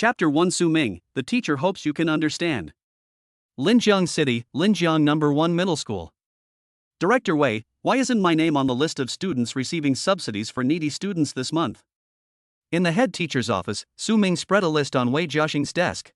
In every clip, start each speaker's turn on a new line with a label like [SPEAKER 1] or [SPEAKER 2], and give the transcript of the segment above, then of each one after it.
[SPEAKER 1] Chapter 1 Su Ming, the teacher hopes you can understand. Linjiang City, Linjiang No. 1 Middle School. Director Wei, why isn't my name on the list of students receiving subsidies for needy students this month? In the head teacher's office, Su Ming spread a list on Wei Jiaxing's desk.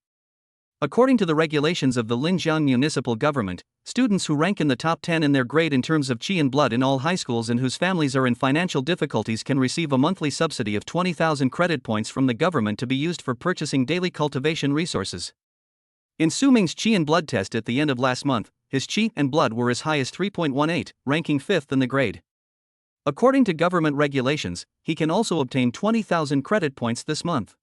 [SPEAKER 1] According to the regulations of the Linjiang municipal government, students who rank in the top 10 in their grade in terms of qi and blood in all high schools and whose families are in financial difficulties can receive a monthly subsidy of 20,000 credit points from the government to be used for purchasing daily cultivation resources. In Su Ming's qi and blood test at the end of last month, his qi and blood were as high as 3.18, ranking 5th in the grade. According to government regulations, he can also obtain 20,000 credit points this month.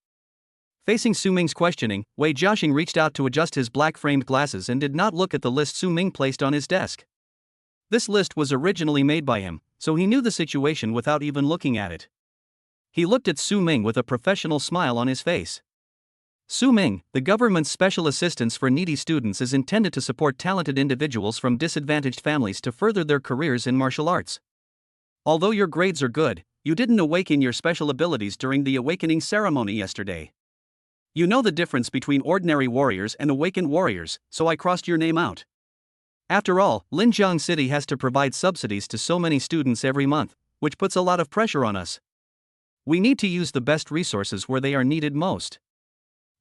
[SPEAKER 1] Facing Su Ming's questioning, Wei Jiaxing reached out to adjust his black-framed glasses and did not look at the list Su Ming placed on his desk. This list was originally made by him, so he knew the situation without even looking at it. He looked at Su Ming with a professional smile on his face. Su Ming, the government's special assistance for needy students, is intended to support talented individuals from disadvantaged families to further their careers in martial arts. Although your grades are good, you didn't awaken your special abilities during the awakening ceremony yesterday. You know the difference between ordinary warriors and awakened warriors, so I crossed your name out. After all, Linjiang City has to provide subsidies to so many students every month, which puts a lot of pressure on us. We need to use the best resources where they are needed most.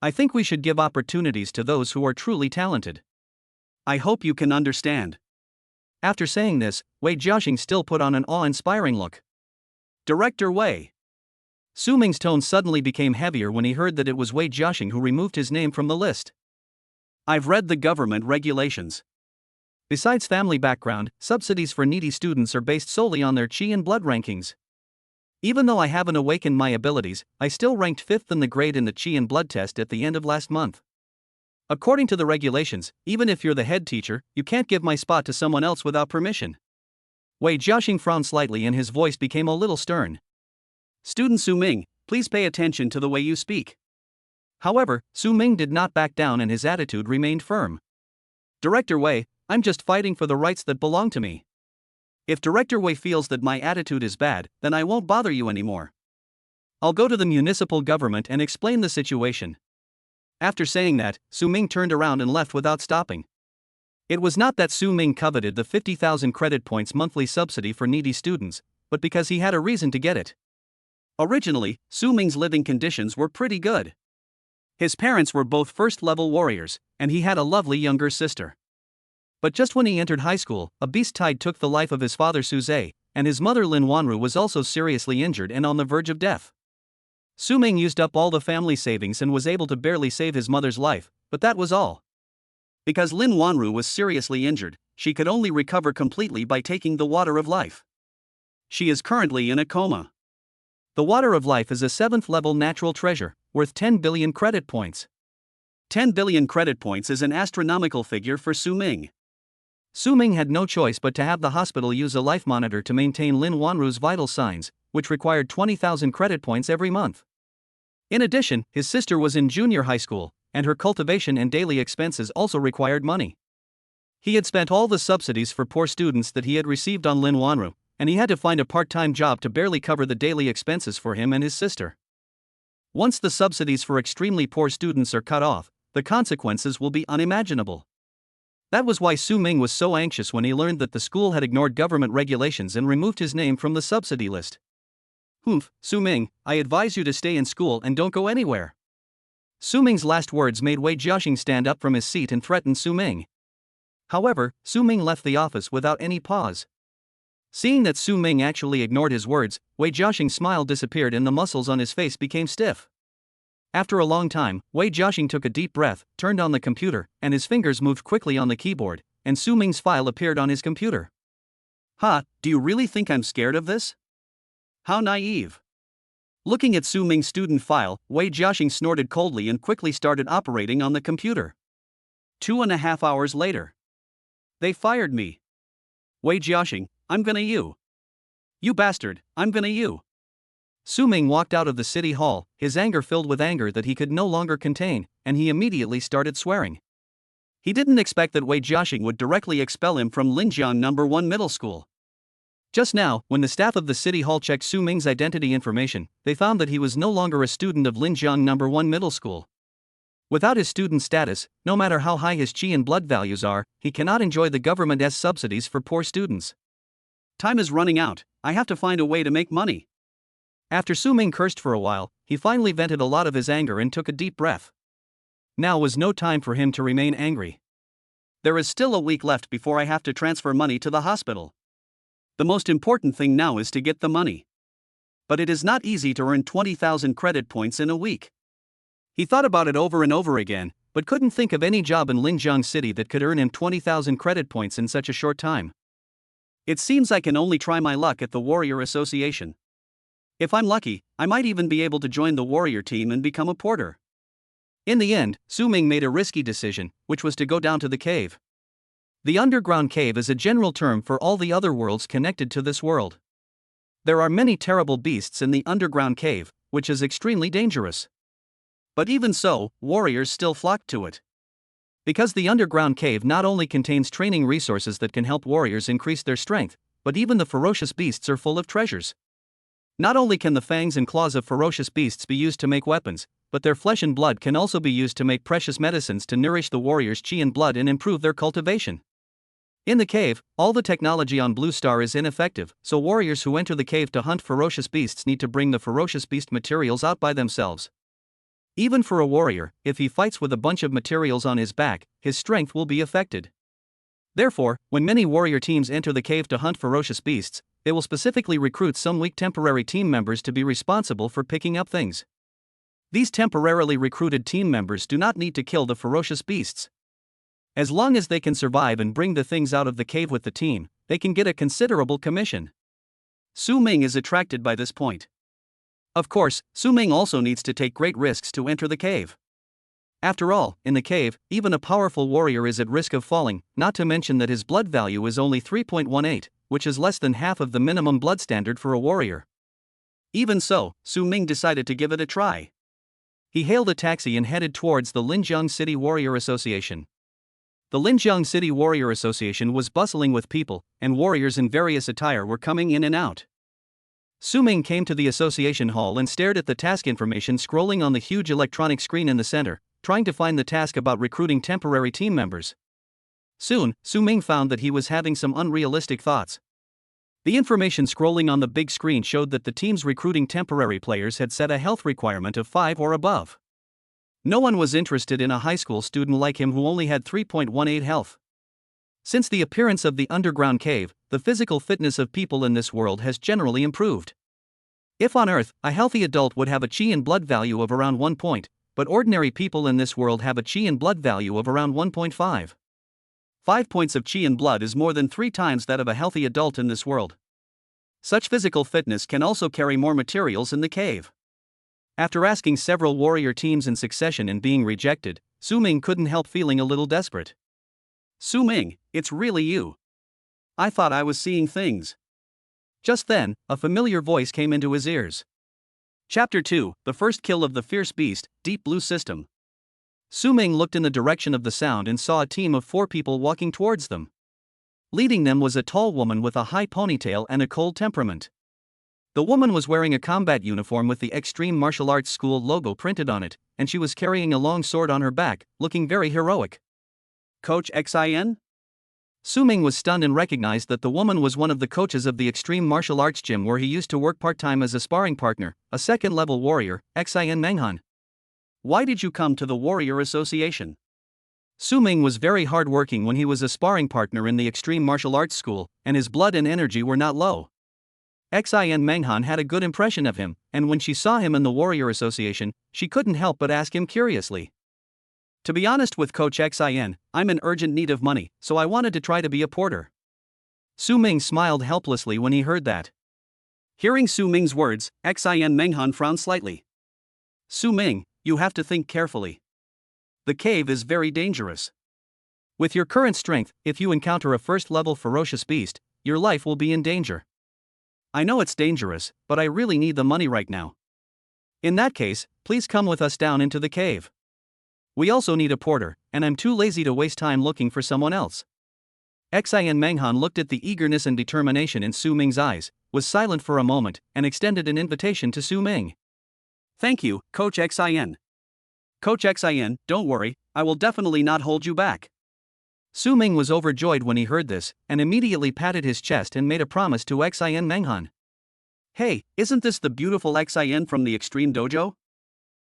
[SPEAKER 1] I think we should give opportunities to those who are truly talented. I hope you can understand. After saying this, Wei Jiaxing still put on an awe-inspiring look. Director Wei. Su Ming's tone suddenly became heavier when he heard that it was Wei Jiaxing who removed his name from the list. I've read the government regulations. Besides family background, subsidies for needy students are based solely on their qi and blood rankings. Even though I haven't awakened my abilities, I still ranked 5th in the grade in the qi and blood test at the end of last month. According to the regulations, even if you're the head teacher, you can't give my spot to someone else without permission. Wei Jiaxing frowned slightly and his voice became a little stern. Student Su Ming, please pay attention to the way you speak. However, Su Ming did not back down and his attitude remained firm. Director Wei, I'm just fighting for the rights that belong to me. If Director Wei feels that my attitude is bad, then I won't bother you anymore. I'll go to the municipal government and explain the situation. After saying that, Su Ming turned around and left without stopping. It was not that Su Ming coveted the 50,000 credit points monthly subsidy for needy students, but because he had a reason to get it. Originally, Su Ming's living conditions were pretty good. His parents were both first-level warriors, and he had a lovely younger sister. But just when he entered high school, a beast tide took the life of his father Su Zhe, and his mother Lin Wanru was also seriously injured and on the verge of death. Su Ming used up all the family savings and was able to barely save his mother's life, but that was all. Because Lin Wanru was seriously injured, she could only recover completely by taking the water of life. She is currently in a coma. The water of life is a 7th-level natural treasure, worth 10 billion credit points. 10 billion credit points is an astronomical figure for Su Ming. Su Ming had no choice but to have the hospital use a life monitor to maintain Lin Wanru's vital signs, which required 20,000 credit points every month. In addition, his sister was in junior high school, and her cultivation and daily expenses also required money. He had spent all the subsidies for poor students that he had received on Lin Wanru, and he had to find a part-time job to barely cover the daily expenses for him and his sister. Once the subsidies for extremely poor students are cut off, the consequences will be unimaginable. That was why Su Ming was so anxious when he learned that the school had ignored government regulations and removed his name from the subsidy list. Humph, Su Ming, I advise you to stay in school and don't go anywhere. Su Ming's last words made Wei Jiaxing stand up from his seat and threaten Su Ming. However, Su Ming left the office without any pause. Seeing that Su Ming actually ignored his words, Wei Jiaxing's smile disappeared and the muscles on his face became stiff. After a long time, Wei Jiaxing took a deep breath, turned on the computer, and his fingers moved quickly on the keyboard, and Su Ming's file appeared on his computer. Do you really think I'm scared of this? How naive. Looking at Su Ming's student file, Wei Jiaxing snorted coldly and quickly started operating on the computer. 2.5 hours later. They fired me. Wei Jiaxing, I'm gonna you. You bastard, I'm gonna you. Su Ming walked out of the city hall, his anger filled with anger that he could no longer contain, and he immediately started swearing. He didn't expect that Wei Jiaxing would directly expel him from Linjiang No. 1 Middle School. Just now, when the staff of the city hall checked Su Ming's identity information, they found that he was no longer a student of Linjiang No. 1 Middle School. Without his student status, no matter how high his chi and blood values are, he cannot enjoy the government's subsidies for poor students. Time is running out, I have to find a way to make money. After Su Ming cursed for a while, he finally vented a lot of his anger and took a deep breath. Now was no time for him to remain angry. There is still a week left before I have to transfer money to the hospital. The most important thing now is to get the money. But it is not easy to earn 20,000 credit points in a week. He thought about it over and over again, but couldn't think of any job in Linjiang City that could earn him 20,000 credit points in such a short time. It seems I can only try my luck at the Warrior Association. If I'm lucky, I might even be able to join the Warrior team and become a porter. In the end, Su Ming made a risky decision, which was to go down to the cave. The underground cave is a general term for all the other worlds connected to this world. There are many terrible beasts in the underground cave, which is extremely dangerous. But even so, warriors still flock to it. Because the underground cave not only contains training resources that can help warriors increase their strength, but even the ferocious beasts are full of treasures. Not only can the fangs and claws of ferocious beasts be used to make weapons, but their flesh and blood can also be used to make precious medicines to nourish the warriors' chi and blood and improve their cultivation. In the cave, all the technology on Blue Star is ineffective, so warriors who enter the cave to hunt ferocious beasts need to bring the ferocious beast materials out by themselves. Even for a warrior, if he fights with a bunch of materials on his back, his strength will be affected. Therefore, when many warrior teams enter the cave to hunt ferocious beasts, they will specifically recruit some weak temporary team members to be responsible for picking up things. These temporarily recruited team members do not need to kill the ferocious beasts. As long as they can survive and bring the things out of the cave with the team, they can get a considerable commission. Su Ming is attracted by this point. Of course, Su Ming also needs to take great risks to enter the cave. After all, in the cave, even a powerful warrior is at risk of falling, not to mention that his blood value is only 3.18, which is less than half of the minimum blood standard for a warrior. Even so, Su Ming decided to give it a try. He hailed a taxi and headed towards the Linjiang City Warrior Association. The Linjiang City Warrior Association was bustling with people, and warriors in various attire were coming in and out. Su Ming came to the association hall and stared at the task information scrolling on the huge electronic screen in the center, trying to find the task about recruiting temporary team members. Soon, Su Ming found that he was having some unrealistic thoughts. The information scrolling on the big screen showed that the teams recruiting temporary players had set a health requirement of 5 or above. No one was interested in a high school student like him who only had 3.18 health. Since the appearance of the underground cave, the physical fitness of people in this world has generally improved. If on Earth, a healthy adult would have a chi and blood value of around 1 point, but ordinary people in this world have a chi and blood value of around 1.5. 5 points of chi and blood is more than 3 times that of a healthy adult in this world. Such physical fitness can also carry more materials in the cave. After asking several warrior teams in succession and being rejected, Su Ming couldn't help feeling a little desperate. Su Ming, it's really you. I thought I was seeing things. Just then, a familiar voice came into his ears. Chapter 2, The First Kill of the Fierce Beast, Deep Blue System. Su Ming looked in the direction of the sound and saw a team of 4 people walking towards them. Leading them was a tall woman with a high ponytail and a cold temperament. The woman was wearing a combat uniform with the Extreme Martial Arts School logo printed on it, and she was carrying a long sword on her back, looking very heroic. Coach Xin? Su Ming was stunned and recognized that the woman was one of the coaches of the Extreme Martial Arts Gym where he used to work part-time as a sparring partner, a second-level warrior, Xin Menghan. Why did you come to the Warrior Association? Su Ming was very hard-working when he was a sparring partner in the Extreme Martial Arts School, and his blood and energy were not low. Xin Menghan had a good impression of him, and when she saw him in the Warrior Association, she couldn't help but ask him curiously. To be honest with Coach Xin, I'm in urgent need of money, so I wanted to try to be a porter. Su Ming smiled helplessly when he heard that. Hearing Su Ming's words, Xin Menghan frowned slightly. Su Ming, you have to think carefully. The cave is very dangerous. With your current strength, if you encounter a first-level ferocious beast, your life will be in danger. I know it's dangerous, but I really need the money right now. In that case, please come with us down into the cave. We also need a porter, and I'm too lazy to waste time looking for someone else. Xin Menghan looked at the eagerness and determination in Su Ming's eyes, was silent for a moment, and extended an invitation to Su Ming. Thank you, Coach Xin. Coach Xin, don't worry, I will definitely not hold you back. Su Ming was overjoyed when he heard this, and immediately patted his chest and made a promise to Xin Menghan. Hey, isn't this the beautiful Xin from the Extreme Dojo?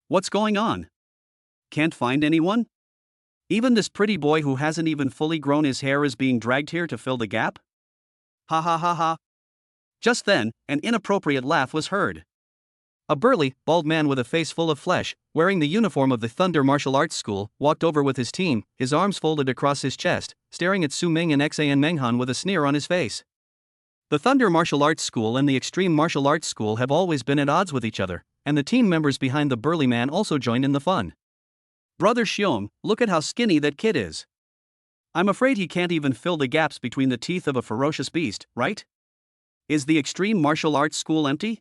[SPEAKER 1] What's going on? Can't find anyone? Even this pretty boy who hasn't even fully grown his hair is being dragged here to fill the gap? Ha ha ha ha. Just then, an inappropriate laugh was heard. A burly, bald man with a face full of flesh, wearing the uniform of the Thunder Martial Arts School, walked over with his team, his arms folded across his chest, staring at Su Ming and Xin Menghan with a sneer on his face. The Thunder Martial Arts School and the Extreme Martial Arts School have always been at odds with each other, and the team members behind the burly man also joined in the fun. Brother Xiong, look at how skinny that kid is. I'm afraid he can't even fill the gaps between the teeth of a ferocious beast, right? Is the Extreme Martial Arts School empty?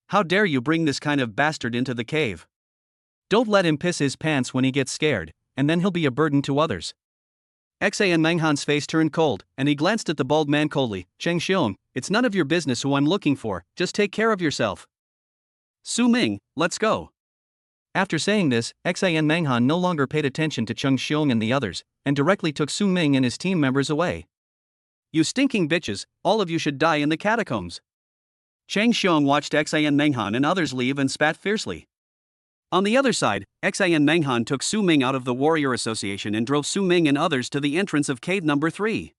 [SPEAKER 1] How dare you bring this kind of bastard into the cave? Don't let him piss his pants when he gets scared, and then he'll be a burden to others. Xin Menghan's face turned cold, and he glanced at the bald man coldly. Cheng Xiong, it's none of your business who I'm looking for, just take care of yourself. Su Ming, let's go. After saying this, Xin Menghan no longer paid attention to Cheng Xiong and the others, and directly took Su Ming and his team members away. You stinking bitches, all of you should die in the catacombs. Cheng Xiong watched Xin Menghan and others leave and spat fiercely. On the other side, Xin Menghan took Su Ming out of the Warrior Association and drove Su Ming and others to the entrance of cave number 3.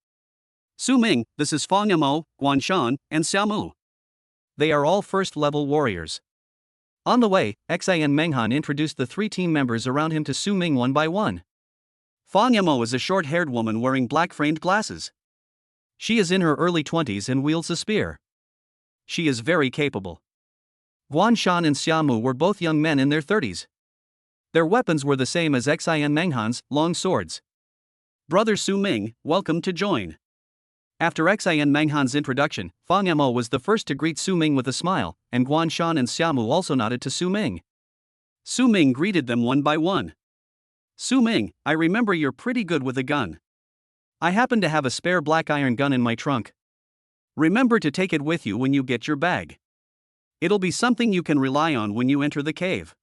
[SPEAKER 1] Su Ming, this is Fang Yamo, Guan Shan, and Xiaomu. They are all first-level warriors. On the way, Xin Menghan introduced the 3 team members around him to Su Ming one by one. Fang Yamo is a short-haired woman wearing black-framed glasses. She is in her early 20s and wields a spear. She is very capable. Guan Shan and Xiaomu were both young men in their 30s. Their weapons were the same as Xin Menghan's, long swords. Brother Su Ming, welcome to join. After Xin Menghan's introduction, Fang Yamo was the first to greet Su Ming with a smile, and Guan Shan and Xiaomu also nodded to Su Ming. Su Ming greeted them one by one. Su Ming, I remember you're pretty good with a gun. I happen to have a spare black iron gun in my trunk. Remember to take it with you when you get your bag. It'll be something you can rely on when you enter the cave.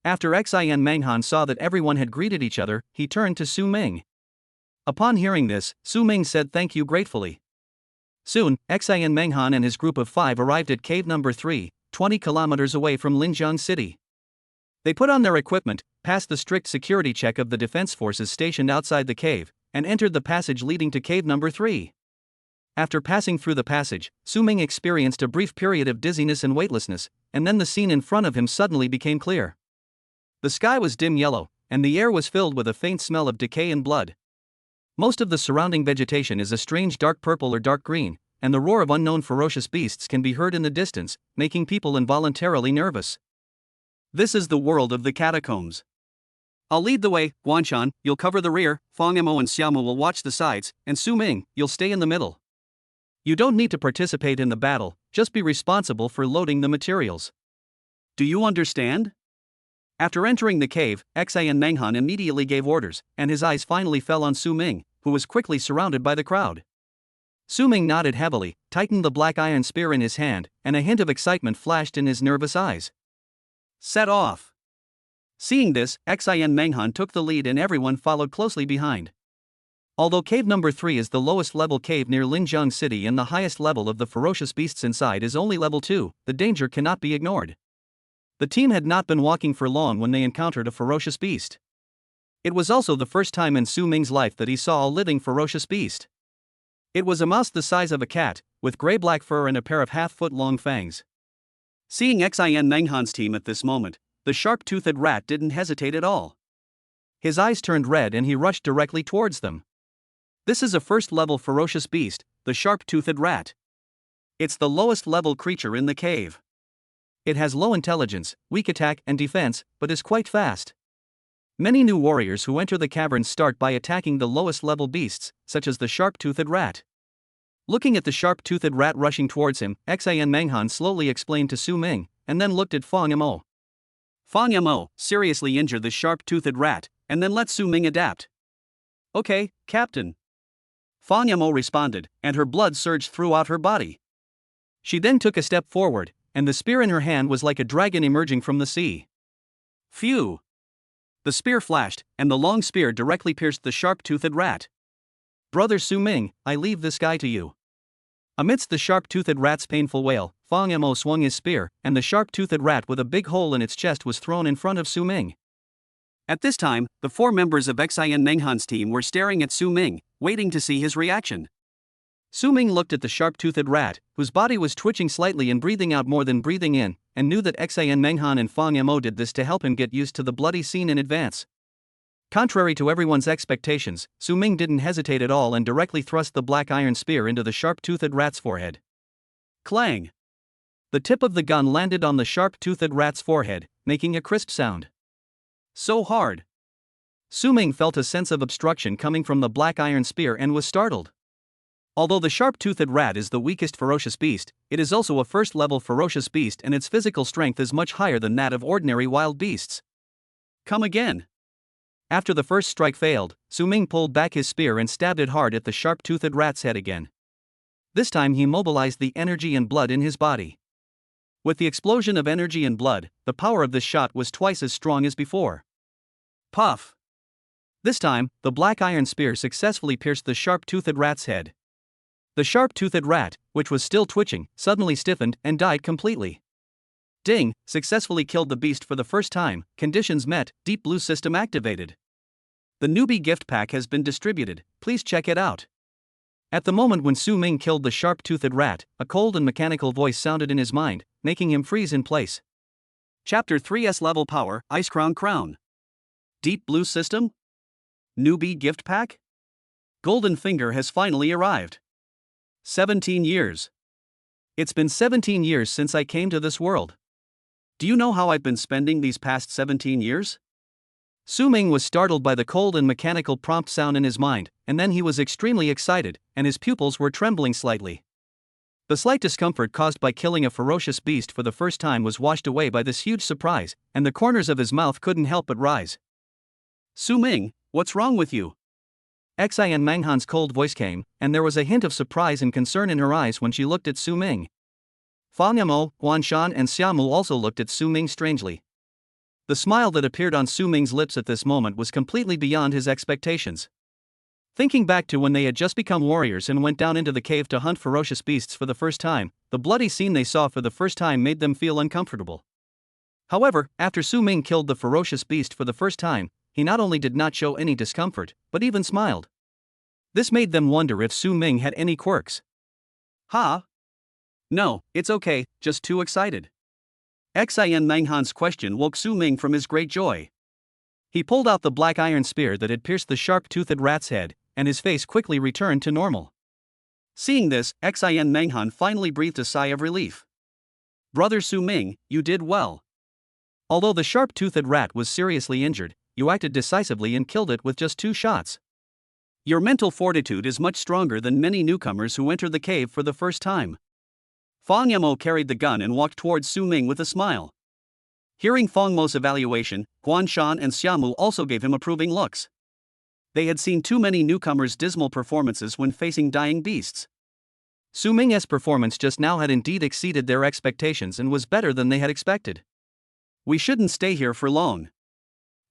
[SPEAKER 1] After Xin Menghan saw that everyone had greeted each other, he turned to Su Ming. Upon hearing this, Su Ming said thank you gratefully. Soon, Xin Menghan and his group of 5 arrived at cave number 3, 20 kilometers away from Linjiang City. They put on their equipment, passed the strict security check of the defense forces stationed outside the cave, and entered the passage leading to cave number 3. After passing through the passage, Su Ming experienced a brief period of dizziness and weightlessness, and then the scene in front of him suddenly became clear. The sky was dim yellow, and the air was filled with a faint smell of decay and blood. Most of the surrounding vegetation is a strange dark purple or dark green, and the roar of unknown ferocious beasts can be heard in the distance, making people involuntarily nervous. This is the world of the catacombs. I'll lead the way, Guanshan, you'll cover the rear, Fang Yamo and Xiaomu will watch the sides, and Su Ming, you'll stay in the middle. You don't need to participate in the battle, just be responsible for loading the materials. Do you understand? After entering the cave, Xin Menghan immediately gave orders, and his eyes finally fell on Su Ming, who was quickly surrounded by the crowd. Su Ming nodded heavily, tightened the black iron spear in his hand, and a hint of excitement flashed in his nervous eyes. Set off! Seeing this, Xin Menghan took the lead and everyone followed closely behind. Although cave number 3 is the lowest level cave near Linjiang City and the highest level of the ferocious beasts inside is only level 2, the danger cannot be ignored. The team had not been walking for long when they encountered a ferocious beast. It was also the first time in Su Ming's life that he saw a living ferocious beast. It was a mouse the size of a cat, with gray-black fur and a pair of half-foot-long fangs. Seeing Xin Menghan's team at this moment, the sharp-toothed rat didn't hesitate at all. His eyes turned red and he rushed directly towards them. This is a first-level ferocious beast, the sharp-toothed rat. It's the lowest-level creature in the cave. It has low intelligence, weak attack and defense, but is quite fast. Many new warriors who enter the caverns start by attacking the lowest-level beasts, such as the sharp-toothed rat. Looking at the sharp-toothed rat rushing towards him, Xin Menghan slowly explained to Su Ming, and then looked at Fang Yamo. Fang Yamo, seriously injure the sharp-toothed rat, and then let Su Ming adapt. Okay, Captain. Fang Yamo responded, and her blood surged throughout her body. She then took a step forward, and the spear in her hand was like a dragon emerging from the sea. Phew! The spear flashed, and the long spear directly pierced the sharp-toothed rat. "Brother Su Ming, I leave this guy to you." Amidst the sharp-toothed rat's painful wail, Fang Mo swung his spear, and the sharp-toothed rat with a big hole in its chest was thrown in front of Su Ming. At this time, the 4 members of Xian Menghan's team were staring at Su Ming, waiting to see his reaction. Su Ming looked at the sharp-toothed rat, whose body was twitching slightly and breathing out more than breathing in, and knew that Xian Menghan and Fang Mo did this to help him get used to the bloody scene in advance. Contrary to everyone's expectations, Su Ming didn't hesitate at all and directly thrust the black iron spear into the sharp-toothed rat's forehead. Clang! The tip of the gun landed on the sharp-toothed rat's forehead, making a crisp sound. So hard! Su Ming felt a sense of obstruction coming from the black iron spear and was startled. Although the sharp-toothed rat is the weakest ferocious beast, it is also a first-level ferocious beast and its physical strength is much higher than that of ordinary wild beasts. Come again! After the first strike failed, Su Ming pulled back his spear and stabbed it hard at the sharp-toothed rat's head again. This time he mobilized the energy and blood in his body. With the explosion of energy and blood, the power of this shot was twice as strong as before. Puff! This time, the black iron spear successfully pierced the sharp-toothed rat's head. The sharp-toothed rat, which was still twitching, suddenly stiffened and died completely. Ding! Successfully killed the beast for the first time, conditions met, Deep Blue system activated. The Newbie gift pack has been distributed, please check it out. At the moment when Su Ming killed the sharp-toothed rat, a cold and mechanical voice sounded in his mind, making him freeze in place. Chapter 3's Level Power, Ice Crown. Deep Blue System? Newbie gift pack? Golden Finger has finally arrived. 17 years. It's been 17 years since I came to this world. Do you know how I've been spending these past 17 years? Su Ming was startled by the cold and mechanical prompt sound in his mind, and then he was extremely excited, and his pupils were trembling slightly. The slight discomfort caused by killing a ferocious beast for the first time was washed away by this huge surprise, and the corners of his mouth couldn't help but rise. Su Ming, what's wrong with you? Xian Menghan's cold voice came, and there was a hint of surprise and concern in her eyes when she looked at Su Ming. Fang Mo, Guanshan and Xiamu also looked at Su Ming strangely. The smile that appeared on Su Ming's lips at this moment was completely beyond his expectations. Thinking back to when they had just become warriors and went down into the cave to hunt ferocious beasts for the first time, the bloody scene they saw for the first time made them feel uncomfortable. However, after Su Ming killed the ferocious beast for the first time, he not only did not show any discomfort, but even smiled. This made them wonder if Su Ming had any quirks. Ha! No, it's okay, just too excited. Xian Menghan's question woke Su Ming from his great joy. He pulled out the black iron spear that had pierced the sharp-toothed rat's head, and his face quickly returned to normal. Seeing this, Xian Menghan finally breathed a sigh of relief. Brother Su Ming, you did well. Although the sharp-toothed rat was seriously injured, you acted decisively and killed it with just 2 shots. Your mental fortitude is much stronger than many newcomers who enter the cave for the first time. Fang Mo carried the gun and walked towards Su Ming with a smile. Hearing Fang Mo's evaluation, Guanshan and Xiamu also gave him approving looks. They had seen too many newcomers' dismal performances when facing dying beasts. Su Ming's performance just now had indeed exceeded their expectations and was better than they had expected. We shouldn't stay here for long.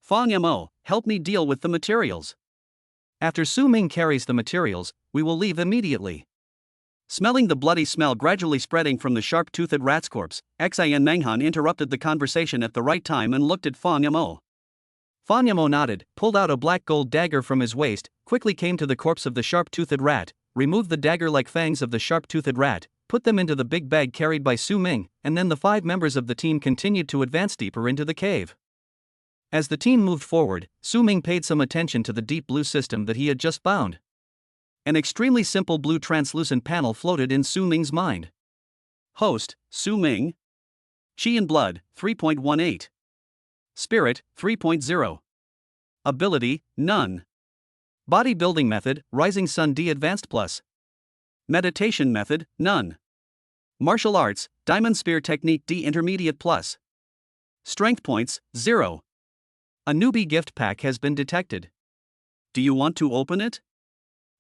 [SPEAKER 1] Fang Mo, help me deal with the materials. After Su Ming carries the materials, we will leave immediately. Smelling the bloody smell gradually spreading from the sharp-toothed rat's corpse, Xian Menghan interrupted the conversation at the right time and looked at Fang Mo. Fang Mo nodded, pulled out a black gold dagger from his waist, quickly came to the corpse of the sharp-toothed rat, removed the dagger-like fangs of the sharp-toothed rat, put them into the big bag carried by Su Ming, and then the 5 members of the team continued to advance deeper into the cave. As the team moved forward, Su Ming paid some attention to the deep blue system that he had just found. An extremely simple blue translucent panel floated in Su Ming's mind. Host, Su Ming. Chi and Blood, 3.18. Spirit, 3.0. Ability, none. Bodybuilding method, Rising Sun D Advanced Plus. Meditation method, none. Martial arts, Diamond Spear Technique D Intermediate Plus. Strength points, 0. A newbie gift pack has been detected. Do you want to open it?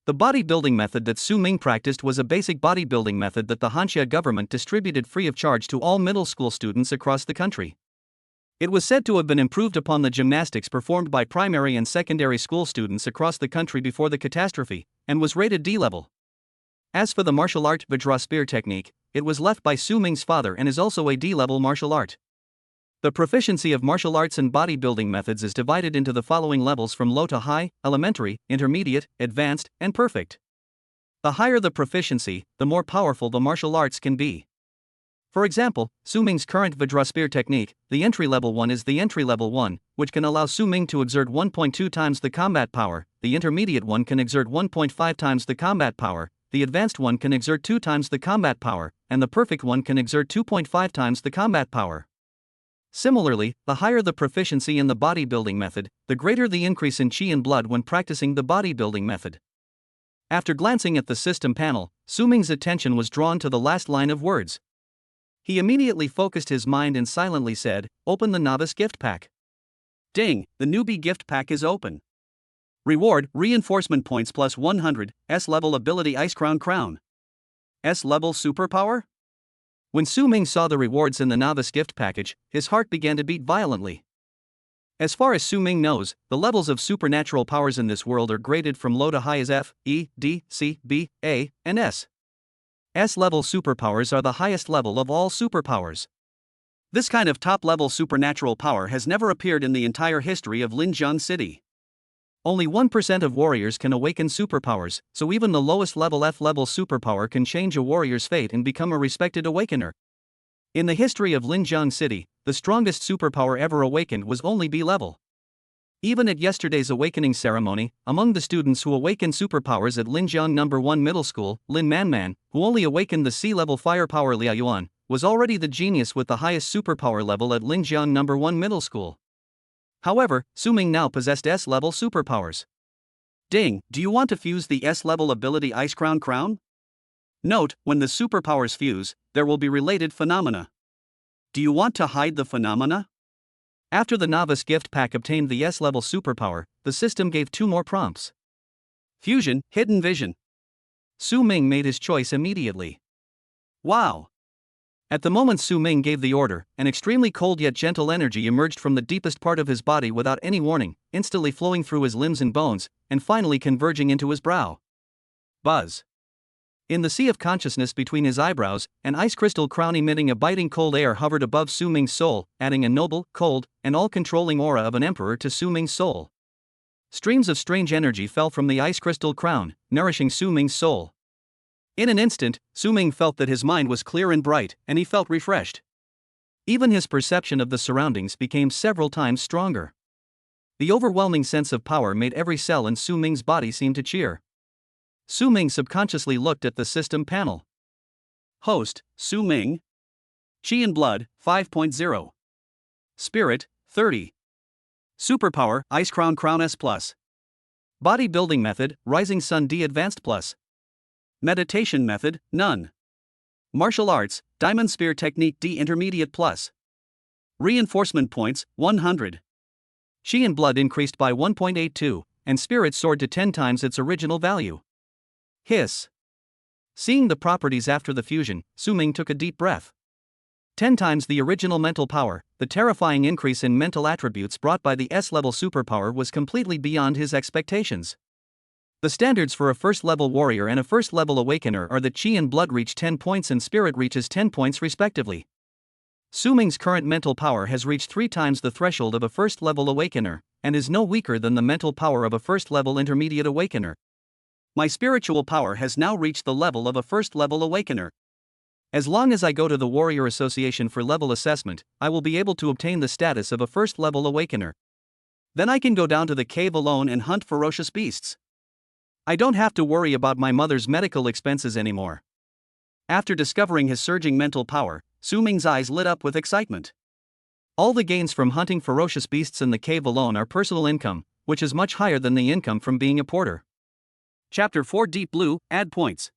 [SPEAKER 1] The bodybuilding method that Su Ming practiced was a basic bodybuilding method that the Hanxia government distributed free of charge to all middle school students across the country. It was said to have been improved upon the gymnastics performed by primary and secondary school students across the country before the catastrophe, and was rated D level. As for the martial art Vajra spear technique, it was left by Su Ming's father and is also a D-level martial art. The proficiency of martial arts and bodybuilding methods is divided into the following levels from low to high, elementary, intermediate, advanced, and perfect. The higher the proficiency, the more powerful the martial arts can be. For example, Su Ming's current Vajra spear technique, the entry-level one is the entry-level one, which can allow Su Ming to exert 1.2 times the combat power, the intermediate one can exert 1.5 times the combat power, the advanced one can exert 2 times the combat power, and the perfect one can exert 2.5 times the combat power. Similarly, the higher the proficiency in the bodybuilding method, the greater the increase in chi and blood when practicing the bodybuilding method. After glancing at the system panel, Su Ming's attention was drawn to the last line of words. He immediately focused his mind and silently said, "Open the novice gift pack." Ding, the newbie gift pack is open. Reward, reinforcement points plus 100, S-level ability Ice Crown. S-level superpower? When Su Ming saw the rewards in the novice gift package, his heart began to beat violently. As far as Su Ming knows, the levels of supernatural powers in this world are graded from low to high as F, E, D, C, B, A, and S. S-level superpowers are the highest level of all superpowers. This kind of top-level supernatural power has never appeared in the entire history of Linjiang City. Only 1% of warriors can awaken superpowers, so even the lowest level F-level superpower can change a warrior's fate and become a respected awakener. In the history of Linjiang City, the strongest superpower ever awakened was only B-level. Even at yesterday's awakening ceremony, among the students who awakened superpowers at Linjiang No. 1 Middle School, Lin Manman, who only awakened the C-level firepower Liao Yuan, was already the genius with the highest superpower level at Linjiang No. 1 Middle School. However, Su Ming now possessed S-level superpowers. Ding, do you want to fuse the S-level ability Ice Crown? Note, when the superpowers fuse, there will be related phenomena. Do you want to hide the phenomena? After the novice gift pack obtained the S-level superpower, the system gave 2 more prompts. Fusion, hidden vision. Su Ming made his choice immediately. Wow! At the moment Su Ming gave the order, an extremely cold yet gentle energy emerged from the deepest part of his body without any warning, instantly flowing through his limbs and bones, and finally converging into his brow. Buzz! In the sea of consciousness between his eyebrows, an ice crystal crown emitting a biting cold air hovered above Su Ming's soul, adding a noble, cold, and all-controlling aura of an emperor to Su Ming's soul. Streams of strange energy fell from the ice crystal crown, nourishing Su Ming's soul. In an instant, Su Ming felt that his mind was clear and bright, and he felt refreshed. Even his perception of the surroundings became several times stronger. The overwhelming sense of power made every cell in Su Ming's body seem to cheer. Su Ming subconsciously looked at the system panel. Host, Su Ming. Chi and Blood, 5.0. Spirit, 30. Superpower, Ice Crown S+. Bodybuilding method, Rising Sun D Advanced Plus. Meditation method, none. Martial arts, Diamond Spear Technique D Intermediate Plus. Reinforcement points, 100. Chi and Blood increased by 1.82, and Spirit soared to 10 times its original value. Hiss. Seeing the properties after the fusion, Su Ming took a deep breath. 10 times the original mental power, the terrifying increase in mental attributes brought by the S-level superpower was completely beyond his expectations. The standards for a first-level warrior and a first-level awakener are that Chi and Blood reach 10 points and Spirit reaches 10 points respectively. Su Ming's current mental power has reached 3 times the threshold of a first-level awakener, and is no weaker than the mental power of a first-level intermediate awakener. My spiritual power has now reached the level of a first-level awakener. As long as I go to the Warrior Association for level assessment, I will be able to obtain the status of a first-level awakener. Then I can go down to the cave alone and hunt ferocious beasts. I don't have to worry about my mother's medical expenses anymore. After discovering his surging mental power, Su Ming's eyes lit up with excitement. All the gains from hunting ferocious beasts in the cave alone are personal income, which is much higher than the income from being a porter. Chapter 4 Deep Blue, Add Points.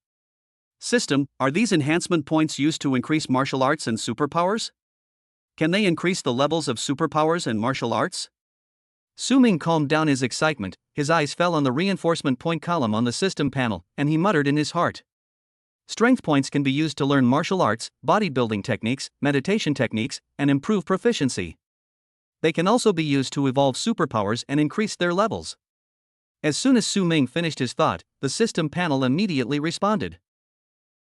[SPEAKER 1] System, are these enhancement points used to increase martial arts and superpowers? Can they increase the levels of superpowers and martial arts? Su Ming calmed down his excitement, his eyes fell on the reinforcement point column on the system panel, and he muttered in his heart. Strength points can be used to learn martial arts, bodybuilding techniques, meditation techniques, and improve proficiency. They can also be used to evolve superpowers and increase their levels. As soon as Su Ming finished his thought, the system panel immediately responded.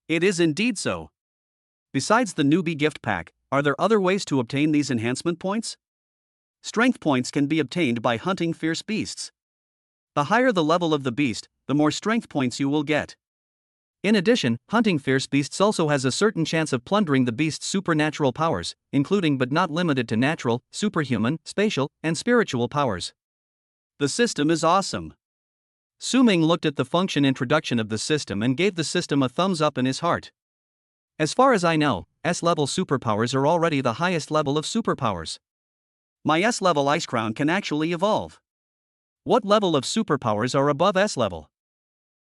[SPEAKER 1] It is indeed so. Besides the newbie gift pack, are there other ways to obtain these enhancement points? Strength points can be obtained by hunting fierce beasts. The higher the level of the beast, the more strength points you will get. In addition, hunting fierce beasts also has a certain chance of plundering the beast's supernatural powers, including but not limited to natural, superhuman, spatial, and spiritual powers. The system is awesome. Su Ming looked at the function introduction of the system and gave the system a thumbs up in his heart. As far as I know, S-level superpowers are already the highest level of superpowers. My S-level Ice Crown can actually evolve. What level of superpowers are above S-level?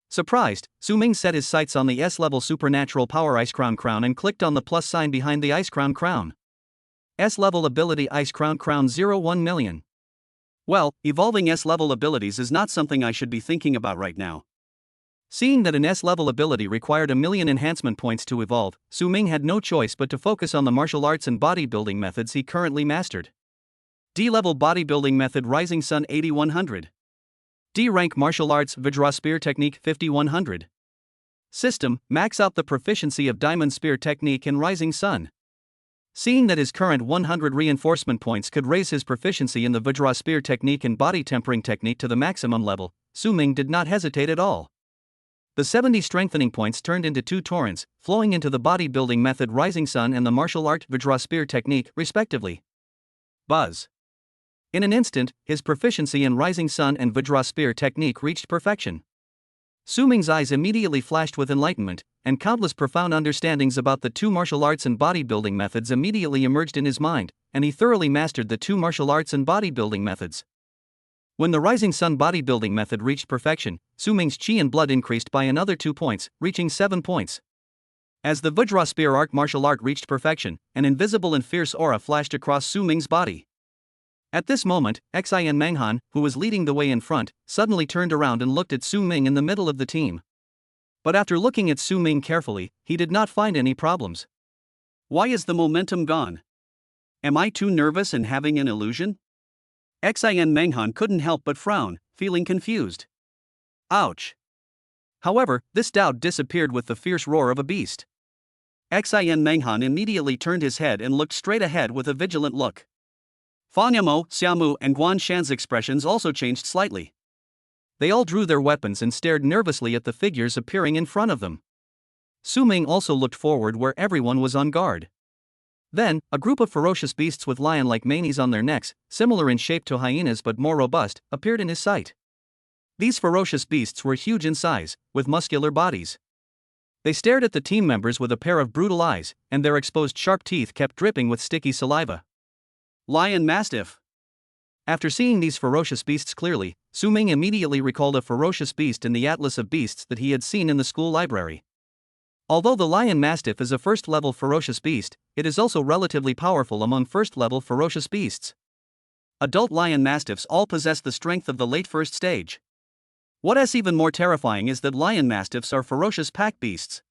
[SPEAKER 1] Surprised, Su Ming set his sights on the S-level supernatural power Ice Crown and clicked on the plus sign behind the Ice Crown. S-level ability Ice Crown 01 million. Well, evolving S-level abilities is not something I should be thinking about right now. Seeing that an S-level ability required 1 million enhancement points to evolve, Su Ming had no choice but to focus on the martial arts and bodybuilding methods he currently mastered. D-level bodybuilding method Rising Sun 8100. D-rank martial arts Vajra Spear Technique 5100. System, max out the proficiency of Diamond Spear Technique and Rising Sun. Seeing that his current 100 reinforcement points could raise his proficiency in the Vajra Spear Technique and Body Tempering Technique to the maximum level, Su Ming did not hesitate at all. The 70 strengthening points turned into 2 torrents, flowing into the bodybuilding method Rising Sun and the martial art Vajra Spear Technique, respectively. Buzz. In an instant, his proficiency in Rising Sun and Vajra Spear Technique reached perfection. Su Ming's eyes immediately flashed with enlightenment, and countless profound understandings about the 2 martial arts and bodybuilding methods immediately emerged in his mind, and he thoroughly mastered the 2 martial arts and bodybuilding methods. When the Rising Sun bodybuilding method reached perfection, Su Ming's chi and blood increased by another 2 points, reaching 7 points. As the Vajra Spear art martial art reached perfection, an invisible and fierce aura flashed across Su Ming's body. At this moment, Xin Menghan, who was leading the way in front, suddenly turned around and looked at Su Ming in the middle of the team. But after looking at Su Ming carefully, he did not find any problems. Why is the momentum gone? Am I too nervous and having an illusion? Xin Menghan couldn't help but frown, feeling confused. Ouch. However, this doubt disappeared with the fierce roar of a beast. Xin Menghan immediately turned his head and looked straight ahead with a vigilant look. Fan Yamo, Xiaomu, and Guan Shan's expressions also changed slightly. They all drew their weapons and stared nervously at the figures appearing in front of them. Su Ming also looked forward where everyone was on guard. Then, a group of ferocious beasts with lion-like manes on their necks, similar in shape to hyenas but more robust, appeared in his sight. These ferocious beasts were huge in size, with muscular bodies. They stared at the team members with a pair of brutal eyes, and their exposed sharp teeth kept dripping with sticky saliva. Lion Mastiff. After seeing these ferocious beasts clearly, Su Ming immediately recalled a ferocious beast in the Atlas of Beasts that he had seen in the school library. Although the Lion Mastiff is a first-level ferocious beast, it is also relatively powerful among first-level ferocious beasts. Adult Lion Mastiffs all possess the strength of the late first stage. What's even more terrifying is that Lion Mastiffs are ferocious pack beasts.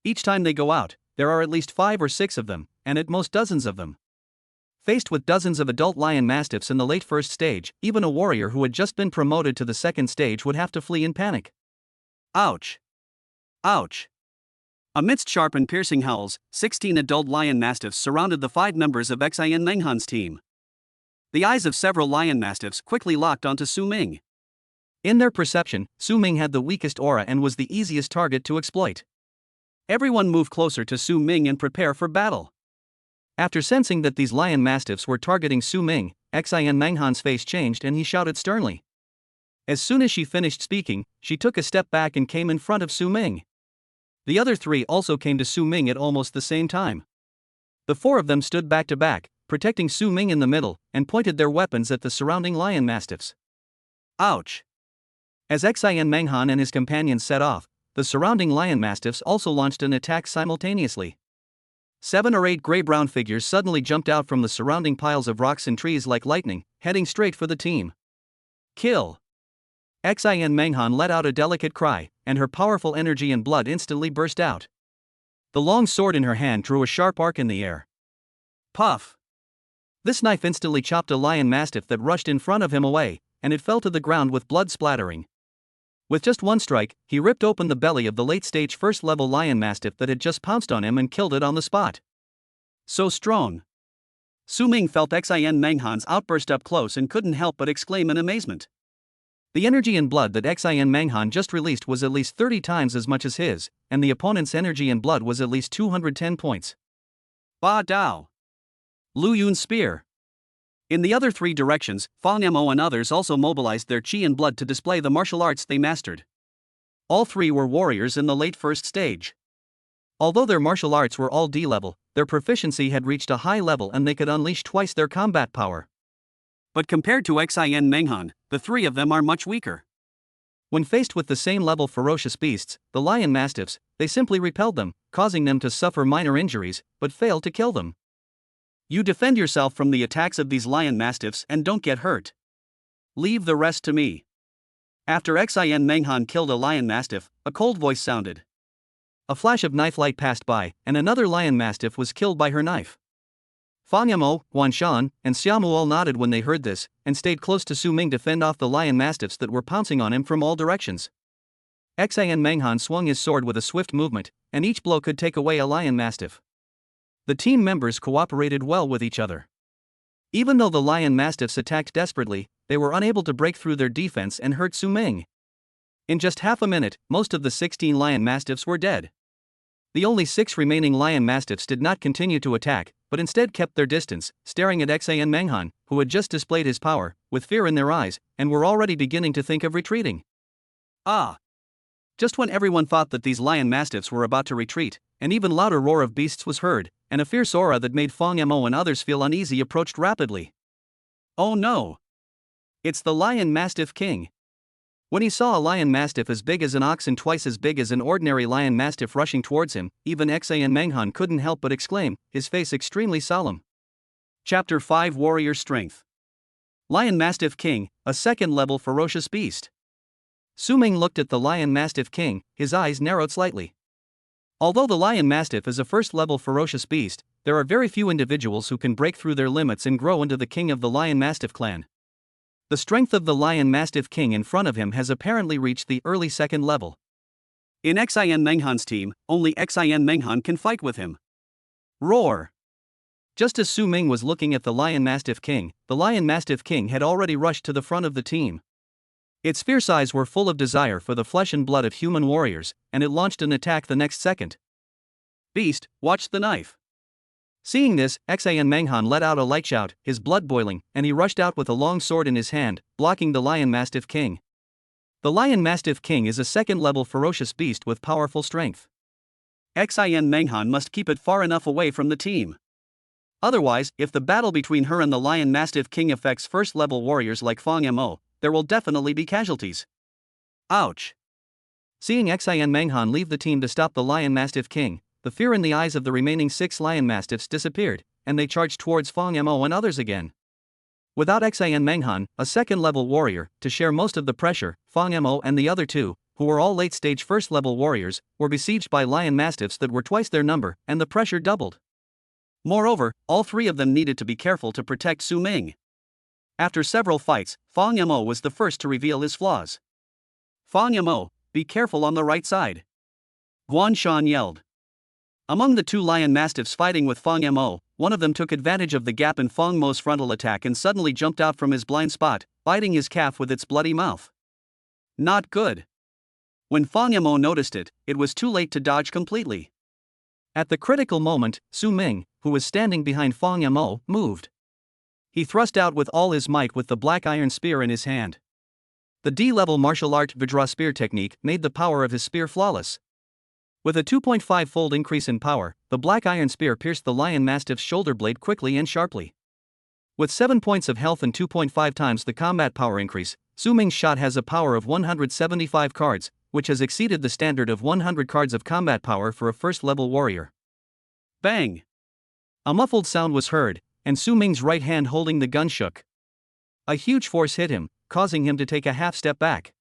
[SPEAKER 1] Each time they go out, there are at least 5 or 6 of them, and at most dozens of them. Faced with dozens of adult Lion Mastiffs in the late first stage, even a warrior who had just been promoted to the second stage would have to flee in panic. Ouch! Ouch! Amidst sharp and piercing howls, 16 adult Lion Mastiffs surrounded the 5 members of Xin Menghan's team. The eyes of several Lion Mastiffs quickly locked onto Su Ming. In their perception, Su Ming had the weakest aura and was the easiest target to exploit. Everyone moved closer to Su Ming and prepare for battle. After sensing that these Lion Mastiffs were targeting Su Ming, Xin Menghan's face changed and he shouted sternly. As soon as she finished speaking, she took a step back and came in front of Su Ming. The other 3 also came to Su Ming at almost the same time. The 4 of them stood back to back, protecting Su Ming in the middle, and pointed their weapons at the surrounding Lion Mastiffs. Ouch! As Xin Menghan and his companions set off, the surrounding Lion Mastiffs also launched an attack simultaneously. 7 or 8 gray-brown figures suddenly jumped out from the surrounding piles of rocks and trees like lightning, heading straight for the team. Kill! Xin Menghan let out a delicate cry, and her powerful energy and blood instantly burst out. The long sword in her hand drew a sharp arc in the air. Puff! This knife instantly chopped a lion mastiff that rushed in front of him away, and it fell to the ground with blood splattering. With just one strike, he ripped open the belly of the late-stage first-level lion mastiff that had just pounced on him and killed it on the spot. So strong. Su Ming felt Xin Menghan's outburst up close and couldn't help but exclaim in amazement. The energy and blood that Xin Menghan just released was at least 30 times as much as his, and the opponent's energy and blood was at least 210 points. Ba Dao. Lu Yun's spear. In the other three directions, Fang Mo and others also mobilized their chi and blood to display the martial arts they mastered. All three were warriors in the late first stage. Although their martial arts were all D level, their proficiency had reached a high level and they could unleash twice their combat power. But compared to Xin Menghan, the three of them are much weaker. When faced with the same level ferocious beasts, the lion mastiffs, they simply repelled them, causing them to suffer minor injuries, but failed to kill them. You defend yourself from the attacks of these lion mastiffs and don't get hurt. Leave the rest to me. After Xin Menghan killed a lion mastiff, a cold voice sounded. A flash of knife light passed by, and another lion mastiff was killed by her knife. Fang Mo, Guanshan, and Xiaomu all nodded when they heard this, and stayed close to Su Ming to fend off the lion mastiffs that were pouncing on him from all directions. Xin Menghan swung his sword with a swift movement, and each blow could take away a lion mastiff. The team members cooperated well with each other. Even though the lion mastiffs attacked desperately, they were unable to break through their defense and hurt Su Ming. In just half a minute, most of the 16 lion mastiffs were dead. The only 6 remaining lion mastiffs did not continue to attack, but instead kept their distance, staring at Xin Menghan, who had just displayed his power, with fear in their eyes, and were already beginning to think of retreating. Ah! Just when everyone thought that these lion mastiffs were about to retreat, an even louder roar of beasts was heard, and a fierce aura that made Fang Mo and others feel uneasy approached rapidly. Oh no! It's the lion mastiff king. When he saw a lion mastiff as big as an ox and twice as big as an ordinary lion mastiff rushing towards him, even Xin Menghan couldn't help but exclaim, his face extremely solemn. Chapter 5 Warrior Strength. Lion Mastiff King, a second-level ferocious beast. Su Ming looked at the lion mastiff king, his eyes narrowed slightly. Although the lion mastiff is a first-level ferocious beast, there are very few individuals who can break through their limits and grow into the king of the lion mastiff clan. The strength of the lion mastiff king in front of him has apparently reached the early second level. In Xin Menghan's team, only Xin Menghan can fight with him. Roar! Just as Su Ming was looking at the lion mastiff king, the lion mastiff king had already rushed to the front of the team. Its fierce eyes were full of desire for the flesh and blood of human warriors, and it launched an attack the next second. Beast, watch the knife! Seeing this, Xin Menghan let out a light shout, his blood boiling, and he rushed out with a long sword in his hand, blocking the lion mastiff king. The lion mastiff king is a second-level ferocious beast with powerful strength. Xin Menghan must keep it far enough away from the team. Otherwise, if the battle between her and the lion mastiff king affects first-level warriors like Fang Mo, there will definitely be casualties. Ouch! Seeing Xin Menghan leave the team to stop the lion mastiff king, the fear in the eyes of the remaining 6 lion mastiffs disappeared, and they charged towards Fang Mo and others again. Without Xin Menghan, a second-level warrior, to share most of the pressure, Fang Mo and the other 2, who were all late-stage first-level warriors, were besieged by lion mastiffs that were twice their number, and the pressure doubled. Moreover, all 3 of them needed to be careful to protect Su Ming. After several fights, Fang Mo was the first to reveal his flaws. Fang Mo, be careful on the right side. Guanshan yelled. Among the 2 lion mastiffs fighting with Fang Mo, one of them took advantage of the gap in Fang Mo's frontal attack and suddenly jumped out from his blind spot, biting his calf with its bloody mouth. Not good. When Fang Mo noticed it, it was too late to dodge completely. At the critical moment, Su Ming, who was standing behind Fang Mo, moved. He thrust out with all his might with the black iron spear in his hand. The D-level martial art Vajra spear technique made the power of his spear flawless. With a 2.5-fold increase in power, the black iron spear pierced the lion mastiff's shoulder blade quickly and sharply. With 7 points of health and 2.5 times the combat power increase, Su Ming's shot has a power of 175 cards, which has exceeded the standard of 100 cards of combat power for a first-level warrior. Bang! A muffled sound was heard, and Su Ming's right hand holding the gun shook. A huge force hit him, causing him to take a half step back.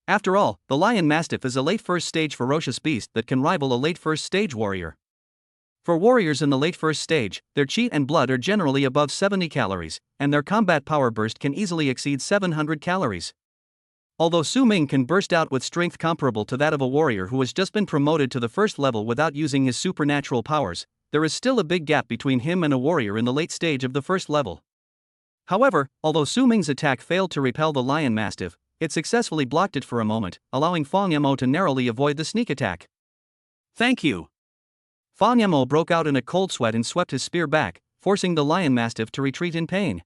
[SPEAKER 1] After all, the lion mastiff is a late first-stage ferocious beast that can rival a late first-stage warrior. For warriors in the late first stage, their chi and blood are generally above 70 calories, and their combat power burst can easily exceed 700 calories. Although Su Ming can burst out with strength comparable to that of a warrior who has just been promoted to the first level without using his supernatural powers, there is still a big gap between him and a warrior in the late stage of the first level. However, although Su Ming's attack failed to repel the lion mastiff, it successfully blocked it for a moment, allowing Fang Yamo to narrowly avoid the sneak attack. "Thank you." Fang Yamo broke out in a cold sweat and swept his spear back, forcing the lion mastiff to retreat in pain.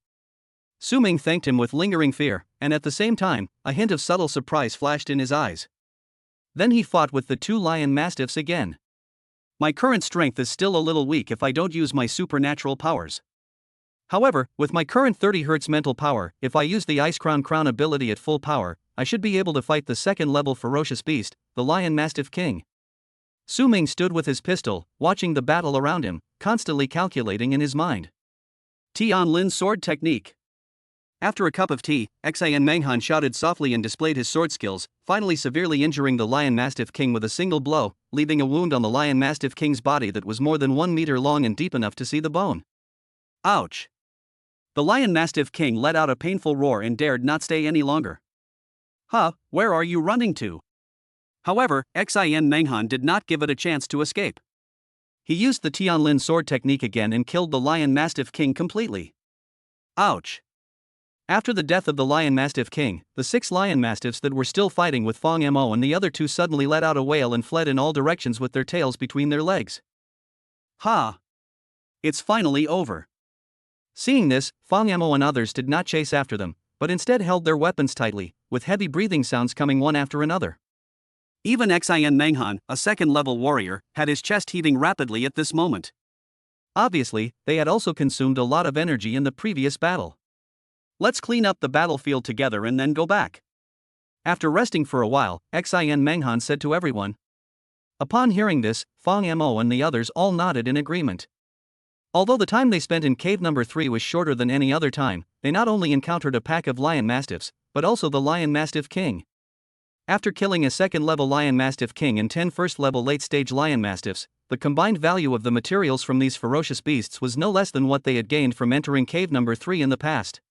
[SPEAKER 1] Su Ming thanked him with lingering fear, and at the same time, a hint of subtle surprise flashed in his eyes. Then he fought with the two lion mastiffs again. "My current strength is still a little weak if I don't use my supernatural powers. However, with my current 30 Hz mental power, if I use the Ice Crown ability at full power, I should be able to fight the second-level ferocious beast, the Lion Mastiff King." Su Ming stood with his pistol, watching the battle around him, constantly calculating in his mind. Tian Lin's sword technique. After a cup of tea, Xian Menghan shouted softly and displayed his sword skills, finally severely injuring the Lion Mastiff King with a single blow, leaving a wound on the Lion Mastiff King's body that was more than 1 meter long and deep enough to see the bone. Ouch! The Lion Mastiff King let out a painful roar and dared not stay any longer. "Huh, where are you running to?" However, Xian Menghan did not give it a chance to escape. He used the Tianlin sword technique again and killed the Lion Mastiff King completely. Ouch! After the death of the Lion Mastiff King, the 6 lion mastiffs that were still fighting with Fang Mo and the other 2 suddenly let out a wail and fled in all directions with their tails between their legs. "Ha! It's finally over." Seeing this, Fang Mo and others did not chase after them, but instead held their weapons tightly, with heavy breathing sounds coming one after another. Even Xian Menghan, a second-level warrior, had his chest heaving rapidly at this moment. Obviously, they had also consumed a lot of energy in the previous battle. "Let's clean up the battlefield together and then go back." After resting for a while, Xian Menghan said to everyone. Upon hearing this, Fang Mo and the others all nodded in agreement. Although the time they spent in cave number 3 was shorter than any other time, they not only encountered a pack of lion mastiffs, but also the Lion Mastiff King. After killing a second-level Lion Mastiff King and 10 first-level late-stage Lion Mastiffs, the combined value of the materials from these ferocious beasts was no less than what they had gained from entering cave number 3 in the past.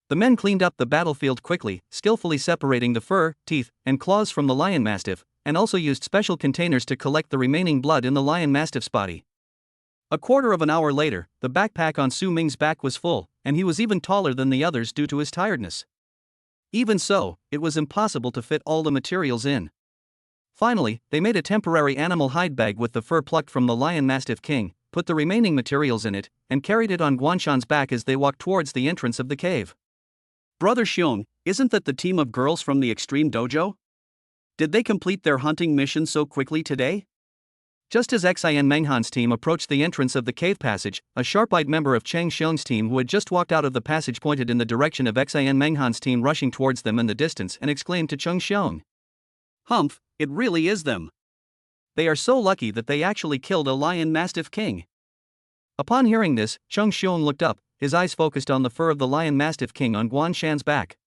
[SPEAKER 1] The men cleaned up the battlefield quickly, skillfully separating the fur, teeth, and claws from the Lion Mastiff, and also used special containers to collect the remaining blood in the Lion Mastiff's body. A quarter of an hour later, the backpack on Su Ming's back was full, and he was even taller than the others due to his tiredness. Even so, it was impossible to fit all the materials in. Finally, they made a temporary animal hide bag with the fur plucked from the Lion Mastiff King, put the remaining materials in it, and carried it on Guanshan's back as they walked towards the entrance of the cave. "Brother Xiong, isn't that the team of girls from the Extreme Dojo? Did they complete their hunting mission so quickly today?" Just as Xian Menghan's team approached the entrance of the cave passage, a sharp-eyed member of Cheng Xiong's team who had just walked out of the passage pointed in the direction of Xian Menghan's team rushing towards them in the distance and exclaimed to Cheng Xiong. "Humph, it really is them. They are so lucky that they actually killed a Lion Mastiff King." Upon hearing this, Cheng Xiong looked up, his eyes focused on the fur of the Lion Mastiff King on Guanshan's back.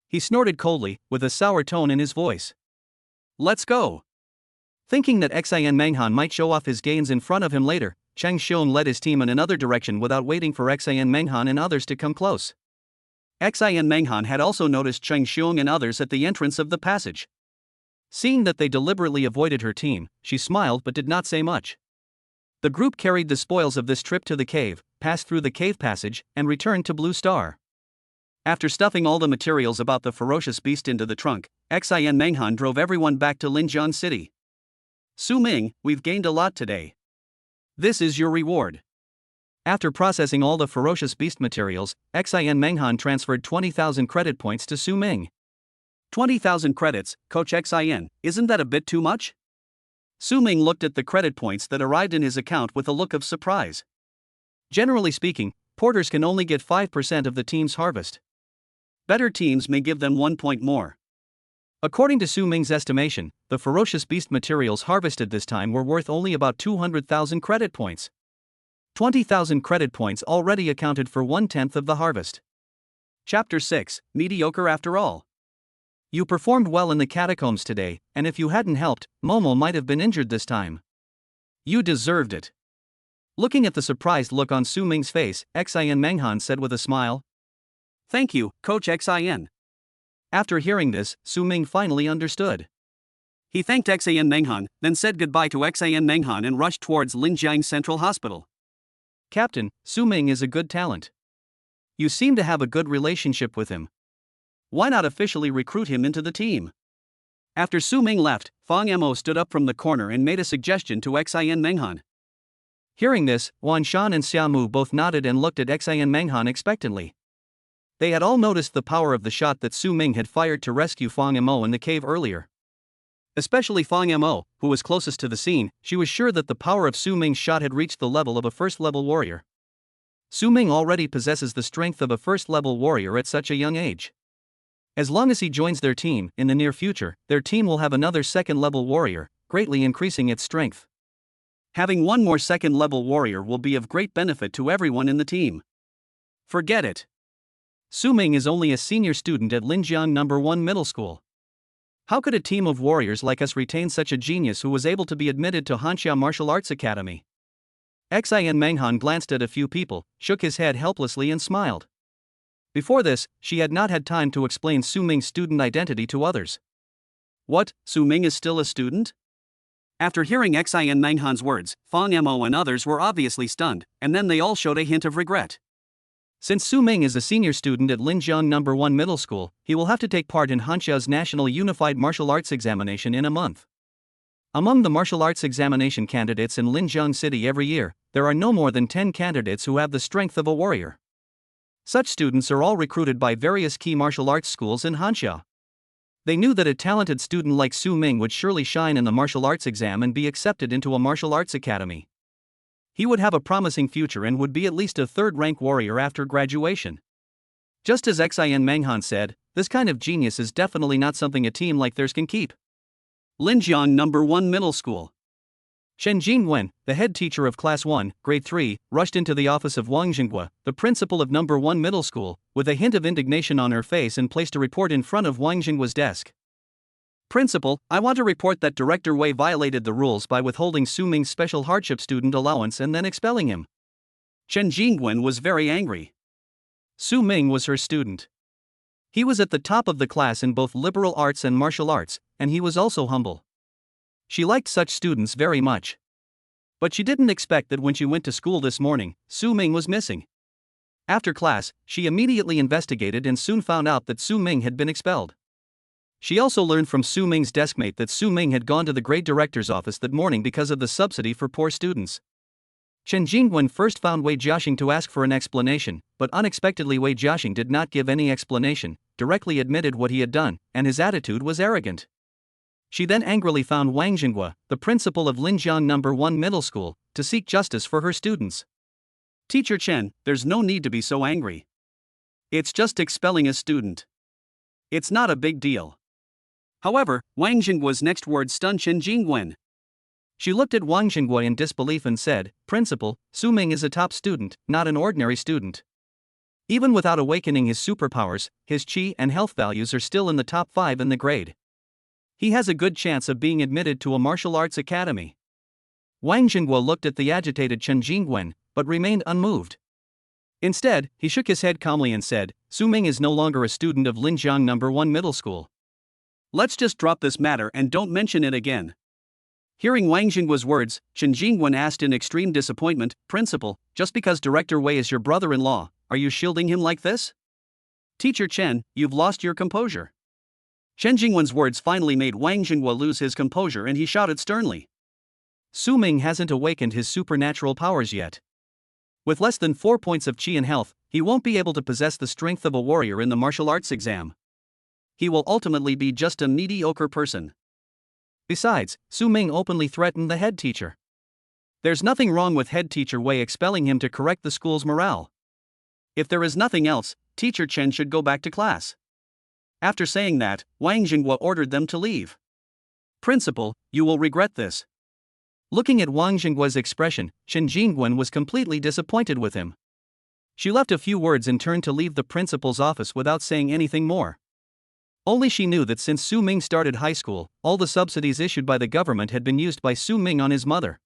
[SPEAKER 1] He snorted coldly, with a sour tone in his voice. "Let's go." Thinking that Xian Menghan might show off his gains in front of him later, Cheng Xiong led his team in another direction without waiting for Xian Menghan and others to come close. Xian Menghan had also noticed Cheng Xiong and others at the entrance of the passage. Seeing that they deliberately avoided her team, she smiled but did not say much. The group carried the spoils of this trip to the cave, passed through the cave passage, and returned to Blue Star. After stuffing all the materials about the ferocious beast into the trunk, Xian Menghan drove everyone back to Linjiang City. "Su Ming, we've gained a lot today. This is your reward." After processing all the ferocious beast materials, Xian Menghan transferred 20,000 credit points to Su Ming. 20,000 credits, Coach Xian, isn't that a bit too much? Su Ming looked at the credit points that arrived in his account with a look of surprise. Generally speaking, porters can only get 5% of the team's harvest. Better teams may give them 1 point more. According to Su Ming's estimation, the ferocious beast materials harvested this time were worth only about 200,000 credit points. 20,000 credit points already accounted for 1/10 of the harvest. Chapter 6, Mediocre After All. You performed well in the catacombs today, and if you hadn't helped, Momo might have been injured this time. You deserved it. Looking at the surprised look on Su Ming's face, Xin Menghan said with a smile. Thank you, Coach Xin. After hearing this, Su Ming finally understood. He thanked Xin Menghan, then said goodbye to Xin Menghan and rushed towards Linjiang Central Hospital. Captain, Su Ming is a good talent. You seem to have a good relationship with him. Why not officially recruit him into the team? After Su Ming left, Fang Mo stood up from the corner and made a suggestion to Xin Menghan. Hearing this, Wan Shan and Xiamu both nodded and looked at Xin Menghan expectantly. They had all noticed the power of the shot that Su Ming had fired to rescue Fang Mo in the cave earlier. Especially Fang Mo, who was closest to the scene, she was sure that the power of Su Ming's shot had reached the level of a first-level warrior. Su Ming already possesses the strength of a first-level warrior at such a young age. As long as he joins their team, in the near future, their team will have another second-level warrior, greatly increasing its strength. Having one more second-level warrior will be of great benefit to everyone in the team. Forget it. Su Ming is only a senior student at Linjiang No. 1 Middle School. How could a team of warriors like us retain such a genius who was able to be admitted to Hanxia Martial Arts Academy? Xin Menghan glanced at a few people, shook his head helplessly and smiled. Before this, she had not had time to explain Su Ming's student identity to others. What, Su Ming is still a student? After hearing Xin Menghan's words, Fang Mo and others were obviously stunned, and then they all showed a hint of regret. Since Su Ming is a senior student at Linjiang No. 1 Middle School, he will have to take part in Hanxia's National Unified Martial Arts Examination in a month. Among the martial arts examination candidates in Linjiang City every year, there are no more than 10 candidates who have the strength of a warrior. Such students are all recruited by various key martial arts schools in Hanxia. They knew that a talented student like Su Ming would surely shine in the martial arts exam and be accepted into a martial arts academy. He would have a promising future and would be at least a third-rank warrior after graduation. Just as Xin Menghan said, this kind of genius is definitely not something a team like theirs can keep. Linjiang No. 1 Middle School. Chen Jingwen, the head teacher of Class 1, Grade 3, rushed into the office of Wang Jinghua, the principal of No. 1 Middle School, with a hint of indignation on her face and placed a report in front of Wang Jinghua's desk. Principal, I want to report that Director Wei violated the rules by withholding Su Ming's special hardship student allowance and then expelling him. Chen Jingwen was very angry. Su Ming was her student. He was at the top of the class in both liberal arts and martial arts, and he was also humble. She liked such students very much. But she didn't expect that when she went to school this morning, Su Ming was missing. After class, she immediately investigated and soon found out that Su Ming had been expelled. She also learned from Su Ming's deskmate that Su Ming had gone to the grade director's office that morning because of the subsidy for poor students. Chen Jingwen first found Wei Jiaxing to ask for an explanation, but unexpectedly Wei Jiaxing did not give any explanation, directly admitted what he had done, and his attitude was arrogant. She then angrily found Wang Jinghua, the principal of Linjiang No. 1 Middle School, to seek justice for her students. Teacher Chen, there's no need to be so angry. It's just expelling a student. It's not a big deal. However, Wang Jinghua's next words stunned Chen Jingwen. She looked at Wang Jinghua in disbelief and said, Principal, Su Ming is a top student, not an ordinary student. Even without awakening his superpowers, his qi and health values are still in the top 5 in the grade. He has a good chance of being admitted to a martial arts academy. Wang Jinghua looked at the agitated Chen Jingwen, but remained unmoved. Instead, he shook his head calmly and said, Su Ming is no longer a student of Linjiang No. 1 Middle School. Let's just drop this matter and don't mention it again. Hearing Wang Jinghua's words, Chen Jingwen asked in extreme disappointment, Principal, just because Director Wei is your brother-in-law, are you shielding him like this? Teacher Chen, you've lost your composure. Chen Jingwen's words finally made Wang Jinghua lose his composure and he shouted sternly. Su Ming hasn't awakened his supernatural powers yet. With less than 4 points of qi and health, he won't be able to possess the strength of a warrior in the martial arts exam. He will ultimately be just a mediocre person. Besides, Su Ming openly threatened the head teacher. There's nothing wrong with head teacher Wei expelling him to correct the school's morale. If there is nothing else, teacher Chen should go back to class. After saying that, Wang Jinghua ordered them to leave. Principal, you will regret this. Looking at Wang Jinghua's expression, Chen Jingwen was completely disappointed with him. She left a few words and turned to leave the principal's office without saying anything more. Only she knew that since Su Ming started high school, all the subsidies issued by the government had been used by Su Ming on his mother.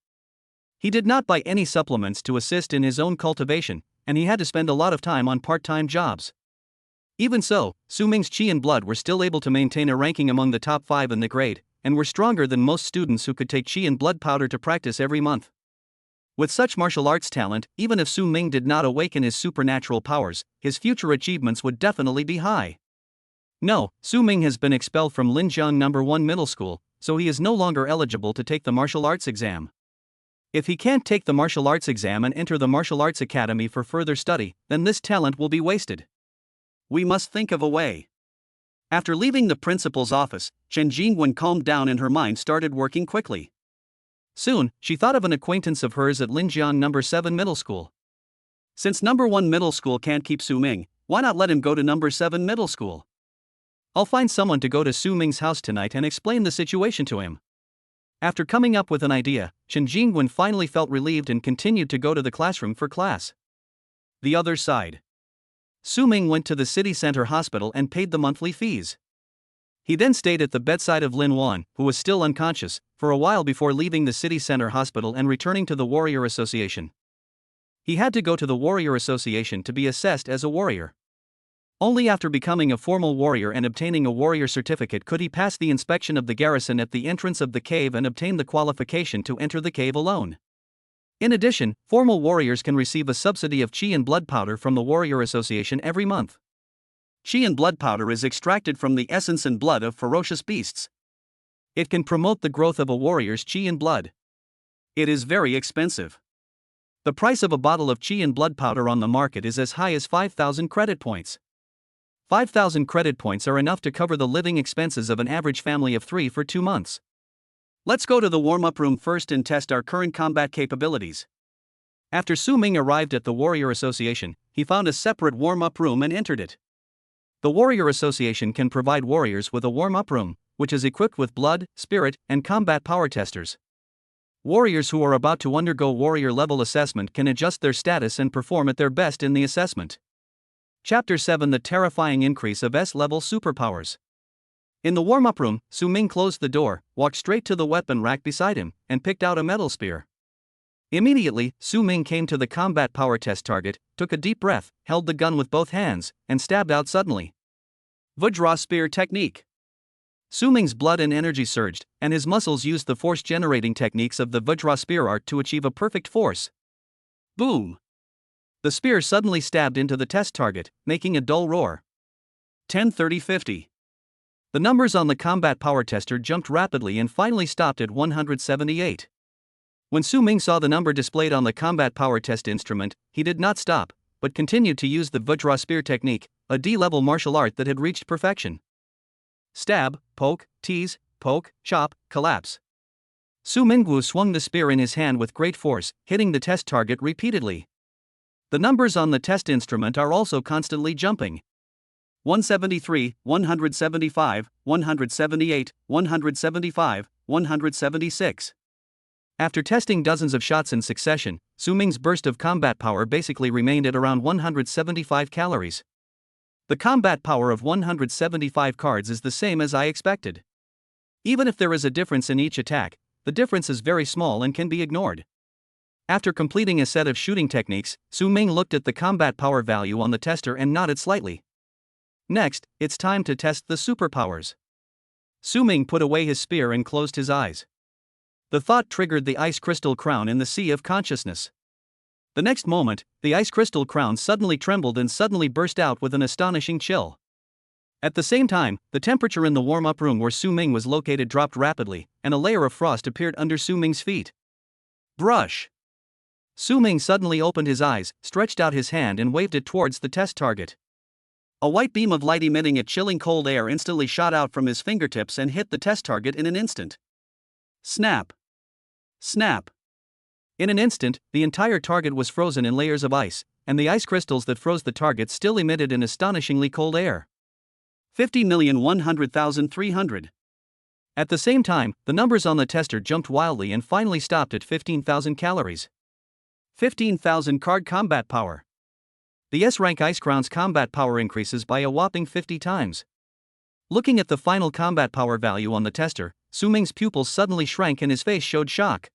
[SPEAKER 1] He did not buy any supplements to assist in his own cultivation, and he had to spend a lot of time on part-time jobs. Even so, Su Ming's Qi and blood were still able to maintain a ranking among the top 5 in the grade, and were stronger than most students who could take Qi and blood powder to practice every month. With such martial arts talent, even if Su Ming did not awaken his supernatural powers, his future achievements would definitely be high. No, Su Ming has been expelled from Linjiang No. 1 Middle School, so he is no longer eligible to take the martial arts exam. If he can't take the martial arts exam and enter the martial arts academy for further study, then this talent will be wasted. We must think of a way. After leaving the principal's office, Chen Jingwen calmed down and her mind started working quickly. Soon, she thought of an acquaintance of hers at Linjiang No. 7 Middle School. Since No. 1 Middle School can't keep Su Ming, why not let him go to No. 7 Middle School? I'll find someone to go to Su Ming's house tonight and explain the situation to him. After coming up with an idea, Chen Jingwen finally felt relieved and continued to go to the classroom for class. The other side. Su Ming went to the city center hospital and paid the monthly fees. He then stayed at the bedside of Lin Wan, who was still unconscious, for a while before leaving the city center hospital and returning to the Warrior Association. He had to go to the Warrior Association to be assessed as a warrior. Only after becoming a formal warrior and obtaining a warrior certificate could he pass the inspection of the garrison at the entrance of the cave and obtain the qualification to enter the cave alone. In addition, formal warriors can receive a subsidy of Qi and blood powder from the Warrior Association every month. Qi and blood powder is extracted from the essence and blood of ferocious beasts. It can promote the growth of a warrior's Qi and blood. It is very expensive. The price of a bottle of Qi and blood powder on the market is as high as 5,000 credit points. 5,000 credit points are enough to cover the living expenses of an average family of 3 for 2 months. Let's go to the warm-up room first and test our current combat capabilities. After Su Ming arrived at the Warrior Association, he found a separate warm-up room and entered it. The Warrior Association can provide warriors with a warm-up room, which is equipped with blood, spirit, and combat power testers. Warriors who are about to undergo warrior level assessment can adjust their status and perform at their best in the assessment. Chapter 7: The Terrifying Increase of S-Level Superpowers. In the warm-up room, Su Ming closed the door, walked straight to the weapon rack beside him, and picked out a metal spear. Immediately, Su Ming came to the combat power test target, took a deep breath, held the gun with both hands, and stabbed out suddenly. Vajra Spear Technique. Su Ming's blood and energy surged, and his muscles used the force-generating techniques of the Vajra Spear art to achieve a perfect force. Boom! The spear suddenly stabbed into the test target, making a dull roar. 10, 30, 50. The numbers on the combat power tester jumped rapidly and finally stopped at 178. When Su Ming saw the number displayed on the combat power test instrument, he did not stop, but continued to use the Vajra Spear technique, a D-level martial art that had reached perfection. Stab, poke, tease, poke, chop, collapse. Su Mingwu swung the spear in his hand with great force, hitting the test target repeatedly. The numbers on the test instrument are also constantly jumping. 173, 175, 178, 175, 176. After testing dozens of shots in succession, Su Ming's burst of combat power basically remained at around 175 calories. The combat power of 175 cards is the same as I expected. Even if there is a difference in each attack, the difference is very small and can be ignored. After completing a set of shooting techniques, Su Ming looked at the combat power value on the tester and nodded slightly. Next, it's time to test the superpowers. Su Ming put away his spear and closed his eyes. The thought triggered the ice crystal crown in the sea of consciousness. The next moment, the ice crystal crown suddenly trembled and suddenly burst out with an astonishing chill. At the same time, the temperature in the warm-up room where Su Ming was located dropped rapidly, and a layer of frost appeared under Su Ming's feet. Brush! Su Ming suddenly opened his eyes, stretched out his hand and waved it towards the test target. A white beam of light emitting a chilling cold air instantly shot out from his fingertips and hit the test target in an instant. Snap! Snap! In an instant, the entire target was frozen in layers of ice, and the ice crystals that froze the target still emitted an astonishingly cold air. 50,100,300. At the same time, the numbers on the tester jumped wildly and finally stopped at 15,000 calories. 15,000 card combat power. The S-rank Ice Crown's combat power increases by a whopping 50 times. Looking at the final combat power value on the tester, Su Ming's pupils suddenly shrank and his face showed shock.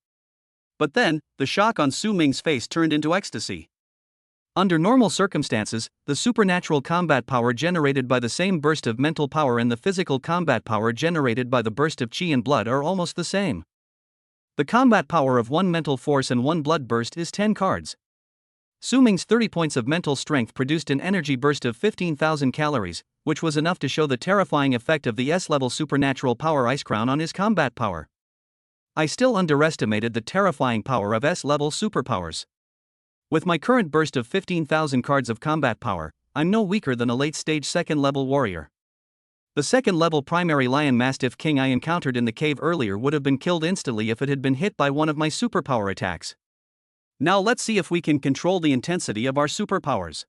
[SPEAKER 1] But then, the shock on Su Ming's face turned into ecstasy. Under normal circumstances, the supernatural combat power generated by the same burst of mental power and the physical combat power generated by the burst of chi and blood are almost the same. The combat power of one mental force and one blood burst is 10 cards. Su Ming's 30 points of mental strength produced an energy burst of 15,000 calories, which was enough to show the terrifying effect of the S-level supernatural power Ice Crown on his combat power. I still underestimated the terrifying power of S-level superpowers. With my current burst of 15,000 cards of combat power, I'm no weaker than a late-stage second-level warrior. The second-level primary lion mastiff king I encountered in the cave earlier would have been killed instantly if it had been hit by one of my superpower attacks. Now let's see if we can control the intensity of our superpowers.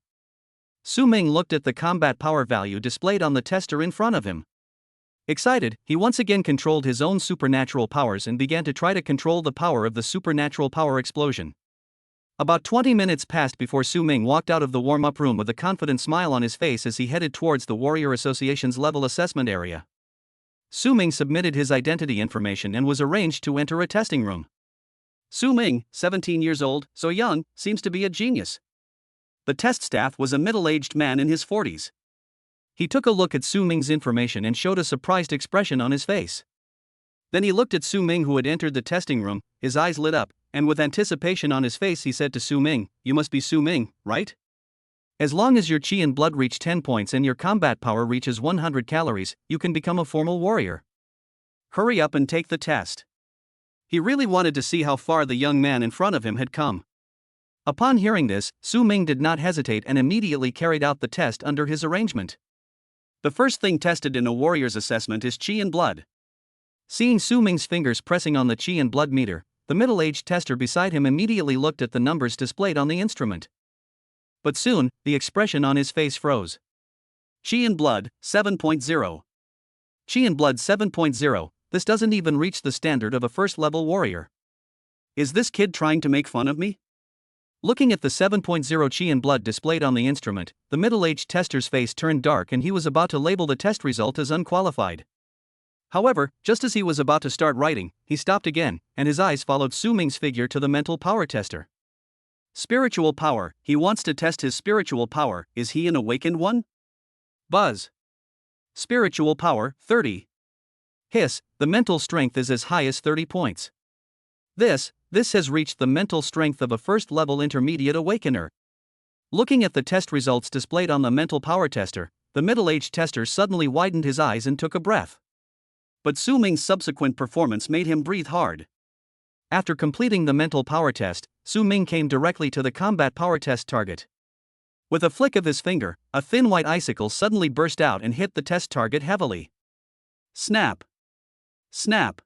[SPEAKER 1] Su Ming looked at the combat power value displayed on the tester in front of him. Excited, he once again controlled his own supernatural powers and began to try to control the power of the supernatural power explosion. About 20 minutes passed before Su Ming walked out of the warm-up room with a confident smile on his face as he headed towards the Warrior Association's level assessment area. Su Ming submitted his identity information and was arranged to enter a testing room. Su Ming, 17 years old, so young, seems to be a genius. The test staff was a middle-aged man in his 40s. He took a look at Su Ming's information and showed a surprised expression on his face. Then he looked at Su Ming, who had entered the testing room. His eyes lit up, and with anticipation on his face he said to Su Ming, "You must be Su Ming, right? As long as your chi and blood reach 10 points and your combat power reaches 100 calories, you can become a formal warrior. Hurry up and take the test." He really wanted to see how far the young man in front of him had come. Upon hearing this, Su Ming did not hesitate and immediately carried out the test under his arrangement. The first thing tested in a warrior's assessment is chi and blood. Seeing Su Ming's fingers pressing on the chi and blood meter, the middle-aged tester beside him immediately looked at the numbers displayed on the instrument. But soon, the expression on his face froze. Chi and blood, 7.0. Chi and blood 7.0, this doesn't even reach the standard of a first-level warrior. Is this kid trying to make fun of me? Looking at the 7.0 chi and blood displayed on the instrument, the middle-aged tester's face turned dark and he was about to label the test result as unqualified. However, just as he was about to start writing, he stopped again, and his eyes followed Su Ming's figure to the mental power tester. Spiritual power, he wants to test his spiritual power. Is he an awakened one? Buzz. Spiritual power, 30. Hiss, the mental strength is as high as 30 points. This has reached the mental strength of a first-level intermediate awakener. Looking at the test results displayed on the mental power tester, the middle-aged tester suddenly widened his eyes and took a breath. But Su Ming's subsequent performance made him breathe hard. After completing the mental power test, Su Ming came directly to the combat power test target. With a flick of his finger, a thin white icicle suddenly burst out and hit the test target heavily. Snap! Snap!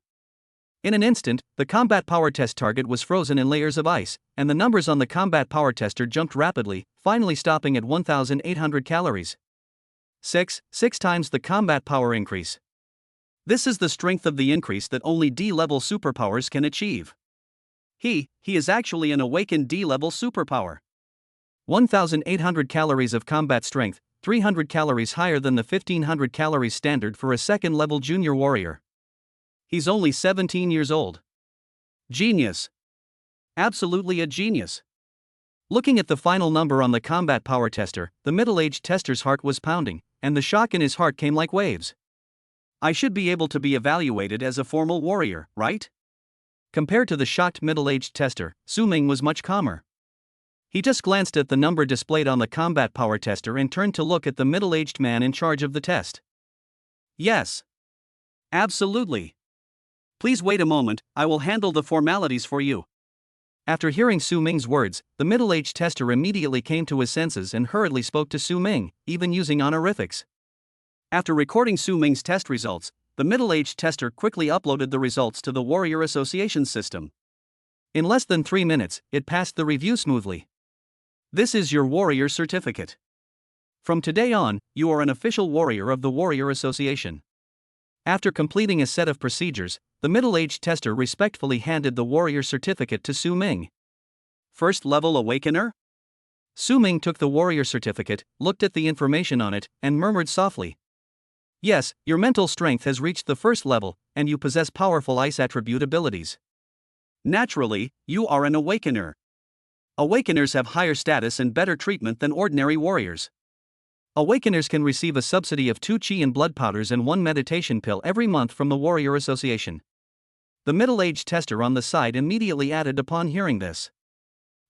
[SPEAKER 1] In an instant, the combat power test target was frozen in layers of ice, and the numbers on the combat power tester jumped rapidly, finally stopping at 1,800 calories. 6 times the combat power increase. This is the strength of the increase that only D-level superpowers can achieve. He is actually an awakened D-level superpower. 1,800 calories of combat strength, 300 calories higher than the 1,500 calories standard for a second-level junior warrior. He's only 17 years old. Genius. Absolutely a genius. Looking at the final number on the combat power tester, the middle-aged tester's heart was pounding, and the shock in his heart came like waves. I should be able to be evaluated as a formal warrior, right? Compared to the shocked middle-aged tester, Su Ming was much calmer. He just glanced at the number displayed on the combat power tester and turned to look at the middle-aged man in charge of the test. Yes. Absolutely. Please wait a moment, I will handle the formalities for you. After hearing Su Ming's words, the middle-aged tester immediately came to his senses and hurriedly spoke to Su Ming, even using honorifics. After recording Su Ming's test results, the middle-aged tester quickly uploaded the results to the Warrior Association system. In less than 3 minutes, it passed the review smoothly. This is your warrior certificate. From today on, you are an official warrior of the Warrior Association. After completing a set of procedures, the middle-aged tester respectfully handed the warrior certificate to Su Ming. First-level awakener? Su Ming took the warrior certificate, looked at the information on it, and murmured softly. Yes, your mental strength has reached the first level, and you possess powerful ice attribute abilities. Naturally, you are an awakener. Awakeners have higher status and better treatment than ordinary warriors. Awakeners can receive a subsidy of 2 chi and blood powders and 1 meditation pill every month from the Warrior Association. The middle-aged tester on the side immediately added upon hearing this.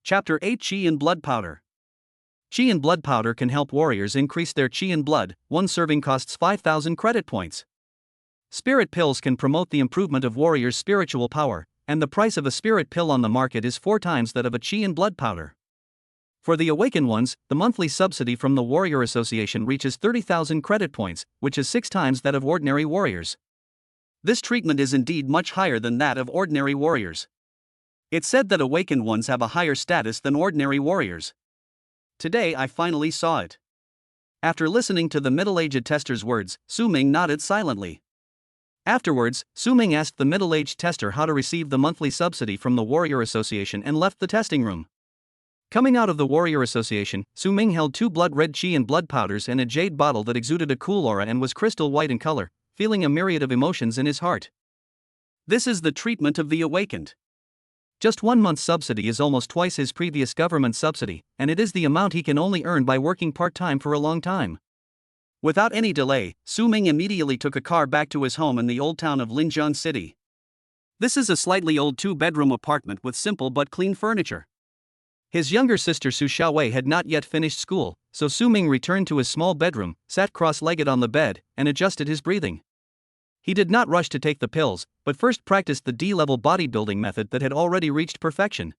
[SPEAKER 1] Chapter 8 Chi and Blood Powder. Chi and blood powder can help warriors increase their chi and blood. 1 serving costs 5,000 credit points. Spirit pills can promote the improvement of warriors' spiritual power, and the price of a spirit pill on the market is 4 times that of a chi and blood powder. For the awakened ones, the monthly subsidy from the Warrior Association reaches 30,000 credit points, which is 6 times that of ordinary warriors. This treatment is indeed much higher than that of ordinary warriors. It's said that awakened ones have a higher status than ordinary warriors. Today I finally saw it. After listening to the middle-aged tester's words, Su Ming nodded silently. Afterwards, Su Ming asked the middle-aged tester how to receive the monthly subsidy from the Warrior Association and left the testing room. Coming out of the Warrior Association, Su Ming held 2 blood-red chi and blood powders and a jade bottle that exuded a cool aura and was crystal white in color, feeling a myriad of emotions in his heart. This is the treatment of the awakened. Just 1 month's subsidy is almost twice his previous government subsidy, and it is the amount he can only earn by working part-time for a long time. Without any delay, Su Ming immediately took a car back to his home in the old town of Linjiang City. This is a slightly old 2-bedroom apartment with simple but clean furniture. His younger sister Su Xiaowei had not yet finished school, so Su Ming returned to his small bedroom, sat cross-legged on the bed, and adjusted his breathing. He did not rush to take the pills, but first practiced the D-level bodybuilding method that had already reached perfection.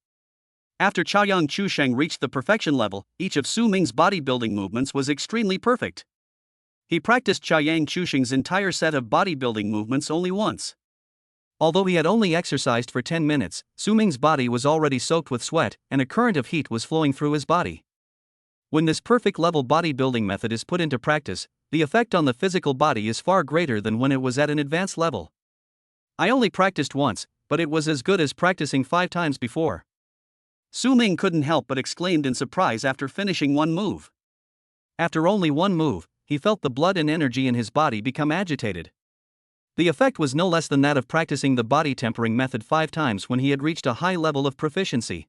[SPEAKER 1] After Chaoyang Chusheng reached the perfection level, each of Su Ming's bodybuilding movements was extremely perfect. He practiced Chaoyang Chusheng's entire set of bodybuilding movements only once. Although he had only exercised for 10 minutes, Su Ming's body was already soaked with sweat, and a current of heat was flowing through his body. When this perfect level bodybuilding method is put into practice, the effect on the physical body is far greater than when it was at an advanced level. I only practiced once, but it was as good as practicing 5 times before. Su Ming couldn't help but exclaimed in surprise after finishing 1 move. After only 1 move, he felt the blood and energy in his body become agitated. The effect was no less than that of practicing the body tempering method 5 times when he had reached a high level of proficiency.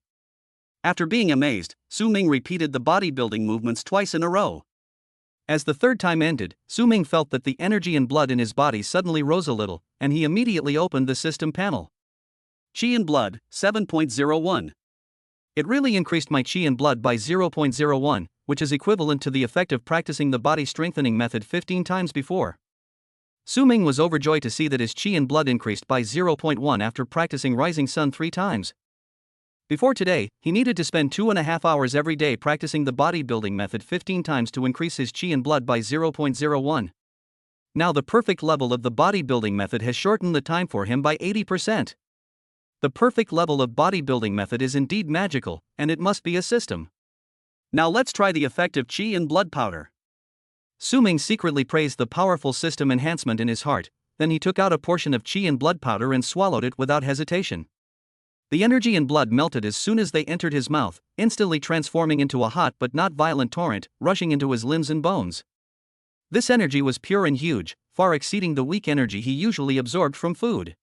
[SPEAKER 1] After being amazed, Su Ming repeated the bodybuilding movements twice in a row. As the 3rd time ended, Su Ming felt that the energy and blood in his body suddenly rose a little, and he immediately opened the system panel. Chi and blood, 7.01. It really increased my chi and blood by 0.01, which is equivalent to the effect of practicing the body strengthening method 15 times before. Su Ming was overjoyed to see that his chi and blood increased by 0.1 after practicing Rising Sun 3 times. Before today, he needed to spend 2.5 hours every day practicing the bodybuilding method 15 times to increase his chi and blood by 0.01. Now the perfect level of the bodybuilding method has shortened the time for him by 80%. The perfect level of bodybuilding method is indeed magical, and it must be a system. Now let's try the effect of chi and blood powder. Su Ming secretly praised the powerful system enhancement in his heart, then he took out a portion of chi and blood powder and swallowed it without hesitation. The energy and blood melted as soon as they entered his mouth, instantly transforming into a hot but not violent torrent, rushing into his limbs and bones. This energy was pure and huge, far exceeding the weak energy he usually absorbed from food.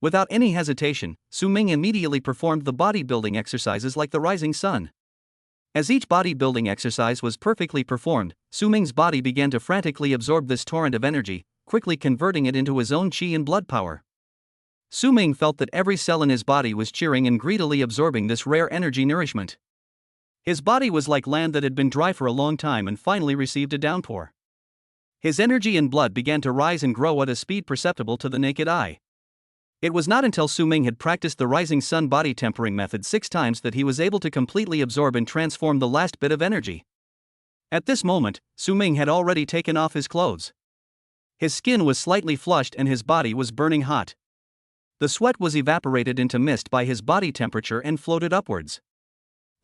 [SPEAKER 1] Without any hesitation, Su Ming immediately performed the bodybuilding exercises like the rising sun. As each bodybuilding exercise was perfectly performed, Su Ming's body began to frantically absorb this torrent of energy, quickly converting it into his own chi and blood power. Su Ming felt that every cell in his body was cheering and greedily absorbing this rare energy nourishment. His body was like land that had been dry for a long time and finally received a downpour. His energy and blood began to rise and grow at a speed perceptible to the naked eye. It was not until Su Ming had practiced the Rising Sun body tempering method 6 times that he was able to completely absorb and transform the last bit of energy. At this moment, Su Ming had already taken off his clothes. His skin was slightly flushed and his body was burning hot. The sweat was evaporated into mist by his body temperature and floated upwards.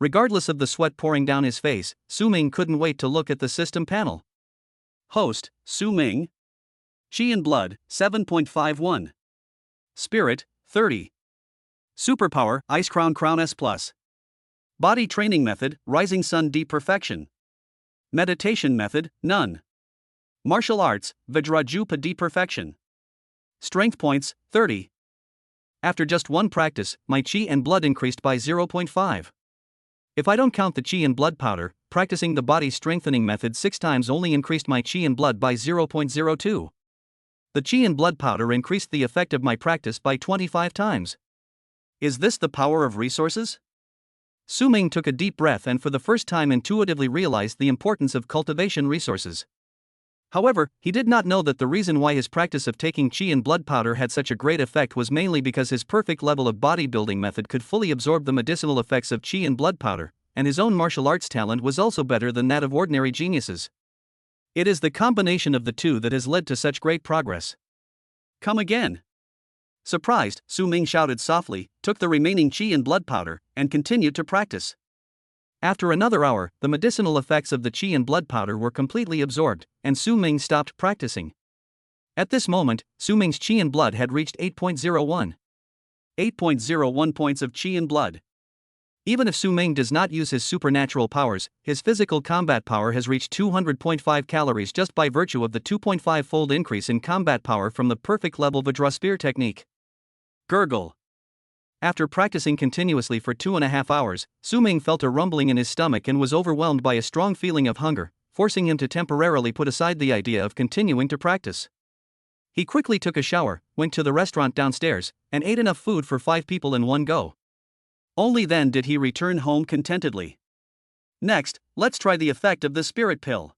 [SPEAKER 1] Regardless of the sweat pouring down his face, Su Ming couldn't wait to look at the system panel. Host, Su Ming. Chi and blood, 7.51. Spirit, 30. Superpower, Ice Crown S+. Body training method, Rising Sun D Perfection. Meditation method, none. Martial arts, Vajrajupa D Perfection. Strength points, 30. After just one practice, my chi and blood increased by 0.5. If I don't count the chi and blood powder, practicing the body strengthening method 6 times only increased my chi and blood by 0.02. The chi and blood powder increased the effect of my practice by 25 times. Is this the power of resources? Su Ming took a deep breath and for the first time intuitively realized the importance of cultivation resources. However, he did not know that the reason why his practice of taking chi and blood powder had such a great effect was mainly because his perfect level of bodybuilding method could fully absorb the medicinal effects of chi and blood powder, and his own martial arts talent was also better than that of ordinary geniuses. It is the combination of the two that has led to such great progress. Come again. Surprised, Su Ming shouted softly, took the remaining chi and blood powder, and continued to practice. After another hour, the medicinal effects of the chi and blood powder were completely absorbed, and Su Ming stopped practicing. At this moment, Su Ming's chi and blood had reached 8.01. 8.01 points of chi and blood. Even if Su Ming does not use his supernatural powers, his physical combat power has reached 200.5 calories just by virtue of the 2.5-fold increase in combat power from the perfect level Vajra technique. Gurgle. After practicing continuously for 2.5 hours, Su Ming felt a rumbling in his stomach and was overwhelmed by a strong feeling of hunger, forcing him to temporarily put aside the idea of continuing to practice. He quickly took a shower, went to the restaurant downstairs, and ate enough food for 5 people in one go. Only then did he return home contentedly. Next, let's try the effect of the spirit pill.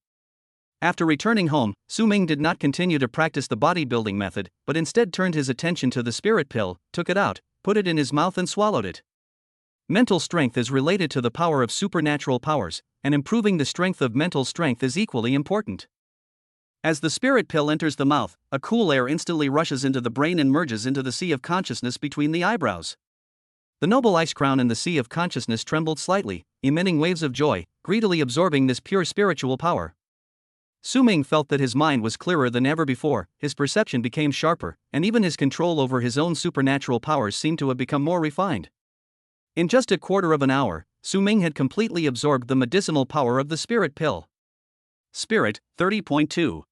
[SPEAKER 1] After returning home, Su Ming did not continue to practice the bodybuilding method, but instead turned his attention to the spirit pill, took it out, put it in his mouth and swallowed it. Mental strength is related to the power of supernatural powers, and improving the strength of mental strength is equally important. As the spirit pill enters the mouth, a cool air instantly rushes into the brain and merges into the sea of consciousness between the eyebrows. The noble ice crown in the sea of consciousness trembled slightly, emitting waves of joy, greedily absorbing this pure spiritual power. Su Ming felt that his mind was clearer than ever before, his perception became sharper, and even his control over his own supernatural powers seemed to have become more refined. In just a quarter of an hour, Su Ming had completely absorbed the medicinal power of the spirit pill. Spirit, 30.2.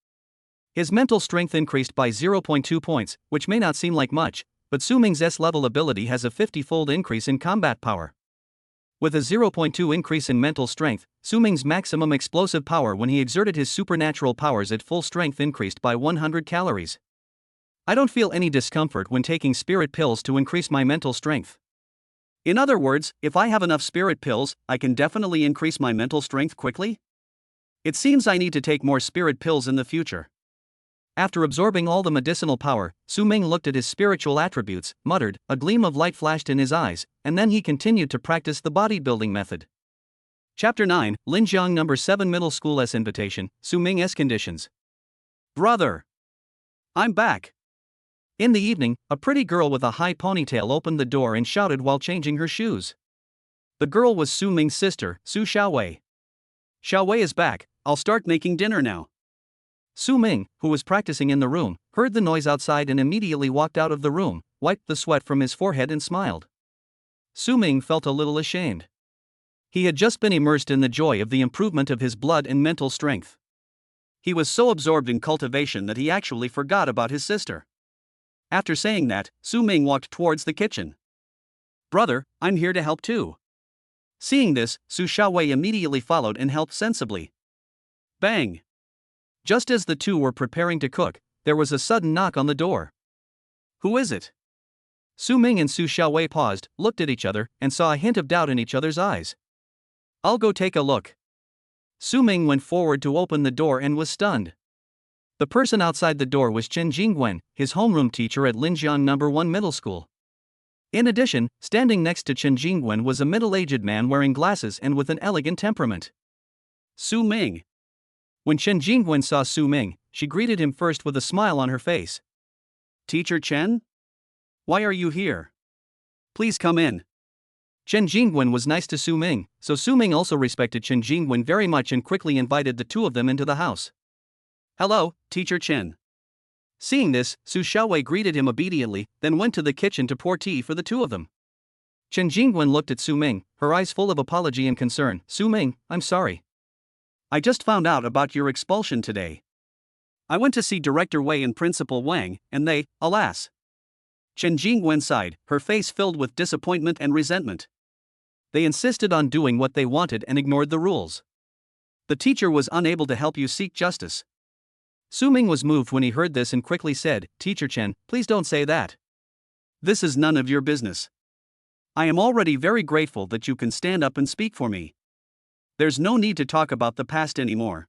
[SPEAKER 1] His mental strength increased by 0.2 points, which may not seem like much, but Su Ming's S-level ability has a 50-fold increase in combat power. With a 0.2 increase in mental strength, Su Ming's maximum explosive power when he exerted his supernatural powers at full strength increased by 100 calories. I don't feel any discomfort when taking spirit pills to increase my mental strength. In other words, if I have enough spirit pills, I can definitely increase my mental strength quickly? It seems I need to take more spirit pills in the future. After absorbing all the medicinal power, Su Ming looked at his spiritual attributes, muttered, a gleam of light flashed in his eyes, and then he continued to practice the bodybuilding method. Chapter 9, Linjiang No. 7 Middle School S Invitation, Su Ming S Conditions. Brother! I'm back! In the evening, a pretty girl with a high ponytail opened the door and shouted while changing her shoes. The girl was Su Ming's sister, Su Xiaowei. Xiaowei is back, I'll start making dinner now. Su Ming, who was practicing in the room, heard the noise outside and immediately walked out of the room, wiped the sweat from his forehead and smiled. Su Ming felt a little ashamed. He had just been immersed in the joy of the improvement of his blood and mental strength. He was so absorbed in cultivation that he actually forgot about his sister. After saying that, Su Ming walked towards the kitchen. Brother, I'm here to help too. Seeing this, Su Xiaowei immediately followed and helped sensibly. Bang! Just as the two were preparing to cook, there was a sudden knock on the door. Who is it? Su Ming and Su Xiaowei paused, looked at each other, and saw a hint of doubt in each other's eyes. I'll go take a look. Su Ming went forward to open the door and was stunned. The person outside the door was Chen Jingwen, his homeroom teacher at Linjiang No. 1 Middle School. In addition, standing next to Chen Jingwen was a middle-aged man wearing glasses and with an elegant temperament. Su Ming. When Chen Jingwen saw Su Ming, she greeted him first with a smile on her face. Teacher Chen? Why are you here? Please come in. Chen Jingwen was nice to Su Ming, so Su Ming also respected Chen Jingwen very much and quickly invited the two of them into the house. Hello, Teacher Chen. Seeing this, Su Xiaowei greeted him obediently, then went to the kitchen to pour tea for the two of them. Chen Jingwen looked at Su Ming, her eyes full of apology and concern. Su Ming, I'm sorry. I just found out about your expulsion today. I went to see Director Wei and Principal Wang, and they, alas, Chen Jingwen sighed, her face filled with disappointment and resentment. They insisted on doing what they wanted and ignored the rules. The teacher was unable to help you seek justice. Su Ming was moved when he heard this and quickly said, Teacher Chen, please don't say that. This is none of your business. I am already very grateful that you can stand up and speak for me. There's no need to talk about the past anymore.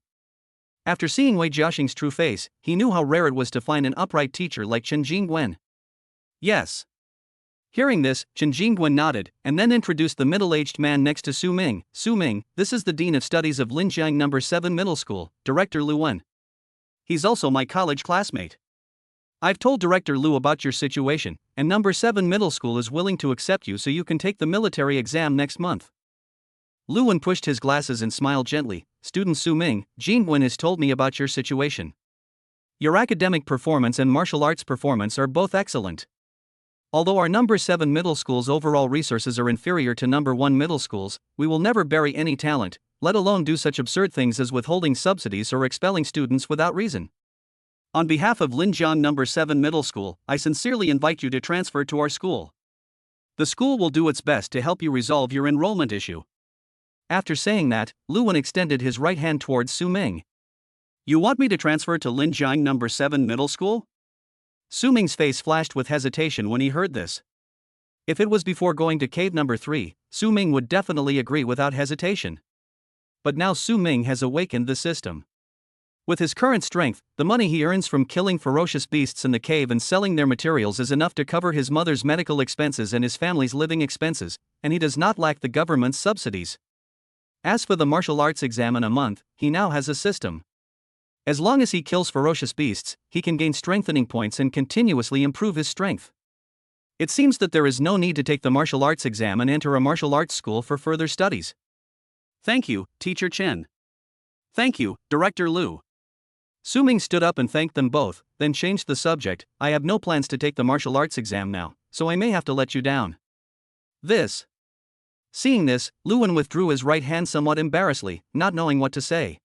[SPEAKER 1] After seeing Wei Jiaxing's true face, he knew how rare it was to find an upright teacher like Chen Jingwen. Yes. Hearing this, Chen Jingwen nodded, and then introduced the middle-aged man next to Su Ming. Su Ming, this is the Dean of Studies of Linjiang No. 7 Middle School, Director Lu Wen. He's also my college classmate. I've told Director Lu about your situation, and No. 7 Middle School is willing to accept you so you can take the military exam next month. Lu Wen pushed his glasses and smiled gently. Student Su Ming, Jingwen has told me about your situation. Your academic performance and martial arts performance are both excellent. Although our No. 7 Middle School's overall resources are inferior to No. 1 Middle School's, we will never bury any talent, let alone do such absurd things as withholding subsidies or expelling students without reason. On behalf of Linjiang No. 7 Middle School, I sincerely invite you to transfer to our school. The school will do its best to help you resolve your enrollment issue. After saying that, Lu Wen extended his right hand towards Su Ming. You want me to transfer to Linjiang No. 7 Middle School? Su Ming's face flashed with hesitation when he heard this. If it was before going to cave number 3, Su Ming would definitely agree without hesitation. But now Su Ming has awakened the system. With his current strength, the money he earns from killing ferocious beasts in the cave and selling their materials is enough to cover his mother's medical expenses and his family's living expenses, and he does not lack the government's subsidies. As for the martial arts exam in a month, he now has a system. As long as he kills ferocious beasts, he can gain strengthening points and continuously improve his strength. It seems that there is no need to take the martial arts exam and enter a martial arts school for further studies. Thank you, Teacher Chen. Thank you, Director Lu. Su Ming stood up and thanked them both, then changed the subject. I have no plans to take the martial arts exam now, so I may have to let you down. Seeing this, Lu Wen withdrew his right hand somewhat embarrassedly, not knowing what to say.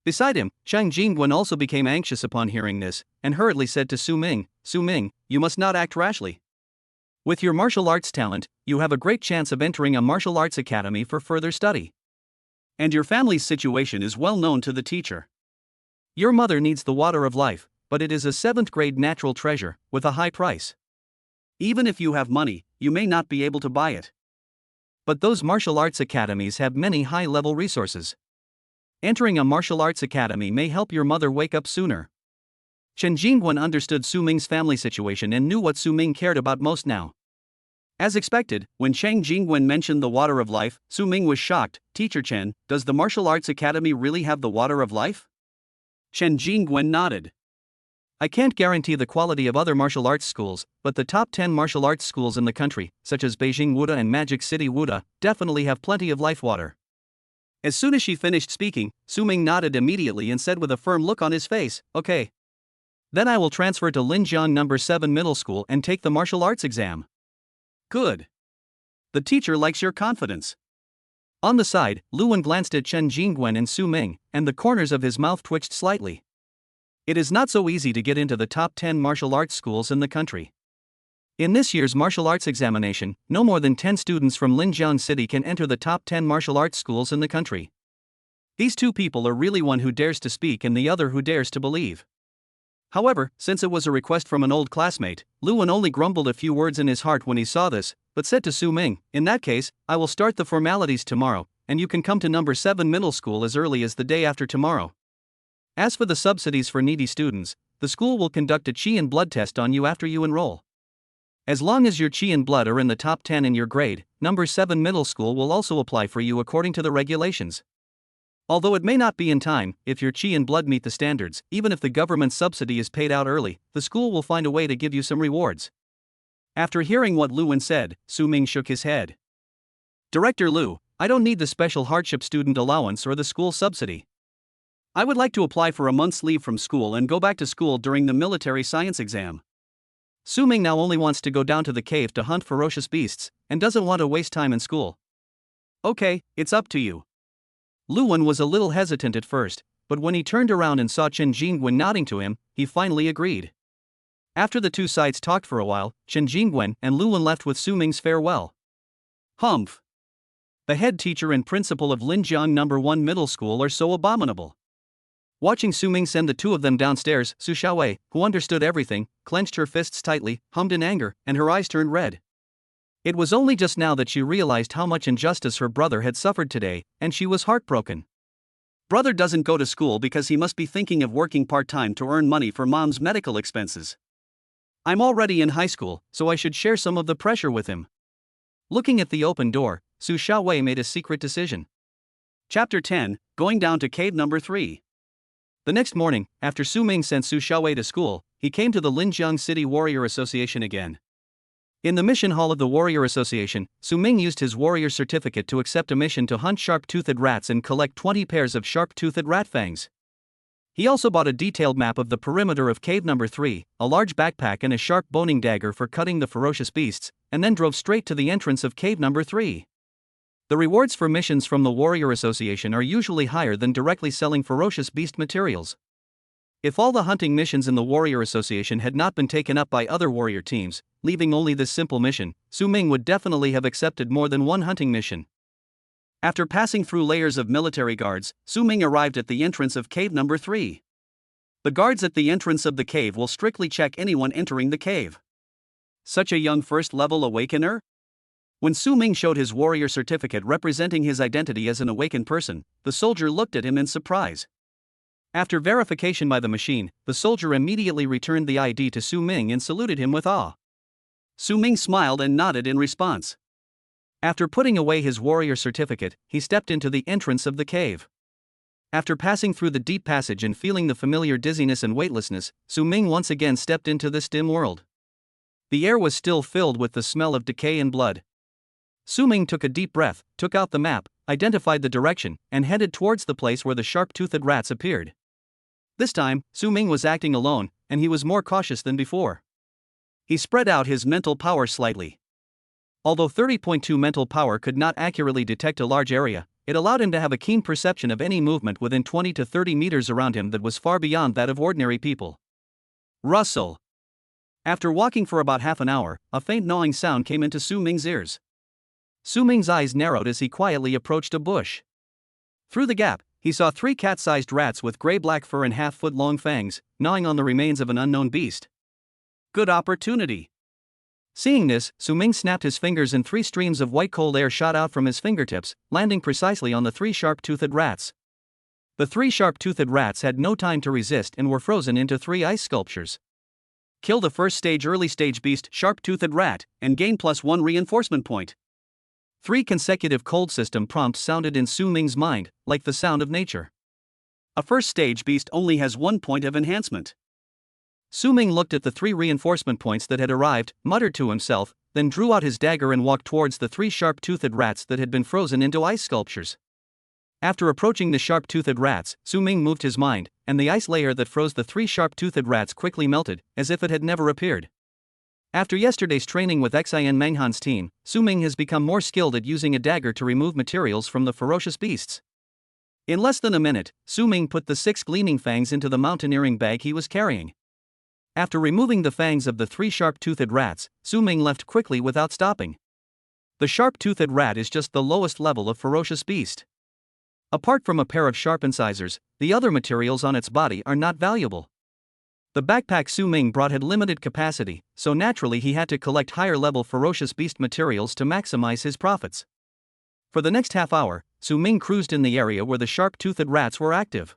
[SPEAKER 1] Beside him, Chen Jingwen also became anxious upon hearing this, and hurriedly said to Su Ming, Su Ming, you must not act rashly. With your martial arts talent, you have a great chance of entering a martial arts academy for further study. And your family's situation is well known to the teacher. Your mother needs the water of life, but it is a 7th grade natural treasure, with a high price. Even if you have money, you may not be able to buy it. But those martial arts academies have many high-level resources. Entering a martial arts academy may help your mother wake up sooner. Chen Jingwen understood Su Ming's family situation and knew what Su Ming cared about most now. As expected, when Chen Jingwen mentioned the water of life, Su Ming was shocked. Teacher Chen, does the martial arts academy really have the water of life? Chen Jingwen nodded. I can't guarantee the quality of other martial arts schools, but the top 10 martial arts schools in the country, such as Beijing Wuda and Magic City Wuda, definitely have plenty of life water. As soon as she finished speaking, Su Ming nodded immediately and said with a firm look on his face, okay. Then I will transfer to Linjiang No. 7 Middle School and take the martial arts exam. Good. The teacher likes your confidence. On the side, Lu Wen glanced at Chen Jingwen and Su Ming, and the corners of his mouth twitched slightly. It is not so easy to get into the top 10 martial arts schools in the country. In this year's martial arts examination, no more than 10 students from Linjiang City can enter the top 10 martial arts schools in the country. These two people are really one who dares to speak and the other who dares to believe. However, since it was a request from an old classmate, Lu Wen only grumbled a few words in his heart when he saw this, but said to Su Ming, in that case, I will start the formalities tomorrow, and you can come to No. 7 Middle School as early as the day after tomorrow. As for the subsidies for needy students, the school will conduct a Qi and blood test on you after you enroll. As long as your Qi and blood are in the top 10 in your grade, No. 7 Middle School will also apply for you according to the regulations. Although it may not be in time, if your Qi and blood meet the standards, even if the government subsidy is paid out early, the school will find a way to give you some rewards. After hearing what Lu Wen said, Su Ming shook his head. Director Lu, I don't need the special hardship student allowance or the school subsidy. I would like to apply for a month's leave from school and go back to school during the military science exam. Su Ming now only wants to go down to the cave to hunt ferocious beasts, and doesn't want to waste time in school. Okay, it's up to you. Lu Wen was a little hesitant at first, but when he turned around and saw Chen Jingwen nodding to him, he finally agreed. After the two sides talked for a while, Chen Jingwen and Luwen left with Su Ming's farewell. Humph! The head teacher and principal of Linjiang No. 1 Middle School are so abominable. Watching Su Ming send the two of them downstairs, Su Xiaowei, who understood everything, clenched her fists tightly, hummed in anger, and her eyes turned red. It was only just now that she realized how much injustice her brother had suffered today, and she was heartbroken. Brother doesn't go to school because he must be thinking of working part-time to earn money for mom's medical expenses. I'm already in high school, so I should share some of the pressure with him. Looking at the open door, Su Xiaowei made a secret decision. Chapter 10, Going Down to Cave Number 3. The next morning, after Su Ming sent Su Xiaowei to school, he came to the Linjiang City Warrior Association again. In the mission hall of the Warrior Association, Su Ming used his warrior certificate to accept a mission to hunt sharp-toothed rats and collect 20 pairs of sharp-toothed rat fangs. He also bought a detailed map of the perimeter of Cave Number 3, a large backpack and a sharp boning dagger for cutting the ferocious beasts, and then drove straight to the entrance of Cave Number 3. The rewards for missions from the Warrior Association are usually higher than directly selling ferocious beast materials. If all the hunting missions in the Warrior Association had not been taken up by other warrior teams, leaving only this simple mission, Su Ming would definitely have accepted more than one hunting mission. After passing through layers of military guards, Su Ming arrived at the entrance of Cave Number 3. The guards at the entrance of the cave will strictly check anyone entering the cave. Such a young first-level awakener? When Su Ming showed his warrior certificate representing his identity as an awakened person, the soldier looked at him in surprise. After verification by the machine, the soldier immediately returned the ID to Su Ming and saluted him with awe. Su Ming smiled and nodded in response. After putting away his warrior certificate, he stepped into the entrance of the cave. After passing through the deep passage and feeling the familiar dizziness and weightlessness, Su Ming once again stepped into this dim world. The air was still filled with the smell of decay and blood. Su Ming took a deep breath, took out the map, identified the direction, and headed towards the place where the sharp-toothed rats appeared. This time, Su Ming was acting alone, and he was more cautious than before. He spread out his mental power slightly. Although 30.2 mental power could not accurately detect a large area, it allowed him to have a keen perception of any movement within 20 to 30 meters around him that was far beyond that of ordinary people. Rustle. After walking for about half an hour, a faint gnawing sound came into Su Ming's ears. Su Ming's eyes narrowed as he quietly approached a bush. Through the gap, he saw 3 cat-sized rats with gray-black fur and half-foot-long fangs, gnawing on the remains of an unknown beast. Good opportunity. Seeing this, Su Ming snapped his fingers and 3 streams of white cold air shot out from his fingertips, landing precisely on the 3 sharp-toothed rats. The 3 sharp-toothed rats had no time to resist and were frozen into 3 ice sculptures. Kill the first stage early stage beast sharp-toothed rat, and gain +1 reinforcement point. 3 consecutive cold system prompts sounded in Su Ming's mind, like the sound of nature. A first stage beast only has 1 point of enhancement. Su Ming looked at the 3 reinforcement points that had arrived, muttered to himself, then drew out his dagger and walked towards the 3 sharp-toothed rats that had been frozen into ice sculptures. After approaching the sharp-toothed rats, Su Ming moved his mind, and the ice layer that froze the 3 sharp-toothed rats quickly melted, as if it had never appeared. After yesterday's training with Xian Menghan's team, Su Ming has become more skilled at using a dagger to remove materials from the ferocious beasts. In less than a minute, Su Ming put the 6 gleaming fangs into the mountaineering bag he was carrying. After removing the fangs of the 3 sharp-toothed rats, Su Ming left quickly without stopping. The sharp-toothed rat is just the lowest level of ferocious beast. Apart from a pair of sharp incisors, the other materials on its body are not valuable. The backpack Su Ming brought had limited capacity, so naturally he had to collect higher-level ferocious beast materials to maximize his profits. For the next half hour, Su Ming cruised in the area where the sharp-toothed rats were active.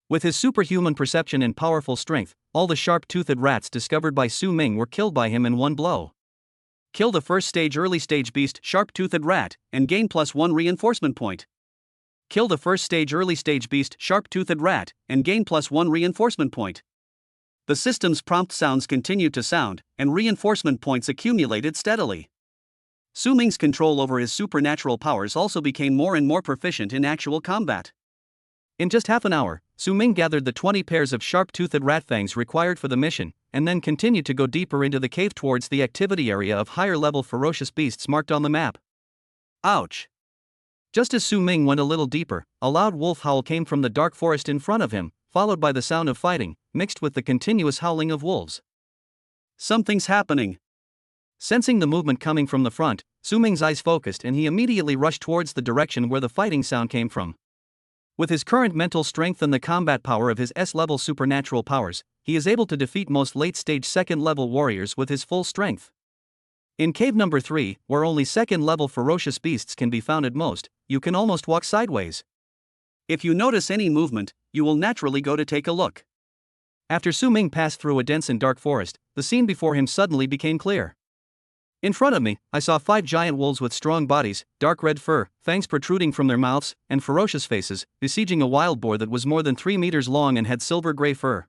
[SPEAKER 1] With his superhuman perception and powerful strength, all the sharp-toothed rats discovered by Su Ming were killed by him in one blow. Kill the first stage early stage beast sharp-toothed rat, and gain +1 reinforcement point. Kill the first stage early stage beast sharp-toothed rat, and gain +1 reinforcement point. The system's prompt sounds continued to sound, and reinforcement points accumulated steadily. Su Ming's control over his supernatural powers also became more and more proficient in actual combat. In just half an hour, Su Ming gathered the 20 pairs of sharp-toothed rat fangs required for the mission, and then continued to go deeper into the cave towards the activity area of higher-level ferocious beasts marked on the map. Ouch! Just as Su Ming went a little deeper, a loud wolf howl came from the dark forest in front of him, followed by the sound of fighting, mixed with the continuous howling of wolves. Something's happening. Sensing the movement coming from the front, Su Ming's eyes focused and he immediately rushed towards the direction where the fighting sound came from. With his current mental strength and the combat power of his S-level supernatural powers, he is able to defeat most late-stage second-level warriors with his full strength. In cave number 3, where only second-level ferocious beasts can be found at most, you can almost walk sideways. If you notice any movement, you will naturally go to take a look. After Su Ming passed through a dense and dark forest, the scene before him suddenly became clear. In front of me, I saw 5 giant wolves with strong bodies, dark red fur, fangs protruding from their mouths, and ferocious faces, besieging a wild boar that was more than 3 meters long and had silver-gray fur.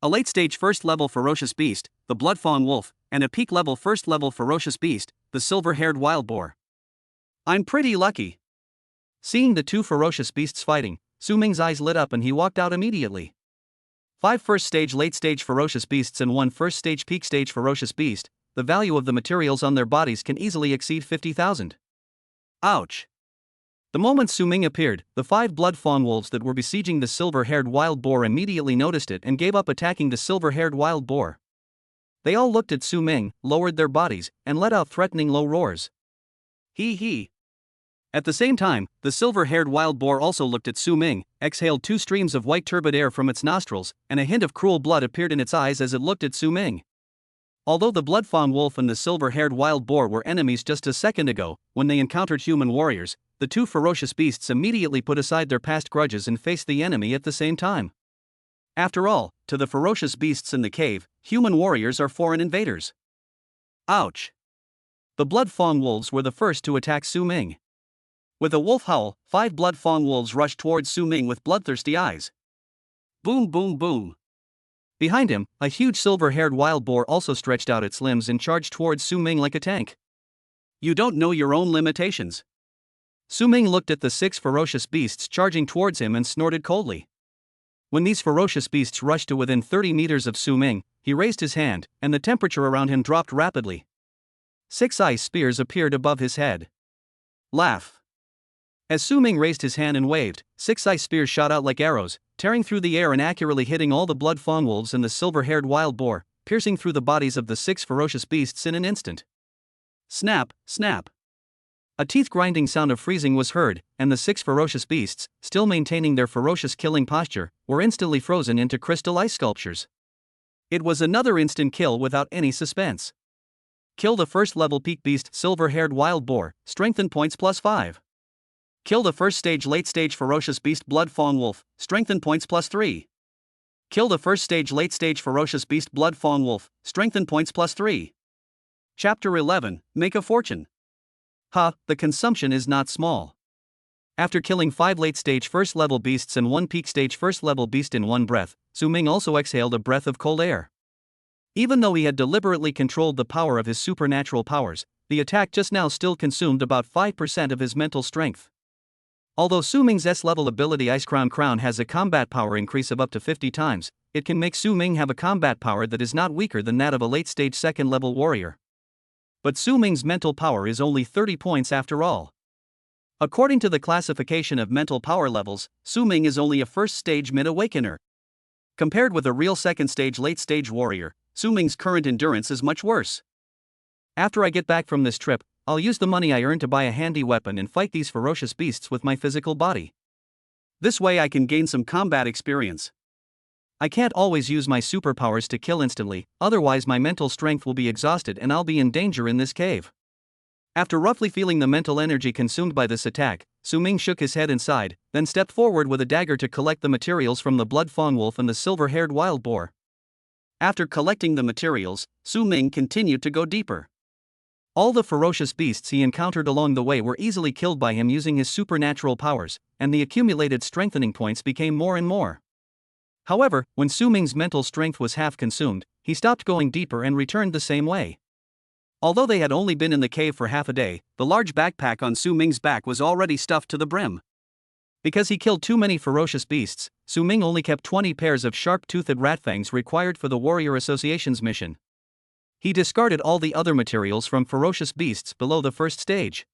[SPEAKER 1] A late-stage first-level ferocious beast, the blood-fawn wolf, and a peak-level first-level ferocious beast, the silver-haired wild boar. I'm pretty lucky. Seeing the 2 ferocious beasts fighting, Su Ming's eyes lit up and he walked out immediately. 5 first-stage late-stage ferocious beasts and 1 first-stage peak-stage ferocious beast. The value of the materials on their bodies can easily exceed 50,000. Ouch! The moment Su Ming appeared, the 5 blood-fawn wolves that were besieging the silver-haired wild boar immediately noticed it and gave up attacking the silver-haired wild boar. They all looked at Su Ming, lowered their bodies, and let out threatening low roars. Hee hee! At the same time, the silver-haired wild boar also looked at Su Ming, exhaled 2 streams of white turbid air from its nostrils, and a hint of cruel blood appeared in its eyes as it looked at Su Ming. Although the blood-fawn wolf and the silver-haired wild boar were enemies just a second ago, when they encountered human warriors, the 2 ferocious beasts immediately put aside their past grudges and faced the enemy at the same time. After all, to the ferocious beasts in the cave, human warriors are foreign invaders. Ouch! The blood-fawn wolves were the first to attack Su Ming. With a wolf howl, 5 blood-fawn wolves rushed towards Su Ming with bloodthirsty eyes. Boom boom boom! Behind him, a huge silver-haired wild boar also stretched out its limbs and charged towards Su Ming like a tank. You don't know your own limitations. Su Ming looked at the 6 ferocious beasts charging towards him and snorted coldly. When these ferocious beasts rushed to within 30 meters of Su Ming, he raised his hand, and the temperature around him dropped rapidly. 6 ice spears appeared above his head. Laugh. As Su Ming raised his hand and waved, 6 ice spears shot out like arrows, tearing through the air and accurately hitting all the blood-fawn wolves and the silver-haired wild boar, piercing through the bodies of the 6 ferocious beasts in an instant. Snap, snap. A teeth-grinding sound of freezing was heard, and the 6 ferocious beasts, still maintaining their ferocious killing posture, were instantly frozen into crystal ice sculptures. It was another instant kill without any suspense. Kill the first-level peak beast silver-haired wild boar, strengthen points +5. Kill the first-stage late-stage ferocious beast blood-fawn wolf, strengthen points +3. Kill the first-stage late-stage ferocious beast blood-fawn wolf, strengthen points +3. Chapter 11, Make a Fortune. The consumption is not small. After killing 5 late-stage first-level beasts and 1 peak-stage first-level beast in one breath, Su Ming also exhaled a breath of cold air. Even though he had deliberately controlled the power of his supernatural powers, the attack just now still consumed about 5% of his mental strength. Although Su Ming's S-level ability Ice Crown has a combat power increase of up to 50 times, it can make Su Ming have a combat power that is not weaker than that of a late-stage second-level warrior. But Su Ming's mental power is only 30 points after all. According to the classification of mental power levels, Su Ming is only a first-stage mid-awakener. Compared with a real second-stage late-stage warrior, Su Ming's current endurance is much worse. After I get back from this trip, I'll use the money I earned to buy a handy weapon and fight these ferocious beasts with my physical body. This way I can gain some combat experience. I can't always use my superpowers to kill instantly, otherwise my mental strength will be exhausted and I'll be in danger in this cave. After roughly feeling the mental energy consumed by this attack, Su Ming shook his head and sighed, then stepped forward with a dagger to collect the materials from the blood-fawn wolf and the silver-haired wild boar. After collecting the materials, Su Ming continued to go deeper. All the ferocious beasts he encountered along the way were easily killed by him using his supernatural powers, and the accumulated strengthening points became more and more. However, when Su Ming's mental strength was half consumed, he stopped going deeper and returned the same way. Although they had only been in the cave for half a day, the large backpack on Su Ming's back was already stuffed to the brim. Because he killed too many ferocious beasts, Su Ming only kept 20 pairs of sharp-toothed rat fangs required for the Warrior Association's mission. He discarded all the other materials from ferocious beasts below the first stage.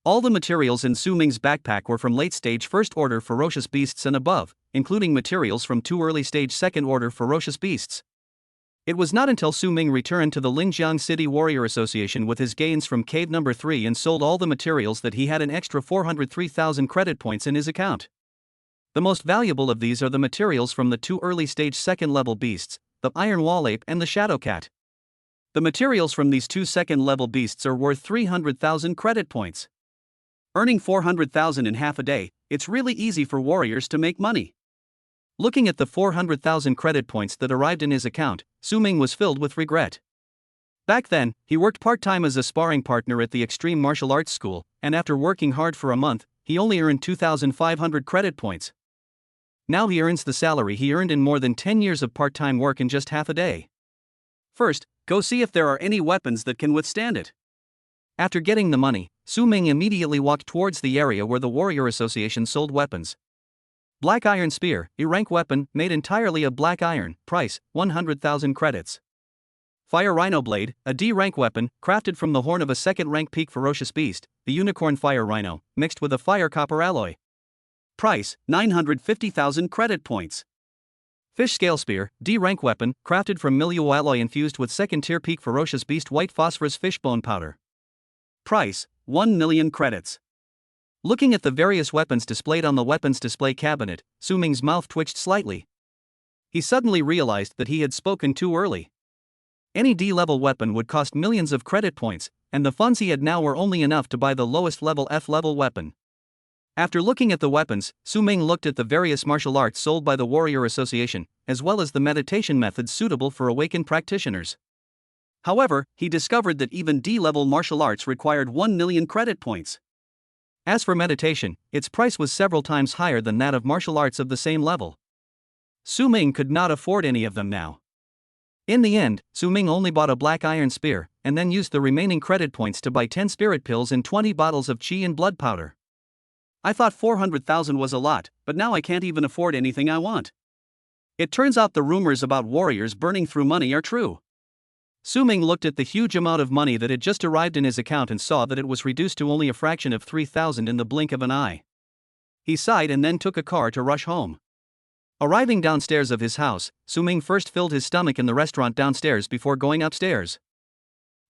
[SPEAKER 1] All the materials in Su Ming's backpack were from late-stage first-order ferocious beasts and above, including materials from 2 early-stage second-order ferocious beasts. It was not until Su Ming returned to the Linjiang City Warrior Association with his gains from cave number 3 and sold all the materials that he had an extra 403,000 credit points in his account. The most valuable of these are the materials from the 2 early-stage second-level beasts, the Iron Wall Ape and the Shadow Cat. The materials from these 2 second-level beasts are worth 300,000 credit points. Earning 400,000 in half a day, it's really easy for warriors to make money. Looking at the 400,000 credit points that arrived in his account, Su Ming was filled with regret. Back then, he worked part-time as a sparring partner at the Extreme Martial Arts School, and after working hard for a month, he only earned 2,500 credit points. Now he earns the salary he earned in more than 10 years of part-time work in just half a day. First, go see if there are any weapons that can withstand it. After getting the money, Su Ming immediately walked towards the area where the Warrior Association sold weapons. Black Iron Spear, a rank weapon, made entirely of black iron, price, 100,000 credits. Fire Rhino Blade, a D-rank weapon, crafted from the horn of a second-rank peak ferocious beast, the Unicorn Fire Rhino, mixed with a fire copper alloy. Price, 950,000 credit points. Fish Scale Spear, D-rank weapon, crafted from milieu alloy infused with second-tier peak ferocious beast white phosphorus fish bone powder. Price, 1 million credits. Looking at the various weapons displayed on the weapons display cabinet, Su Ming's mouth twitched slightly. He suddenly realized that he had spoken too early. Any D-level weapon would cost millions of credit points, and the funds he had now were only enough to buy the lowest level F-level weapon. After looking at the weapons, Su Ming looked at the various martial arts sold by the Warrior Association, as well as the meditation methods suitable for awakened practitioners. However, he discovered that even D-level martial arts required 1 million credit points. As for meditation, its price was several times higher than that of martial arts of the same level. Su Ming could not afford any of them now. In the end, Su Ming only bought a black iron spear, and then used the remaining credit points to buy 10 spirit pills and 20 bottles of qi and blood powder. I thought 400,000 was a lot, but now I can't even afford anything I want. It turns out the rumors about warriors burning through money are true. Su Ming looked at the huge amount of money that had just arrived in his account and saw that it was reduced to only a fraction of 3,000 in the blink of an eye. He sighed and then took a car to rush home. Arriving downstairs of his house, Su Ming first filled his stomach in the restaurant downstairs before going upstairs.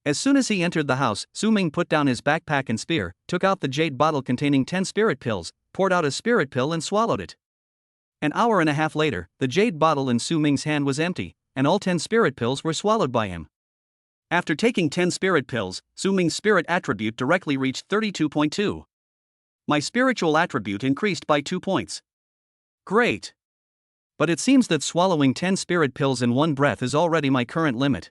[SPEAKER 1] As soon as he entered the house, Su Ming put down his backpack and spear, took out the jade bottle containing 10 spirit pills, poured out a spirit pill and swallowed it. An hour and a half later, the jade bottle in Su Ming's hand was empty, and all 10 spirit pills were swallowed by him. After taking 10 spirit pills, Su Ming's spirit attribute directly reached 32.2. My spiritual attribute increased by 2 points. Great! But it seems that swallowing 10 spirit pills in one breath is already my current limit.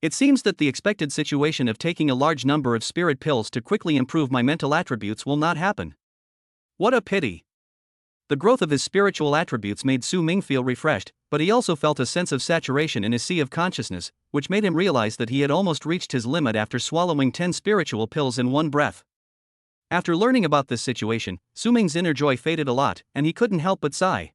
[SPEAKER 1] It seems that the expected situation of taking a large number of spirit pills to quickly improve my mental attributes will not happen. What a pity! The growth of his spiritual attributes made Su Ming feel refreshed, but he also felt a sense of saturation in his sea of consciousness, which made him realize that he had almost reached his limit after swallowing 10 spiritual pills in one breath. After learning about this situation, Su Ming's inner joy faded a lot, and he couldn't help but sigh.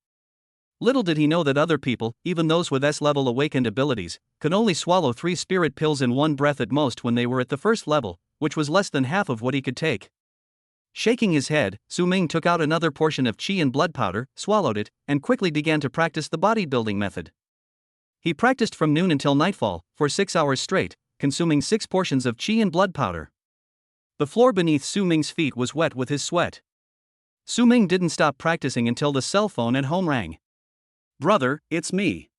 [SPEAKER 1] Little did he know that other people, even those with S-level awakened abilities, could only swallow 3 spirit pills in one breath at most when they were at the first level, which was less than half of what he could take. Shaking his head, Su Ming took out another portion of qi and blood powder, swallowed it, and quickly began to practice the bodybuilding method. He practiced from noon until nightfall, for 6 hours straight, consuming 6 portions of qi and blood powder. The floor beneath Su Ming's feet was wet with his sweat. Su Ming didn't stop practicing until the cell phone at home rang. "Brother, it's me.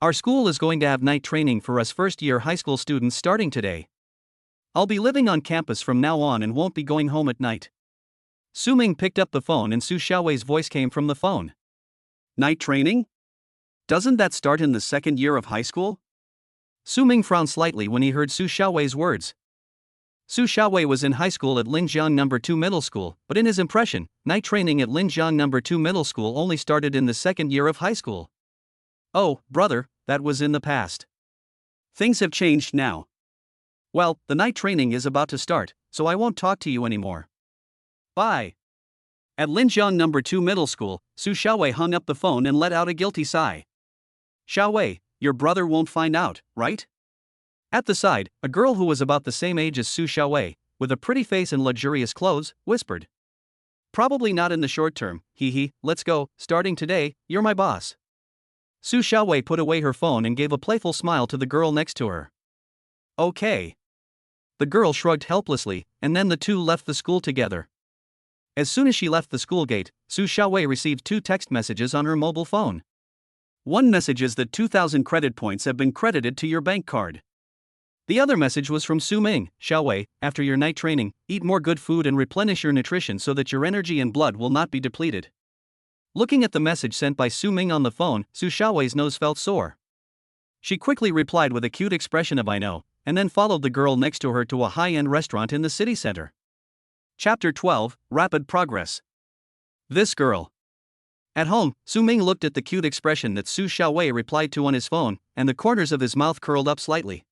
[SPEAKER 1] Our school is going to have night training for us first-year high school students starting today. I'll be living on campus from now on and won't be going home at night." Su Ming picked up the phone and Su Xiaowei's voice came from the phone. "Night training? Doesn't that start in the second year of high school?" Su Ming frowned slightly when he heard Su Xiaowei's words. Su Xiaowei was in high school at Linjiang No. 2 Middle School, but in his impression, night training at Linjiang No. 2 Middle School only started in the second year of high school. "Oh, brother, that was in the past. Things have changed now. Well, the night training is about to start, so I won't talk to you anymore. Bye." At Linjiang No. 2 Middle School, Su Xiaowei hung up the phone and let out a guilty sigh. "Xiaowei, your brother won't find out, right?" At the side, a girl who was about the same age as Su Xiaowei, with a pretty face and luxurious clothes, whispered. "Probably not in the short term, hee hee, let's go, starting today, you're my boss." Su Xiaowei put away her phone and gave a playful smile to the girl next to her. Okay. The girl shrugged helplessly, and then the two left the school together. As soon as she left the school gate, Su Xiaowei received 2 text messages on her mobile phone. One message is that 2,000 credit points have been credited to your bank card. The other message was from Su Ming. Xiaowei, after your night training, eat more good food and replenish your nutrition so that your energy and blood will not be depleted. Looking at the message sent by Su Ming on the phone, Su Xiaowei's nose felt sore. She quickly replied with a cute expression of I know, and then followed the girl next to her to a high-end restaurant in the city center. Chapter 12, Rapid Progress. This girl. At home, Su Ming looked at the cute expression that Su Xiaowei replied to on his phone, and the corners of his mouth curled up slightly.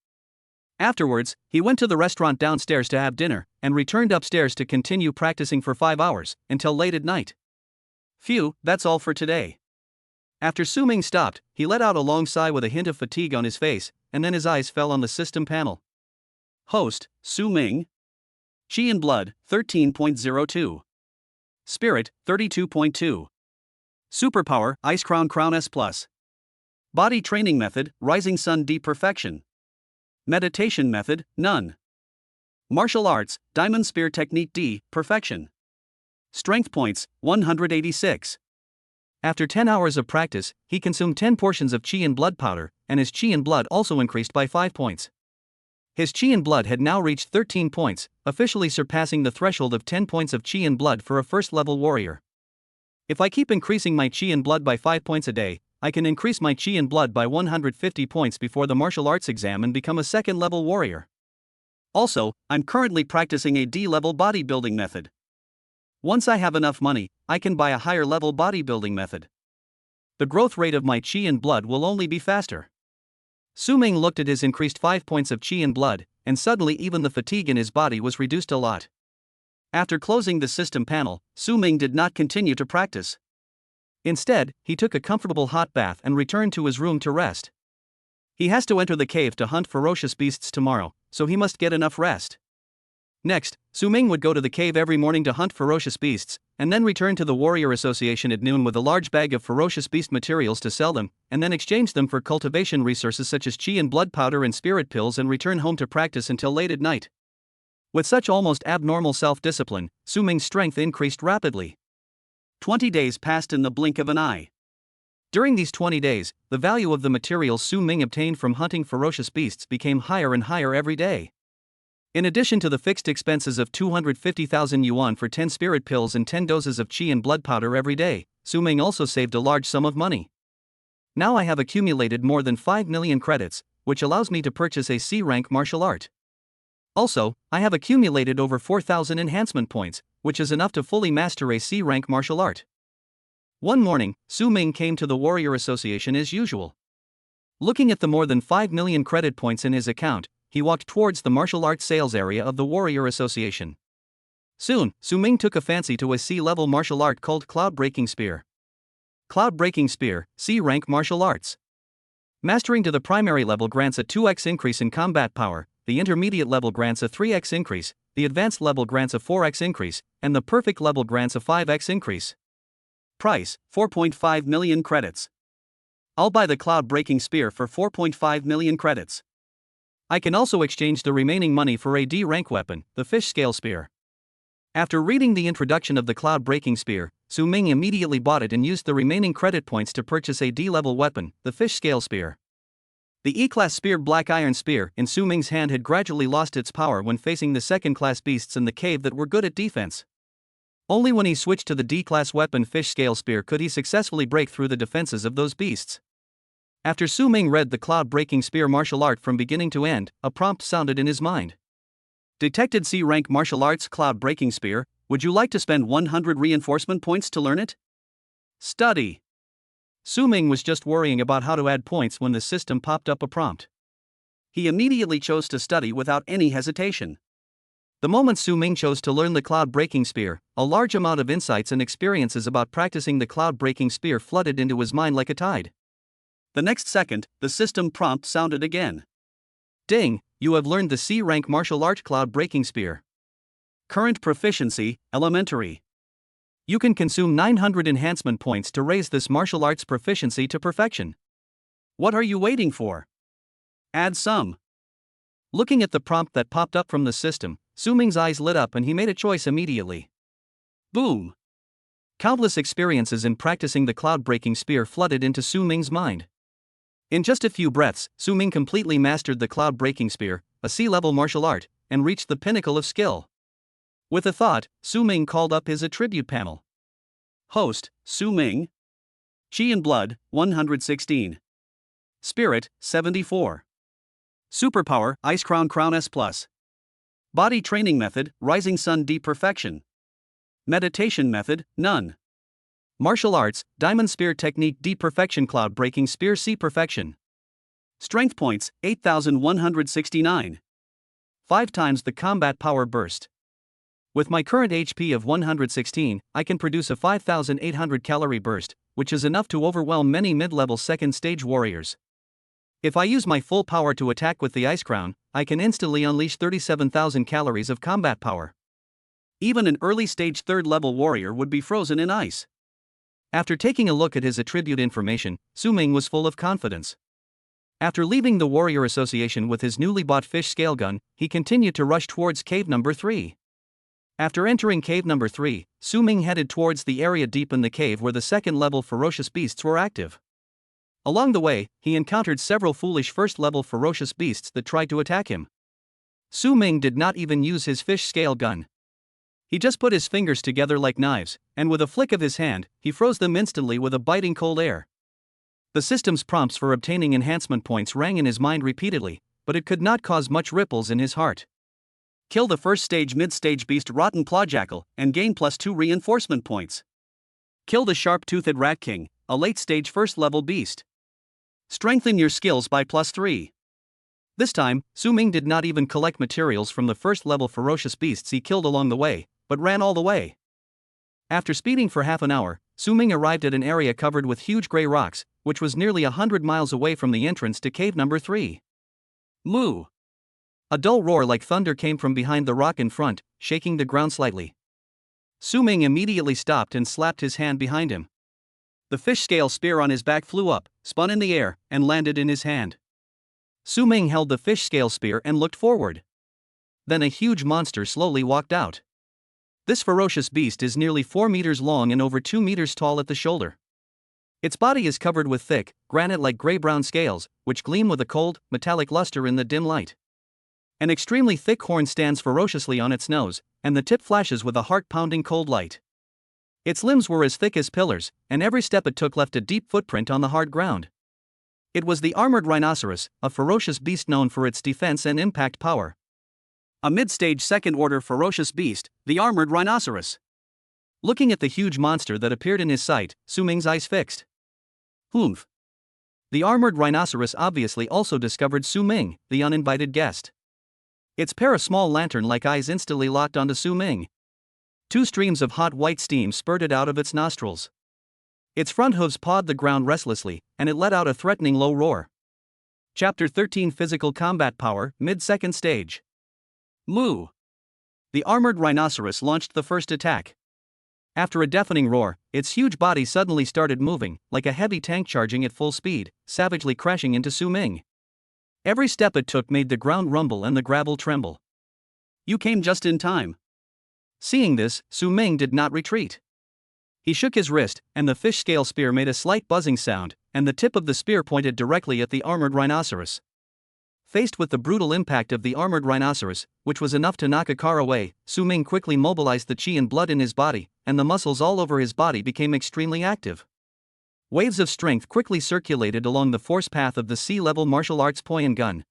[SPEAKER 1] Afterwards, he went to the restaurant downstairs to have dinner, and returned upstairs to continue practicing for 5 hours, until late at night. Phew, that's all for today. After Su Ming stopped, he let out a long sigh with a hint of fatigue on his face, and then his eyes fell on the system panel. Host, Su Ming. Qi and Blood, 13.02. Spirit, 32.2. Superpower, Ice Crown S+. Body Training Method, Rising Sun D Perfection. Meditation Method, None. Martial Arts, Diamond Spear Technique D, Perfection. Strength Points, 186. After 10 hours of practice, he consumed 10 portions of Qi and Blood powder, and his Qi and Blood also increased by 5 points. His Qi and Blood had now reached 13 points, officially surpassing the threshold of 10 points of Qi and Blood for a first-level warrior. If I keep increasing my Qi and Blood by 5 points a day, I can increase my Qi and Blood by 150 points before the martial arts exam and become a second-level warrior. Also, I'm currently practicing a D-level bodybuilding method. Once I have enough money, I can buy a higher-level bodybuilding method. The growth rate of my Qi and Blood will only be faster. Su Ming looked at his increased 5 points of Qi and Blood, and suddenly even the fatigue in his body was reduced a lot. After closing the system panel, Su Ming did not continue to practice. Instead, he took a comfortable hot bath and returned to his room to rest. He has to enter the cave to hunt ferocious beasts tomorrow, so he must get enough rest. Next, Su Ming would go to the cave every morning to hunt ferocious beasts, and then return to the Warrior Association at noon with a large bag of ferocious beast materials to sell them, and then exchange them for cultivation resources such as Qi and Blood powder and spirit pills and return home to practice until late at night. With such almost abnormal self-discipline, Su Ming's strength increased rapidly. 20 days passed in the blink of an eye. During these 20 days, the value of the materials Su Ming obtained from hunting ferocious beasts became higher and higher every day. In addition to the fixed expenses of 250,000 yuan for 10 spirit pills and 10 doses of Qi and Blood powder every day, Su Ming also saved a large sum of money. Now I have accumulated more than 5 million credits, which allows me to purchase a C-rank martial art. Also, I have accumulated over 4,000 enhancement points, which is enough to fully master a C-rank martial art. One morning, Su Ming came to the Warrior Association as usual. Looking at the more than 5 million credit points in his account, he walked towards the martial arts sales area of the Warrior Association. Soon, Su Ming took a fancy to a C-level martial art called Cloud Breaking Spear. Cloud Breaking Spear, C-rank martial arts. Mastering to the primary level grants a 2x increase in combat power, the intermediate level grants a 3x increase, the advanced level grants a 4x increase, and the perfect level grants a 5x increase. Price, 4.5 million credits. I'll buy the Cloud Breaking Spear for 4.5 million credits. I can also exchange the remaining money for a D-rank weapon, the Fish Scale Spear. After reading the introduction of the Cloud Breaking Spear, Su Ming immediately bought it and used the remaining credit points to purchase a D-level weapon, the Fish Scale Spear. The E-class speared black iron spear in Su Ming's hand had gradually lost its power when facing the second-class beasts in the cave that were good at defense. Only when he switched to the D-class weapon Fish Scale Spear could he successfully break through the defenses of those beasts. After Su Ming read the Cloud Breaking Spear martial art from beginning to end, a prompt sounded in his mind. Detected C-rank martial arts Cloud Breaking Spear, would you like to spend 100 reinforcement points to learn it? Study. Su Ming was just worrying about how to add points when the system popped up a prompt. He immediately chose to study without any hesitation. The moment Su Ming chose to learn the Cloud Breaking Spear, a large amount of insights and experiences about practicing the Cloud Breaking Spear flooded into his mind like a tide. The next second, the system prompt sounded again. Ding, you have learned the C-rank martial art Cloud Breaking Spear. Current proficiency, elementary. You can consume 900 enhancement points to raise this martial arts proficiency to perfection. What are you waiting for? Add some. Looking at the prompt that popped up from the system, Su Ming's eyes lit up and he made a choice immediately. Boom! Countless experiences in practicing the cloud-breaking spear flooded into Su Ming's mind. In just a few breaths, Su Ming completely mastered the cloud-breaking spear, a sea-level martial art, and reached the pinnacle of skill. With a thought, Su Ming called up his attribute panel. Host, Su Ming. Chi and Blood, 116. Spirit, 74. Superpower, Ice Crown S+. Body Training Method, Rising Sun D Perfection. Meditation Method, None. Martial Arts, Diamond Spear Technique D Perfection Cloud Breaking Spear C Perfection. Strength Points, 8,169. 5 times the combat power burst. With my current HP of 116, I can produce a 5,800 calorie burst, which is enough to overwhelm many mid-level second stage warriors. If I use my full power to attack with the Ice Crown, I can instantly unleash 37,000 calories of combat power. Even an early stage third level warrior would be frozen in ice. After taking a look at his attribute information, Su Ming was full of confidence. After leaving the Warrior Association with his newly bought fish scale gun, he continued to rush towards cave number 3. After entering cave number 3, Su Ming headed towards the area deep in the cave where the second-level ferocious beasts were active. Along the way, he encountered several foolish first-level ferocious beasts that tried to attack him. Su Ming did not even use his fish scale gun. He just put his fingers together like knives, and with a flick of his hand, he froze them instantly with a biting cold air. The system's prompts for obtaining enhancement points rang in his mind repeatedly, but it could not cause much ripples in his heart. Kill the first stage mid-stage beast Rotten Clawjackal, and gain +2 reinforcement points. Kill the sharp-toothed Rat King, a late-stage first-level beast. Strengthen your skills by +3. This time, Su Ming did not even collect materials from the first-level ferocious beasts he killed along the way, but ran all the way. After speeding for half an hour, Su Ming arrived at an area covered with huge gray rocks, which was nearly 100 miles away from the entrance to cave number 3. Moo! A dull roar like thunder came from behind the rock in front, shaking the ground slightly. Su Ming immediately stopped and slapped his hand behind him. The fish scale spear on his back flew up, spun in the air, and landed in his hand. Su Ming held the fish scale spear and looked forward. Then a huge monster slowly walked out. This ferocious beast is nearly 4 meters long and over 2 meters tall at the shoulder. Its body is covered with thick, granite-like gray-brown scales, which gleam with a cold, metallic luster in the dim light. An extremely thick horn stands ferociously on its nose, and the tip flashes with a heart-pounding cold light. Its limbs were as thick as pillars, and every step it took left a deep footprint on the hard ground. It was the armored rhinoceros, a ferocious beast known for its defense and impact power. A mid-stage second-order ferocious beast, the armored rhinoceros. Looking at the huge monster that appeared in his sight, Su Ming's eyes fixed. Humph. The armored rhinoceros obviously also discovered Su Ming, the uninvited guest. Its pair of small lantern-like eyes instantly locked onto Su Ming. 2 streams of hot white steam spurted out of its nostrils. Its front hooves pawed the ground restlessly, and it let out a threatening low roar. Chapter 13 Physical Combat Power, Mid-Second Stage. Moo! The armored rhinoceros launched the first attack. After a deafening roar, its huge body suddenly started moving, like a heavy tank charging at full speed, savagely crashing into Su Ming. Every step it took made the ground rumble and the gravel tremble. You came just in time. Seeing this, Su Ming did not retreat. He shook his wrist, and the fish scale spear made a slight buzzing sound, and the tip of the spear pointed directly at the armored rhinoceros. Faced with the brutal impact of the armored rhinoceros, which was enough to knock a car away, Su Ming quickly mobilized the chi and blood in his body, and the muscles all over his body became extremely active. Waves of strength quickly circulated along the force path of the sea-level martial arts point gun.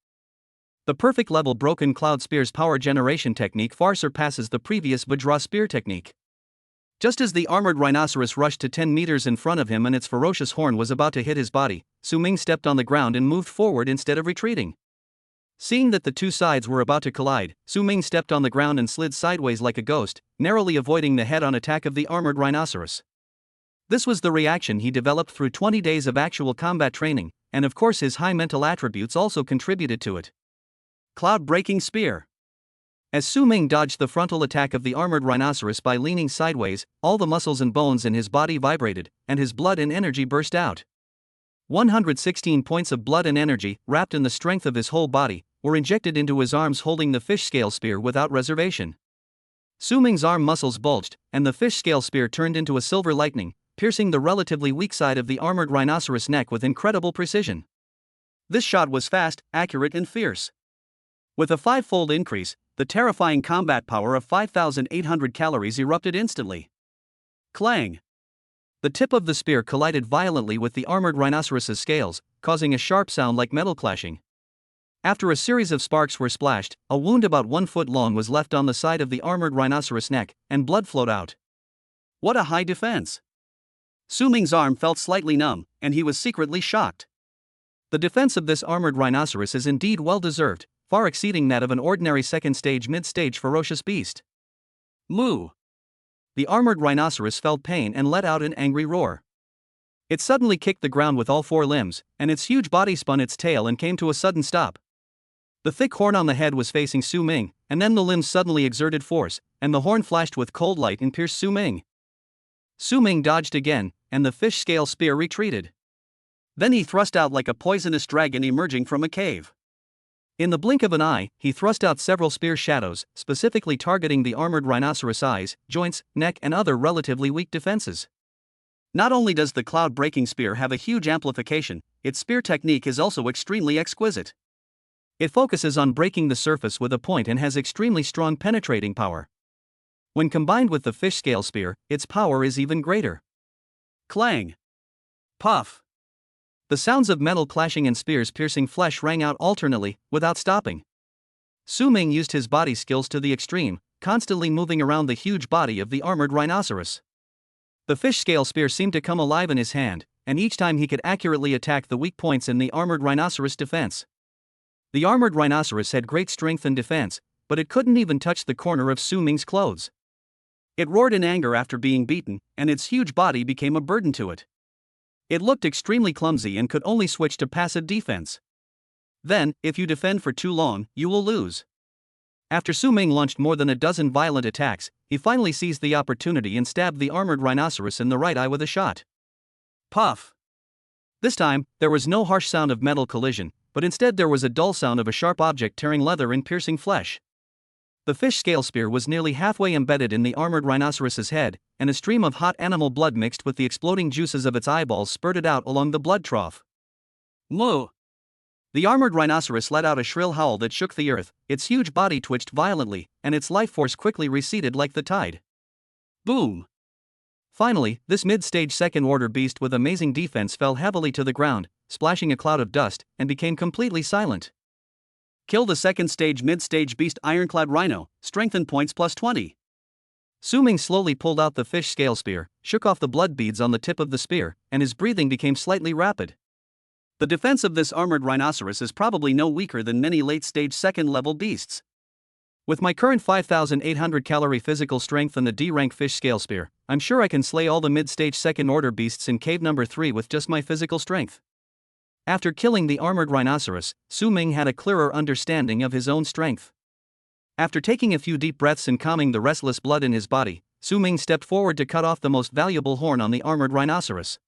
[SPEAKER 1] The perfect level broken cloud spear's power generation technique far surpasses the previous Vajra spear technique. Just as the armored rhinoceros rushed to 10 meters in front of him and its ferocious horn was about to hit his body, Su Ming stepped on the ground and moved forward instead of retreating. Seeing that the two sides were about to collide, Su Ming stepped on the ground and slid sideways like a ghost, narrowly avoiding the head-on attack of the armored rhinoceros. This was the reaction he developed through 20 days of actual combat training, and of course his high mental attributes also contributed to it. Cloud-breaking spear. As Su Ming dodged the frontal attack of the armored rhinoceros by leaning sideways, all the muscles and bones in his body vibrated, and his blood and energy burst out. 116 points of blood and energy, wrapped in the strength of his whole body, were injected into his arms, holding the fish scale spear without reservation. Su Ming's arm muscles bulged, and the fish scale spear turned into a silver lightning, piercing the relatively weak side of the armored rhinoceros neck with incredible precision. This shot was fast, accurate, and fierce. With a five-fold increase, the terrifying combat power of 5,800 calories erupted instantly. Clang! The tip of the spear collided violently with the armored rhinoceros's scales, causing a sharp sound like metal clashing. After a series of sparks were splashed, a wound about 1 foot long was left on the side of the armored rhinoceros neck, and blood flowed out. What a high defense! Su Ming's arm felt slightly numb, and he was secretly shocked. The defense of this armored rhinoceros is indeed well-deserved, far exceeding that of an ordinary second-stage mid-stage ferocious beast. Moo! The armored rhinoceros felt pain and let out an angry roar. It suddenly kicked the ground with all four limbs, and its huge body spun its tail and came to a sudden stop. The thick horn on the head was facing Su Ming, and then the limbs suddenly exerted force, and the horn flashed with cold light and pierced Su Ming. Su Ming dodged again, and the fish scale spear retreated. Then he thrust out like a poisonous dragon emerging from a cave. In the blink of an eye, he thrust out several spear shadows, specifically targeting the armored rhinoceros eyes, joints, neck, and other relatively weak defenses. Not only does the cloud-breaking spear have a huge amplification, its spear technique is also extremely exquisite. It focuses on breaking the surface with a point and has extremely strong penetrating power. When combined with the fish scale spear, its power is even greater. Clang! Puff! The sounds of metal clashing and spears piercing flesh rang out alternately, without stopping. Su Ming used his body skills to the extreme, constantly moving around the huge body of the armored rhinoceros. The fish scale spear seemed to come alive in his hand, and each time he could accurately attack the weak points in the armored rhinoceros' defense. The armored rhinoceros had great strength and defense, but it couldn't even touch the corner of Su Ming's clothes. It roared in anger after being beaten, and its huge body became a burden to it. It looked extremely clumsy and could only switch to passive defense. Then, if you defend for too long, you will lose. After Su Ming launched more than a dozen violent attacks, he finally seized the opportunity and stabbed the armored rhinoceros in the right eye with a shot. Puff! This time, there was no harsh sound of metal collision, but instead there was a dull sound of a sharp object tearing leather and piercing flesh. The fish scale spear was nearly halfway embedded in the armored rhinoceros's head, and a stream of hot animal blood mixed with the exploding juices of its eyeballs spurted out along the blood trough. Moo! The armored rhinoceros let out a shrill howl that shook the earth, its huge body twitched violently, and its life force quickly receded like the tide. Boom! Finally, this mid-stage second-order beast with amazing defense fell heavily to the ground, splashing a cloud of dust, and became completely silent. Kill the second-stage mid-stage beast ironclad rhino, strengthen points plus 20. Su Ming slowly pulled out the fish scale spear, shook off the blood beads on the tip of the spear, and his breathing became slightly rapid. The defense of this armored rhinoceros is probably no weaker than many late-stage second-level beasts. With my current 5,800 calorie physical strength and the D-rank fish scale spear, I'm sure I can slay all the mid-stage second-order beasts in cave number 3 with just my physical strength. After killing the armored rhinoceros, Su Ming had a clearer understanding of his own strength. After taking a few deep breaths and calming the restless blood in his body, Su Ming stepped forward to cut off the most valuable horn on the armored rhinoceros.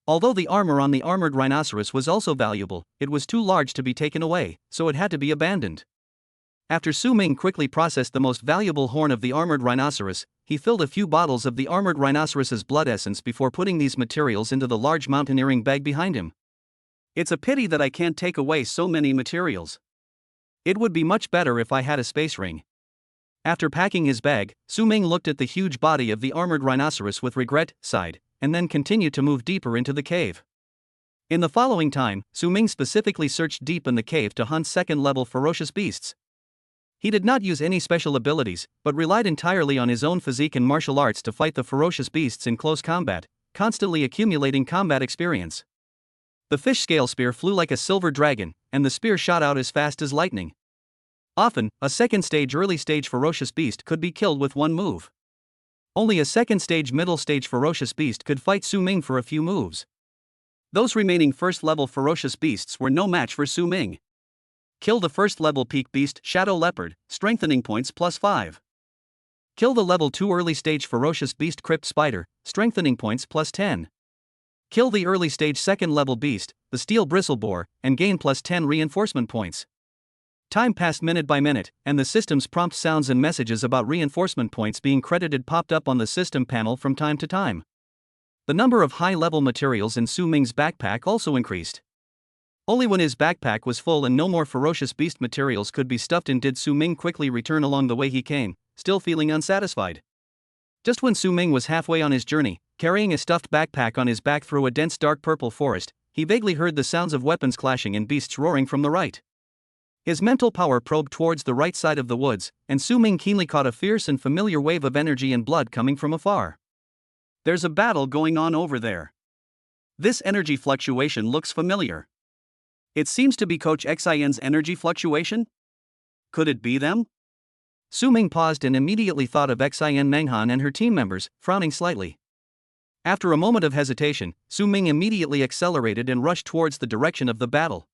[SPEAKER 1] Although the armor on the armored rhinoceros was also valuable, it was too large to be taken away, so it had to be abandoned. After Su Ming quickly processed the most valuable horn of the armored rhinoceros, he filled a few bottles of the armored rhinoceros's blood essence before putting these materials into the large mountaineering bag behind him. It's a pity that I can't take away so many materials. It would be much better if I had a space ring. After packing his bag, Su Ming looked at the huge body of the armored rhinoceros with regret, sighed, and then continued to move deeper into the cave. In the following time, Su Ming specifically searched deep in the cave to hunt second-level ferocious beasts. He did not use any special abilities, but relied entirely on his own physique and martial arts to fight the ferocious beasts in close combat, constantly accumulating combat experience. The fish scale spear flew like a silver dragon, and the spear shot out as fast as lightning. Often, a second-stage early-stage ferocious beast could be killed with one move. Only a second-stage middle-stage ferocious beast could fight Su Ming for a few moves. Those remaining first-level ferocious beasts were no match for Su Ming. Kill the first-level peak beast Shadow Leopard, strengthening points plus 5. Kill the level 2 early-stage ferocious beast Crypt Spider, strengthening points plus 10. Kill the early stage second level beast, the steel bristleboar, and gain +10 reinforcement points. Time passed minute by minute, and the system's prompt sounds and messages about reinforcement points being credited popped up on the system panel from time to time. The number of high-level materials in Su Ming's backpack also increased. Only when his backpack was full and no more ferocious beast materials could be stuffed in did Su Ming quickly return along the way he came, still feeling unsatisfied. Just when Su Ming was halfway on his journey, carrying a stuffed backpack on his back through a dense dark purple forest, he vaguely heard the sounds of weapons clashing and beasts roaring from the right. His mental power probed towards the right side of the woods, and Su Ming keenly caught a fierce and familiar wave of energy and blood coming from afar. There's a battle going on over there. This energy fluctuation looks familiar. It seems to be Coach Xian's energy fluctuation? Could it be them? Su Ming paused and immediately thought of Xian Menghan and her team members, frowning slightly. After a moment of hesitation, Su Ming immediately accelerated and rushed towards the direction of the battle.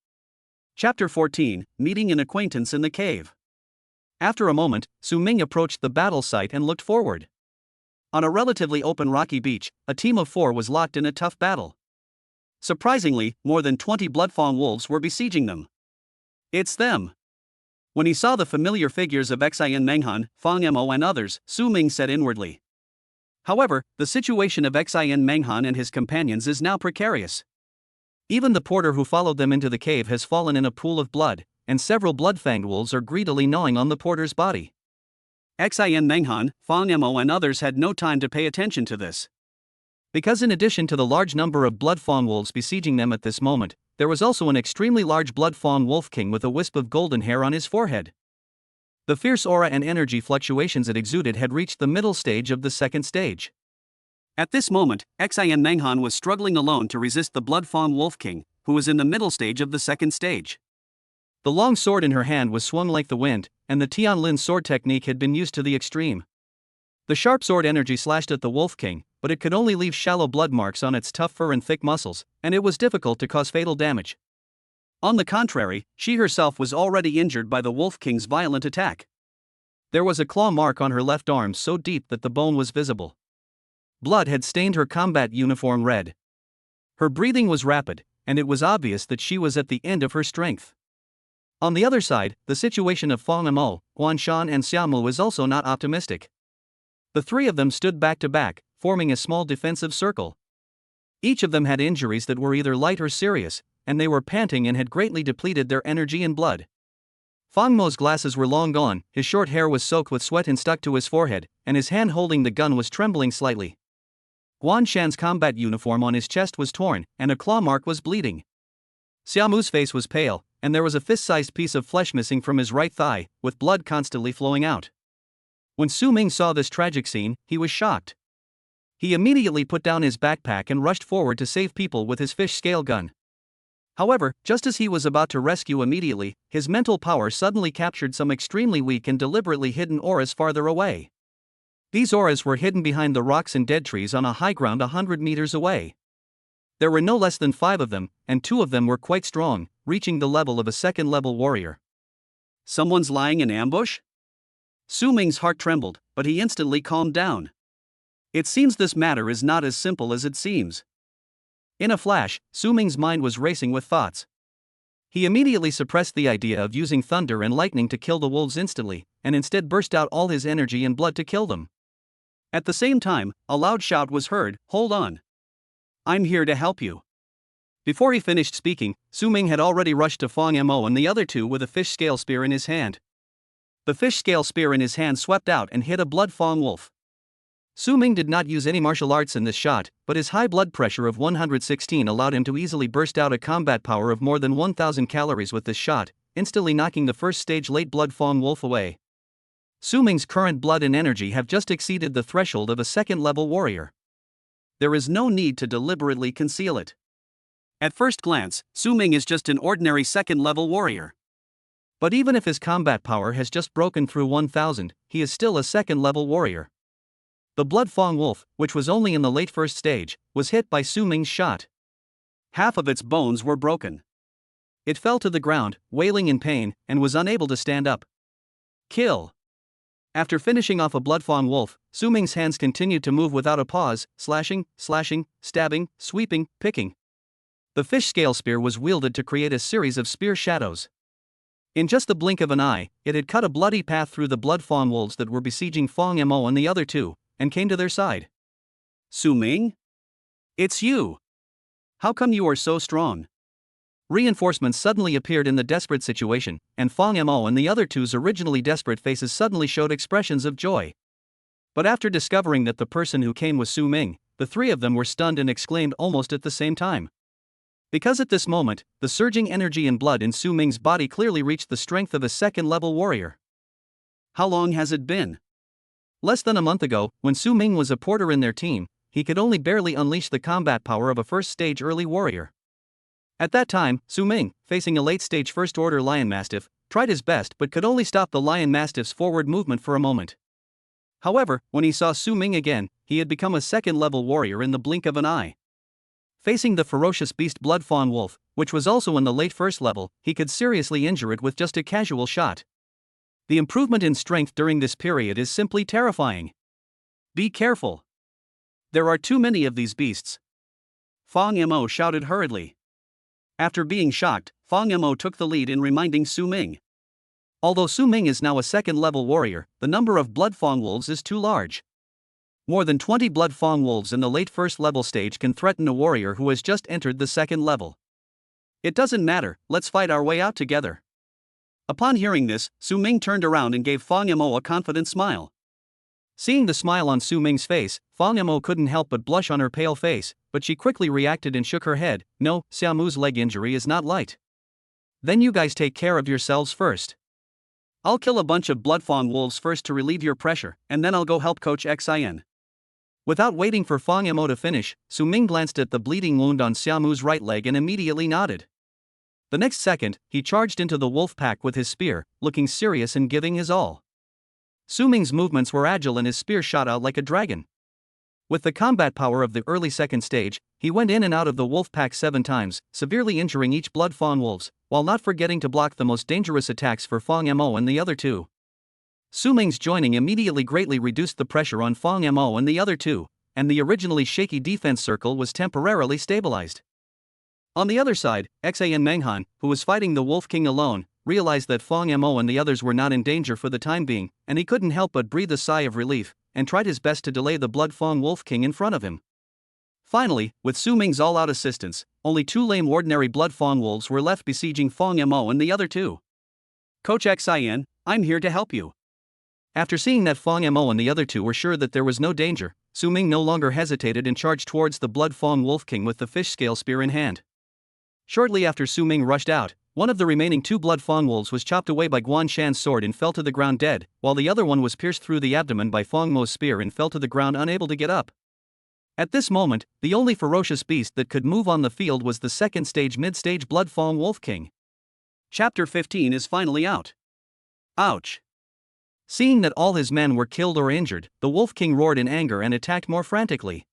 [SPEAKER 1] Chapter 14, Meeting an Acquaintance in the Cave. After a moment, Su Ming approached the battle site and looked forward. On a relatively open rocky beach, a team of 4 was locked in a tough battle. Surprisingly, more than 20 Bloodfawn wolves were besieging them. It's them. When he saw the familiar figures of Xian Menghan, Fang Mo and others, Su Ming said inwardly. However, the situation of Xian Menghan and his companions is now precarious. Even the porter who followed them into the cave has fallen in a pool of blood, and several blood-fanged wolves are greedily gnawing on the porter's body. Xian Menghan, Fang Mo and others had no time to pay attention to this. Because in addition to the large number of blood-fawn wolves besieging them at this moment, there was also an extremely large blood-fawn wolf king with a wisp of golden hair on his forehead. The fierce aura and energy fluctuations it exuded had reached the middle stage of the second stage. At this moment, Xian Menghan was struggling alone to resist the blood-fawn wolf king, who was in the middle stage of the second stage. The long sword in her hand was swung like the wind, and the Tianlin sword technique had been used to the extreme. The sharp sword energy slashed at the Wolf King, but it could only leave shallow blood marks on its tough fur and thick muscles, and it was difficult to cause fatal damage. On the contrary, she herself was already injured by the Wolf King's violent attack. There was a claw mark on her left arm so deep that the bone was visible. Blood had stained her combat uniform red. Her breathing was rapid, and it was obvious that she was at the end of her strength. On the other side, the situation of Fang Mo, Guanshan and Xiaomu was also not optimistic. The 3 of them stood back to back, forming a small defensive circle. Each of them had injuries that were either light or serious, and they were panting and had greatly depleted their energy and blood. Fang Mo's glasses were long gone, his short hair was soaked with sweat and stuck to his forehead, and his hand holding the gun was trembling slightly. Guanshan's combat uniform on his chest was torn, and a claw mark was bleeding. Xiaomu's face was pale, and there was a fist-sized piece of flesh missing from his right thigh, with blood constantly flowing out. When Su Ming saw this tragic scene, he was shocked. He immediately put down his backpack and rushed forward to save people with his fish scale gun. However, just as he was about to rescue immediately, his mental power suddenly captured some extremely weak and deliberately hidden auras farther away. These auras were hidden behind the rocks and dead trees on a high ground 100 meters away. There were no less than 5 of them, and 2 of them were quite strong, reaching the level of a second-level warrior. Someone's lying in ambush? Su Ming's heart trembled, but he instantly calmed down. It seems this matter is not as simple as it seems. In a flash, Su Ming's mind was racing with thoughts. He immediately suppressed the idea of using thunder and lightning to kill the wolves instantly, and instead burst out all his energy and blood to kill them. At the same time, a loud shout was heard, "Hold on! I'm here to help you." Before he finished speaking, Su Ming had already rushed to Fang Mo and the other 2 with a fish scale spear in his hand. The fish scale spear in his hand swept out and hit a blood-fawn wolf. Su Ming did not use any martial arts in this shot, but his high blood pressure of 116 allowed him to easily burst out a combat power of more than 1,000 calories with this shot, instantly knocking the first stage late blood-fawn wolf away. Su Ming's current blood and energy have just exceeded the threshold of a second-level warrior. There is no need to deliberately conceal it. At first glance, Su Ming is just an ordinary second-level warrior. But even if his combat power has just broken through 1,000, he is still a second-level warrior. The blood-fawn wolf, which was only in the late first stage, was hit by Su Ming's shot. Half of its bones were broken. It fell to the ground, wailing in pain, and was unable to stand up. Kill. After finishing off a blood-fawn wolf, Su Ming's hands continued to move without a pause, slashing, stabbing, sweeping, picking. The fish scale spear was wielded to create a series of spear shadows. In just the blink of an eye, it had cut a bloody path through the blood-fawn wolves that were besieging Fong Mo and the other two, and came to their side. Su Ming? It's you! How come you are so strong? Reinforcements suddenly appeared in the desperate situation, and Fong Mo and the other two's originally desperate faces suddenly showed expressions of joy. But after discovering that the person who came was Su Ming, the three of them were stunned and exclaimed almost at the same time. Because at this moment, the surging energy and blood in Su Ming's body clearly reached the strength of a second-level warrior. How long has it been? Less than a month ago, when Su Ming was a porter in their team, he could only barely unleash the combat power of a first-stage early warrior. At that time, Su Ming, facing a late-stage first-order lion mastiff, tried his best but could only stop the lion mastiff's forward movement for a moment. However, when he saw Su Ming again, he had become a second-level warrior in the blink of an eye. Facing the ferocious beast blood-fawn wolf, which was also in the late first level, he could seriously injure it with just a casual shot. The improvement in strength during this period is simply terrifying. Be careful. There are too many of these beasts. Fong Mo shouted hurriedly. After being shocked, Fong Mo took the lead in reminding Su Ming. Although Su Ming is now a second-level warrior, the number of blood-fawn wolves is too large. More than 20 blood-fawn wolves in the late first-level stage can threaten a warrior who has just entered the second level. It doesn't matter, let's fight our way out together. Upon hearing this, Su Ming turned around and gave Fong Mo a confident smile. Seeing the smile on Su Ming's face, Fong Mo couldn't help but blush on her pale face, but she quickly reacted and shook her head. No, Xiaomu's leg injury is not light. Then you guys take care of yourselves first. I'll kill a bunch of blood-fawn wolves first to relieve your pressure, and then I'll go help Coach Xin. Without waiting for Fong Mo to finish, Su Ming glanced at the bleeding wound on Xiaomu's right leg and immediately nodded. The next second, he charged into the wolf pack with his spear, looking serious and giving his all. Su Ming's movements were agile and his spear shot out like a dragon. With the combat power of the early second stage, he went in and out of the wolf pack 7 times, severely injuring each blood-fawn wolves, while not forgetting to block the most dangerous attacks for Fong Mo and the other two. Su Ming's joining immediately greatly reduced the pressure on Fong Mo and the other two, and the originally shaky defense circle was temporarily stabilized. On the other side, Xin Menghan, who was fighting the Wolf King alone, realized that Fong Mo and the others were not in danger for the time being, and he couldn't help but breathe a sigh of relief, and tried his best to delay the blood-fawn Wolf King in front of him. Finally, with Su Ming's all-out assistance, only 2 lame ordinary blood-fawn wolves were left besieging Fong Mo and the other two. Coach Xin, I'm here to help you. After seeing that Fong Mo and the other two were sure that there was no danger, Su Ming no longer hesitated and charged towards the blood-fawn Wolf King with the fish scale spear in hand. Shortly after Su Ming rushed out, one of the remaining 2 blood-fawn wolves was chopped away by Guan Shan's sword and fell to the ground dead, while the other one was pierced through the abdomen by Fong Mo's spear and fell to the ground unable to get up. At this moment, the only ferocious beast that could move on the field was the second-stage mid-stage blood-fawn Wolf King. Chapter 15 is finally out. Ouch! Seeing that all his men were killed or injured, the Wolf King roared in anger and attacked more frantically.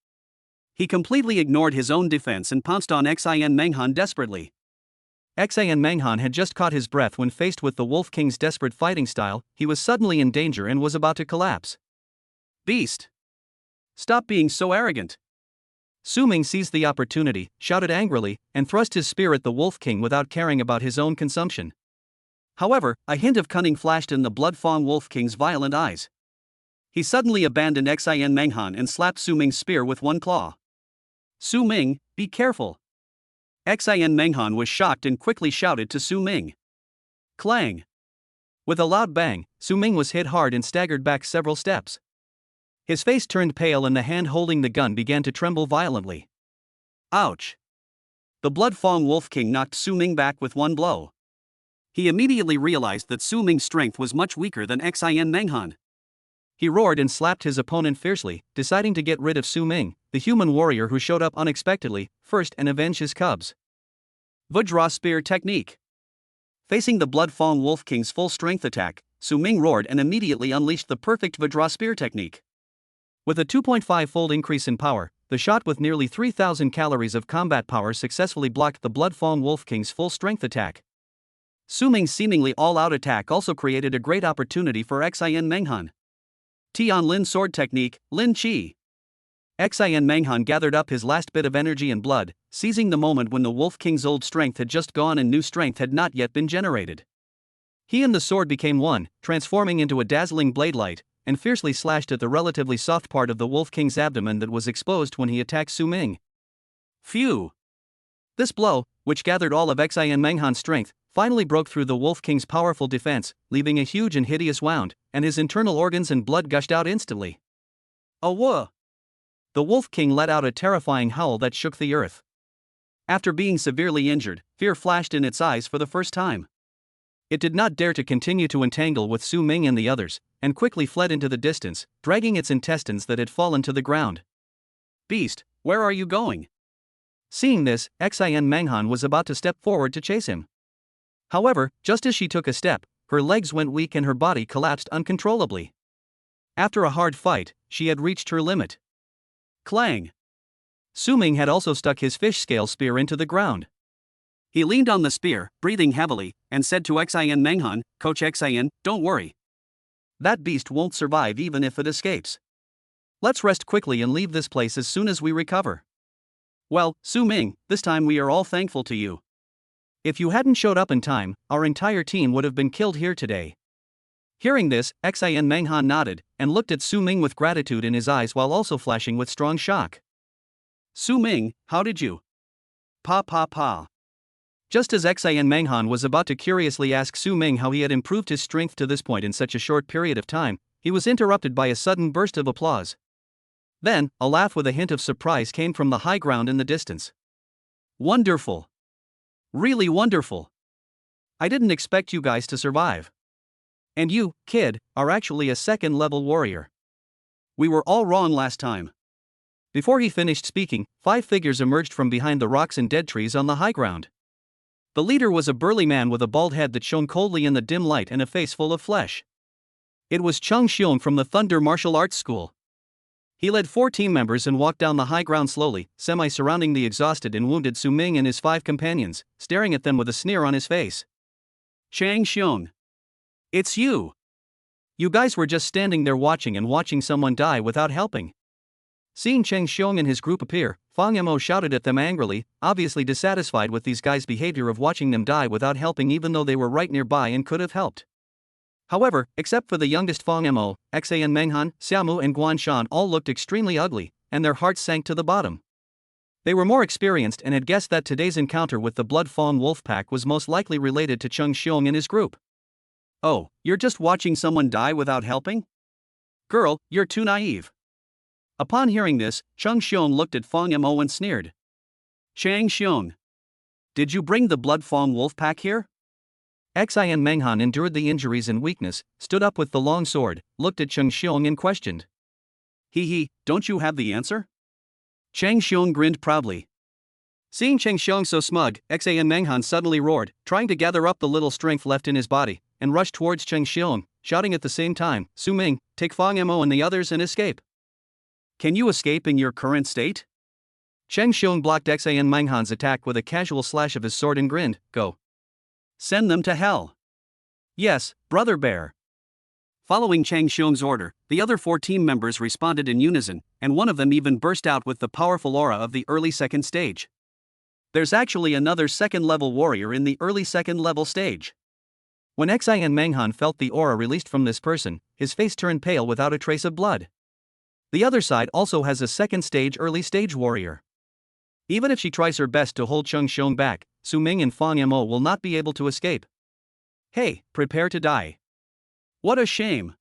[SPEAKER 1] He completely ignored his own defense and pounced on Xin Menghan desperately. Xin Menghan had just caught his breath when faced with the Wolf King's desperate fighting style. He was suddenly in danger and was about to collapse. Beast! Stop being so arrogant! Su Ming seized the opportunity, shouted angrily, and thrust his spear at the Wolf King without caring about his own consumption. However, a hint of cunning flashed in the blood-fawn Wolf King's violent eyes. He suddenly abandoned Xin Menghan and slapped Su Ming's spear with one claw. Su Ming, be careful! Xin Menghan was shocked and quickly shouted to Su Ming. Clang! With a loud bang, Su Ming was hit hard and staggered back several steps. His face turned pale and the hand holding the gun began to tremble violently. Ouch! The blood-fawn Wolf King knocked Su Ming back with one blow. He immediately realized that Su Ming's strength was much weaker than Xin Menghan. He roared and slapped his opponent fiercely, deciding to get rid of Su Ming, the human warrior who showed up unexpectedly, first and avenge his cubs. Vajra Spear Technique. Facing the blood-fawn Wolf King's full-strength attack, Su Ming roared and immediately unleashed the perfect Vajra Spear technique. With a 2.5-fold increase in power, the shot with nearly 3,000 calories of combat power successfully blocked the blood-fawn Wolf King's full-strength attack. Su Ming's seemingly all-out attack also created a great opportunity for Xin Menghan. Tian Lin sword technique, Lin Chi. Xian Menghan gathered up his last bit of energy and blood, seizing the moment when the Wolf King's old strength had just gone and new strength had not yet been generated. He and the sword became one, transforming into a dazzling blade light, and fiercely slashed at the relatively soft part of the Wolf King's abdomen that was exposed when he attacked Su Ming. Phew! This blow, which gathered all of Xian Menghan's strength, finally broke through the Wolf King's powerful defense, leaving a huge and hideous wound, and his internal organs and blood gushed out instantly. Awah! The Wolf King let out a terrifying howl that shook the earth. After being severely injured, fear flashed in its eyes for the first time. It did not dare to continue to entangle with Su Ming and the others, and quickly fled into the distance, dragging its intestines that had fallen to the ground. Beast, where are you going? Seeing this, Xian Menghan was about to step forward to chase him. However, just as she took a step, her legs went weak and her body collapsed uncontrollably. After a hard fight, she had reached her limit. Clang! Su Ming had also stuck his fish scale spear into the ground. He leaned on the spear, breathing heavily, and said to Xian Menghan, "Coach Xian, don't worry. That beast won't survive even if it escapes. Let's rest quickly and leave this place as soon as we recover." Well, Su Ming, this time we are all thankful to you. If you hadn't showed up in time, our entire team would have been killed here today. Hearing this, Xian Menghan nodded, and looked at Su Ming with gratitude in his eyes while also flashing with strong shock. Su Ming, how did you? Pa. Just as Xian Menghan was about to curiously ask Su Ming how he had improved his strength to this point in such a short period of time, he was interrupted by a sudden burst of applause. Then, a laugh with a hint of surprise came from the high ground in the distance. Wonderful! Really wonderful! I didn't expect you guys to survive. And you, kid, are actually a second-level warrior. We were all wrong last time. Before he finished speaking, 5 figures emerged from behind the rocks and dead trees on the high ground. The leader was a burly man with a bald head that shone coldly in the dim light and a face full of flesh. It was Cheng Xiong from the Thunder Martial Arts School. He led 4 team members and walked down the high ground slowly, semi-surrounding the exhausted and wounded Su Ming and his 5 companions, staring at them with a sneer on his face. Cheng Xiong. It's you! You guys were just standing there watching someone die without helping. Seeing Cheng Xiong and his group appear, Fang Mo shouted at them angrily, obviously dissatisfied with these guys' behavior of watching them die without helping even though they were right nearby and could have helped. However, except for the youngest Fang Mo, Xian Menghan, Xiaomu and Guan Shan all looked extremely ugly, and their hearts sank to the bottom. They were more experienced and had guessed that today's encounter with the Blood Fawn Wolf Pack was most likely related to Cheng Xiong and his group. Oh, you're just watching someone die without helping? Girl, you're too naive. Upon hearing this, Cheng Xiong looked at Fang Mo and sneered. Cheng Xiong. Did you bring the Blood Fawn Wolf Pack here? Xian Menghan endured the injuries and weakness, stood up with the long sword, looked at Cheng Xiong and questioned. Don't you have the answer? Cheng Xiong grinned proudly. Seeing Cheng Xiong so smug, Xian Menghan suddenly roared, trying to gather up the little strength left in his body, and rushed towards Cheng Xiong, shouting at the same time, Su Ming, take Fang Mo and the others and escape. Can you escape in your current state? Cheng Xiong blocked Xian Menghan's attack with a casual slash of his sword and grinned, go. Send them to hell. Yes, Brother Bear. Following Cheng Xiong's order, the other 4 team members responded in unison, and one of them even burst out with the powerful aura of the early second stage. There's actually another second-level warrior in the early second-level stage. When Xian Menghan felt the aura released from this person, his face turned pale without a trace of blood. The other side also has a second-stage early-stage warrior. Even if she tries her best to hold Cheng Xiong back, Su Ming and Fang Mo will not be able to escape. Hey, prepare to die. What a shame.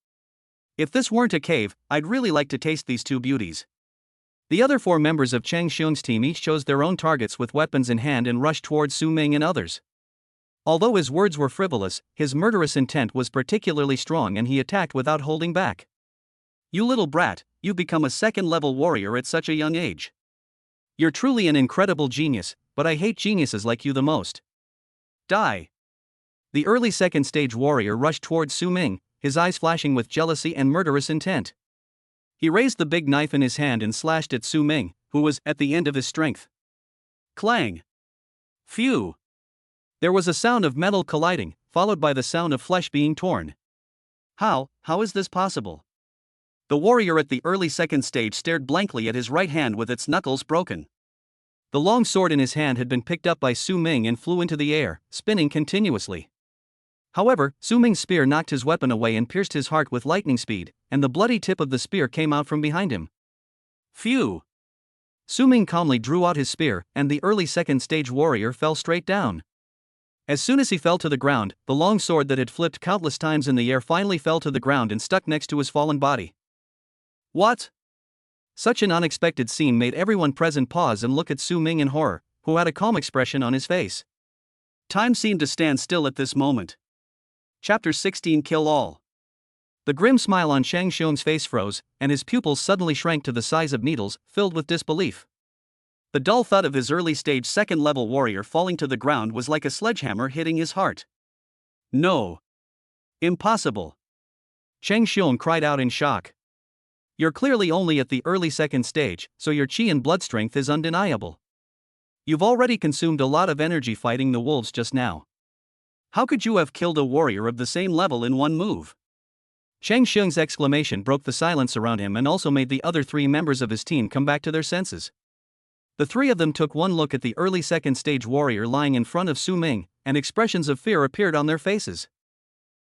[SPEAKER 1] If this weren't a cave, I'd really like to taste these 2 beauties. The other 4 members of Cheng Xiong's team each chose their own targets with weapons in hand and rushed towards Su Ming and others. Although his words were frivolous, his murderous intent was particularly strong and he attacked without holding back. You little brat, you've become a second-level warrior at such a young age. You're truly an incredible genius, but I hate geniuses like you the most. Die. The early second-stage warrior rushed towards Su Ming, his eyes flashing with jealousy and murderous intent. He raised the big knife in his hand and slashed at Su Ming, who was at the end of his strength. Clang. Phew. There was a sound of metal colliding, followed by the sound of flesh being torn. How is this possible? The warrior at the early second stage stared blankly at his right hand with its knuckles broken. The long sword in his hand had been picked up by Su Ming and flew into the air, spinning continuously. However, Su Ming's spear knocked his weapon away and pierced his heart with lightning speed, and the bloody tip of the spear came out from behind him. Phew! Su Ming calmly drew out his spear, and the early second stage warrior fell straight down. As soon as he fell to the ground, the long sword that had flipped countless times in the air finally fell to the ground and stuck next to his fallen body. What? Such an unexpected scene made everyone present pause and look at Su Ming in horror, who had a calm expression on his face. Time seemed to stand still at this moment. Chapter 16 Kill All. The grim smile on Chang Xiong's face froze, and his pupils suddenly shrank to the size of needles, filled with disbelief. The dull thud of his early-stage second-level warrior falling to the ground was like a sledgehammer hitting his heart. No. Impossible. Chang Xiong cried out in shock. You're clearly only at the early second stage, so your chi and blood strength is undeniable. You've already consumed a lot of energy fighting the wolves just now. How could you have killed a warrior of the same level in one move? Chang Xiong's exclamation broke the silence around him and also made the other three members of his team come back to their senses. The three of them took one look at the early second stage warrior lying in front of Su Ming, and expressions of fear appeared on their faces.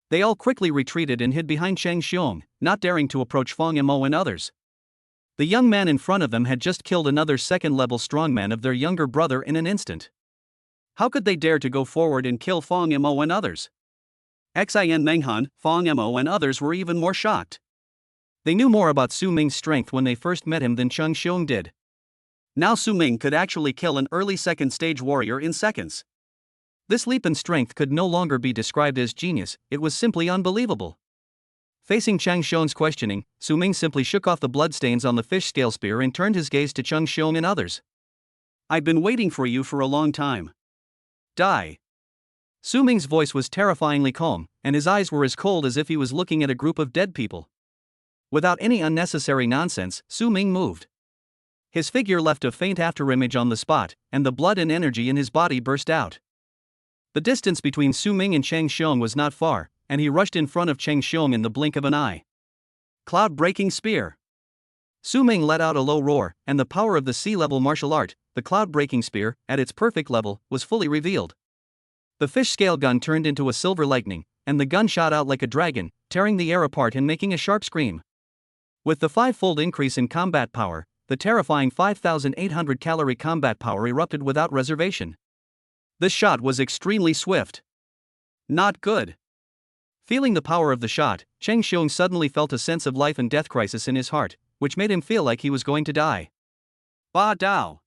[SPEAKER 1] They all quickly retreated and hid behind Chang Xiong, not daring to approach Fang Yimou and others. The young man in front of them had just killed another second-level strongman of their younger brother in an instant. How could they dare to go forward and kill Fang Yimou and others? Xin Menghan, Fang Yimou and others were even more shocked. They knew more about Su Ming's strength when they first met him than Chang Xiong did. Now Su Ming could actually kill an early second-stage warrior in seconds. This leap in strength could no longer be described as genius, it was simply unbelievable. Facing Chang Xiong's questioning, Su Ming simply shook off the bloodstains on the fish scale spear and turned his gaze to Chang Xiong and others. I've been waiting for you for a long time. Die. Su Ming's voice was terrifyingly calm, and his eyes were as cold as if he was looking at a group of dead people. Without any unnecessary nonsense, Su Ming moved. His figure left a faint afterimage on the spot, and the blood and energy in his body burst out. The distance between Su Ming and Chang Xiong was not far, and he rushed in front of Chang Xiong in the blink of an eye. Cloud-breaking spear. Su Ming let out a low roar, and the power of the sea-level martial art, the cloud-breaking spear, at its perfect level, was fully revealed. The fish-scale gun turned into a silver lightning, and the gun shot out like a dragon, tearing the air apart and making a sharp scream. With the five-fold increase in combat power, the terrifying 5,800 calorie combat power erupted without reservation. This shot was extremely swift. Not good. Feeling the power of the shot, Chang Xiong suddenly felt a sense of life and death crisis in his heart, which made him feel like he was going to die. Ba Dao.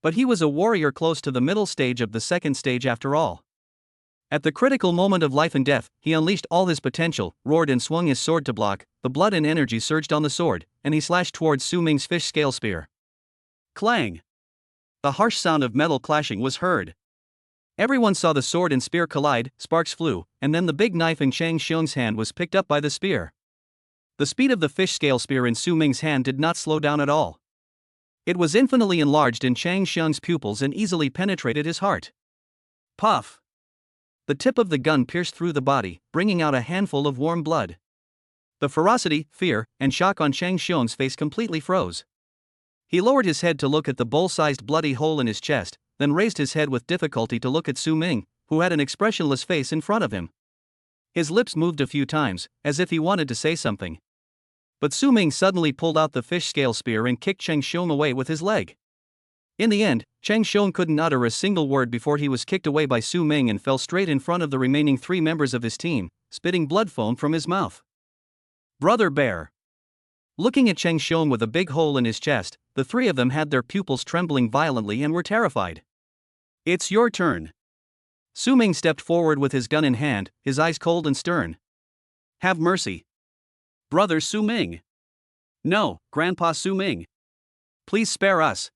[SPEAKER 1] But he was a warrior close to the middle stage of the second stage after all. At the critical moment of life and death, he unleashed all his potential, roared and swung his sword to block. The blood and energy surged on the sword, and he slashed towards Su Ming's fish scale spear. Clang! The harsh sound of metal clashing was heard. Everyone saw the sword and spear collide, sparks flew, and then the big knife in Chang Xiong's hand was picked up by the spear. The speed of the fish scale spear in Su Ming's hand did not slow down at all. It was infinitely enlarged in Chang Xiong's pupils and easily penetrated his heart. Puff! The tip of the gun pierced through the body, bringing out a handful of warm blood. The ferocity, fear, and shock on Chang Xiong's face completely froze. He lowered his head to look at the bowl-sized bloody hole in his chest, then raised his head with difficulty to look at Su Ming, who had an expressionless face in front of him. His lips moved a few times, as if he wanted to say something. But Su Ming suddenly pulled out the fish scale spear and kicked Chang Xiong away with his leg. In the end, Chang Xiong couldn't utter a single word before he was kicked away by Su Ming and fell straight in front of the remaining three members of his team, spitting blood foam from his mouth. Brother Bear. Looking at Chang Xiong with a big hole in his chest, the three of them had their pupils trembling violently and were terrified. It's your turn. Su Ming stepped forward with his gun in hand, his eyes cold and stern. Have mercy. Brother Su Ming. No, Grandpa Su Ming. Please spare us.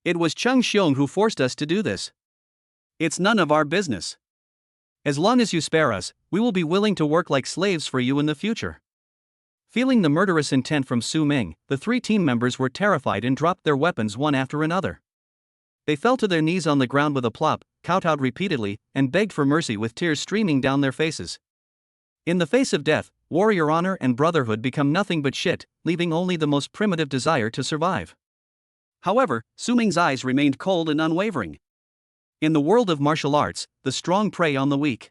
[SPEAKER 1] It was Chang Xiong who forced us to do this. It's none of our business. As long as you spare us, we will be willing to work like slaves for you in the future. Feeling the murderous intent from Su Ming, the three team members were terrified and dropped their weapons one after another. They fell to their knees on the ground with a plop, kowtowed repeatedly, and begged for mercy with tears streaming down their faces. In the face of death, warrior honor and brotherhood become nothing but shit, leaving only the most primitive desire to survive. However, Su Ming's eyes remained cold and unwavering. In the world of martial arts, the strong prey on the weak.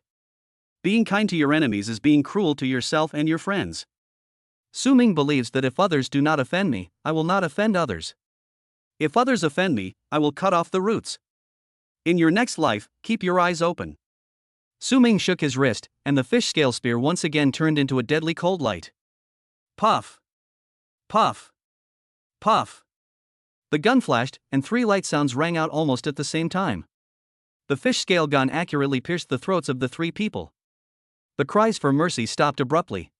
[SPEAKER 1] Being kind to your enemies is being cruel to yourself and your friends. Su Ming believes that if others do not offend me, I will not offend others. If others offend me, I will cut off the roots. In your next life, keep your eyes open. Su Ming shook his wrist, and the fish scale spear once again turned into a deadly cold light. Puff! Puff! Puff! The gun flashed, and 3 light sounds rang out almost at the same time. The fish scale gun accurately pierced the throats of the 3 people. The cries for mercy stopped abruptly.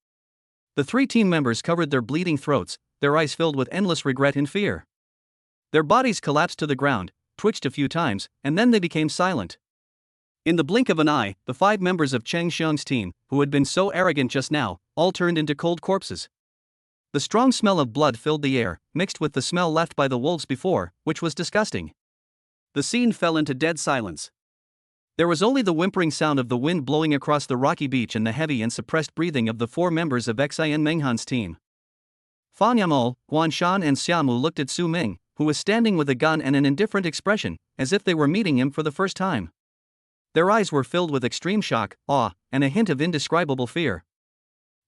[SPEAKER 1] The 3 team members covered their bleeding throats, their eyes filled with endless regret and fear. Their bodies collapsed to the ground, twitched a few times, and then they became silent. In the blink of an eye, the 5 members of Cheng Xiong's team, who had been so arrogant just now, all turned into cold corpses. The strong smell of blood filled the air, mixed with the smell left by the wolves before, which was disgusting. The scene fell into dead silence. There was only the whimpering sound of the wind blowing across the rocky beach and the heavy and suppressed breathing of the 4 members of Xian Menghan's team. Fan Yamou, Guanshan and Xiamu looked at Su Ming, who was standing with a gun and an indifferent expression, as if they were meeting him for the first time. Their eyes were filled with extreme shock, awe, and a hint of indescribable fear.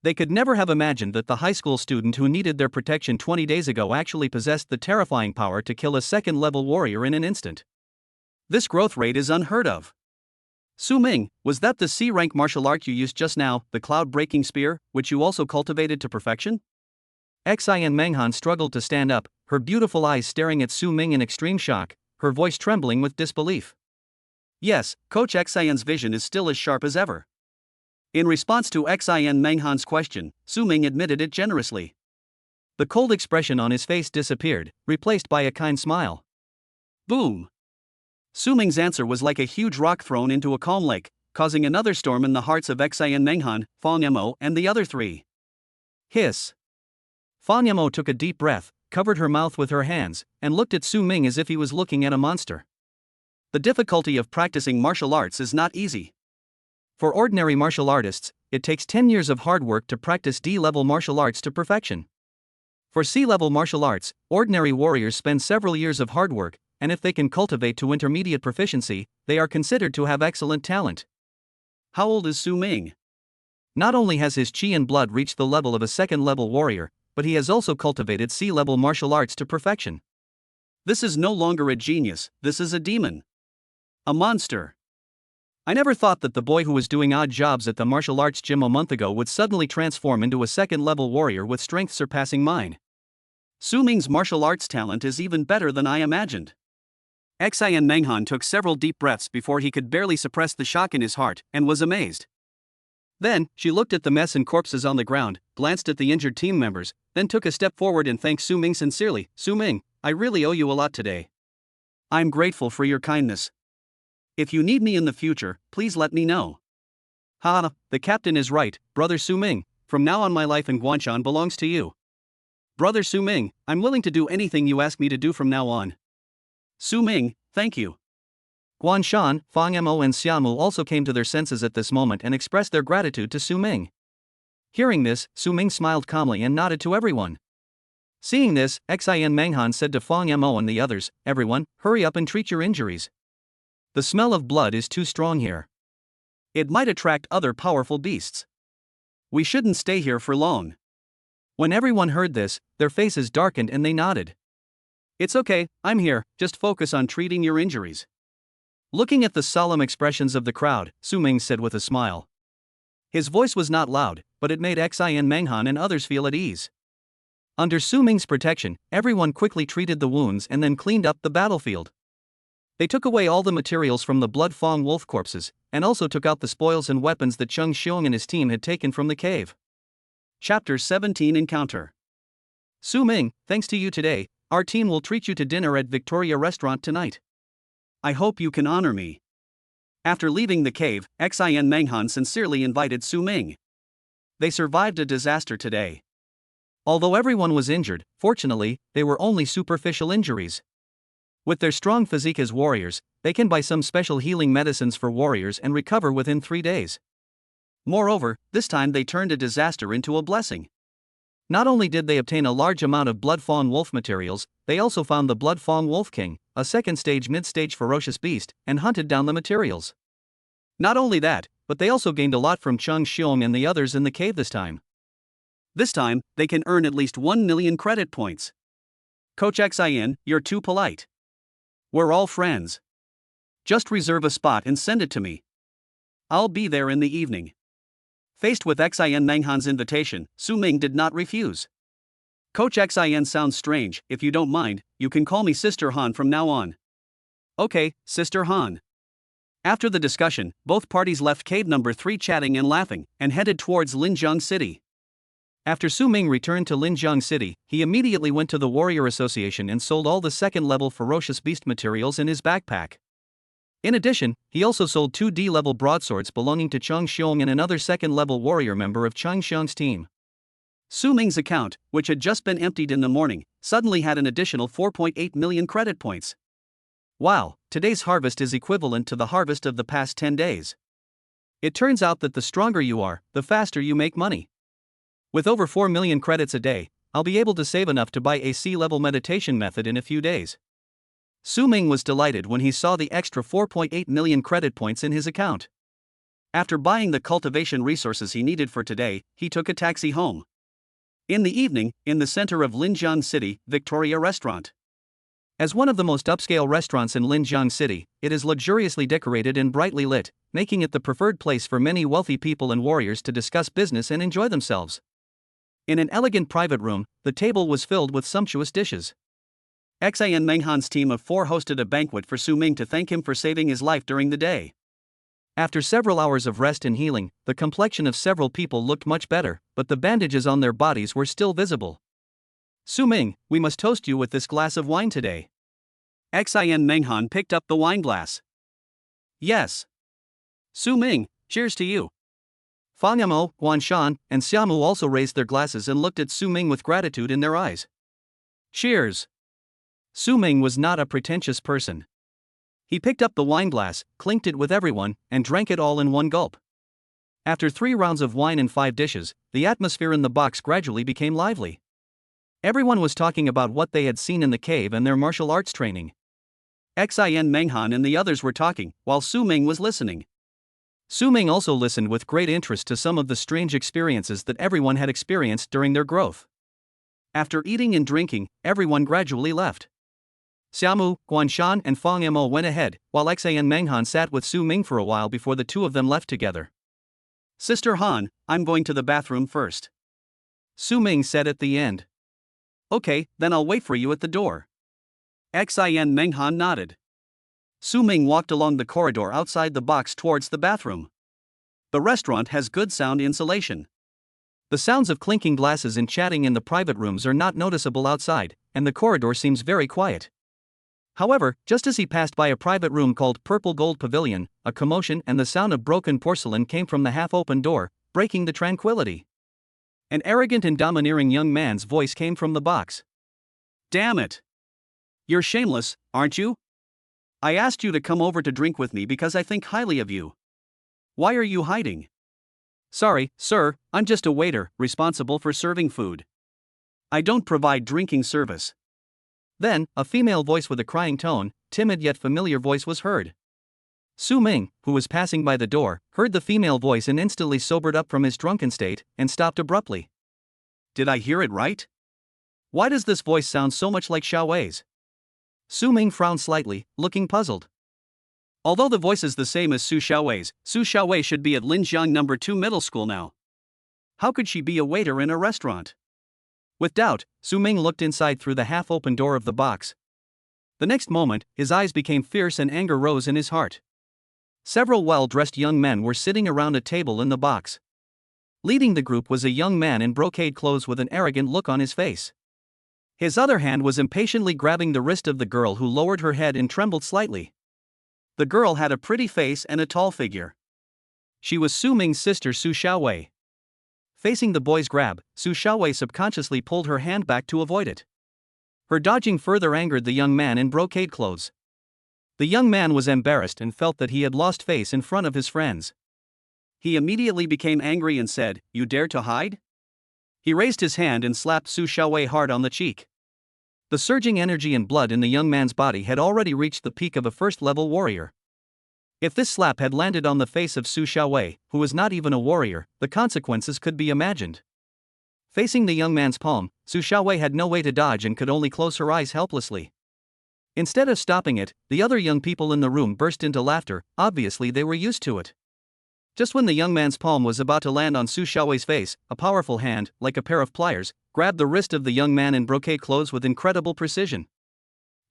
[SPEAKER 1] They could never have imagined that the high school student who needed their protection 20 days ago actually possessed the terrifying power to kill a second-level warrior in an instant. This growth rate is unheard of. Su Ming, was that the C-rank martial art you used just now, the cloud-breaking spear, which you also cultivated to perfection? Xian Menghan struggled to stand up, her beautiful eyes staring at Su Ming in extreme shock, her voice trembling with disbelief. Yes, Coach Xian's vision is still as sharp as ever. In response to Xian Menghan's question, Su Ming admitted it generously. The cold expression on his face disappeared, replaced by a kind smile. Boom! Su Ming's answer was like a huge rock thrown into a calm lake, causing another storm in the hearts of Xian Menghan, Fan Yamou, and the other 3. Hiss! Fan Yamou took a deep breath, covered her mouth with her hands, and looked at Su Ming as if he was looking at a monster. The difficulty of practicing martial arts is not easy. For ordinary martial artists, it takes 10 years of hard work to practice D-level martial arts to perfection. For C-level martial arts, ordinary warriors spend several years of hard work, and if they can cultivate to intermediate proficiency, they are considered to have excellent talent. How old is Su Ming? Not only has his chi and blood reached the level of a second-level warrior, but he has also cultivated C-level martial arts to perfection. This is no longer a genius, this is a demon. A monster. I never thought that the boy who was doing odd jobs at the martial arts gym a month ago would suddenly transform into a second-level warrior with strength surpassing mine. Su Ming's martial arts talent is even better than I imagined. Xian Menghan took several deep breaths before he could barely suppress the shock in his heart, and was amazed. Then, she looked at the mess and corpses on the ground, glanced at the injured team members, then took a step forward and thanked Su Ming sincerely. Su Ming, I really owe you a lot today. I'm grateful for your kindness. If you need me in the future, please let me know. Ha, the captain is right, Brother Su Ming, from now on my life in Guanshan belongs to you. Brother Su Ming, I'm willing to do anything you ask me to do from now on. Su Ming, thank you. Guanshan, Fan Yamou and Xiamu also came to their senses at this moment and expressed their gratitude to Su Ming. Hearing this, Su Ming smiled calmly and nodded to everyone. Seeing this, Xian Menghan said to Fan Yamou and the others, everyone, hurry up and treat your injuries. The smell of blood is too strong here. It might attract other powerful beasts. We shouldn't stay here for long. When everyone heard this, their faces darkened and they nodded. It's okay, I'm here, just focus on treating your injuries. Looking at the solemn expressions of the crowd, Su Ming said with a smile. His voice was not loud, but it made Xian Menghan and others feel at ease. Under Su Ming's protection, everyone quickly treated the wounds and then cleaned up the battlefield. They took away all the materials from the blood Fong wolf corpses, and also took out the spoils and weapons that Cheng Xiong and his team had taken from the cave. Chapter 17 Encounter. Su Ming, thanks to you today, our team will treat you to dinner at Victoria Restaurant tonight. I hope you can honor me. After leaving the cave, Xian Menghan sincerely invited Su Ming. They survived a disaster today. Although everyone was injured, fortunately, they were only superficial injuries. With their strong physique as warriors, they can buy some special healing medicines for warriors and recover within 3 days. Moreover, this time they turned a disaster into a blessing. Not only did they obtain a large amount of Blood Fawn Wolf materials, they also found the Blood Fawn Wolf King, a second-stage mid-stage ferocious beast, and hunted down the materials. Not only that, but they also gained a lot from Chung Xiong and the others in the cave this time. This time, they can earn at least 1 million credit points. Coach Xin, you're too polite. We're all friends. Just reserve a spot and send it to me. I'll be there in the evening. Faced with Xin Menghan's invitation, Su Ming did not refuse. Coach Xin sounds strange. If you don't mind, you can call me Sister Han from now on. Okay, Sister Han. After the discussion, both parties left cave number 3 chatting and laughing, and headed towards Linjiang City. After Su Ming returned to Linjiang City, he immediately went to the Warrior Association and sold all the second-level ferocious beast materials in his backpack. In addition, he also sold 2 D-level broadswords belonging to Chung Xiong and another second-level warrior member of Chung Xiong's team. Su Ming's account, which had just been emptied in the morning, suddenly had an additional 4.8 million credit points. Wow, today's harvest is equivalent to the harvest of the past 10 days. It turns out that the stronger you are, the faster you make money. With over 4 million credits a day, I'll be able to save enough to buy a C-level meditation method in a few days. Su Ming was delighted when he saw the extra 4.8 million credit points in his account. After buying the cultivation resources he needed for today, he took a taxi home. In the evening, in the center of Linjiang City, Victoria Restaurant. As one of the most upscale restaurants in Linjiang City, it is luxuriously decorated and brightly lit, making it the preferred place for many wealthy people and warriors to discuss business and enjoy themselves. In an elegant private room, the table was filled with sumptuous dishes. Xin Menghan's team of 4 hosted a banquet for Su Ming to thank him for saving his life during the day. After several hours of rest and healing, the complexion of several people looked much better, but the bandages on their bodies were still visible. Su Ming, we must toast you with this glass of wine today. Xin Menghan picked up the wine glass. Yes. Su Ming, cheers to you. Fang Yamo, Guanshan, and Xiamu also raised their glasses and looked at Su Ming with gratitude in their eyes. Cheers. Su Ming was not a pretentious person. He picked up the wine glass, clinked it with everyone, and drank it all in one gulp. After 3 rounds of wine and 5 dishes, the atmosphere in the box gradually became lively. Everyone was talking about what they had seen in the cave and their martial arts training. Xin Menghan and the others were talking, while Su Ming was listening. Su Ming also listened with great interest to some of the strange experiences that everyone had experienced during their growth. After eating and drinking, everyone gradually left. Xiamu, Guanshan, and Fang Yamo went ahead, while Xin Menghan sat with Su Ming for a while before the 2 of them left together. Sister Han, I'm going to the bathroom first. Su Ming said at the end. Okay, then I'll wait for you at the door. Xin Menghan nodded. Su Ming walked along the corridor outside the box towards the bathroom. The restaurant has good sound insulation. The sounds of clinking glasses and chatting in the private rooms are not noticeable outside, and the corridor seems very quiet. However, just as he passed by a private room called Purple Gold Pavilion, a commotion and the sound of broken porcelain came from the half-open door, breaking the tranquility. An arrogant and domineering young man's voice came from the box. Damn it! You're shameless, aren't you? I asked you to come over to drink with me because I think highly of you. Why are you hiding? Sorry, sir, I'm just a waiter, responsible for serving food. I don't provide drinking service. Then, a female voice with a crying tone, timid yet familiar voice was heard. Su Ming, who was passing by the door, heard the female voice and instantly sobered up from his drunken state, and stopped abruptly. Did I hear it right? Why does this voice sound so much like Xiao Wei's? Su Ming frowned slightly, looking puzzled. Although the voice is the same as Su Xiaowei's, Su Xiaowei should be at Linjiang No. 2 Middle School now. How could she be a waiter in a restaurant? With doubt, Su Ming looked inside through the half-open door of the box. The next moment, his eyes became fierce and anger rose in his heart. Several well-dressed young men were sitting around a table in the box. Leading the group was a young man in brocade clothes with an arrogant look on his face. His other hand was impatiently grabbing the wrist of the girl who lowered her head and trembled slightly. The girl had a pretty face and a tall figure. She was Su Ming's sister Su Xiaowei. Facing the boy's grab, Su Xiaowei subconsciously pulled her hand back to avoid it. Her dodging further angered the young man in brocade clothes. The young man was embarrassed and felt that he had lost face in front of his friends. He immediately became angry and said, "You dare to hide?" He raised his hand and slapped Su Xiaowei hard on the cheek. The surging energy and blood in the young man's body had already reached the peak of a first-level warrior. If this slap had landed on the face of Su Xiaowei, who was not even a warrior, the consequences could be imagined. Facing the young man's palm, Su Xiaowei had no way to dodge and could only close her eyes helplessly. Instead of stopping it, the other young people in the room burst into laughter. Obviously they were used to it. Just when the young man's palm was about to land on Su Xiaowei's face, a powerful hand, like a pair of pliers, grabbed the wrist of the young man in brocade clothes with incredible precision.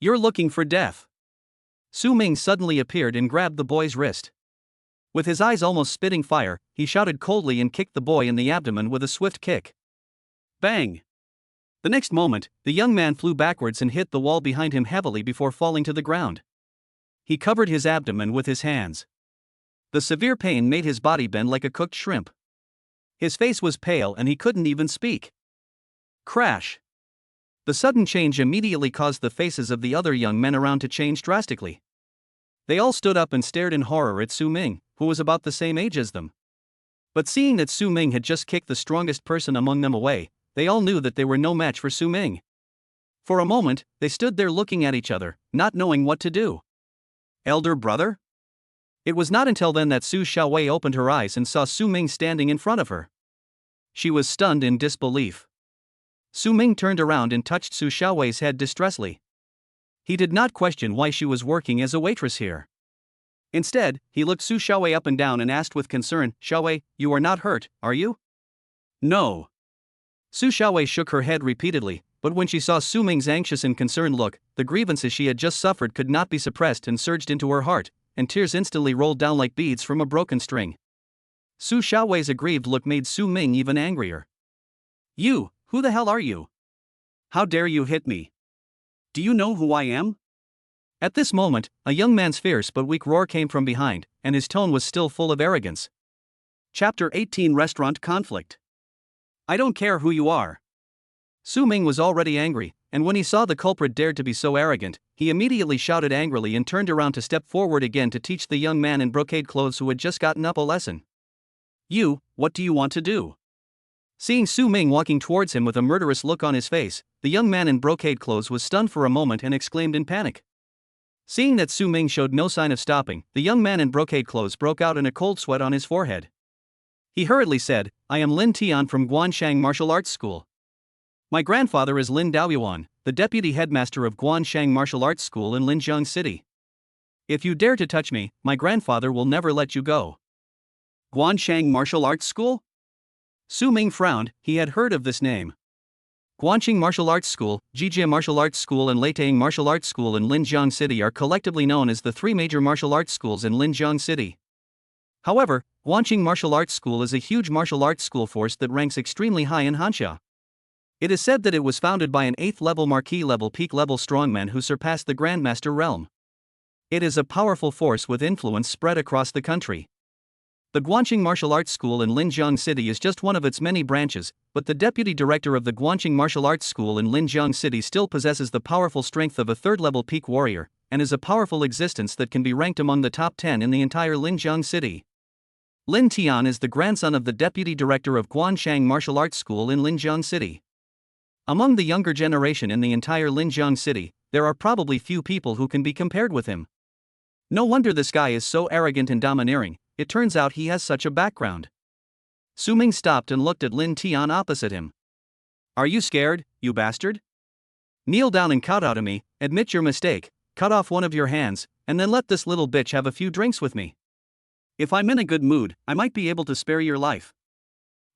[SPEAKER 1] "You're looking for death." Su Ming suddenly appeared and grabbed the boy's wrist. With his eyes almost spitting fire, he shouted coldly and kicked the boy in the abdomen with a swift kick. Bang! The next moment, the young man flew backwards and hit the wall behind him heavily before falling to the ground. He covered his abdomen with his hands. The severe pain made his body bend like a cooked shrimp. His face was pale and he couldn't even speak. Crash! The sudden change immediately caused the faces of the other young men around to change drastically. They all stood up and stared in horror at Su Ming, who was about the same age as them. But seeing that Su Ming had just kicked the strongest person among them away, they all knew that they were no match for Su Ming. For a moment, they stood there looking at each other, not knowing what to do. Elder brother? It was not until then that Su Xiaowei opened her eyes and saw Su Ming standing in front of her. She was stunned in disbelief. Su Ming turned around and touched Su Xiaowei's head distressfully. He did not question why she was working as a waitress here. Instead, he looked Su Xiaowei up and down and asked with concern, "Xiaowei, you are not hurt, are you?" "No." Su Xiaowei shook her head repeatedly, but when she saw Su Ming's anxious and concerned look, the grievances she had just suffered could not be suppressed and surged into her heart, and tears instantly rolled down like beads from a broken string. Su Xiaowei's aggrieved look made Su Ming even angrier. "You, who the hell are you? How dare you hit me? Do you know who I am?" At this moment, a young man's fierce but weak roar came from behind, and his tone was still full of arrogance. Chapter 18 Restaurant Conflict. "I don't care who you are." Su Ming was already angry, and when he saw the culprit dared to be so arrogant, he immediately shouted angrily and turned around to step forward again to teach the young man in brocade clothes who had just gotten up a lesson. "You, what do you want to do?" Seeing Su Ming walking towards him with a murderous look on his face, the young man in brocade clothes was stunned for a moment and exclaimed in panic. Seeing that Su Ming showed no sign of stopping, the young man in brocade clothes broke out in a cold sweat on his forehead. He hurriedly said, "I am Lin Tian from Guanshang Martial Arts School. My grandfather is Lin Daoyuan, the deputy headmaster of Guanshang Martial Arts School in Linjiang City. If you dare to touch me, my grandfather will never let you go." Guanshang Martial Arts School? Su Ming frowned. He had heard of this name. Guanxing Martial Arts School, Jijia Martial Arts School and Leitang Martial Arts School in Linjiang City are collectively known as the three major martial arts schools in Linjiang City. However, Guanxing Martial Arts School is a huge martial arts school force that ranks extremely high in Hanxia. It is said that it was founded by an 8th-level Marquis-level peak-level strongman who surpassed the Grandmaster realm. It is a powerful force with influence spread across the country. The Guanxing Martial Arts School in Linjiang City is just one of its many branches, but the deputy director of the Guanxing Martial Arts School in Linjiang City still possesses the powerful strength of a 3rd-level peak warrior, and is a powerful existence that can be ranked among the top 10 in the entire Linjiang City. Lin Tian is the grandson of the deputy director of Guanshang Martial Arts School in Linjiang City. Among the younger generation in the entire Linjiang City, there are probably few people who can be compared with him. No wonder this guy is so arrogant and domineering. It turns out he has such a background. Su Ming stopped and looked at Lin Tian opposite him. "Are you scared, you bastard? Kneel down and kowtow to me, admit your mistake, cut off one of your hands, and then let this little bitch have a few drinks with me. If I'm in a good mood, I might be able to spare your life.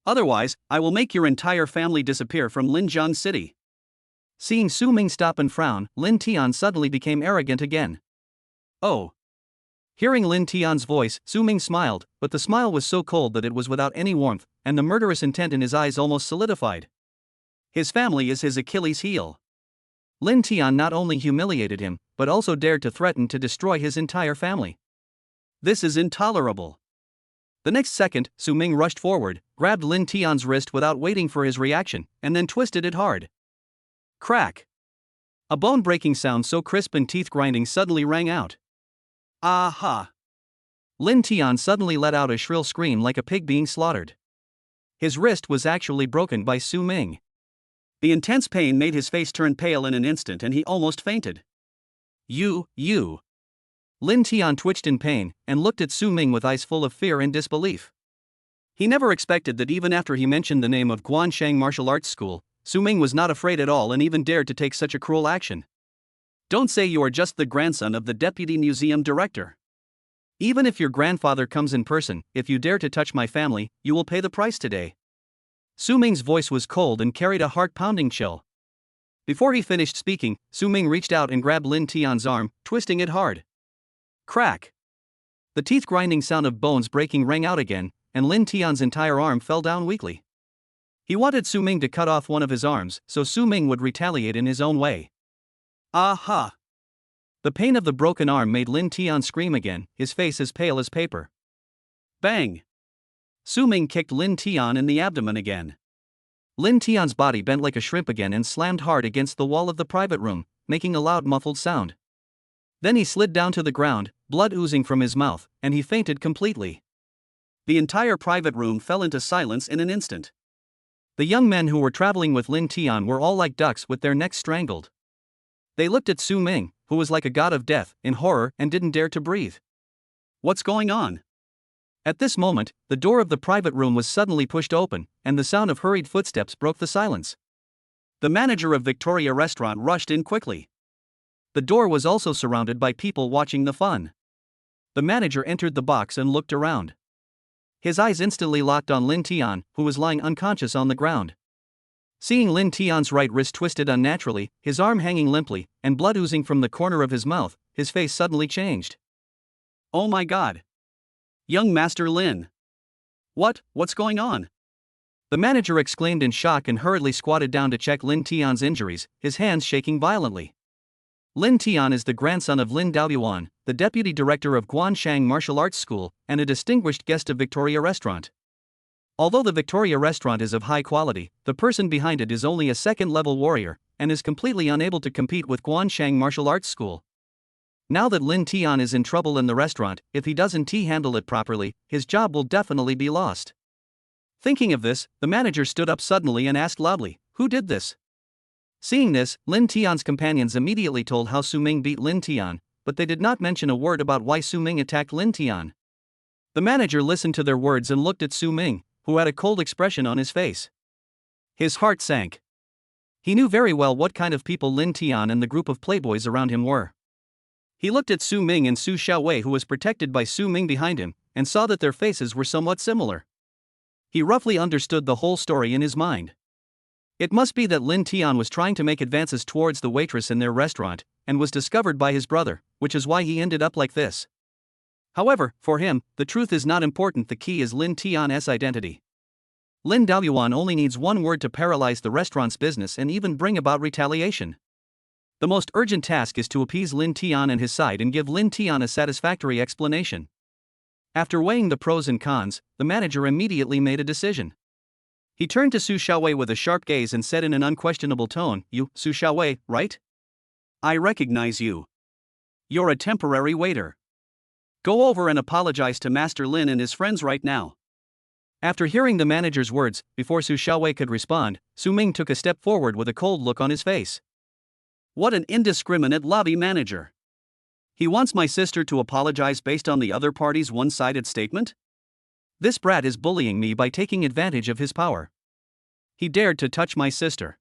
[SPEAKER 1] Otherwise, I will make your entire family disappear from Linjiang City." Seeing Su Ming stop and frown, Lin Tian suddenly became arrogant again. "Oh." Hearing Lin Tian's voice, Su Ming smiled, but the smile was so cold that it was without any warmth, and the murderous intent in his eyes almost solidified. His family is his Achilles' heel. Lin Tian not only humiliated him, but also dared to threaten to destroy his entire family. This is intolerable. The next second, Su Ming rushed forward, grabbed Lin Tian's wrist without waiting for his reaction, and then twisted it hard. Crack! A bone-breaking sound so crisp and teeth-grinding suddenly rang out. Aha! Lin Tian suddenly let out a shrill scream like a pig being slaughtered. His wrist was actually broken by Su Ming. The intense pain made his face turn pale in an instant and he almost fainted. You. Lin Tian twitched in pain and looked at Su Ming with eyes full of fear and disbelief. He never expected that even after he mentioned the name of Guanshang Martial Arts School, Su Ming was not afraid at all and even dared to take such a cruel action. Don't say you are just the grandson of the deputy museum director. Even if your grandfather comes in person, if you dare to touch my family, you will pay the price today. Su Ming's voice was cold and carried a heart-pounding chill. Before he finished speaking, Su Ming reached out and grabbed Lin Tian's arm, twisting it hard. Crack! The teeth-grinding sound of bones breaking rang out again, and Lin Tian's entire arm fell down weakly. He wanted Su Ming to cut off one of his arms, so Su Ming would retaliate in his own way. Aha! The pain of the broken arm made Lin Tian scream again, his face as pale as paper. Bang! Su Ming kicked Lin Tian in the abdomen again. Lin Tian's body bent like a shrimp again and slammed hard against the wall of the private room, making a loud muffled sound. Then he slid down to the ground, blood oozing from his mouth, and he fainted completely. The entire private room fell into silence in an instant. The young men who were traveling with Lin Tian were all like ducks with their necks strangled. They looked at Su Ming, who was like a god of death, in horror and didn't dare to breathe. What's going on? At this moment, the door of the private room was suddenly pushed open, and the sound of hurried footsteps broke the silence. The manager of Victoria Restaurant rushed in quickly. The door was also surrounded by people watching the fun. The manager entered the box and looked around. His eyes instantly locked on Lin Tian, who was lying unconscious on the ground. Seeing Lin Tian's right wrist twisted unnaturally, his arm hanging limply, and blood oozing from the corner of his mouth, his face suddenly changed. Oh my god! Young Master Lin! What's going on? The manager exclaimed in shock and hurriedly squatted down to check Lin Tian's injuries, his hands shaking violently. Lin Tian is the grandson of Lin Daoyuan, the deputy director of Guanshang Martial Arts School, and a distinguished guest of Victoria Restaurant. Although the Victoria Restaurant is of high quality, the person behind it is only a second-level warrior, and is completely unable to compete with Guanshang Martial Arts School. Now that Lin Tian is in trouble in the restaurant, if he doesn't handle it properly, his job will definitely be lost. Thinking of this, the manager stood up suddenly and asked loudly, "Who did this?" Seeing this, Lin Tian's companions immediately told how Su Ming beat Lin Tian, but they did not mention a word about why Su Ming attacked Lin Tian. The manager listened to their words and looked at Su Ming, who had a cold expression on his face. His heart sank. He knew very well what kind of people Lin Tian and the group of playboys around him were. He looked at Su Ming and Su Xiaowei, who was protected by Su Ming behind him, and saw that their faces were somewhat similar. He roughly understood the whole story in his mind. It must be that Lin Tian was trying to make advances towards the waitress in their restaurant, and was discovered by his brother, which is why he ended up like this. However, for him, the truth is not important, the key is Lin Tian's identity. Lin Daoyuan only needs one word to paralyze the restaurant's business and even bring about retaliation. The most urgent task is to appease Lin Tian and his side and give Lin Tian a satisfactory explanation. After weighing the pros and cons, the manager immediately made a decision. He turned to Su Xiaowei with a sharp gaze and said in an unquestionable tone, "You, Su Xiaowei, right? I recognize you. You're a temporary waiter. Go over and apologize to Master Lin and his friends right now." After hearing the manager's words, before Su Xiaowei could respond, Su Ming took a step forward with a cold look on his face. What an indiscriminate lobby manager. He wants my sister to apologize based on the other party's one-sided statement? This brat is bullying me by taking advantage of his power. He dared to touch my sister.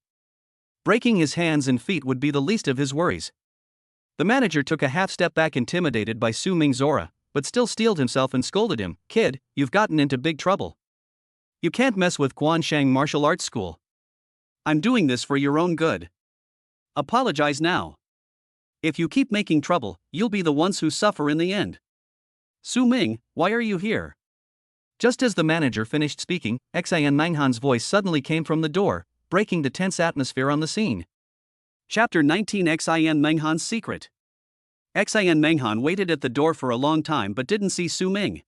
[SPEAKER 1] Breaking his hands and feet would be the least of his worries. The manager took a half step back, intimidated by Su Ming's aura, but still steeled himself and scolded him, "Kid, you've gotten into big trouble. You can't mess with Guanshang Martial Arts School. I'm doing this for your own good. Apologize now. If you keep making trouble, you'll be the ones who suffer in the end." "Su Ming, why are you here?" Just as the manager finished speaking, Xian Menghan's voice suddenly came from the door, breaking the tense atmosphere on the scene. Chapter 19: Xian Menghan's Secret. Xian Menghan waited at the door for a long time but didn't see Su Ming.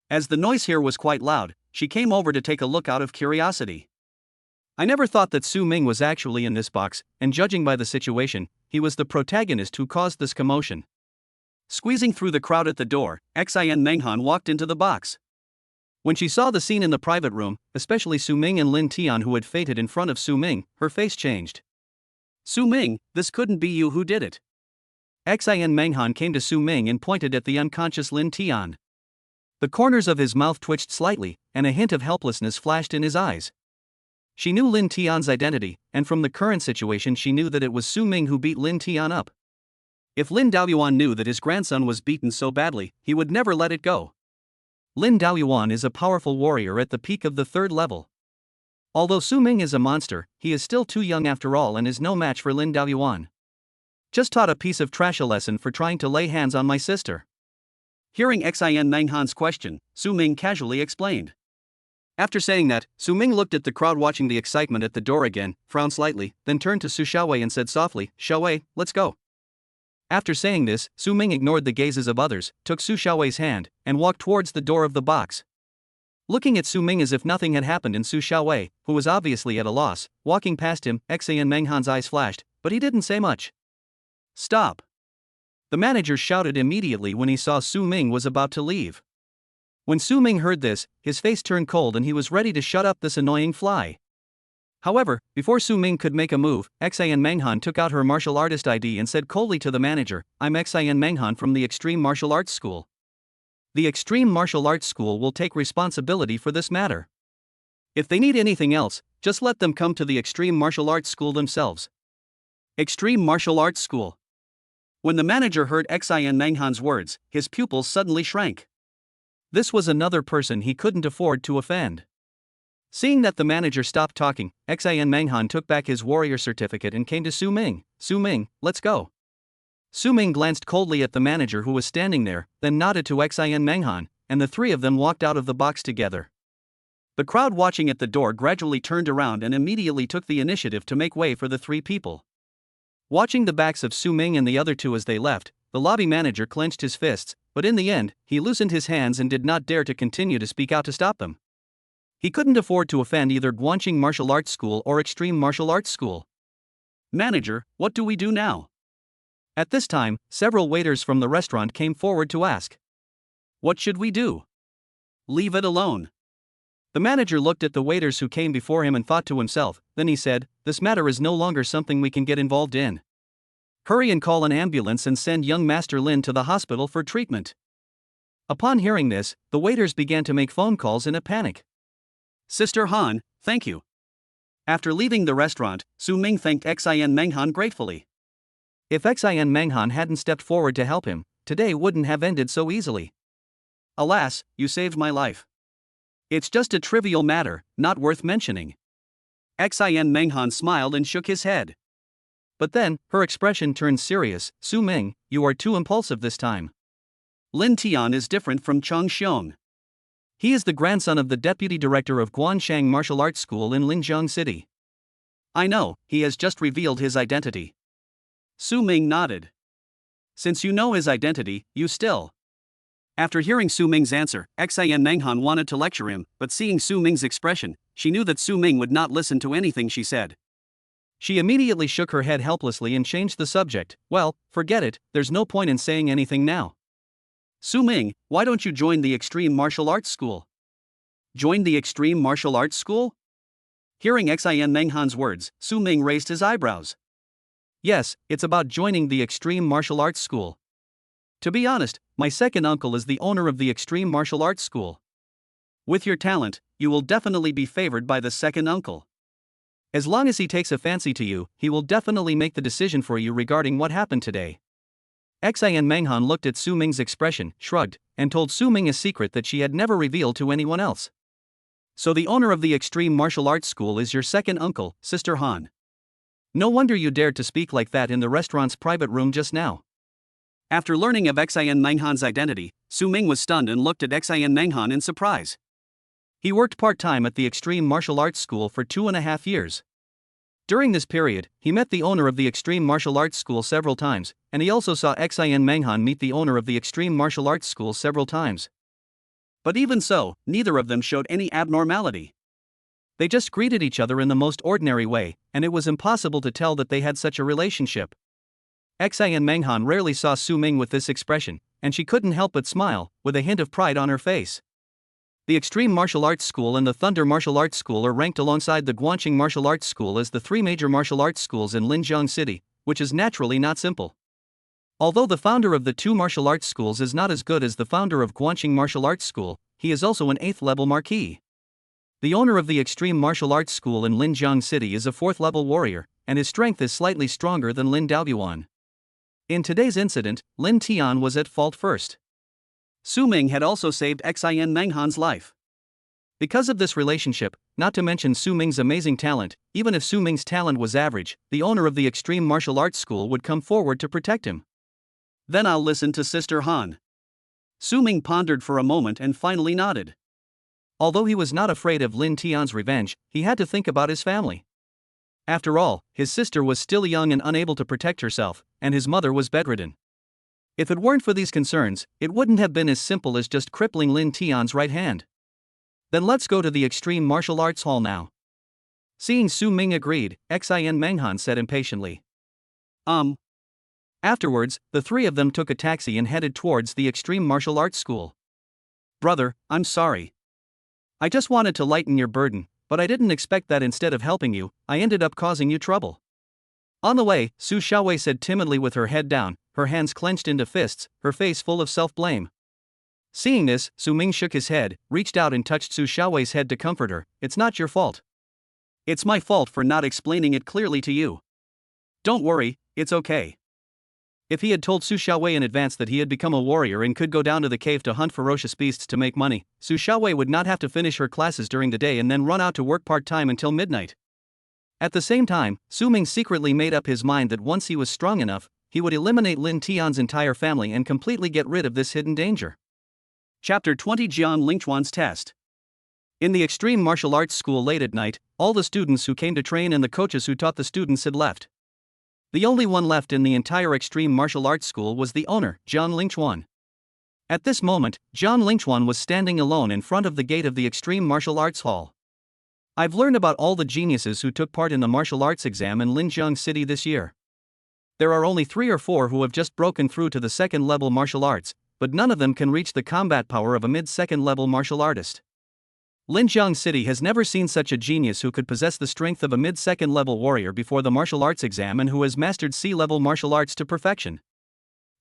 [SPEAKER 1] As the noise here was quite loud, she came over to take a look out of curiosity. I never thought that Su Ming was actually in this box, and judging by the situation, he was the protagonist who caused this commotion. Squeezing through the crowd at the door, Xin Menghan walked into the box. When she saw the scene in the private room, especially Su Ming and Lin Tian who had fainted in front of Su Ming, her face changed. Su Ming, this couldn't be you who did it. Xin Menghan came to Su Ming and pointed at the unconscious Lin Tian. The corners of his mouth twitched slightly, and a hint of helplessness flashed in his eyes. She knew Lin Tian's identity, and from the current situation she knew that it was Su Ming who beat Lin Tian up. If Lin Daoyuan knew that his grandson was beaten so badly, he would never let it go. Lin Daoyuan is a powerful warrior at the peak of the 3rd level. Although Su Ming is a monster, he is still too young after all and is no match for Lin Daoyuan. Just taught a piece of trash a lesson for trying to lay hands on my sister. Hearing Xin Menghan's question, Su Ming casually explained. After saying that, Su Ming looked at the crowd watching the excitement at the door again, frowned slightly, then turned to Su Xiaowei and said softly, "Xiaowei, let's go." After saying this, Su Ming ignored the gazes of others, took Su Xiaowei's hand, and walked towards the door of the box. Looking at Su Ming as if nothing had happened and Su Xiaowei, who was obviously at a loss, walking past him, Xin Menghan's eyes flashed, but he didn't say much. "Stop!" The manager shouted immediately when he saw Su Ming was about to leave. When Su Ming heard this, his face turned cold and he was ready to shut up this annoying fly. However, before Su Ming could make a move, Xin Menghan took out her martial artist ID and said coldly to the manager, "I'm Xin Menghan from the Extreme Martial Arts School. The Extreme Martial Arts School will take responsibility for this matter. If they need anything else, just let them come to the Extreme Martial Arts School themselves." Extreme Martial Arts School. When the manager heard Xin Menghan's words, his pupils suddenly shrank. This was another person he couldn't afford to offend. Seeing that the manager stopped talking, Xin Menghan took back his warrior certificate and came to Su Ming. "Su Ming, let's go." Su Ming glanced coldly at the manager who was standing there, then nodded to Xin Menghan, and the 3 of them walked out of the box together. The crowd watching at the door gradually turned around and immediately took the initiative to make way for the 3 people. Watching the backs of Su Ming and the other 2 as they left, the lobby manager clenched his fists, but in the end, he loosened his hands and did not dare to continue to speak out to stop them. He couldn't afford to offend either Guanqing Martial Arts School or Extreme Martial Arts School. "Manager, what do we do now?" At this time, several waiters from the restaurant came forward to ask. "What should we do?" "Leave it alone." The manager looked at the waiters who came before him and thought to himself, then he said, "This matter is no longer something we can get involved in. Hurry and call an ambulance and send young Master Lin to the hospital for treatment." Upon hearing this, the waiters began to make phone calls in a panic. "Sister Han, thank you." After leaving the restaurant, Su Ming thanked Xin Menghan gratefully. If Xin Menghan hadn't stepped forward to help him, today wouldn't have ended so easily. "Alas, you saved my life. It's just a trivial matter, not worth mentioning." Xin Menghan smiled and shook his head. But then, her expression turned serious. "Su Ming, you are too impulsive this time. Lin Tian is different from Cheng Xiong. He is the grandson of the deputy director of Guanshang Martial Arts School in Linjiang City." "I know, he has just revealed his identity." Su Ming nodded. "Since you know his identity, you still..." After hearing Su Ming's answer, Xin Menghan wanted to lecture him, but seeing Su Ming's expression, she knew that Su Ming would not listen to anything she said. She immediately shook her head helplessly and changed the subject. "Well, forget it, there's no point in saying anything now. Su Ming, why don't you join the Extreme Martial Arts School?" "Join the Extreme Martial Arts School?" Hearing Xin Menghan's words, Su Ming raised his eyebrows. "Yes, it's about joining the Extreme Martial Arts School. To be honest, my second uncle is the owner of the Extreme Martial Arts School. With your talent, you will definitely be favored by the second uncle. As long as he takes a fancy to you, he will definitely make the decision for you regarding what happened today." Xin Menghan looked at Su Ming's expression, shrugged, and told Su Ming a secret that she had never revealed to anyone else. "So the owner of the Extreme Martial Arts School is your second uncle, Sister Han. No wonder you dared to speak like that in the restaurant's private room just now." After learning of Xin Menghan's identity, Su Ming was stunned and looked at Xin Menghan in surprise. He worked part-time at the Extreme Martial Arts School for 2.5 years. During this period, he met the owner of the Extreme Martial Arts School several times, and he also saw Xin Menghan meet the owner of the Extreme Martial Arts School several times. But even so, neither of them showed any abnormality. They just greeted each other in the most ordinary way, and it was impossible to tell that they had such a relationship. Xian Menghan rarely saw Su Ming with this expression, and she couldn't help but smile, with a hint of pride on her face. The Extreme Martial Arts School and the Thunder Martial Arts School are ranked alongside the Guanqing Martial Arts School as the three major martial arts schools in Linjiang City, which is naturally not simple. Although the founder of the two martial arts schools is not as good as the founder of Guanqing Martial Arts School, he is also an 8th-level marquis. The owner of the Extreme Martial Arts School in Linjiang City is a 4th-level warrior, and his strength is slightly stronger than Lin Daoyuan. In today's incident, Lin Tian was at fault first. Su Ming had also saved Xian Menghan's life. Because of this relationship, not to mention Su Ming's amazing talent, even if Su Ming's talent was average, the owner of the Extreme Martial Arts School would come forward to protect him. Then I'll listen to Sister Han. Su Ming pondered for a moment and finally nodded. Although he was not afraid of Lin Tian's revenge, he had to think about his family. After all, his sister was still young and unable to protect herself, and his mother was bedridden. If it weren't for these concerns, it wouldn't have been as simple as just crippling Lin Tian's right hand. Then let's go to the Extreme Martial Arts Hall now. Seeing Su Ming agreed, Xian Menghan said impatiently. Afterwards, the three of them took a taxi and headed towards the Extreme Martial Arts School. Brother, I'm sorry. I just wanted to lighten your burden, but I didn't expect that instead of helping you, I ended up causing you trouble. On the way, Su Xiaowei said timidly with her head down, her hands clenched into fists, her face full of self-blame. Seeing this, Su Ming shook his head, reached out and touched Su Xiaowei's head to comfort her. It's not your fault. It's my fault for not explaining it clearly to you. Don't worry, it's okay. If he had told Su Xiaowei in advance that he had become a warrior and could go down to the cave to hunt ferocious beasts to make money, Su Xiaowei would not have to finish her classes during the day and then run out to work part-time until midnight. At the same time, Su Ming secretly made up his mind that once he was strong enough, he would eliminate Lin Tian's entire family and completely get rid of this hidden danger. Chapter 20 Jian Lingchuan's Test. In the Extreme Martial Arts School late at night, all the students who came to train and the coaches who taught the students had left. The only one left in the entire Extreme Martial Arts School was the owner, Jian Lingchuan. At this moment, Jian Lingchuan was standing alone in front of the gate of the Extreme Martial Arts Hall. I've learned about all the geniuses who took part in the martial arts exam in Linjiang City this year. There are only 3 or 4 who have just broken through to the second-level martial arts, but none of them can reach the combat power of a mid-second-level martial artist. Linjiang City has never seen such a genius who could possess the strength of a mid-second-level warrior before the martial arts exam and who has mastered C-level martial arts to perfection.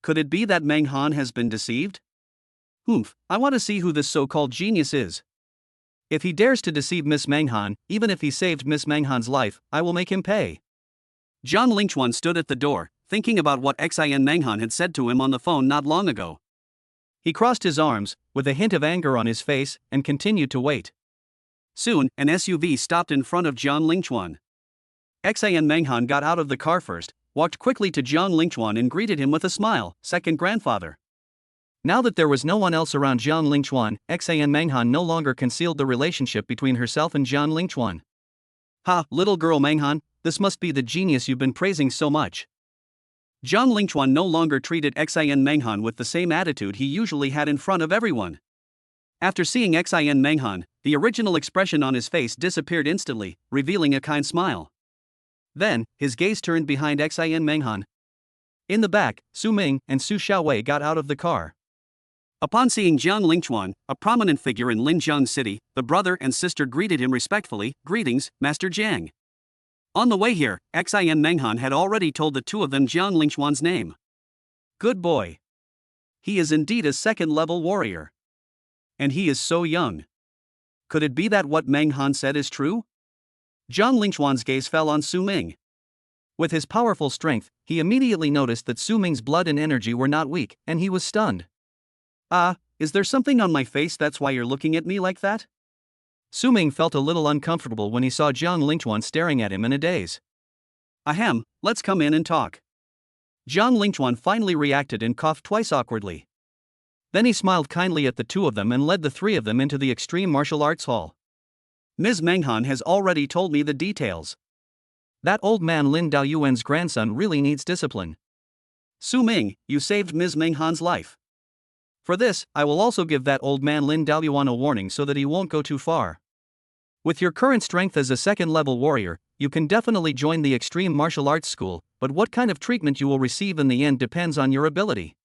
[SPEAKER 1] Could it be that Meng Han has been deceived? I want to see who this so-called genius is. If he dares to deceive Miss Meng Han, even if he saved Miss Meng Han's life, I will make him pay. Jian Lingchuan stood at the door, thinking about what Xian Meng Han had said to him on the phone not long ago. He crossed his arms, with a hint of anger on his face, and continued to wait. Soon, an SUV stopped in front of Jian Lingchuan. Xian Meng Han got out of the car first, walked quickly to Jian Lingchuan and greeted him with a smile, second grandfather. Now that there was no one else around Jian Lingchuan, Xian Meng Han no longer concealed the relationship between herself and Jian Lingchuan. Ha, little girl Meng Han, this must be the genius you've been praising so much. Jian Lingchuan no longer treated Xian Meng Han with the same attitude he usually had in front of everyone. After seeing Xian Meng Han, the original expression on his face disappeared instantly, revealing a kind smile. Then, his gaze turned behind Xian Meng Han. In the back, Su Ming and Su Xiaowei got out of the car. Upon seeing Jian Lingchuan, a prominent figure in Linjiang City, the brother and sister greeted him respectfully. Greetings, Master Jiang. On the way here, Xian Meng Han had already told the two of them Jian Lingchuan's name. Good boy. He is indeed a second-level warrior. And he is so young. Could it be that what Meng Han said is true? Jian Lingchuan's gaze fell on Su Ming. With his powerful strength, he immediately noticed that Su Ming's blood and energy were not weak, and he was stunned. Is there something on my face that's why you're looking at me like that? Su Ming felt a little uncomfortable when he saw Jian Lingchuan staring at him in a daze. Ahem, let's come in and talk. Jian Lingchuan finally reacted and coughed twice awkwardly. Then he smiled kindly at the two of them and led the three of them into the Extreme Martial Arts Hall. Ms. Meng Han has already told me the details. That old man Lin Daoyuan's grandson really needs discipline. Su Ming, you saved Ms. Meng Han's life. For this, I will also give that old man Lin Daoyuan a warning so that he won't go too far. With your current strength as a second-level warrior, you can definitely join the extreme martial arts school, but what kind of treatment you will receive in the end depends on your ability.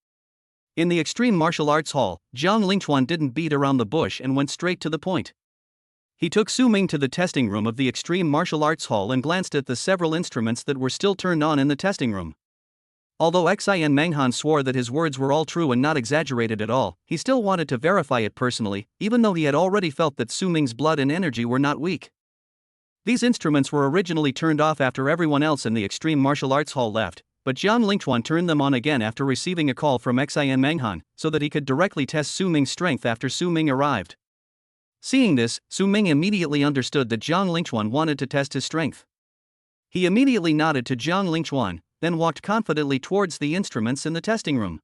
[SPEAKER 1] In the extreme martial arts hall, Jiang Lingchuan didn't beat around the bush and went straight to the point. He took Su Ming to the testing room of the extreme martial arts hall and glanced at the several instruments that were still turned on in the testing room. Although Xin Menghan swore that his words were all true and not exaggerated at all, he still wanted to verify it personally, even though he had already felt that Su Ming's blood and energy were not weak. These instruments were originally turned off after everyone else in the extreme martial arts hall left, but Jiang Lingchuan turned them on again after receiving a call from Xin Menghan, so that he could directly test Su Ming's strength after Su Ming arrived. Seeing this, Su Ming immediately understood that Jiang Lingchuan wanted to test his strength. He immediately nodded to Jiang Lingchuan, then walked confidently towards the instruments in the testing room.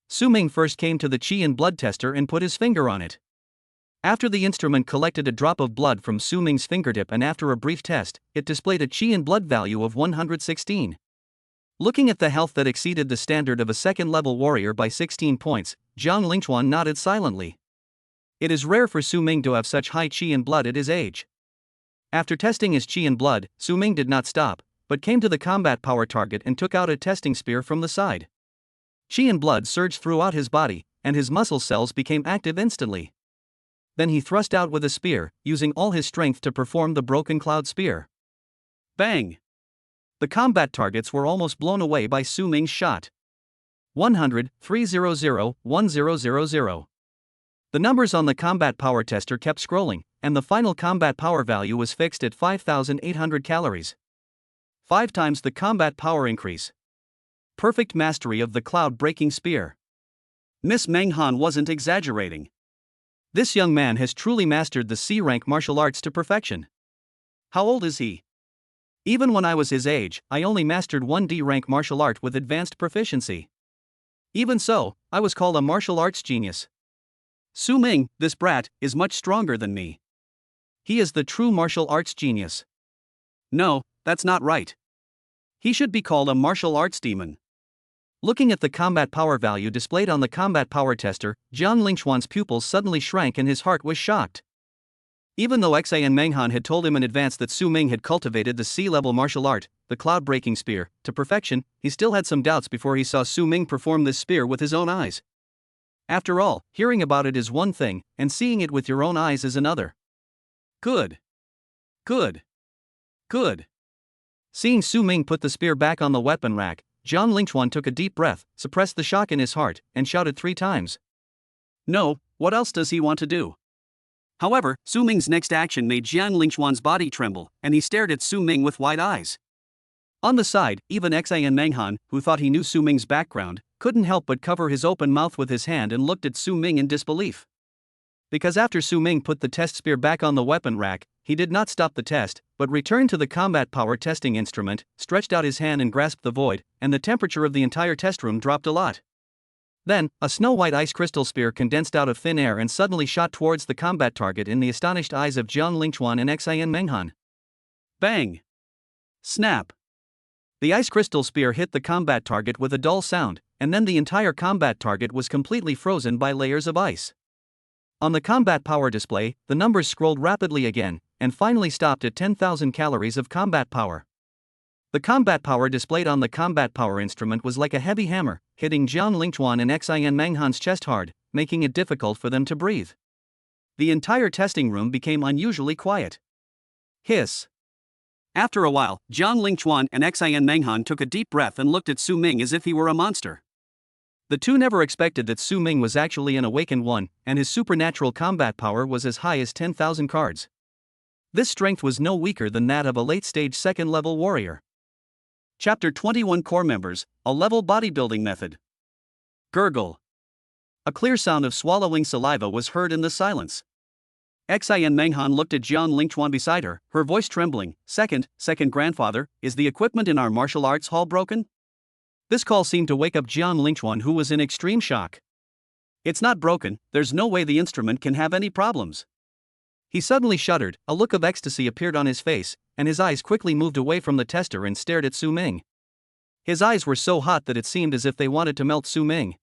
[SPEAKER 1] Su Ming first came to the qi and blood tester and put his finger on it. After the instrument collected a drop of blood from Su Ming's fingertip and after a brief test, it displayed a qi and blood value of 116. Looking at the health that exceeded the standard of a second-level warrior by 16 points, Jiang Lingchuan nodded silently. It is rare for Su Ming to have such high qi and blood at his age. After testing his qi and blood, Su Ming did not stop, but came to the combat power target and took out a testing spear from the side. Qi and blood surged throughout his body, and his muscle cells became active instantly. Then he thrust out with a spear, using all his strength to perform the broken cloud spear. Bang! The combat targets were almost blown away by Su Ming's shot. 100, 300, 1000. The numbers on the combat power tester kept scrolling, and the final combat power value was fixed at 5,800 calories. 5 times the combat power increase. Perfect mastery of the cloud-breaking spear. Miss Menghan wasn't exaggerating. This young man has truly mastered the C-rank martial arts to perfection. How old is he? Even when I was his age, I only mastered 1D rank martial art with advanced proficiency. Even so, I was called a martial arts genius. Su Ming, this brat, is much stronger than me. He is the true martial arts genius. No, that's not right. He should be called a martial arts demon. Looking at the combat power value displayed on the combat power tester, Jiang Lingchuan's pupils suddenly shrank and his heart was shocked. Even though Xin Menghan had told him in advance that Su Ming had cultivated the C-level martial art, the cloud-breaking spear, to perfection, he still had some doubts before he saw Su Ming perform this spear with his own eyes. After all, hearing about it is one thing, and seeing it with your own eyes is another. Good. Good. Good. Seeing Su Ming put the spear back on the weapon rack, Jiang Lingchuan took a deep breath, suppressed the shock in his heart, and shouted 3 times. No, what else does he want to do? However, Su Ming's next action made Jiang Lingchuan's body tremble, and he stared at Su Ming with wide eyes. On the side, even Xin Menghan, who thought he knew Su Ming's background, couldn't help but cover his open mouth with his hand and looked at Su Ming in disbelief. Because after Su Ming put the test spear back on the weapon rack, he did not stop the test, but returned to the combat power testing instrument, stretched out his hand and grasped the void, and the temperature of the entire test room dropped a lot. Then, a snow-white ice crystal spear condensed out of thin air and suddenly shot towards the combat target in the astonished eyes of Jiang Lingchuan and Xin Menghan. Bang! Snap! The ice crystal spear hit the combat target with a dull sound, and then the entire combat target was completely frozen by layers of ice. On the combat power display, the numbers scrolled rapidly again, and finally stopped at 10,000 calories of combat power. The combat power displayed on the combat power instrument was like a heavy hammer, hitting Jiang Lingchuan and Xin Menghan's chest hard, making it difficult for them to breathe. The entire testing room became unusually quiet. Hiss. After a while, Jiang Lingchuan and Xin Menghan took a deep breath and looked at Su Ming as if he were a monster. The two never expected that Su Ming was actually an awakened one, and his supernatural combat power was as high as 10,000 cards. This strength was no weaker than that of a late-stage second-level warrior. Chapter 21 Core Members, a Level Bodybuilding Method. Gurgle. A clear sound of swallowing saliva was heard in the silence. Xin Menghan looked at Jiang Lingchuan beside her, her voice trembling. Second grandfather, is the equipment in our martial arts hall broken? This call seemed to wake up Jiang Lingchuan, who was in extreme shock. It's not broken, there's no way the instrument can have any problems. He suddenly shuddered, a look of ecstasy appeared on his face, and his eyes quickly moved away from the tester and stared at Su Ming. His eyes were so hot that it seemed as if they wanted to melt Su Ming.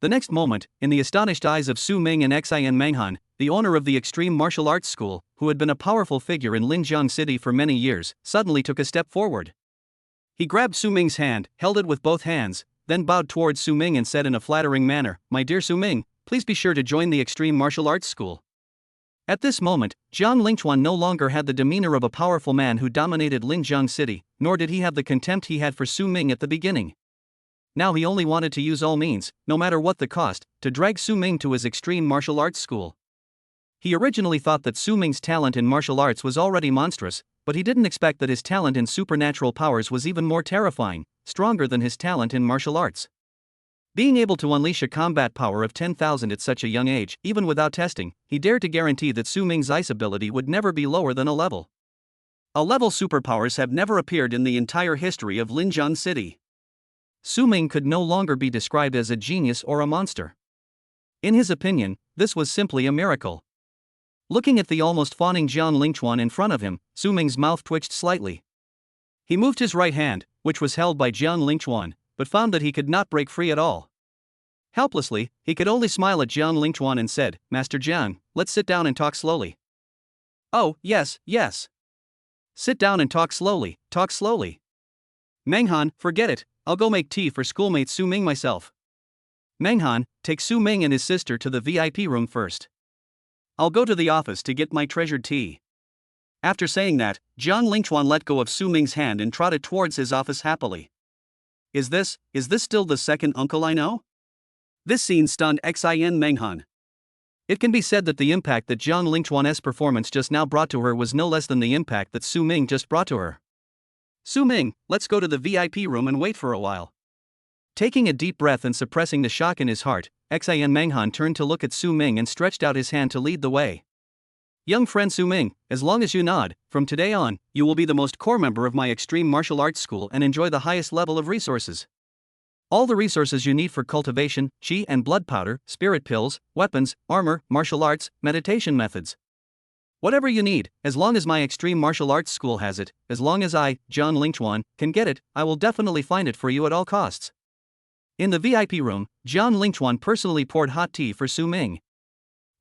[SPEAKER 1] The next moment, in the astonished eyes of Su Ming and Xin Menghan, the owner of the Extreme Martial Arts School, who had been a powerful figure in Linjiang City for many years, suddenly took a step forward. He grabbed Su Ming's hand, held it with both hands, then bowed towards Su Ming and said in a flattering manner, "My dear Su Ming, please be sure to join the Extreme Martial Arts School." At this moment, Jiang Lingchuan no longer had the demeanor of a powerful man who dominated Linjiang City, nor did he have the contempt he had for Su Ming at the beginning. Now he only wanted to use all means, no matter what the cost, to drag Su Ming to his Extreme Martial Arts School. He originally thought that Su Ming's talent in martial arts was already monstrous, but he didn't expect that his talent in supernatural powers was even more terrifying, stronger than his talent in martial arts. Being able to unleash a combat power of 10,000 at such a young age, even without testing, he dared to guarantee that Su Ming's ice ability would never be lower than a level. A-level superpowers have never appeared in the entire history of Linjiang City. Su Ming could no longer be described as a genius or a monster. In his opinion, this was simply a miracle. Looking at the almost fawning Jiang Lingchuan in front of him, Su Ming's mouth twitched slightly. He moved his right hand, which was held by Jiang Lingchuan, but found that he could not break free at all. Helplessly, he could only smile at Jiang Lingchuan and said, "Master Jiang, let's sit down and talk slowly." "Oh, yes, yes. Sit down and talk slowly, talk slowly. Menghan, forget it, I'll go make tea for schoolmate Su Ming myself. Menghan, take Su Ming and his sister to the VIP room first. I'll go to the office to get my treasured tea." After saying that, Jiang Lingchuan let go of Su Ming's hand and trotted towards his office happily. Is this still the second uncle I know? This scene stunned Xin Menghan. It can be said that the impact that Jiang Lingchuan's performance just now brought to her was no less than the impact that Su Ming just brought to her. "Su Ming, let's go to the VIP room and wait for a while." Taking a deep breath and suppressing the shock in his heart, Xin Menghan turned to look at Su Ming and stretched out his hand to lead the way. "Young friend Su Ming, as long as you nod, from today on, you will be the most core member of my Extreme Martial Arts School and enjoy the highest level of resources. All the resources you need for cultivation, chi and blood powder, spirit pills, weapons, armor, martial arts, meditation methods. Whatever you need, as long as my Extreme Martial Arts School has it, as long as I, Jiang Lingchuan, can get it, I will definitely find it for you at all costs." In the VIP room, Jiang Lingchuan personally poured hot tea for Su Ming.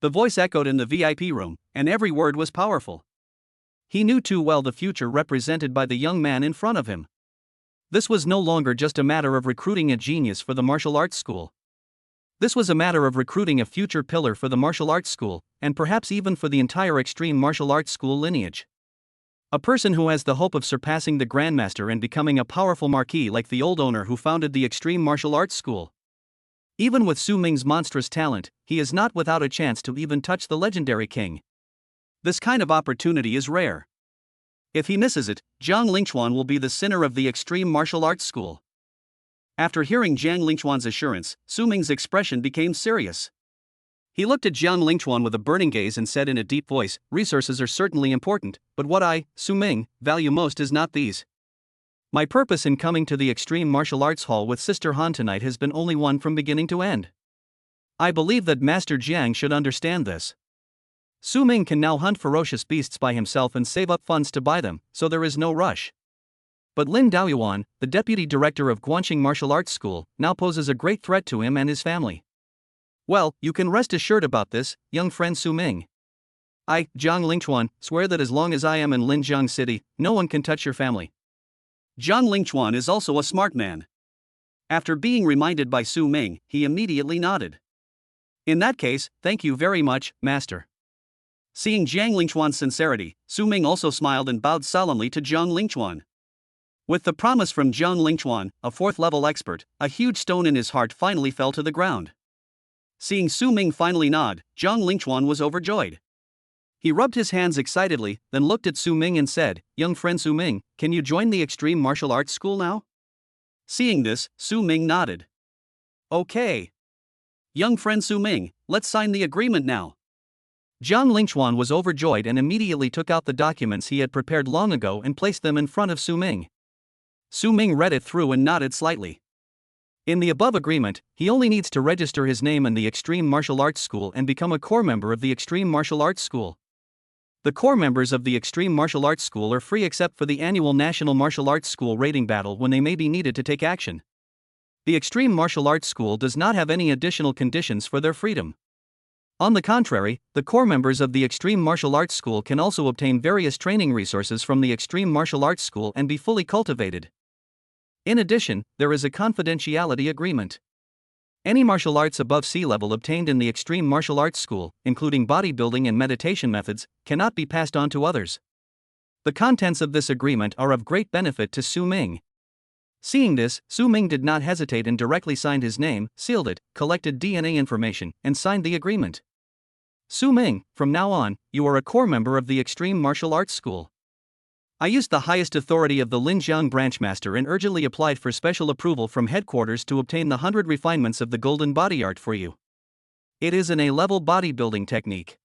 [SPEAKER 1] The voice echoed in the VIP room, and every word was powerful. He knew too well the future represented by the young man in front of him. This was no longer just a matter of recruiting a genius for the martial arts school. This was a matter of recruiting a future pillar for the martial arts school, and perhaps even for the entire Extreme Martial Arts School lineage. A person who has the hope of surpassing the Grandmaster and becoming a powerful marquis like the old owner who founded the Extreme Martial Arts School. Even with Su Ming's monstrous talent, he is not without a chance to even touch the legendary king. This kind of opportunity is rare. If he misses it, Jiang Lingchuan will be the sinner of the Extreme Martial Arts School. After hearing Jiang Lingchuan's assurance, Su Ming's expression became serious. He looked at Jiang Lingchuan with a burning gaze and said in a deep voice, "Resources are certainly important, but what I, Su Ming, value most is not these. My purpose in coming to the Extreme Martial Arts Hall with Sister Han tonight has been only one from beginning to end. I believe that Master Jiang should understand this. Su Ming can now hunt ferocious beasts by himself and save up funds to buy them, so there is no rush. But Lin Daoyuan, the deputy director of Guanxing Martial Arts School, now poses a great threat to him and his family. Well, you can rest assured about this, young friend Su Ming. I, Jiang Lingchuan, swear that as long as I am in Linjiang City, no one can touch your family." Jiang Lingchuan is also a smart man. After being reminded by Su Ming, he immediately nodded. "In that case, thank you very much, master." Seeing Jiang Lingchuan's sincerity, Su Ming also smiled and bowed solemnly to Jiang Lingchuan. With the promise from Jiang Lingchuan, a fourth-level expert, a huge stone in his heart finally fell to the ground. Seeing Su Ming finally nod, Jiang Lingchuan was overjoyed. He rubbed his hands excitedly, then looked at Su Ming and said, "Young friend Su Ming, can you join the Extreme Martial Arts School now?" Seeing this, Su Ming nodded. "Okay. Young friend Su Ming, let's sign the agreement now." Jiang Lingchuan was overjoyed and immediately took out the documents he had prepared long ago and placed them in front of Su Ming. Su Ming read it through and nodded slightly. In the above agreement, he only needs to register his name in the Extreme Martial Arts School and become a core member of the Extreme Martial Arts School. The core members of the Extreme Martial Arts School are free except for the annual National Martial Arts School rating battle when they may be needed to take action. The Extreme Martial Arts School does not have any additional conditions for their freedom. On the contrary, the core members of the Extreme Martial Arts School can also obtain various training resources from the Extreme Martial Arts School and be fully cultivated. In addition, there is a confidentiality agreement. Any martial arts above sea level obtained in the Extreme Martial Arts School, including bodybuilding and meditation methods, cannot be passed on to others. The contents of this agreement are of great benefit to Su Ming. Seeing this, Su Ming did not hesitate and directly signed his name, sealed it, collected DNA information, and signed the agreement. Su Ming, from now on, you are a core member of the Extreme Martial Arts School. I used the highest authority of the Linjiang branchmaster and urgently applied for special approval from headquarters to obtain the 100 refinements of the golden body art for you. It is an A-level bodybuilding technique.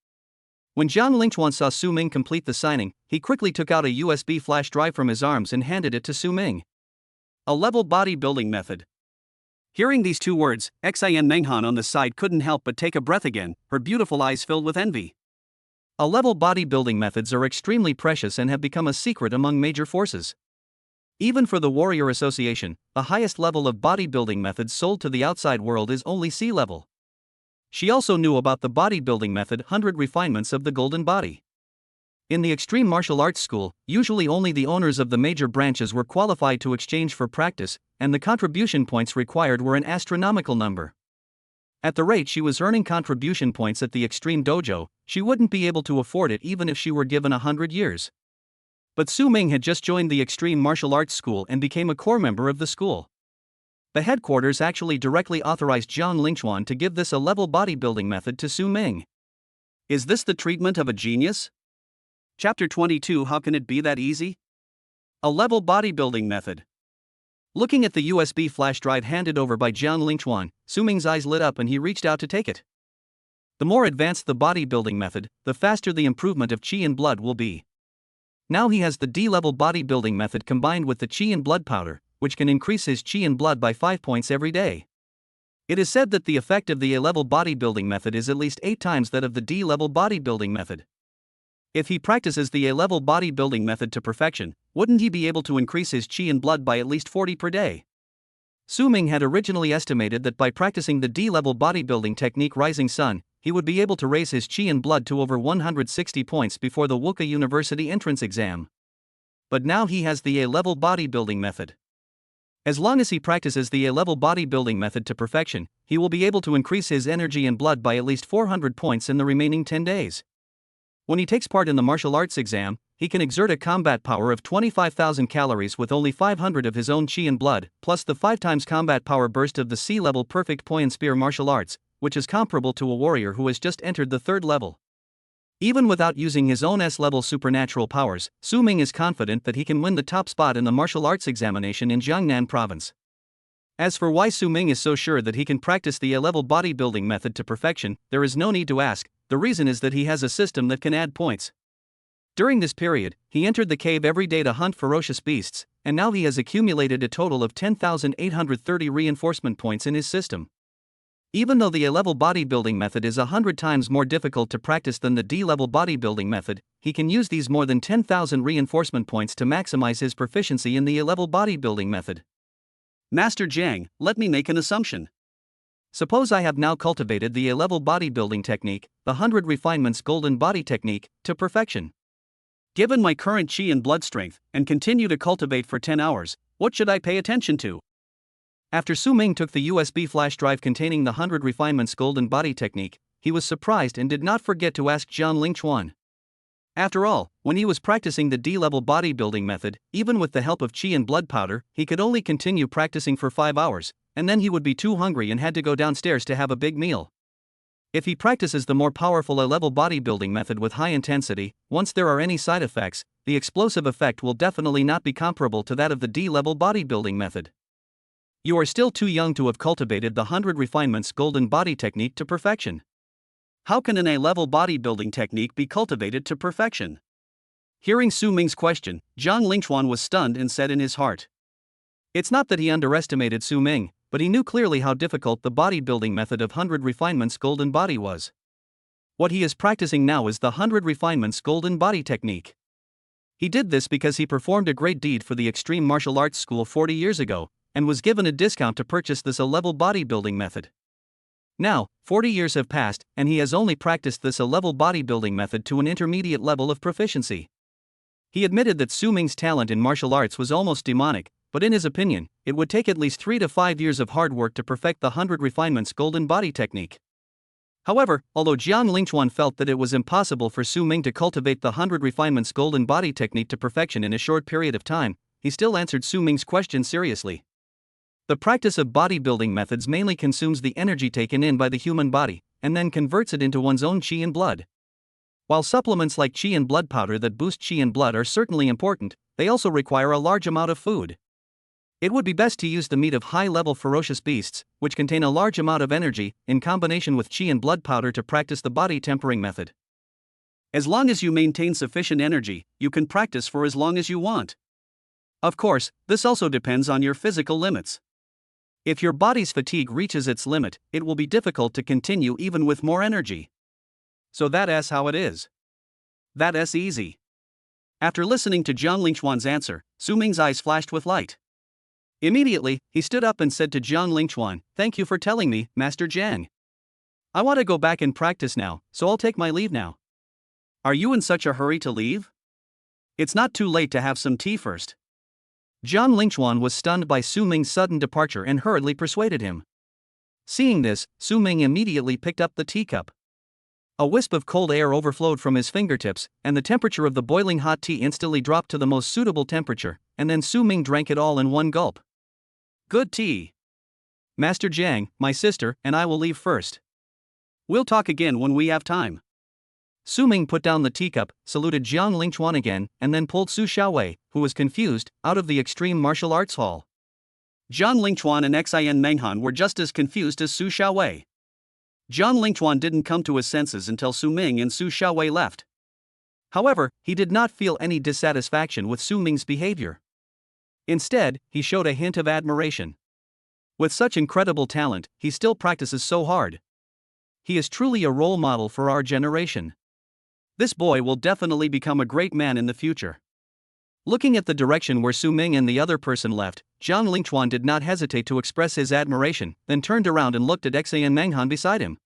[SPEAKER 1] When Jiang Lingchuan saw Su Ming complete the signing, he quickly took out a USB flash drive from his arms and handed it to Su Ming. A-level bodybuilding method. Hearing these two words, Xian Menghan on the side couldn't help but take a breath again, her beautiful eyes filled with envy. A-level bodybuilding methods are extremely precious and have become a secret among major forces. Even for the Warrior Association, the highest level of bodybuilding methods sold to the outside world is only sea level. She also knew about the bodybuilding method 100 refinements of the golden body. In the Extreme Martial Arts School, usually only the owners of the major branches were qualified to exchange for practice, and the contribution points required were an astronomical number. At the rate she was earning contribution points at the Extreme Dojo, she wouldn't be able to afford it even if she were given 100 years. But Su Ming had just joined the Extreme Martial Arts School and became a core member of the school. The headquarters actually directly authorized Jiang Lingchuan to give this A-level bodybuilding method to Su Ming. Is this the treatment of a genius? Chapter 22. How can it be that easy? A-level bodybuilding method. Looking at the USB flash drive handed over by Jiang Lingchuan, Su Ming's eyes lit up and he reached out to take it. The more advanced the bodybuilding method, the faster the improvement of qi and blood will be. Now he has the D-level bodybuilding method combined with the qi and blood powder, which can increase his qi and blood by 5 points every day. It is said that the effect of the A-level bodybuilding method is at least 8 times that of the D-level bodybuilding method. If he practices the A-level bodybuilding method to perfection, wouldn't he be able to increase his qi and blood by at least 40 per day? Su Ming had originally estimated that by practicing the D-level bodybuilding technique Rising Sun, he would be able to raise his qi and blood to over 160 points before the Wuka University entrance exam. But now he has the A-level bodybuilding method. As long as he practices the A-level bodybuilding method to perfection, he will be able to increase his energy and blood by at least 400 points in the remaining 10 days. When he takes part in the martial arts exam, he can exert a combat power of 25,000 calories with only 500 of his own qi and blood, plus the 5 times combat power burst of the C-level perfect Poyan Spear martial arts, which is comparable to a warrior who has just entered the 3rd level. Even without using his own S-level supernatural powers, Su Ming is confident that he can win the top spot in the martial arts examination in Jiangnan province. As for why Su Ming is so sure that he can practice the A-level bodybuilding method to perfection, there is no need to ask. The reason is that he has a system that can add points. During this period, he entered the cave every day to hunt ferocious beasts, and now he has accumulated a total of 10,830 reinforcement points in his system. Even though the A-level bodybuilding method is 100 times more difficult to practice than the D-level bodybuilding method, he can use these more than 10,000 reinforcement points to maximize his proficiency in the A-level bodybuilding method. Master Jiang, let me make an assumption. Suppose I have now cultivated the A-level bodybuilding technique, the 100 refinements golden body technique, to perfection. Given my current qi and blood strength, and continue to cultivate for 10 hours, what should I pay attention to? After Su Ming took the USB flash drive containing the 100 refinements golden body technique, he was surprised and did not forget to ask Jiang Lingchuan. After all, when he was practicing the D-level bodybuilding method, even with the help of qi and blood powder, he could only continue practicing for 5 hours, and then he would be too hungry and had to go downstairs to have a big meal. If he practices the more powerful A-level bodybuilding method with high intensity, once there are any side effects, the explosive effect will definitely not be comparable to that of the D-level bodybuilding method. You are still too young to have cultivated the 100 refinements golden body technique to perfection. How can an A-level bodybuilding technique be cultivated to perfection? Hearing Su Ming's question, Jiang Lingchuan was stunned and said in his heart. It's not that he underestimated Su Ming, but he knew clearly how difficult the bodybuilding method of 100 refinements golden body was. What he is practicing now is the 100 refinements golden body technique. He did this because he performed a great deed for the Extreme Martial Arts School 40 years ago, and was given a discount to purchase this A-level bodybuilding method. Now, 40 years have passed, and he has only practiced this A-level bodybuilding method to an intermediate level of proficiency. He admitted that Su Ming's talent in martial arts was almost demonic, but in his opinion, it would take at least 3 to 5 years of hard work to perfect the 100 refinements golden body technique. However, although Jiang Lingchuan felt that it was impossible for Su Ming to cultivate the 100 refinements golden body technique to perfection in a short period of time, he still answered Su Ming's question seriously. The practice of bodybuilding methods mainly consumes the energy taken in by the human body, and then converts it into one's own qi and blood. While supplements like qi and blood powder that boost qi and blood are certainly important, they also require a large amount of food. It would be best to use the meat of high-level ferocious beasts, which contain a large amount of energy, in combination with qi and blood powder to practice the body tempering method. As long as you maintain sufficient energy, you can practice for as long as you want. Of course, this also depends on your physical limits. If your body's fatigue reaches its limit, it will be difficult to continue even with more energy. So that's how it is. That's easy. After listening to Jiang Lingchuan's answer, Su Ming's eyes flashed with light. Immediately, he stood up and said to Jiang Lingchuan, "Thank you for telling me, Master Jiang. I want to go back and practice now, so I'll take my leave now." "Are you in such a hurry to leave? It's not too late to have some tea first." Jiang Lingchuan was stunned by Su Ming's sudden departure and hurriedly persuaded him. Seeing this, Su Ming immediately picked up the teacup. A wisp of cold air overflowed from his fingertips, and the temperature of the boiling hot tea instantly dropped to the most suitable temperature, and then Su Ming drank it all in one gulp. "Good tea. Master Jiang, my sister, and I will leave first. We'll talk again when we have time." Su Ming put down the teacup, saluted Jiang Lingchuan again, and then pulled Su Xiaowei, who was confused, out of the extreme martial arts hall. Jiang Lingchuan and Xin Menghan were just as confused as Su Xiaowei. Jiang Lingchuan didn't come to his senses until Su Ming and Su Xiaowei left. However, he did not feel any dissatisfaction with Su Ming's behavior. Instead, he showed a hint of admiration. With such incredible talent, he still practices so hard. He is truly a role model for our generation. This boy will definitely become a great man in the future. Looking at the direction where Su Ming and the other person left, Jiang Lingchuan did not hesitate to express his admiration, then turned around and looked at Xin Menghan beside him.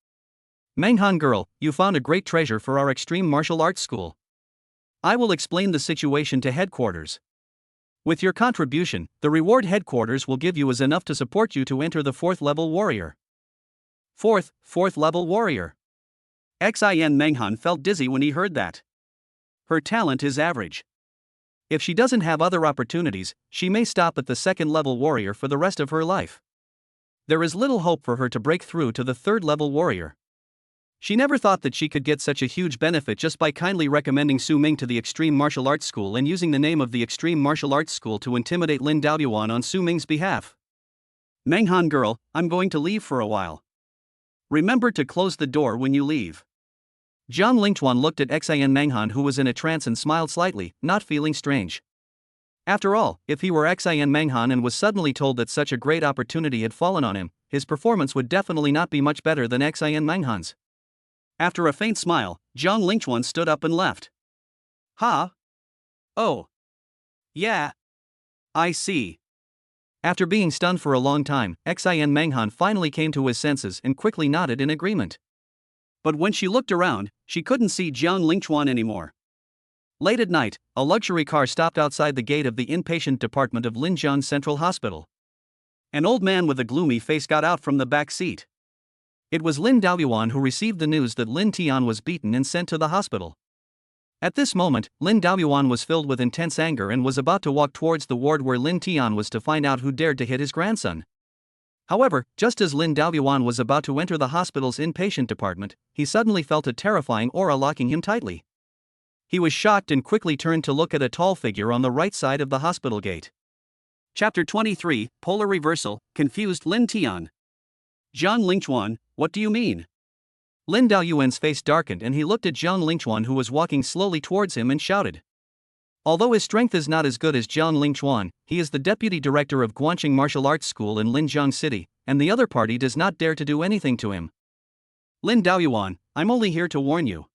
[SPEAKER 1] "Menghan girl, you found a great treasure for our extreme martial arts school. I will explain the situation to headquarters. With your contribution, the reward headquarters will give you is enough to support you to enter the 4th level warrior." Fourth level warrior. Xin Menghan felt dizzy when he heard that. Her talent is average. If she doesn't have other opportunities, she may stop at the 2nd level warrior for the rest of her life. There is little hope for her to break through to the 3rd level warrior. She never thought that she could get such a huge benefit just by kindly recommending Su Ming to the Extreme Martial Arts School and using the name of the Extreme Martial Arts School to intimidate Lin Daoyuan on Su Ming's behalf. "Menghan girl, I'm going to leave for a while. Remember to close the door when you leave." Jiang Lingchuan looked at Xin Menghan, who was in a trance, and smiled slightly, not feeling strange. After all, if he were Xin Menghan and was suddenly told that such a great opportunity had fallen on him, his performance would definitely not be much better than Xin Menghan's. After a faint smile, Jiang Lingchuan stood up and left. "Huh? Oh. Yeah. I see." After being stunned for a long time, Xin Menghan finally came to his senses and quickly nodded in agreement. But when she looked around, she couldn't see Jiang Lingchuan anymore. Late at night, a luxury car stopped outside the gate of the inpatient department of Linjiang Central Hospital. An old man with a gloomy face got out from the back seat. It was Lin Daoyuan who received the news that Lin Tian was beaten and sent to the hospital. At this moment, Lin Daoyuan was filled with intense anger and was about to walk towards the ward where Lin Tian was to find out who dared to hit his grandson. However, just as Lin Daoyuan was about to enter the hospital's inpatient department, he suddenly felt a terrifying aura locking him tightly. He was shocked and quickly turned to look at a tall figure on the right side of the hospital gate. Chapter 23, Polar Reversal, Confused Lin Tian. "Jiang Lingchuan, what do you mean?" Lin Daoyuan's face darkened and he looked at Jiang Lingchuan, who was walking slowly towards him, and shouted. Although his strength is not as good as Jiang Lingchuan, he is the deputy director of Guanqing Martial Arts School in Linjiang City, and the other party does not dare to do anything to him. "Lin Daoyuan, I'm only here to warn you.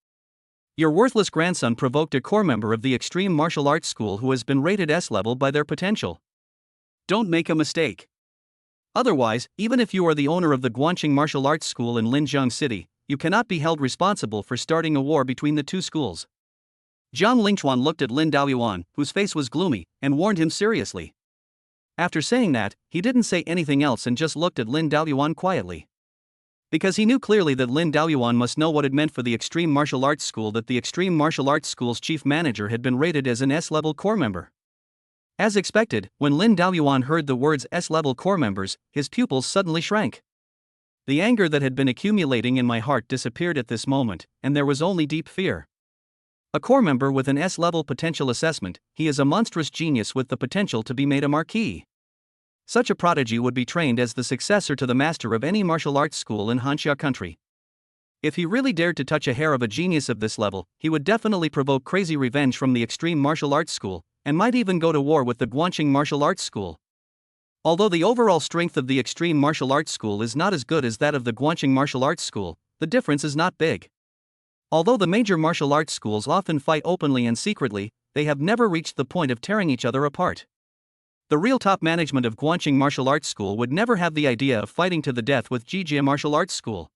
[SPEAKER 1] Your worthless grandson provoked a core member of the Extreme Martial Arts School who has been rated S level by their potential. Don't make a mistake. Otherwise, even if you are the owner of the Guanqing Martial Arts School in Linjiang City, you cannot be held responsible for starting a war between the two schools. Jiang Lingchuan looked at Lin Daoyuan, whose face was gloomy, and warned him seriously. After saying that, he didn't say anything else and just looked at Lin Daoyuan quietly. Because he knew clearly that Lin Daoyuan must know what it meant for the Extreme Martial Arts School that the Extreme Martial Arts School's chief manager had been rated as an S-level core member. As expected, when Lin Daoyuan heard the words S-level core members, his pupils suddenly shrank. The anger that had been accumulating in my heart disappeared at this moment, and there was only deep fear. A core member with an S-level potential assessment, he is a monstrous genius with the potential to be made a marquis. Such a prodigy would be trained as the successor to the master of any martial arts school in Hanxia country. If he really dared to touch a hair of a genius of this level, he would definitely provoke crazy revenge from the Extreme Martial Arts School, and might even go to war with the Guanqing Martial Arts School. Although the overall strength of the Extreme Martial Arts School is not as good as that of the Guanqing Martial Arts School, the difference is not big. Although the major martial arts schools often fight openly and secretly, they have never reached the point of tearing each other apart. The real top management of Guanqing Martial Arts School would never have the idea of fighting to the death with Jijia Martial Arts School.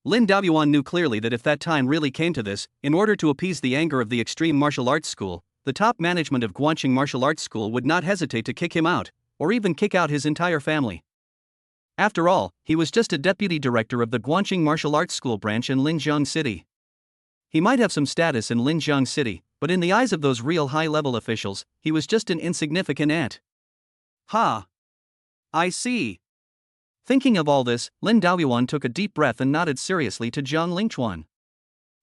[SPEAKER 1] Lin Daoyuan knew clearly that if that time really came to this, in order to appease the anger of the Extreme Martial Arts School, the top management of Guanqing Martial Arts School would not hesitate to kick him out, or even kick out his entire family. After all, he was just a deputy director of the Guanqing Martial Arts School branch in Linjiang City. He might have some status in Linjiang City, but in the eyes of those real high-level officials, he was just an insignificant ant. Ha! I see. Thinking of all this, Lin Daoyuan took a deep breath and nodded seriously to Jiang Lingchuan.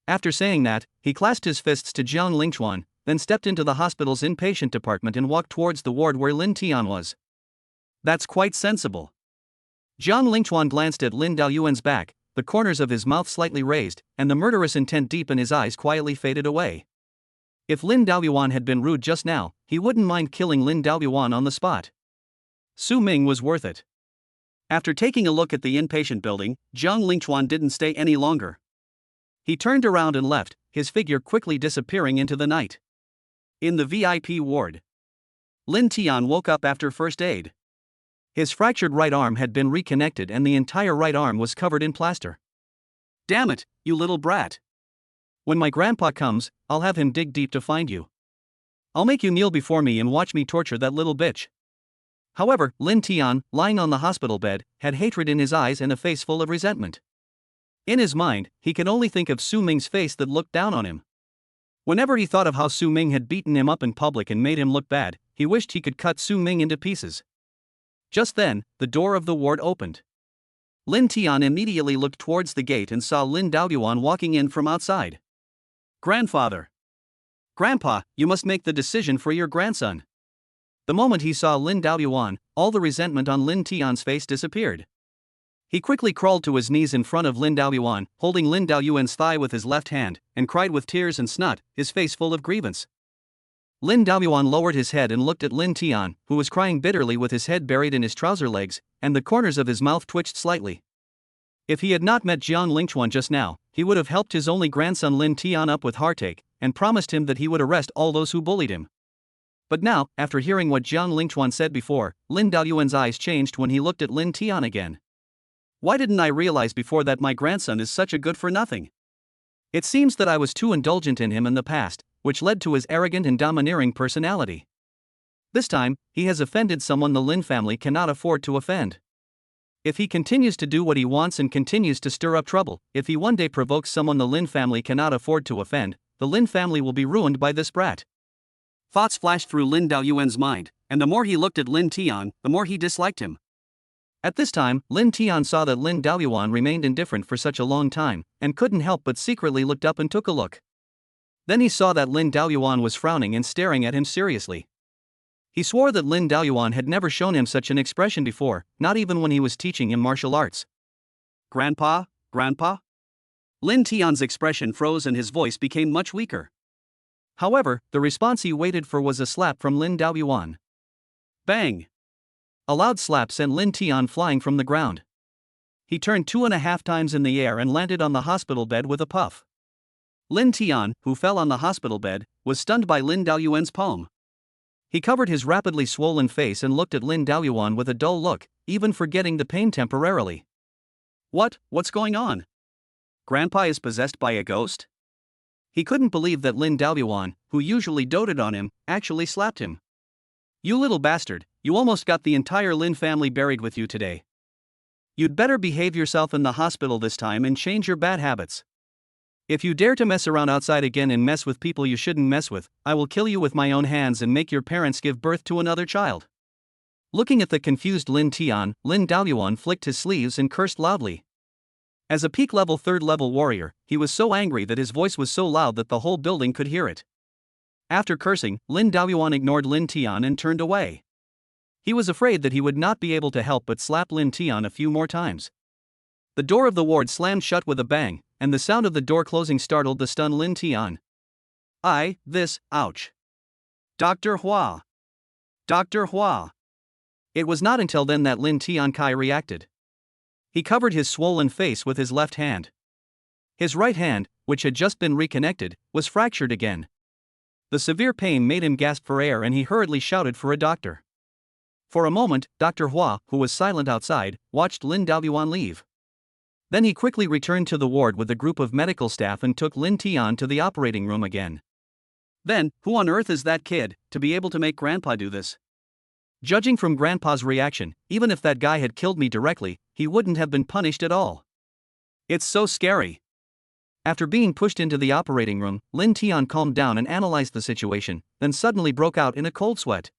[SPEAKER 1] After saying that, he clasped his fists to Jiang Lingchuan, then stepped into the hospital's inpatient department and walked towards the ward where Lin Tian was. That's quite sensible. Jiang Lingchuan glanced at Lin Daoyuan's back, the corners of his mouth slightly raised, and the murderous intent deep in his eyes quietly faded away. If Lin Daoyuan had been rude just now, he wouldn't mind killing Lin Daoyuan on the spot. Su Ming was worth it. After taking a look at the inpatient building, Jiang Lingchuan didn't stay any longer. He turned around and left, his figure quickly disappearing into the night. In the VIP ward, Lin Tian woke up after first aid. His fractured right arm had been reconnected and the entire right arm was covered in plaster. Damn it, you little brat. When my grandpa comes, I'll have him dig deep to find you. I'll make you kneel before me and watch me torture that little bitch. However, Lin Tian, lying on the hospital bed, had hatred in his eyes and a face full of resentment. In his mind, he could only think of Su Ming's face that looked down on him. Whenever he thought of how Su Ming had beaten him up in public and made him look bad, he wished he could cut Su Ming into pieces. Just then, the door of the ward opened. Lin Tian immediately looked towards the gate and saw Lin Daoyuan walking in from outside. Grandfather. Grandpa, you must make the decision for your grandson. The moment he saw Lin Daoyuan, all the resentment on Lin Tian's face disappeared. He quickly crawled to his knees in front of Lin Daoyuan, holding Lin Daoyuan's thigh with his left hand, and cried with tears and snot, his face full of grievance. Lin Daoyuan lowered his head and looked at Lin Tian, who was crying bitterly with his head buried in his trouser legs, and the corners of his mouth twitched slightly. If he had not met Jiang Lingchuan just now, he would have helped his only grandson Lin Tian up with heartache, and promised him that he would arrest all those who bullied him. But now, after hearing what Jiang Lingchuan said before, Lin Daoyuan's eyes changed when he looked at Lin Tian again. Why didn't I realize before that my grandson is such a good-for-nothing? It seems that I was too indulgent in him in the past, which led to his arrogant and domineering personality. This time, he has offended someone the Lin family cannot afford to offend. If he continues to do what he wants and continues to stir up trouble, if he one day provokes someone the Lin family cannot afford to offend, the Lin family will be ruined by this brat. Thoughts flashed through Lin Daoyuan's mind, and the more he looked at Lin Tian, the more he disliked him. At this time, Lin Tian saw that Lin Daoyuan remained indifferent for such a long time, and couldn't help but secretly looked up and took a look. Then he saw that Lin Daoyuan was frowning and staring at him seriously. He swore that Lin Daoyuan had never shown him such an expression before, not even when he was teaching him martial arts. Grandpa? Grandpa? Lin Tian's expression froze and his voice became much weaker. However, the response he waited for was a slap from Lin Daoyuan. Bang! A loud slap sent Lin Tian flying from the ground. He turned 2.5 times in the air and landed on the hospital bed with a puff. Lin Tian, who fell on the hospital bed, was stunned by Lin Daoyuan's palm. He covered his rapidly swollen face and looked at Lin Daoyuan with a dull look, even forgetting the pain temporarily. What's going on? Grandpa is possessed by a ghost? He couldn't believe that Lin Daoyuan, who usually doted on him, actually slapped him. You little bastard, you almost got the entire Lin family buried with you today. You'd better behave yourself in the hospital this time and change your bad habits. If you dare to mess around outside again and mess with people you shouldn't mess with, I will kill you with my own hands and make your parents give birth to another child. Looking at the confused Lin Tian, Lin Daoyuan flicked his sleeves and cursed loudly. As a peak-level third-level warrior, he was so angry that his voice was so loud that the whole building could hear it. After cursing, Lin Daoyuan ignored Lin Tian and turned away. He was afraid that he would not be able to help but slap Lin Tian a few more times. The door of the ward slammed shut with a bang, and the sound of the door closing startled the stunned Lin Tian. Ouch. Dr. Hua. Dr. Hua. It was not until then that Lin Tian Kai reacted. He covered his swollen face with his left hand. His right hand, which had just been reconnected, was fractured again. The severe pain made him gasp for air and he hurriedly shouted for a doctor. For a moment, Dr. Hua, who was silent outside, watched Lin Daoyuan leave. Then he quickly returned to the ward with a group of medical staff and took Lin Tian to the operating room again. Then, who on earth is that kid, to be able to make Grandpa do this? Judging from Grandpa's reaction, even if that guy had killed me directly, he wouldn't have been punished at all. It's so scary. After being pushed into the operating room, Lin Tian calmed down and analyzed the situation, then suddenly broke out in a cold sweat.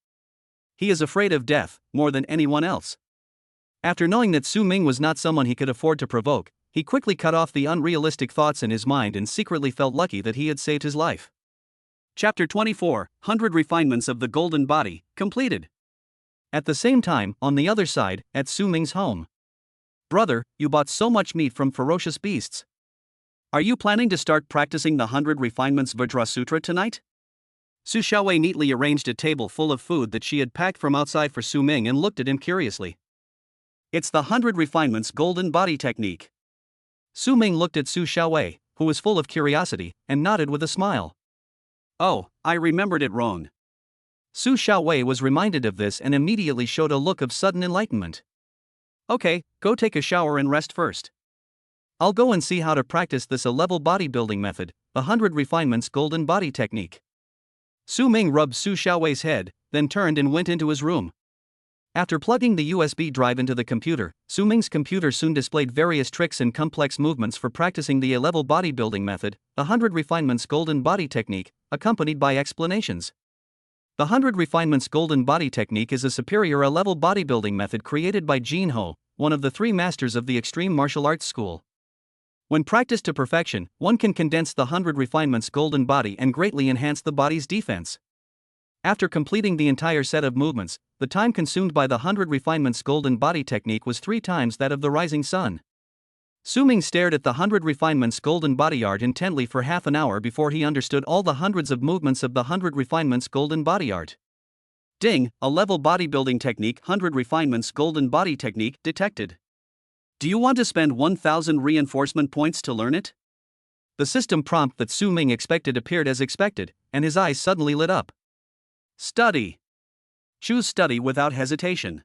[SPEAKER 1] He is afraid of death, more than anyone else. After knowing that Su Ming was not someone he could afford to provoke, he quickly cut off the unrealistic thoughts in his mind and secretly felt lucky that he had saved his life. Chapter 24, 100 Refinements of the Golden Body, completed. At the same time, on the other side, at Su Ming's home. Brother, you bought so much meat from ferocious beasts. Are you planning to start practicing the 100 Refinements Vajra Sutra tonight? Su Xiaowei neatly arranged a table full of food that she had packed from outside for Su Ming and looked at him curiously. It's the 100 Refinements Golden Body Technique. Su Ming looked at Su Xiaowei, who was full of curiosity, and nodded with a smile. Oh, I remembered it wrong. Su Xiaowei was reminded of this and immediately showed a look of sudden enlightenment. Okay, go take a shower and rest first. I'll go and see how to practice this A-level bodybuilding method, the 100 Refinements Golden Body Technique. Su Ming rubbed Su Xiaowei's head, then turned and went into his room. After plugging the USB drive into the computer, Su Ming's computer soon displayed various tricks and complex movements for practicing the A-level bodybuilding method, the 100 Refinements Golden Body Technique, accompanied by explanations. The 100 Refinements Golden Body Technique is a superior A-level bodybuilding method created by Jin Ho, one of the 3 masters of the extreme martial arts school. When practiced to perfection, one can condense the 100 Refinements Golden Body and greatly enhance the body's defense. After completing the entire set of movements, the time consumed by the 100 Refinements Golden Body Technique was 3 times that of the rising sun. Su Ming stared at the 100 Refinements Golden Body Art intently for half an hour before he understood all the hundreds of movements of the 100 Refinements Golden Body Art. Ding, A-level bodybuilding technique 100 Refinements Golden Body Technique detected. Do you want to spend 1,000 reinforcement points to learn it? The system prompt that Su Ming expected appeared as expected, and his eyes suddenly lit up. Study. Choose study without hesitation.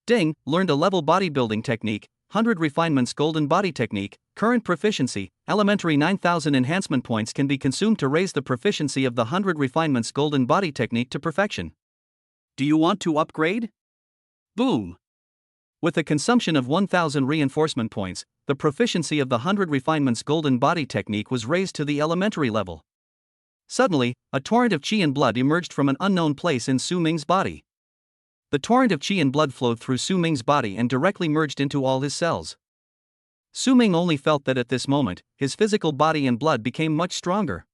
[SPEAKER 1] Ding, learned A-level bodybuilding technique, 100 Refinements Golden Body Technique, current proficiency, elementary 9,000 enhancement points can be consumed to raise the proficiency of the 100 Refinements Golden Body Technique to perfection. Do you want to upgrade? Boom! With a consumption of 1,000 reinforcement points, the proficiency of the 100 Refinements Golden Body Technique was raised to the elementary level. Suddenly, a torrent of qi and blood emerged from an unknown place in Su Ming's body. The torrent of qi and blood flowed through Su Ming's body and directly merged into all his cells. Su Ming only felt that at this moment, his physical body and blood became much stronger.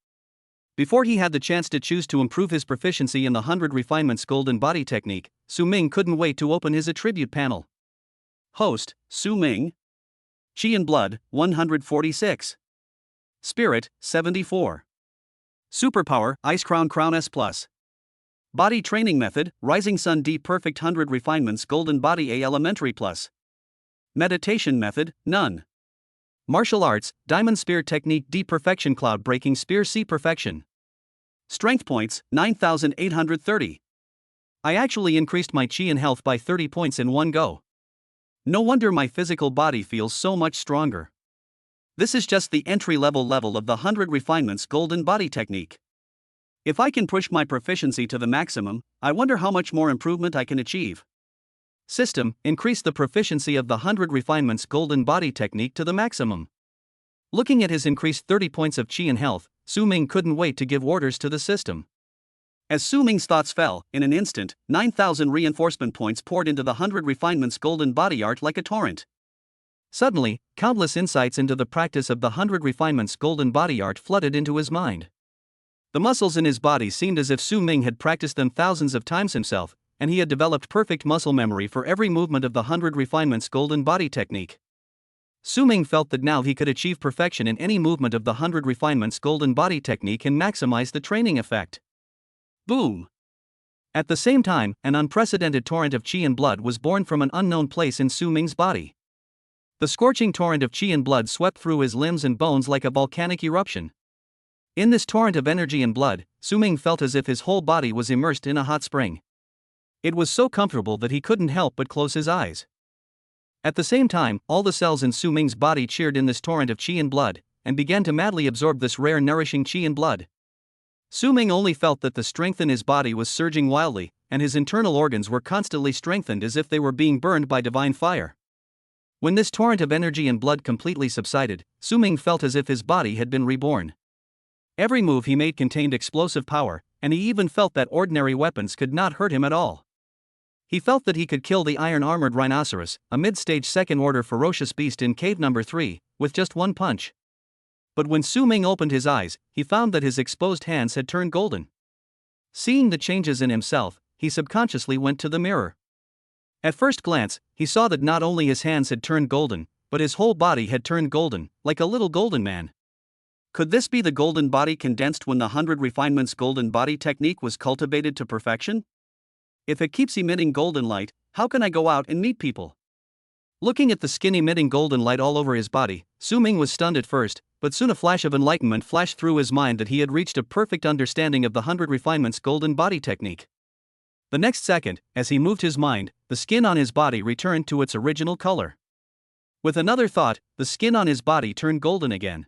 [SPEAKER 1] Before he had the chance to choose to improve his proficiency in the 100 Refinements Golden Body Technique, Su Ming couldn't wait to open his attribute panel. Host, Su Ming. Qi and blood, 146. Spirit, 74. Superpower, Ice Crown S+. Body training method, Rising Sun D Perfect 100 Refinements Golden Body A Elementary Plus. Meditation method, none. Martial arts, Diamond Spear Technique D Perfection Cloud Breaking Spear C Perfection. Strength points, 9,830. I actually increased my chi and health by 30 points in one go. No wonder my physical body feels so much stronger. This is just the entry-level level of the 100 Refinements Golden Body Technique. If I can push my proficiency to the maximum, I wonder how much more improvement I can achieve. System: increase the proficiency of the 100 Refinements Golden Body Technique to the maximum. Looking at his increased 30 points of chi and health, Su Ming couldn't wait to give orders to the system. As Su Ming's thoughts fell, in an instant, 9,000 reinforcement points poured into the 100 Refinements Golden Body Art like a torrent. Suddenly, countless insights into the practice of the 100 Refinements Golden Body Art flooded into his mind. The muscles in his body seemed as if Su Ming had practiced them thousands of times himself, and he had developed perfect muscle memory for every movement of the 100 Refinements Golden Body Technique. Su Ming felt that now he could achieve perfection in any movement of the 100 Refinements Golden Body Technique and maximize the training effect. Boom! At the same time, an unprecedented torrent of chi and blood was born from an unknown place in Su Ming's body. The scorching torrent of chi and blood swept through his limbs and bones like a volcanic eruption. In this torrent of energy and blood, Su Ming felt as if his whole body was immersed in a hot spring. It was so comfortable that he couldn't help but close his eyes. At the same time, all the cells in Su Ming's body cheered in this torrent of chi and blood, and began to madly absorb this rare nourishing chi and blood. Su Ming only felt that the strength in his body was surging wildly, and his internal organs were constantly strengthened as if they were being burned by divine fire. When this torrent of energy and blood completely subsided, Su Ming felt as if his body had been reborn. Every move he made contained explosive power, and he even felt that ordinary weapons could not hurt him at all. He felt that he could kill the iron-armored rhinoceros, a mid-stage second-order ferocious beast in cave number 3, with just one punch. But when Su Ming opened his eyes, he found that his exposed hands had turned golden. Seeing the changes in himself, he subconsciously went to the mirror. At first glance, he saw that not only his hands had turned golden, but his whole body had turned golden, like a little golden man. Could this be the golden body condensed when the 100 Refinements Golden Body Technique was cultivated to perfection? If it keeps emitting golden light, how can I go out and meet people? Looking at the skin emitting golden light all over his body, Su Ming was stunned at first, but soon a flash of enlightenment flashed through his mind that he had reached a perfect understanding of the 100 Refinements Golden Body Technique. The next second, as he moved his mind, the skin on his body returned to its original color. With another thought, the skin on his body turned golden again.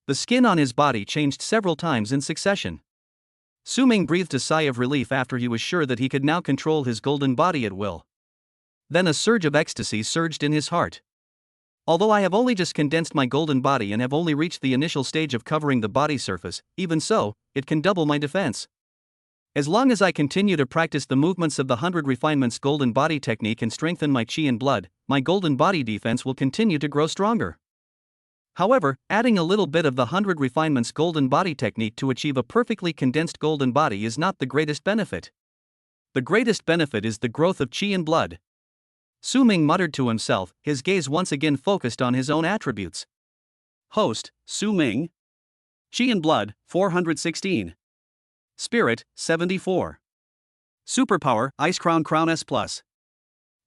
[SPEAKER 1] The skin on his body changed several times in succession. Su Ming breathed a sigh of relief after he was sure that he could now control his golden body at will. Then a surge of ecstasy surged in his heart. Although I have only just condensed my golden body and have only reached the initial stage of covering the body surface, even so, it can double my defense. As long as I continue to practice the movements of the 100 Refinements Golden Body Technique and strengthen my chi and blood, my golden body defense will continue to grow stronger. However, adding a little bit of the 100 Refinements Golden Body Technique to achieve a perfectly condensed golden body is not the greatest benefit. The greatest benefit is the growth of chi and blood. Su Ming muttered to himself, his gaze once again focused on his own attributes. Host, Su Ming. Chi and blood, 416. Spirit, 74. Superpower, Ice Crown S+.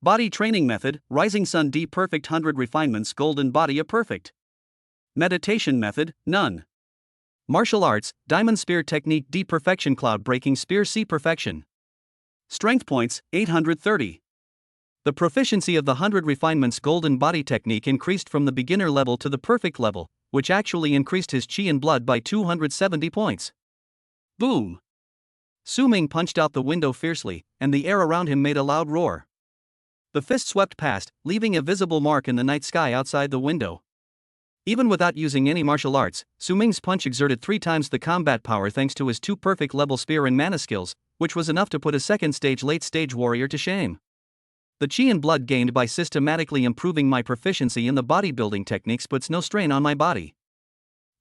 [SPEAKER 1] Body training method, Rising Sun D Perfect 100 Refinements Golden Body A Perfect. Meditation method, none. Martial arts, Diamond Spear Technique D Perfection Cloud Breaking Spear C Perfection. Strength points, 830. The proficiency of the 100 Refinements Golden Body Technique increased from the beginner level to the perfect level, which actually increased his chi and blood by 270 points. Boom! Su Ming punched out the window fiercely, and the air around him made a loud roar. The fist swept past, leaving a visible mark in the night sky outside the window. Even without using any martial arts, Su Ming's punch exerted 3 times the combat power thanks to his 2 perfect level spear and mana skills, which was enough to put a second stage late stage warrior to shame. The chi and blood gained by systematically improving my proficiency in the bodybuilding techniques puts no strain on my body.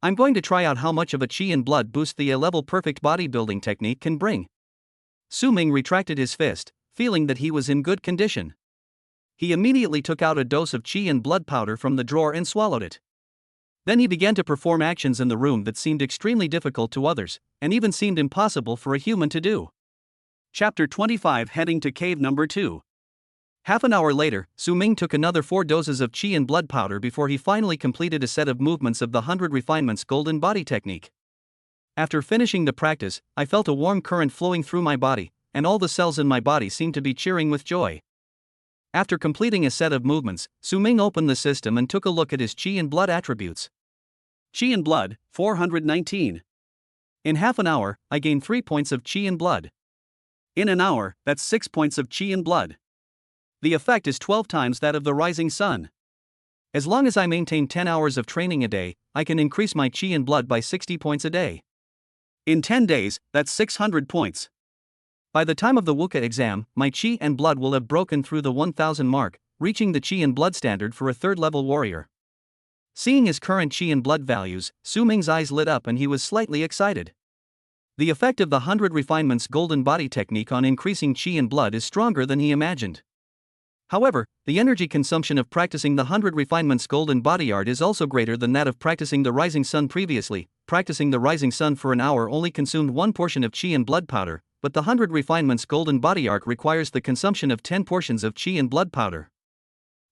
[SPEAKER 1] I'm going to try out how much of a chi and blood boost the A-level perfect bodybuilding technique can bring. Su Ming retracted his fist, feeling that he was in good condition. He immediately took out a dose of chi and blood powder from the drawer and swallowed it. Then he began to perform actions in the room that seemed extremely difficult to others, and even seemed impossible for a human to do. Chapter 25 Heading to Cave Number 2. Half an hour later, Su Ming took another 4 doses of chi and blood powder before he finally completed a set of movements of the 100 Refinements Golden Body Technique. After finishing the practice, I felt a warm current flowing through my body, and all the cells in my body seemed to be cheering with joy. After completing a set of movements, Su Ming opened the system and took a look at his Qi and blood attributes. Qi and blood, 419. In half an hour, I gain 3 points of Qi and blood. In an hour, that's 6 points of Qi and blood. The effect is 12 times that of the rising sun. As long as I maintain 10 hours of training a day, I can increase my Qi and blood by 60 points a day. In 10 days, that's 600 points. By the time of the Wuka exam, my Qi and blood will have broken through the 1000 mark, reaching the Qi and blood standard for a third-level warrior. Seeing his current Qi and blood values, Su Ming's eyes lit up and he was slightly excited. The effect of the 100 Refinements Golden Body technique on increasing Qi and blood is stronger than he imagined. However, the energy consumption of practicing the 100 Refinements Golden Body art is also greater than that of practicing the Rising Sun previously. Practicing the Rising Sun for an hour only consumed 1 portion of Qi and blood powder, but the 100 Refinements Golden Body art requires the consumption of 10 portions of Qi and blood powder.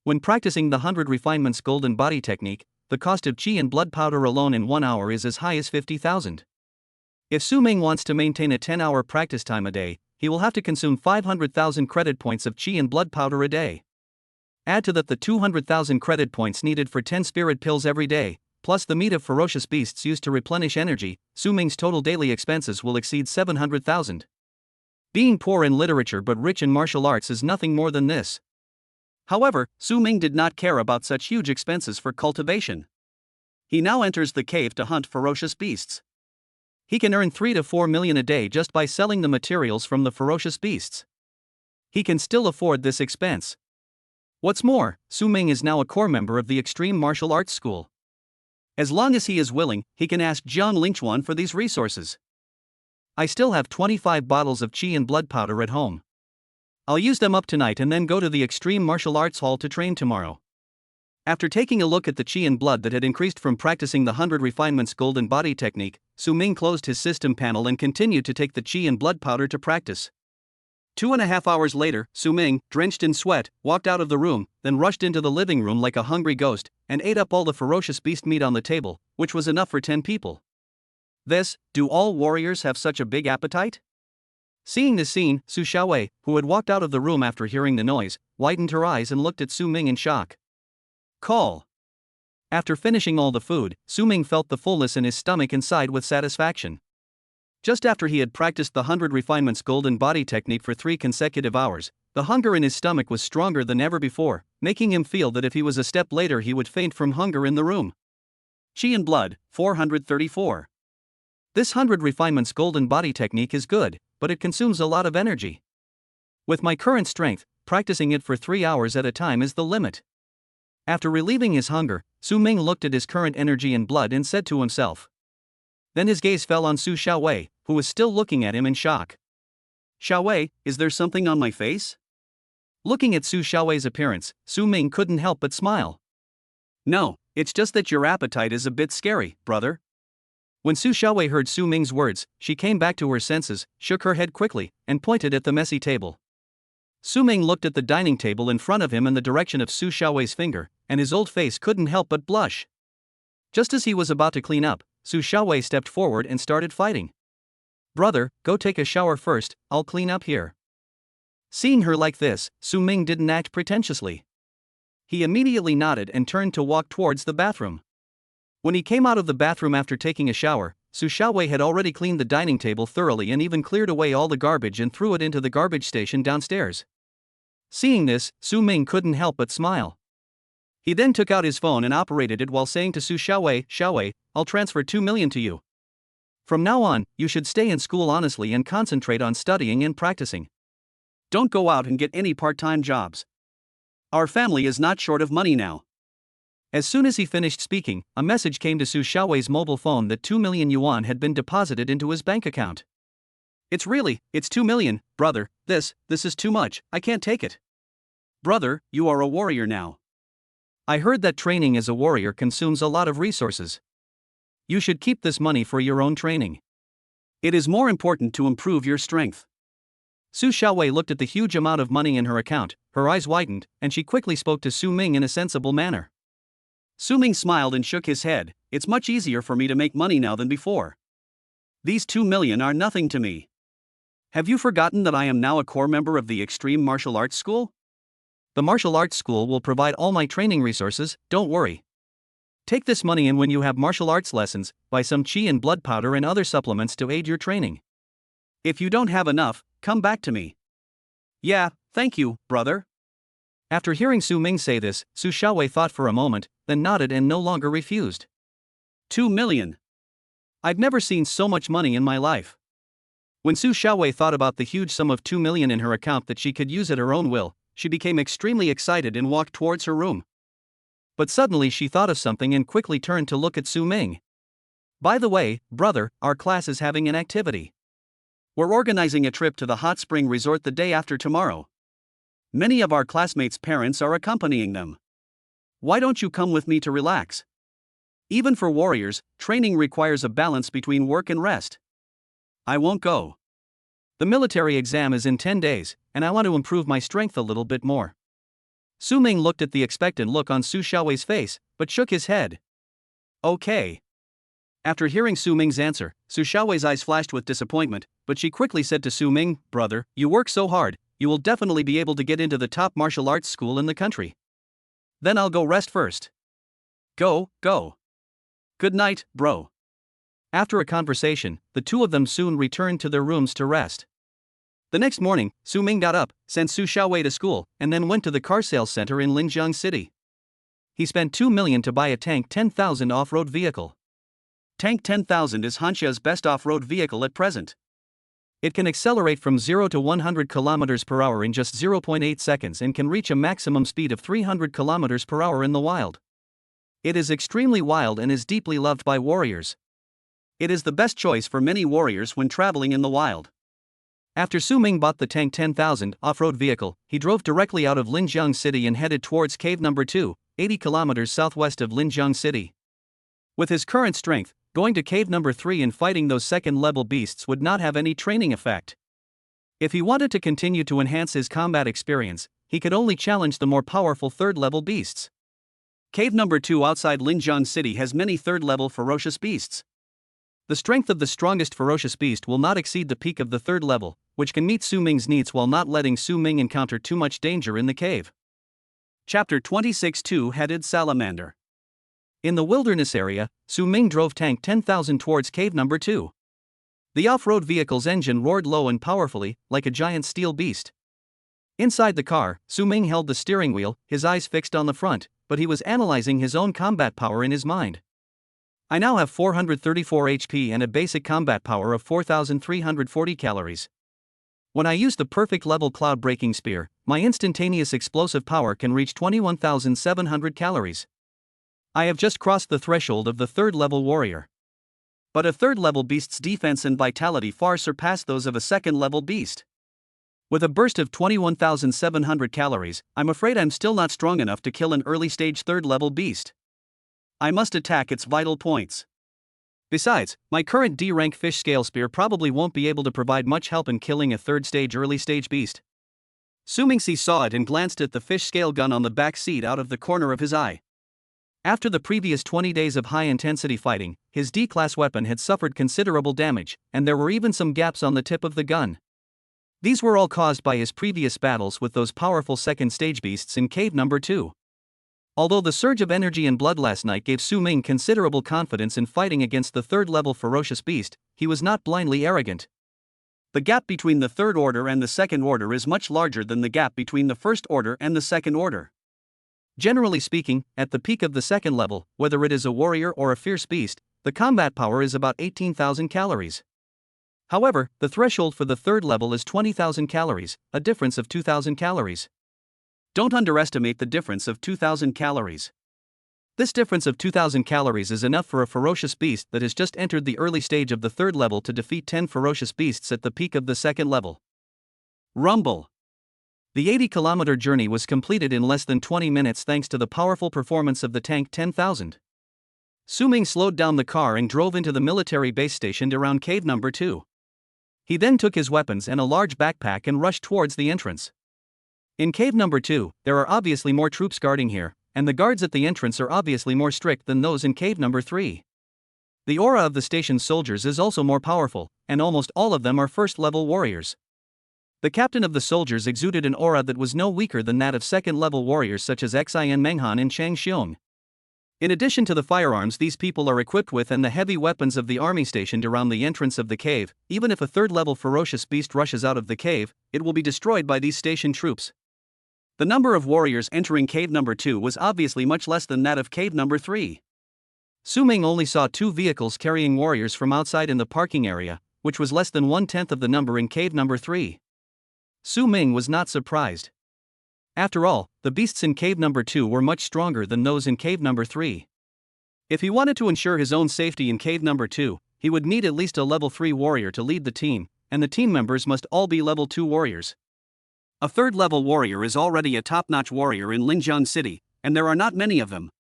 [SPEAKER 1] When practicing the 100 Refinements Golden Body technique, the cost of Qi and blood powder alone in 1 hour is as high as 50,000. If Su Ming wants to maintain a 10-hour practice time a day, he will have to consume 500,000 credit points of Qi and blood powder a day. Add to that the 200,000 credit points needed for 10 spirit pills every day, plus the meat of ferocious beasts used to replenish energy, Su Ming's total daily expenses will exceed 700,000. Being poor in literature but rich in martial arts is nothing more than this. However, Su Ming did not care about such huge expenses for cultivation. He now enters the cave to hunt ferocious beasts. He can earn 3 to 4 million a day just by selling the materials from the ferocious beasts. He can still afford this expense. What's more, Su Ming is now a core member of the Extreme Martial Arts School. As long as he is willing, he can ask Jiang Lingchuan for these resources. I still have 25 bottles of Qi and blood powder at home. I'll use them up tonight and then go to the Extreme Martial Arts Hall to train tomorrow. After taking a look at the Qi and blood that had increased from practicing the 100 Refinements Golden Body technique, Su Ming closed his system panel and continued to take the Qi and blood powder to practice. 2.5 hours later, Su Ming, drenched in sweat, walked out of the room, then rushed into the living room like a hungry ghost, and ate up all the ferocious beast meat on the table, which was enough for 10 people. Do all warriors have such a big appetite? Seeing this scene, Su Xiaowei, who had walked out of the room after hearing the noise, widened her eyes and looked at Su Ming in shock. Call. After finishing all the food, Su Ming felt the fullness in his stomach and sighed with satisfaction. Just after he had practiced the 100 Refinements Golden Body technique for 3 consecutive hours, the hunger in his stomach was stronger than ever before, making him feel that if he was a step later he would faint from hunger in the room. Qi and blood, 434. This 100 Refinements Golden Body technique is good, but it consumes a lot of energy. With my current strength, practicing it for 3 hours at a time is the limit. After relieving his hunger, Su Ming looked at his current energy and blood and said to himself. Then his gaze fell on Su Xiaowei, who was still looking at him in shock. Xiaowei, is there something on my face? Looking at Su Xiaowei's appearance, Su Ming couldn't help but smile. No, it's just that your appetite is a bit scary, brother. When Su Xiaowei heard Su Ming's words, she came back to her senses, shook her head quickly, and pointed at the messy table. Su Ming looked at the dining table in front of him in the direction of Su Xiaowei's finger, and his old face couldn't help but blush. Just as he was about to clean up, Su Xiaowei stepped forward and started fighting. Brother, go take a shower first, I'll clean up here. Seeing her like this, Su Ming didn't act pretentiously. He immediately nodded and turned to walk towards the bathroom. When he came out of the bathroom after taking a shower, Su Xiaowei had already cleaned the dining table thoroughly and even cleared away all the garbage and threw it into the garbage station downstairs. Seeing this, Su Ming couldn't help but smile. He then took out his phone and operated it while saying to Su Xiaowei, Xiaowei, I'll transfer 2 million to you. From now on, you should stay in school honestly and concentrate on studying and practicing. Don't go out and get any part-time jobs. Our family is not short of money now. As soon as he finished speaking, a message came to Su Xiaowei's mobile phone that 2 million yuan had been deposited into his bank account. It's 2 million, brother, this is too much, I can't take it. Brother, you are a warrior now. I heard that training as a warrior consumes a lot of resources. You should keep this money for your own training. It is more important to improve your strength. Su Xiaowei looked at the huge amount of money in her account, her eyes widened, and she quickly spoke to Su Ming in a sensible manner. Su Ming smiled and shook his head. It's much easier for me to make money now than before. These 2 million are nothing to me. Have you forgotten that I am now a core member of the Extreme Martial Arts School? The martial arts school will provide all my training resources, don't worry. Take this money and when you have martial arts lessons, buy some chi and blood powder and other supplements to aid your training. If you don't have enough, come back to me. Yeah, thank you, brother. After hearing Su Ming say this, Su Xiaowei thought for a moment, then nodded and no longer refused. 2 million. I've never seen so much money in my life. When Su Xiaowei thought about the huge sum of 2 million in her account that she could use at her own will, she became extremely excited and walked towards her room. But suddenly she thought of something and quickly turned to look at Su Ming. By the way, brother, our class is having an activity. We're organizing a trip to the hot spring resort the day after tomorrow. Many of our classmates' parents are accompanying them. Why don't you come with me to relax? Even for warriors, training requires a balance between work and rest. I won't go. The military exam is in 10 days, and I want to improve my strength a little bit more. Su Ming looked at the expectant look on Su Xiaowei's face, but shook his head. Okay. After hearing Su Ming's answer, Su Xiaowei's eyes flashed with disappointment, but she quickly said to Su Ming, brother, you work so hard, you will definitely be able to get into the top martial arts school in the country. Then I'll go rest first. Go. Good night, bro. After a conversation, the two of them soon returned to their rooms to rest. The next morning, Su Ming got up, sent Su Xiaowei to school, and then went to the car sales center in Linjiang City. He spent 2 million to buy a Tank 10,000 off-road vehicle. Tank 10,000 is Hanxia's best off-road vehicle at present. It can accelerate from 0 to 100 km per hour in just 0.8 seconds and can reach a maximum speed of 300 km per hour in the wild. It is extremely wild and is deeply loved by warriors. It is the best choice for many warriors when traveling in the wild. After Su Ming bought the Tank 10,000 off-road vehicle, he drove directly out of Linjiang City and headed towards cave number 2, 80 kilometers southwest of Linjiang City. With his current strength, going to cave number 3 and fighting those second-level beasts would not have any training effect. If he wanted to continue to enhance his combat experience, he could only challenge the more powerful third-level beasts. Cave number 2 outside Linjiang City has many third-level ferocious beasts. The strength of the strongest ferocious beast will not exceed the peak of the third level, which can meet Su Ming's needs while not letting Su Ming encounter too much danger in the cave. Chapter 26 Two-Headed Salamander. In the wilderness area, Su Ming drove Tank 10,000 towards cave number 2. The off-road vehicle's engine roared low and powerfully, like a giant steel beast. Inside the car, Su Ming held the steering wheel, his eyes fixed on the front, but he was analyzing his own combat power in his mind. I now have 434 HP and a basic combat power of 4,340 calories. When I use the perfect level cloud-breaking spear, my instantaneous explosive power can reach 21,700 calories. I have just crossed the threshold of the third-level warrior. But a third-level beast's defense and vitality far surpass those of a second-level beast. With a burst of 21,700 calories, I'm afraid I'm still not strong enough to kill an early-stage third-level beast. I must attack its vital points. Besides, my current D-rank fish scale spear probably won't be able to provide much help in killing a third-stage early-stage beast. Su Mingxi saw it and glanced at the fish scale gun on the back seat out of the corner of his eye. After the previous 20 days of high-intensity fighting, his D-class weapon had suffered considerable damage, and there were even some gaps on the tip of the gun. These were all caused by his previous battles with those powerful second-stage beasts in cave number 2. Although the surge of energy and blood last night gave Su Ming considerable confidence in fighting against the third-level ferocious beast, he was not blindly arrogant. The gap between the third order and the second order is much larger than the gap between the first order and the second order. Generally speaking, at the peak of the second level, whether it is a warrior or a fierce beast, the combat power is about 18,000 calories. However, the threshold for the third level is 20,000 calories, a difference of 2,000 calories. Don't underestimate the difference of 2,000 calories. This difference of 2,000 calories is enough for a ferocious beast that has just entered the early stage of the third level to defeat 10 ferocious beasts at the peak of the second level. Rumble. The 80-kilometer journey was completed in less than 20 minutes thanks to the powerful performance of the Tank 10,000. Su Ming slowed down the car and drove into the military base stationed around cave number 2. He then took his weapons and a large backpack and rushed towards the entrance. In cave number 2, there are obviously more troops guarding here, and the guards at the entrance are obviously more strict than those in cave number 3. The aura of the station's soldiers is also more powerful, and almost all of them are first-level warriors. The captain of the soldiers exuded an aura that was no weaker than that of second-level warriors such as Xin Menghan and Chang Xiong. In addition to the firearms these people are equipped with and the heavy weapons of the army stationed around the entrance of the cave, even if a third-level ferocious beast rushes out of the cave, it will be destroyed by these stationed troops. The number of warriors entering cave number 2 was obviously much less than that of cave number 3. Su Ming only saw 2 vehicles carrying warriors from outside in the parking area, which was less than 1/10 of the number in cave number 3. Su Ming was not surprised. After all, the beasts in cave number 2 were much stronger than those in cave number 3. If he wanted to ensure his own safety in cave number 2, he would need at least a level 3 warrior to lead the team, and the team members must all be level 2 warriors. A third-level warrior is already a top-notch warrior in Linjiang City, and there are not many of them.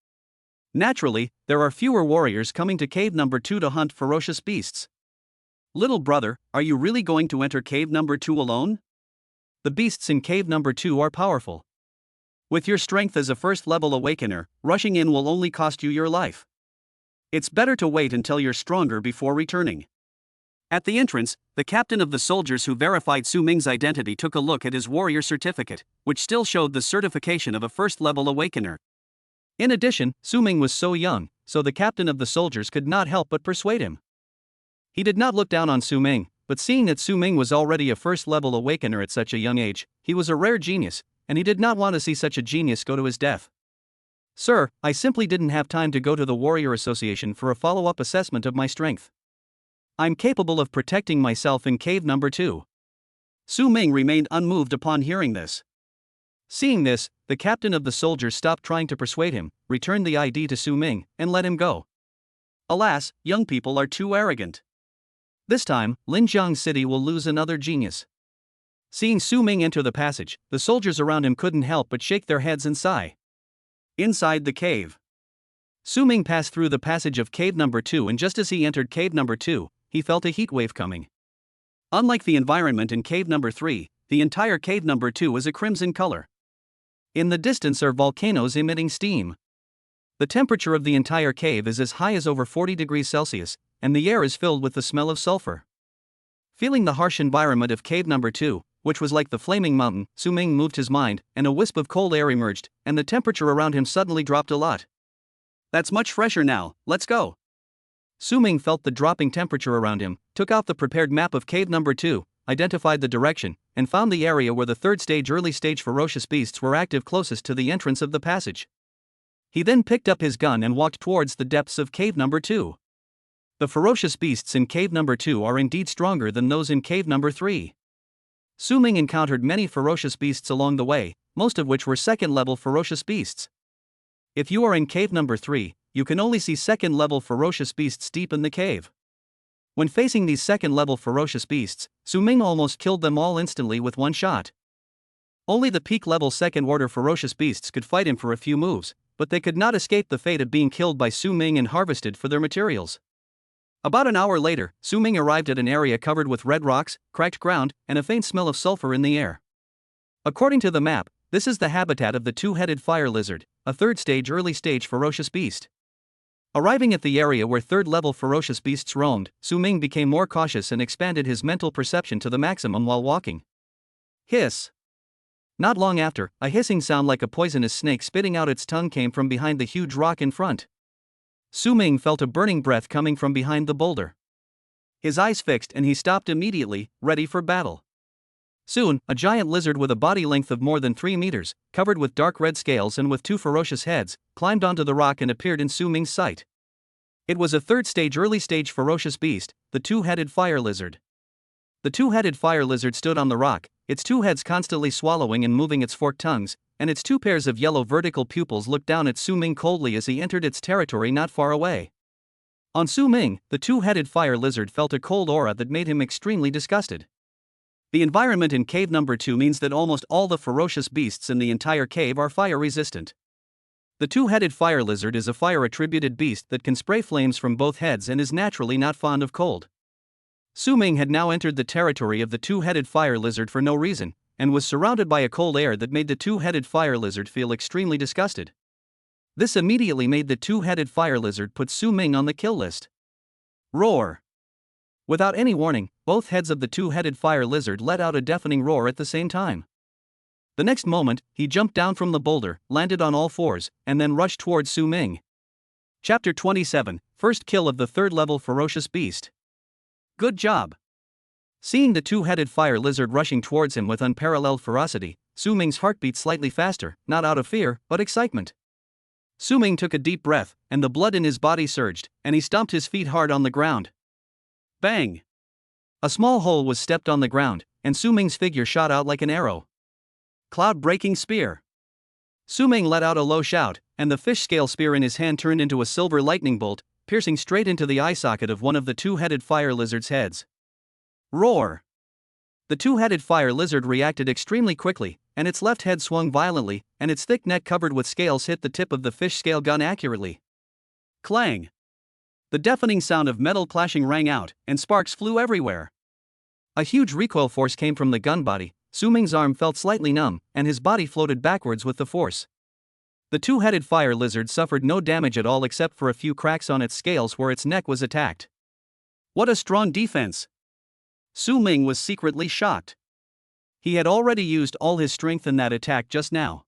[SPEAKER 1] Naturally, there are fewer warriors coming to cave number 2 to hunt ferocious beasts. Little brother, are you really going to enter cave number 2 alone? The beasts in cave number 2 are powerful. With your strength as a first-level awakener, rushing in will only cost you your life. It's better to wait until you're stronger before returning. At the entrance, the captain of the soldiers who verified Su Ming's identity took a look at his warrior certificate, which still showed the certification of a first-level awakener. In addition, Su Ming was so young, so the captain of the soldiers could not help but persuade him. He did not look down on Su Ming, but seeing that Su Ming was already a first-level awakener at such a young age, he was a rare genius, and he did not want to see such a genius go to his death. Sir, I simply didn't have time to go to the Warrior Association for a follow-up assessment of my strength. I'm capable of protecting myself in cave number 2. Su Ming remained unmoved upon hearing this. Seeing this, the captain of the soldiers stopped trying to persuade him, returned the ID to Su Ming, and let him go. Alas, young people are too arrogant. This time, Linjiang City will lose another genius. Seeing Su Ming enter the passage, the soldiers around him couldn't help but shake their heads and sigh. Inside the cave, Su Ming passed through the passage of cave number 2, and just as he entered cave number 2, he felt a heat wave coming. Unlike the environment in cave number 3, the entire cave number 2 is a crimson color. In the distance are volcanoes emitting steam. The temperature of the entire cave is as high as over 40 degrees Celsius, and the air is filled with the smell of sulfur. Feeling the harsh environment of cave number 2, which was like the flaming mountain, Su Ming moved his mind, and a wisp of cold air emerged, and the temperature around him suddenly dropped a lot. That's much fresher now, let's go. Su Ming felt the dropping temperature around him, took out the prepared map of cave number 2, identified the direction, and found the area where the third stage early stage ferocious beasts were active closest to the entrance of the passage. He then picked up his gun and walked towards the depths of cave number 2. The ferocious beasts in cave number 2 are indeed stronger than those in cave number 3. Su Ming encountered many ferocious beasts along the way, most of which were second-level ferocious beasts. If you are in cave number 3, you can only see second-level ferocious beasts deep in the cave. When facing these second-level ferocious beasts, Su Ming almost killed them all instantly with one shot. Only the peak-level second-order ferocious beasts could fight him for a few moves, but they could not escape the fate of being killed by Su Ming and harvested for their materials. About an hour later, Su Ming arrived at an area covered with red rocks, cracked ground, and a faint smell of sulfur in the air. According to the map, this is the habitat of the two-headed fire lizard, a third-stage early-stage ferocious beast. Arriving at the area where third-level ferocious beasts roamed, Su Ming became more cautious and expanded his mental perception to the maximum while walking. Hiss! Not long after, a hissing sound like a poisonous snake spitting out its tongue came from behind the huge rock in front. Su Ming felt a burning breath coming from behind the boulder. His eyes fixed and he stopped immediately, ready for battle. Soon, a giant lizard with a body length of more than 3 meters, covered with dark red scales and with 2 ferocious heads, climbed onto the rock and appeared in Su Ming's sight. It was a third-stage early-stage ferocious beast, the two-headed fire lizard. The two-headed fire lizard stood on the rock, its 2 heads constantly swallowing and moving its forked tongues, and its 2 pairs of yellow vertical pupils looked down at Su Ming coldly as he entered its territory not far away. On Su Ming, the two-headed fire lizard felt a cold aura that made him extremely disgusted. The environment in cave number 2 means that almost all the ferocious beasts in the entire cave are fire-resistant. The two-headed fire lizard is a fire-attributed beast that can spray flames from both heads and is naturally not fond of cold. Su Ming had now entered the territory of the two-headed fire lizard for no reason, and was surrounded by a cold air that made the two-headed fire lizard feel extremely disgusted. This immediately made the two-headed fire lizard put Su Ming on the kill list. Roar! Without any warning, both heads of the two-headed fire lizard let out a deafening roar at the same time. The next moment, he jumped down from the boulder, landed on all fours, and then rushed towards Su Ming. Chapter 27, First Kill of the Third-Level Ferocious Beast. Good job! Seeing the two-headed fire lizard rushing towards him with unparalleled ferocity, Su Ming's heart beat slightly faster, not out of fear, but excitement. Su Ming took a deep breath, and the blood in his body surged, and he stomped his feet hard on the ground. Bang! A small hole was stepped on the ground, and Su Ming's figure shot out like an arrow. Cloud-breaking spear! Su Ming let out a low shout, and the fish-scale spear in his hand turned into a silver lightning bolt, piercing straight into the eye socket of one of the two-headed fire lizard's heads. Roar! The two-headed fire lizard reacted extremely quickly, and its left head swung violently, and its thick neck covered with scales hit the tip of the fish-scale gun accurately. Clang! The deafening sound of metal clashing rang out, and sparks flew everywhere. A huge recoil force came from the gun body. Su Ming's arm felt slightly numb, and his body floated backwards with the force. The two-headed fire lizard suffered no damage at all except for a few cracks on its scales where its neck was attacked. What a strong defense! Su Ming was secretly shocked. He had already used all his strength in that attack just now.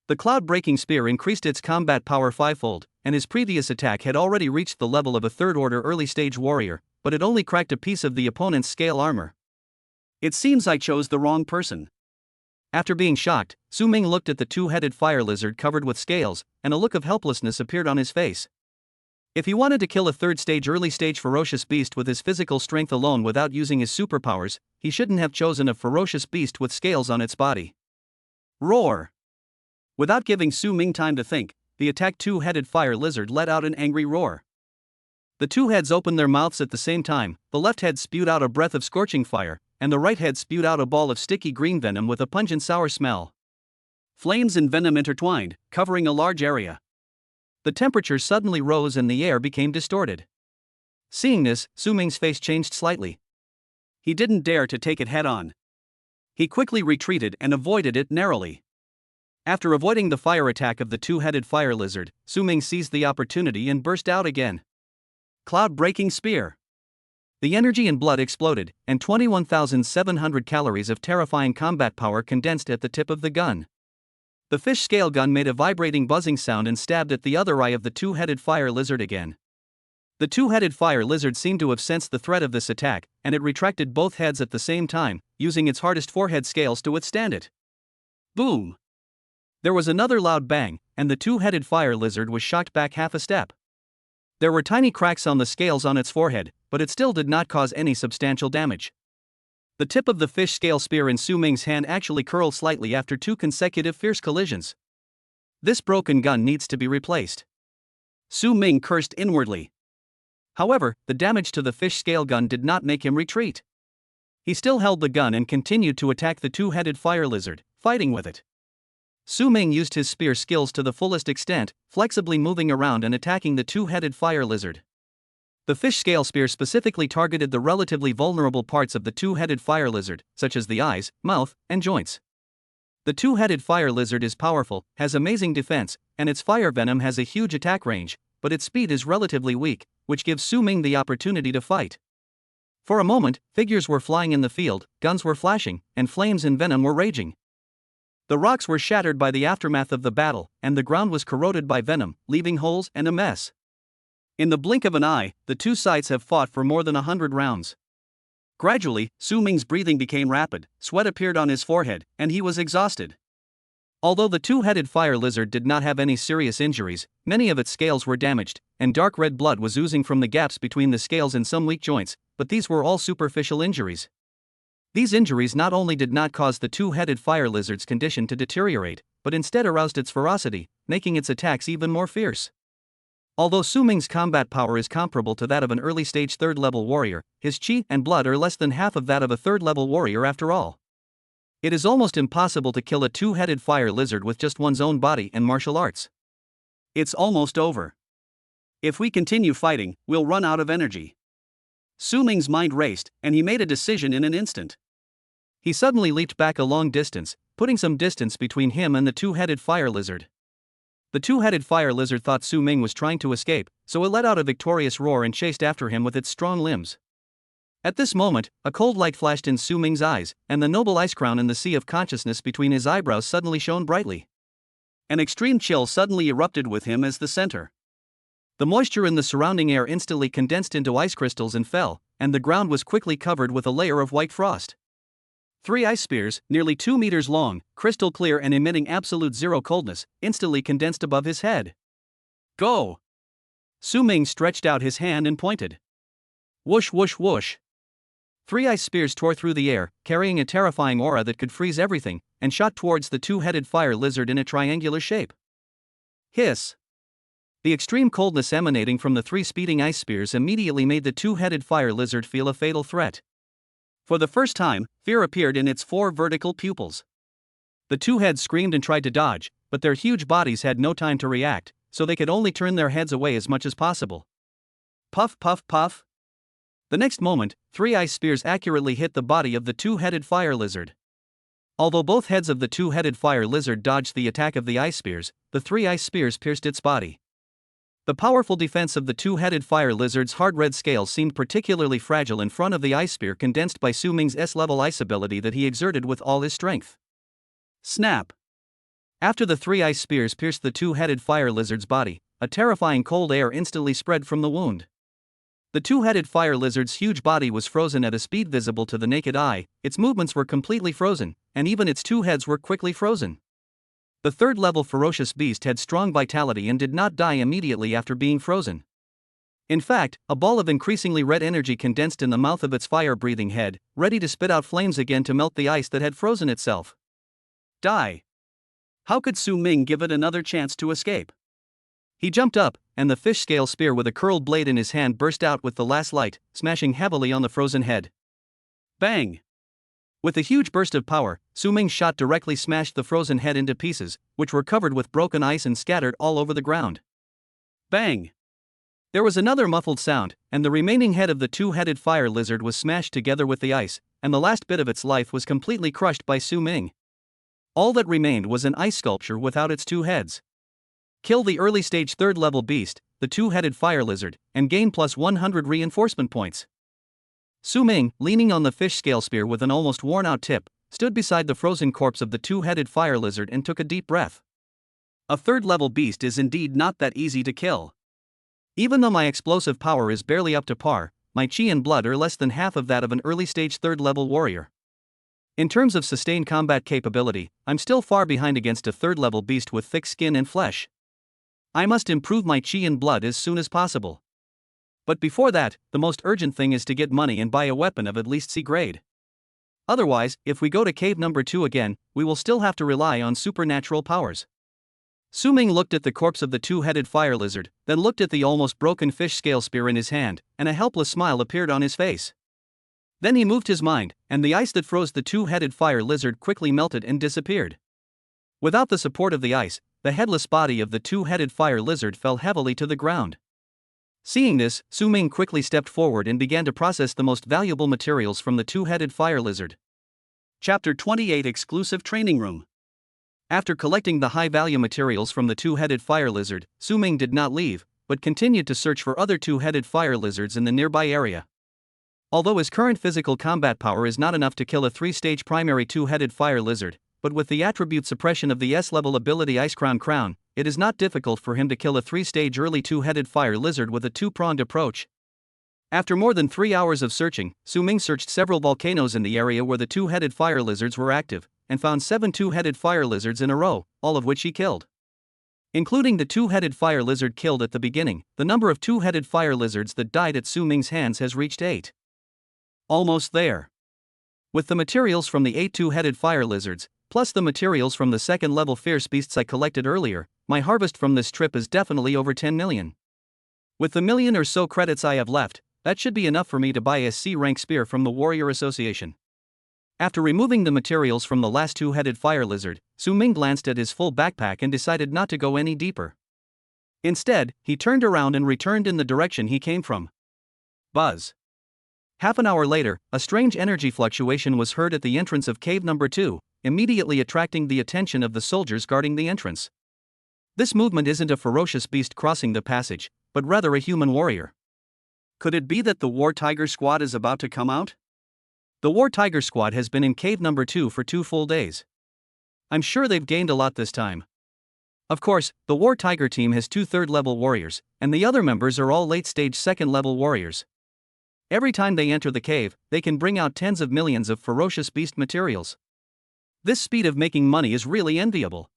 [SPEAKER 1] The cloud-breaking spear increased its combat power fivefold, and his previous attack had already reached the level of a third-order early-stage warrior, but it only cracked a piece of the opponent's scale armor. It seems I chose the wrong person. After being shocked, Su Ming looked at the two-headed fire lizard covered with scales, and a look of helplessness appeared on his face. If he wanted to kill a third-stage early-stage ferocious beast with his physical strength alone without using his superpowers, he shouldn't have chosen a ferocious beast with scales on its body. Roar! Without giving Su Ming time to think, the attacked two-headed fire lizard let out an angry roar. The two heads opened their mouths at the same time. The left head spewed out a breath of scorching fire, and the right head spewed out a ball of sticky green venom with a pungent sour smell. Flames and venom intertwined, covering a large area. The temperature suddenly rose and the air became distorted. Seeing this, Su Ming's face changed slightly. He didn't dare to take it head-on. He quickly retreated and avoided it narrowly. After avoiding the fire attack of the two-headed fire lizard, Su Ming seized the opportunity and burst out again. Cloud-breaking spear! The energy and blood exploded, and 21,700 calories of terrifying combat power condensed at the tip of the gun. The fish scale gun made a vibrating buzzing sound and stabbed at the other eye of the two-headed fire lizard again. The two-headed fire lizard seemed to have sensed the threat of this attack, and it retracted both heads at the same time, using its hardest forehead scales to withstand it. Boom! There was another loud bang, and the two-headed fire lizard was shocked back half a step. There were tiny cracks on the scales on its forehead, but it still did not cause any substantial damage. The tip of the fish scale spear in Su Ming's hand actually curled slightly after two consecutive fierce collisions. This broken gun needs to be replaced. Su Ming cursed inwardly. However, the damage to the fish scale gun did not make him retreat. He still held the gun and continued to attack the two-headed fire lizard, fighting with it. Su Ming used his spear skills to the fullest extent, flexibly moving around and attacking the two-headed fire lizard. The fish scale spear specifically targeted the relatively vulnerable parts of the two-headed fire lizard, such as the eyes, mouth, and joints. The two-headed fire lizard is powerful, has amazing defense, and its fire venom has a huge attack range, but its speed is relatively weak, which gives Su Ming the opportunity to fight. For a moment, figures were flying in the field, guns were flashing, and flames and venom were raging. The rocks were shattered by the aftermath of the battle, and the ground was corroded by venom, leaving holes and a mess. In the blink of an eye, the two sides have fought for more than 100 rounds. Gradually, Su Ming's breathing became rapid, sweat appeared on his forehead, and he was exhausted. Although the two-headed fire lizard did not have any serious injuries, many of its scales were damaged, and dark red blood was oozing from the gaps between the scales and some weak joints, but these were all superficial injuries. These injuries not only did not cause the two-headed fire lizard's condition to deteriorate, but instead aroused its ferocity, making its attacks even more fierce. Although Su Ming's combat power is comparable to that of an early-stage third-level warrior, his chi and blood are less than half of that of a third-level warrior after all. It is almost impossible to kill a two-headed fire lizard with just one's own body and martial arts. It's almost over. If we continue fighting, we'll run out of energy. Su Ming's mind raced, and he made a decision in an instant. He suddenly leaped back a long distance, putting some distance between him and the two-headed fire lizard. The two-headed fire lizard thought Su Ming was trying to escape, so it let out a victorious roar and chased after him with its strong limbs. At this moment, a cold light flashed in Su Ming's eyes, and the noble ice crown in the sea of consciousness between his eyebrows suddenly shone brightly. An extreme chill suddenly erupted with him as the center. The moisture in the surrounding air instantly condensed into ice crystals and fell, and the ground was quickly covered with a layer of white frost. 3 ice spears, nearly 2 meters long, crystal clear and emitting absolute zero coldness, instantly condensed above his head. Go! Su Ming stretched out his hand and pointed. Whoosh whoosh whoosh. 3 ice spears tore through the air, carrying a terrifying aura that could freeze everything, and shot towards the two-headed fire lizard in a triangular shape. Hiss! The extreme coldness emanating from the 3 speeding ice spears immediately made the two-headed fire lizard feel a fatal threat. For the first time, fear appeared in its 4 vertical pupils. The 2 heads screamed and tried to dodge, but their huge bodies had no time to react, so they could only turn their heads away as much as possible. Puff puff puff. The next moment, 3 ice spears accurately hit the body of the two-headed fire lizard. Although both heads of the two-headed fire lizard dodged the attack of the ice spears, the 3 ice spears pierced its body. The powerful defense of the two-headed fire lizard's hard red scales seemed particularly fragile in front of the ice spear condensed by Su Ming's S-level ice ability that he exerted with all his strength. Snap! After the 3 ice spears pierced the two-headed fire lizard's body, a terrifying cold air instantly spread from the wound. The two-headed fire lizard's huge body was frozen at a speed visible to the naked eye, its movements were completely frozen, and even its 2 heads were quickly frozen. The third-level ferocious beast had strong vitality and did not die immediately after being frozen. In fact, a ball of increasingly red energy condensed in the mouth of its fire-breathing head, ready to spit out flames again to melt the ice that had frozen itself. Die! How could Su Ming give it another chance to escape? He jumped up, and the fish scale spear with a curled blade in his hand burst out with the last light, smashing heavily on the frozen head. Bang! With a huge burst of power, Su Ming's shot directly smashed the frozen head into pieces, which were covered with broken ice and scattered all over the ground. Bang! There was another muffled sound, and the remaining head of the two-headed fire lizard was smashed together with the ice, and the last bit of its life was completely crushed by Su Ming. All that remained was an ice sculpture without its 2 heads. Kill the early-stage third-level beast, the two-headed fire lizard, and gain plus 100 reinforcement points. Su Ming, leaning on the fish scale spear with an almost worn-out tip, stood beside the frozen corpse of the two-headed fire lizard and took a deep breath. A third-level beast is indeed not that easy to kill. Even though my explosive power is barely up to par, my chi and blood are less than half of that of an early-stage third-level warrior. In terms of sustained combat capability, I'm still far behind against a third-level beast with thick skin and flesh. I must improve my chi and blood as soon as possible. But before that, the most urgent thing is to get money and buy a weapon of at least C grade. Otherwise, if we go to cave number 2 again, we will still have to rely on supernatural powers. Su Ming looked at the corpse of the two-headed fire lizard, then looked at the almost broken fish scale spear in his hand, and a helpless smile appeared on his face. Then he moved his mind, and the ice that froze the two-headed fire lizard quickly melted and disappeared. Without the support of the ice, the headless body of the two-headed fire lizard fell heavily to the ground. Seeing this, Su Ming quickly stepped forward and began to process the most valuable materials from the two-headed fire lizard. Chapter 28 Exclusive Training Room. After collecting the high-value materials from the two-headed fire lizard, Su Ming did not leave, but continued to search for other two-headed fire lizards in the nearby area. Although his current physical combat power is not enough to kill a 3-stage primary two-headed fire lizard, but with the attribute suppression of the S-level ability Ice Crown, it is not difficult for him to kill a 3-stage early two-headed fire lizard with a 2-pronged approach. After more than 3 hours of searching, Su Ming searched several volcanoes in the area where the two-headed fire lizards were active, and found 7 two-headed fire lizards in a row, all of which he killed. Including the two-headed fire lizard killed at the beginning, the number of two-headed fire lizards that died at Su Ming's hands has reached 8. Almost there. With the materials from the 8 two-headed fire lizards, plus the materials from the second-level fierce beasts I collected earlier, my harvest from this trip is definitely over 10 million. With the million or so credits I have left, that should be enough for me to buy a C-rank spear from the Warrior Association. After removing the materials from the last two-headed fire lizard, Su Ming glanced at his full backpack and decided not to go any deeper. Instead, he turned around and returned in the direction he came from. Buzz. Half an hour later, a strange energy fluctuation was heard at the entrance of cave number 2, immediately attracting the attention of the soldiers guarding the entrance. This movement isn't a ferocious beast crossing the passage, but rather a human warrior. Could it be that the War Tiger Squad is about to come out? The War Tiger Squad has been in cave number 2 for 2 full days. I'm sure they've gained a lot this time. Of course, the War Tiger team has 2 third-level warriors, and the other members are all late-stage second-level warriors. Every time they enter the cave, they can bring out tens of millions of ferocious beast materials. This speed of making money is really enviable.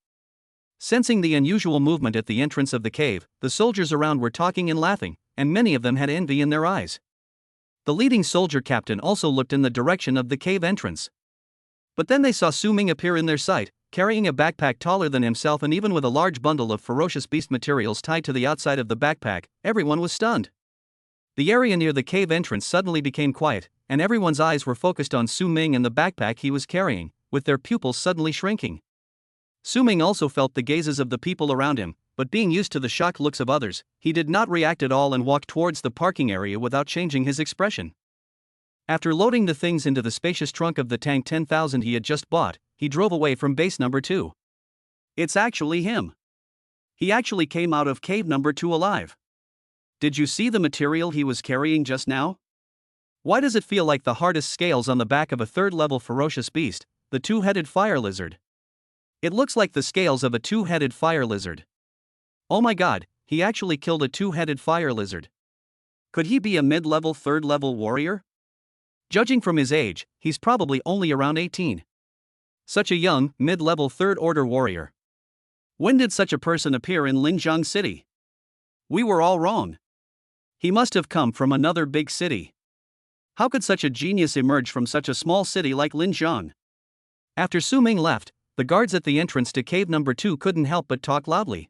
[SPEAKER 1] Sensing the unusual movement at the entrance of the cave, the soldiers around were talking and laughing, and many of them had envy in their eyes. The leading soldier captain also looked in the direction of the cave entrance. But then they saw Su Ming appear in their sight, carrying a backpack taller than himself and even with a large bundle of ferocious beast materials tied to the outside of the backpack. Everyone was stunned. The area near the cave entrance suddenly became quiet, and everyone's eyes were focused on Su Ming and the backpack he was carrying, with their pupils suddenly shrinking. Su Ming also felt the gazes of the people around him, but being used to the shocked looks of others, he did not react at all and walked towards the parking area without changing his expression. After loading the things into the spacious trunk of the tank 10,000 he had just bought, he drove away from base number 2. It's actually him. He actually came out of cave number 2 alive. Did you see the material he was carrying just now? Why does it feel like the hardest scales on the back of a third-level ferocious beast, the two-headed fire lizard? It looks like the scales of a two-headed fire lizard. Oh my god, he actually killed a two-headed fire lizard. Could he be a mid-level third-level warrior? Judging from his age, he's probably only around 18. Such a young, mid-level third-order warrior. When did such a person appear in Linjiang City? We were all wrong. He must have come from another big city. How could such a genius emerge from such a small city like Linjiang? After Su Ming left, the guards at the entrance to cave number 2 couldn't help but talk loudly.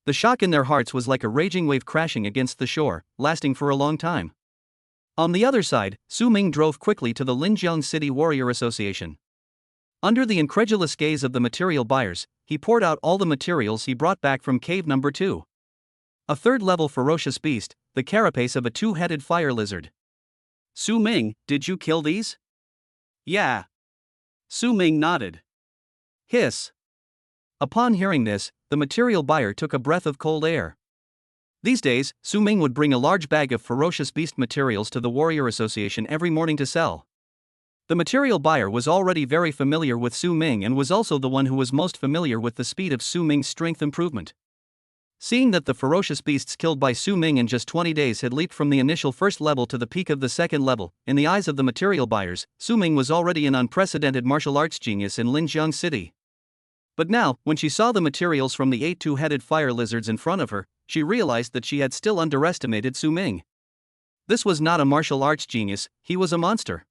[SPEAKER 1] The shock in their hearts was like a raging wave crashing against the shore, lasting for a long time. On the other side, Su Ming drove quickly to the Linjiang City Warrior Association. Under the incredulous gaze of the material buyers, he poured out all the materials he brought back from cave number 2. A third-level ferocious beast, the carapace of a two-headed fire lizard. Su Ming, did you kill these? Yeah. Su Ming nodded. Hiss. Upon hearing this, the material buyer took a breath of cold air. These days, Su Ming would bring a large bag of ferocious beast materials to the Warrior Association every morning to sell. The material buyer was already very familiar with Su Ming and was also the one who was most familiar with the speed of Su Ming's strength improvement. Seeing that the ferocious beasts killed by Su Ming in just 20 days had leaped from the initial first level to the peak of the second level, in the eyes of the material buyers, Su Ming was already an unprecedented martial arts genius in Linjiang City. But now, when she saw the materials from the 8 two-headed fire lizards in front of her, she realized that she had still underestimated Su Ming. This was not a martial arts genius, he was a monster.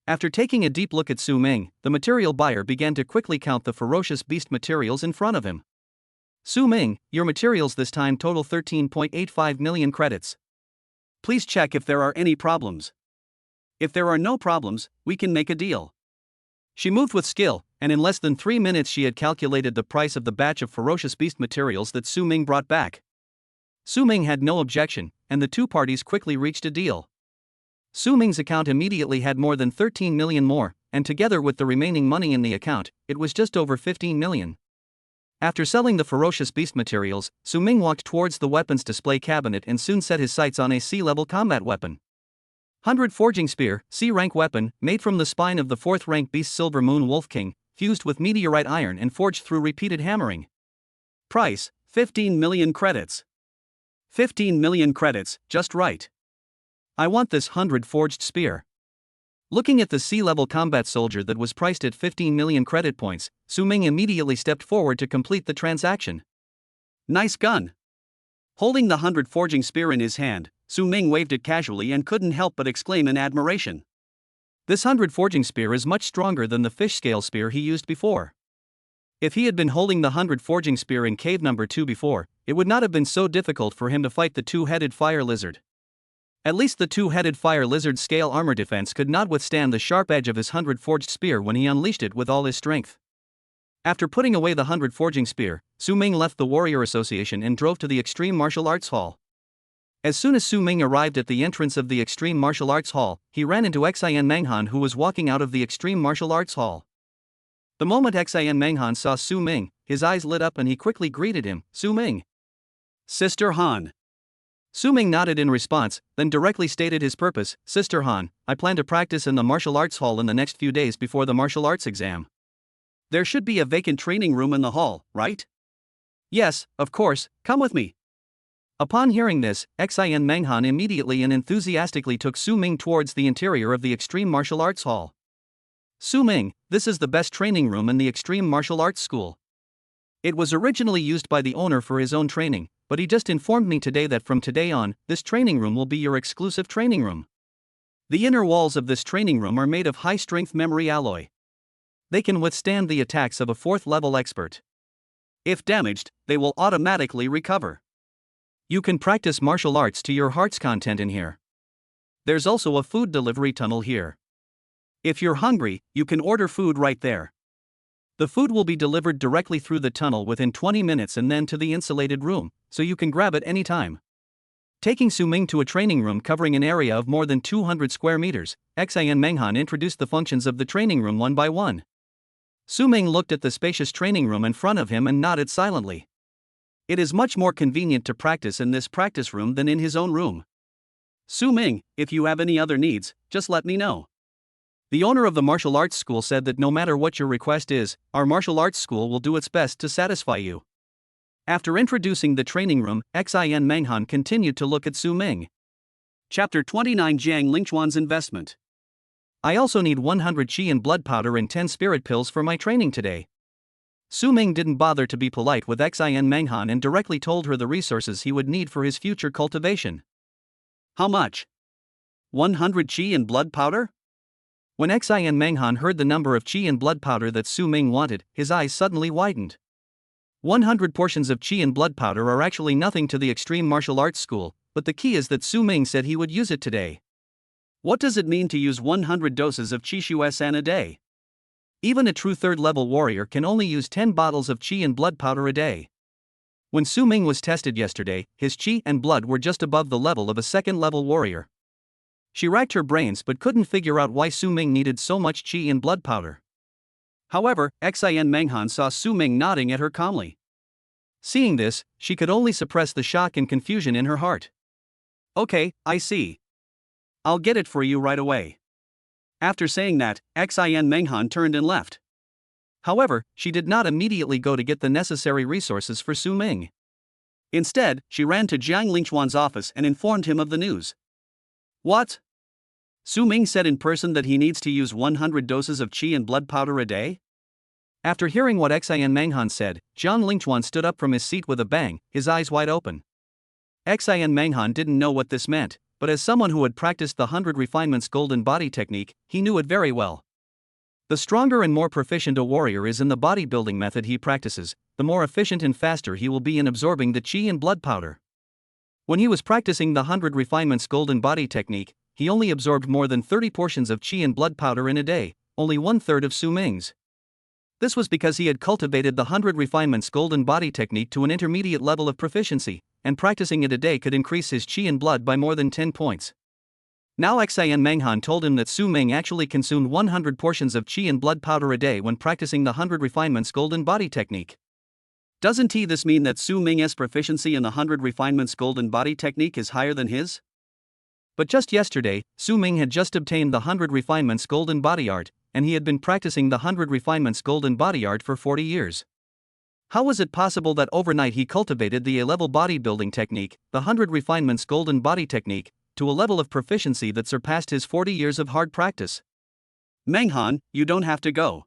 [SPEAKER 1] After taking a deep look at Su Ming, the material buyer began to quickly count the ferocious beast materials in front of him. Su Ming, your materials this time total 13.85 million credits. Please check if there are any problems. If there are no problems, we can make a deal. She moved with skill, and in less than 3 minutes she had calculated the price of the batch of ferocious beast materials that Su Ming brought back. Su Ming had no objection, and the two parties quickly reached a deal. Su Ming's account immediately had more than 13 million more, and together with the remaining money in the account, it was just over 15 million. After selling the ferocious beast materials, Su Ming walked towards the weapons display cabinet and soon set his sights on a C-level combat weapon. 100 Forging Spear, C-rank weapon, made from the spine of the 4th rank beast Silver Moon Wolf King, fused with meteorite iron and forged through repeated hammering. Price, 15 million credits. 15 million credits, just right. I want this 100 forged spear. Looking at the C-level combat soldier that was priced at 15 million credit points, Su Ming immediately stepped forward to complete the transaction. Nice gun. Holding the 100 forging spear in his hand, Su Ming waved it casually and couldn't help but exclaim in admiration. This 100 forging spear is much stronger than the fish scale spear he used before. If he had been holding the 100 forging spear in cave number 2 before, it would not have been so difficult for him to fight the two-headed fire lizard. At least the two-headed fire lizard's scale armor defense could not withstand the sharp edge of his 100 forged spear when he unleashed it with all his strength. After putting away the 100 forging spear, Su Ming left the Warrior Association and drove to the Extreme Martial Arts Hall. As soon as Su Ming arrived at the entrance of the Extreme Martial Arts Hall, he ran into Xian Menghan, who was walking out of the Extreme Martial Arts Hall. The moment Xian Menghan saw Su Ming, his eyes lit up and he quickly greeted him, Su Ming. Sister Han. Su Ming nodded in response, then directly stated his purpose. Sister Han, I plan to practice in the martial arts hall in the next few days before the martial arts exam. There should be a vacant training room in the hall, right? Yes, of course, come with me. Upon hearing this, Xin Menghan immediately and enthusiastically took Su Ming towards the interior of the Extreme Martial Arts Hall. Su Ming, this is the best training room in the Extreme Martial Arts School. It was originally used by the owner for his own training, but he just informed me today that from today on, this training room will be your exclusive training room. The inner walls of this training room are made of high-strength memory alloy. They can withstand the attacks of a 4th-level expert. If damaged, they will automatically recover. You can practice martial arts to your heart's content in here. There's also a food delivery tunnel here. If you're hungry, you can order food right there. The food will be delivered directly through the tunnel within 20 minutes and then to the insulated room, so you can grab it anytime. Taking Su Ming to a training room covering an area of more than 200 square meters, Xin Menghan introduced the functions of the training room one by one. Su Ming looked at the spacious training room in front of him and nodded silently. It is much more convenient to practice in this practice room than in his own room. Su Ming, if you have any other needs, just let me know. The owner of the martial arts school said that no matter what your request is, our martial arts school will do its best to satisfy you. After introducing the training room, Xin Menghan continued to look at Su Ming. Chapter 29 Jiang Lingchuan's Investment. I also need 100 qi and blood powder and 10 spirit pills for my training today. Su Ming didn't bother to be polite with Xin Menghan and directly told her the resources he would need for his future cultivation. How much? 100 qi and blood powder? When Xin Menghan heard the number of qi and blood powder that Su Ming wanted, his eyes suddenly widened. 100 portions of qi and blood powder are actually nothing to the Extreme Martial Arts School, but the key is that Su Ming said he would use it today. What does it mean to use 100 doses of qi shuesan a day? Even a true 3rd-level warrior can only use 10 bottles of qi and blood powder a day. When Su Ming was tested yesterday, his qi and blood were just above the level of a 2nd-level warrior. She racked her brains but couldn't figure out why Su Ming needed so much qi and blood powder. However, Xin Menghan saw Su Ming nodding at her calmly. Seeing this, she could only suppress the shock and confusion in her heart. Okay, I see. I'll get it for you right away. After saying that, Xin Menghan turned and left. However, she did not immediately go to get the necessary resources for Su Ming. Instead, she ran to Jiang Lingchuan's office and informed him of the news. What? Su Ming said in person that he needs to use 100 doses of qi and blood powder a day? After hearing what Xin Menghan said, Jiang Lingchuan stood up from his seat with a bang, his eyes wide open. Xin Menghan didn't know what this meant, but as someone who had practiced the 100 Refinements Golden Body technique, he knew it very well. The stronger and more proficient a warrior is in the bodybuilding method he practices, the more efficient and faster he will be in absorbing the qi and blood powder. When he was practicing the 100 Refinements Golden Body technique, he only absorbed more than 30 portions of qi and blood powder in a day, only 1/3 of Su Ming's. This was because he had cultivated the 100 Refinements Golden Body technique to an intermediate level of proficiency, and practicing it a day could increase his qi and blood by more than 10 points. Now Xin Menghan told him that Su Ming actually consumed 100 portions of qi and blood powder a day when practicing the 100 Refinements Golden Body technique. Doesn't this mean that Su Ming's proficiency in the 100 Refinements Golden Body technique is higher than his? But just yesterday, Su Ming had just obtained the 100 Refinements Golden Body art, and he had been practicing the 100 Refinements Golden Body art for 40 years. How was it possible that overnight he cultivated the A-level bodybuilding technique, the 100 Refinements Golden Body technique, to a level of proficiency that surpassed his 40 years of hard practice? Menghan, you don't have to go.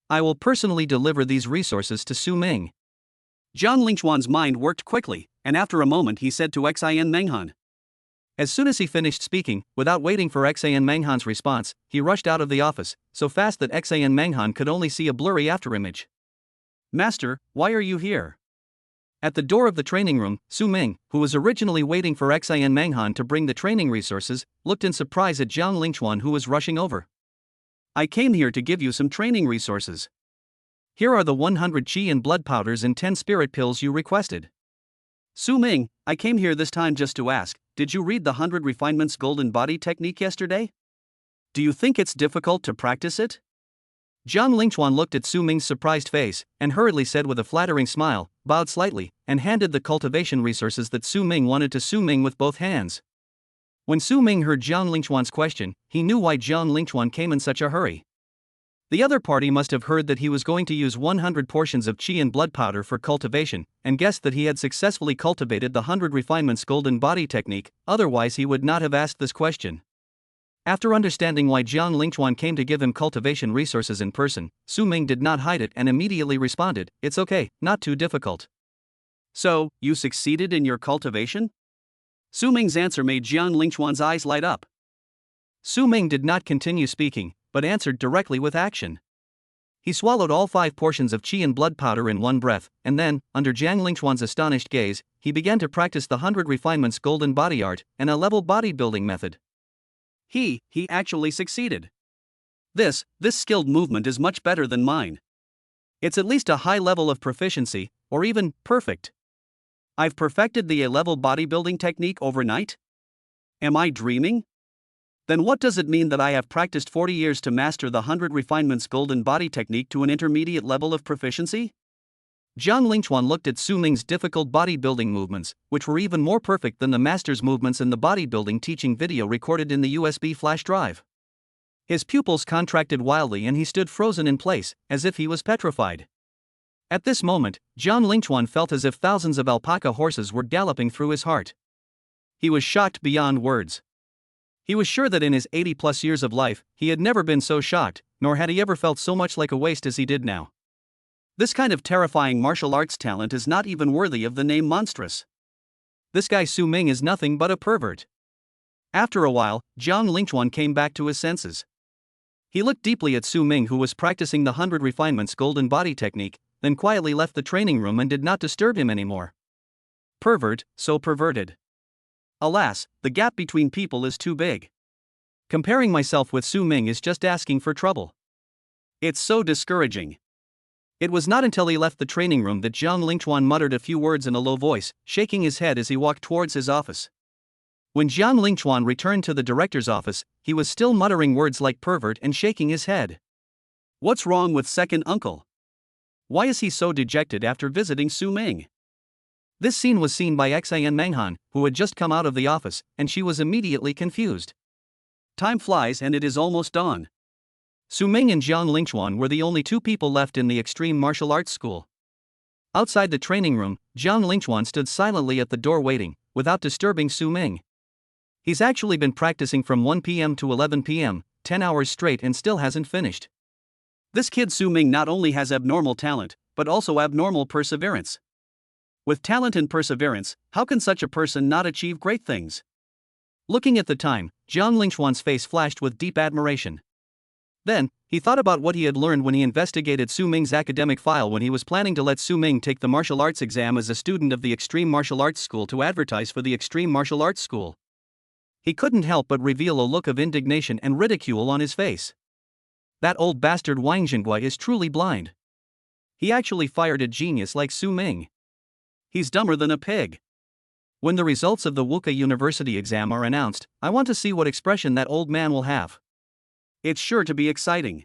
[SPEAKER 1] I will personally deliver these resources to Su Ming. Jiang Lingchuan's mind worked quickly, and after a moment he said to Xin Menghan. As soon as he finished speaking, without waiting for Xin Menghan's response, he rushed out of the office, so fast that Xin Menghan could only see a blurry afterimage. Master, why are you here? At the door of the training room, Su Ming, who was originally waiting for Xin Menghan to bring the training resources, looked in surprise at Jiang Lingchuan who was rushing over. I came here to give you some training resources. Here are the 100 qi and blood powders and 10 spirit pills you requested. Su Ming, I came here this time just to ask, did you read the 100 Refinements Golden Body technique yesterday? Do you think it's difficult to practice it? Jiang Lingchuan looked at Su Ming's surprised face, and hurriedly said with a flattering smile, bowed slightly, and handed the cultivation resources that Su Ming wanted to Su Ming with both hands. When Su Ming heard Jiang Lingchuan's question, he knew why Jiang Lingchuan came in such a hurry. The other party must have heard that he was going to use 100 portions of qi and blood powder for cultivation, and guessed that he had successfully cultivated the 100 refinements golden body technique, otherwise he would not have asked this question. After understanding why Jiang Lingchuan came to give him cultivation resources in person, Su Ming did not hide it and immediately responded, "It's okay, not too difficult." "So, you succeeded in your cultivation?" Su Ming's answer made Jiang Lingchuan's eyes light up. Su Ming did not continue speaking, but answered directly with action. He swallowed all 5 portions of qi and blood powder in one breath, and then, under Jiang Lingchuan's astonished gaze, he began to practice the 100 refinements golden body art and a level bodybuilding method. He actually succeeded. This skilled movement is much better than mine. It's at least a high level of proficiency, or even perfect. I've perfected the A-level bodybuilding technique overnight? Am I dreaming? Then what does it mean that I have practiced 40 years to master the 100 refinements golden body technique to an intermediate level of proficiency? Jiang Lingchuan looked at Su Ming's difficult bodybuilding movements, which were even more perfect than the master's movements in the bodybuilding teaching video recorded in the USB flash drive. His pupils contracted wildly and he stood frozen in place, as if he was petrified. At this moment, Jiang Lingchuan felt as if thousands of alpaca horses were galloping through his heart. He was shocked beyond words. He was sure that in his 80-plus years of life, he had never been so shocked, nor had he ever felt so much like a waste as he did now. This kind of terrifying martial arts talent is not even worthy of the name monstrous. This guy Su Ming is nothing but a pervert. After a while, Jiang Lingchuan came back to his senses. He looked deeply at Su Ming, who was practicing the 100 refinements golden body technique, then quietly left the training room and did not disturb him anymore. Pervert, so perverted. Alas, the gap between people is too big. Comparing myself with Su Ming is just asking for trouble. It's so discouraging. It was not until he left the training room that Jiang Lingchuan muttered a few words in a low voice, shaking his head as he walked towards his office. When Jiang Lingchuan returned to the director's office, he was still muttering words like pervert and shaking his head. What's wrong with second uncle? Why is he so dejected after visiting Su Ming? This scene was seen by Xian Menghan, who had just come out of the office, and she was immediately confused. Time flies and it is almost dawn. Su Ming and Jiang Lingchuan were the only 2 people left in the extreme martial arts school. Outside the training room, Jiang Lingchuan stood silently at the door waiting, without disturbing Su Ming. He's actually been practicing from 1 p.m. to 11 p.m., 10 hours straight, and still hasn't finished. This kid Su Ming not only has abnormal talent, but also abnormal perseverance. With talent and perseverance, how can such a person not achieve great things? Looking at the time, Jiang Lingchuan's face flashed with deep admiration. Then, he thought about what he had learned when he investigated Su Ming's academic file when he was planning to let Su Ming take the martial arts exam as a student of the Extreme Martial Arts School to advertise for the Extreme Martial Arts School. He couldn't help but reveal a look of indignation and ridicule on his face. That old bastard Wang Zhenguai is truly blind. He actually fired a genius like Su Ming. He's dumber than a pig. When the results of the Wuka University exam are announced, I want to see what expression that old man will have. It's sure to be exciting.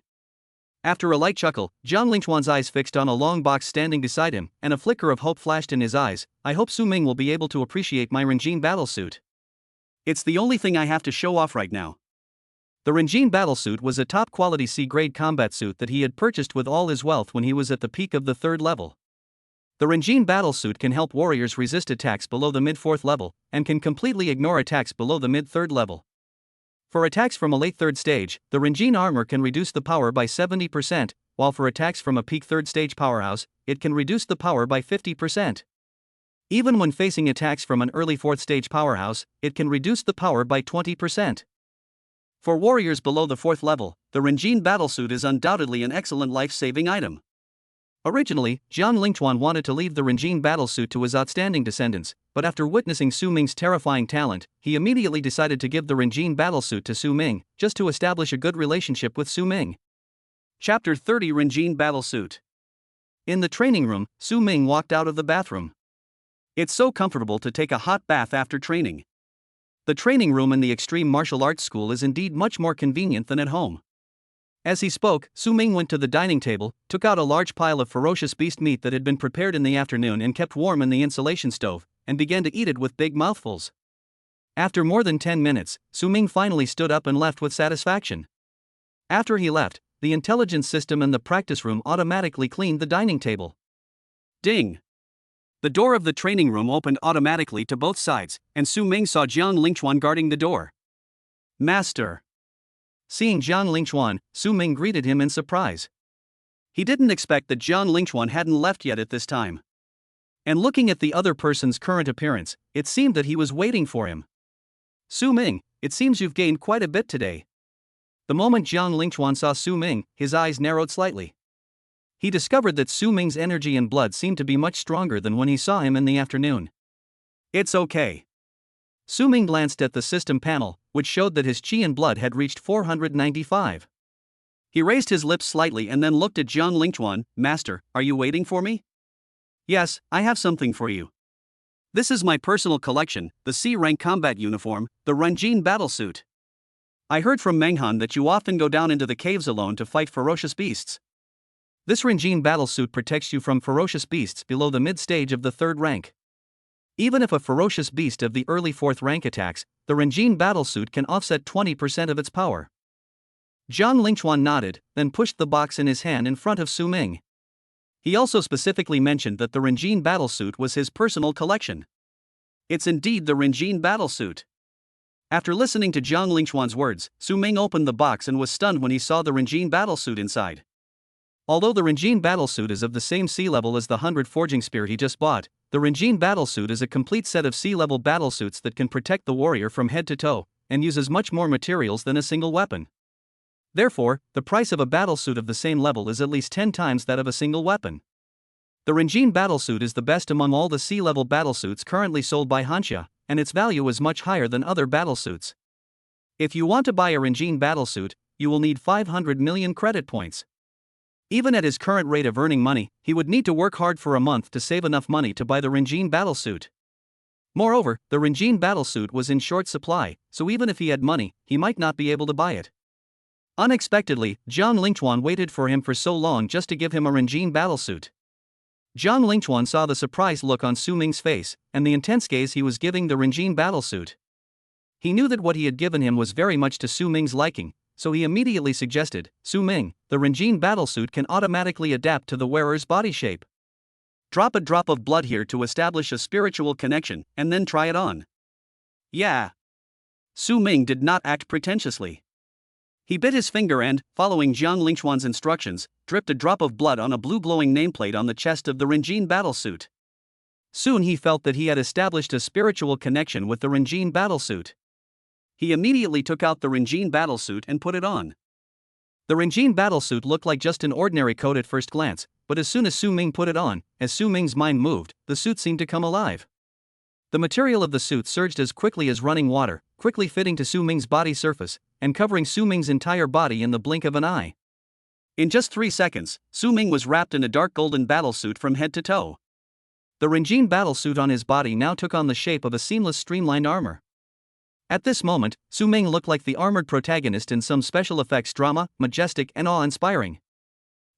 [SPEAKER 1] After a light chuckle, Jiang Lingchuan's eyes fixed on a long box standing beside him, and a flicker of hope flashed in his eyes. I hope Su Ming will be able to appreciate my Renjin battlesuit. It's the only thing I have to show off right now. The Renjin battlesuit was a top-quality C-grade combat suit that he had purchased with all his wealth when he was at the peak of the 3rd level. The Renjin battlesuit can help warriors resist attacks below the mid-4th level, and can completely ignore attacks below the mid-3rd level. For attacks from a late 3rd stage, the Renjin armor can reduce the power by 70%, while for attacks from a peak 3rd stage powerhouse, it can reduce the power by 50%. Even when facing attacks from an early 4th stage powerhouse, it can reduce the power by 20%. For warriors below the 4th level, the Renjin battlesuit is undoubtedly an excellent life-saving item. Originally, Jiang Lingchuan wanted to leave the Renjin battlesuit to his outstanding descendants, but after witnessing Su Ming's terrifying talent, he immediately decided to give the Renjin battlesuit to Su Ming, just to establish a good relationship with Su Ming. Chapter 30 Renjin Battlesuit. In the training room, Su Ming walked out of the bathroom. It's so comfortable to take a hot bath after training. The training room in the Extreme Martial Arts School is indeed much more convenient than at home. As he spoke, Su Ming went to the dining table, took out a large pile of ferocious beast meat that had been prepared in the afternoon and kept warm in the insulation stove, and began to eat it with big mouthfuls. After more than 10 minutes, Su Ming finally stood up and left with satisfaction. After he left, the intelligence system in the practice room automatically cleaned the dining table. Ding! The door of the training room opened automatically to both sides, and Su Ming saw Jiang Lingchuan guarding the door. Master! Seeing Jiang Lingchuan, Su Ming greeted him in surprise. He didn't expect that Jiang Lingchuan hadn't left yet at this time. And looking at the other person's current appearance, it seemed that he was waiting for him. Su Ming, it seems you've gained quite a bit today. The moment Jiang Lingchuan saw Su Ming, his eyes narrowed slightly. He discovered that Su Ming's energy and blood seemed to be much stronger than when he saw him in the afternoon. It's okay. Su Ming glanced at the system panel, which showed that his qi and blood had reached 495. He raised his lips slightly and then looked at Jiang Lingchuan. Master, are you waiting for me? Yes, I have something for you. This is my personal collection, the C-rank combat uniform, the Renjin battlesuit. I heard from Menghan that you often go down into the caves alone to fight ferocious beasts. This Renjin battlesuit protects you from ferocious beasts below the mid-stage of the 3rd rank. Even if a ferocious beast of the early 4th rank attacks, the Renjin battlesuit can offset 20% of its power. Jiang Lingchuan nodded, then pushed the box in his hand in front of Su Ming. He also specifically mentioned that the Renjin battlesuit was his personal collection. It's indeed the Renjin battlesuit. After listening to Jiang Lingchuan's words, Su Ming opened the box and was stunned when he saw the Renjin battlesuit inside. Although the Renjin battlesuit is of the same sea level as the 100 forging spear he just bought, the Renjin battlesuit is a complete set of sea-level battlesuits that can protect the warrior from head to toe, and uses much more materials than a single weapon. Therefore, the price of a battlesuit of the same level is at least 10 times that of a single weapon. The Renjin battlesuit is the best among all the sea-level battlesuits currently sold by Hanxia, and its value is much higher than other battlesuits. If you want to buy a Renjin battlesuit, you will need 500 million credit points. Even at his current rate of earning money, he would need to work hard for a month to save enough money to buy the Renjin battlesuit. Moreover, the Renjin battlesuit was in short supply, so even if he had money, he might not be able to buy it. Unexpectedly, Jiang Lingchuan waited for him for so long just to give him a Renjin battlesuit. Jiang Lingchuan saw the surprised look on Su Ming's face, and the intense gaze he was giving the Renjin battlesuit. He knew that what he had given him was very much to Su Ming's liking, so he immediately suggested, Su Ming, the Renjin battlesuit can automatically adapt to the wearer's body shape. Drop a drop of blood here to establish a spiritual connection, and then try it on. Yeah. Su Ming did not act pretentiously. He bit his finger and, following Jiang Lingchuan's instructions, dripped a drop of blood on a blue glowing nameplate on the chest of the Renjin battlesuit. Soon he felt that he had established a spiritual connection with the Renjin battlesuit. He immediately took out the Renjin battlesuit and put it on. The Renjin battlesuit looked like just an ordinary coat at first glance, but as soon as Su Ming put it on, as Su Ming's mind moved, the suit seemed to come alive. The material of the suit surged as quickly as running water, quickly fitting to Su Ming's body surface, and covering Su Ming's entire body in the blink of an eye. In just 3 seconds, Su Ming was wrapped in a dark golden battlesuit from head to toe. The Renjin battlesuit on his body now took on the shape of a seamless streamlined armor. At this moment, Su Ming looked like the armored protagonist in some special effects drama, majestic and awe-inspiring.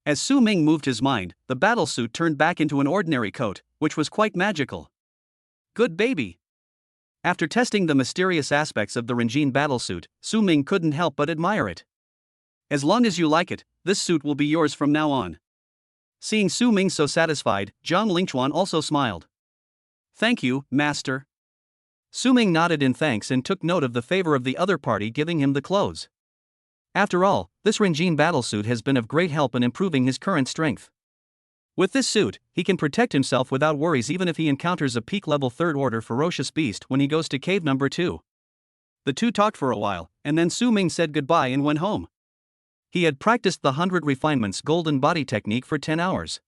[SPEAKER 1] As Su Ming moved his mind, the battlesuit turned back into an ordinary coat, which was quite magical. Good baby. After testing the mysterious aspects of the Renjin battlesuit, Su Ming couldn't help but admire it. As long as you like it, this suit will be yours from now on. Seeing Su Ming so satisfied, Jiang Lingchuan also smiled. Thank you, master. Su Ming nodded in thanks and took note of the favor of the other party giving him the clothes. After all, this Renjin battlesuit has been of great help in improving his current strength. With this suit, he can protect himself without worries even if he encounters a peak-level 3rd order ferocious beast when he goes to cave number 2. The two talked for a while, and then Su Ming said goodbye and went home. He had practiced the 100 refinements golden body technique for 10 hours.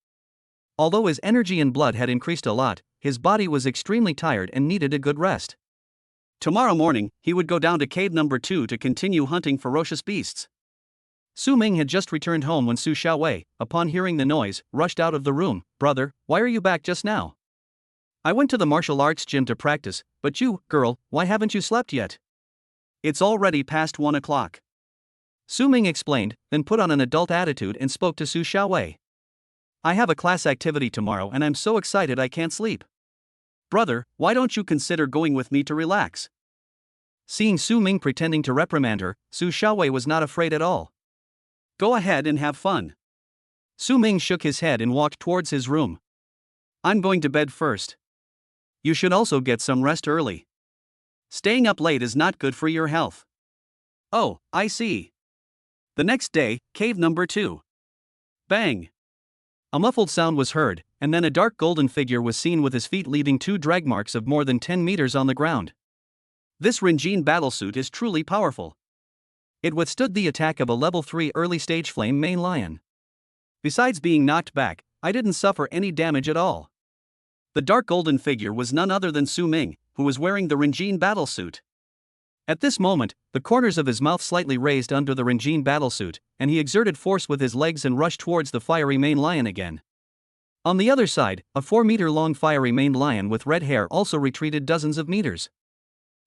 [SPEAKER 1] Although his energy and blood had increased a lot, his body was extremely tired and needed a good rest. Tomorrow morning, he would go down to cave number 2 to continue hunting ferocious beasts. Su Ming had just returned home when Su Xiaowei, upon hearing the noise, rushed out of the room. Brother, why are you back just now? I went to the martial arts gym to practice, but you, girl, why haven't you slept yet? It's already past 1 o'clock. Su Ming explained, then put on an adult attitude and spoke to Su Xiaowei. I have a class activity tomorrow and I'm so excited I can't sleep. Brother, why don't you consider going with me to relax? Seeing Su Ming pretending to reprimand her, Su Xiaowei was not afraid at all. Go ahead and have fun. Su Ming shook his head and walked towards his room. I'm going to bed first. You should also get some rest early. Staying up late is not good for your health. Oh, I see. The next day, cave number 2. Bang! A muffled sound was heard, and then a dark golden figure was seen with his feet leaving 2 drag marks of more than 10 meters on the ground. This Rinjin battlesuit is truly powerful. It withstood the attack of a level 3 early stage flame main lion. Besides being knocked back, I didn't suffer any damage at all. The dark golden figure was none other than Su Ming, who was wearing the Rinjin battlesuit. At this moment, the corners of his mouth slightly raised under the Rinjin battlesuit, and he exerted force with his legs and rushed towards the fiery main lion again. On the other side, a 4-meter-long fiery maned lion with red hair also retreated dozens of meters.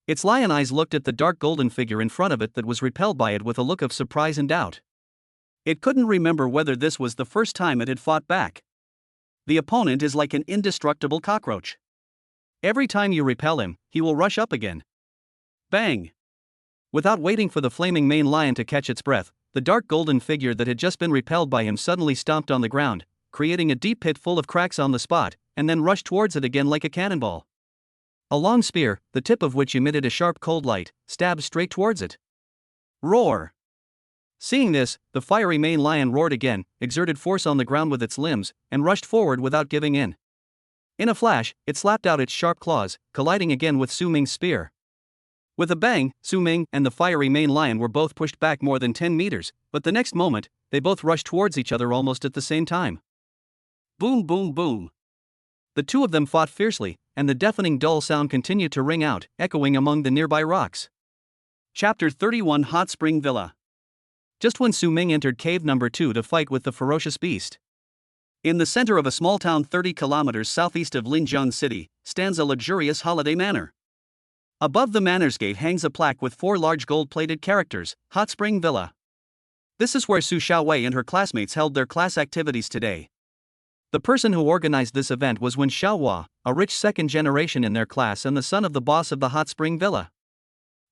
[SPEAKER 1] Its lion eyes looked at the dark golden figure in front of it that was repelled by it with a look of surprise and doubt. It couldn't remember whether this was the first time it had fought back. The opponent is like an indestructible cockroach. Every time you repel him, he will rush up again. Bang! Without waiting for the flaming main lion to catch its breath, the dark golden figure that had just been repelled by him suddenly stomped on the ground, creating a deep pit full of cracks on the spot, and then rushed towards it again like a cannonball. A long spear, the tip of which emitted a sharp cold light, stabbed straight towards it. Roar! Seeing this, the fiery main lion roared again, exerted force on the ground with its limbs, and rushed forward without giving in. In a flash, it slapped out its sharp claws, colliding again with Su Ming's spear. With a bang, Su Ming and the fiery main lion were both pushed back more than 10 meters, but the next moment, they both rushed towards each other almost at the same time. Boom boom boom. The two of them fought fiercely, and the deafening dull sound continued to ring out, echoing among the nearby rocks. Chapter 31 Hot Spring Villa. Just when Su Ming entered cave number 2 to fight with the ferocious beast. In the center of a small town 30 kilometers southeast of Linjiang City, stands a luxurious holiday manor. Above the manor's gate hangs a plaque with 4 large gold-plated characters, Hot Spring Villa. This is where Su Xiaowei and her classmates held their class activities today. The person who organized this event was Wen Xiaohua, a rich second generation in their class and the son of the boss of the Hot Spring Villa.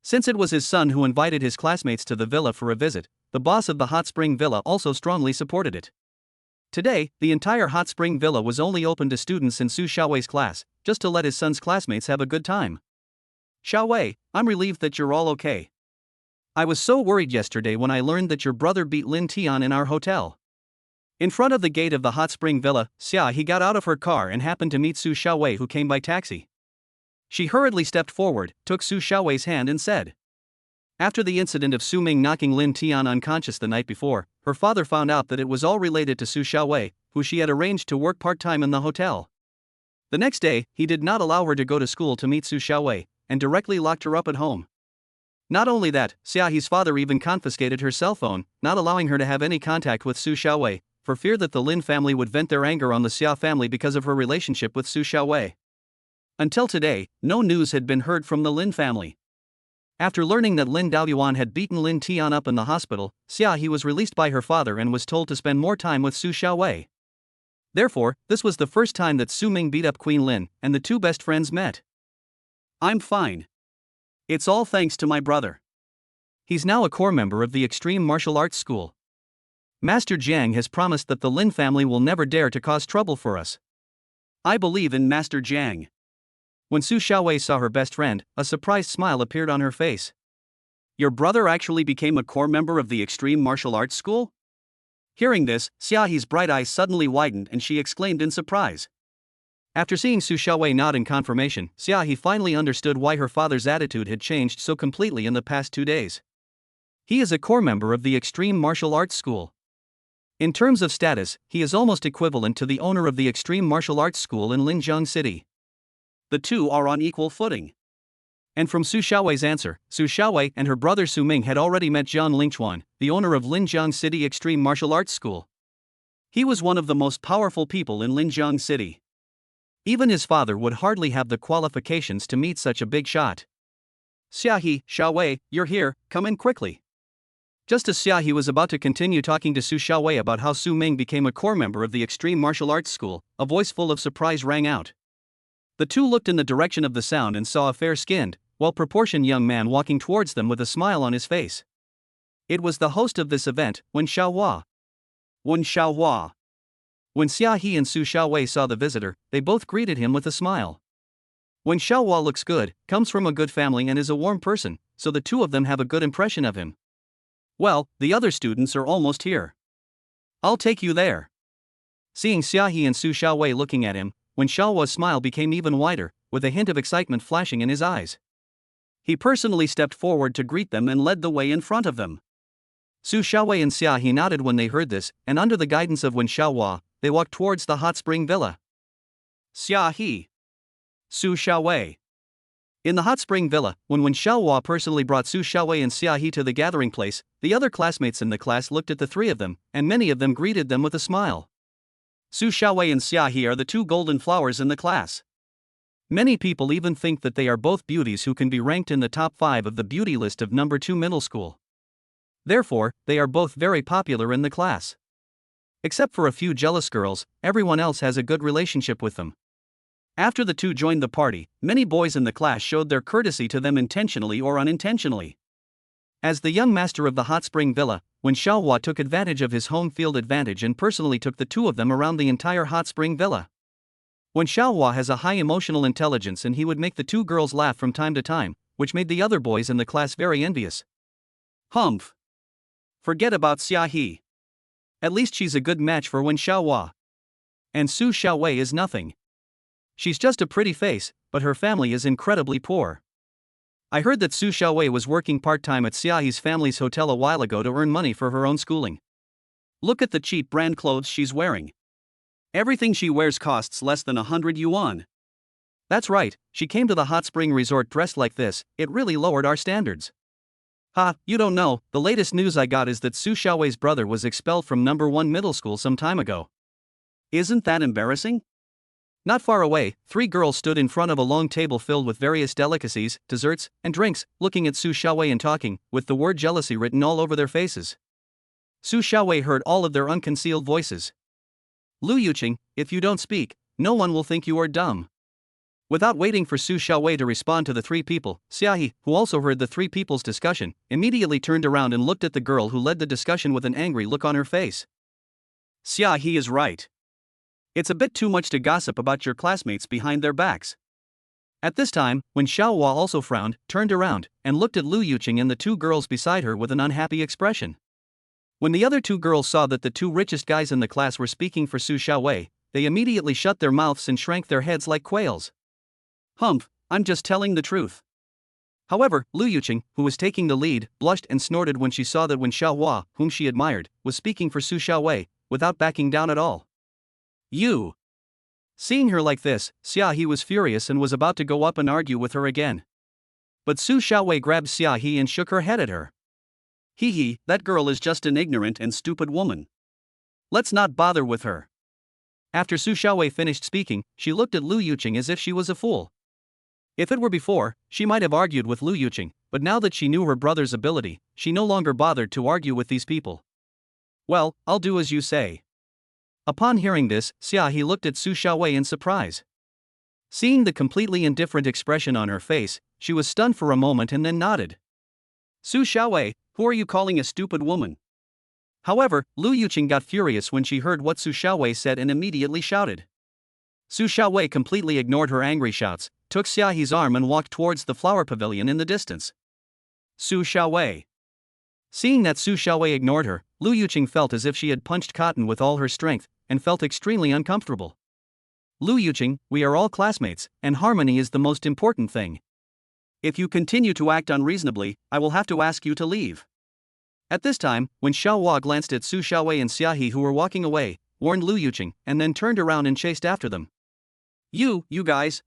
[SPEAKER 1] Since it was his son who invited his classmates to the villa for a visit, the boss of the Hot Spring Villa also strongly supported it. Today, the entire Hot Spring Villa was only open to students in Su Xiaowei's class, just to let his son's classmates have a good time. Xiaowei, I'm relieved that you're all okay. I was so worried yesterday when I learned that your brother beat Lin Tian in our hotel. In front of the gate of the Hot Spring Villa, He got out of her car and happened to meet Su Xiaowei, who came by taxi. She hurriedly stepped forward, took Su Xiaowei's hand and said. After the incident of Su Ming knocking Lin Tian unconscious the night before, her father found out that it was all related to Su Xiaowei, who she had arranged to work part-time in the hotel. The next day, he did not allow her to go to school to meet Su Xiaowei, and directly locked her up at home. Not only that, Xiaohe's father even confiscated her cell phone, not allowing her to have any contact with Su Xiaowei, for fear that the Lin family would vent their anger on the Xia family because of her relationship with Su Xiaowei. Until today, no news had been heard from the Lin family. After learning that Lin Daoyuan had beaten Lin Tian up in the hospital, Xiaohe was released by her father and was told to spend more time with Su Xiaowei. Therefore, this was the first time that Su Ming beat up Queen Lin, and the two best friends met. I'm fine. It's all thanks to my brother. He's now a core member of the Extreme Martial Arts School. Master Jiang has promised that the Lin family will never dare to cause trouble for us. I believe in Master Jiang. When Su Xiaowei saw her best friend, a surprised smile appeared on her face. Your brother actually became a core member of the Extreme Martial Arts School? Hearing this, Xiaohe's bright eyes suddenly widened and she exclaimed in surprise. After seeing Su Xiaowei nod in confirmation, Xiaohe finally understood why her father's attitude had changed so completely in the past 2 days. He is a core member of the Extreme Martial Arts School. In terms of status, he is almost equivalent to the owner of the Extreme Martial Arts School in Linjiang City. The two are on equal footing. And from Su Xiaowei's answer, Su Xiaowei and her brother Su Ming had already met Jian Lingchuan, the owner of Linjiang City Extreme Martial Arts School. He was one of the most powerful people in Linjiang City. Even his father would hardly have the qualifications to meet such a big shot. Xiaohe, Xiaowei, you're here, come in quickly. Just as Xia He was about to continue talking to Su Xiaowei about how Su Ming became a core member of the extreme martial arts school, a voice full of surprise rang out. The two looked in the direction of the sound and saw a fair-skinned, well-proportioned young man walking towards them with a smile on his face. It was the host of this event, Wen Xiaohua. Wen Xiaohua. When Xia He and Su Xiaowei saw the visitor, they both greeted him with a smile. Wen Xiaohua looks good, comes from a good family and is a warm person, so the two of them have a good impression of him. Well, the other students are almost here. I'll take you there. Seeing Xia He and Su Xiaowei looking at him, Wen Xiaohua's smile became even wider, with a hint of excitement flashing in his eyes. He personally stepped forward to greet them and led the way in front of them. Su Xiaowei and Xia He nodded when they heard this, and under the guidance of Wen Xiaohua, they walked towards the hot spring villa. Xia He. Su Xiaowei. In the hot spring villa, when Wen Xiaohua personally brought Su Xiaowei and Xia He to the gathering place, the other classmates in the class looked at the three of them, and many of them greeted them with a smile. Su Xiaowei and Xia He are the two golden flowers in the class. Many people even think that they are both beauties who can be ranked in the top 5 of the beauty list of number 2 middle school. Therefore, they are both very popular in the class. Except for a few jealous girls, everyone else has a good relationship with them. After the two joined the party, many boys in the class showed their courtesy to them intentionally or unintentionally. As the young master of the hot spring villa, Wen Xiaohua took advantage of his home field advantage and personally took the two of them around the entire hot spring villa. Wen Xiaohua has a high emotional intelligence and he would make the two girls laugh from time to time, which made the other boys in the class very envious. Humph. Forget about Xia He. At least she's a good match for Wen Xiaohua. And Su Xiaowei is nothing. She's just a pretty face, but her family is incredibly poor. I heard that Su Xiaowei was working part-time at Xia He's family's hotel a while ago to earn money for her own schooling. Look at the cheap brand clothes she's wearing. Everything she wears costs less than 100 yuan. That's right, she came to the hot spring resort dressed like this, it really lowered our standards. Ha, you don't know, the latest news I got is that Su Xiaowei's brother was expelled from number 1 middle school some time ago. Isn't that embarrassing? Not far away, 3 girls stood in front of a long table filled with various delicacies, desserts, and drinks, looking at Su Xiaowei and talking, with the word jealousy written all over their faces. Su Xiaowei heard all of their unconcealed voices. Lu Yuqing, if you don't speak, no one will think you are dumb. Without waiting for Su Xiaowei to respond to the 3 people, Xia He, who also heard the 3 people's discussion, immediately turned around and looked at the girl who led the discussion with an angry look on her face. Xia He is right. It's a bit too much to gossip about your classmates behind their backs. At this time, Wen Xiaohua also frowned, turned around, and looked at Lu Yuqing and the 2 girls beside her with an unhappy expression. When the other 2 girls saw that the 2 richest guys in the class were speaking for Su Xiaowei, they immediately shut their mouths and shrank their heads like quails. Humph, I'm just telling the truth. However, Lu Yuqing, who was taking the lead, blushed and snorted when she saw that Wen Xiaohua, whom she admired, was speaking for Su Xiaowei, without backing down at all. You! Seeing her like this, Xia He was furious and was about to go up and argue with her again. But Su Xiaowei grabbed Xia He and shook her head at her. Hee, that girl is just an ignorant and stupid woman. Let's not bother with her. After Su Xiaowei finished speaking, she looked at Lu Yuqing as if she was a fool. If it were before, she might have argued with Lu Yuqing, but now that she knew her brother's ability, she no longer bothered to argue with these people. Well, I'll do as you say. Upon hearing this, Xia He looked at Su Xiaowei in surprise. Seeing the completely indifferent expression on her face, she was stunned for a moment and then nodded. Su Xiaowei, who are you calling a stupid woman? However, Lu Yuqing got furious when she heard what Su Xiaowei said and immediately shouted. Su Xiaowei completely ignored her angry shouts, took Xia He's arm and walked towards the flower pavilion in the distance. Su Xiaowei. Seeing that Su Xiaowei ignored her, Lu Yuqing felt as if she had punched cotton with all her strength, and felt extremely uncomfortable. Lu Yuqing, we are all classmates, and harmony is the most important thing. If you continue to act unreasonably, I will have to ask you to leave. At this time, when Xiaohua glanced at Su Xiaowei and Xia He who were walking away, warned Lu Yuqing, and then turned around and chased after them. You guys,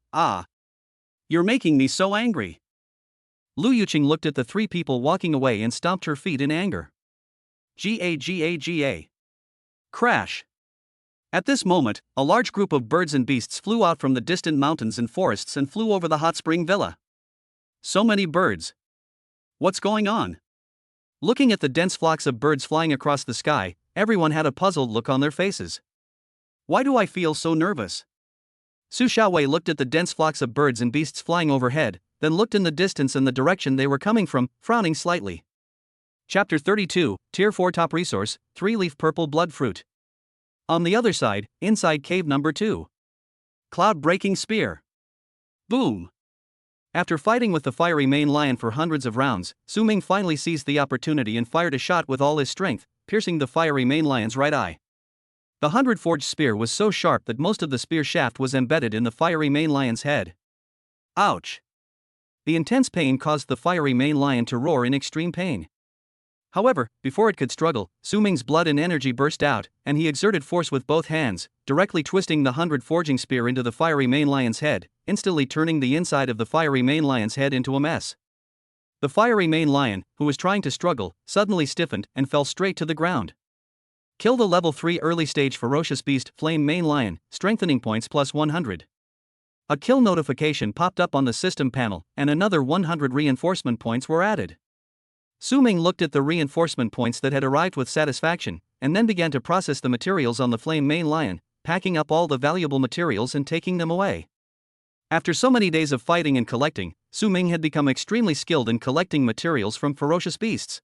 [SPEAKER 1] you're making me so angry. Lu Yuqing looked at the 3 people walking away and stomped her feet in anger. Ga. Crash. At this moment, a large group of birds and beasts flew out from the distant mountains and forests and flew over the hot spring villa. So many birds. What's going on? Looking at the dense flocks of birds flying across the sky, everyone had a puzzled look on their faces. Why do I feel so nervous? Su Xiaowei looked at the dense flocks of birds and beasts flying overhead, then looked in the distance and the direction they were coming from, frowning slightly. Chapter 32, Tier 4 Top Resource, 3-leaf purple blood fruit. On the other side, inside cave number 2. Cloud-breaking spear. Boom! After fighting with the fiery mane lion for hundreds of rounds, Su Ming finally seized the opportunity and fired a shot with all his strength, piercing the fiery mane lion's right eye. The 100-forged spear was so sharp that most of the spear shaft was embedded in the fiery mane lion's head. Ouch! The intense pain caused the fiery mane lion to roar in extreme pain. However, before it could struggle, Su Ming's blood and energy burst out, and he exerted force with both hands, directly twisting the 100-forging spear into the fiery mane lion's head, instantly turning the inside of the fiery mane lion's head into a mess. The fiery mane lion, who was trying to struggle, suddenly stiffened and fell straight to the ground. Kill the level 3 early stage ferocious beast flame mane lion, strengthening points plus 100. A kill notification popped up on the system panel, and another 100 reinforcement points were added. Su Ming looked at the reinforcement points that had arrived with satisfaction, and then began to process the materials on the flame mane lion, packing up all the valuable materials and taking them away. After so many days of fighting and collecting, Su Ming had become extremely skilled in collecting materials from ferocious beasts.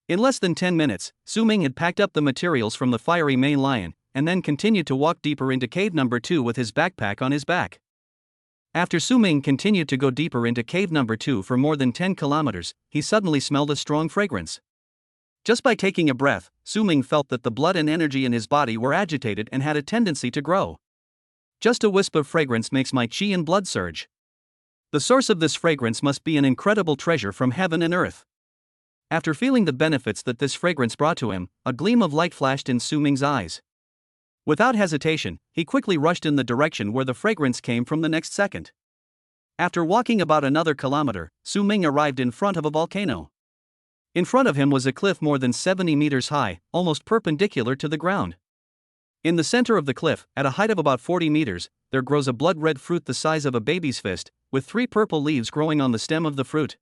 [SPEAKER 1] In less than 10 minutes, Su Ming had packed up the materials from the fiery mane lion, and then continued to walk deeper into cave number 2 with his backpack on his back. After Su Ming continued to go deeper into cave number 2 for more than 10 kilometers, he suddenly smelled a strong fragrance. Just by taking a breath, Su Ming felt that the blood and energy in his body were agitated and had a tendency to grow. Just a wisp of fragrance makes my chi and blood surge. The source of this fragrance must be an incredible treasure from heaven and earth. After feeling the benefits that this fragrance brought to him, a gleam of light flashed in Su Ming's eyes. Without hesitation, he quickly rushed in the direction where the fragrance came from the next second. After walking about another kilometer, Su Ming arrived in front of a volcano. In front of him was a cliff more than 70 meters high, almost perpendicular to the ground. In the center of the cliff, at a height of about 40 meters, there grows a blood-red fruit the size of a baby's fist, with 3 purple leaves growing on the stem of the fruit.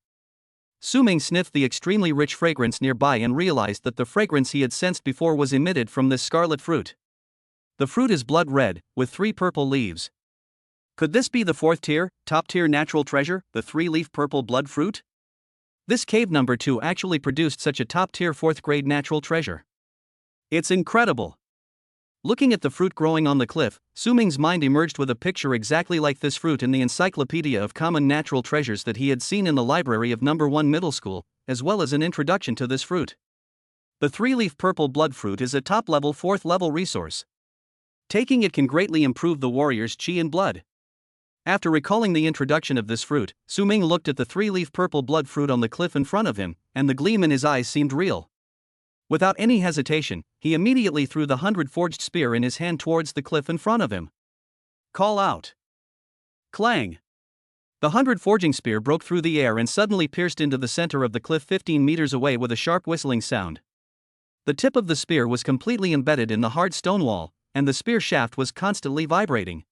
[SPEAKER 1] Su Ming sniffed the extremely rich fragrance nearby and realized that the fragrance he had sensed before was emitted from this scarlet fruit. The fruit is blood red, with 3 purple leaves. Could this be the 4th tier, top tier natural treasure, the 3-leaf purple blood fruit? This cave number 2 actually produced such a top tier 4th grade natural treasure. It's incredible. Looking at the fruit growing on the cliff, Su Ming's mind emerged with a picture exactly like this fruit in the Encyclopedia of Common Natural Treasures that he had seen in the library of number 1 middle school, as well as an introduction to this fruit. The 3-leaf purple blood fruit is a top-level 4th level resource. Taking it can greatly improve the warrior's chi and blood. After recalling the introduction of this fruit, Su Ming looked at the 3-leaf purple blood fruit on the cliff in front of him, and the gleam in his eyes seemed real. Without any hesitation, he immediately threw the 100-forged spear in his hand towards the cliff in front of him. Call out. Clang! The 100-forging spear broke through the air and suddenly pierced into the center of the cliff 15 meters away with a sharp whistling sound. The tip of the spear was completely embedded in the hard stone wall, and the spear shaft was constantly vibrating.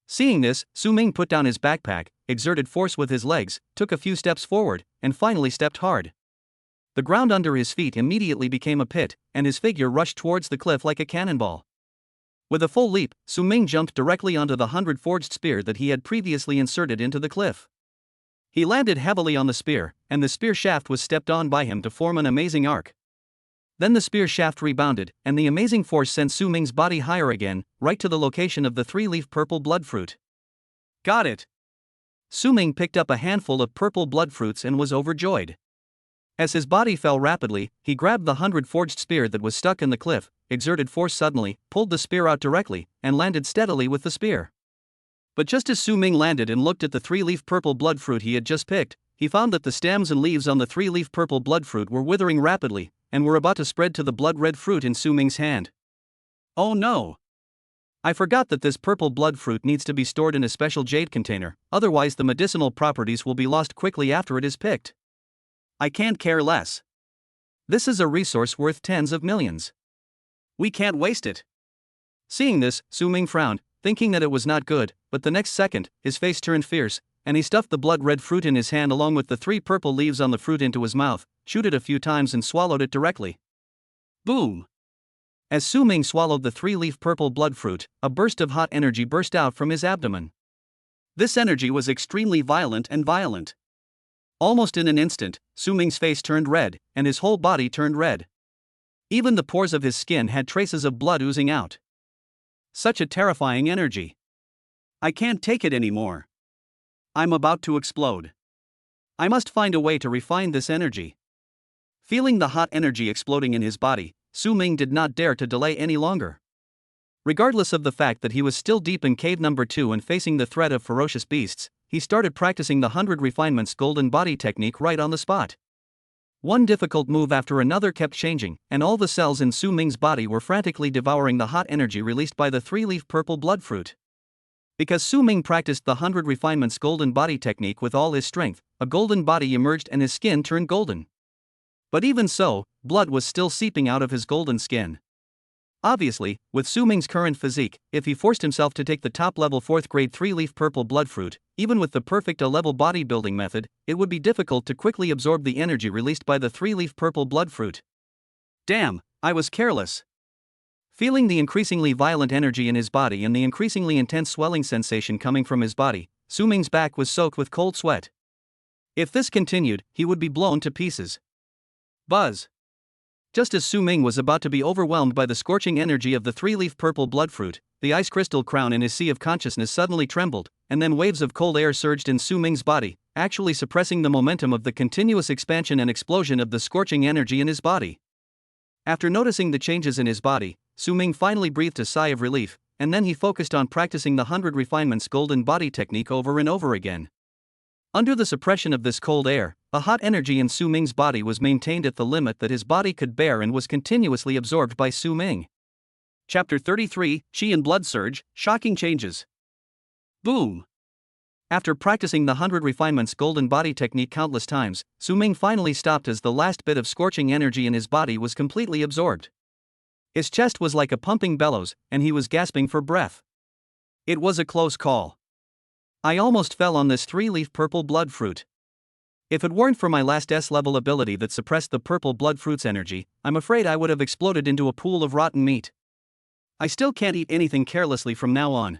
[SPEAKER 1] Seeing this, Su Ming put down his backpack, exerted force with his legs, took a few steps forward, and finally stepped hard. The ground under his feet immediately became a pit, and his figure rushed towards the cliff like a cannonball. With a full leap, Su Ming jumped directly onto the 100-forged spear that he had previously inserted into the cliff. He landed heavily on the spear, and the spear shaft was stepped on by him to form an amazing arc. Then the spear shaft rebounded, and the amazing force sent Su Ming's body higher again, right to the location of the 3-leaf purple blood fruit. Got it! Su Ming picked up a handful of purple blood fruits and was overjoyed. As his body fell rapidly, he grabbed the 100-forged spear that was stuck in the cliff, exerted force suddenly, pulled the spear out directly, and landed steadily with the spear. But just as Su Ming landed and looked at the 3-leaf purple blood fruit he had just picked, he found that the stems and leaves on the 3-leaf purple blood fruit were withering rapidly, and were about to spread to the blood-red fruit in Su Ming's hand. Oh no! I forgot that this purple blood fruit needs to be stored in a special jade container, otherwise the medicinal properties will be lost quickly after it is picked. I can't care less. This is a resource worth tens of millions. We can't waste it. Seeing this, Su Ming frowned, thinking that it was not good, but the next second, his face turned fierce, and he stuffed the blood-red fruit in his hand along with the 3 purple leaves on the fruit into his mouth, chewed it a few times and swallowed it directly. Boom! As Su Ming swallowed the 3-leaf purple blood fruit, a burst of hot energy burst out from his abdomen. This energy was extremely violent. Almost in an instant, Su Ming's face turned red, and his whole body turned red. Even the pores of his skin had traces of blood oozing out. Such a terrifying energy. I can't take it anymore. I'm about to explode. I must find a way to refine this energy. Feeling the hot energy exploding in his body, Su Ming did not dare to delay any longer. Regardless of the fact that he was still deep in cave number 2 and facing the threat of ferocious beasts, he started practicing the 100 Refinements Golden Body technique right on the spot. One difficult move after another kept changing, and all the cells in Su Ming's body were frantically devouring the hot energy released by the 3-leaf purple blood fruit. Because Su Ming practiced the 100 Refinements Golden Body technique with all his strength, a golden body emerged and his skin turned golden. But even so, blood was still seeping out of his golden skin. Obviously, with Su Ming's current physique, if he forced himself to take the top-level 4th grade 3-leaf purple blood fruit, even with the perfect A-level bodybuilding method, it would be difficult to quickly absorb the energy released by the 3-leaf purple blood fruit. Damn, I was careless. Feeling the increasingly violent energy in his body and the increasingly intense swelling sensation coming from his body, Su Ming's back was soaked with cold sweat. If this continued, he would be blown to pieces. Buzz! Just as Su Ming was about to be overwhelmed by the scorching energy of the 3-leaf purple blood fruit, the ice crystal crown in his sea of consciousness suddenly trembled, and then waves of cold air surged in Su Ming's body, actually suppressing the momentum of the continuous expansion and explosion of the scorching energy in his body. After noticing the changes in his body, Su Ming finally breathed a sigh of relief, and then he focused on practicing the 100 Refinements Golden Body technique over and over again. Under the suppression of this cold air, a hot energy in Su Ming's body was maintained at the limit that his body could bear and was continuously absorbed by Su Ming. Chapter 33, Qi and Blood Surge, Shocking Changes. Boom! After practicing the 100 Refinements Golden Body technique countless times, Su Ming finally stopped as the last bit of scorching energy in his body was completely absorbed. His chest was like a pumping bellows, and he was gasping for breath. It was a close call. I almost fell on this 3-leaf purple blood fruit. If it weren't for my last S-level ability that suppressed the purple blood fruit's energy, I'm afraid I would have exploded into a pool of rotten meat. I still can't eat anything carelessly from now on.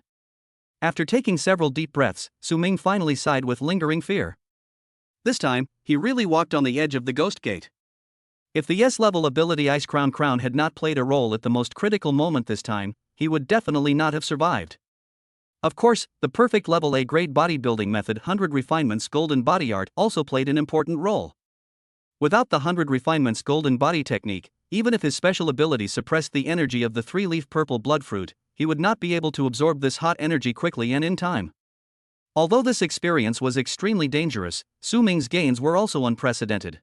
[SPEAKER 1] After taking several deep breaths, Su Ming finally sighed with lingering fear. This time, he really walked on the edge of the ghost gate. If the S-level ability Ice Crown had not played a role at the most critical moment this time, he would definitely not have survived. Of course, the perfect level A grade bodybuilding method 100 Refinements Golden Body Art also played an important role. Without the 100 Refinements Golden Body technique, even if his special ability suppressed the energy of the 3-leaf purple blood fruit, he would not be able to absorb this hot energy quickly and in time. Although this experience was extremely dangerous, Su Ming's gains were also unprecedented.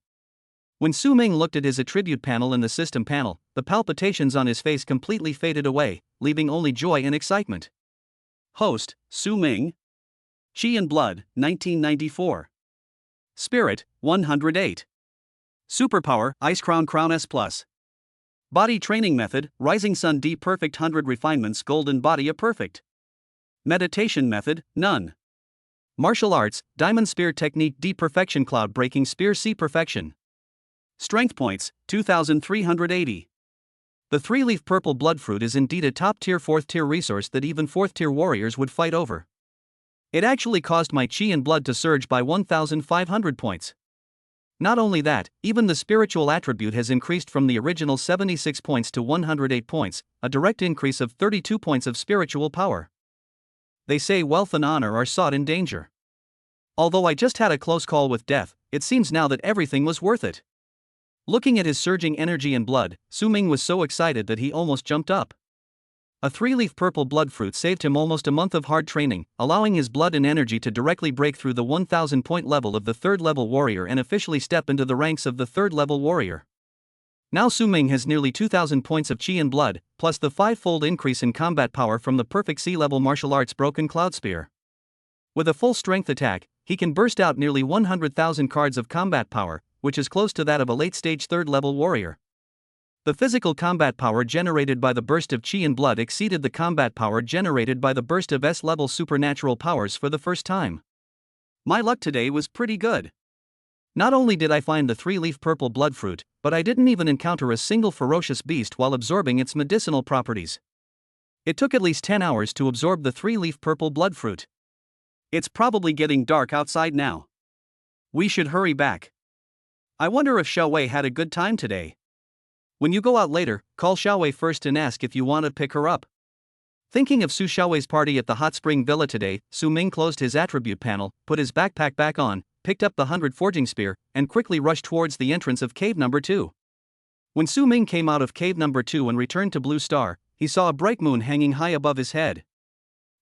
[SPEAKER 1] When Su Ming looked at his attribute panel in the system panel, the palpitations on his face completely faded away, leaving only joy and excitement. Host, Su Ming. Qi and Blood, 1994. Spirit, 108. Superpower, Ice Crown S+. Body Training Method, Rising Sun D Perfect 100 Refinements Golden Body A Perfect. Meditation Method, None. Martial Arts, Diamond Spear Technique D Perfection Cloud Breaking Spear C Perfection. Strength Points, 2,380. The 3-leaf purple blood fruit is indeed a top-tier 4th-tier resource that even 4th-tier warriors would fight over. It actually caused my Qi and Blood to surge by 1,500 points. Not only that, even the spiritual attribute has increased from the original 76 points to 108 points, a direct increase of 32 points of spiritual power. They say wealth and honor are sought in danger. Although I just had a close call with death, it seems now that everything was worth it. Looking at his surging energy and blood, Su Ming was so excited that he almost jumped up. A 3-leaf purple blood fruit saved him almost a month of hard training, allowing his blood and energy to directly break through the 1,000-point level of the 3rd-level warrior and officially step into the ranks of the 3rd-level warrior. Now Su Ming has nearly 2,000 points of Qi and Blood, plus the 5-fold increase in combat power from the perfect C-level martial arts Broken Cloud Spear. With a full-strength attack, he can burst out nearly 100,000 cards of combat power, which is close to that of a late-stage 3rd-level warrior. The physical combat power generated by the burst of Qi and Blood exceeded the combat power generated by the burst of S-level supernatural powers for the first time. My luck today was pretty good. Not only did I find the 3-leaf purple bloodfruit, but I didn't even encounter a single ferocious beast while absorbing its medicinal properties. It took at least 10 hours to absorb the 3-leaf purple bloodfruit. It's probably getting dark outside now. We should hurry back. I wonder if Xiaowei had a good time today. When you go out later, call Xiaowei first and ask if you want to pick her up. Thinking of Su Xiaowei's party at the hot spring villa today, Su Ming closed his attribute panel, put his backpack back on, picked up the 100 forging spear, and quickly rushed towards the entrance of cave number 2. When Su Ming came out of cave number 2 and returned to Blue Star, he saw a bright moon hanging high above his head.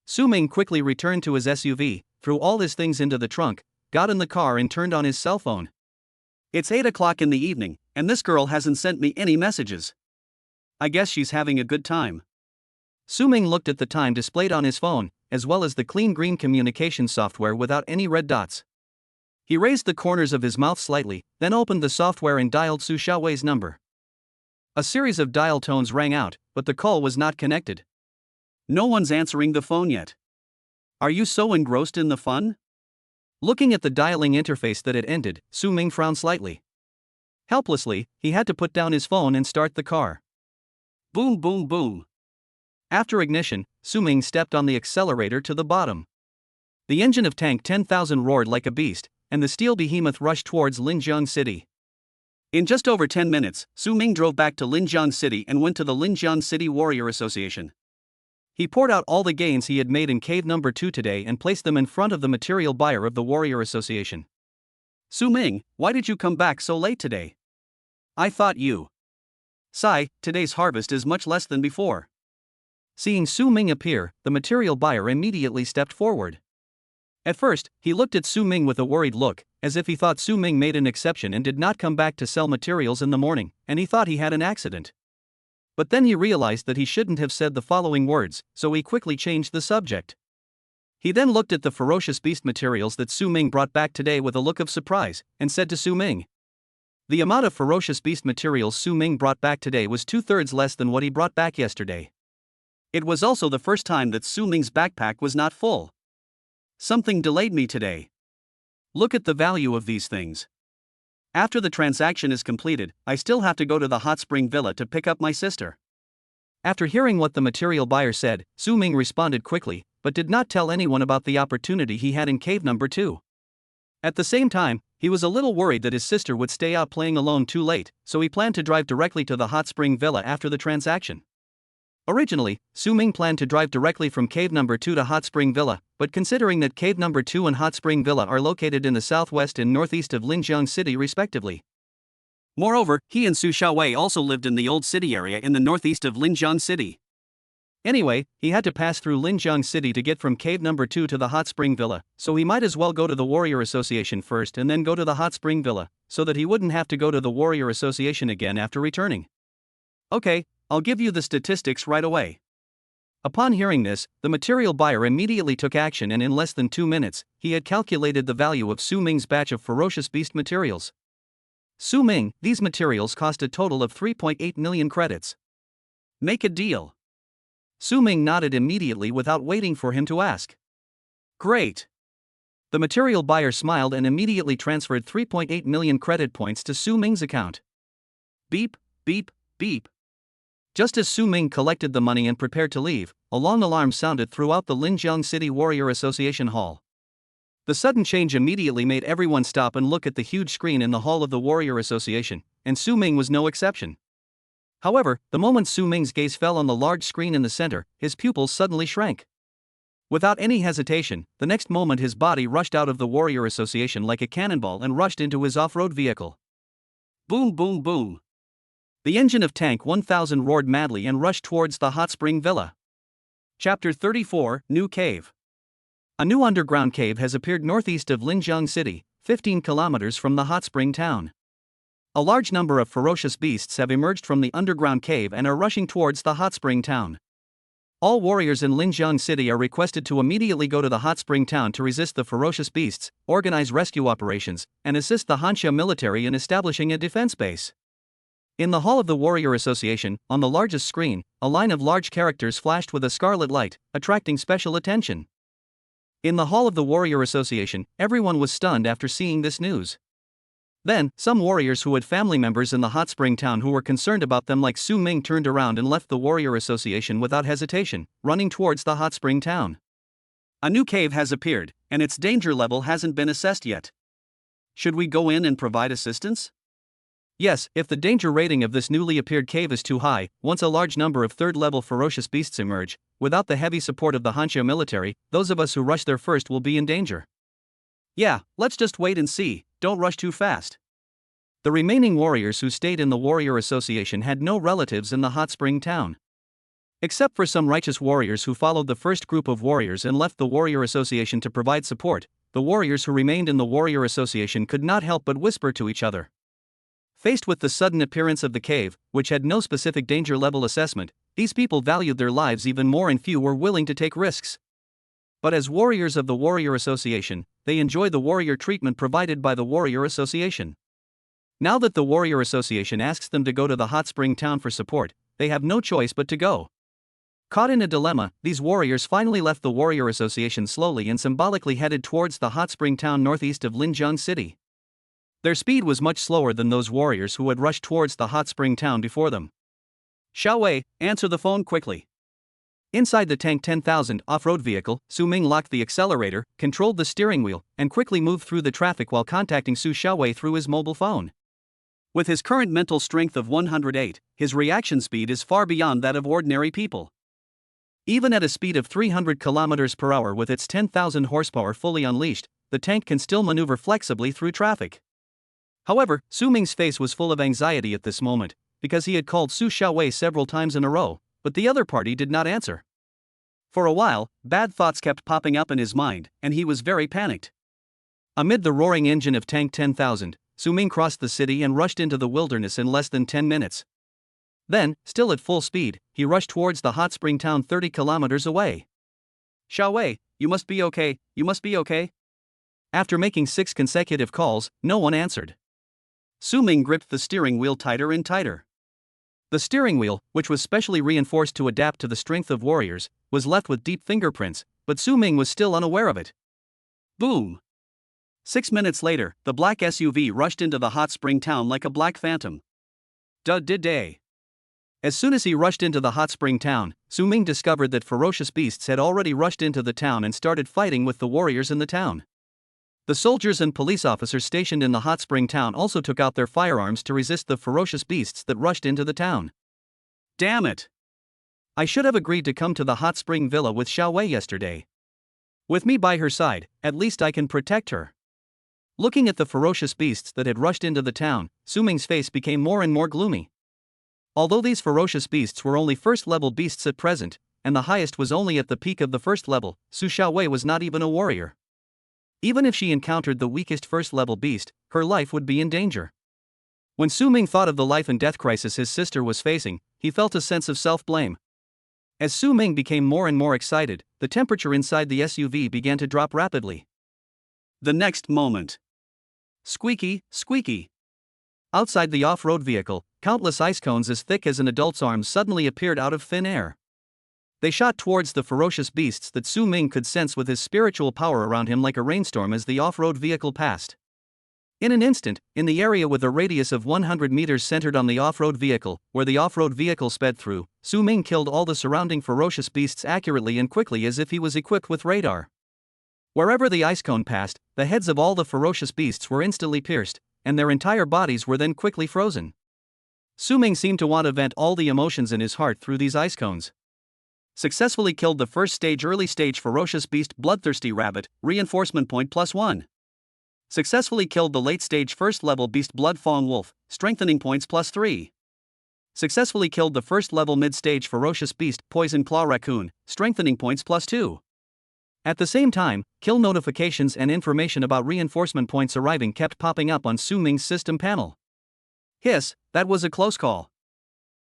[SPEAKER 1] Su Ming quickly returned to his SUV, threw all his things into the trunk, got in the car and turned on his cell phone. It's 8 o'clock in the evening, and this girl hasn't sent me any messages. I guess she's having a good time. Su Ming looked at the time displayed on his phone, as well as the clean green communication software without any red dots. He raised the corners of his mouth slightly, then opened the software and dialed Su Xiaowei's number. A series of dial tones rang out, but the call was not connected. No one's answering the phone yet. Are you so engrossed in the fun? Looking at the dialing interface that had ended, Su Ming frowned slightly. Helplessly, he had to put down his phone and start the car. Boom boom boom. After ignition, Su Ming stepped on the accelerator to the bottom. The engine of Tank 10,000 roared like a beast, and the steel behemoth rushed towards Linjiang City. In just over 10 minutes, Su Ming drove back to Linjiang City and went to the Linjiang City Warrior Association. He poured out all the gains he had made in cave number 2 today and placed them in front of the material buyer of the Warrior Association. Su Ming, why did you come back so late today? I thought you. Sai, today's harvest is much less than before. Seeing Su Ming appear, the material buyer immediately stepped forward. At first, he looked at Su Ming with a worried look, as if he thought Su Ming made an exception and did not come back to sell materials in the morning, and he thought he had an accident. But then he realized that he shouldn't have said the following words, so he quickly changed the subject. He then looked at the ferocious beast materials that Su Ming brought back today with a look of surprise, and said to Su Ming, the amount of ferocious beast materials Su Ming brought back today was 2/3 less than what he brought back yesterday. It was also the first time that Su Ming's backpack was not full. Something delayed me today. Look at the value of these things. After the transaction is completed, I still have to go to the hot spring villa to pick up my sister. After hearing what the material buyer said, Su Ming responded quickly, but did not tell anyone about the opportunity he had in cave number 2. At the same time, he was a little worried that his sister would stay out playing alone too late, so he planned to drive directly to the hot spring villa after the transaction. Originally, Su Ming planned to drive directly from cave number 2 to hot spring villa, but considering that cave number 2 and hot spring villa are located in the southwest and northeast of Linjiang City respectively. Moreover, he and Su Xiaowei also lived in the old city area in the northeast of Linjiang City. Anyway, he had to pass through Linjiang City to get from cave number 2 to the hot spring villa, so he might as well go to the Warrior Association first and then go to the hot spring villa, so that he wouldn't have to go to the Warrior Association again after returning. Okay, I'll give you the statistics right away. Upon hearing this, the material buyer immediately took action and in less than 2 minutes, he had calculated the value of Su Ming's batch of ferocious beast materials. Su Ming, these materials cost a total of 3.8 million credits. Make a deal. Su Ming nodded immediately without waiting for him to ask. Great. The material buyer smiled and immediately transferred 3.8 million credit points to Su Ming's account. Beep, beep, beep. Just as Su Ming collected the money and prepared to leave, a long alarm sounded throughout the Linjiang City Warrior Association Hall. The sudden change immediately made everyone stop and look at the huge screen in the hall of the Warrior Association, and Su Ming was no exception. However, the moment Su Ming's gaze fell on the large screen in the center, his pupils suddenly shrank. Without any hesitation, the next moment his body rushed out of the Warrior Association like a cannonball and rushed into his off-road vehicle. Boom boom boom. The engine of Tank 1000 roared madly and rushed towards the hot spring villa. Chapter 34, New Cave. A new underground cave has appeared northeast of Linjiang City, 15 kilometers from the hot spring town. A large number of ferocious beasts have emerged from the underground cave and are rushing towards the hot spring town. All warriors in Linjiang City are requested to immediately go to the hot spring town to resist the ferocious beasts, organize rescue operations, and assist the Hansha military in establishing a defense base. In the hall of the Warrior Association, on the largest screen, a line of large characters flashed with a scarlet light, attracting special attention. In the hall of the Warrior Association, everyone was stunned after seeing this news. Then, some warriors who had family members in the hot spring town who were concerned about them like Su Ming turned around and left the Warrior Association without hesitation, running towards the hot spring town. A new cave has appeared, and its danger level hasn't been assessed yet. Should we go in and provide assistance? Yes, if the danger rating of this newly appeared cave is too high, once a large number of third-level ferocious beasts emerge, without the heavy support of the Hanxia military, those of us who rush there first will be in danger. Yeah, let's just wait and see, don't rush too fast. The remaining warriors who stayed in the Warrior Association had no relatives in the hot spring town. Except for some righteous warriors who followed the first group of warriors and left the Warrior Association to provide support, the warriors who remained in the Warrior Association could not help but whisper to each other. Faced with the sudden appearance of the cave, which had no specific danger level assessment, these people valued their lives even more and few were willing to take risks. But as warriors of the Warrior Association, they enjoy the warrior treatment provided by the Warrior Association. Now that the Warrior Association asks them to go to the hot spring town for support, they have no choice but to go. Caught in a dilemma, these warriors finally left the Warrior Association slowly and symbolically headed towards the hot spring town northeast of Linjiang City. Their speed was much slower than those warriors who had rushed towards the hot spring town before them. Xiaowei, answer the phone quickly. Inside the Tank 10,000 off-road vehicle, Su Ming locked the accelerator, controlled the steering wheel, and quickly moved through the traffic while contacting Su Xiaowei through his mobile phone. With his current mental strength of 108, his reaction speed is far beyond that of ordinary people. Even at a speed of 300 km per hour with its 10,000 horsepower fully unleashed, the tank can still maneuver flexibly through traffic. However, Su Ming's face was full of anxiety at this moment, because he had called Su Xiaowei several times in a row, but the other party did not answer. For a while, bad thoughts kept popping up in his mind, and he was very panicked. Amid the roaring engine of Tank 10,000, Su Ming crossed the city and rushed into the wilderness in less than 10 minutes. Then, still at full speed, he rushed towards the hot spring town 30 kilometers away. Xiaowei, you must be okay, you must be okay. After making 6 consecutive calls, no one answered. Su Ming gripped the steering wheel tighter and tighter. The steering wheel, which was specially reinforced to adapt to the strength of warriors, was left with deep fingerprints, but Su Ming was still unaware of it. Boom! 6 minutes later, the black SUV rushed into the hot spring town like a black phantom. Day. As soon as he rushed into the hot spring town, Su Ming discovered that ferocious beasts had already rushed into the town and started fighting with the warriors in the town. The soldiers and police officers stationed in the hot spring town also took out their firearms to resist the ferocious beasts that rushed into the town. Damn it! I should have agreed to come to the hot spring villa with Xiaowei yesterday. With me by her side, at least I can protect her. Looking at the ferocious beasts that had rushed into the town, Su Ming's face became more and more gloomy. Although these ferocious beasts were only first-level beasts at present, and the highest was only at the peak of the first level, Su Xiaowei was not even a warrior. Even if she encountered the weakest first-level beast, her life would be in danger. When Su Ming thought of the life and death crisis his sister was facing, he felt a sense of self-blame. As Su Ming became more and more excited, the temperature inside the SUV began to drop rapidly. The next moment. Squeaky, squeaky. Outside the off-road vehicle, countless ice cones as thick as an adult's arm suddenly appeared out of thin air. They shot towards the ferocious beasts that Su Ming could sense with his spiritual power around him like a rainstorm as the off-road vehicle passed. In an instant, in the area with a radius of 100 meters centered on the off-road vehicle, where the off-road vehicle sped through, Su Ming killed all the surrounding ferocious beasts accurately and quickly as if he was equipped with radar. Wherever the ice cone passed, the heads of all the ferocious beasts were instantly pierced, and their entire bodies were then quickly frozen. Su Ming seemed to want to vent all the emotions in his heart through these ice cones. Successfully killed the first stage early stage ferocious beast bloodthirsty rabbit, reinforcement point +1. Successfully killed the late stage first level beast blood fawn wolf, strengthening points +3. Successfully killed the first level mid stage ferocious beast poison claw raccoon, strengthening points +2. At the same time, kill notifications and information about reinforcement points arriving kept popping up on Su Ming's system panel. Hiss, that was a close call.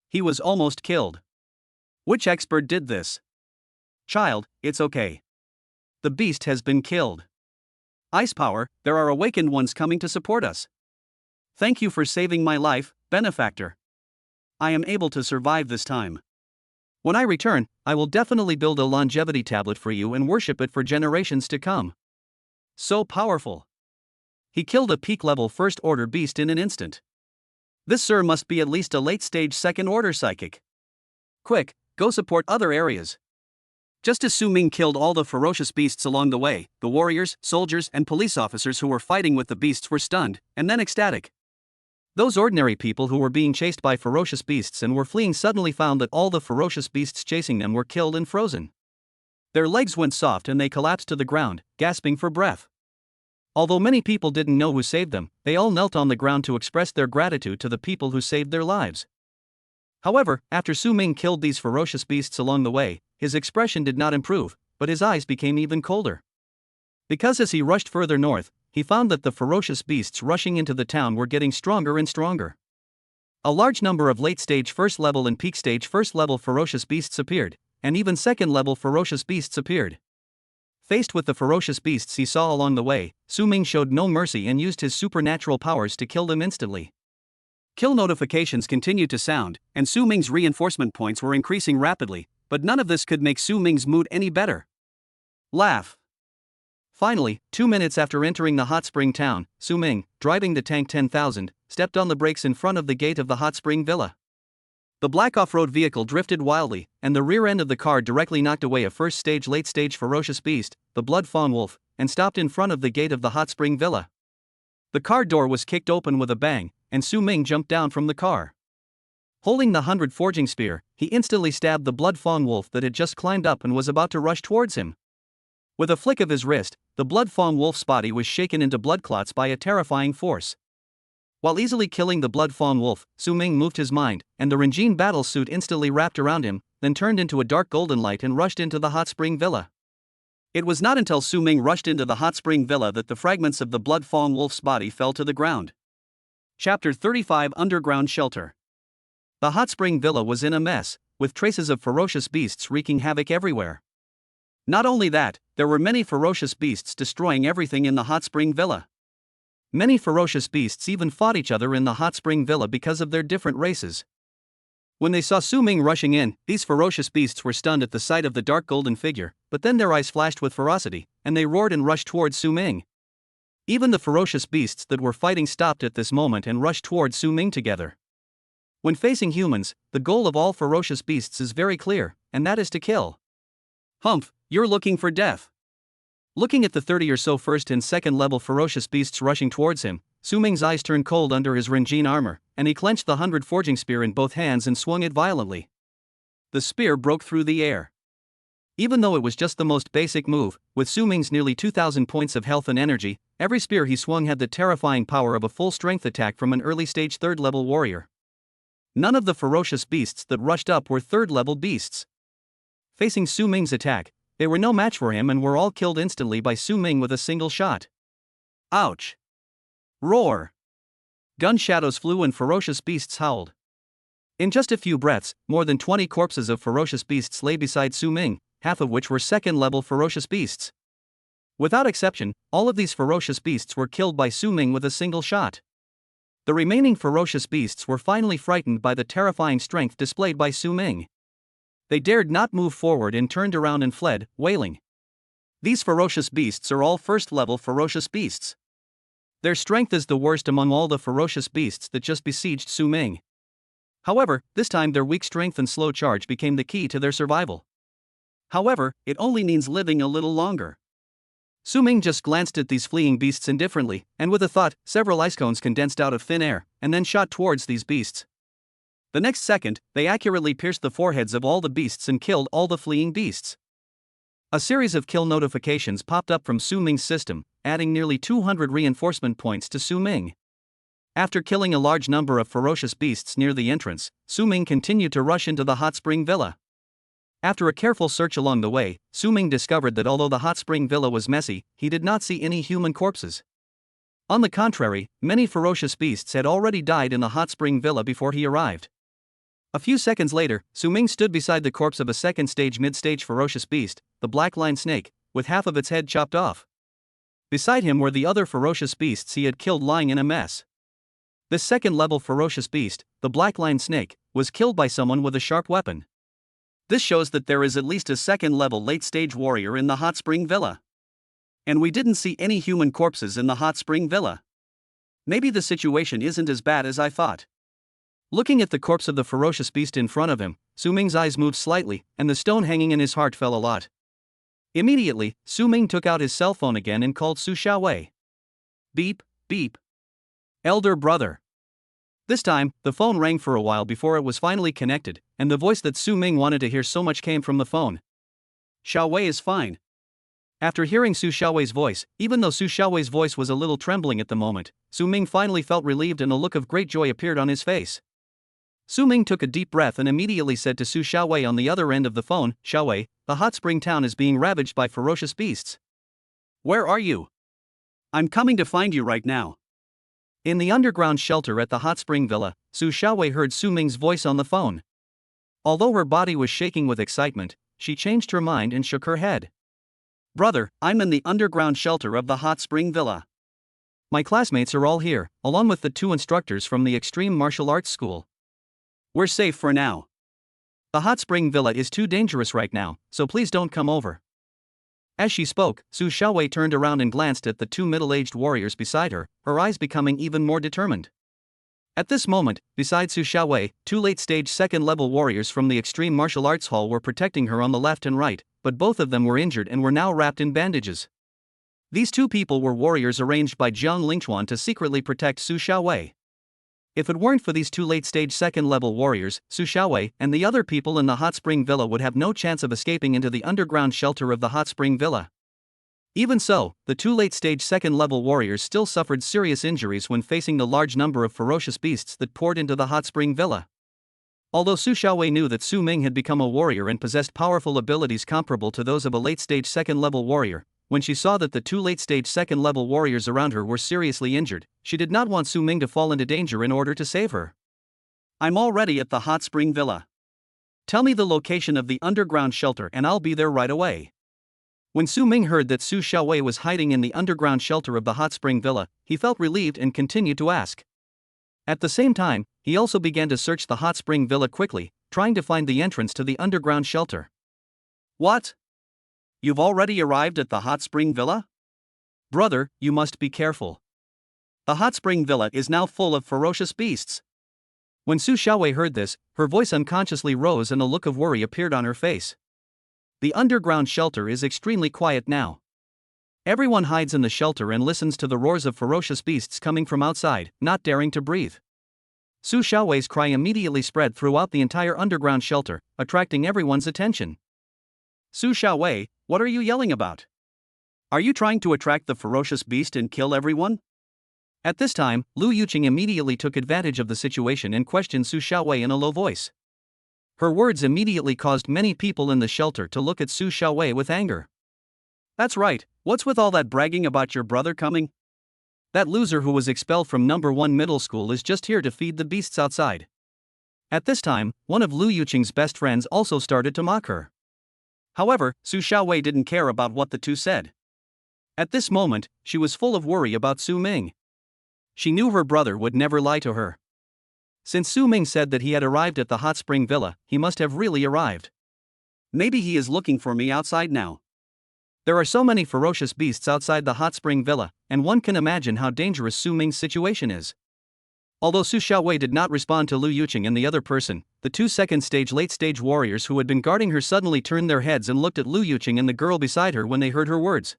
[SPEAKER 1] He was almost killed. Which expert did this? Child, it's okay. The beast has been killed. Ice power, there are awakened ones coming to support us. Thank you for saving my life, benefactor. I am able to survive this time. When I return, I will definitely build a longevity tablet for you and worship it for generations to come. So powerful. He killed a peak-level first-order beast in an instant. This sir must be at least a late-stage second-order psychic. Quick, go support other areas. Just as Su Ming killed all the ferocious beasts along the way, the warriors, soldiers, and police officers who were fighting with the beasts were stunned, and then ecstatic. Those ordinary people who were being chased by ferocious beasts and were fleeing suddenly found that all the ferocious beasts chasing them were killed and frozen. Their legs went soft and they collapsed to the ground, gasping for breath. Although many people didn't know who saved them, they all knelt on the ground to express their gratitude to the people who saved their lives. However, after Su Ming killed these ferocious beasts along the way, his expression did not improve, but his eyes became even colder. Because as he rushed further north, he found that the ferocious beasts rushing into the town were getting stronger and stronger. A large number of late-stage first-level and peak-stage first-level ferocious beasts appeared, and even second-level ferocious beasts appeared. Faced with the ferocious beasts he saw along the way, Su Ming showed no mercy and used his supernatural powers to kill them instantly. Kill notifications continued to sound, and Su Ming's reinforcement points were increasing rapidly, but none of this could make Su Ming's mood any better. Laugh. Finally, 2 minutes after entering the hot spring town, Su Ming, driving the tank 10,000, stepped on the brakes in front of the gate of the hot spring villa. The black off-road vehicle drifted wildly, and the rear end of the car directly knocked away a first-stage late-stage ferocious beast, the blood fawn wolf, and stopped in front of the gate of the hot spring villa. The car door was kicked open with a bang, and Su Ming jumped down from the car. Holding the 100 forging spear, he instantly stabbed the blood fawn wolf that had just climbed up and was about to rush towards him. With a flick of his wrist, the blood fawn wolf's body was shaken into blood clots by a terrifying force. While easily killing the blood fawn wolf, Su Ming moved his mind, and the Renjin battle suit instantly wrapped around him, then turned into a dark golden light and rushed into the hot spring villa. It was not until Su Ming rushed into the hot spring villa that the fragments of the blood fawn wolf's body fell to the ground. Chapter 35 Underground Shelter. The hot spring villa was in a mess, with traces of ferocious beasts wreaking havoc everywhere. Not only that, there were many ferocious beasts destroying everything in the hot spring villa. Many ferocious beasts even fought each other in the hot spring villa because of their different races. When they saw Su Ming rushing in, these ferocious beasts were stunned at the sight of the dark golden figure, but then their eyes flashed with ferocity, and they roared and rushed towards Su Ming. Even the ferocious beasts that were fighting stopped at this moment and rushed towards Su Ming together. When facing humans, the goal of all ferocious beasts is very clear, and that is to kill. Humph, you're looking for death. Looking at the 30 or so first and second level ferocious beasts rushing towards him, Su Ming's eyes turned cold under his Renjin armor, and he clenched the 100 forging spear in both hands and swung it violently. The spear broke through the air. Even though it was just the most basic move, with Su Ming's nearly 2,000 points of health and energy, every spear he swung had the terrifying power of a full-strength attack from an early-stage third-level warrior. None of the ferocious beasts that rushed up were third-level beasts. Facing Su Ming's attack, they were no match for him and were all killed instantly by Su Ming with a single shot. Ouch! Roar! Gun shadows flew and ferocious beasts howled. In just a few breaths, more than 20 corpses of ferocious beasts lay beside Su Ming, half of which were second-level ferocious beasts. Without exception, all of these ferocious beasts were killed by Su Ming with a single shot. The remaining ferocious beasts were finally frightened by the terrifying strength displayed by Su Ming. They dared not move forward and turned around and fled, wailing. These ferocious beasts are all first-level ferocious beasts. Their strength is the worst among all the ferocious beasts that just besieged Su Ming. However, this time their weak strength and slow charge became the key to their survival. However, it only means living a little longer. Su Ming just glanced at these fleeing beasts indifferently, and with a thought, several ice cones condensed out of thin air, and then shot towards these beasts. The next second, they accurately pierced the foreheads of all the beasts and killed all the fleeing beasts. A series of kill notifications popped up from Su Ming's system, adding nearly 200 reinforcement points to Su Ming. After killing a large number of ferocious beasts near the entrance, Su Ming continued to rush into the hot spring villa. After a careful search along the way, Su Ming discovered that although the hot spring villa was messy, he did not see any human corpses. On the contrary, many ferocious beasts had already died in the hot spring villa before he arrived. A few seconds later, Su Ming stood beside the corpse of a second-stage mid-stage ferocious beast, the black line snake, with half of its head chopped off. Beside him were the other ferocious beasts he had killed lying in a mess. This second-level ferocious beast, the black line snake, was killed by someone with a sharp weapon. This shows that there is at least a second-level late-stage warrior in the hot spring villa. And we didn't see any human corpses in the hot spring villa. Maybe the situation isn't as bad as I thought. Looking at the corpse of the ferocious beast in front of him, Su Ming's eyes moved slightly, and the stone hanging in his heart fell a lot. Immediately, Su Ming took out his cell phone again and called Su Xiaowei. Beep, beep. Elder brother. This time, the phone rang for a while before it was finally connected, and the voice that Su Ming wanted to hear so much came from the phone. Xiaowei is fine. After hearing Su Xiaowei's voice, even though Su Xiaowei's voice was a little trembling at the moment, Su Ming finally felt relieved and a look of great joy appeared on his face. Su Ming took a deep breath and immediately said to Su Xiaowei on the other end of the phone, Xiaowei, the hot spring town is being ravaged by ferocious beasts. Where are you? I'm coming to find you right now. In the underground shelter at the hot spring villa, Su Xiaowei heard Su Ming's voice on the phone. Although her body was shaking with excitement, she changed her mind and shook her head. Brother, I'm in the underground shelter of the hot spring villa. My classmates are all here, along with the 2 instructors from the extreme martial arts school. We're safe for now. The hot spring villa is too dangerous right now, so please don't come over. As she spoke, Su Xiaowei turned around and glanced at the 2 middle-aged warriors beside her, her eyes becoming even more determined. At this moment, beside Su Xiaowei, 2 late-stage second-level warriors from the extreme martial arts hall were protecting her on the left and right, but both of them were injured and were now wrapped in bandages. These 2 people were warriors arranged by Jiang Lingchuan to secretly protect Su Xiaowei. If it weren't for these 2 late-stage second-level warriors, Su Xiaowei and the other people in the hot spring villa would have no chance of escaping into the underground shelter of the hot spring villa. Even so, the 2 late-stage second-level warriors still suffered serious injuries when facing the large number of ferocious beasts that poured into the hot spring villa. Although Su Xiaowei knew that Su Ming had become a warrior and possessed powerful abilities comparable to those of a late-stage second-level warrior, when she saw that the 2 late-stage second-level warriors around her were seriously injured, she did not want Su Ming to fall into danger in order to save her. I'm already at the hot spring villa. Tell me the location of the underground shelter and I'll be there right away. When Su Ming heard that Su Xiaowei was hiding in the underground shelter of the hot spring villa, he felt relieved and continued to ask. At the same time, he also began to search the hot spring villa quickly, trying to find the entrance to the underground shelter. What? You've already arrived at the hot spring villa? Brother, you must be careful. The hot spring villa is now full of ferocious beasts. When Su Xiaowei heard this, her voice unconsciously rose and a look of worry appeared on her face. The underground shelter is extremely quiet now. Everyone hides in the shelter and listens to the roars of ferocious beasts coming from outside, not daring to breathe. Su Xiaowei's cry immediately spread throughout the entire underground shelter, attracting everyone's attention. Su Xiaowei, what are you yelling about? Are you trying to attract the ferocious beast and kill everyone? At this time, Lu Yuqing immediately took advantage of the situation and questioned Su Xiaowei in a low voice. Her words immediately caused many people in the shelter to look at Su Xiaowei with anger. That's right, what's with all that bragging about your brother coming? That loser who was expelled from number 1 middle school is just here to feed the beasts outside. At this time, one of Lu Yuqing's best friends also started to mock her. However, Su Xiaowei didn't care about what the 2 said. At this moment, she was full of worry about Su Ming. She knew her brother would never lie to her. Since Su Ming said that he had arrived at the hot spring villa, he must have really arrived. Maybe he is looking for me outside now. There are so many ferocious beasts outside the hot spring villa, and one can imagine how dangerous Su Ming's situation is. Although Su Xiaowei did not respond to Lu Yuqing and the other person, the 2 second-stage late-stage warriors who had been guarding her suddenly turned their heads and looked at Lu Yuqing and the girl beside her when they heard her words.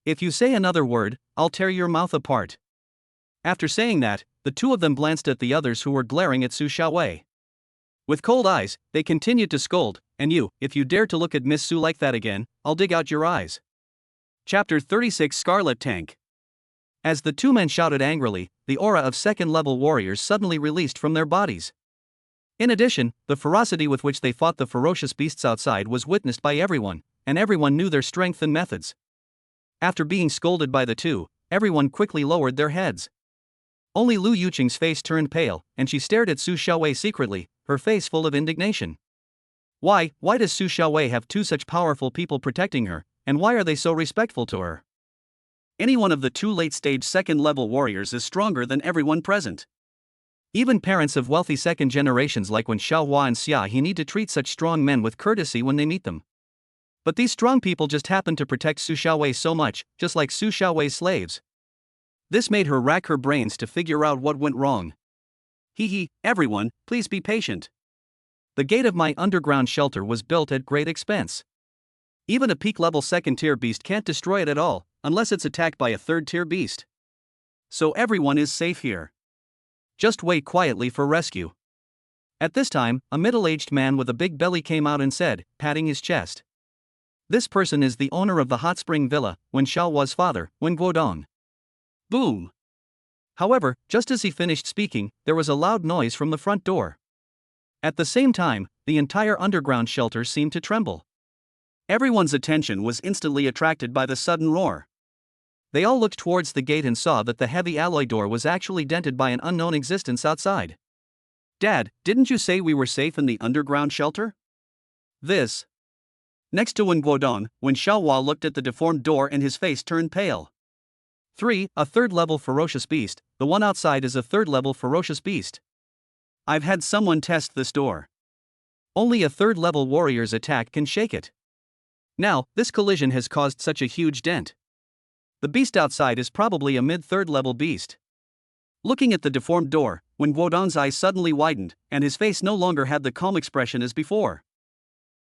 [SPEAKER 1] If you say another word, I'll tear your mouth apart. After saying that, the 2 of them glanced at the others who were glaring at Su Xiaowei. With cold eyes, they continued to scold, and you, if you dare to look at Miss Su like that again, I'll dig out your eyes. Chapter 36 Scarlet Tank. As the 2 men shouted angrily, the aura of second-level warriors suddenly released from their bodies. In addition, the ferocity with which they fought the ferocious beasts outside was witnessed by everyone, and everyone knew their strength and methods. After being scolded by the 2, everyone quickly lowered their heads. Only Lu Yuqing's face turned pale, and she stared at Su Xiaowei secretly, her face full of indignation. Why does Su Xiaowei have 2 such powerful people protecting her, and why are they so respectful to her? Any one of the 2 late-stage second-level warriors is stronger than everyone present. Even parents of wealthy second generations like Wen Xiaohua and Xia He need to treat such strong men with courtesy when they meet them. But these strong people just happened to protect Su Xiaowei so much, just like Su Xiaowei's slaves. This made her rack her brains to figure out what went wrong. Everyone, please be patient. The gate of my underground shelter was built at great expense. Even a peak-level second-tier beast can't destroy it at all, unless it's attacked by a third-tier beast. So everyone is safe here. Just wait quietly for rescue. At this time, a middle-aged man with a big belly came out and said, patting his chest. This person is the owner of the hot spring villa, Wen Xiaohua's father, Wen Guodong. Boom! However, just as he finished speaking, there was a loud noise from the front door. At the same time, the entire underground shelter seemed to tremble. Everyone's attention was instantly attracted by the sudden roar. They all looked towards the gate and saw that the heavy alloy door was actually dented by an unknown existence outside. Dad, didn't you say we were safe in the underground shelter? This. Next to Wen Guodong, Wen Xiaohua looked at the deformed door and his face turned pale. 3. A third-level ferocious beast. The one outside is a third-level ferocious beast. I've had someone test this door. Only a third-level warrior's attack can shake it. Now, this collision has caused such a huge dent. The beast outside is probably a mid-third level beast. Looking at the deformed door, Wen Guodong's eyes suddenly widened, and his face no longer had the calm expression as before.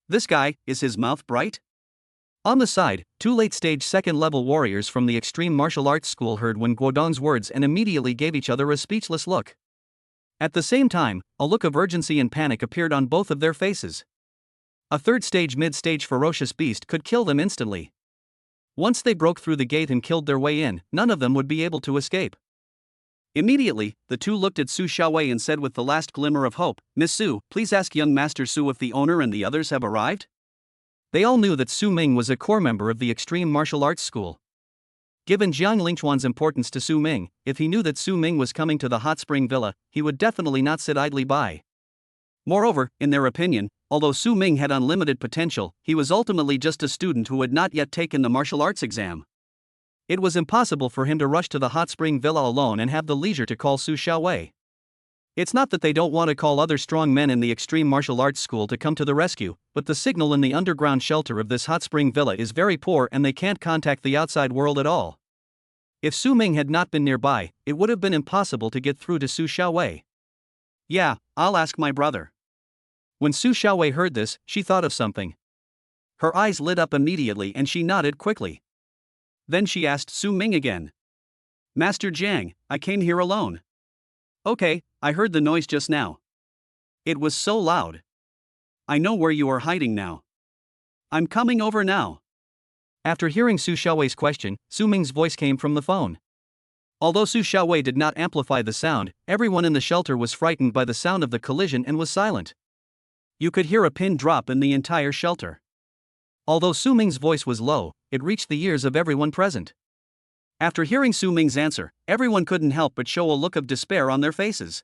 [SPEAKER 1] This guy, is his mouth bright? On the side, 2 late-stage second-level warriors from the extreme martial arts school heard Wen Guodong's words and immediately gave each other a speechless look. At the same time, a look of urgency and panic appeared on both of their faces. A third-stage mid-stage ferocious beast could kill them instantly. Once they broke through the gate and killed their way in, none of them would be able to escape. Immediately, the two looked at Su Xiaowei and said with the last glimmer of hope, Miss Su, please ask young Master Su if the owner and the others have arrived? They all knew that Su Ming was a core member of the extreme martial arts school. Given Jiang Lingquan's importance to Su Ming, if he knew that Su Ming was coming to the hot spring villa, he would definitely not sit idly by. Moreover, in their opinion, although Su Ming had unlimited potential, he was ultimately just a student who had not yet taken the martial arts exam. It was impossible for him to rush to the hot spring villa alone and have the leisure to call Su Xiaowei. It's not that they don't want to call other strong men in the extreme martial arts school to come to the rescue, but the signal in the underground shelter of this hot spring villa is very poor and they can't contact the outside world at all. If Su Ming had not been nearby, it would have been impossible to get through to Su Xiaowei. Yeah, I'll ask my brother. When Su Xiaowei heard this, she thought of something. Her eyes lit up immediately and she nodded quickly. Then she asked Su Ming again. Master Jiang, I came here alone. Okay, I heard the noise just now. It was so loud. I know where you are hiding now. I'm coming over now. After hearing Su Xiaowei's question, Su Ming's voice came from the phone. Although Su Xiaowei did not amplify the sound, everyone in the shelter was frightened by the sound of the collision and was silent. You could hear a pin drop in the entire shelter. Although Su Ming's voice was low, it reached the ears of everyone present. After hearing Su Ming's answer, everyone couldn't help but show a look of despair on their faces.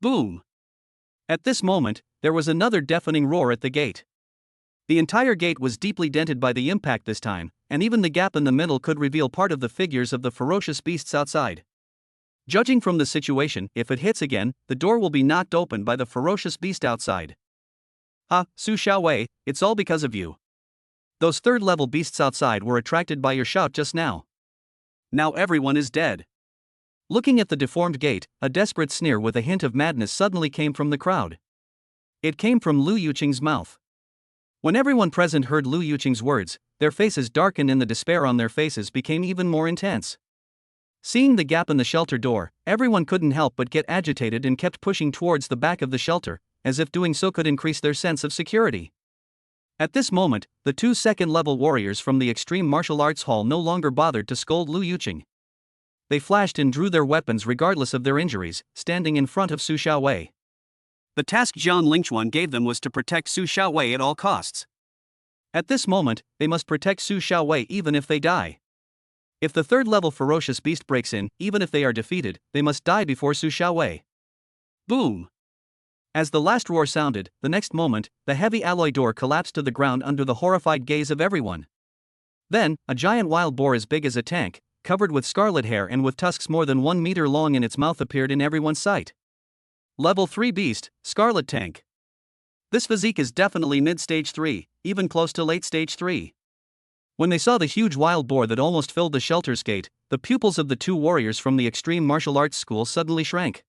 [SPEAKER 1] Boom! At this moment, there was another deafening roar at the gate. The entire gate was deeply dented by the impact this time, and even the gap in the middle could reveal part of the figures of the ferocious beasts outside. Judging from the situation, if it hits again, the door will be knocked open by the ferocious beast outside. Su Xiaowei, it's all because of you. Those third-level beasts outside were attracted by your shout just now. Now everyone is dead. Looking at the deformed gate, a desperate sneer with a hint of madness suddenly came from the crowd. It came from Lu Yuqing's mouth. When everyone present heard Lu Yuqing's words, their faces darkened and the despair on their faces became even more intense. Seeing the gap in the shelter door, everyone couldn't help but get agitated and kept pushing towards the back of the shelter, as if doing so could increase their sense of security. At this moment, the 2 second-level warriors from the Extreme Martial Arts Hall no longer bothered to scold Lu Yuqing. They flashed and drew their weapons regardless of their injuries, standing in front of Su Xiaowei. The task Jiang Lingquan gave them was to protect Su Xiaowei at all costs. At this moment, they must protect Su Xiaowei even if they die. If the third-level ferocious beast breaks in, even if they are defeated, they must die before Su Xiaowei. Boom! As the last roar sounded, the next moment, the heavy alloy door collapsed to the ground under the horrified gaze of everyone. Then, a giant wild boar as big as a tank, covered with scarlet hair and with tusks more than 1 meter long in its mouth appeared in everyone's sight. Level 3 Beast, Scarlet Tank. This physique is definitely mid-stage 3, even close to late stage 3. When they saw the huge wild boar that almost filled the shelter's gate, the pupils of the two warriors from the extreme martial arts school suddenly shrank.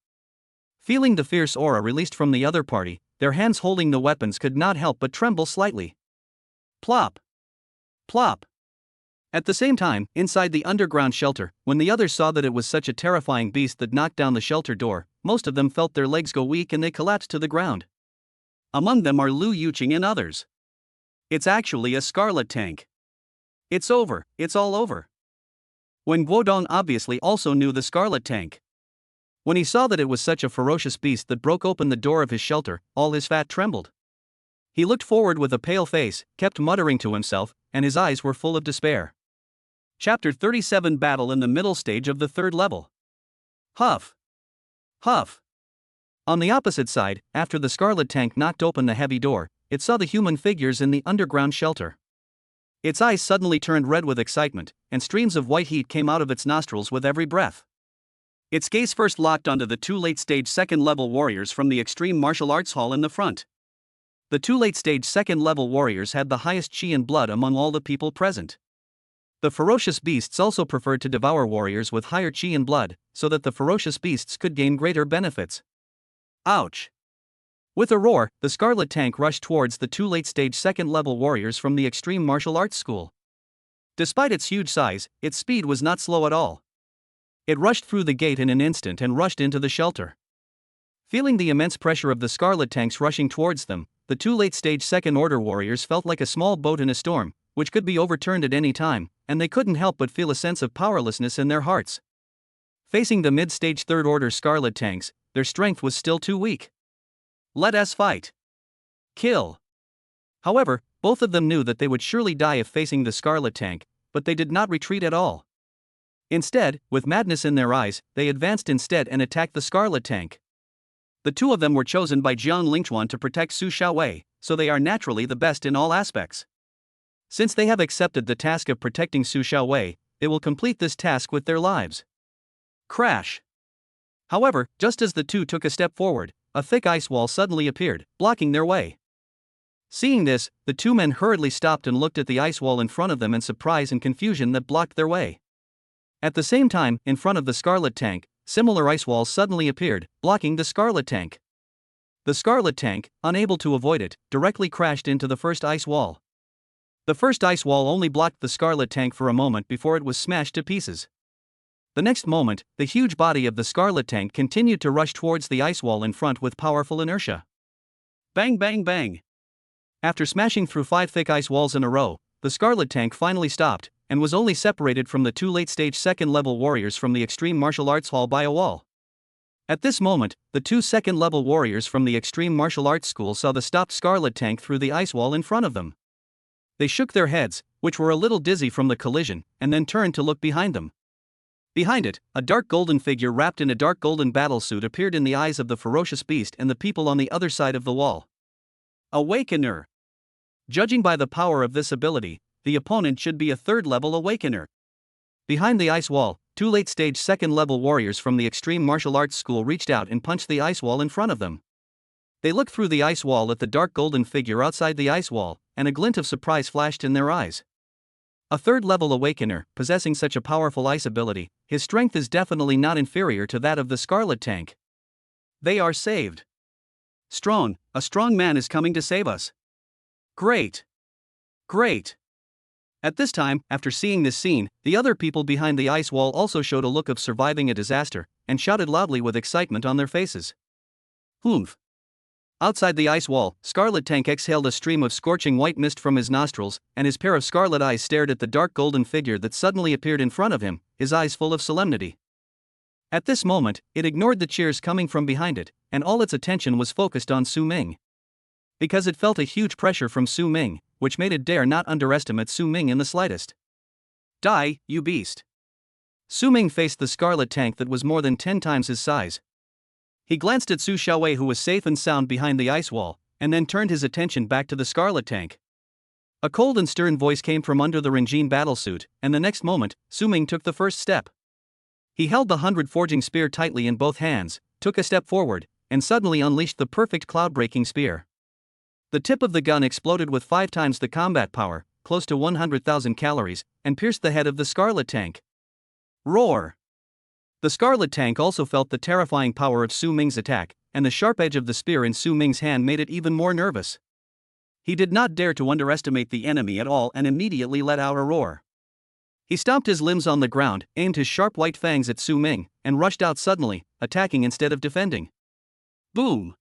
[SPEAKER 1] Feeling the fierce aura released from the other party, their hands holding the weapons could not help but tremble slightly. Plop! Plop! At the same time, inside the underground shelter, when the others saw that it was such a terrifying beast that knocked down the shelter door, most of them felt their legs go weak and they collapsed to the ground. Among them are Lu Yuqing and others. It's actually a scarlet tank. It's over, it's all over. When Guodong obviously also knew the scarlet tank. When he saw that it was such a ferocious beast that broke open the door of his shelter, all his fat trembled. He looked forward with a pale face, kept muttering to himself, and his eyes were full of despair. Chapter 37 Battle in the middle stage of the third level. Huff! Huff! On the opposite side, after the scarlet tank knocked open the heavy door, it saw the human figures in the underground shelter. Its eyes suddenly turned red with excitement, and streams of white heat came out of its nostrils with every breath. Its gaze first locked onto the two late-stage second-level warriors from the extreme martial arts hall in the front. The two late-stage second-level warriors had the highest chi and blood among all the people present. The ferocious beasts also preferred to devour warriors with higher chi and blood, so that the ferocious beasts could gain greater benefits. Ouch! With a roar, the scarlet tank rushed towards the two late-stage second-level warriors from the extreme martial arts school. Despite its huge size, its speed was not slow at all. It rushed through the gate in an instant and rushed into the shelter. Feeling the immense pressure of the scarlet tanks rushing towards them, the two late-stage second-order warriors felt like a small boat in a storm, which could be overturned at any time, and they couldn't help but feel a sense of powerlessness in their hearts. Facing the mid-stage third-order scarlet tanks, their strength was still too weak. Let us fight. Kill. However, both of them knew that they would surely die if facing the scarlet tank, but they did not retreat at all. Instead, with madness in their eyes, they advanced instead and attacked the scarlet tank. The two of them were chosen by Jiang Lingchuan to protect Su Xiaowei, so they are naturally the best in all aspects. Since they have accepted the task of protecting Su Xiaowei, they will complete this task with their lives. Crash. However, just as the two took a step forward, a thick ice wall suddenly appeared, blocking their way. Seeing this, the two men hurriedly stopped and looked at the ice wall in front of them in surprise and confusion that blocked their way. At the same time, in front of the scarlet tank, similar ice walls suddenly appeared, blocking the scarlet tank. The scarlet tank, unable to avoid it, directly crashed into the first ice wall. The first ice wall only blocked the scarlet tank for a moment before it was smashed to pieces. The next moment, the huge body of the scarlet tank continued to rush towards the ice wall in front with powerful inertia. Bang bang bang! After smashing through 5 thick ice walls in a row, the scarlet tank finally stopped, and was only separated from the two late-stage second-level warriors from the extreme martial arts hall by a wall. At this moment, the two second-level warriors from the extreme martial arts school saw the stopped scarlet tank through the ice wall in front of them. They shook their heads, which were a little dizzy from the collision, and then turned to look behind them. Behind it, a dark golden figure wrapped in a dark golden battlesuit appeared in the eyes of the ferocious beast and the people on the other side of the wall. Awakener. Judging by the power of this ability, the opponent should be a third-level Awakener. Behind the ice wall, two late-stage second-level warriors from the extreme martial arts school reached out and punched the ice wall in front of them. They looked through the ice wall at the dark golden figure outside the ice wall, and a glint of surprise flashed in their eyes. A third-level Awakener, possessing such a powerful ice ability, his strength is definitely not inferior to that of the scarlet tank. They are saved. A strong man is coming to save us. Great. Great. At this time, after seeing this scene, the other people behind the ice wall also showed a look of surviving a disaster, and shouted loudly with excitement on their faces. Humph. Outside the ice wall, Scarlet Tank exhaled a stream of scorching white mist from his nostrils, and his pair of scarlet eyes stared at the dark golden figure that suddenly appeared in front of him, his eyes full of solemnity. At this moment, it ignored the cheers coming from behind it, and all its attention was focused on Su Ming. Because it felt a huge pressure from Su Ming, which made it dare not underestimate Su Ming in the slightest. Die, you beast! Su Ming faced the Scarlet Tank that was more than 10 times his size. He glanced at Su Xiaowei, who was safe and sound behind the ice wall, and then turned his attention back to the Scarlet Tank. A cold and stern voice came from under the Renjin battlesuit, and the next moment, Su Ming took the first step. He held the 100 forging spear tightly in both hands, took a step forward, and suddenly unleashed the perfect cloud-breaking spear. The tip of the gun exploded with 5 times the combat power, close to 100,000 calories, and pierced the head of the Scarlet Tank. Roar! The Scarlet Tank also felt the terrifying power of Su Ming's attack, and the sharp edge of the spear in Su Ming's hand made it even more nervous. He did not dare to underestimate the enemy at all and immediately let out a roar. He stomped his limbs on the ground, aimed his sharp white fangs at Su Ming, and rushed out suddenly, attacking instead of defending. Boom!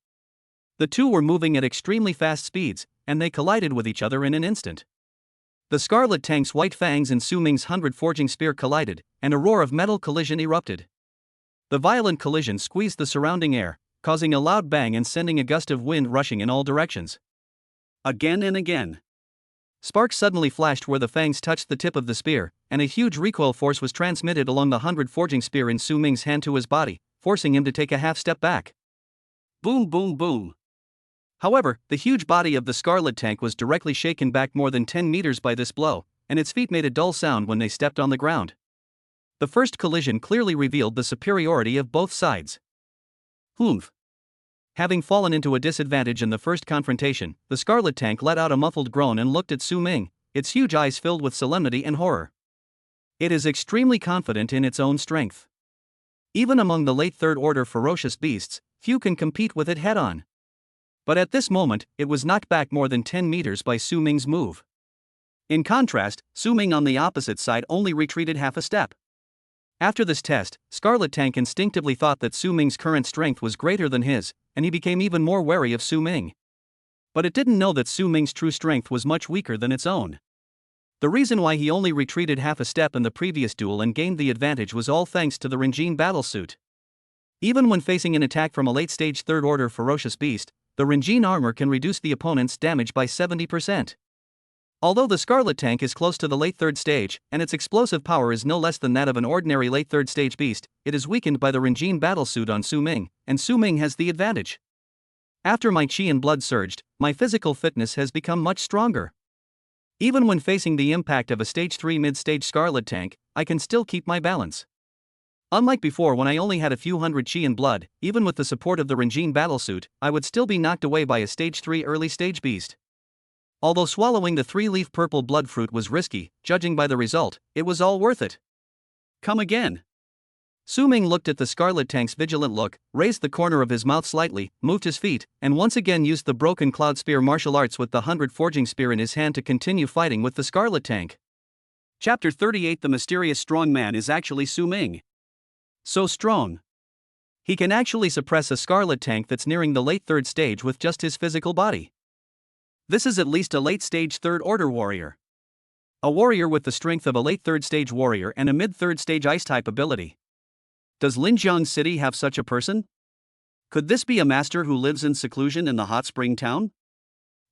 [SPEAKER 1] The two were moving at extremely fast speeds, and they collided with each other in an instant. The Scarlet Tank's white fangs and Su Ming's 100 forging spear collided, and a roar of metal collision erupted. The violent collision squeezed the surrounding air, causing a loud bang and sending a gust of wind rushing in all directions. Again and again. Sparks suddenly flashed where the fangs touched the tip of the spear, and a huge recoil force was transmitted along the 100 forging spear in Su Ming's hand to his body, forcing him to take a half step back. Boom, boom, boom. However, the huge body of the Scarlet Tank was directly shaken back more than 10 meters by this blow, and its feet made a dull sound when they stepped on the ground. The first collision clearly revealed the superiority of both sides. Humph. Having fallen into a disadvantage in the first confrontation, the Scarlet Tank let out a muffled groan and looked at Su Ming, its huge eyes filled with solemnity and horror. It is extremely confident in its own strength. Even among the late Third Order ferocious beasts, few can compete with it head-on. But at this moment, it was knocked back more than 10 meters by Su Ming's move. In contrast, Su Ming on the opposite side only retreated half a step. After this test, Scarlet Tank instinctively thought that Su Ming's current strength was greater than his, and he became even more wary of Su Ming. But it didn't know that Su Ming's true strength was much weaker than its own. The reason why he only retreated half a step in the previous duel and gained the advantage was all thanks to the Renjin battlesuit. Even when facing an attack from a late-stage Third Order ferocious beast, the Renjin armor can reduce the opponent's damage by 70%. Although the Scarlet Tank is close to the late third stage, and its explosive power is no less than that of an ordinary late third stage beast, it is weakened by the Renjin battlesuit on Su Ming, and Su Ming has the advantage. After my chi and blood surged, my physical fitness has become much stronger. Even when facing the impact of a stage 3 mid-stage Scarlet Tank, I can still keep my balance. Unlike before when I only had a few hundred chi and blood, even with the support of the Renjin battlesuit, I would still be knocked away by a stage 3 early stage beast. Although swallowing the 3-leaf purple blood fruit was risky, judging by the result, it was all worth it. Come again. Su Ming looked at the Scarlet Tank's vigilant look, raised the corner of his mouth slightly, moved his feet, and once again used the broken cloud spear martial arts with the 100 forging spear in his hand to continue fighting with the Scarlet Tank. Chapter 38. The mysterious strong man is actually Su Ming. So strong. He can actually suppress a Scarlet Tank that's nearing the late third stage with just his physical body. This is at least a late-stage Third Order warrior. A warrior with the strength of a late third-stage warrior and a mid-third stage Ice-type ability. Does Linjiang City have such a person? Could this be a master who lives in seclusion in the hot spring town?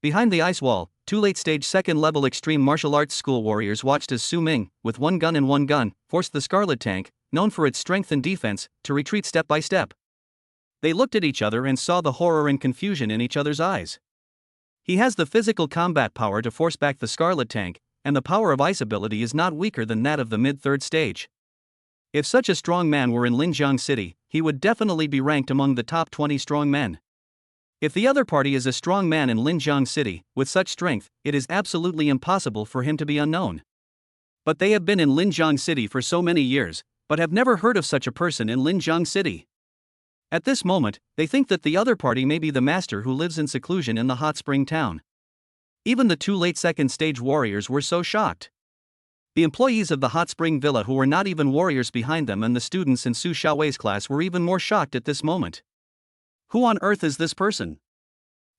[SPEAKER 1] Behind the ice wall, 2 late-stage second-level extreme martial arts school warriors watched as Su Ming, with one gun, forced the Scarlet Tank, known for its strength and defense, to retreat step by step. They looked at each other and saw the horror and confusion in each other's eyes. He has the physical combat power to force back the Scarlet Tank, and the power of ice ability is not weaker than that of the mid-third stage. If such a strong man were in Linjiang City, he would definitely be ranked among the top 20 strong men. If the other party is a strong man in Linjiang City, with such strength, it is absolutely impossible for him to be unknown. But they have been in Linjiang City for so many years, but have never heard of such a person in Linjiang City. At this moment, they think that the other party may be the master who lives in seclusion in the hot spring town. Even the 2 late second stage warriors were so shocked. The employees of the hot spring villa who were not even warriors behind them and the students in Su Xiaowei's class were even more shocked at this moment. Who on earth is this person?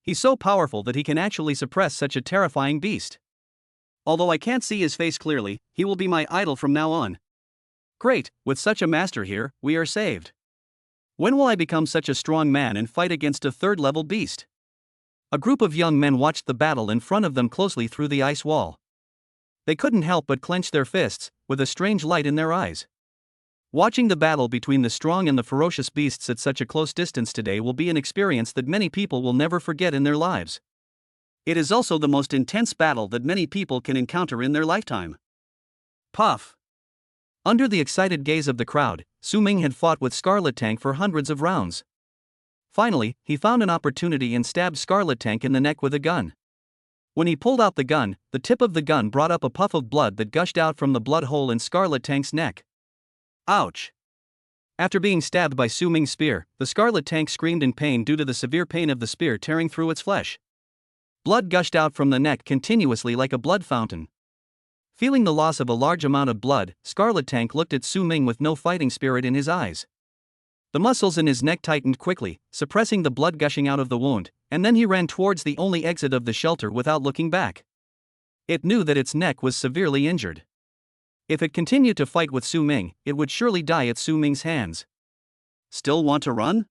[SPEAKER 1] He's so powerful that he can actually suppress such a terrifying beast. Although I can't see his face clearly, he will be my idol from now on. Great, with such a master here, we are saved. When will I become such a strong man and fight against a third-level beast? A group of young men watched the battle in front of them closely through the ice wall. They couldn't help but clench their fists, with a strange light in their eyes. Watching the battle between the strong and the ferocious beasts at such a close distance today will be an experience that many people will never forget in their lives. It is also the most intense battle that many people can encounter in their lifetime. Puff! Under the excited gaze of the crowd, Su Ming had fought with Scarlet Tank for hundreds of rounds. Finally, he found an opportunity and stabbed Scarlet Tank in the neck with a gun. When he pulled out the gun, the tip of the gun brought up a puff of blood that gushed out from the blood hole in Scarlet Tank's neck. Ouch! After being stabbed by Su Ming's spear, the Scarlet Tank screamed in pain due to the severe pain of the spear tearing through its flesh. Blood gushed out from the neck continuously like a blood fountain. Feeling the loss of a large amount of blood, Scarlet Tank looked at Su Ming with no fighting spirit in his eyes. The muscles in his neck tightened quickly, suppressing the blood gushing out of the wound, and then he ran towards the only exit of the shelter without looking back. It knew that its neck was severely injured. If it continued to fight with Su Ming, it would surely die at Su Ming's hands. Still want to run?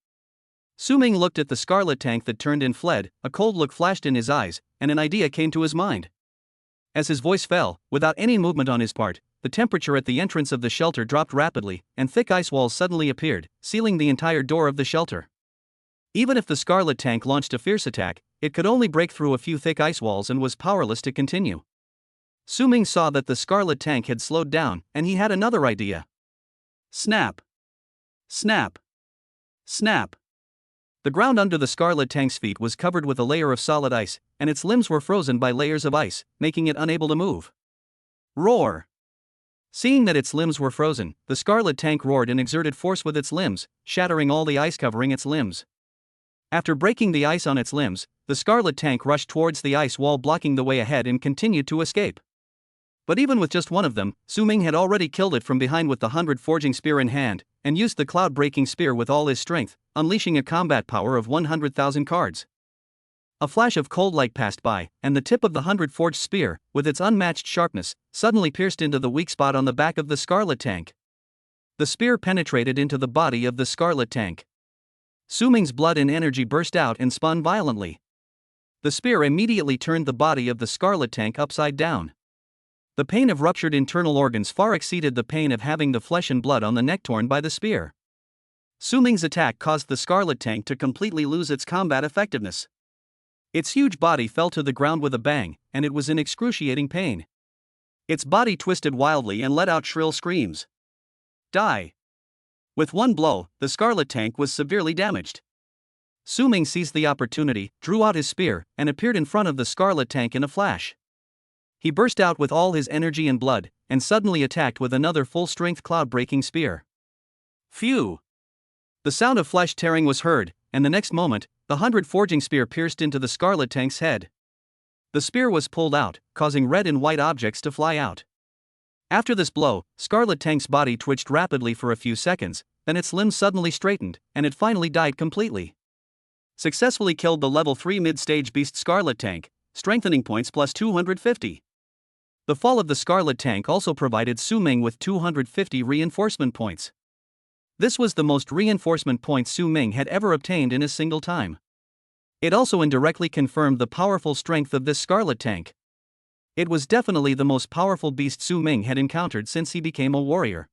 [SPEAKER 1] Su Ming looked at the Scarlet Tank that turned and fled, a cold look flashed in his eyes, and an idea came to his mind. As his voice fell, without any movement on his part, the temperature at the entrance of the shelter dropped rapidly, and thick ice walls suddenly appeared, sealing the entire door of the shelter. Even if the Scarlet Tank launched a fierce attack, it could only break through a few thick ice walls and was powerless to continue. Su Ming saw that the Scarlet Tank had slowed down, and he had another idea. Snap! Snap! Snap! The ground under the Scarlet Tank's feet was covered with a layer of solid ice, and its limbs were frozen by layers of ice, making it unable to move. Roar! Seeing that its limbs were frozen, the Scarlet Tank roared and exerted force with its limbs, shattering all the ice covering its limbs. After breaking the ice on its limbs, the Scarlet Tank rushed towards the ice wall blocking the way ahead and continued to escape. But even with just one of them, Su Ming had already killed it from behind with the 100 forging spear in hand, and used the cloud-breaking spear with all his strength, unleashing a combat power of 100,000 cards. A flash of cold light passed by, and the tip of the 100 forged spear, with its unmatched sharpness, suddenly pierced into the weak spot on the back of the Scarlet Tank. The spear penetrated into the body of the Scarlet Tank. Su Ming's blood and energy burst out and spun violently. The spear immediately turned the body of the Scarlet Tank upside down. The pain of ruptured internal organs far exceeded the pain of having the flesh and blood on the neck torn by the spear. Su Ming's attack caused the Scarlet Tank to completely lose its combat effectiveness. Its huge body fell to the ground with a bang, and it was in excruciating pain. Its body twisted wildly and let out shrill screams. Die! With one blow, the Scarlet Tank was severely damaged. Su Ming seized the opportunity, drew out his spear, and appeared in front of the Scarlet Tank in a flash. He burst out with all his energy and blood, and suddenly attacked with another full-strength cloud-breaking spear. Phew! The sound of flesh tearing was heard, and the next moment, the 100 forging spear pierced into the Scarlet Tank's head. The spear was pulled out, causing red and white objects to fly out. After this blow, Scarlet Tank's body twitched rapidly for a few seconds, then its limbs suddenly straightened, and it finally died completely. Successfully killed the level 3 mid-stage beast Scarlet Tank, strengthening points plus 250. The fall of the Scarlet Tank also provided Su Ming with 250 reinforcement points. This was the most reinforcement points Su Ming had ever obtained in a single time. It also indirectly confirmed the powerful strength of this Scarlet Tank. It was definitely the most powerful beast Su Ming had encountered since he became a warrior.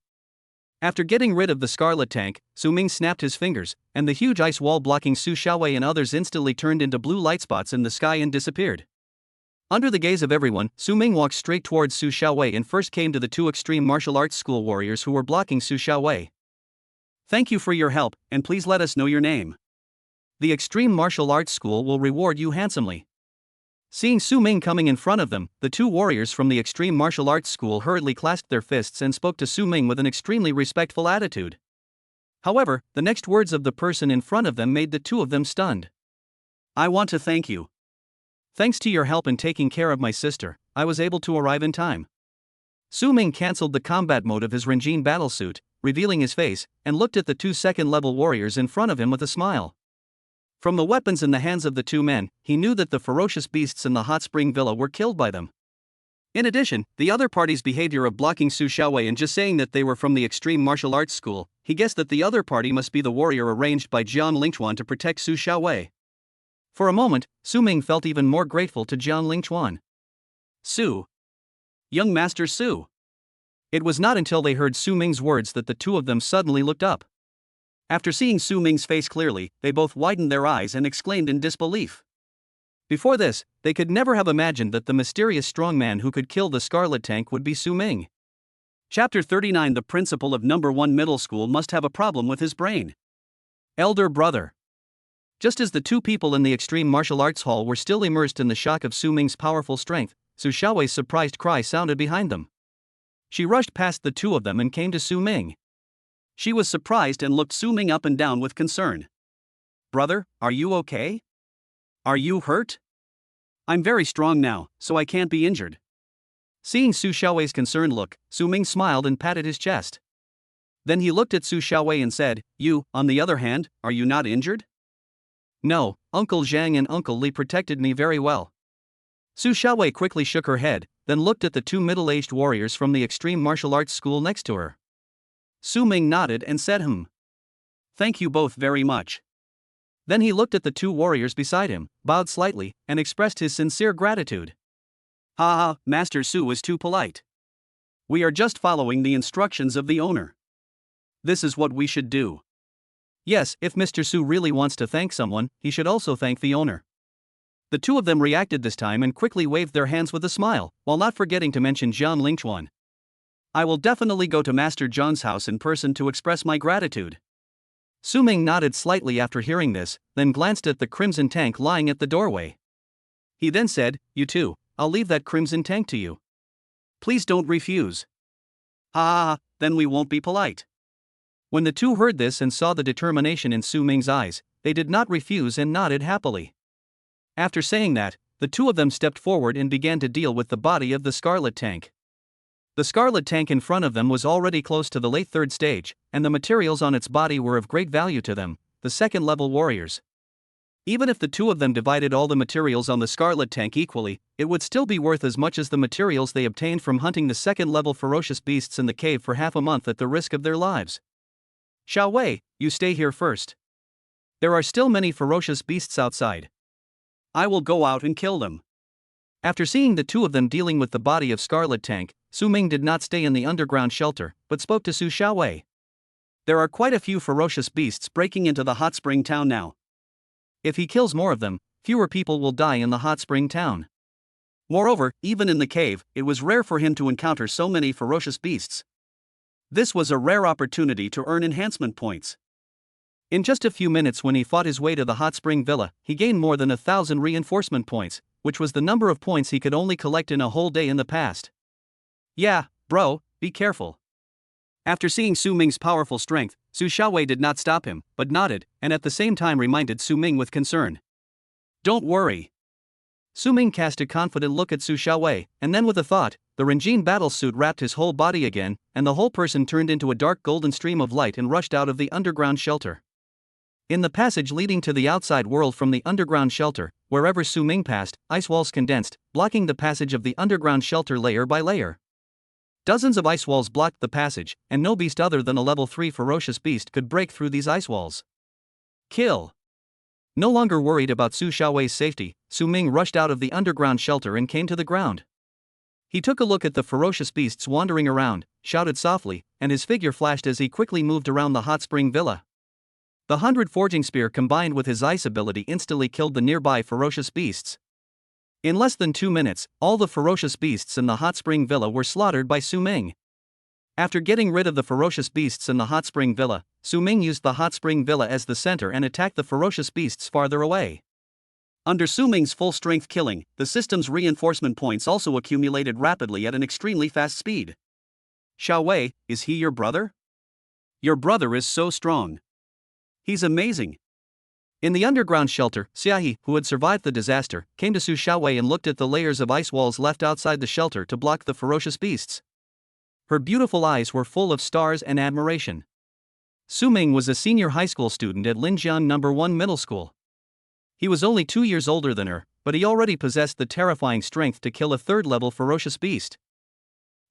[SPEAKER 1] After getting rid of the Scarlet Tank, Su Ming snapped his fingers, and the huge ice wall blocking Su Xiaowei and others instantly turned into blue light spots in the sky and disappeared. Under the gaze of everyone, Su Ming walked straight towards Su Xiaowei and first came to the two extreme martial arts school warriors who were blocking Su Xiaowei. Thank you for your help, and please let us know your name. The extreme martial arts school will reward you handsomely. Seeing Su Ming coming in front of them, the two warriors from the extreme martial arts school hurriedly clasped their fists and spoke to Su Ming with an extremely respectful attitude. However, the next words of the person in front of them made the two of them stunned. I want to thank you. Thanks to your help in taking care of my sister, I was able to arrive in time. Su Ming cancelled the combat mode of his Renjin battlesuit, revealing his face, and looked at the two second-level warriors in front of him with a smile. From the weapons in the hands of the two men, he knew that the ferocious beasts in the hot spring villa were killed by them. In addition, the other party's behavior of blocking Su Xiaowei and just saying that they were from the extreme martial arts school, he guessed that the other party must be the warrior arranged by Jiang Lingchuan to protect Su Xiaowei. For a moment, Su Ming felt even more grateful to Jiang Lingchuan. Su. Young Master Su. It was not until they heard Su Ming's words that the two of them suddenly looked up. After seeing Su Ming's face clearly, they both widened their eyes and exclaimed in disbelief. Before this, they could never have imagined that the mysterious strong man who could kill the Scarlet Tank would be Su Ming. Chapter 39 The principal of No. 1 middle school must have a problem with his brain. Elder brother. Just as the two people in the extreme martial arts hall were still immersed in the shock of Su Ming's powerful strength, Su Xiaowei's surprised cry sounded behind them. She rushed past the two of them and came to Su Ming. She was surprised and looked Su Ming up and down with concern. "Brother, are you okay? Are you hurt?" "I'm very strong now, so I can't be injured." Seeing Su Xiaowei's concerned look, Su Ming smiled and patted his chest. Then he looked at Su Xiaowei and said, "You, on the other hand, are you not injured?" "No, Uncle Zhang and Uncle Li protected me very well." Su Xiaowei quickly shook her head, then looked at the two middle-aged warriors from the extreme martial arts school next to her. Su Ming nodded and said, "Thank you both very much." Then he looked at the two warriors beside him, bowed slightly, and expressed his sincere gratitude. "Ha ha, Master Su is too polite. We are just following the instructions of the owner. This is what we should do." Yes, if Mr. Su really wants to thank someone, he should also thank the owner. The two of them reacted this time and quickly waved their hands with a smile, while not forgetting to mention Jiang Lingchuan. "I will definitely go to Master Zhang's house in person to express my gratitude." Su Ming nodded slightly after hearing this, then glanced at the crimson tank lying at the doorway. He then said, "You too, I'll leave that crimson tank to you. Please don't refuse." "Ha ha ha, then we won't be polite." When the two heard this and saw the determination in Su Ming's eyes, they did not refuse and nodded happily. After saying that, the two of them stepped forward and began to deal with the body of the Scarlet Tank. The Scarlet Tank in front of them was already close to the late third stage, and the materials on its body were of great value to them, the second-level warriors. Even if the two of them divided all the materials on the Scarlet Tank equally, it would still be worth as much as the materials they obtained from hunting the second-level ferocious beasts in the cave for half a month at the risk of their lives. "Xiaowei, you stay here first. There are still many ferocious beasts outside. I will go out and kill them." After seeing the two of them dealing with the body of Scarlet Tank, Su Ming did not stay in the underground shelter, but spoke to Su Xiaowei. "There are quite a few ferocious beasts breaking into the hot spring town now. If he kills more of them, fewer people will die in the hot spring town. Moreover, even in the cave, it was rare for him to encounter so many ferocious beasts. This was a rare opportunity to earn enhancement points." In just a few minutes, when he fought his way to the hot spring villa, he gained more than 1,000 reinforcement points, which was the number of points he could only collect in a whole day in the past. "Yeah, bro, be careful." After seeing Su Ming's powerful strength, Su Xiaowei did not stop him, but nodded, and at the same time reminded Su Ming with concern. "Don't worry." Su Ming cast a confident look at Su Xiaowei, and then with a thought, the Renjin battle suit wrapped his whole body again, and the whole person turned into a dark golden stream of light and rushed out of the underground shelter. In the passage leading to the outside world from the underground shelter, wherever Su Ming passed, ice walls condensed, blocking the passage of the underground shelter layer by layer. Dozens of ice walls blocked the passage, and no beast other than a level 3 ferocious beast could break through these ice walls. Kill! No longer worried about Su Xiaowei's safety, Su Ming rushed out of the underground shelter and came to the ground. He took a look at the ferocious beasts wandering around, shouted softly, and his figure flashed as he quickly moved around the hot spring villa. The 100 forging spear combined with his ice ability instantly killed the nearby ferocious beasts. In less than 2 minutes, all the ferocious beasts in the hot spring villa were slaughtered by Su Ming. After getting rid of the ferocious beasts in the hot spring villa, Su Ming used the hot spring villa as the center and attacked the ferocious beasts farther away. Under Su Ming's full-strength killing, the system's reinforcement points also accumulated rapidly at an extremely fast speed. "Xiaowei, is he your brother? Your brother is so strong. He's amazing." In the underground shelter, Xiaohe, who had survived the disaster, came to Su Xiaowei and looked at the layers of ice walls left outside the shelter to block the ferocious beasts. Her beautiful eyes were full of stars and admiration. Su Ming was a senior high school student at Linjiang No. 1 Middle School. He was only 2 years older than her, but he already possessed the terrifying strength to kill a third-level ferocious beast.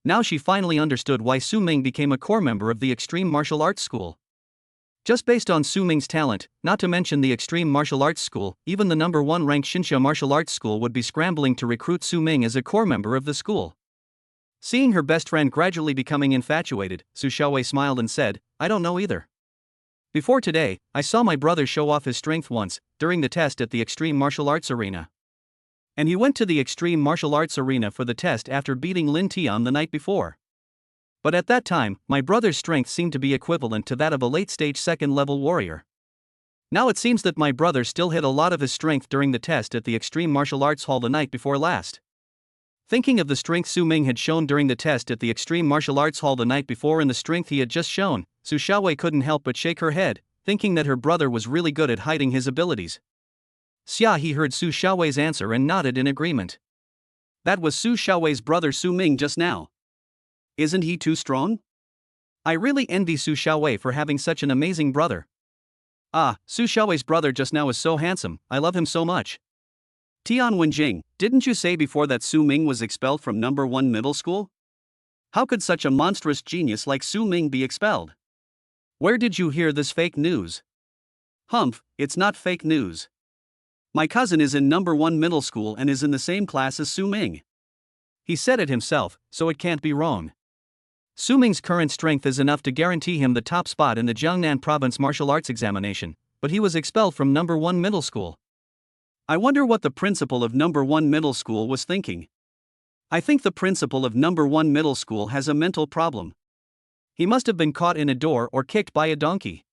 [SPEAKER 1] Now she finally understood why Su Ming became a core member of the Extreme Martial Arts School. Just based on Su Ming's talent, not to mention the Extreme Martial Arts School, even the No. 1 ranked Xinsha Martial Arts School would be scrambling to recruit Su Ming as a core member of the school. Seeing her best friend gradually becoming infatuated, Su Xiaowei smiled and said, "I don't know either. Before today, I saw my brother show off his strength once, during the test at the Extreme Martial Arts Arena. And he went to the Extreme Martial Arts Arena for the test after beating Lin Tian the night before. But at that time, my brother's strength seemed to be equivalent to that of a late-stage second-level warrior. Now it seems that my brother still hid a lot of his strength during the test at the Extreme Martial Arts Hall the night before last. Thinking of the strength Su Ming had shown during the test at the Extreme Martial Arts Hall the night before and the strength he had just shown, Su Xiaowei couldn't help but shake her head, thinking that her brother was really good at hiding his abilities. Xia He heard Su Xiaowei's answer and nodded in agreement. That was Su Xiaowei's brother Su Ming just now. Isn't he too strong? I really envy Su Xiaowei for having such an amazing brother. Ah, Su Xiaowei's brother just now is so handsome, I love him so much. Tian Wenjing, didn't you say before that Su Ming was expelled from number 1 middle school? How could such a monstrous genius like Su Ming be expelled? Where did you hear this fake news? Humph, it's not fake news. My cousin is in number 1 middle school and is in the same class as Su Ming. He said it himself, so it can't be wrong. Su Ming's current strength is enough to guarantee him the top spot in the Jiangnan province martial arts examination, but he was expelled from number 1 middle school. I wonder what the principal of number 1 middle school was thinking. I think the principal of number 1 middle school has a mental problem. He must have been caught in a door or kicked by a donkey.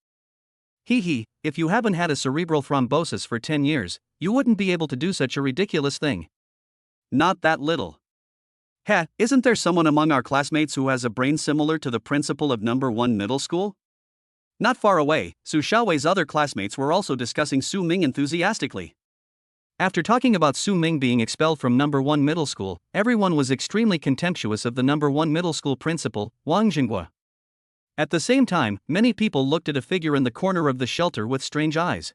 [SPEAKER 1] If you haven't had a cerebral thrombosis for 10 years, you wouldn't be able to do such a ridiculous thing. Not that little. Isn't there someone among our classmates who has a brain similar to the principal of number 1 middle school? Not far away, Su Xiaowei's other classmates were also discussing Su Ming enthusiastically. After talking about Su Ming being expelled from number 1 middle school, everyone was extremely contemptuous of the number 1 middle school principal, Wang Jinghua. At the same time, many people looked at a figure in the corner of the shelter with strange eyes.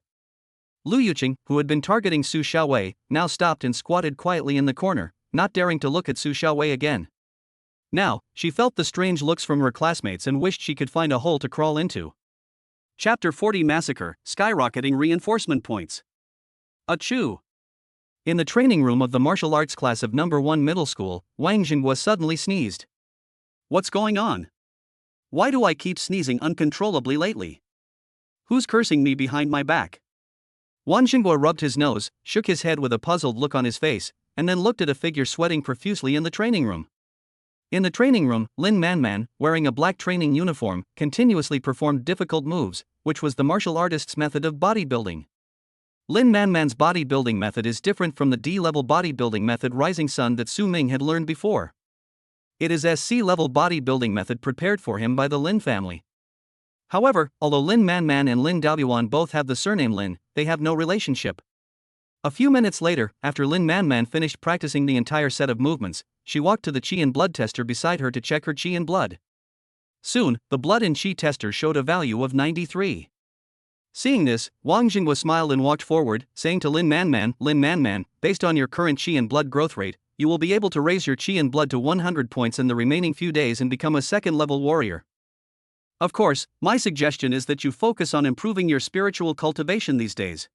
[SPEAKER 1] Lu Yuqing, who had been targeting Su Xiaowei, now stopped and squatted quietly in the corner, not daring to look at Su Xiaowei again. Now, she felt the strange looks from her classmates and wished she could find a hole to crawl into. Chapter 40 Massacre, Skyrocketing Reinforcement Points. Achoo! In the training room of the martial arts class of number 1 middle school, Wang Jinghua suddenly sneezed. What's going on? Why do I keep sneezing uncontrollably lately? Who's cursing me behind my back? Wang Jinghua rubbed his nose, shook his head with a puzzled look on his face, and then looked at a figure sweating profusely in the training room. In the training room, Lin Manman, wearing a black training uniform, continuously performed difficult moves, which was the martial artist's method of bodybuilding. Lin Manman's bodybuilding method is different from the D-level bodybuilding method Rising Sun that Su Ming had learned before. It is a C-level bodybuilding method prepared for him by the Lin family. However, although Lin Manman and Lin Daoyuan both have the surname Lin, they have no relationship. A few minutes later, after Lin Manman finished practicing the entire set of movements, she walked to the qi and blood tester beside her to check her qi and blood. Soon, the blood and qi tester showed a value of 93. Seeing this, Wang Jinghua smiled and walked forward, saying to Lin Manman, based on your current qi and blood growth rate, you will be able to raise your qi and blood to 100 points in the remaining few days and become a second-level warrior. Of course, my suggestion is that you focus on improving your spiritual cultivation these days.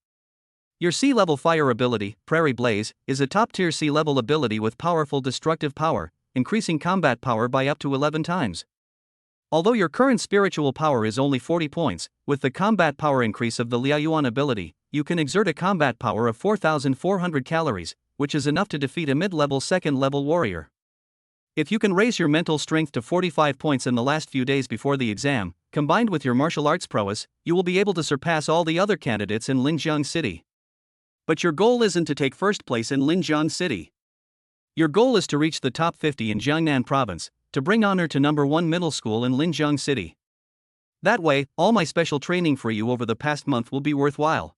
[SPEAKER 1] Your C-level fire ability, Prairie Blaze, is a top-tier C-level ability with powerful destructive power, increasing combat power by up to 11 times. Although your current spiritual power is only 40 points, with the combat power increase of the Liaoyuan ability, you can exert a combat power of 4,400 calories, which is enough to defeat a mid-level second-level warrior. If you can raise your mental strength to 45 points in the last few days before the exam, combined with your martial arts prowess, you will be able to surpass all the other candidates in Linjiang City. But your goal isn't to take first place in Linjiang City. Your goal is to reach the top 50 in Jiangnan province, to bring honor to number 1 middle school in Linjiang City. That way, all my special training for you over the past month will be worthwhile.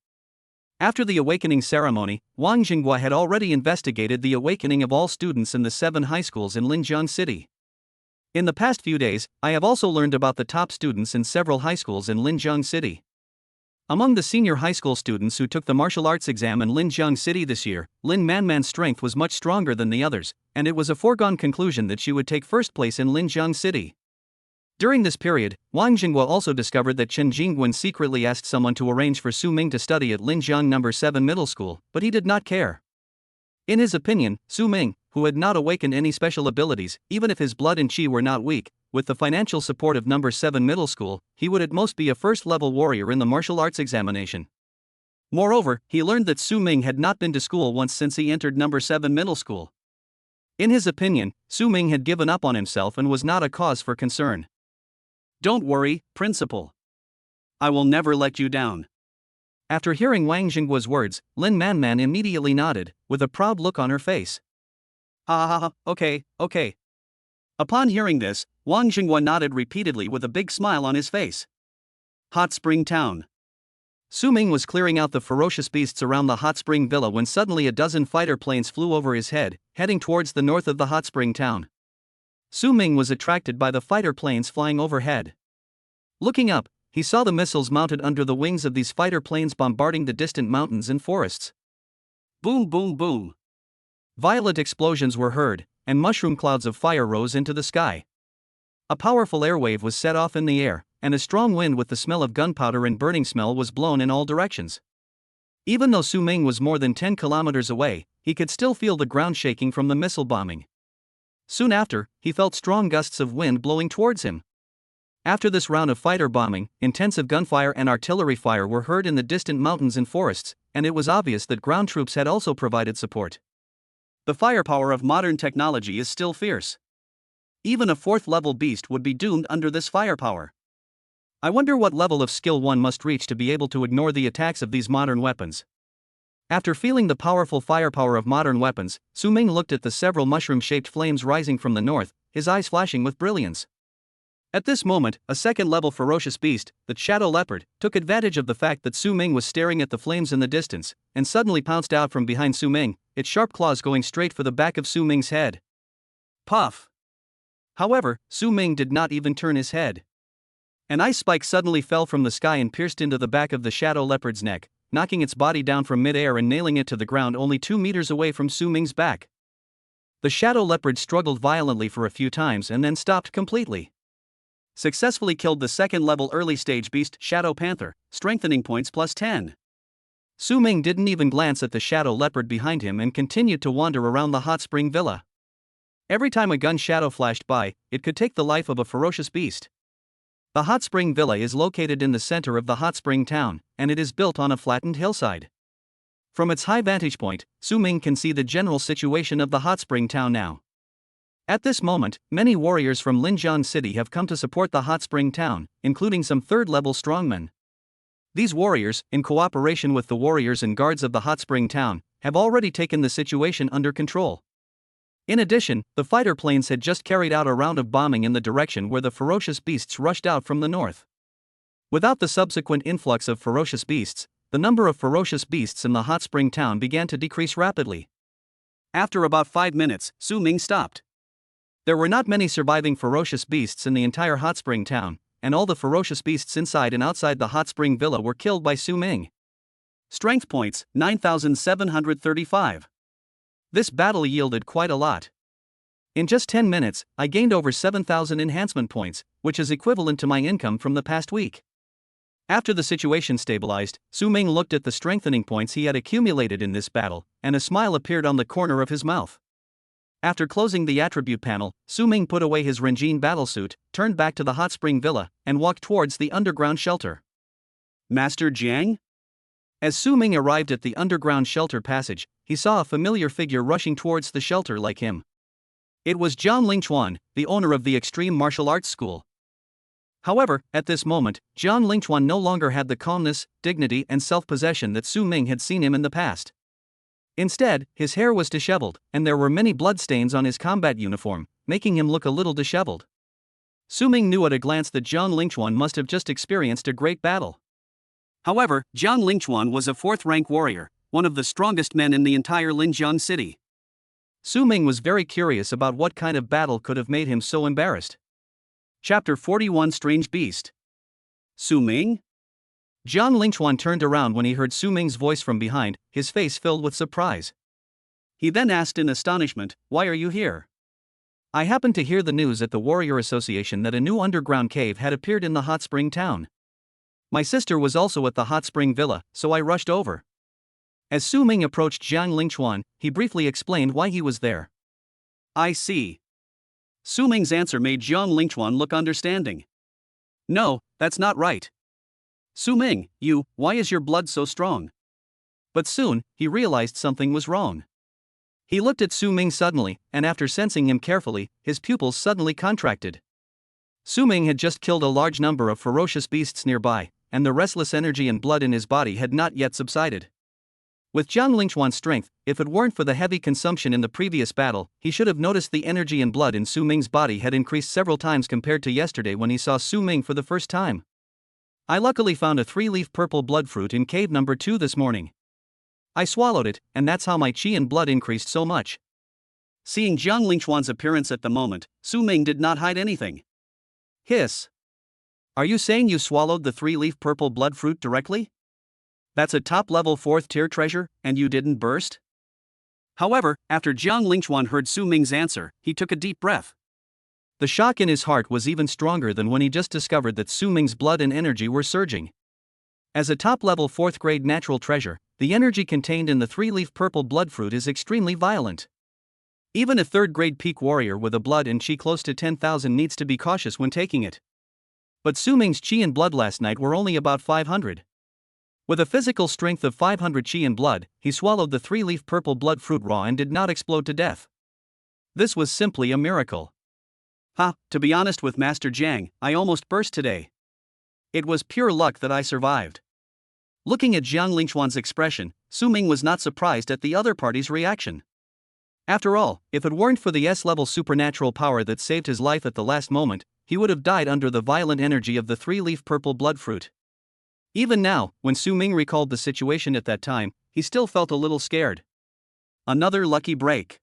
[SPEAKER 1] After the awakening ceremony, Wang Jinghua had already investigated the awakening of all students in the 7 high schools in Linjiang City. In the past few days, I have also learned about the top students in several high schools in Linjiang City. Among the senior high school students who took the martial arts exam in Linjiang City this year, Lin Manman's strength was much stronger than the others, and it was a foregone conclusion that she would take first place in Linjiang City. During this period, Wang Jinghua also discovered that Chen Jingwen secretly asked someone to arrange for Su Ming to study at Linjiang No. 7 Middle School, but he did not care. In his opinion, Su Ming, who had not awakened any special abilities, even if his blood and qi were not weak, with the financial support of No. 7 Middle School, he would at most be a first-level warrior in the martial arts examination. Moreover, he learned that Su Ming had not been to school once since he entered No. 7 Middle School. In his opinion, Su Ming had given up on himself and was not a cause for concern. Don't worry, Principal. I will never let you down. After hearing Wang Jingguo's words, Lin Manman immediately nodded, with a proud look on her face. Ha ha ha, okay. Upon hearing this, Wang Jingguo nodded repeatedly with a big smile on his face. Hot Spring Town. Su Ming was clearing out the ferocious beasts around the hot spring villa when suddenly a dozen fighter planes flew over his head, heading towards the north of the hot spring town. Su Ming was attracted by the fighter planes flying overhead. Looking up, he saw the missiles mounted under the wings of these fighter planes bombarding the distant mountains and forests. Boom boom boom. Violent explosions were heard, and mushroom clouds of fire rose into the sky. A powerful airwave was set off in the air, and a strong wind with the smell of gunpowder and burning smell was blown in all directions. Even though Su Ming was more than 10 kilometers away, he could still feel the ground shaking from the missile bombing. Soon after, he felt strong gusts of wind blowing towards him. After this round of fighter bombing, intensive gunfire and artillery fire were heard in the distant mountains and forests, and it was obvious that ground troops had also provided support. The firepower of modern technology is still fierce. Even a 4th-level beast would be doomed under this firepower. I wonder what level of skill one must reach to be able to ignore the attacks of these modern weapons. After feeling the powerful firepower of modern weapons, Su Ming looked at the several mushroom-shaped flames rising from the north, his eyes flashing with brilliance. At this moment, a 2nd-level ferocious beast, the shadow leopard, took advantage of the fact that Su Ming was staring at the flames in the distance, and suddenly pounced out from behind Su Ming, its sharp claws going straight for the back of Su Ming's head. Puff! However, Su Ming did not even turn his head. An ice spike suddenly fell from the sky and pierced into the back of the shadow leopard's neck, knocking its body down from mid-air and nailing it to the ground only 2 meters away from Su Ming's back. The shadow leopard struggled violently for a few times and then stopped completely. Successfully killed the 2nd-level early-stage beast Shadow Panther, strengthening points +10. Su Ming didn't even glance at the shadow leopard behind him and continued to wander around the hot spring villa. Every time a gun shadow flashed by, it could take the life of a ferocious beast. The hot spring villa is located in the center of the hot spring town, and it is built on a flattened hillside. From its high vantage point, Su Ming can see the general situation of the hot spring town now. At this moment, many warriors from Linjiang City have come to support the hot spring town, including some 3rd-level strongmen. These warriors, in cooperation with the warriors and guards of the hot spring town, have already taken the situation under control. In addition, the fighter planes had just carried out a round of bombing in the direction where the ferocious beasts rushed out from the north. Without the subsequent influx of ferocious beasts, the number of ferocious beasts in the hot spring town began to decrease rapidly. After about 5 minutes, Su Ming stopped. There were not many surviving ferocious beasts in the entire hot spring town, and all the ferocious beasts inside and outside the hot spring villa were killed by Su Ming. Strength points, 9,735. This battle yielded quite a lot. In just 10 minutes, I gained over 7,000 enhancement points, which is equivalent to my income from the past week. After the situation stabilized, Su Ming looked at the strengthening points he had accumulated in this battle, and a smile appeared on the corner of his mouth. After closing the attribute panel, Su Ming put away his Renjin battlesuit, turned back to the hot spring villa, and walked towards the underground shelter. Master Jiang? As Su Ming arrived at the underground shelter passage, he saw a familiar figure rushing towards the shelter like him. It was Jiang Lingchuan, the owner of the Extreme Martial Arts School. However, at this moment, Jiang Lingchuan no longer had the calmness, dignity and self-possession that Su Ming had seen him in the past. Instead, his hair was disheveled, and there were many bloodstains on his combat uniform, making him look a little disheveled. Su Ming knew at a glance that Jiang Lingchuan must have just experienced a great battle. However, Jiang Lingchuan was a 4th-rank warrior, one of the strongest men in the entire Linjiang city. Su Ming was very curious about what kind of battle could have made him so embarrassed. Chapter 41 Strange Beast. Su Ming? Jiang Lingchuan turned around when he heard Su Ming's voice from behind, his face filled with surprise. He then asked in astonishment, "Why are you here?" "I happened to hear the news at the Warrior Association that a new underground cave had appeared in the hot spring town. My sister was also at the hot spring villa, so I rushed over." As Su Ming approached Jiang Lingchuan, he briefly explained why he was there. "I see." Su Ming's answer made Jiang Lingchuan look understanding. "No, that's not right. Su Ming, why is your blood so strong?" But soon, he realized something was wrong. He looked at Su Ming suddenly, and after sensing him carefully, his pupils suddenly contracted. Su Ming had just killed a large number of ferocious beasts nearby, and the restless energy and blood in his body had not yet subsided. With Jiang Lingchuan's strength, if it weren't for the heavy consumption in the previous battle, he should have noticed the energy and blood in Su Ming's body had increased several times compared to yesterday when he saw Su Ming for the first time. I luckily found a 3-leaf purple blood fruit in cave number 2 this morning. I swallowed it, and that's how my qi and blood increased so much. Seeing Jiang Lingchuan's appearance at the moment, Su Ming did not hide anything. Hiss. Are you saying you swallowed the 3-leaf purple blood fruit directly? That's a top-level 4th-tier treasure, and you didn't burst? However, after Jiang Lingchuan heard Su Ming's answer, he took a deep breath. The shock in his heart was even stronger than when he just discovered that Su Ming's blood and energy were surging. As a top-level 4th-grade natural treasure, the energy contained in the 3-leaf purple blood fruit is extremely violent. Even a 3rd-grade peak warrior with a blood and qi close to 10,000 needs to be cautious when taking it. But Su Ming's qi and blood last night were only about 500. With a physical strength of 500 qi and blood, he swallowed the 3-leaf purple blood fruit raw and did not explode to death. This was simply a miracle. To be honest with Master Jiang, I almost burst today. It was pure luck that I survived. Looking at Jiang Lingchuan's expression, Su Ming was not surprised at the other party's reaction. After all, if it weren't for the S-level supernatural power that saved his life at the last moment, he would have died under the violent energy of the 3-leaf purple blood fruit. Even now, when Su Ming recalled the situation at that time, he still felt a little scared. Another lucky break.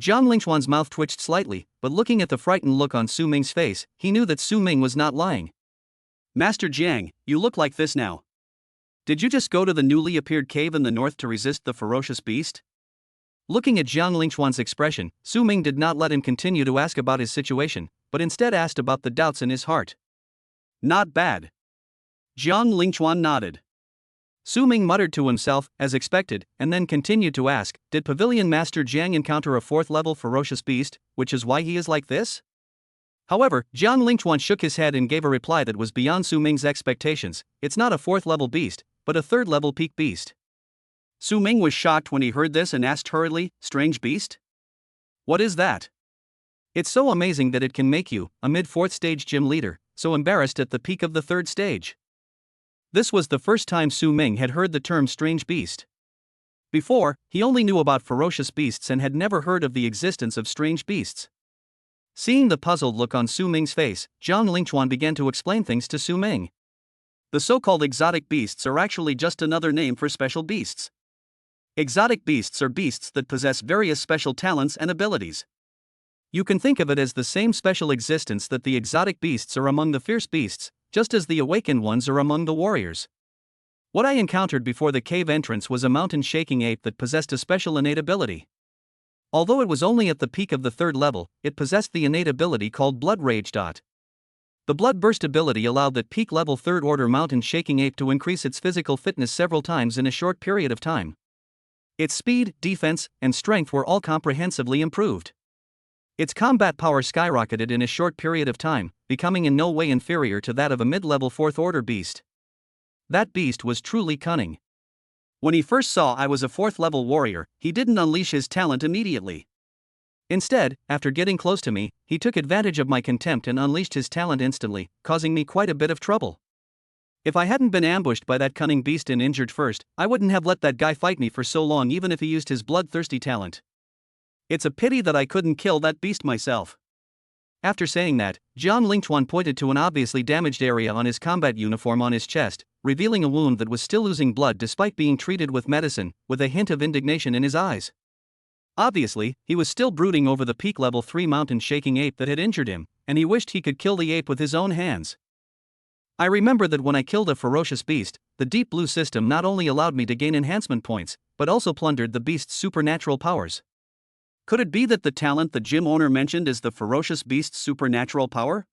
[SPEAKER 1] Jiang Lingchuan's mouth twitched slightly, but looking at the frightened look on Su Ming's face, he knew that Su Ming was not lying. Master Jiang, you look like this now. Did you just go to the newly appeared cave in the north to resist the ferocious beast? Looking at Jiang Lingchuan's expression, Su Ming did not let him continue to ask about his situation, but instead asked about the doubts in his heart. Not bad. Jiang Lingchuan nodded. Su Ming muttered to himself, as expected, and then continued to ask, did Pavilion Master Jiang encounter a 4th-level ferocious beast, which is why he is like this? However, Jiang Lingchuan shook his head and gave a reply that was beyond Su Ming's expectations. It's not a 4th-level beast, but a 3rd-level peak beast. Su Ming was shocked when he heard this and asked hurriedly, strange beast? What is that? It's so amazing that it can make you, a mid-4th stage gym leader, so embarrassed at the peak of the 3rd stage. This was the first time Su Ming had heard the term strange beast. Before, he only knew about ferocious beasts and had never heard of the existence of strange beasts. Seeing the puzzled look on Su Ming's face, Jiang Lingchuan began to explain things to Su Ming. The so-called exotic beasts are actually just another name for special beasts. Exotic beasts are beasts that possess various special talents and abilities. You can think of it as the same special existence that the exotic beasts are among the fierce beasts, just as the awakened ones are among the warriors. What I encountered before the cave entrance was a mountain-shaking ape that possessed a special innate ability. Although it was only at the peak of the 3rd level, it possessed the innate ability called Blood Rage. The Blood Burst ability allowed that peak-level 3rd-order mountain-shaking ape to increase its physical fitness several times in a short period of time. Its speed, defense, and strength were all comprehensively improved. Its combat power skyrocketed in a short period of time, becoming in no way inferior to that of a mid-level 4th-order beast. That beast was truly cunning. When he first saw I was a 4th-level warrior, he didn't unleash his talent immediately. Instead, after getting close to me, he took advantage of my contempt and unleashed his talent instantly, causing me quite a bit of trouble. If I hadn't been ambushed by that cunning beast and injured first, I wouldn't have let that guy fight me for so long even if he used his bloodthirsty talent. It's a pity that I couldn't kill that beast myself. After saying that, Jiang Lingchuan pointed to an obviously damaged area on his combat uniform on his chest, revealing a wound that was still oozing blood despite being treated with medicine, with a hint of indignation in his eyes. Obviously, he was still brooding over the peak level 3 mountain-shaking ape that had injured him, and he wished he could kill the ape with his own hands. I remember that when I killed a ferocious beast, the Deep Blue system not only allowed me to gain enhancement points, but also plundered the beast's supernatural powers. Could it be that the talent the gym owner mentioned is the ferocious beast's supernatural power?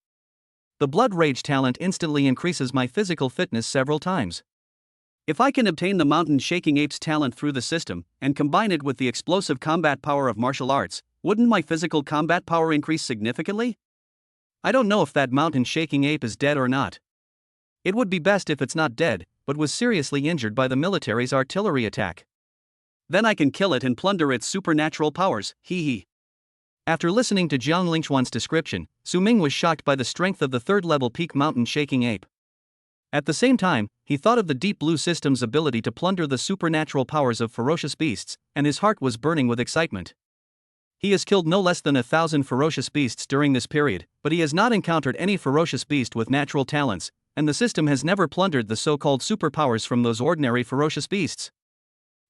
[SPEAKER 1] The Blood Rage talent instantly increases my physical fitness several times. If I can obtain the mountain-shaking ape's talent through the system, and combine it with the explosive combat power of martial arts, wouldn't my physical combat power increase significantly? I don't know if that mountain-shaking ape is dead or not. It would be best if it's not dead, but was seriously injured by the military's artillery attack. Then I can kill it and plunder its supernatural powers, hee. After listening to Jiang Lingchuan's description, Su Ming was shocked by the strength of the 3rd-level peak mountain-shaking ape. At the same time, he thought of the Deep Blue System's ability to plunder the supernatural powers of ferocious beasts, and his heart was burning with excitement. He has killed no less than 1,000 ferocious beasts during this period, but he has not encountered any ferocious beast with natural talents, and the system has never plundered the so-called superpowers from those ordinary ferocious beasts.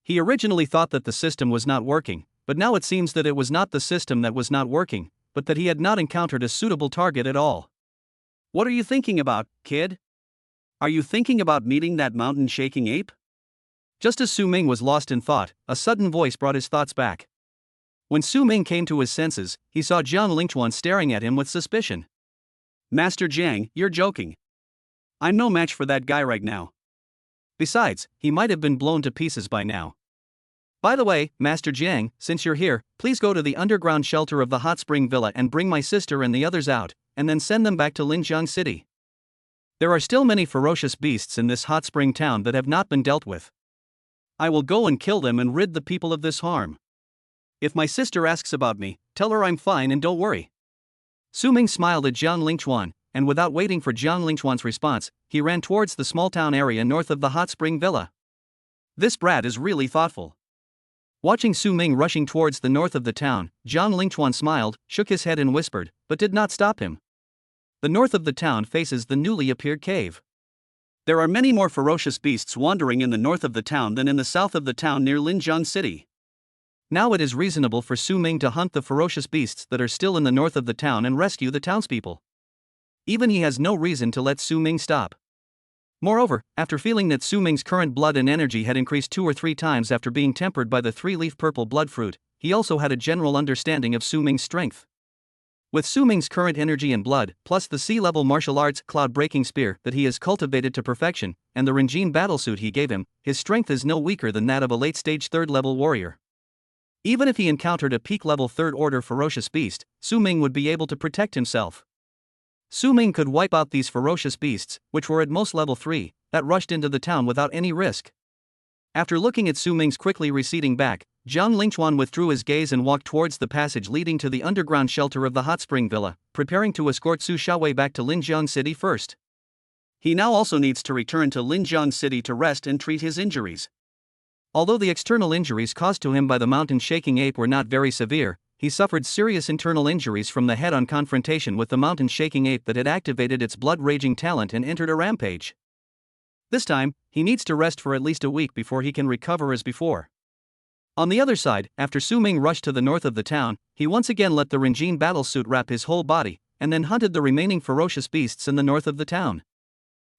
[SPEAKER 1] He originally thought that the system was not working, but now it seems that it was not the system that was not working, but that he had not encountered a suitable target at all. What are you thinking about, kid? Are you thinking about meeting that mountain-shaking ape? Just as Su Ming was lost in thought, a sudden voice brought his thoughts back. When Su Ming came to his senses, he saw Jiang Lingchuan staring at him with suspicion. Master Jiang, you're joking. I'm no match for that guy right now. Besides, he might have been blown to pieces by now. By the way, Master Jiang, since you're here, please go to the underground shelter of the Hot Spring Villa and bring my sister and the others out, and then send them back to Linjiang City. There are still many ferocious beasts in this hot spring town that have not been dealt with. I will go and kill them and rid the people of this harm. If my sister asks about me, tell her I'm fine and don't worry. Su Ming smiled at Jiang Lingchuan, and without waiting for Jiang Lingchuan's response, he ran towards the small town area north of the Hot Spring Villa. This brat is really thoughtful. Watching Su Ming rushing towards the north of the town, Jiang Lingchuan smiled, shook his head and whispered, but did not stop him. The north of the town faces the newly appeared cave. There are many more ferocious beasts wandering in the north of the town than in the south of the town near Linjiang City. Now it is reasonable for Su Ming to hunt the ferocious beasts that are still in the north of the town and rescue the townspeople. Even he has no reason to let Su Ming stop. Moreover, after feeling that Su Ming's current blood and energy had increased 2 or 3 times after being tempered by the 3-leaf purple blood fruit, he also had a general understanding of Su Ming's strength. With Su Ming's current energy and blood, plus the sea-level martial arts cloud-breaking spear that he has cultivated to perfection, and the Renjin battlesuit he gave him, his strength is no weaker than that of a late-stage 3rd-level warrior. Even if he encountered a peak-level 3rd-order ferocious beast, Su Ming would be able to protect himself. Su Ming could wipe out these ferocious beasts, which were at most level 3, that rushed into the town without any risk. After looking at Su Ming's quickly receding back, Jiang Lingchuan withdrew his gaze and walked towards the passage leading to the underground shelter of the Hot Spring Villa, preparing to escort Su Xiaowei back to Linjiang City first. He now also needs to return to Linjiang City to rest and treat his injuries. Although the external injuries caused to him by the mountain-shaking ape were not very severe, he suffered serious internal injuries from the head-on confrontation with the mountain-shaking ape that had activated its blood-raging talent and entered a rampage. This time, he needs to rest for at least a week before he can recover as before. On the other side, after Su Ming rushed to the north of the town, he once again let the Renjin battlesuit wrap his whole body, and then hunted the remaining ferocious beasts in the north of the town.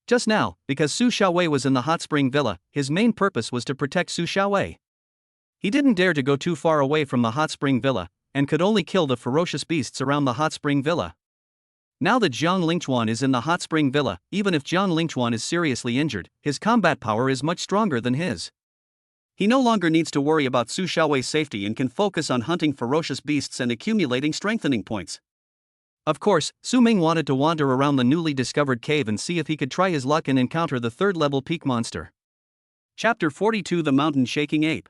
[SPEAKER 1] Just now, because Su Xiaowei was in the Hot Spring Villa, his main purpose was to protect Su Xiaowei. He didn't dare to go too far away from the Hot Spring Villa, and could only kill the ferocious beasts around the Hot Spring Villa. Now that Jiang Lingchuan is in the Hot Spring Villa, even if Jiang Lingchuan is seriously injured, his combat power is much stronger than his. He no longer needs to worry about Su Xiaowei's safety and can focus on hunting ferocious beasts and accumulating strengthening points. Of course, Su Ming wanted to wander around the newly discovered cave and see if he could try his luck and encounter the 3rd-level peak monster. Chapter 42: The Mountain-Shaking Ape.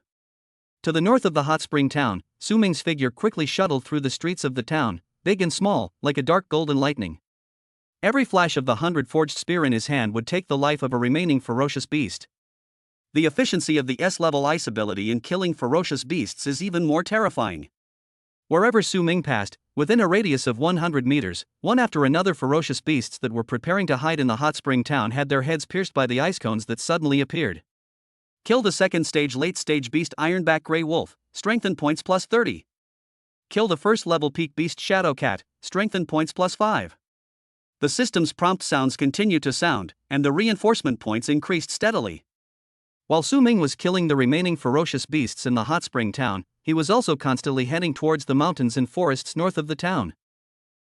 [SPEAKER 1] To the north of the hot spring town, Su Ming's figure quickly shuttled through the streets of the town, big and small, like a dark golden lightning. Every flash of the 100-forged spear in his hand would take the life of a remaining ferocious beast. The efficiency of the S-level ice ability in killing ferocious beasts is even more terrifying. Wherever Su Ming passed, within a radius of 100 meters, one after another ferocious beasts that were preparing to hide in the hot spring town had their heads pierced by the ice cones that suddenly appeared. Killed a 2nd stage late stage beast Ironback Grey Wolf, strengthen points plus 30. Killed a 1st-level peak beast Shadow Cat, strengthen points plus 5. The system's prompt sounds continued to sound, and the reinforcement points increased steadily. While Su Ming was killing the remaining ferocious beasts in the hot spring town, he was also constantly heading towards the mountains and forests north of the town.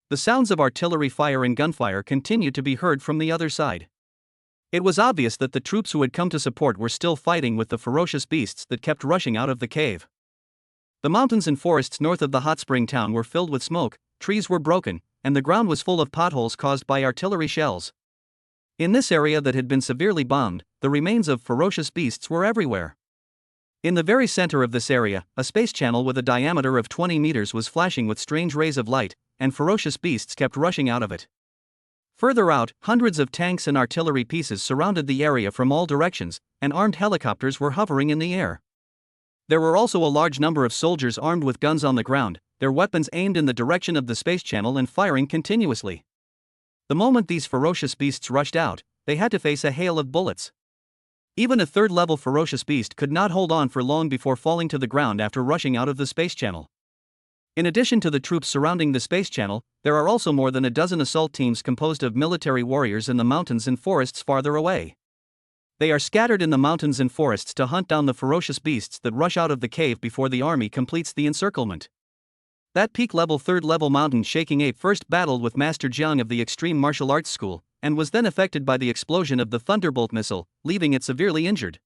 [SPEAKER 1] The sounds of artillery fire and gunfire continued to be heard from the other side. It was obvious that the troops who had come to support were still fighting with the ferocious beasts that kept rushing out of the cave. The mountains and forests north of the hot spring town were filled with smoke, trees were broken, and the ground was full of potholes caused by artillery shells. In this area that had been severely bombed, the remains of ferocious beasts were everywhere. In the very center of this area, a space channel with a diameter of 20 meters was flashing with strange rays of light, and ferocious beasts kept rushing out of it. Further out, hundreds of tanks and artillery pieces surrounded the area from all directions, and armed helicopters were hovering in the air. There were also a large number of soldiers armed with guns on the ground, their weapons aimed in the direction of the space channel and firing continuously. The moment these ferocious beasts rushed out, they had to face a hail of bullets. Even a third-level ferocious beast could not hold on for long before falling to the ground after rushing out of the space channel. In addition to the troops surrounding the space channel, there are also more than a dozen assault teams composed of military warriors in the mountains and forests farther away. They are scattered in the mountains and forests to hunt down the ferocious beasts that rush out of the cave before the army completes the encirclement. That peak-level third-level mountain-shaking ape first battled with Master Jiang of the Extreme Martial Arts School, and was then affected by the explosion of the Thunderbolt missile, leaving it severely injured.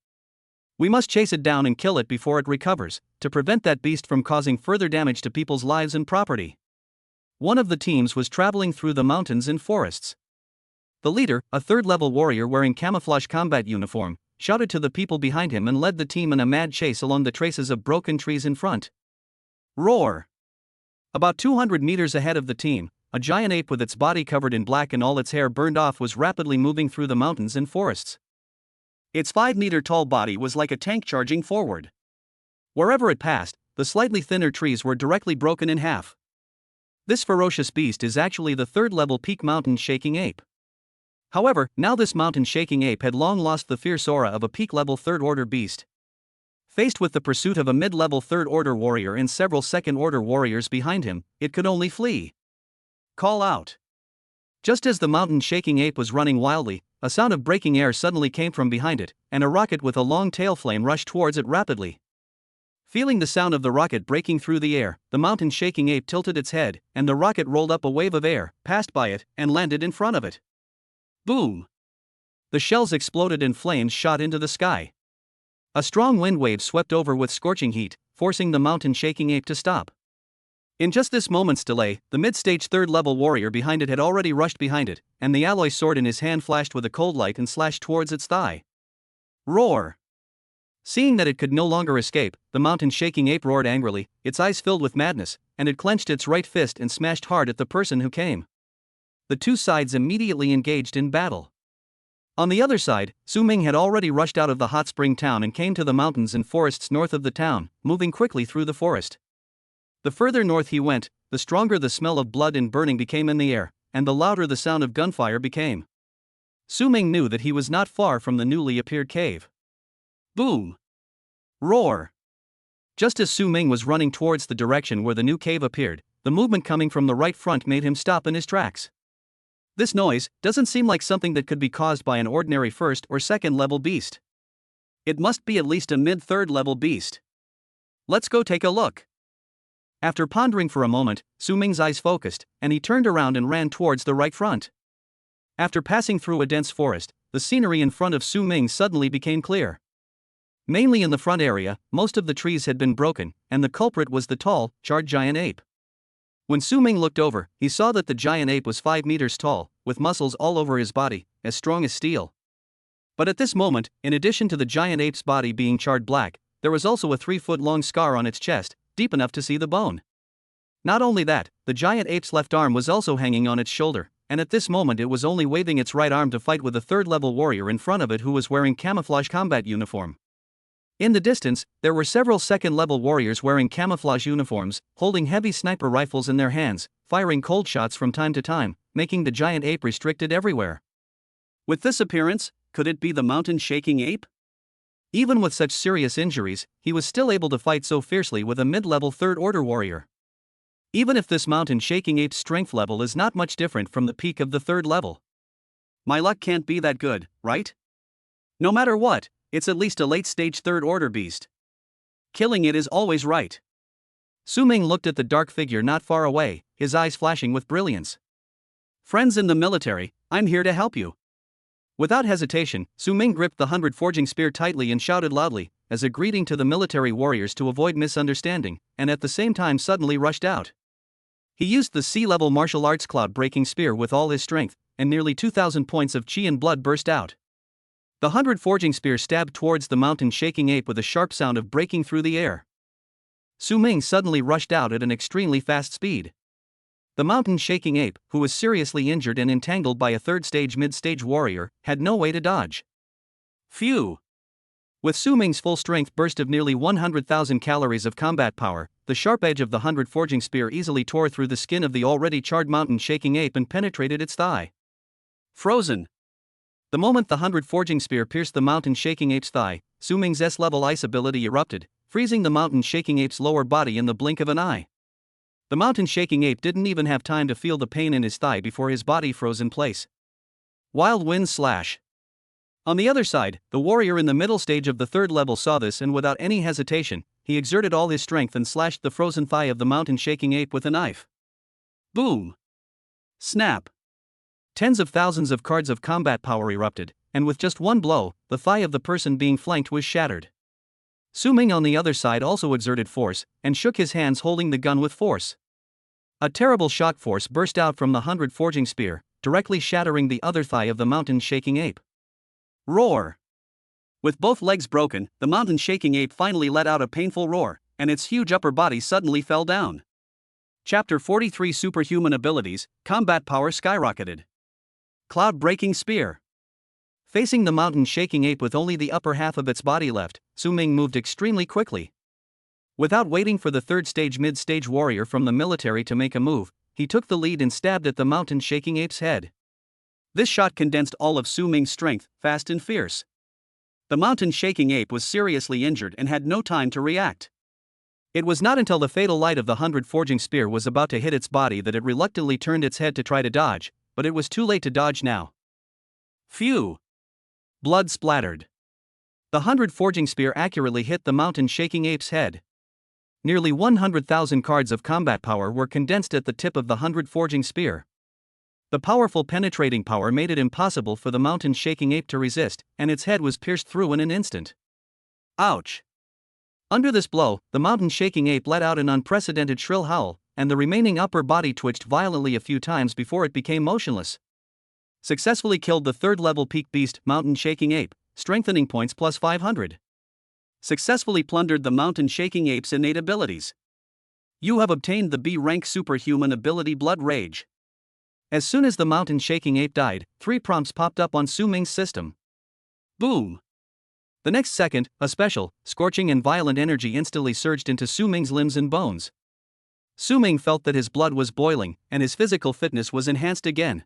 [SPEAKER 1] We must chase it down and kill it before it recovers, to prevent that beast from causing further damage to people's lives and property. One of the teams was traveling through the mountains and forests. The leader, a third-level warrior wearing camouflage combat uniform, shouted to the people behind him and led the team in a mad chase along the traces of broken trees in front. Roar! About 200 meters ahead of the team, a giant ape with its body covered in black and all its hair burned off was rapidly moving through the mountains and forests. Its 5-meter-tall body was like a tank charging forward. Wherever it passed, the slightly thinner trees were directly broken in half. This ferocious beast is actually the third-level peak mountain-shaking ape. However, now this mountain-shaking ape had long lost the fierce aura of a peak-level third-order beast. Faced with the pursuit of a mid-level third-order warrior and several second-order warriors behind him, it could only flee. Call out. Just as the mountain-shaking ape was running wildly, a sound of breaking air suddenly came from behind it, and a rocket with a long tail flame rushed towards it rapidly. Feeling the sound of the rocket breaking through the air, the mountain-shaking ape tilted its head, and the rocket rolled up a wave of air, passed by it, and landed in front of it. Boom! The shells exploded and flames shot into the sky. A strong wind wave swept over with scorching heat, forcing the mountain-shaking ape to stop. In just this moment's delay, the mid-stage third-level warrior behind it had already rushed behind it, and the alloy sword in his hand flashed with a cold light and slashed towards its thigh. Roar! Seeing that it could no longer escape, the mountain-shaking ape roared angrily, its eyes filled with madness, and it clenched its right fist and smashed hard at the person who came. The two sides immediately engaged in battle. On the other side, Su Ming had already rushed out of the hot spring town and came to the mountains and forests north of the town, moving quickly through the forest. The further north he went, the stronger the smell of blood and burning became in the air, and the louder the sound of gunfire became. Su Ming knew that he was not far from the newly appeared cave. Boom! Roar! Just as Su Ming was running towards the direction where the new cave appeared, the movement coming from the right front made him stop in his tracks. This noise doesn't seem like something that could be caused by an ordinary first or second level beast. It must be at least a mid-third level beast. Let's go take a look. After pondering for a moment, Su Ming's eyes focused, and he turned around and ran towards the right front. After passing through a dense forest, the scenery in front of Su Ming suddenly became clear. Mainly in the front area, most of the trees had been broken, and the culprit was the tall, charred giant ape. When Su Ming looked over, he saw that the giant ape was 5 meters tall, with muscles all over his body, as strong as steel. But at this moment, in addition to the giant ape's body being charred black, there was also a 3-foot-long scar on its chest, deep enough to see the bone. Not only that, the giant ape's left arm was also hanging on its shoulder, and at this moment it was only waving its right arm to fight with a third-level warrior in front of it who was wearing camouflage combat uniform. In the distance, there were several second-level warriors wearing camouflage uniforms, holding heavy sniper rifles in their hands, firing cold shots from time to time, making the giant ape restricted everywhere. With this appearance, could it be the mountain-shaking ape? Even with such serious injuries, he was still able to fight so fiercely with a mid-level third-order warrior. Even if this mountain-shaking ape's strength level is not much different from the peak of the third level. My luck can't be that good, right? No matter what, it's at least a late-stage third-order beast. Killing it is always right. Su Ming looked at the dark figure not far away, his eyes flashing with brilliance. Friends in the military, I'm here to help you. Without hesitation, Su Ming gripped the 100 forging spear tightly and shouted loudly, as a greeting to the military warriors to avoid misunderstanding, and at the same time suddenly rushed out. He used the sea-level martial arts cloud-breaking spear with all his strength, and nearly 2,000 points of chi and blood burst out. The 100 forging spear stabbed towards the mountain-shaking ape with a sharp sound of breaking through the air. Su Ming suddenly rushed out at an extremely fast speed. The mountain-shaking ape, who was seriously injured and entangled by a third-stage mid-stage warrior, had no way to dodge. Phew! With Su Ming's full-strength burst of nearly 100,000 calories of combat power, the sharp edge of the 100 forging spear easily tore through the skin of the already charred mountain-shaking ape and penetrated its thigh. Frozen. The moment the 100 forging spear pierced the mountain-shaking ape's thigh, Su Ming's S-level ice ability erupted, freezing the mountain-shaking ape's lower body in the blink of an eye. The mountain-shaking ape didn't even have time to feel the pain in his thigh before his body froze in place. Wild wind slash. On the other side, the warrior in the middle stage of the third level saw this and without any hesitation, he exerted all his strength and slashed the frozen thigh of the mountain-shaking ape with a knife. Boom! Snap! Tens of thousands of cards of combat power erupted, and with just one blow, the thigh of the person being flanked was shattered. Su Ming on the other side also exerted force, and shook his hands holding the gun with force. A terrible shock force burst out from the 100 forging spear, directly shattering the other thigh of the mountain-shaking ape. Roar! With both legs broken, the mountain-shaking ape finally let out a painful roar, and its huge upper body suddenly fell down. Chapter 43 Superhuman Abilities, Combat Power Skyrocketed. Cloud-breaking spear. Facing the mountain-shaking ape with only the upper half of its body left, Su Ming moved extremely quickly. Without waiting for the third-stage mid-stage warrior from the military to make a move, he took the lead and stabbed at the mountain-shaking ape's head. This shot condensed all of Su Ming's strength, fast and fierce. The mountain-shaking ape was seriously injured and had no time to react. It was not until the fatal light of the 100 forging spear was about to hit its body that it reluctantly turned its head to try to dodge, but it was too late to dodge now. Phew! Blood splattered. The 100 forging spear accurately hit the mountain-shaking ape's head. Nearly 100,000 cards of combat power were condensed at the tip of the 100 forging spear. The powerful penetrating power made it impossible for the mountain-shaking ape to resist, and its head was pierced through in an instant. Ouch! Under this blow, the mountain-shaking ape let out an unprecedented shrill howl, and the remaining upper body twitched violently a few times before it became motionless. Successfully killed the third-level peak beast, mountain-shaking ape, strengthening points plus 500. Successfully plundered the mountain-shaking ape's innate abilities. You have obtained the B-rank superhuman ability Blood Rage. As soon as the mountain-shaking ape died, 3 prompts popped up on Su Ming's system. Boom! The next second, a special, scorching and violent energy instantly surged into Su Ming's limbs and bones. Su Ming felt that his blood was boiling, and his physical fitness was enhanced again.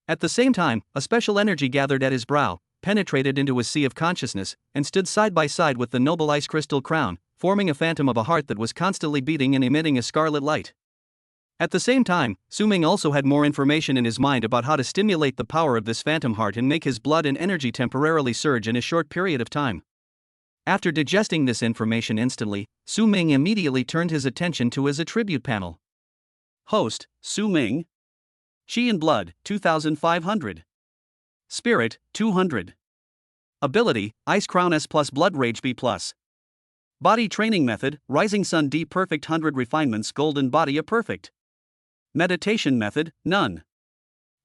[SPEAKER 1] At the same time, a special energy gathered at his brow, penetrated into his sea of consciousness, and stood side by side with the noble ice crystal crown, forming a phantom of a heart that was constantly beating and emitting a scarlet light. At the same time, Su Ming also had more information in his mind about how to stimulate the power of this phantom heart and make his blood and energy temporarily surge in a short period of time. After digesting this information instantly, Su Ming immediately turned his attention to his attribute panel. Host, Su Ming. Chi and Blood, 2500. Spirit, 200. Ability, Ice Crown S plus Blood Rage B plus. Body Training Method, Rising Sun D Perfect 100 Refinements Golden Body A Perfect. Meditation Method, None.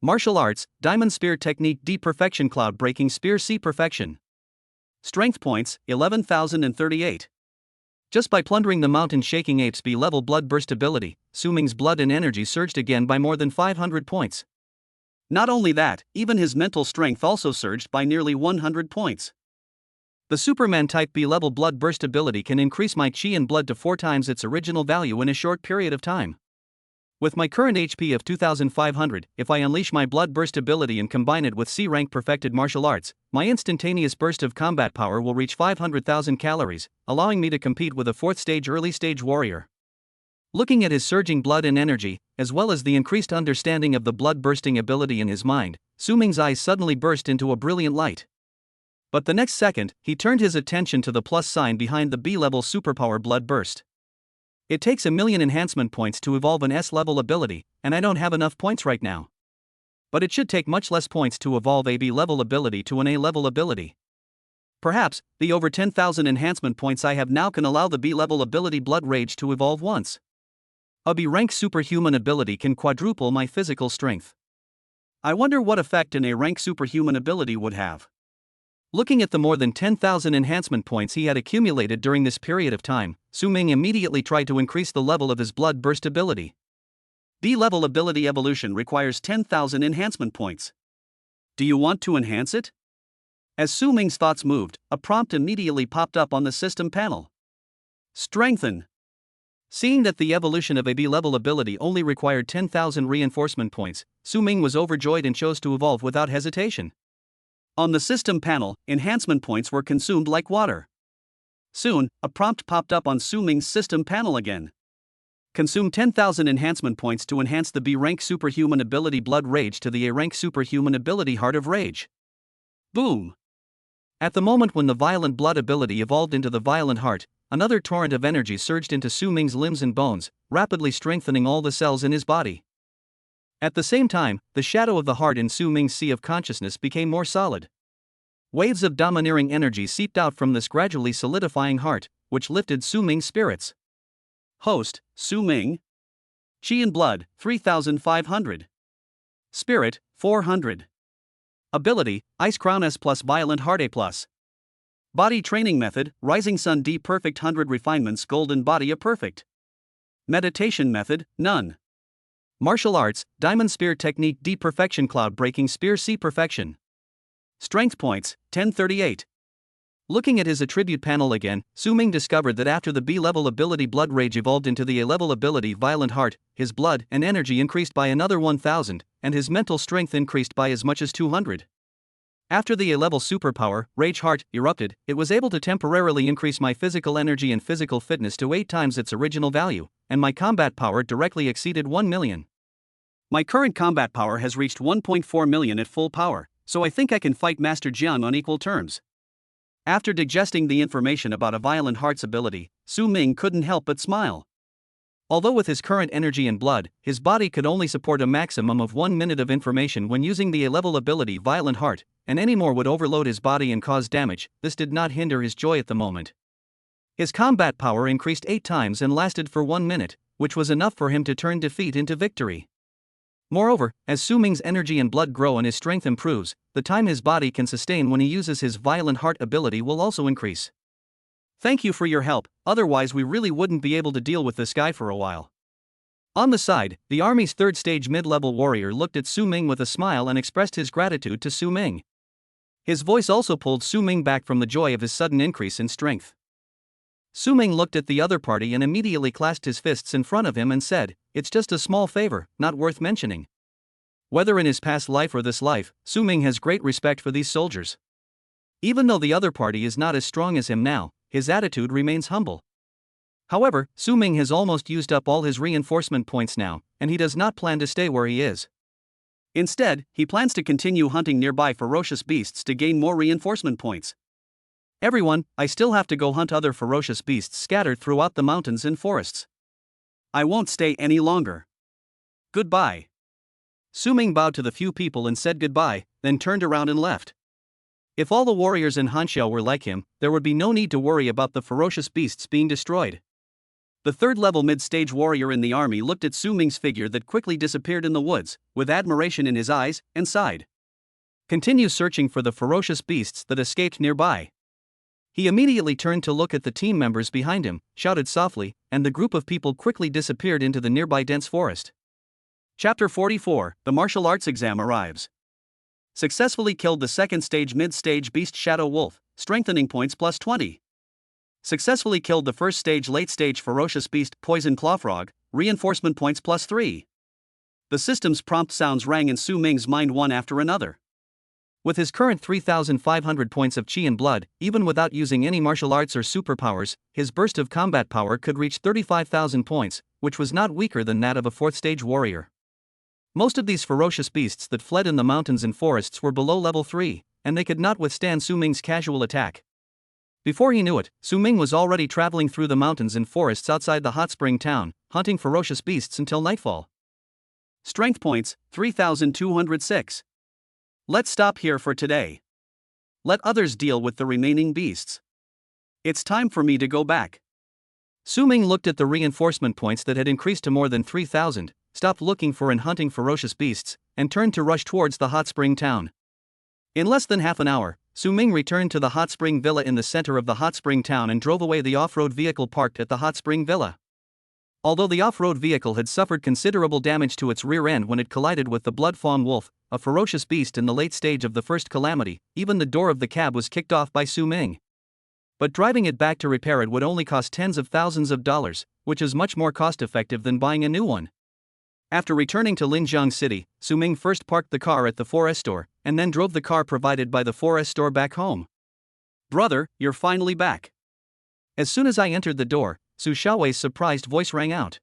[SPEAKER 1] Martial Arts, Diamond Spear Technique D Perfection Cloud Breaking Spear C Perfection. Strength Points, 11,038. Just by plundering the mountain-shaking ape's B-level blood burst ability, Su Ming's blood and energy surged again by more than 500 points. Not only that, even his mental strength also surged by nearly 100 points. The Superman type B-level blood burst ability can increase my chi and blood to 4 times its original value in a short period of time. With my current HP of 2,500, if I unleash my blood burst ability and combine it with C-rank perfected martial arts, my instantaneous burst of combat power will reach 500,000 calories, allowing me to compete with a 4th stage early stage warrior. Looking at his surging blood and energy, as well as the increased understanding of the blood bursting ability in his mind, Su Ming's eyes suddenly burst into a brilliant light. But the next second, he turned his attention to the plus sign behind the B-level superpower blood burst. It takes 1,000,000 enhancement points to evolve an S-level ability, and I don't have enough points right now. But it should take much less points to evolve a B-level ability to an A-level ability. Perhaps, the over 10,000 enhancement points I have now can allow the B-level ability Blood Rage to evolve once. A B-rank superhuman ability can quadruple my physical strength. I wonder what effect an A-rank superhuman ability would have. Looking at the more than 10,000 enhancement points he had accumulated during this period of time, Su Ming immediately tried to increase the level of his blood burst ability. B-level ability evolution requires 10,000 enhancement points. Do you want to enhance it? As Su Ming's thoughts moved, a prompt immediately popped up on the system panel. Strengthen. Seeing that the evolution of a B-level ability only required 10,000 reinforcement points, Su Ming was overjoyed and chose to evolve without hesitation. On the system panel, enhancement points were consumed like water. Soon, a prompt popped up on Su Ming's system panel again. Consume 10,000 enhancement points to enhance the B-rank superhuman ability Blood Rage to the A-rank superhuman ability Heart of Rage. Boom! At the moment when the Violent Blood ability evolved into the Violent Heart, another torrent of energy surged into Su Ming's limbs and bones, rapidly strengthening all the cells in his body. At the same time, the shadow of the heart in Su Ming's sea of consciousness became more solid. Waves of domineering energy seeped out from this gradually solidifying heart, which lifted Su Ming's spirits. Host, Su Ming. Chi and Blood, 3,500. Spirit, 400. Ability, Ice Crown S plus Violent Heart A plus. Body Training Method, Rising Sun D Perfect 100 Refinements Golden Body A Perfect. Meditation Method, None. Martial Arts, Diamond Spear Technique D Perfection Cloud Breaking Spear C Perfection. Strength Points, 1038. Looking at his attribute panel again, Su Ming discovered that after the B-level ability Blood Rage evolved into the A-level ability Violent Heart, his blood and energy increased by another 1,000, and his mental strength increased by as much as 200. After the A-level superpower, Rage Heart, erupted, it was able to temporarily increase my physical energy and physical fitness to 8 times its original value, and my combat power directly exceeded 1 million. My current combat power has reached 1.4 million at full power, so I think I can fight Master Jiang on equal terms. After digesting the information about a Violent Heart's ability, Su Ming couldn't help but smile. Although with his current energy and blood, his body could only support a maximum of 1 minute of information when using the A-level ability Violent Heart, and any more would overload his body and cause damage. This did not hinder his joy at the moment. His combat power increased 8 times and lasted for 1 minute, which was enough for him to turn defeat into victory. Moreover, as Su Ming's energy and blood grow and his strength improves, the time his body can sustain when he uses his Violent Heart ability will also increase. Thank you for your help, otherwise we really wouldn't be able to deal with this guy for a while. On the side, the army's third stage mid-level warrior looked at Su Ming with a smile and expressed his gratitude to Su Ming. His voice also pulled Su Ming back from the joy of his sudden increase in strength. Su Ming looked at the other party and immediately clasped his fists in front of him and said, "It's just a small favor, not worth mentioning." Whether in his past life or this life, Su Ming has great respect for these soldiers. Even though the other party is not as strong as him now, his attitude remains humble. However, Su Ming has almost used up all his reinforcement points now, and he does not plan to stay where he is. Instead, he plans to continue hunting nearby ferocious beasts to gain more reinforcement points. Everyone, I still have to go hunt other ferocious beasts scattered throughout the mountains and forests. I won't stay any longer. Goodbye. Su Ming bowed to the few people and said goodbye, then turned around and left. If all the warriors in Hanxiao were like him, there would be no need to worry about the ferocious beasts being destroyed. The third-level mid-stage warrior in the army looked at Su Ming's figure that quickly disappeared in the woods, with admiration in his eyes, and sighed. Continue searching for the ferocious beasts that escaped nearby. He immediately turned to look at the team members behind him, shouted softly, and the group of people quickly disappeared into the nearby dense forest. Chapter 44, The Martial Arts Exam arrives. Successfully killed the second stage mid-stage beast Shadow Wolf, strengthening points plus 20. Successfully killed the first stage late-stage ferocious beast Poison Clawfrog, reinforcement points plus 3. The system's prompt sounds rang in Su Ming's mind one after another. With his current 3,500 points of chi and blood, even without using any martial arts or superpowers, his burst of combat power could reach 35,000 points, which was not weaker than that of a fourth-stage warrior. Most of these ferocious beasts that fled in the mountains and forests were below level 3, and they could not withstand Su Ming's casual attack. Before he knew it, Su Ming was already traveling through the mountains and forests outside the hot spring town, hunting ferocious beasts until nightfall. Strength points, 3,206. Let's stop here for today. Let others deal with the remaining beasts. It's time for me to go back. Su Ming looked at the reinforcement points that had increased to more than 3,000, stopped looking for and hunting ferocious beasts, and turned to rush towards the hot spring town. In less than half an hour, Su Ming returned to the hot spring villa in the center of the hot spring town and drove away the off-road vehicle parked at the hot spring villa. Although the off-road vehicle had suffered considerable damage to its rear end when it collided with the blood fawn wolf, a ferocious beast in the late stage of the first calamity, even the door of the cab was kicked off by Su Ming. But driving it back to repair it would only cost tens of thousands of dollars, which is much more cost-effective than buying a new one. After returning to Linjiang City, Su Ming first parked the car at the 4S store, and then drove the car provided by the 4S store back home. "Brother, you're finally back." As soon as I entered the door, Su Xiaowei's surprised voice rang out.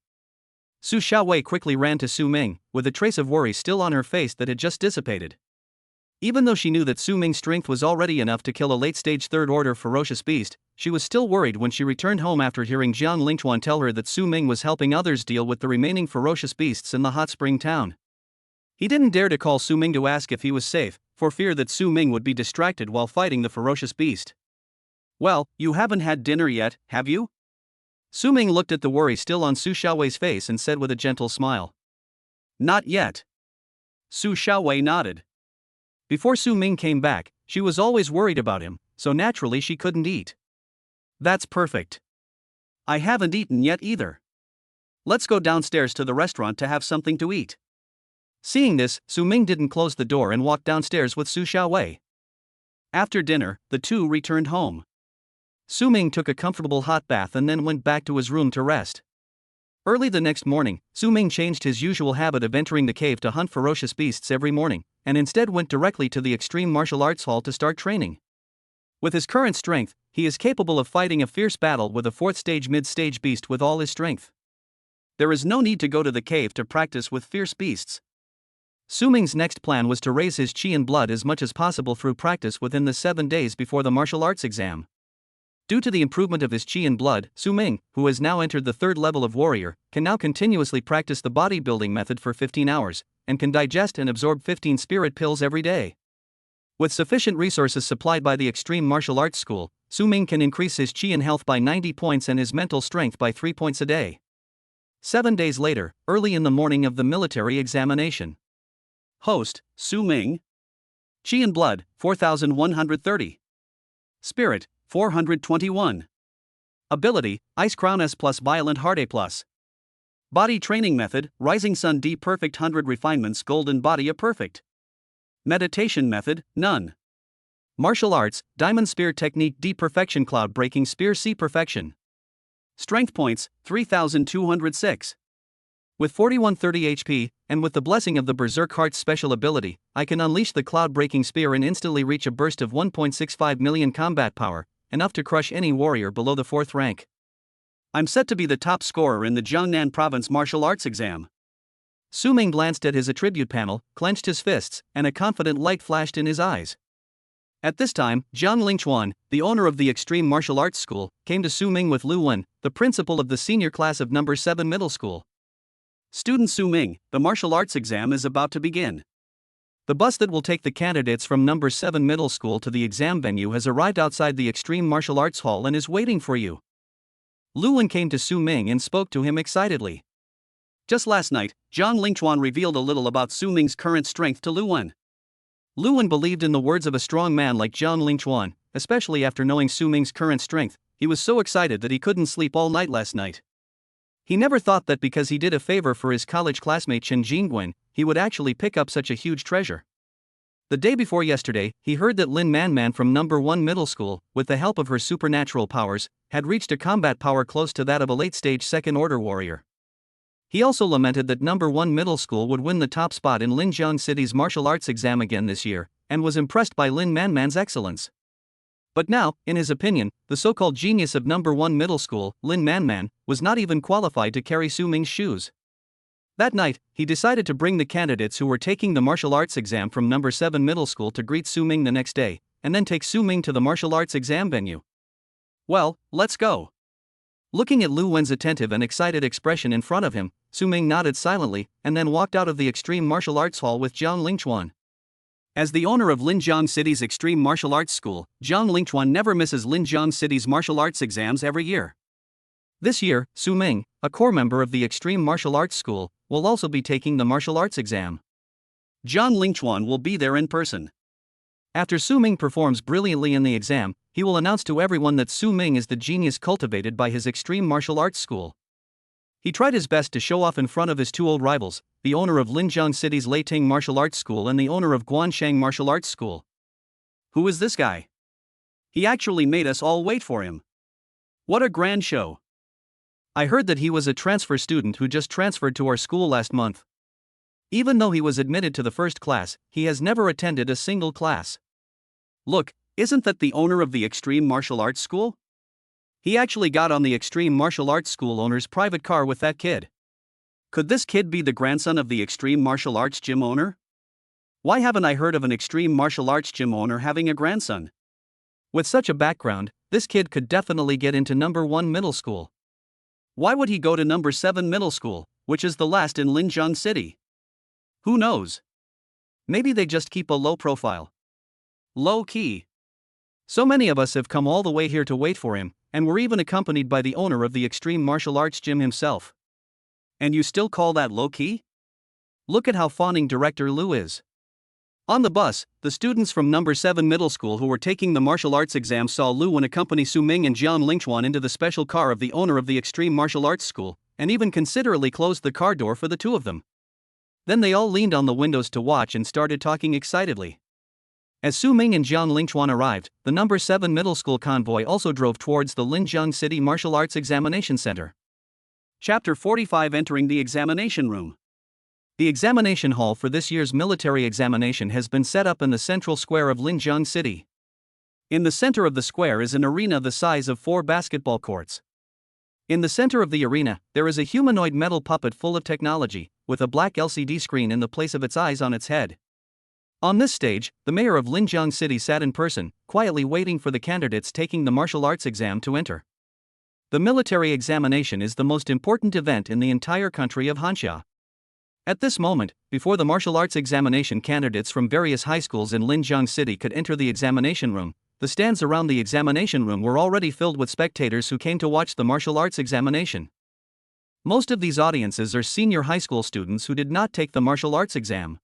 [SPEAKER 1] Su Xiaowei quickly ran to Su Ming, with a trace of worry still on her face that had just dissipated. Even though she knew that Su Ming's strength was already enough to kill a late-stage third-order ferocious beast, she was still worried when she returned home after hearing Jiang Lingchuan tell her that Su Ming was helping others deal with the remaining ferocious beasts in the hot spring town. He didn't dare to call Su Ming to ask if he was safe, for fear that Su Ming would be distracted while fighting the ferocious beast. "Well, you haven't had dinner yet, have you?" Su Ming looked at the worry still on Su Xiaowei's face and said with a gentle smile. "Not yet." Su Xiaowei nodded. Before Su Ming came back, she was always worried about him, so naturally she couldn't eat. "That's perfect. I haven't eaten yet either. Let's go downstairs to the restaurant to have something to eat." Seeing this, Su Ming didn't close the door and walked downstairs with Su Xiaowei. After dinner, the two returned home. Su Ming took a comfortable hot bath and then went back to his room to rest. Early the next morning, Su Ming changed his usual habit of entering the cave to hunt ferocious beasts every morning, and instead went directly to the Extreme Martial Arts Hall to start training. With his current strength, he is capable of fighting a fierce battle with a fourth-stage mid-stage beast with all his strength. There is no need to go to the cave to practice with fierce beasts. Su Ming's next plan was to raise his qi and blood as much as possible through practice within the 7 days before the martial arts exam. Due to the improvement of his qi and blood, Su Ming, who has now entered the 3rd level of warrior, can now continuously practice the bodybuilding method for 15 hours, and can digest and absorb 15 spirit pills every day. With sufficient resources supplied by the Extreme Martial Arts School, Su Ming can increase his qi and health by 90 points and his mental strength by 3 points a day. 7 days later, early in the morning of the military examination. Host, Su Ming. Qi and blood, 4,130. Spirit, 421. Ability, Ice Crown S plus Violent Heart A plus. Body training method, Rising Sun D Perfect 100 Refinements Golden Body A Perfect. Meditation method, none. Martial arts, Diamond Spear Technique D Perfection Cloud Breaking Spear C Perfection. Strength points, 3,206. With 4130 HP, and with the blessing of the Berserk Heart's special ability, I can unleash the cloud-breaking spear and instantly reach a burst of 1.65 million combat power, enough to crush any warrior below the 4th rank. I'm set to be the top scorer in the Jiangnan Province martial arts exam. Su Ming glanced at his attribute panel, clenched his fists, and a confident light flashed in his eyes. At this time, Jiang Lingchuan, the owner of the Extreme Martial Arts School, came to Su Ming with Lu Wen, the principal of the senior class of number 7 middle school. "Student Su Ming, the martial arts exam is about to begin. The bus that will take the candidates from number 7 middle school to the exam venue has arrived outside the Extreme Martial Arts Hall and is waiting for you." Lu Wen came to Su Ming and spoke to him excitedly. Just last night, Jiang Lingchuan revealed a little about Su Ming's current strength to Lu Wen. Lu Wen believed in the words of a strong man like Jiang Lingchuan, especially after knowing Su Ming's current strength. He was so excited that he couldn't sleep all night last night. He never thought that because he did a favor for his college classmate Chen Jingguan, he would actually pick up such a huge treasure. The day before yesterday, he heard that Lin Manman from number 1 middle school, with the help of her supernatural powers, had reached a combat power close to that of a late-stage second-order warrior. He also lamented that number 1 middle school would win the top spot in Linjiang City's martial arts exam again this year, and was impressed by Lin Manman's excellence. But now, in his opinion, the so-called genius of number 1 middle school, Lin Manman, was not even qualified to carry Su Ming's shoes. That night, he decided to bring the candidates who were taking the martial arts exam from number 7 middle school to greet Su Ming the next day, and then take Su Ming to the martial arts exam venue. "Well, let's go." Looking at Lu Wen's attentive and excited expression in front of him, Su Ming nodded silently, and then walked out of the Extreme Martial Arts Hall with Jiang Lingchuan. As the owner of Linjiang City's Extreme Martial Arts School, Jiang Lingchuan never misses Linjiang City's martial arts exams every year. This year, Su Ming, a core member of the Extreme Martial Arts School, will also be taking the martial arts exam. Jiang Lingchuan will be there in person. After Su Ming performs brilliantly in the exam, he will announce to everyone that Su Ming is the genius cultivated by his Extreme Martial Arts School. He tried his best to show off in front of his two old rivals, the owner of Linjiang City's Leiting Martial Arts School and the owner of Guansheng Martial Arts School. Who is this guy? He actually made us all wait for him. What a grand show. I heard that he was a transfer student who just transferred to our school last month. Even though he was admitted to the first class, he has never attended a single class. Look, isn't that the owner of the Extreme Martial Arts School? He actually got on the Extreme Martial Arts School owner's private car with that kid. Could this kid be the grandson of the Extreme Martial Arts Gym owner? Why haven't I heard of an Extreme Martial Arts Gym owner having a grandson? With such a background, this kid could definitely get into number 1 middle school. Why would he go to number 7 middle school, which is the last in Linjiang City? Who knows? Maybe they just keep a low profile. Low key. So many of us have come all the way here to wait for him, and we're even accompanied by the owner of the Extreme Martial Arts Gym himself. And you still call that low key? Look at how fawning Director Liu is. On the bus, the students from number 7 middle school who were taking the martial arts exam saw Liu and accompany Su Ming and Jian Lingchuan into the special car of the owner of the Extreme Martial Arts School, and even considerately closed the car door for the two of them. Then they all leaned on the windows to watch and started talking excitedly. As Su Ming and Jian Lingchuan arrived, the number 7 middle school convoy also drove towards the Linjiang City Martial Arts Examination Center. Chapter 45. Entering the examination room. The examination hall for this year's military examination has been set up in the central square of Linjiang City. In the center of the square is an arena the size of 4 basketball courts. In the center of the arena, there is a humanoid metal puppet full of technology, with a black LCD screen in the place of its eyes on its head. On this stage, the mayor of Linjiang City sat in person, quietly waiting for the candidates taking the martial arts exam to enter. The military examination is the most important event in the entire country of Hanxia. At this moment, before the martial arts examination, candidates from various high schools in Linjiang City could enter the examination room. The stands around the examination room were already filled with spectators who came to watch the martial arts examination. Most of these audiences are senior high school students who did not take the martial arts exam.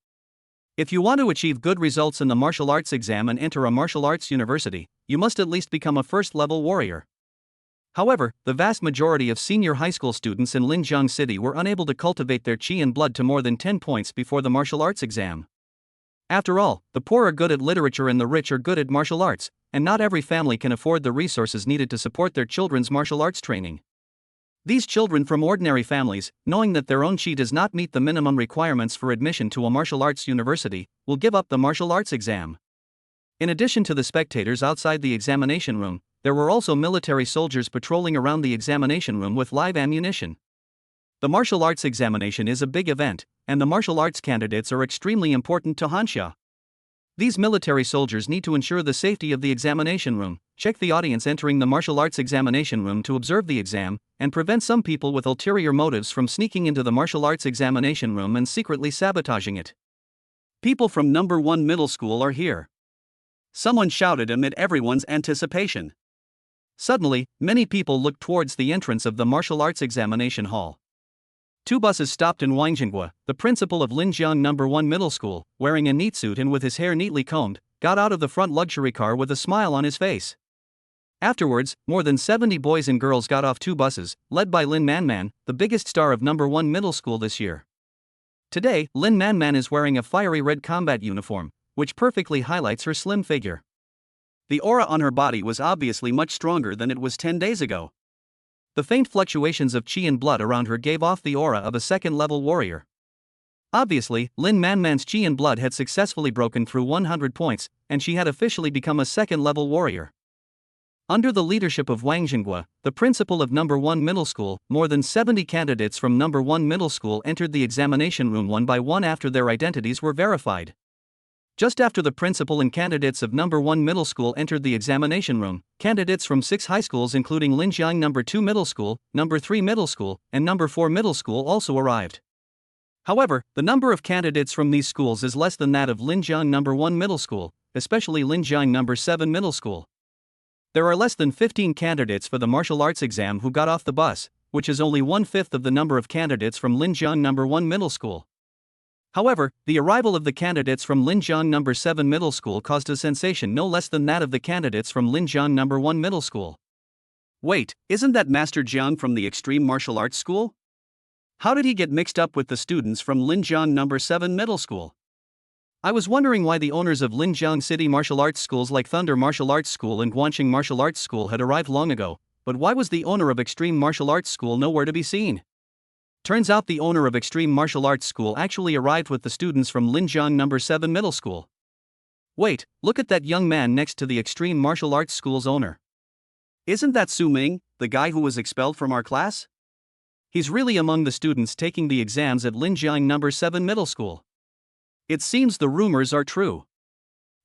[SPEAKER 1] If you want to achieve good results in the martial arts exam and enter a martial arts university, you must at least become a first-level warrior. However, the vast majority of senior high school students in Linjiang City were unable to cultivate their qi and blood to more than 10 points before the martial arts exam. After all, the poor are good at literature and the rich are good at martial arts, and not every family can afford the resources needed to support their children's martial arts training. These children from ordinary families, knowing that their own qi does not meet the minimum requirements for admission to a martial arts university, will give up the martial arts exam. In addition to the spectators outside the examination room, there were also military soldiers patrolling around the examination room with live ammunition. The martial arts examination is a big event, and the martial arts candidates are extremely important to Hanxia. These military soldiers need to ensure the safety of the examination room, check the audience entering the martial arts examination room to observe the exam, and prevent some people with ulterior motives from sneaking into the martial arts examination room and secretly sabotaging it. People from number 1 middle school are here. Someone shouted amid everyone's anticipation. Suddenly, many people looked towards the entrance of the martial arts examination hall. 2 buses stopped in Wangjinghua. The principal of Linjiang number 1 middle school, wearing a neat suit and with his hair neatly combed, got out of the front luxury car with a smile on his face. Afterwards, more than 70 boys and girls got off 2 buses, led by Lin Manman, the biggest star of number 1 middle school this year. Today, Lin Manman is wearing a fiery red combat uniform, which perfectly highlights her slim figure. The aura on her body was obviously much stronger than it was 10 days ago. The faint fluctuations of qi and blood around her gave off the aura of a second-level warrior. Obviously, Lin Manman's qi and blood had successfully broken through 100 points, and she had officially become a second-level warrior. Under the leadership of Wang Jinghua, the principal of number 1 middle school, more than 70 candidates from number 1 middle school entered the examination room one by one after their identities were verified. Just after the principal and candidates of number 1 middle school entered the examination room, candidates from 6 high schools including Linjiang number 2 middle school, number 3 middle school, and number 4 middle school also arrived. However, the number of candidates from these schools is less than that of Linjiang number 1 middle school, especially Linjiang number 7 middle school. There are less than 15 candidates for the martial arts exam who got off the bus, which is only 1/5 of the number of candidates from Linjiang number 1 middle school. However, the arrival of the candidates from Linjiang number 7 middle school caused a sensation no less than that of the candidates from Linjiang number 1 middle school. Wait, isn't that Master Jiang from the Extreme Martial Arts School? How did he get mixed up with the students from Linjiang No. 7 Middle School? I was wondering why the owners of Linjiang City martial arts schools like Thunder Martial Arts School and Guanqing Martial Arts School had arrived long ago, but why was the owner of Extreme Martial Arts School nowhere to be seen? Turns out the owner of Extreme Martial Arts School actually arrived with the students from Linjiang No. 7 Middle School. Wait, look at that young man next to the Extreme Martial Arts School's owner. Isn't that Su Ming, the guy who was expelled from our class? He's really among the students taking the exams at Linjiang No. 7 Middle School. It seems the rumors are true.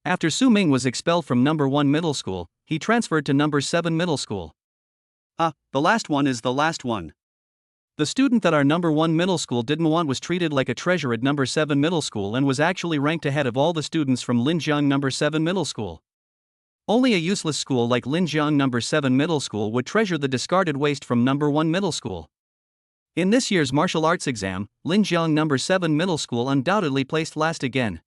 [SPEAKER 1] After Su Ming was expelled from No. 1 Middle School, he transferred to No. 7 Middle School. The last one is the last one. The student that our No. 1 Middle School didn't want was treated like a treasure at No. 7 Middle School and was actually ranked ahead of all the students from Linjiang No. 7 Middle School. Only a useless school like Linjiang No. 7 Middle School would treasure the discarded waste from No. 1 Middle School. In this year's martial arts exam, Linjiang No. 7 Middle School undoubtedly placed last again.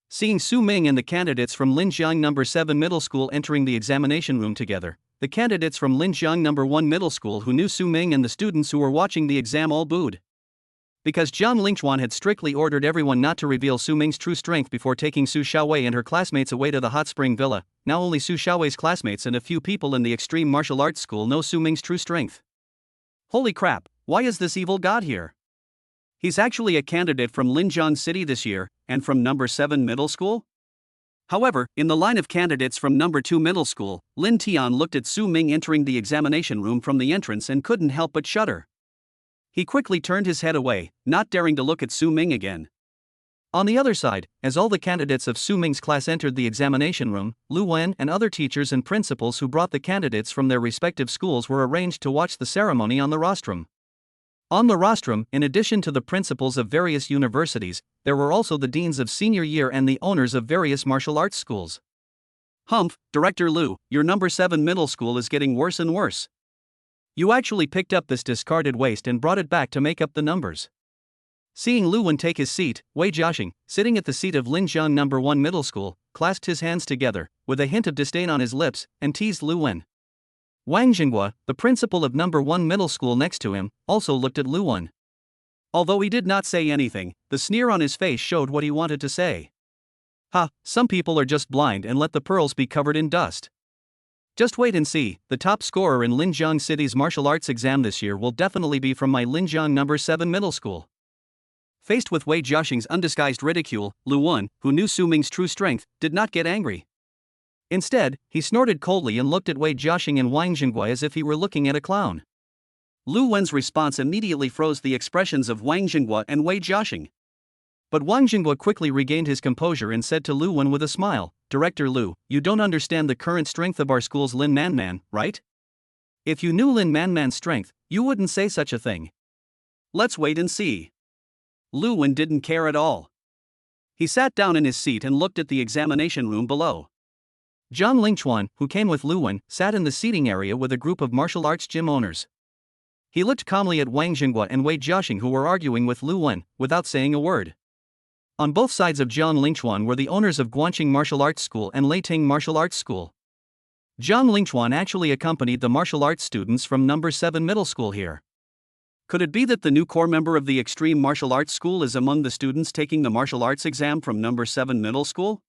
[SPEAKER 1] Seeing Su Ming and the candidates from Linjiang No. 7 Middle School entering the examination room together, the candidates from Linjiang No. 1 Middle School who knew Su Ming and the students who were watching the exam all booed. Because Jiang Lingchuan had strictly ordered everyone not to reveal Su Ming's true strength before taking Su Xiaowei and her classmates away to the hot spring villa, now only Su Xiaowei's classmates and a few people in the Extreme Martial Arts School know Su Ming's true strength. Holy crap, why is this evil god here? He's actually a candidate from Linjiang City this year, and from No. 7 Middle School? However, in the line of candidates from No. 2 Middle School, Lin Tian looked at Su Ming entering the examination room from the entrance and couldn't help but shudder. He quickly turned his head away, not daring to look at Su Ming again. On the other side, as all the candidates of Su Ming's class entered the examination room, Lu Wen and other teachers and principals who brought the candidates from their respective schools were arranged to watch the ceremony on the rostrum. On the rostrum, in addition to the principals of various universities, there were also the deans of senior year and the owners of various martial arts schools. Humph, Director Lu, your No. 7 Middle School is getting worse and worse. You actually picked up this discarded waste and brought it back to make up the numbers. Seeing Lu Wen take his seat, Wei Jiaxing, sitting at the seat of Linjiang No. 1 Middle School, clasped his hands together, with a hint of disdain on his lips, and teased Lu Wen. Wang Jinghua, the principal of No. 1 Middle School next to him, also looked at Lu Wen. Although he did not say anything, the sneer on his face showed what he wanted to say. Some people are just blind and let the pearls be covered in dust. Just wait and see, the top scorer in Linjiang City's martial arts exam this year will definitely be from my Linjiang No. 7 Middle School. Faced with Wei Jiaxing's undisguised ridicule, Lu Wen, who knew Su Ming's true strength, did not get angry. Instead, he snorted coldly and looked at Wei Jiaxing and Wang Jinghua as if he were looking at a clown. Lu Wen's response immediately froze the expressions of Wang Jinghua and Wei Jiaxing. But Wang Jinghua quickly regained his composure and said to Lu Wen with a smile, Director Lu, you don't understand the current strength of our school's Lin Manman, right? If you knew Lin Manman's strength, you wouldn't say such a thing. Let's wait and see. Lu Wen didn't care at all. He sat down in his seat and looked at the examination room below. Jiang Lingchuan, who came with Lu Wen, sat in the seating area with a group of martial arts gym owners. He looked calmly at Wang Jinghua and Wei Jiaxing who were arguing with Lu Wen, without saying a word. On both sides of Jiang Lingchuan were the owners of Guanqing Martial Arts School and Leiting Martial Arts School. Jiang Lingchuan actually accompanied the martial arts students from No. 7 Middle School here. Could it be that the new core member of the Extreme Martial Arts School is among the students taking the martial arts exam from No. 7 Middle School?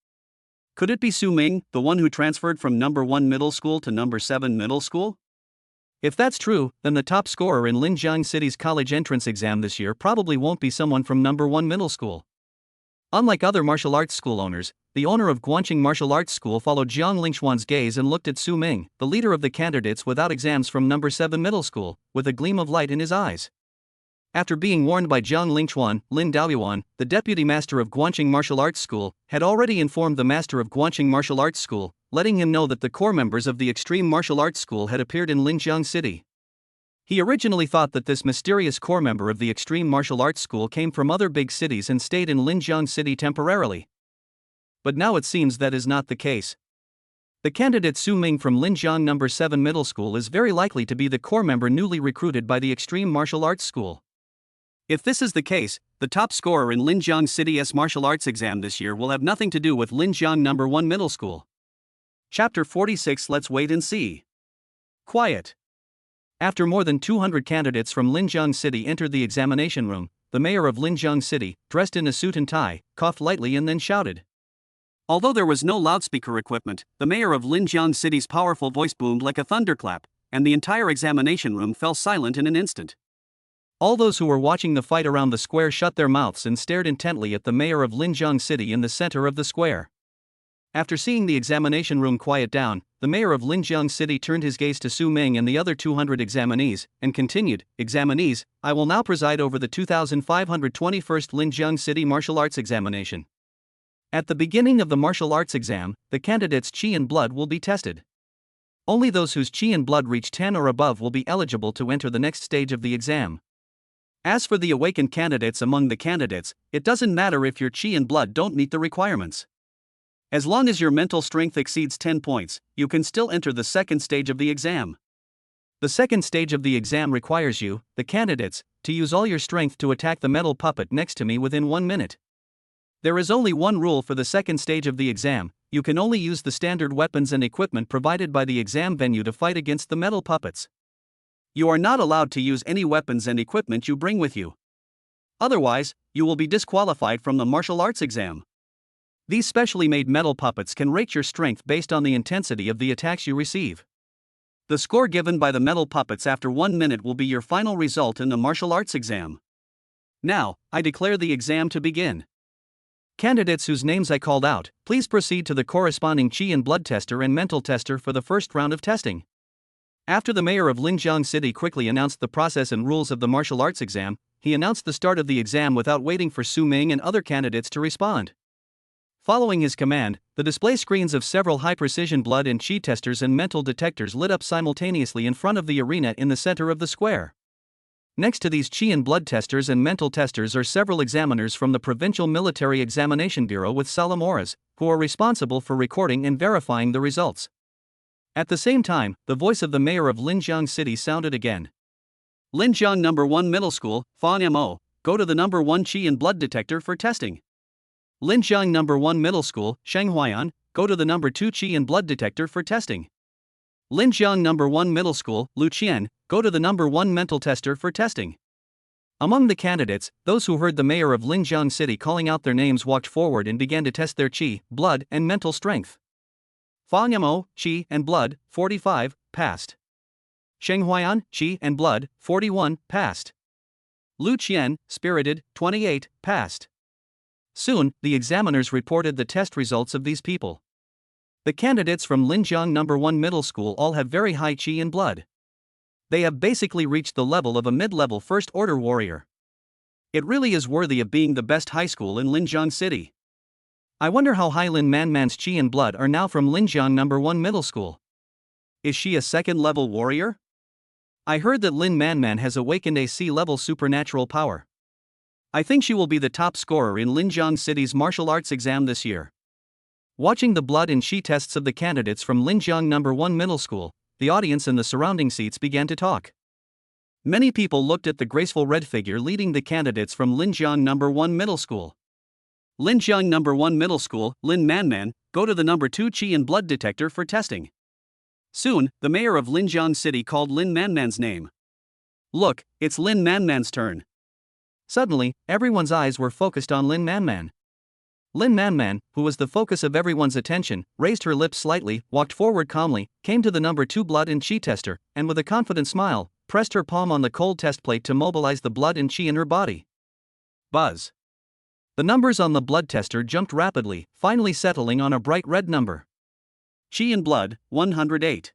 [SPEAKER 1] Could it be Su Ming, the one who transferred from No. 1 Middle School to No. 7 Middle School? If that's true, then the top scorer in Linjiang City's college entrance exam this year probably won't be someone from No. 1 Middle School. Unlike other martial arts school owners, the owner of Guanqing Martial Arts School followed Jiang Lingchuan's gaze and looked at Su Ming, the leader of the candidates without exams from No. 7 Middle School, with a gleam of light in his eyes. After being warned by Jiang Lingchuan, Lin Daoyuan, the deputy master of Guanqing Martial Arts School, had already informed the master of Guanqing Martial Arts School, letting him know that the core members of the Extreme Martial Arts School had appeared in Linjiang City. He originally thought that this mysterious core member of the Extreme Martial Arts School came from other big cities and stayed in Linjiang City temporarily. But now it seems that is not the case. The candidate Su Ming from Linjiang No. 7 Middle School is very likely to be the core member newly recruited by the Extreme Martial Arts School. If this is the case, the top scorer in Linjiang City's martial arts exam this year will have nothing to do with Linjiang No. 1 Middle School. Chapter 46. Let's wait and see. Quiet. After more than 200 candidates from Linjiang City entered the examination room, the mayor of Linjiang City, dressed in a suit and tie, coughed lightly and then shouted. Although there was no loudspeaker equipment, the mayor of Linjiang City's powerful voice boomed like a thunderclap, and the entire examination room fell silent in an instant. All those who were watching the fight around the square shut their mouths and stared intently at the mayor of Linjiang City in the center of the square. After seeing the examination room quiet down, the mayor of Linjiang City turned his gaze to Su Ming and the other 200 examinees, and continued, "Examinees, I will now preside over the 2521st Linjiang City Martial Arts Examination. At the beginning of the martial arts exam, the candidates' Qi and blood will be tested. Only those whose Qi and blood reach 10 or above will be eligible to enter the next stage of the exam. As for the awakened candidates among the candidates, it doesn't matter if your Qi and blood don't meet the requirements. As long as your mental strength exceeds 10 points, you can still enter the second stage of the exam. The second stage of the exam requires you, the candidates, to use all your strength to attack the metal puppet next to me within 1 minute. There is only one rule for the second stage of the exam: you can only use the standard weapons and equipment provided by the exam venue to fight against the metal puppets. You are not allowed to use any weapons and equipment you bring with you. Otherwise, you will be disqualified from the martial arts exam. These specially made metal puppets can rate your strength based on the intensity of the attacks you receive. The score given by the metal puppets after 1 minute will be your final result in the martial arts exam. Now, I declare the exam to begin. Candidates whose names I called out, please proceed to the corresponding Qi and blood tester and mental tester for the first round of testing." After the mayor of Linjiang City quickly announced the process and rules of the martial arts exam, he announced the start of the exam without waiting for Su Ming and other candidates to respond. Following his command, the display screens of several high-precision blood and Qi testers and mental detectors lit up simultaneously in front of the arena in the center of the square. Next to these Qi and blood testers and mental testers are several examiners from the Provincial Military Examination Bureau with solemn auras, who are responsible for recording and verifying the results. At the same time, the voice of the mayor of Linjiang City sounded again. "Linjiang No. 1 Middle School, Fan Mo, go to the No. 1 Qi and blood detector for testing. Linjiang No. 1 Middle School, Shenghuayan, go to the No. 2 Qi and blood detector for testing. Linjiang No. 1 Middle School, Luqian, go to the No. 1 mental tester for testing." Among the candidates, those who heard the mayor of Linjiang City calling out their names walked forward and began to test their Qi, blood, and mental strength. Fan Mo, Qi and blood, 45, passed. Shenghuayan, Qi and blood, 41, passed. Luqian, spirited, 28, passed. Soon, the examiners reported the test results of these people. The candidates from Linjiang No. 1 Middle School all have very high Qi and blood. They have basically reached the level of a mid-level first-order warrior. It really is worthy of being the best high school in Linjiang City. I wonder how high Lin Manman's Qi and blood are now from Linjiang No. 1 Middle School. Is she a second-level warrior? I heard that Lin Manman has awakened a C-level supernatural power. I think she will be the top scorer in Linjiang City's martial arts exam this year. Watching the blood and Qi tests of the candidates from Linjiang No. 1 Middle School, the audience in the surrounding seats began to talk. Many people looked at the graceful red figure leading the candidates from Linjiang No. 1 Middle School. Linjiang No. 1 Middle School, Lin Manman, go to the No. 2 Qi and blood detector for testing. Soon, the mayor of Linjiang City called Lin Manman's name. "Look, it's Lin Manman's turn." Suddenly, everyone's eyes were focused on Lin Manman. Lin Manman, who was the focus of everyone's attention, raised her lips slightly, walked forward calmly, came to the No. 2 blood and Qi tester, and with a confident smile, pressed her palm on the cold test plate to mobilize the blood and Qi in her body. Buzz. The numbers on the blood tester jumped rapidly, finally settling on a bright red number. Qi and blood, 108.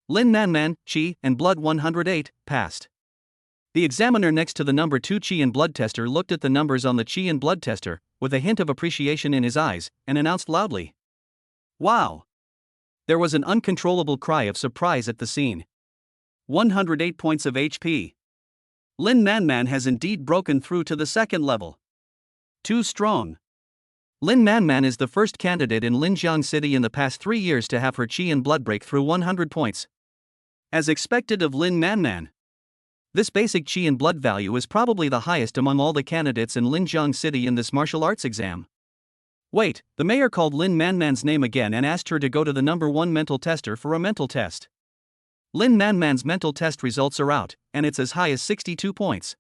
[SPEAKER 1] Lin Manman, Qi and blood 108, passed. The examiner next to the No. 2 Qi and blood tester looked at the numbers on the Qi and blood tester, with a hint of appreciation in his eyes, and announced loudly, "Wow!" There was an uncontrollable cry of surprise at the scene. 108 points of HP. Lin Manman has indeed broken through to the second level. Too strong. Lin Manman is the first candidate in Linjiang City in the past 3 years to have her Qi and blood break through 100 points. As expected of Lin Manman. This basic Qi and blood value is probably the highest among all the candidates in Linjiang City in this martial arts exam. Wait, the mayor called Lin Manman's name again and asked her to go to the No. 1 mental tester for a mental test. Lin Manman's mental test results are out, and it's as high as 62 points.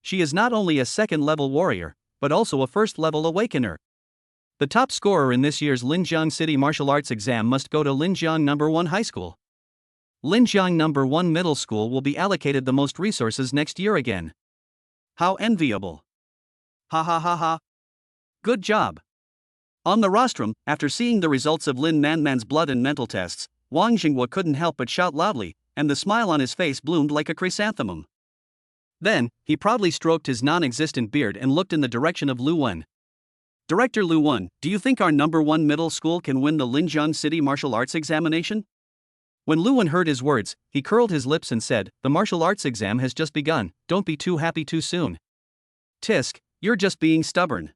[SPEAKER 1] She is not only a second-level warrior, but also a first-level awakener. The top scorer in this year's Linjiang City Martial Arts exam must go to Linjiang No. 1 High School. Linjiang No. 1 Middle School will be allocated the most resources next year again. How enviable. Ha ha ha ha. Good job. On the rostrum, after seeing the results of Lin Manman's blood and mental tests, Wang Xinghua couldn't help but shout loudly, and the smile on his face bloomed like a chrysanthemum. Then, he proudly stroked his non-existent beard and looked in the direction of Lu Wen. Director Lu Wen, do you think our No. 1 middle school can win the Linjiang City Martial Arts examination? When Lu Wen heard his words, he curled his lips and said, the martial arts exam has just begun, don't be too happy too soon. Tisk, you're just being stubborn.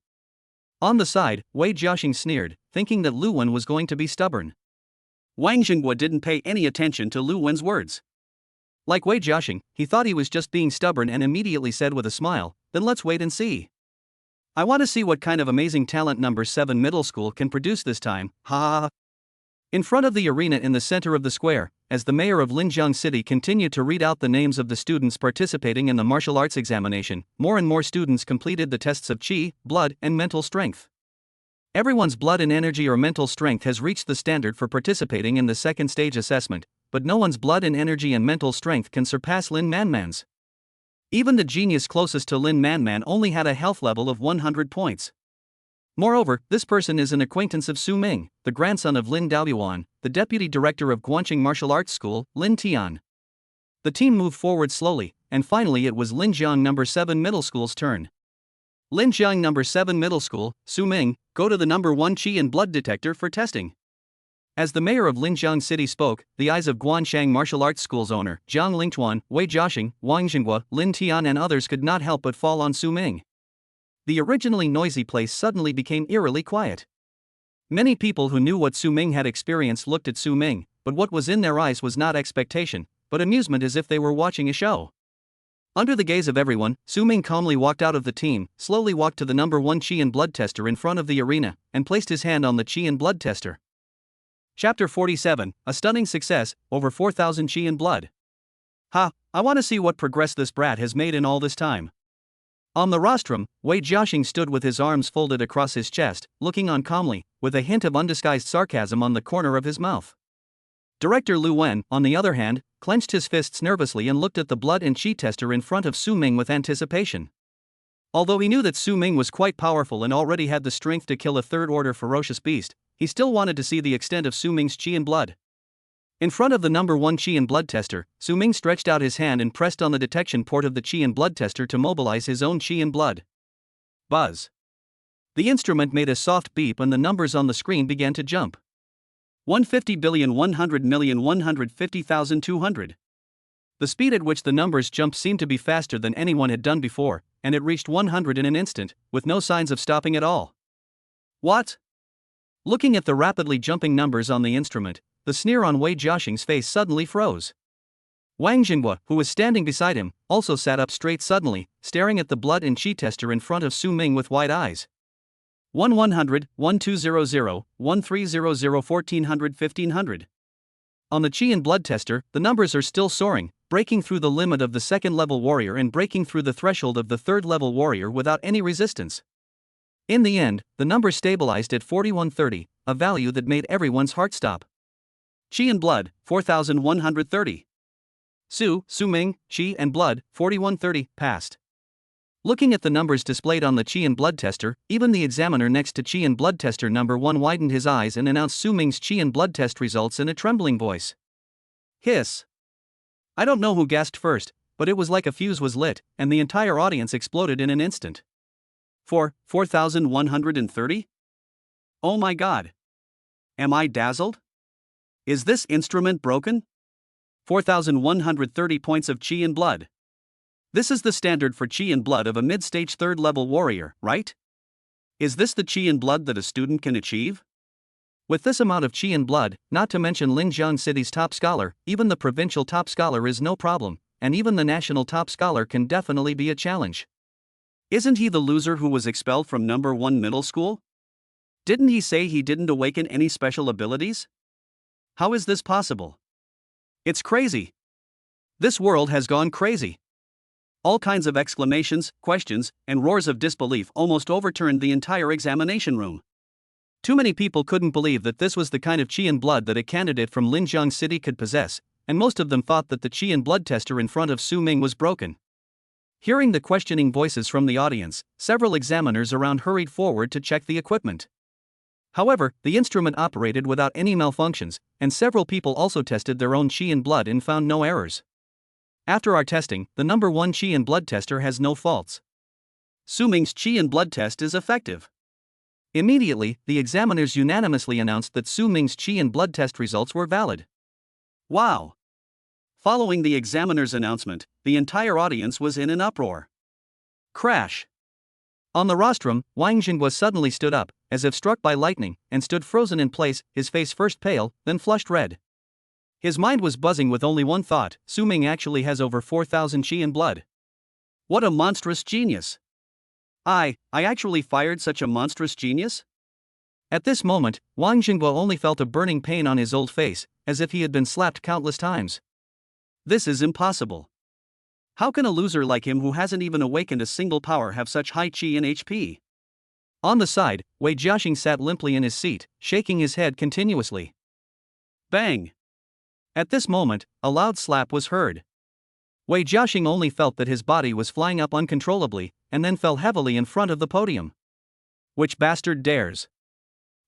[SPEAKER 1] On the side, Wei Jiaxing sneered, thinking that Lu Wen was going to be stubborn. Wang Xinghua didn't pay any attention to Lu Wen's words. Like Wei Jiaxing, he thought he was just being stubborn and immediately said with a smile, then let's wait and see. I want to see what kind of amazing talent No. 7 middle school can produce this time, ha ha ha. In front of the arena in the center of the square, as the mayor of Linjiang City continued to read out the names of the students participating in the martial arts examination, more and more students completed the tests of qi, blood, and mental strength. Everyone's blood and energy or mental strength has reached the standard for participating in the second stage assessment, but no one's blood and energy and mental strength can surpass Lin Manman's. Even the genius closest to Lin Manman only had a health level of 100 points. Moreover, this person is an acquaintance of Su Ming, the grandson of Lin Daoyuan, the deputy director of Guanqing Martial Arts School, Lin Tian. The team moved forward slowly, and finally it was Linjiang No. 7 Middle School's turn. Linjiang No. 7 Middle School, Su Ming, go to the No. 1 Qi and blood detector for testing. As the mayor of Linjiang City spoke, the eyes of Guanshang Martial Arts School's owner, Jiang Lingchuan, Wei Jiaxing, Wang Xinghua, Lin Tian and others could not help but fall on Su Ming. The originally noisy place suddenly became eerily quiet. Many people who knew what Su Ming had experienced looked at Su Ming, but what was in their eyes was not expectation, but amusement as if they were watching a show. Under the gaze of everyone, Su Ming calmly walked out of the team, slowly walked to the No. 1 Qi and blood tester in front of the arena, and placed his hand on the Qi and blood tester. Chapter 47, a stunning success, over 4,000 qi and blood. Ha, I want to see what progress this brat has made in all this time. On the rostrum, Wei Jiaxing stood with his arms folded across his chest, looking on calmly, with a hint of undisguised sarcasm on the corner of his mouth. Director Lu Wen, on the other hand, clenched his fists nervously and looked at the blood and qi tester in front of Su Ming with anticipation. Although he knew that Su Ming was quite powerful and already had the strength to kill a third-order ferocious beast, he still wanted to see the extent of Su Ming's qi and blood. In front of the No. 1 qi and blood tester, Su Ming stretched out his hand and pressed on the detection port of the qi and blood tester to mobilize his own qi and blood. Buzz. The instrument made a soft beep and the numbers on the screen began to jump. 150,100,150,200. The speed at which the numbers jumped seemed to be faster than anyone had done before, and it reached 100 in an instant, with no signs of stopping at all. What? Looking at the rapidly jumping numbers on the instrument, the sneer on Wei Jiaxing's face suddenly froze. Wang Xinghua, who was standing beside him, also sat up straight suddenly, staring at the blood and qi tester in front of Su Ming with wide eyes. 100, 1200, 1300, 1400, 1500. On the qi and blood tester, the numbers are still soaring, breaking through the limit of the second-level warrior and breaking through the threshold of the third-level warrior without any resistance. In the end, the number stabilized at 4130, a value that made everyone's heart stop. Qi and blood, 4130. Su Ming, qi and blood, 4130, passed. Looking at the numbers displayed on the qi and blood tester, even the examiner next to qi and blood tester No. 1 widened his eyes and announced Su Ming's qi and blood test results in a trembling voice. Hiss. I don't know who gasped first, but it was like a fuse was lit, and the entire audience exploded in an instant. 4,130? Oh my god. Am I dazzled? Is this instrument broken? 4,130 points of qi and blood. This is the standard for qi and blood of a mid-stage third-level warrior, right? Is this the qi and blood that a student can achieve? With this amount of qi and blood, not to mention Linjiang City's top scholar, even the provincial top scholar is no problem, and even the national top scholar can definitely be a challenge. Isn't he the loser who was expelled from No. 1 middle school? Didn't he say he didn't awaken any special abilities? How is this possible? It's crazy. This world has gone crazy. All kinds of exclamations, questions, and roars of disbelief almost overturned the entire examination room. Too many people couldn't believe that this was the kind of chi and blood that a candidate from Linjiang City could possess, and most of them thought that the chi and blood tester in front of Su Ming was broken. Hearing the questioning voices from the audience, several examiners around hurried forward to check the equipment. However, the instrument operated without any malfunctions, and several people also tested their own chi and blood and found no errors. After our testing, the number 1 chi and blood tester has no faults. Su Ming's chi and blood test is effective. Immediately, the examiners unanimously announced that Su Ming's chi and blood test results were valid. Wow! Following the examiner's announcement, the entire audience was in an uproar. Crash! On the rostrum, Wang Jingguo suddenly stood up, as if struck by lightning, and stood frozen in place, his face first pale, then flushed red. His mind was buzzing with only one thought: Su Ming actually has over 4,000 chi and blood. What a monstrous genius! I actually fired such a monstrous genius? At this moment, Wang Jingguo only felt a burning pain on his old face, as if he had been slapped countless times. This is impossible. How can a loser like him who hasn't even awakened a single power have such high chi and HP? On the side, Wei Jiaxing sat limply in his seat, shaking his head continuously. Bang! At this moment, a loud slap was heard. Wei Jiaxing only felt that his body was flying up uncontrollably, and then fell heavily in front of the podium. Which bastard dares?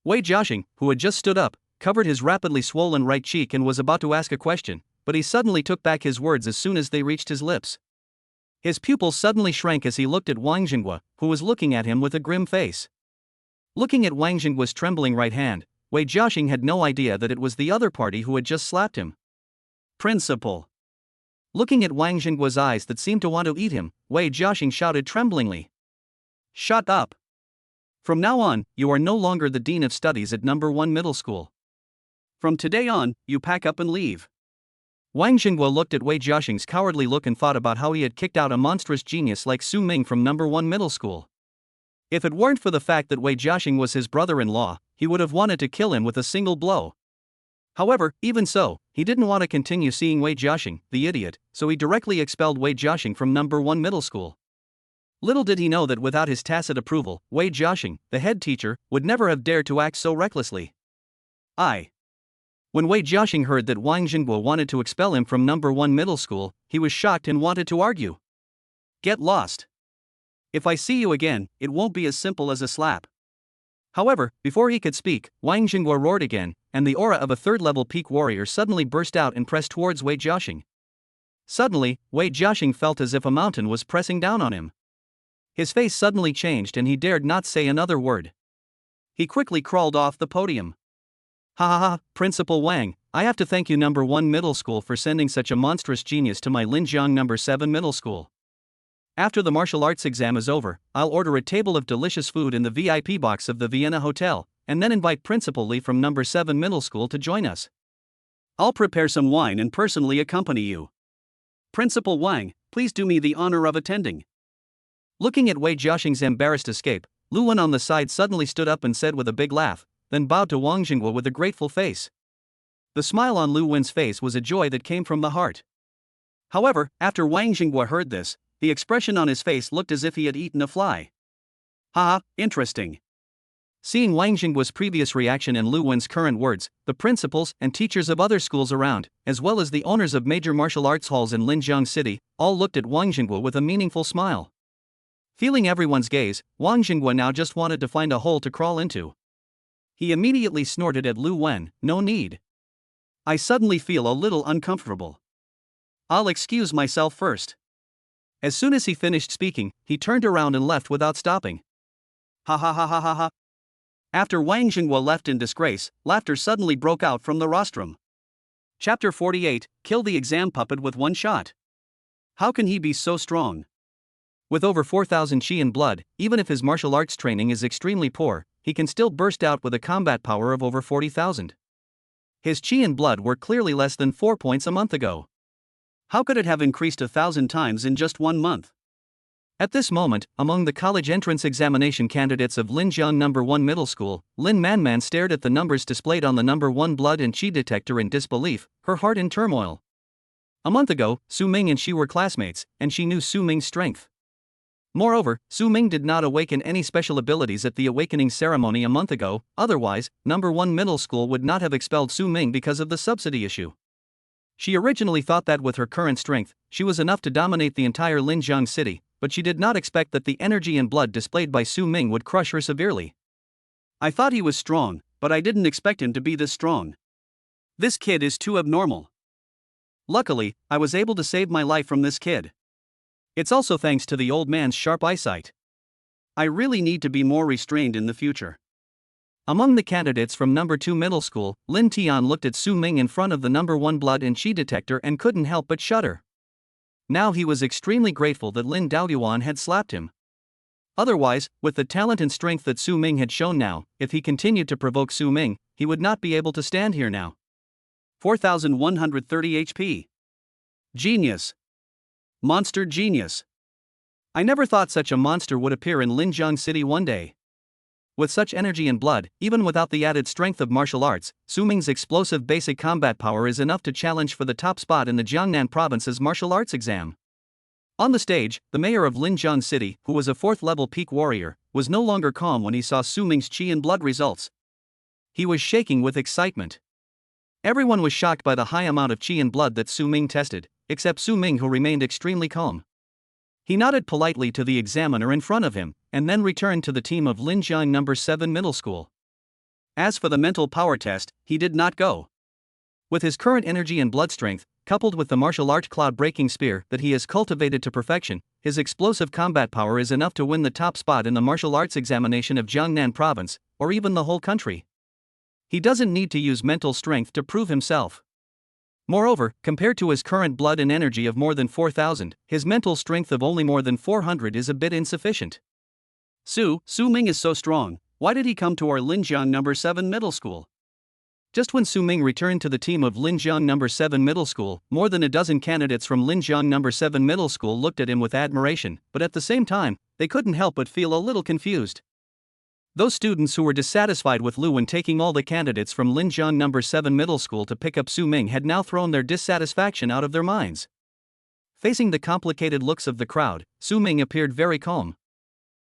[SPEAKER 1] Wei Jiaxing, who had just stood up, covered his rapidly swollen right cheek and was about to ask a question, but he suddenly took back his words as soon as they reached his lips. His pupils suddenly shrank as he looked at Wang Jingguo, who was looking at him with a grim face. Looking at Wang Jingguo's trembling right hand, Wei Jiaxing had no idea that it was the other party who had just slapped him. Principal! Looking at Wang Jingguo's eyes that seemed to want to eat him, Wei Jiaxing shouted tremblingly. Shut up! From now on, you are no longer the Dean of Studies at number 1 Middle School. From today on, you pack up and leave. Wang Jingguo looked at Wei Jiaxing's cowardly look and thought about how he had kicked out a monstrous genius like Su Ming from number 1 Middle School. If it weren't for the fact that Wei Jiaxing was his brother-in-law, he would have wanted to kill him with a single blow. However, even so, he didn't want to continue seeing Wei Jiaxing, the idiot, so he directly expelled Wei Jiaxing from number 1 Middle School. Little did he know that without his tacit approval, Wei Jiaxing, the head teacher, would never have dared to act so recklessly. When Wei Jiaxing heard that Wang Jingguo wanted to expel him from number 1 Middle School, he was shocked and wanted to argue. Get lost. If I see you again, it won't be as simple as a slap. However, before he could speak, Wang Jingguo roared again, and the aura of a third-level peak warrior suddenly burst out and pressed towards Wei Jiaxing. Suddenly, Wei Jiaxing felt as if a mountain was pressing down on him. His face suddenly changed and he dared not say another word. He quickly crawled off the podium. Ha ha ha, Principal Wang, I have to thank you number 1 Middle School for sending such a monstrous genius to my Linjiang number 7 Middle School. After the martial arts exam is over, I'll order a table of delicious food in the VIP box of the Vienna Hotel, and then invite Principal Li from number 7 Middle School to join us. I'll prepare some wine and personally accompany you. Principal Wang, please do me the honor of attending. Looking at Wei Jiaxing's embarrassed escape, Lu Wen on the side suddenly stood up and said with a big laugh, then bowed to Wang Jingguo with a grateful face. The smile on Lu Wen's face was a joy that came from the heart. However, after Wang Jingguo heard this, the expression on his face looked as if he had eaten a fly. Ha, interesting. Seeing Wang Jingguo's previous reaction and Lu Wen's current words, the principals and teachers of other schools around, as well as the owners of major martial arts halls in Linjiang City, all looked at Wang Jingguo with a meaningful smile. Feeling everyone's gaze, Wang Jingguo now just wanted to find a hole to crawl into. He immediately snorted at Lu Wen, no need. I suddenly feel a little uncomfortable. I'll excuse myself first. As soon as he finished speaking, he turned around and left without stopping. Ha ha ha ha ha ha. After Wang Jingguo left in disgrace, laughter suddenly broke out from the rostrum. Chapter 48, Kill the exam puppet with one shot. How can he be so strong? With over 4,000 chi and blood, even if his martial arts training is extremely poor, he can still burst out with a combat power of over 40,000. His chi and blood were clearly less than 4 points a month ago. How could it have increased 1,000 times in just 1 month? At this moment, among the college entrance examination candidates of Linjiang number 1 Middle School, Lin Manman stared at the numbers displayed on the number 1 blood and chi detector in disbelief, her heart in turmoil. A month ago, Su Ming and she were classmates, and she knew Su Ming's strength. Moreover, Su Ming did not awaken any special abilities at the awakening ceremony a month ago, otherwise, number 1 middle school would not have expelled Su Ming because of the subsidy issue. She originally thought that with her current strength, she was enough to dominate the entire Linjiang city, but she did not expect that the energy and blood displayed by Su Ming would crush her severely. I thought he was strong, but I didn't expect him to be this strong. This kid is too abnormal. Luckily, I was able to save my life from this kid. It's also thanks to the old man's sharp eyesight. I really need to be more restrained in the future. Among the candidates from number 2 middle school, Lin Tian looked at Su Ming in front of the number 1 blood and chi detector and couldn't help but shudder. Now he was extremely grateful that Lin Daoyuan had slapped him. Otherwise, with the talent and strength that Su Ming had shown now, if he continued to provoke Su Ming, he would not be able to stand here now. 4130 HP. Genius. Monster genius. I never thought such a monster would appear in Linjiang City one day. With such energy and blood, even without the added strength of martial arts, Su Ming's explosive basic combat power is enough to challenge for the top spot in the Jiangnan province's martial arts exam. On the stage, the mayor of Linjiang City, who was a 4th level peak warrior, was no longer calm when he saw Su Ming's chi and blood results. He was shaking with excitement. Everyone was shocked by the high amount of chi and blood that Su Ming tested, except Su Ming, who remained extremely calm. He nodded politely to the examiner in front of him, and then returned to the team of Linjiang No. 7 Middle School. As for the mental power test, he did not go. With his current energy and blood strength, coupled with the martial art cloud-breaking spear that he has cultivated to perfection, his explosive combat power is enough to win the top spot in the martial arts examination of Jiangnan province, or even the whole country. He doesn't need to use mental strength to prove himself. Moreover, compared to his current blood and energy of more than 4,000, his mental strength of only more than 400 is a bit insufficient. Su Ming is so strong, why did he come to our Linjiang No. 7 Middle School? Just when Su Ming returned to the team of Linjiang No. 7 Middle School, more than a dozen candidates from Linjiang No. 7 Middle School looked at him with admiration, but at the same time, they couldn't help but feel a little confused. Those students who were dissatisfied with Lu when taking all the candidates from Linjiang No. 7 Middle School to pick up Su Ming had now thrown their dissatisfaction out of their minds. Facing the complicated looks of the crowd, Su Ming appeared very calm.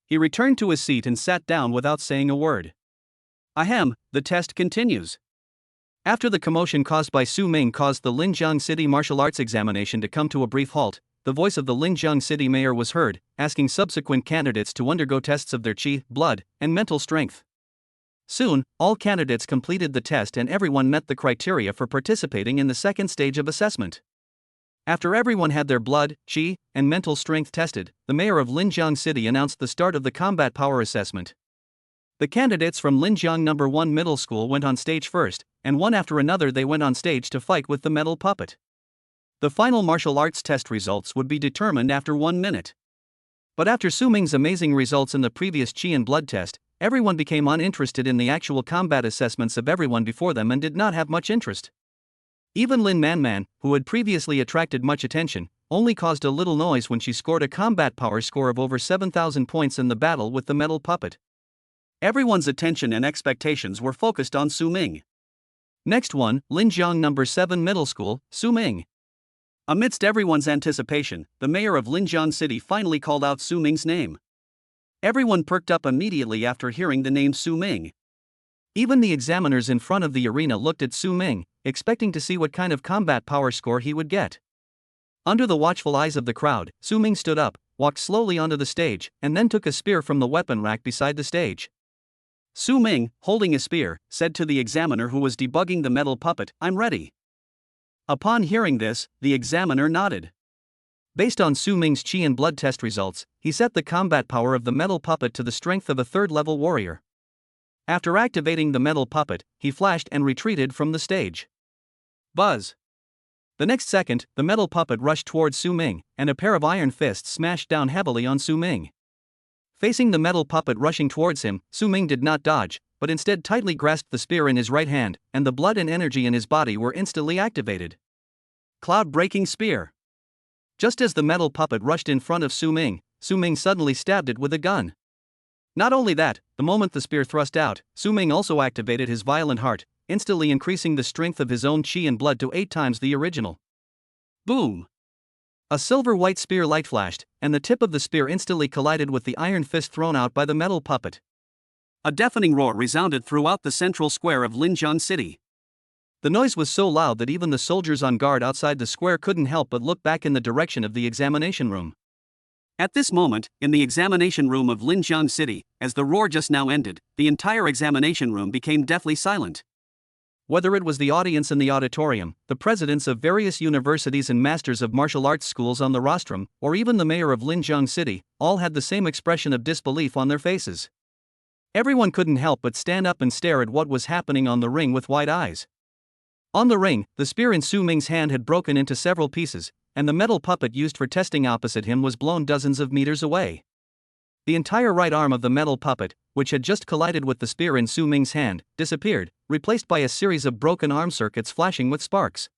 [SPEAKER 1] He returned to his seat and sat down without saying a word. Ahem, the test continues. After the commotion caused by Su Ming caused the Linjiang City martial arts examination to come to a brief halt, the voice of the Linjiang City mayor was heard, asking subsequent candidates to undergo tests of their chi, blood, and mental strength. Soon, all candidates completed the test and everyone met the criteria for participating in the second stage of assessment. After everyone had their blood, chi, and mental strength tested, the mayor of Linjiang City announced the start of the combat power assessment. The candidates from Linjiang No. 1 Middle School went on stage first, and one after another they went on stage to fight with the metal puppet. The final martial arts test results would be determined after 1 minute. But after Su Ming's amazing results in the previous chi and blood test, everyone became uninterested in the actual combat assessments of everyone before them and did not have much interest. Even Lin Manman, who had previously attracted much attention, only caused a little noise when she scored a combat power score of over 7,000 points in the battle with the metal puppet. Everyone's attention and expectations were focused on Su Ming. Next one, Linjiang No. 7 Middle School, Su Ming. Amidst everyone's anticipation, the mayor of Linjiang City finally called out Su Ming's name. Everyone perked up immediately after hearing the name Su Ming. Even the examiners in front of the arena looked at Su Ming, expecting to see what kind of combat power score he would get. Under the watchful eyes of the crowd, Su Ming stood up, walked slowly onto the stage, and then took a spear from the weapon rack beside the stage. Su Ming, holding a spear, said to the examiner who was debugging the metal puppet, "I'm ready." Upon hearing this, the examiner nodded. Based on Su Ming's chi and blood test results, he set the combat power of the metal puppet to the strength of a 3rd-level warrior. After activating the metal puppet, he flashed and retreated from the stage. Buzz! The next second, the metal puppet rushed towards Su Ming, and a pair of iron fists smashed down heavily on Su Ming. Facing the metal puppet rushing towards him, Su Ming did not dodge, but instead tightly grasped the spear in his right hand, and the blood and energy in his body were instantly activated. Cloud-breaking spear. Just as the metal puppet rushed in front of Su Ming suddenly stabbed it with a gun. Not only that, the moment the spear thrust out, Su Ming also activated his violent heart, instantly increasing the strength of his own chi and blood to 8 times the original. Boom! A silver-white spear light flashed, and the tip of the spear instantly collided with the iron fist thrown out by the metal puppet. A deafening roar resounded throughout the central square of Linjiang City. The noise was so loud that even the soldiers on guard outside the square couldn't help but look back in the direction of the examination room. At this moment, in the examination room of Linjiang City, as the roar just now ended, the entire examination room became deathly silent. Whether it was the audience in the auditorium, the presidents of various universities and masters of martial arts schools on the rostrum, or even the mayor of Linjiang City, all had the same expression of disbelief on their faces. Everyone couldn't help but stand up and stare at what was happening on the ring with wide eyes. On the ring, the spear in Su Ming's hand had broken into several pieces, and the metal puppet used for testing opposite him was blown dozens of meters away. The entire right arm of the metal puppet, which had just collided with the spear in Su Ming's hand, disappeared, replaced by a series of broken arm circuits flashing with sparks.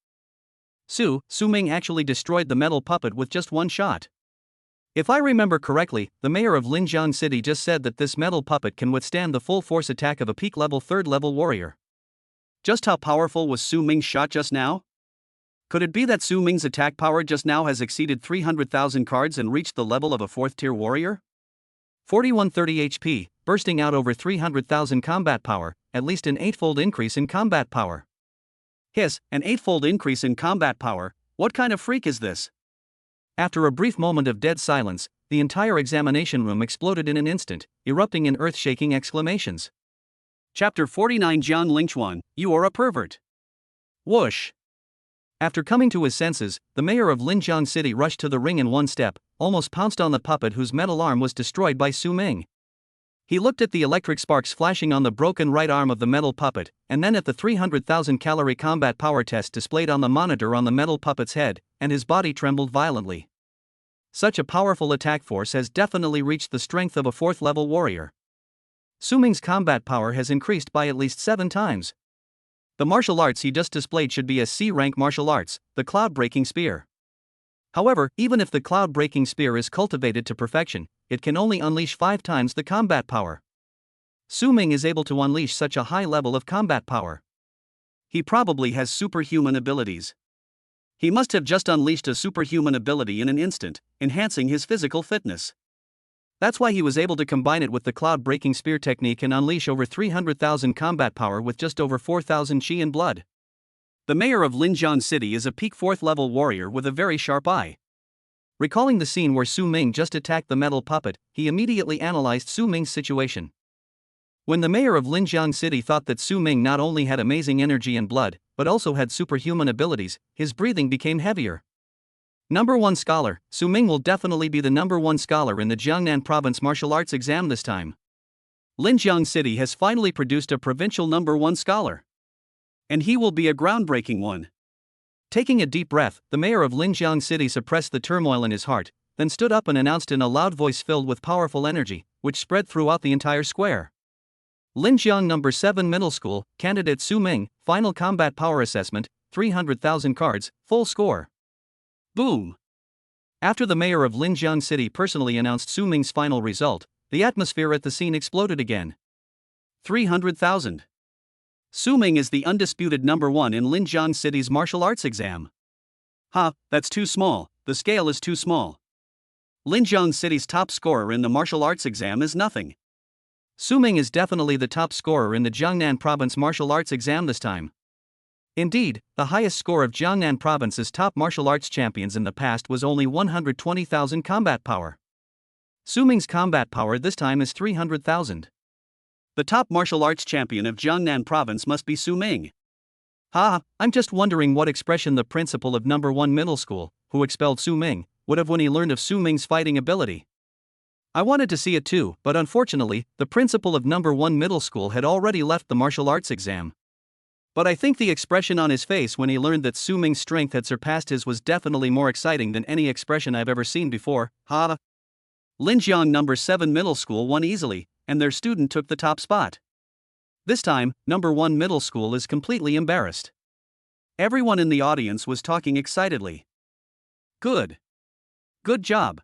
[SPEAKER 1] Su Ming actually destroyed the metal puppet with just one shot. If I remember correctly, the mayor of Linjiang City just said that this metal puppet can withstand the full force attack of a peak-level third-level warrior. Just how powerful was Su Ming's shot just now? Could it be that Su Ming's attack power just now has exceeded 300,000 cards and reached the level of a 4th-tier warrior? 4130 HP, bursting out over 300,000 combat power, at least an 8-fold increase in combat power. Hiss, an 8-fold increase in combat power, what kind of freak is this? After a brief moment of dead silence, the entire examination room exploded in an instant, erupting in earth-shaking exclamations. Chapter 49 Jiang Lingchuan, you are a pervert. Whoosh! After coming to his senses, the mayor of Linjiang City rushed to the ring in one step, almost pounced on the puppet whose metal arm was destroyed by Su Ming. He looked at the electric sparks flashing on the broken right arm of the metal puppet, and then at the 300,000 calorie combat power test displayed on the monitor on the metal puppet's head, and his body trembled violently. Such a powerful attack force has definitely reached the strength of a 4th-level warrior. Su Ming's combat power has increased by at least 7 times. The martial arts he just displayed should be a C-rank martial arts, the cloud-breaking spear. However, even if the cloud-breaking spear is cultivated to perfection, it can only unleash 5 times the combat power. Su Ming is able to unleash such a high level of combat power. He probably has superhuman abilities. He must have just unleashed a superhuman ability in an instant, enhancing his physical fitness. That's why he was able to combine it with the cloud-breaking spear technique and unleash over 300,000 combat power with just over 4,000 chi and blood. The mayor of Linjiang City is a peak 4th-level warrior with a very sharp eye. Recalling the scene where Su Ming just attacked the metal puppet, he immediately analyzed Su Ming's situation. When the mayor of Linjiang City thought that Su Ming not only had amazing energy and blood, but also had superhuman abilities, his breathing became heavier. Number 1 scholar, Su Ming will definitely be the number 1 scholar in the Jiangnan Province Martial Arts exam this time. Linjiang City has finally produced a provincial number 1 scholar. And he will be a groundbreaking one. Taking a deep breath, the mayor of Linjiang City suppressed the turmoil in his heart, then stood up and announced in a loud voice filled with powerful energy, which spread throughout the entire square. Linjiang Number 7 Middle School, candidate Su Ming, final combat power assessment, 300,000 cards, full score. Boom! After the mayor of Linjiang City personally announced Su Ming's final result, the atmosphere at the scene exploded again. 300,000. Su Ming is the undisputed number 1 in Linjiang City's martial arts exam. That's too small, the scale is too small. Linjiang City's top scorer in the martial arts exam is nothing. Su Ming is definitely the top scorer in the Jiangnan Province martial arts exam this time. Indeed, the highest score of Jiangnan Province's top martial arts champions in the past was only 120,000 combat power. Su Ming's combat power this time is 300,000. The top martial arts champion of Jiangnan Province must be Su Ming. I'm just wondering what expression the principal of number 1 middle school, who expelled Su Ming, would have when he learned of Su Ming's fighting ability. I wanted to see it too, but unfortunately, the principal of number 1 middle school had already left the martial arts exam. But I think the expression on his face when he learned that Su Ming's strength had surpassed his was definitely more exciting than any expression I've ever seen before. Linjiang Number 7 Middle School won easily, and their student took the top spot. This time, number 1 middle school is completely embarrassed. Everyone in the audience was talking excitedly. Good job.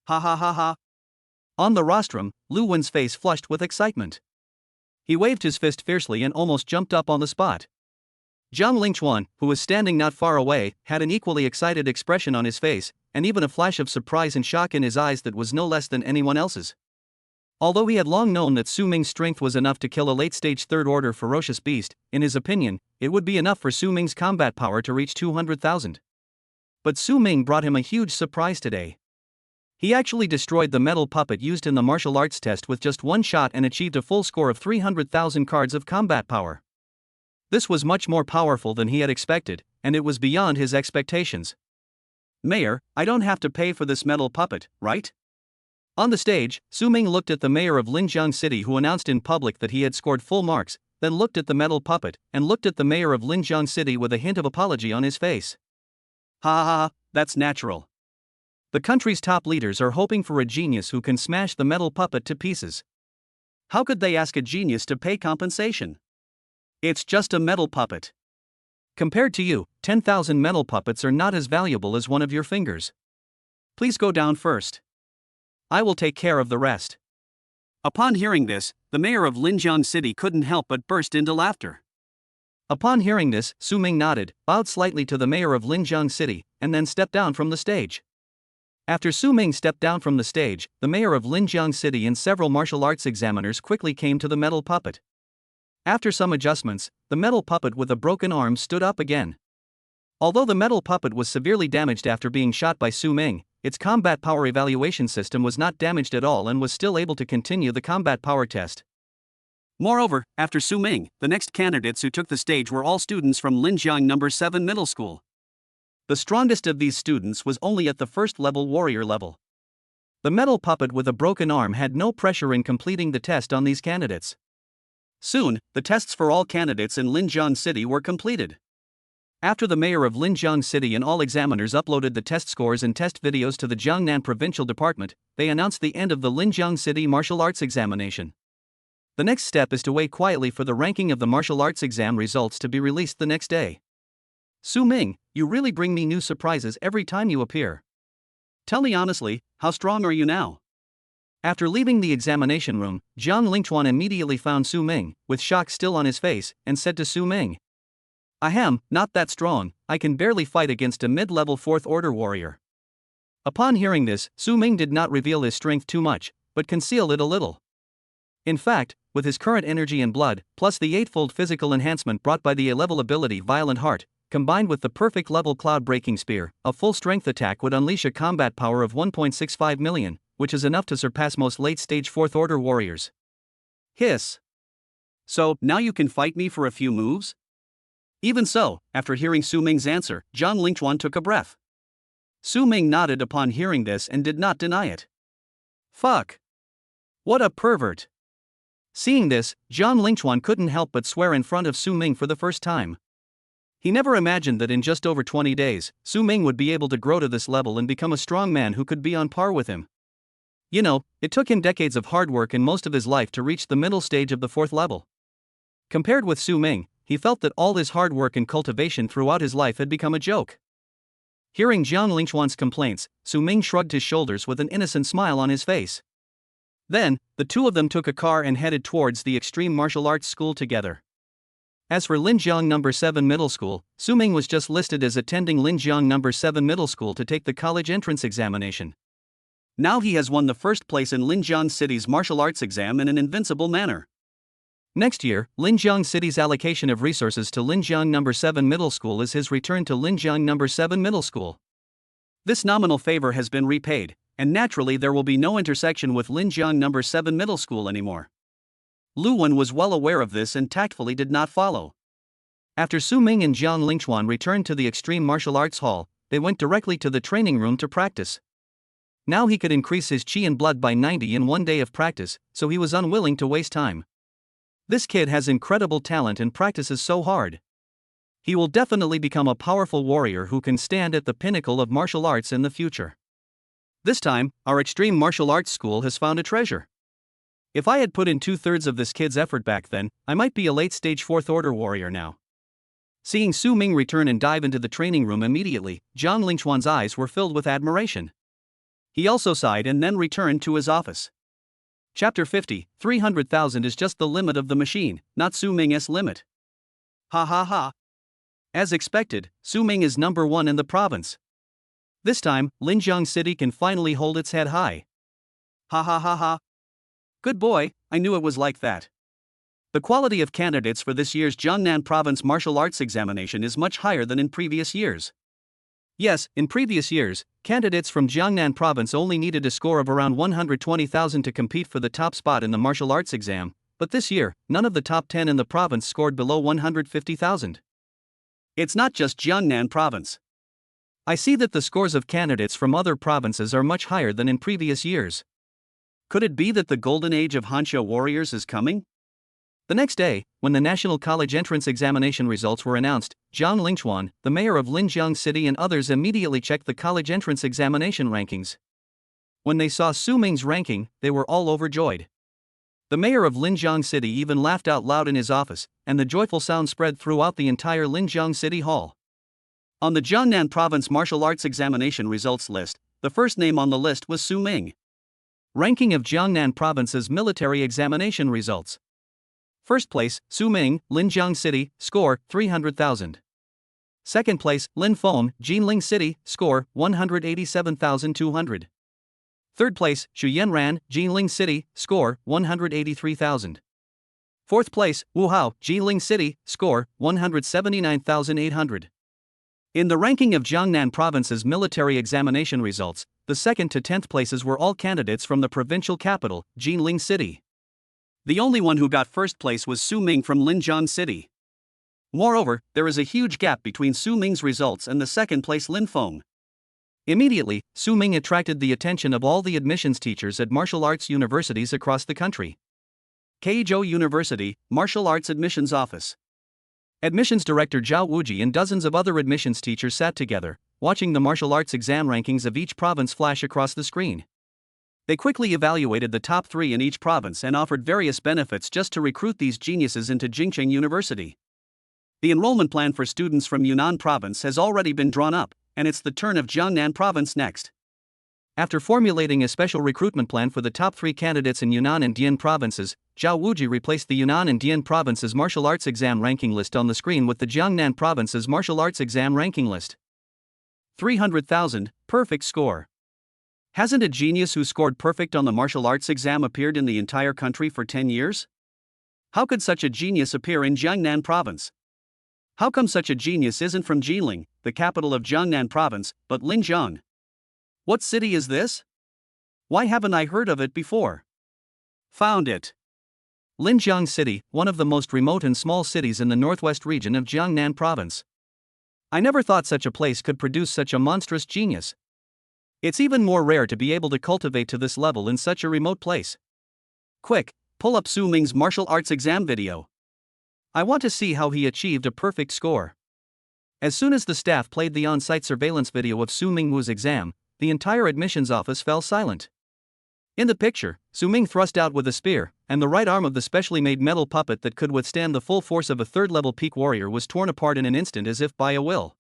[SPEAKER 1] Ha. On the rostrum, Lu Wen's face flushed with excitement. He waved his fist fiercely and almost jumped up on the spot. Jiang Lingchuan, who was standing not far away, had an equally excited expression on his face, and even a flash of surprise and shock in his eyes that was no less than anyone else's. Although he had long known that Su Ming's strength was enough to kill a late-stage third-order ferocious beast, in his opinion, it would be enough for Su Ming's combat power to reach 200,000. But Su Ming brought him a huge surprise today. He actually destroyed the metal puppet used in the martial arts test with just one shot and achieved a full score of 300,000 cards of combat power. This was much more powerful than he had expected, and it was beyond his expectations. "Mayor, I don't have to pay for this metal puppet, right?" On the stage, Su Ming looked at the mayor of Linjiang City, who announced in public that he had scored full marks, then looked at the metal puppet, and looked at the mayor of Linjiang City with a hint of apology on his face. Ha ha ha, that's natural. The country's top leaders are hoping for a genius who can smash the metal puppet to pieces. How could they ask a genius to pay compensation? It's just a metal puppet. Compared to you, 10,000 metal puppets are not as valuable as one of your fingers. Please go down first. I will take care of the rest. Upon hearing this, the mayor of Linjiang City couldn't help but burst into laughter. Upon hearing this, Su Ming nodded, bowed slightly to the mayor of Linjiang City, and then stepped down from the stage. After Su Ming stepped down from the stage, the mayor of Linjiang City and several martial arts examiners quickly came to the metal puppet. After some adjustments, the metal puppet with a broken arm stood up again. Although the metal puppet was severely damaged after being shot by Su Ming, its combat power evaluation system was not damaged at all and was still able to continue the combat power test. Moreover, after Su Ming, the next candidates who took the stage were all students from Linjiang No. 7 Middle School. The strongest of these students was only at the first-level warrior level. The metal puppet with a broken arm had no pressure in completing the test on these candidates. Soon, the tests for all candidates in Linjiang City were completed. After the mayor of Linjiang City and all examiners uploaded the test scores and test videos to the Jiangnan Provincial Department, they announced the end of the Linjiang City martial arts examination. The next step is to wait quietly for the ranking of the martial arts exam results to be released the next day. Su Ming, you really bring me new surprises every time you appear. Tell me honestly, how strong are you now? After leaving the examination room, Jiang Lingchuan immediately found Su Ming, with shock still on his face, and said to Su Ming, "I am not that strong, I can barely fight against a mid-level 4th order warrior." Upon hearing this, Su Ming did not reveal his strength too much, but concealed it a little. In fact, with his current energy and blood, plus the 8-fold physical enhancement brought by the A-level ability Violent Heart, combined with the perfect level Cloud-Breaking Spear, a full-strength attack would unleash a combat power of 1.65 million, which is enough to surpass most late-stage 4th order warriors. Hiss. So, now you can fight me for a few moves? Even so, after hearing Su Ming's answer, Jiang Lingchuan took a breath. Su Ming nodded upon hearing this and did not deny it. Fuck. What a pervert. Seeing this, Jiang Lingchuan couldn't help but swear in front of Su Ming for the first time. He never imagined that in just over 20 days, Su Ming would be able to grow to this level and become a strong man who could be on par with him. You know, it took him decades of hard work and most of his life to reach the middle stage of the 4th level. Compared with Su Ming, he felt that all his hard work and cultivation throughout his life had become a joke. Hearing Jiang Lingchuan's complaints, Su Ming shrugged his shoulders with an innocent smile on his face. Then, the two of them took a car and headed towards the Extreme Martial Arts School together. As for Linjiang No. 7 Middle School, Su Ming was just listed as attending Linjiang No. 7 Middle School to take the college entrance examination. Now he has won the first place in Linjiang City's martial arts exam in an invincible manner. Next year, Linjiang City's allocation of resources to Linjiang No. 7 Middle School is his return to Linjiang No. 7 Middle School. This nominal favor has been repaid, and naturally there will be no intersection with Linjiang No. 7 Middle School anymore. Lu Wen was well aware of this and tactfully did not follow. After Su Ming and Jiang Lingchuan returned to the Extreme Martial Arts Hall, they went directly to the training room to practice. Now he could increase his chi and blood by 90 in one day of practice, so he was unwilling to waste time. This kid has incredible talent and practices so hard. He will definitely become a powerful warrior who can stand at the pinnacle of martial arts in the future. This time, our Extreme Martial Arts School has found a treasure. If I had put in 2/3 of this kid's effort back then, I might be a late-stage 4th order warrior now. Seeing Su Ming return and dive into the training room immediately, Jiang Lingchuan's eyes were filled with admiration. He also sighed and then returned to his office. Chapter 50, 300,000 is just the limit of the machine, not Su Ming's limit. Ha ha ha. As expected, Su Ming is number 1 in the province. This time, Linjiang City can finally hold its head high. Ha ha ha ha. Good boy, I knew it was like that. The quality of candidates for this year's Jiangnan Province Martial Arts examination is much higher than in previous years. Yes, in previous years, candidates from Jiangnan Province only needed a score of around 120,000 to compete for the top spot in the martial arts exam, but this year, none of the top 10 in the province scored below 150,000. It's not just Jiangnan Province. I see that the scores of candidates from other provinces are much higher than in previous years. Could it be that the golden age of Hanxia warriors is coming? The next day, when the National College Entrance Examination results were announced, Zhang Lingchuan, the mayor of Linjiang City, and others immediately checked the college entrance examination rankings. When they saw Su Ming's ranking, they were all overjoyed. The mayor of Linjiang City even laughed out loud in his office, and the joyful sound spread throughout the entire Linjiang City Hall. On the Jiangnan Province Martial Arts Examination results list, the first name on the list was Su Ming. Ranking of Jiangnan Province's military examination results. First place, Su Ming, Linjiang City, score, 300,000. Second place, Lin Feng, Jinling City, score, 187,200. Third place, Xu Yanran, Jinling City, score, 183,000. Fourth place, Wu Hao, Jinling City, score, 179,800. In the ranking of Jiangnan Province's military examination results, the 2nd to 10th places were all candidates from the provincial capital, Jinling City. The only one who got first place was Su Ming from Linjiang City. Moreover, there is a huge gap between Su Ming's results and the second place Lin Feng. Immediately, Su Ming attracted the attention of all the admissions teachers at martial arts universities across the country. Keizhou University, Martial Arts Admissions Office. Admissions Director Zhao Wuji and dozens of other admissions teachers sat together, watching the martial arts exam rankings of each province flash across the screen. They quickly evaluated the top 3 in each province and offered various benefits just to recruit these geniuses into Jingcheng University. The enrollment plan for students from Yunnan Province has already been drawn up, and it's the turn of Jiangnan Province next. After formulating a special recruitment plan for the top 3 candidates in Yunnan and Dian provinces, Zhao Wuji replaced the Yunnan and Dian provinces martial arts exam ranking list on the screen with the Jiangnan province's martial arts exam ranking list. 300,000, perfect score. Hasn't a genius who scored perfect on the martial arts exam appeared in the entire country for 10 years? How could such a genius appear in Jiangnan Province? How come such a genius isn't from Jiling, the capital of Jiangnan Province, but Linjiang? What city is this? Why haven't I heard of it before? Found it. Linjiang City, one of the most remote and small cities in the northwest region of Jiangnan Province. I never thought such a place could produce such a monstrous genius. It's even more rare to be able to cultivate to this level in such a remote place. Quick, pull up Su Ming's martial arts exam video. I want to see how he achieved a perfect score. As soon as the staff played the on-site surveillance video of Su Ming's exam, the entire admissions office fell silent. In the picture, Su Ming thrust out with a spear, and the right arm of the specially made metal puppet that could withstand the full force of a third-level peak warrior was torn apart in an instant as if by a will.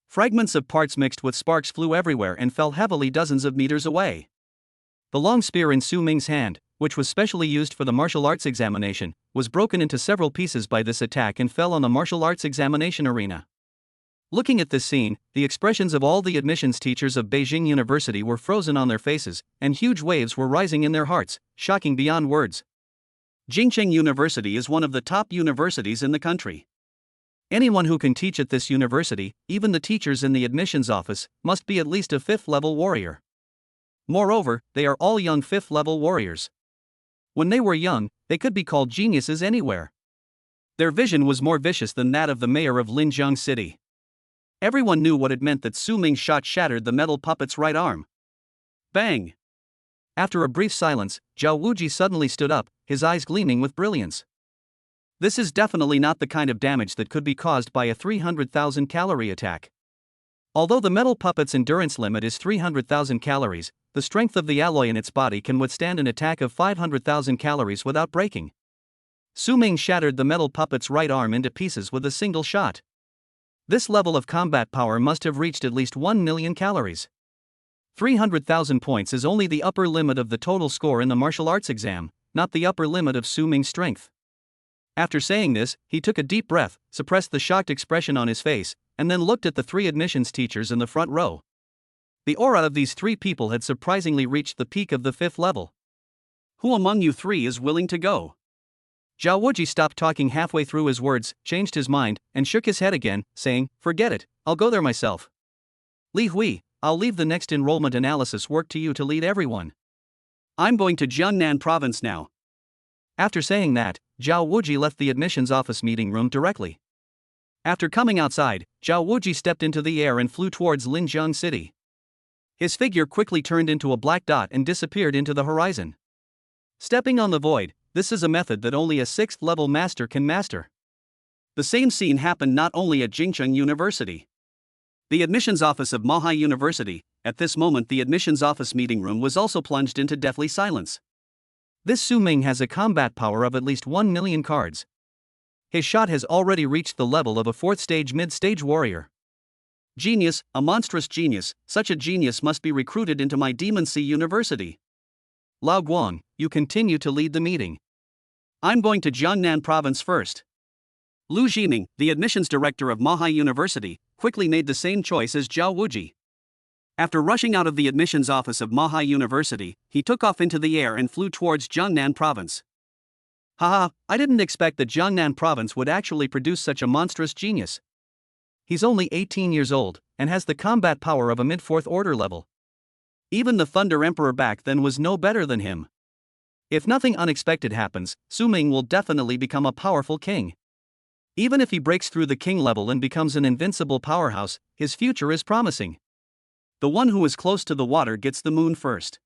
[SPEAKER 1] Fragments of parts mixed with sparks flew everywhere and fell heavily dozens of meters away. The long spear in Su Ming's hand, which was specially used for the martial arts examination, was broken into several pieces by this attack and fell on the martial arts examination arena. Looking at this scene, the expressions of all the admissions teachers of Beijing University were frozen on their faces, and huge waves were rising in their hearts, shocking beyond words. Jingcheng University is one of the top universities in the country. Anyone who can teach at this university, even the teachers in the admissions office, must be at least a 5th-level warrior. Moreover, they are all young 5th-level warriors. When they were young, they could be called geniuses anywhere. Their vision was more vicious than that of the mayor of Linjiang City. Everyone knew what it meant that Su Ming's shot shattered the metal puppet's right arm. Bang! After a brief silence, Zhao Wuji suddenly stood up, his eyes gleaming with brilliance. This is definitely not the kind of damage that could be caused by a 300,000 calorie attack. Although the metal puppet's endurance limit is 300,000 calories, the strength of the alloy in its body can withstand an attack of 500,000 calories without breaking. Su Ming shattered the metal puppet's right arm into pieces with a single shot. This level of combat power must have reached at least 1 million calories. 300,000 points is only the upper limit of the total score in the martial arts exam, not the upper limit of Su Ming's strength. After saying this, he took a deep breath, suppressed the shocked expression on his face, and then looked at the 3 admissions teachers in the front row. The aura of these 3 people had surprisingly reached the peak of the 5th level. Who among you 3 is willing to go? Zhao Wuji stopped talking halfway through his words, changed his mind, and shook his head again, saying, "Forget it, I'll go there myself. Li Hui, I'll leave the next enrollment analysis work to you to lead everyone. I'm going to Jiangnan province now." After saying that, Zhao Wuji left the admissions office meeting room directly. After coming outside, Zhao Wuji stepped into the air and flew towards Linjiang City. His figure quickly turned into a black dot and disappeared into the horizon. Stepping on the void, this is a method that only a 6th level master can master. The same scene happened not only at Jingcheng University. The admissions office of Mahai University, at this moment the admissions office meeting room was also plunged into deathly silence. This Su Ming has a combat power of at least 1 million cards. His shot has already reached the level of a 4th stage mid-stage warrior. Genius, a monstrous genius, such a genius must be recruited into my Demon Sea University. Lao Guang, you continue to lead the meeting. I'm going to Jiangnan province first. Lu Jiming, the admissions director of Mahai University, quickly made the same choice as Zhao Wuji. After rushing out of the admissions office of Mahai University, he took off into the air and flew towards Jiangnan province. Haha, I didn't expect that Jiangnan province would actually produce such a monstrous genius. He's only 18 years old, and has the combat power of a mid-4th order level. Even the Thunder Emperor back then was no better than him. If nothing unexpected happens, Su Ming will definitely become a powerful king. Even if he breaks through the king level and becomes an invincible powerhouse, his future is promising. The one who is close to the water gets the moon first.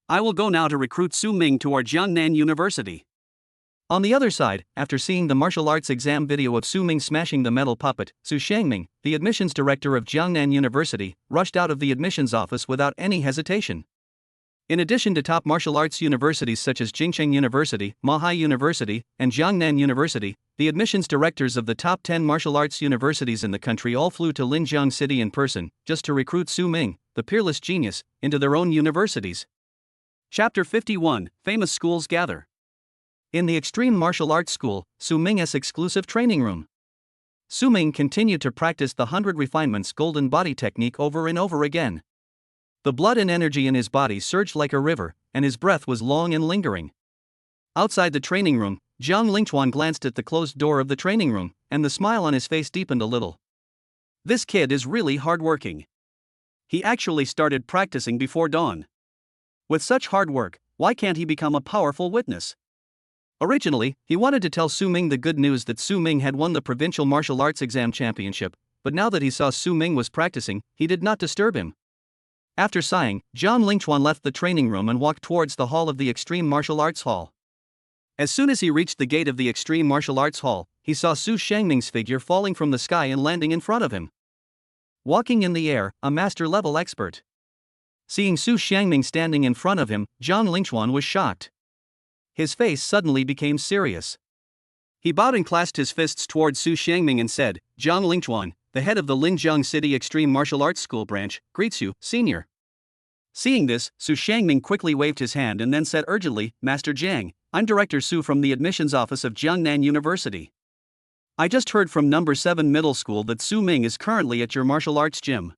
[SPEAKER 1] I will go now to recruit Su Ming to our Jiangnan University. On the other side, after seeing the martial arts exam video of Su Ming smashing the metal puppet, Su Shangming, the admissions director of Jiangnan University, rushed out of the admissions office without any hesitation. In addition to top martial arts universities such as Jingcheng University, Mahai University, and Jiangnan University, the admissions directors of the top 10 martial arts universities in the country all flew to Linjiang City in person, just to recruit Su Ming, the peerless genius, into their own universities. Chapter 51, Famous Schools Gather. In the Extreme Martial Arts School, Su Ming's exclusive training room. Su Ming continued to practice the 100 Refinements Golden Body technique over and over again. The blood and energy in his body surged like a river, and his breath was long and lingering. Outside the training room, Jiang Lingchuan glanced at the closed door of the training room, and the smile on his face deepened a little. This kid is really hardworking. He actually started practicing before dawn. With such hard work, why can't he become a powerful witness? Originally, he wanted to tell Su Ming the good news that Su Ming had won the provincial martial arts exam championship, but now that he saw Su Ming was practicing, he did not disturb him. After sighing, Jiang Lingchuan left the training room and walked towards the hall of the Extreme Martial Arts Hall. As soon as he reached the gate of the Extreme Martial Arts Hall, he saw Su Shangming's figure falling from the sky and landing in front of him. Walking in the air, a master-level expert. Seeing Su Shangming standing in front of him, Jiang Lingchuan was shocked. His face suddenly became serious. He bowed and clasped his fists towards Su Shangming and said, "Jiang Lingchuan, the head of the Linjiang City Extreme Martial Arts School branch, greets you, senior." Seeing this, Su Shangming quickly waved his hand and then said urgently, "Master Jiang, I'm Director Su from the admissions office of Jiangnan University. I just heard from number 7 middle school that Su Ming is currently at your martial arts gym.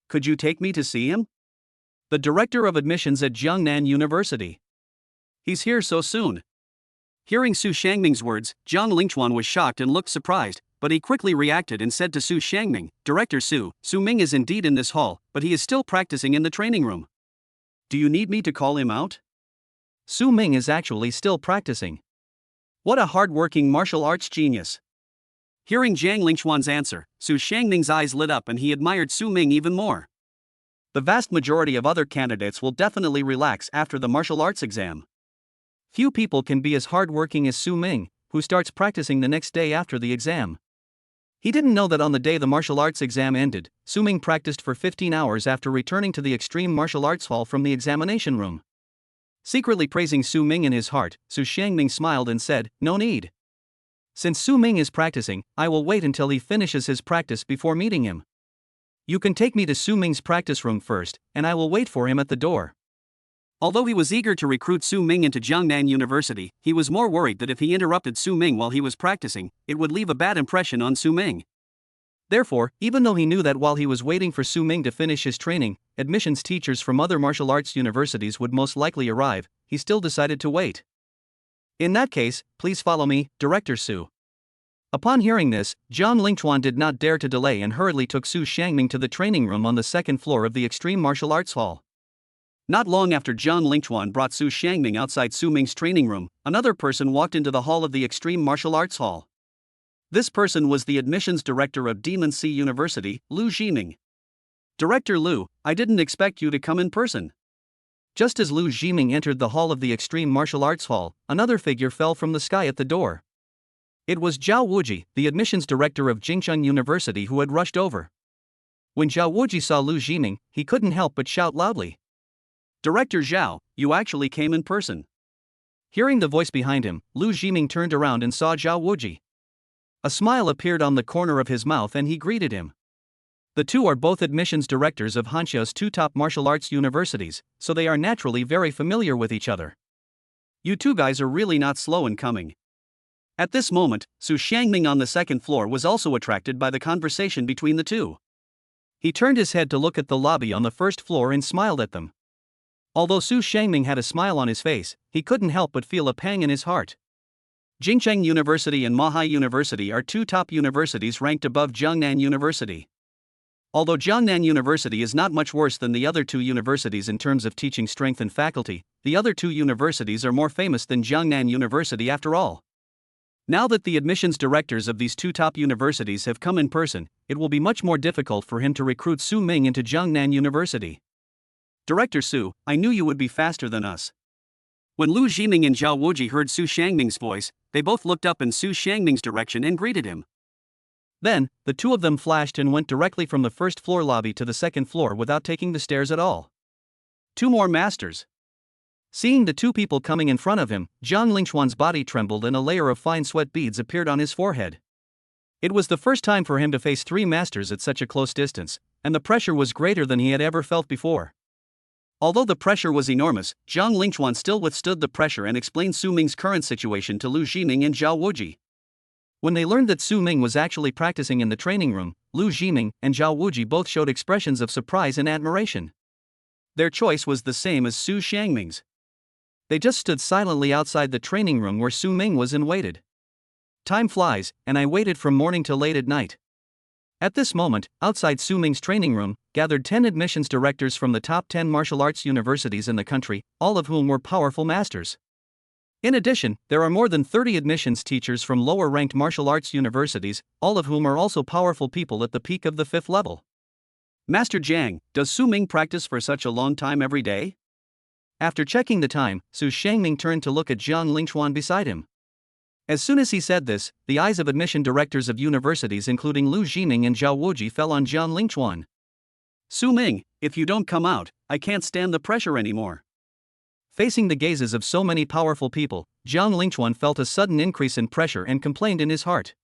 [SPEAKER 1] Could you take me to see him? The director of admissions at Jiangnan University. He's here so soon." Hearing Su Shangming's words, Jiang Lingchuan was shocked and looked surprised, but he quickly reacted and said to Su Shangming, "Director Su, Su Ming is indeed in this hall, but he is still practicing in the training room. Do you need me to call him out?" Su Ming is actually still practicing. What a hard-working martial arts genius. Hearing Jiang Lingchuan's answer, Su Shangming's eyes lit up and he admired Su Ming even more. The vast majority of other candidates will definitely relax after the martial arts exam. Few people can be as hard-working as Su Ming, who starts practicing the next day after the exam. He didn't know that on the day the martial arts exam ended, Su Ming practiced for 15 hours after returning to the Extreme Martial Arts Hall from the examination room. Secretly praising Su Ming in his heart, Su Shangming smiled and said, "No need. Since Su Ming is practicing, I will wait until he finishes his practice before meeting him. You can take me to Su Ming's practice room first, and I will wait for him at the door." Although he was eager to recruit Su Ming into Jiangnan University, he was more worried that if he interrupted Su Ming while he was practicing, it would leave a bad impression on Su Ming. Therefore, even though he knew that while he was waiting for Su Ming to finish his training, admissions teachers from other martial arts universities would most likely arrive, he still decided to wait. In that case, please follow me, Director Su. Upon hearing this, Jiang Lingchuan did not dare to delay and hurriedly took Su Shangming to the training room on the second floor of the Extreme Martial Arts Hall. Not long after Jiang Lingchuan brought Su Shangming outside Su Ming's training room, another person walked into the hall of the Extreme Martial Arts Hall. This person was the admissions director of Demon Sea University, Lu Zhiming. Director Lu, I didn't expect you to come in person. Just as Lu Zhiming entered the hall of the Extreme Martial Arts Hall, another figure fell from the sky at the door. It was Zhao Wuji, the admissions director of Jingcheng University, who had rushed over. When Zhao Wuji saw Lu Zhiming, he couldn't help but shout loudly, "Director Zhao, you actually came in person." Hearing the voice behind him, Lu Zhiming turned around and saw Zhao Wuji. A smile appeared on the corner of his mouth and he greeted him. The two are both admissions directors of Hanxia's two top martial arts universities, so they are naturally very familiar with each other. You two guys are really not slow in coming. At this moment, Su Shangming on the second floor was also attracted by the conversation between the two. He turned his head to look at the lobby on the first floor and smiled at them. Although Su Shangming had a smile on his face, he couldn't help but feel a pang in his heart. Jingcheng University and Mahai University are two top universities ranked above Jiangnan University. Although Jiangnan University is not much worse than the other two universities in terms of teaching strength and faculty, the other two universities are more famous than Jiangnan University after all. Now that the admissions directors of these two top universities have come in person, it will be much more difficult for him to recruit Su Ming into Jiangnan University. Director Su, I knew you would be faster than us. When Lu Zhiming and Zhao Wuji heard Su Shangming's voice, they both looked up in Su Shangming's direction and greeted him. Then, the two of them flashed and went directly from the first floor lobby to the second floor without taking the stairs at all. Two more masters. Seeing the two people coming in front of him, Jiang Lingchuan's body trembled and a layer of fine sweat beads appeared on his forehead. It was the first time for him to face three masters at such a close distance, and the pressure was greater than he had ever felt before. Although the pressure was enormous, Jiang Lingchuan still withstood the pressure and explained Su Ming's current situation to Lu Zhiming and Zhao Wuji. When they learned that Su Ming was actually practicing in the training room, Lu Zhiming and Zhao Wuji both showed expressions of surprise and admiration. Their choice was the same as Su Shangming's. They just stood silently outside the training room where Su Ming was and waited. Time flies, and I waited from morning till late at night. At this moment, outside Su Ming's training room, gathered 10 admissions directors from the top 10 martial arts universities in the country, all of whom were powerful masters. In addition, there are more than 30 admissions teachers from lower-ranked martial arts universities, all of whom are also powerful people at the peak of the 5th level. Master Jiang, does Su Ming practice for such a long time every day? After checking the time, Su Shangming turned to look at Jiang Lingchuan beside him. As soon as he said this, the eyes of admission directors of universities including Lu Zhiming and Zhao Wuji fell on Jiang Lingchuan. Su Ming, if you don't come out, I can't stand the pressure anymore. Facing the gazes of so many powerful people, Jiang Lingchuan felt a sudden increase in pressure and complained in his heart.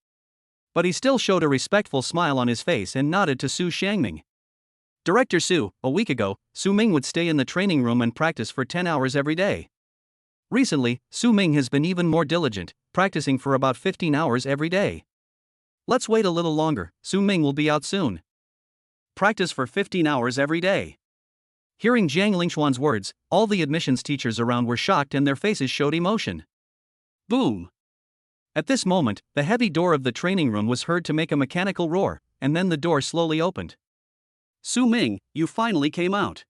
[SPEAKER 1] But he still showed a respectful smile on his face and nodded to Su Shangming. Director Su, a week ago, Su Ming would stay in the training room and practice for 10 hours every day. Recently, Su Ming has been even more diligent, practicing for about 15 hours every day. Let's wait a little longer, Su Ming will be out soon. Practice for 15 hours every day. Hearing Jiang Lingchuan's words, all the admissions teachers around were shocked and their faces showed emotion. Boom! At this moment, the heavy door of the training room was heard to make a mechanical roar, and then the door slowly opened. Su Ming, you finally came out.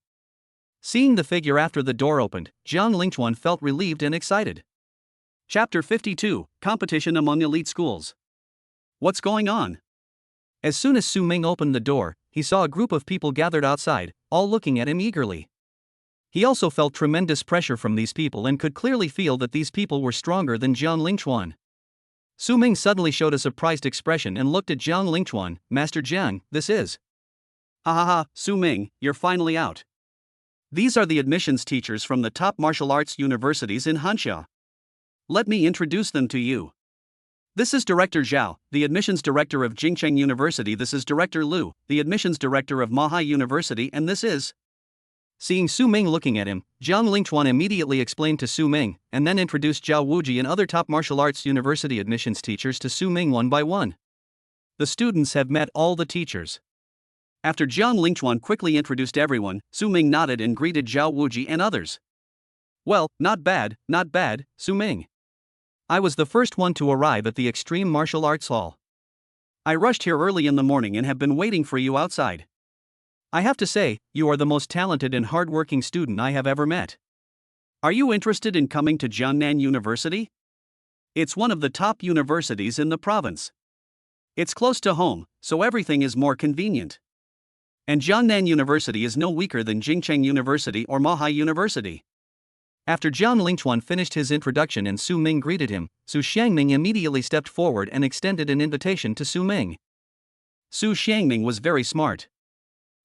[SPEAKER 1] Seeing the figure after the door opened, Jiang Lingchuan felt relieved and excited. Chapter 52, Competition Among Elite Schools. What's going on? As soon as Su Ming opened the door, he saw a group of people gathered outside, all looking at him eagerly. He also felt tremendous pressure from these people and could clearly feel that these people were stronger than Jiang Lingchuan. Su Ming suddenly showed a surprised expression and looked at Jiang Lingchuan. Master Jiang, this is. Ha ha ha, Su Ming, you're finally out. These are the admissions teachers from the top martial arts universities in Hanxia. Let me introduce them to you. This is Director Zhao, the admissions director of Jingcheng University. This is Director Lu, the admissions director of Mahai University, and this is Seeing Su Ming looking at him, Jiang Lingchuan immediately explained to Su Ming, and then introduced Zhao Wuji and other top martial arts university admissions teachers to Su Ming one by one. The students have met all the teachers. After Jiang Lingchuan quickly introduced everyone, Su Ming nodded and greeted Zhao Wuji and others. Well, not bad, Su Ming. I was the first one to arrive at the Extreme Martial Arts Hall. I rushed here early in the morning and have been waiting for you outside. I have to say, you are the most talented and hardworking student I have ever met. Are you interested in coming to Jiangnan University? It's one of the top universities in the province. It's close to home, so everything is more convenient. And Jiangnan University is no weaker than Jingcheng University or Mahai University. After Jiang Lingchuan finished his introduction and Su Ming greeted him, Su Xiangming immediately stepped forward and extended an invitation to Su Ming. Su Xiangming was very smart.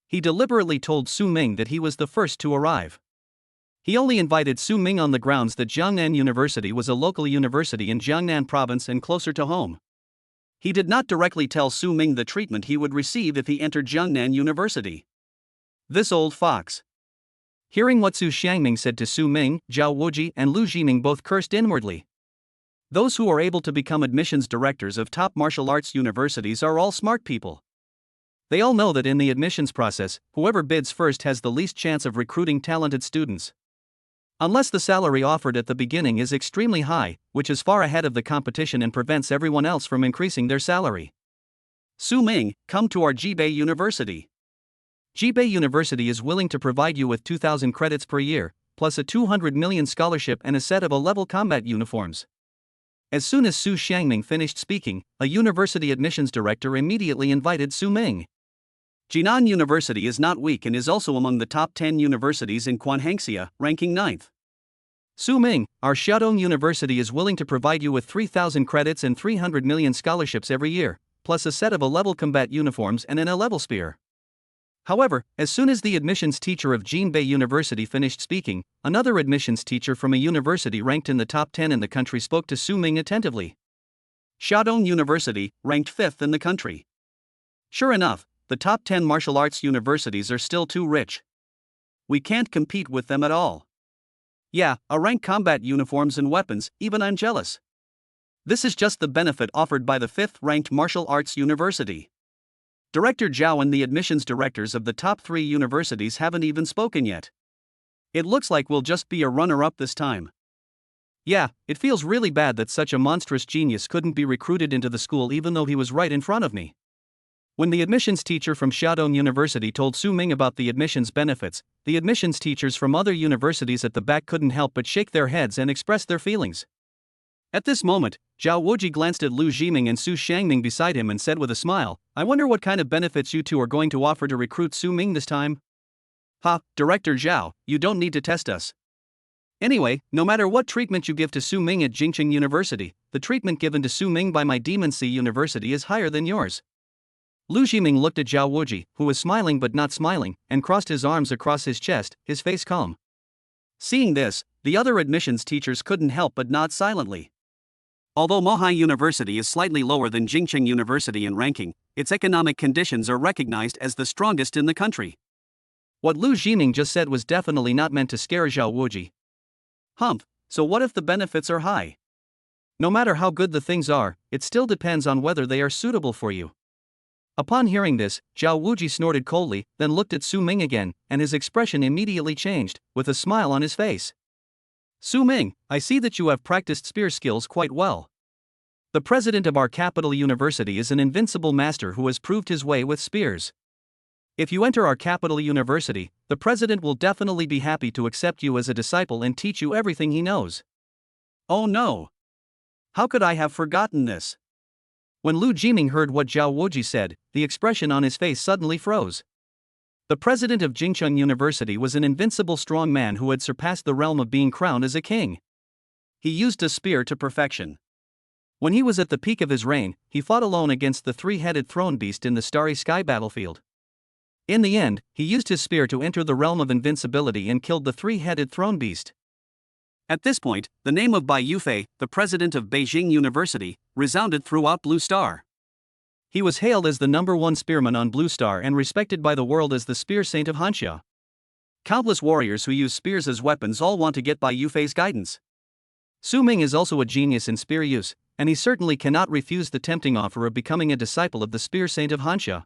[SPEAKER 1] He deliberately told Su Ming that he was the first to arrive. He only invited Su Ming on the grounds that Jiangnan University was a local university in Jiangnan province and closer to home. He did not directly tell Su Ming the treatment he would receive if he entered Jiangnan University. This old fox. Hearing what Su Xiangming said to Su Ming, Zhao Wuji and Lu Jiming both cursed inwardly. Those who are able to become admissions directors of top martial arts universities are all smart people. They all know that in the admissions process, whoever bids first has the least chance of recruiting talented students. Unless the salary offered at the beginning is extremely high, which is far ahead of the competition and prevents everyone else from increasing their salary. Su Ming, come to our Jibei University. Jibei University is willing to provide you with 2,000 credits per year, plus a 200 million scholarship and a set of A-level combat uniforms. As soon as Su Xiangming finished speaking, a university admissions director immediately invited Su Ming. Jinan University is not weak and is also among the top 10 universities in Guanhangxia, ranking 9th. Su Ming, our Shandong University is willing to provide you with 3,000 credits and 300 million scholarships every year, plus a set of A-level combat uniforms and an A-level spear. However, as soon as the admissions teacher of Jinbei University finished speaking, another admissions teacher from a university ranked in the top 10 in the country spoke to Su Ming attentively. Shandong University, ranked 5th in the country. Sure enough, the top 10 martial arts universities are still too rich. We can't compete with them at all. Yeah, a rank combat uniforms and weapons, even I'm jealous. This is just the benefit offered by the 5th ranked martial arts university. Director Zhao and the admissions directors of the top 3 universities haven't even spoken yet. It looks like we'll just be a runner-up this time. Yeah, it feels really bad that such a monstrous genius couldn't be recruited into the school even though he was right in front of me. When the admissions teacher from Shandong University told Su Ming about the admissions benefits, the admissions teachers from other universities at the back couldn't help but shake their heads and express their feelings. At this moment, Zhao Wuji glanced at Lu Jiming and Su Xiangming beside him and said with a smile, I wonder what kind of benefits you two are going to offer to recruit Su Ming this time? Ha, Director Zhao, you don't need to test us. Anyway, no matter what treatment you give to Su Ming at Jingcheng University, the treatment given to Su Ming by my Demon Sea University is higher than yours. Lu Jiming looked at Zhao Wuji, who was smiling but not smiling, and crossed his arms across his chest, his face calm. Seeing this, the other admissions teachers couldn't help but nod silently. Although Mohai University is slightly lower than Jingcheng University in ranking, its economic conditions are recognized as the strongest in the country. What Lu Jiming just said was definitely not meant to scare Zhao Wuji. Humph, so what if the benefits are high? No matter how good the things are, it still depends on whether they are suitable for you. Upon hearing this, Zhao Wuji snorted coldly, then looked at Su Ming again, and his expression immediately changed, with a smile on his face. Su Ming, I see that you have practiced spear skills quite well. The president of our capital university is an invincible master who has proved his way with spears. If you enter our capital university, the president will definitely be happy to accept you as a disciple and teach you everything he knows. Oh no! How could I have forgotten this? When Lu Jiming heard what Zhao Wuji said, the expression on his face suddenly froze. The president of Jingcheng University was an invincible strong man who had surpassed the realm of being crowned as a king. He used a spear to perfection. When he was at the peak of his reign, he fought alone against the three-headed throne beast in the starry sky battlefield. In the end, he used his spear to enter the realm of invincibility and killed the three-headed throne beast. At this point, the name of Bai Yufei, the president of Beijing University, resounded throughout Blue Star. He was hailed as the #1 spearman on Blue Star and respected by the world as the spear saint of Hanxia. Countless warriors who use spears as weapons all want to get by Yufei's guidance. Su Ming is also a genius in spear use, and he certainly cannot refuse the tempting offer of becoming a disciple of the spear saint of Hanxia.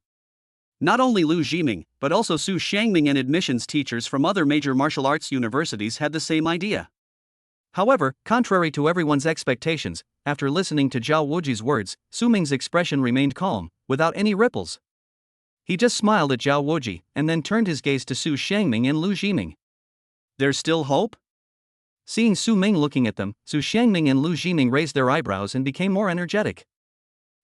[SPEAKER 1] Not only Lu Jiming, but also Su Xiangming and admissions teachers from other major martial arts universities had the same idea. However, contrary to everyone's expectations, after listening to Zhao Wuji's words, Su Ming's expression remained calm, without any ripples. He just smiled at Zhao Wuji, and then turned his gaze to Su Xiangming and Lu Jiming. There's still hope? Seeing Su Ming looking at them, Su Xiangming and Lu Jiming raised their eyebrows and became more energetic.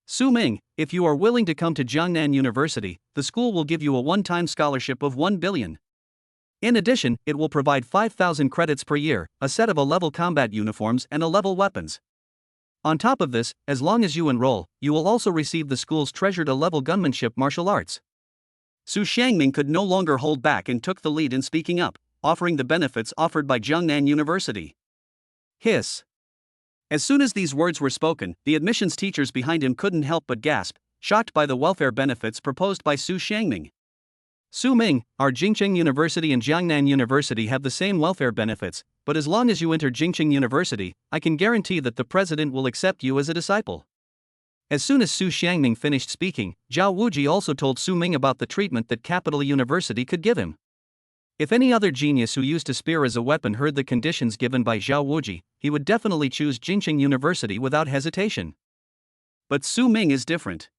[SPEAKER 1] Su Ming, if you are willing to come to Jiangnan University, the school will give you a one-time scholarship of 1 billion. In addition, it will provide 5,000 credits per year, a set of A-level combat uniforms and A-level weapons. On top of this, as long as you enroll, you will also receive the school's treasured A-level gunmanship martial arts. Su Xiangming could no longer hold back and took the lead in speaking up, offering the benefits offered by Jiangnan University. Hiss. As soon as these words were spoken, the admissions teachers behind him couldn't help but gasp, shocked by the welfare benefits proposed by Su Xiangming. Su Ming, our Jingcheng University and Jiangnan University have the same welfare benefits, but as long as you enter Jingcheng University, I can guarantee that the president will accept you as a disciple. As soon as Su Xiangming finished speaking, Zhao Wuji also told Su Ming about the treatment that Capital University could give him. If any other genius who used a spear as a weapon heard the conditions given by Zhao Wuji, he would definitely choose Jingcheng University without hesitation. But Su Ming is different.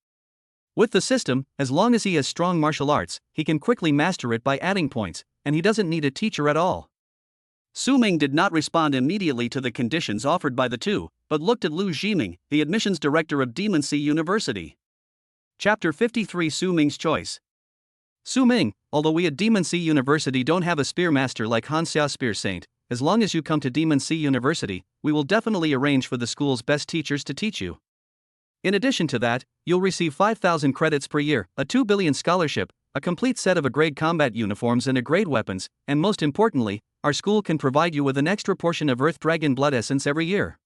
[SPEAKER 1] With the system, as long as he has strong martial arts, he can quickly master it by adding points, and he doesn't need a teacher at all. Su Ming did not respond immediately to the conditions offered by the two, but looked at Lu Jiming, the admissions director of Demon Sea University. Chapter 53 Su Ming's Choice. Su Ming, although we at Demon Sea University don't have a spear master like Hanxia Spear Saint, as long as you come to Demon Sea University, we will definitely arrange for the school's best teachers to teach you. In addition to that, you'll receive 5,000 credits per year, a 2 billion scholarship, a complete set of A-grade combat uniforms and A-grade weapons, and most importantly, our school can provide you with an extra portion of Earth Dragon blood essence every year.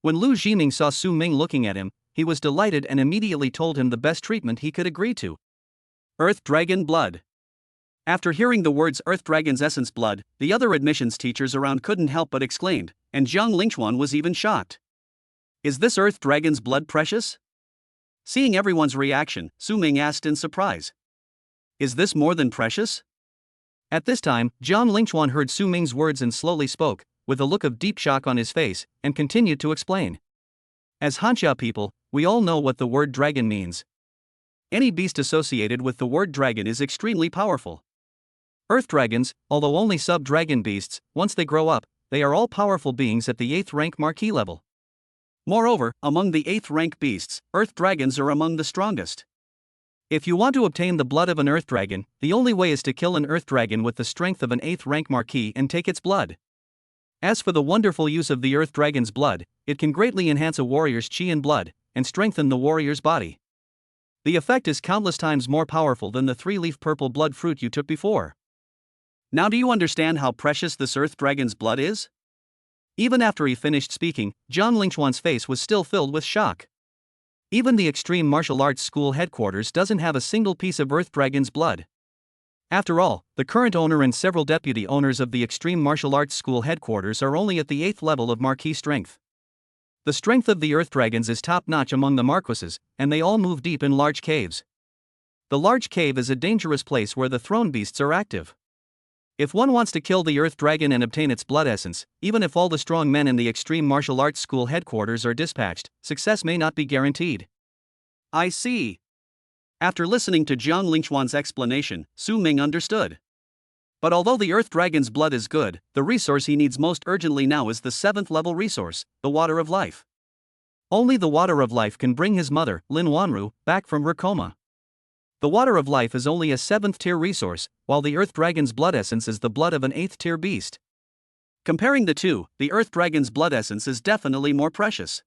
[SPEAKER 1] When Lu Jiming saw Su Ming looking at him, he was delighted and immediately told him the best treatment he could agree to. Earth Dragon blood. After hearing the words Earth Dragon's essence blood, the other admissions teachers around couldn't help but exclaimed, and Zhang Lingchuan was even shocked. Is this Earth Dragon's blood precious? Seeing everyone's reaction, Su Ming asked in surprise. Is this more than precious? At this time, Zhang Lingchuan heard Su Ming's words and slowly spoke, with a look of deep shock on his face, and continued to explain. As Hanxia people, we all know what the word dragon means. Any beast associated with the word dragon is extremely powerful. Earth dragons, although only sub-dragon beasts, once they grow up, they are all powerful beings at the 8th rank marquee level. Moreover, among the 8th rank beasts, earth dragons are among the strongest. If you want to obtain the blood of an earth dragon, the only way is to kill an earth dragon with the strength of an 8th rank marquee and take its blood. As for the wonderful use of the earth dragon's blood, it can greatly enhance a warrior's chi and blood, and strengthen the warrior's body. The effect is countless times more powerful than the 3-leaf purple blood fruit you took before. Now do you understand how precious this earth dragon's blood is? Even after he finished speaking, Zhang Lingchuan's face was still filled with shock. Even the Extreme Martial Arts School headquarters doesn't have a single piece of Earth Dragon's blood. After all, the current owner and several deputy owners of the Extreme Martial Arts School headquarters are only at the 8th level of Marquis strength. The strength of the Earth Dragons is top-notch among the Marquises, and they all move deep in large caves. The large cave is a dangerous place where the throne beasts are active. If one wants to kill the Earth Dragon and obtain its blood essence, even if all the strong men in the Extreme Martial Arts School headquarters are dispatched, success may not be guaranteed. I see. After listening to Zhang Lingchuan's explanation, Su Ming understood. But although the Earth Dragon's blood is good, the resource he needs most urgently now is the 7th level resource, the Water of Life. Only the Water of Life can bring his mother, Lin Wanru, back from her coma. The Water of Life is only a 7th tier resource, while the Earth Dragon's blood essence is the blood of an 8th tier beast. Comparing the two, the Earth Dragon's blood essence is definitely more precious.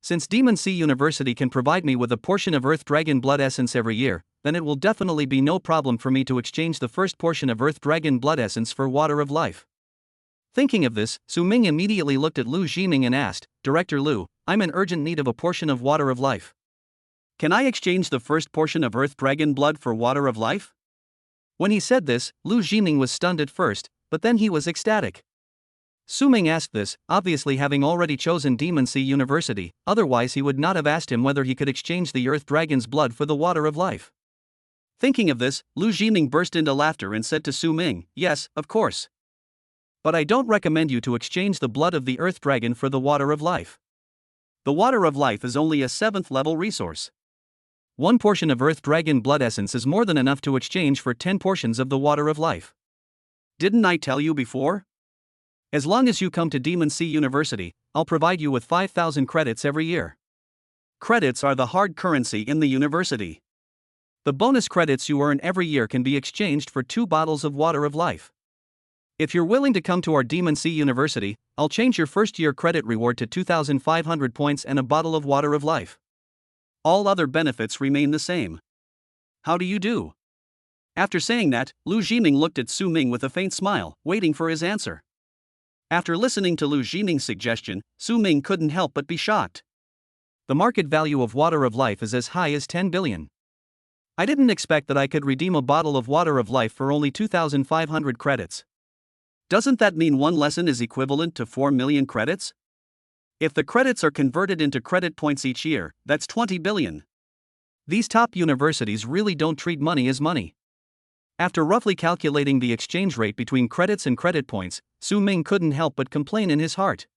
[SPEAKER 1] Since Demon Sea University can provide me with a portion of Earth Dragon blood essence every year, then it will definitely be no problem for me to exchange the first portion of Earth Dragon blood essence for Water of Life. Thinking of this, Su Ming immediately looked at Lu Jiming and asked, Director Lu, I'm in urgent need of a portion of Water of Life. Can I exchange the first portion of Earth Dragon blood for Water of Life? When he said this, Lu Jiming was stunned at first, but then he was ecstatic. Su Ming asked this, obviously having already chosen Demon Sea University, otherwise he would not have asked him whether he could exchange the Earth Dragon's blood for the water of life. Thinking of this, Lu Jiming burst into laughter and said to Su Ming, "Yes, of course. But I don't recommend you to exchange the blood of the Earth Dragon for the water of life. The water of life is only a 7th level resource. One portion of Earth Dragon blood essence is more than enough to exchange for 10 portions of the water of life. Didn't I tell you before? As long as you come to Demon Sea University, I'll provide you with 5,000 credits every year. Credits are the hard currency in the university. The bonus credits you earn every year can be exchanged for 2 bottles of water of life. If you're willing to come to our Demon Sea University, I'll change your first year credit reward to 2,500 points and a bottle of water of life. All other benefits remain the same. How do you do?" After saying that, Lu Jiming looked at Su Ming with a faint smile, waiting for his answer. After listening to Lu Jiming's suggestion, Su Ming couldn't help but be shocked. The market value of water of life is as high as 10 billion. I didn't expect that I could redeem a bottle of water of life for only 2,500 credits. Doesn't that mean one lesson is equivalent to 4 million credits? If the credits are converted into credit points each year, that's 20 billion. These top universities really don't treat money as money. After roughly calculating the exchange rate between credits and credit points, Su Ming couldn't help but complain in his heart.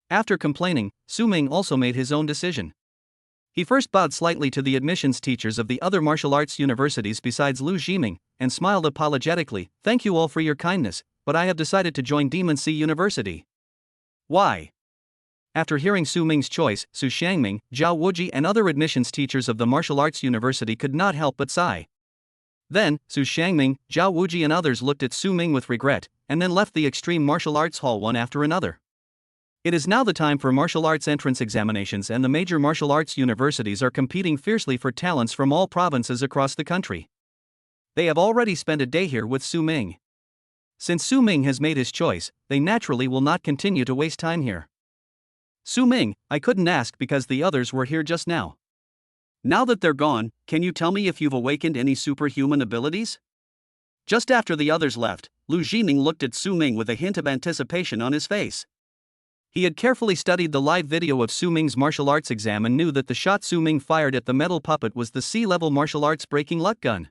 [SPEAKER 1] After complaining, Su Ming also made his own decision. He first bowed slightly to the admissions teachers of the other martial arts universities besides Lu Jiming, and smiled apologetically, "Thank you all for your kindness, but I have decided to join Demon Sea University." "Why?" After hearing Su Ming's choice, Su Xiangming, Zhao Wuji and other admissions teachers of the martial arts university could not help but sigh. Then, Su Xiangming, Zhao Wuji and others looked at Su Ming with regret, and then left the extreme martial arts hall one after another. It is now the time for martial arts entrance examinations, and the major martial arts universities are competing fiercely for talents from all provinces across the country. They have already spent a day here with Su Ming. Since Su Ming has made his choice, they naturally will not continue to waste time here. "Su Ming, I couldn't ask because the others were here just now. Now that they're gone, can you tell me if you've awakened any superhuman abilities?" Just after the others left, Lu Jiming looked at Su Ming with a hint of anticipation on his face. He had carefully studied the live video of Su Ming's martial arts exam and knew that the shot Su Ming fired at the metal puppet was the sea-level martial arts breaking luck gun.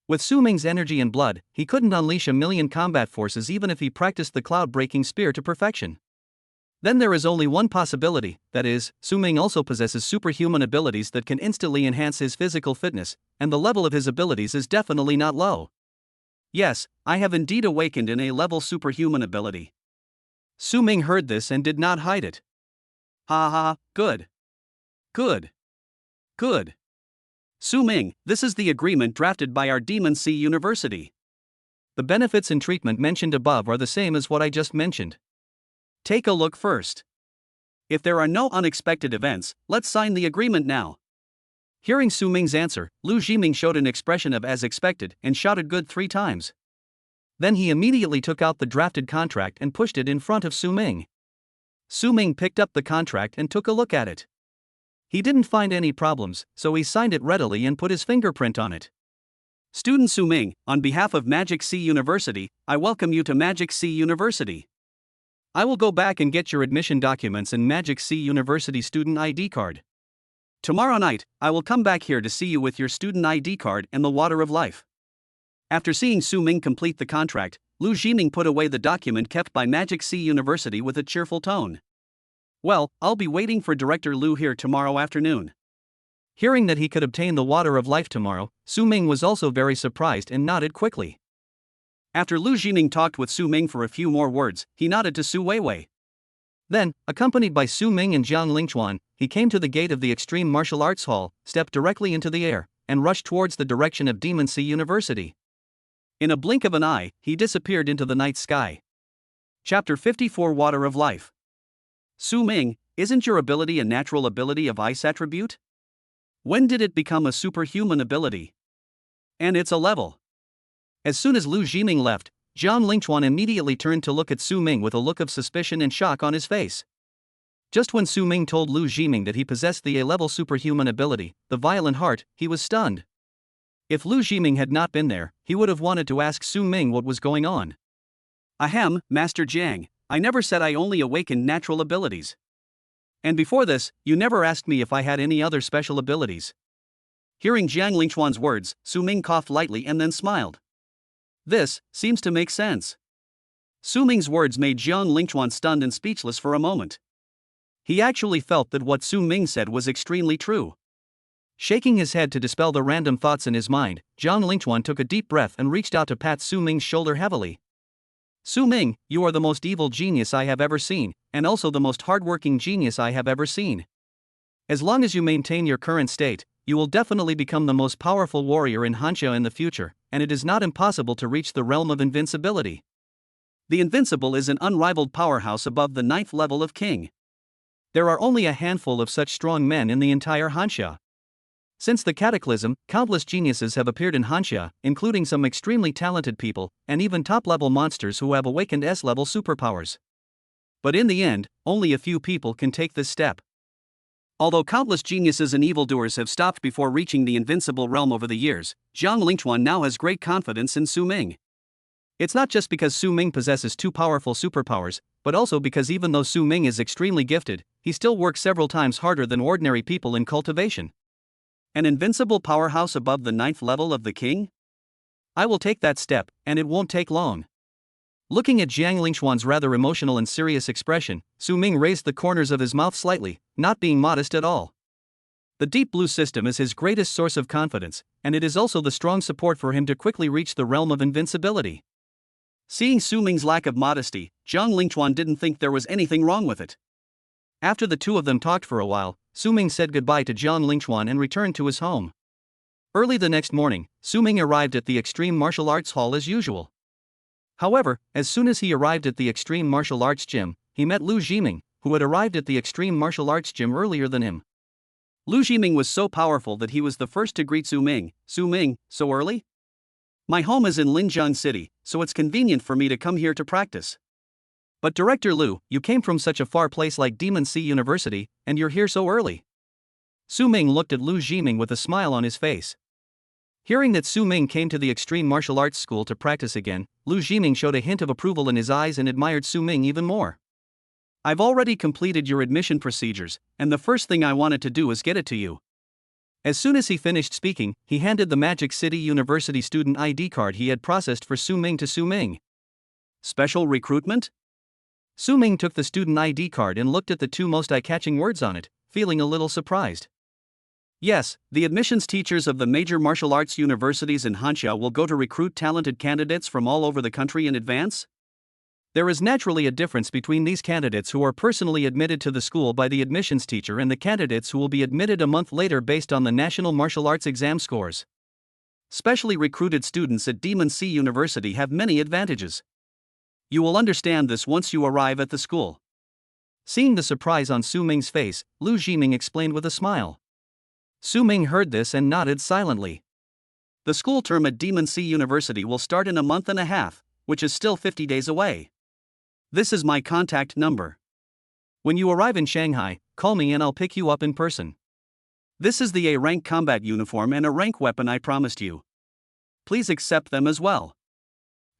[SPEAKER 1] With Su Ming's energy and blood, he couldn't unleash 1,000,000 combat forces even if he practiced the cloud-breaking spear to perfection. Then there is only one possibility, that is, Su Ming also possesses superhuman abilities that can instantly enhance his physical fitness, and the level of his abilities is definitely not low. Yes, I have indeed awakened an A-level superhuman ability. Su Ming heard this and did not hide it. "Ha ha, good. Good. Good. Su Ming, this is the agreement drafted by our Demon Sea University. The benefits and treatment mentioned above are the same as what I just mentioned. Take a look first. If there are no unexpected events, let's sign the agreement now." Hearing Su Ming's answer, Lu Jiming showed an expression of "as expected" and shouted "good" 3 times. Then he immediately took out the drafted contract and pushed it in front of Su Ming. Su Ming picked up the contract and took a look at it. He didn't find any problems, so he signed it readily and put his fingerprint on it. "Student Su Ming, on behalf of Magic Sea University, I welcome you to Magic Sea University. I will go back and get your admission documents and Magic Sea University student ID card. Tomorrow night, I will come back here to see you with your student ID card and the water of life." After seeing Su Ming complete the contract, Lu Jiming put away the document kept by Magic Sea University with a cheerful tone. "Well, I'll be waiting for Director Lu here tomorrow afternoon." Hearing that he could obtain the water of life tomorrow, Su Ming was also very surprised and nodded quickly. After Lu Jiming talked with Su Ming for a few more words, he nodded to Su Weiwei. Then, accompanied by Su Ming and Jiang Lingchuan, he came to the gate of the Extreme Martial Arts Hall, stepped directly into the air, and rushed towards the direction of Demon Sea University. In a blink of an eye, he disappeared into the night sky. Chapter 54 Water of Life. "Su Ming, isn't your ability a natural ability of ice attribute? When did it become a superhuman ability? And it's a level." As soon as Lu Jiming left, Jiang Lingchuan immediately turned to look at Su Ming with a look of suspicion and shock on his face. Just when Su Ming told Lu Jiming that he possessed the A-level superhuman ability, the Violent Heart, he was stunned. If Lu Jiming had not been there, he would have wanted to ask Su Ming what was going on. Ahem, Master Jiang, I never said I only awakened natural abilities. And before this, you never asked me if I had any other special abilities. Hearing Jiang Lingchuan's words, Su Ming coughed lightly and then smiled. This seems to make sense. Su Ming's words made Jiang Lingchuan stunned and speechless for a moment. He actually felt that what Su Ming said was extremely true. Shaking his head to dispel the random thoughts in his mind, Jiang Lingchuan took a deep breath and reached out to pat Su Ming's shoulder heavily. Su Ming, you are the most evil genius I have ever seen, and also the most hardworking genius I have ever seen. As long as you maintain your current state, you will definitely become the most powerful warrior in Hanxia in the future, and it is not impossible to reach the realm of invincibility. The Invincible is an unrivaled powerhouse above the 9th level of King. There are only a handful of such strong men in the entire Hanxia. Since the Cataclysm, countless geniuses have appeared in Hanxia, including some extremely talented people, and even top-level monsters who have awakened S-level superpowers. But in the end, only a few people can take this step. Although countless geniuses and evildoers have stopped before reaching the invincible realm over the years, Jiang Lingchuan now has great confidence in Su Ming. It's not just because Su Ming possesses 2 powerful superpowers, but also because even though Su Ming is extremely gifted, he still works several times harder than ordinary people in cultivation. An invincible powerhouse above the 9th level of the King? I will take that step, and it won't take long. Looking at Jiang Lingchuan's rather emotional and serious expression, Su Ming raised the corners of his mouth slightly, not being modest at all. The Deep Blue System is his greatest source of confidence, and it is also the strong support for him to quickly reach the realm of invincibility. Seeing Su Ming's lack of modesty, Jiang Lingchuan didn't think there was anything wrong with it. After the two of them talked for a while, Su Ming said goodbye to Jiang Lingchuan and returned to his home. Early the next morning, Su Ming arrived at the Extreme Martial Arts Hall as usual. However, as soon as he arrived at the Extreme Martial Arts Gym, he met Lu Jiming, who had arrived at the Extreme Martial Arts Gym earlier than him. Lu Jiming was so powerful that he was the first to greet Su Ming. Su Ming, so early? My home is in Linjiang City, so it's convenient for me to come here to practice. But Director Lu, you came from such a far place like Demon Sea University, and you're here so early. Su Ming looked at Lu Jiming with a smile on his face. Hearing that Su Ming came to the Extreme Martial Arts School to practice again, Lu Jiming showed a hint of approval in his eyes and admired Su Ming even more. I've already completed your admission procedures, and the first thing I wanted to do is get it to you. As soon as he finished speaking, he handed the Magic City University student ID card he had processed for Su Ming to Su Ming. Special recruitment? Su Ming took the student ID card and looked at the 2 most eye-catching words on it, feeling a little surprised. Yes, the admissions teachers of the major martial arts universities in Hanxia will go to recruit talented candidates from all over the country in advance? There is naturally a difference between these candidates who are personally admitted to the school by the admissions teacher and the candidates who will be admitted a month later based on the National Martial Arts exam scores. Specially recruited students at Demon Sea University have many advantages. You will understand this once you arrive at the school. Seeing the surprise on Su Ming's face, Lu Jiming explained with a smile. Su Ming heard this and nodded silently. The school term at Demon Sea University will start in a month and a half, which is still 50 days away. This is my contact number. When you arrive in Shanghai, call me and I'll pick you up in person. This is the A-rank combat uniform and a rank weapon I promised you. Please accept them as well.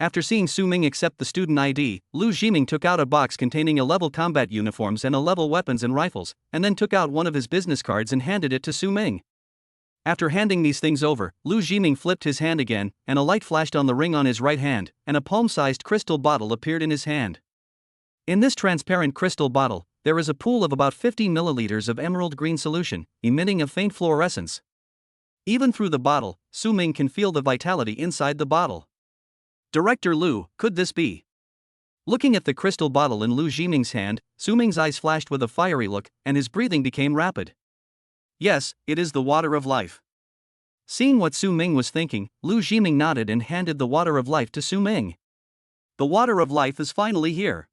[SPEAKER 1] After seeing Su Ming accept the student ID, Lu Jiming took out a box containing a level combat uniforms and a level weapons and rifles, and then took out one of his business cards and handed it to Su Ming. After handing these things over, Lu Jiming flipped his hand again, and a light flashed on the ring on his right hand, and a palm-sized crystal bottle appeared in his hand. In this transparent crystal bottle, there is a pool of about 50 milliliters of emerald green solution, emitting a faint fluorescence. Even through the bottle, Su Ming can feel the vitality inside the bottle. Director Lu, could this be? Looking at the crystal bottle in Lu Jiming's hand, Su Ming's eyes flashed with a fiery look, and his breathing became rapid. Yes, it is the water of life. Seeing what Su Ming was thinking, Lu Jiming nodded and handed the water of life to Su Ming. The water of life is finally here.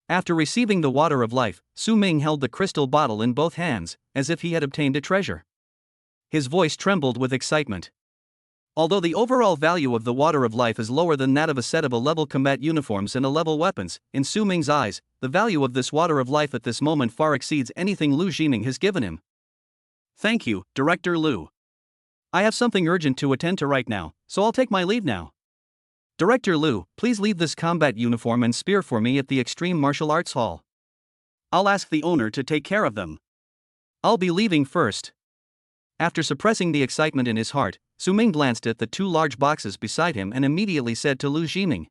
[SPEAKER 1] After receiving the water of life, Su Ming held the crystal bottle in both hands, as if he had obtained a treasure. His voice trembled with excitement. Although the overall value of the water of life is lower than that of a set of A-level combat uniforms and A-level weapons, in Su Ming's eyes, the value of this water of life at this moment far exceeds anything Lu Jiming has given him. Thank you, Director Lu. I have something urgent to attend to right now, so I'll take my leave now. Director Liu, please leave this combat uniform and spear for me at the Extreme Martial Arts Hall. I'll ask the owner to take care of them. I'll be leaving first. After suppressing the excitement in his heart, Su Ming glanced at the two large boxes beside him and immediately said to Lu Jiming.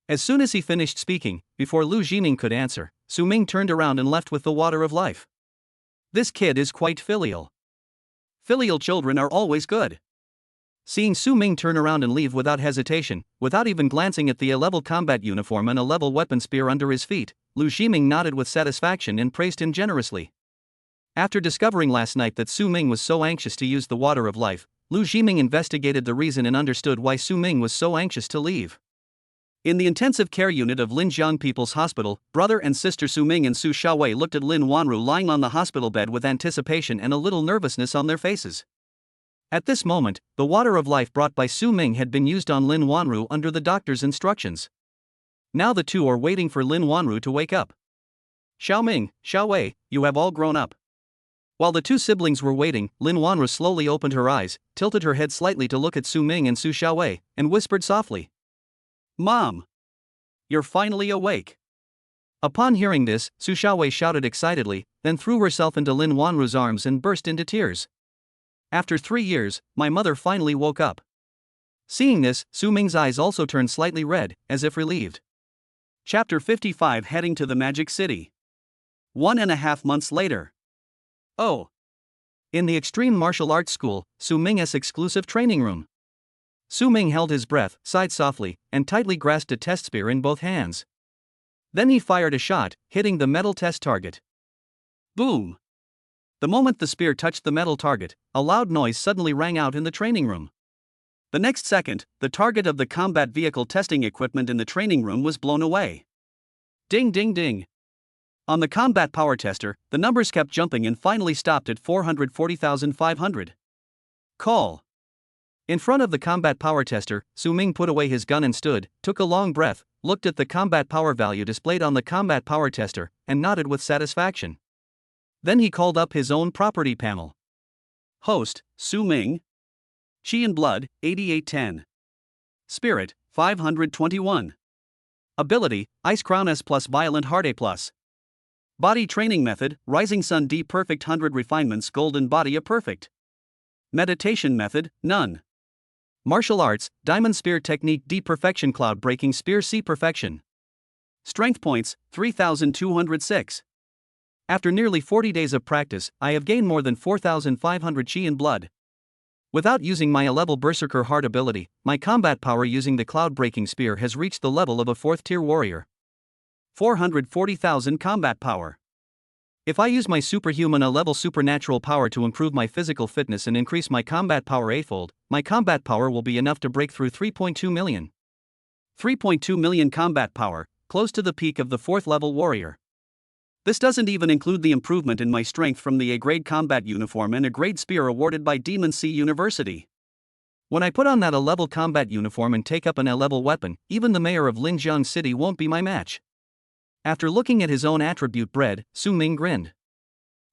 [SPEAKER 1] As soon as he finished speaking, before Lu Jiming could answer, Su Ming turned around and left with the water of life. This kid is quite filial. Filial children are always good. Seeing Su Ming turn around and leave without hesitation, without even glancing at the A-level combat uniform and A-level weapon spear under his feet, Lu Jiming nodded with satisfaction and praised him generously. After discovering last night that Su Ming was so anxious to use the water of life, Lu Jiming investigated the reason and understood why Su Ming was so anxious to leave. In the intensive care unit of Linjiang People's Hospital, brother and sister Su Ming and Su Xiaowei looked at Lin Wanru lying on the hospital bed with anticipation and a little nervousness on their faces. At this moment, the water of life brought by Su Ming had been used on Lin Wanru under the doctor's instructions. Now the two are waiting for Lin Wanru to wake up. Xiaoming, Xiaowei, you have all grown up. While the two siblings were waiting, Lin Wanru slowly opened her eyes, tilted her head slightly to look at Su Ming and Su Xiaowei, and whispered softly, "Mom! You're finally awake." Upon hearing this, Su Xiaowei shouted excitedly, then threw herself into Lin Wanru's arms and burst into tears. After 3 years, my mother finally woke up. Seeing this, Su Ming's eyes also turned slightly red, as if relieved. Chapter 55 Heading to the Magic City. 1.5 months later. Oh! In the Extreme Martial Arts School, Su Ming's exclusive training room. Su Ming held his breath, sighed softly, and tightly grasped a test spear in both hands. Then he fired a shot, hitting the metal test target. Boom! The moment the spear touched the metal target, a loud noise suddenly rang out in the training room. The next second, the target of the combat vehicle testing equipment in the training room was blown away. Ding ding ding! On the combat power tester, the numbers kept jumping and finally stopped at 440,500. Call! In front of the combat power tester, Su Ming put away his gun and stood, took a long breath, looked at the combat power value displayed on the combat power tester, and nodded with satisfaction. Then he called up his own property panel. Host, Su Ming. Chi and Blood, 8810. Spirit, 521. Ability, Ice Crown S plus Violent Heart A plus. Body Training Method, Rising Sun D Perfect 100 Refinements Golden Body A Perfect. Meditation Method, None. Martial Arts, Diamond Spear Technique D Perfection Cloud Breaking Spear C Perfection. Strength Points, 3,206. After nearly 40 days of practice, I have gained more than 4,500 Chi and Blood. Without using my A-level Berserker Heart ability, my combat power using the Cloud Breaking Spear has reached the level of a 4th tier warrior. 440,000 combat power. If I use my superhuman A-level supernatural power to improve my physical fitness and increase my combat power 8-fold, my combat power will be enough to break through 3.2 million. 3.2 million combat power, close to the peak of the 4th level warrior. This doesn't even include the improvement in my strength from the A-grade combat uniform and A-grade spear awarded by Demon Sea University. When I put on that A-level combat uniform and take up an A-level weapon, even the mayor of Linjiang City won't be my match. After looking at his own attribute bread, Su Ming grinned.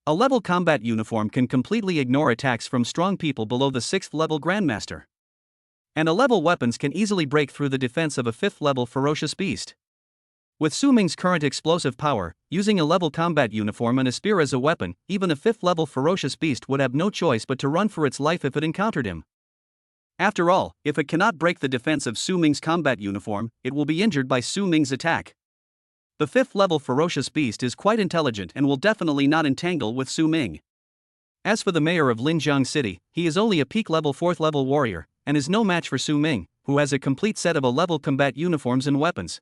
[SPEAKER 1] A level combat uniform can completely ignore attacks from strong people below the 6th level Grandmaster. And A-level weapons can easily break through the defense of a 5th level ferocious beast. With Su Ming's current explosive power, using a level combat uniform and a spear as a weapon, even a 5th level ferocious beast would have no choice but to run for its life if it encountered him. After all, if it cannot break the defense of Su Ming's combat uniform, it will be injured by Su Ming's attack. The 5th level ferocious beast is quite intelligent and will definitely not entangle with Su Ming. As for the mayor of Linjiang City, he is only a peak level 4th level warrior, and is no match for Su Ming, who has a complete set of A-level combat uniforms and weapons.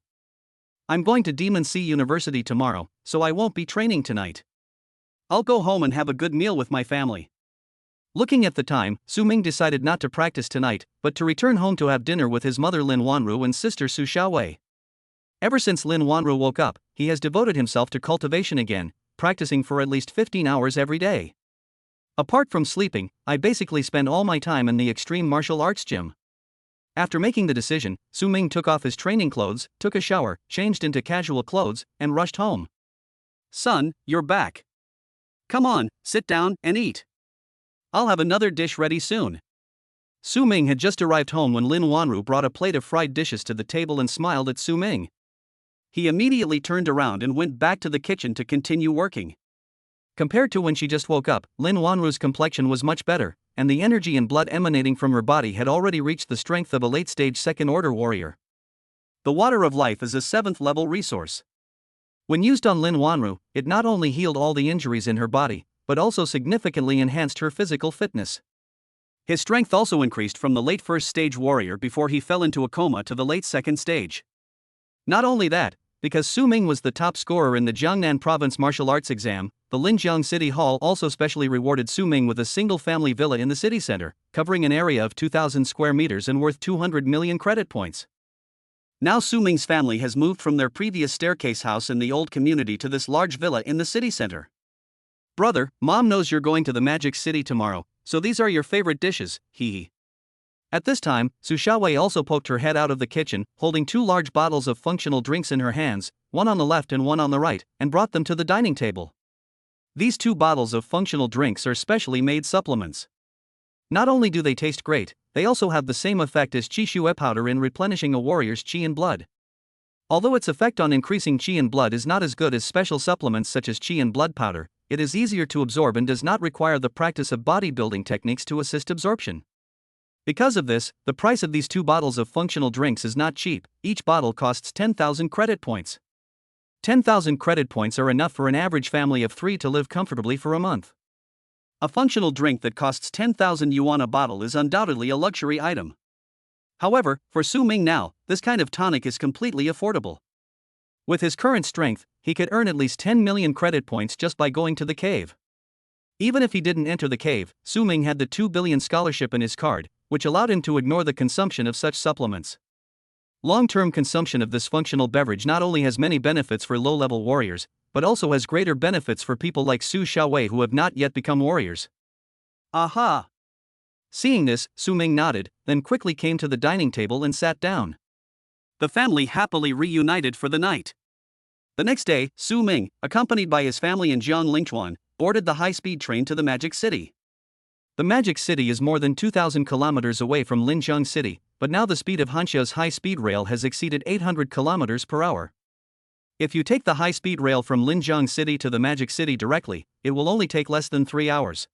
[SPEAKER 1] I'm going to Demon Sea University tomorrow, so I won't be training tonight. I'll go home and have a good meal with my family. Looking at the time, Su Ming decided not to practice tonight, but to return home to have dinner with his mother Lin Wanru and sister Su Xiaowei. Ever since Lin Wanru woke up, he has devoted himself to cultivation again, practicing for at least 15 hours every day. Apart from sleeping, I basically spend all my time in the Extreme Martial Arts Gym. After making the decision, Su Ming took off his training clothes, took a shower, changed into casual clothes, and rushed home. Son, you're back. Come on, sit down and eat. I'll have another dish ready soon. Su Ming had just arrived home when Lin Wanru brought a plate of fried dishes to the table and smiled at Su Ming. He immediately turned around and went back to the kitchen to continue working. Compared to when she just woke up, Lin Wanru's complexion was much better, and the energy and blood emanating from her body had already reached the strength of a late-stage second-order warrior. The water of life is a 7th-level resource. When used on Lin Wanru, it not only healed all the injuries in her body, but also significantly enhanced her physical fitness. His strength also increased from the late first-stage warrior before he fell into a coma to the late second stage. Not only that, because Su Ming was the top scorer in the Jiangnan Province martial arts exam, the Linjiang City Hall also specially rewarded Su Ming with a single-family villa in the city center, covering an area of 2,000 square meters and worth 200 million credit points. Now Su Ming's family has moved from their previous staircase house in the old community to this large villa in the city center. Brother, Mom knows you're going to the Magic City tomorrow, so these are your favorite dishes, hee. At this time, Su Xiaowei also poked her head out of the kitchen, holding 2 large bottles of functional drinks in her hands, one on the left and one on the right, and brought them to the dining table. These 2 bottles of functional drinks are specially made supplements. Not only do they taste great, they also have the same effect as qi shui powder in replenishing a warrior's qi and blood. Although its effect on increasing qi and blood is not as good as special supplements such as qi and blood powder, it is easier to absorb and does not require the practice of bodybuilding techniques to assist absorption. Because of this, the price of these 2 bottles of functional drinks is not cheap. Each bottle costs 10,000 credit points. 10,000 credit points are enough for an average family of 3 to live comfortably for a month. A functional drink that costs 10,000 yuan a bottle is undoubtedly a luxury item. However, for Su Ming now, this kind of tonic is completely affordable. With his current strength, he could earn at least 10 million credit points just by going to the cave. Even if he didn't enter the cave, Su Ming had the 2 billion scholarship in his card, which allowed him to ignore the consumption of such supplements. Long-term consumption of this functional beverage not only has many benefits for low-level warriors, but also has greater benefits for people like Su Xiaowei who have not yet become warriors. Aha! Seeing this, Su Ming nodded, then quickly came to the dining table and sat down. The family happily reunited for the night. The next day, Su Ming, accompanied by his family and Jiang Lingchuan, boarded the high-speed train to the Magic City. The Magic City is more than 2,000 kilometers away from Linjiang City, but now the speed of Hanxia's high-speed rail has exceeded 800 kilometers per hour. If you take the high-speed rail from Linjiang City to the Magic City directly, it will only take less than 3 hours.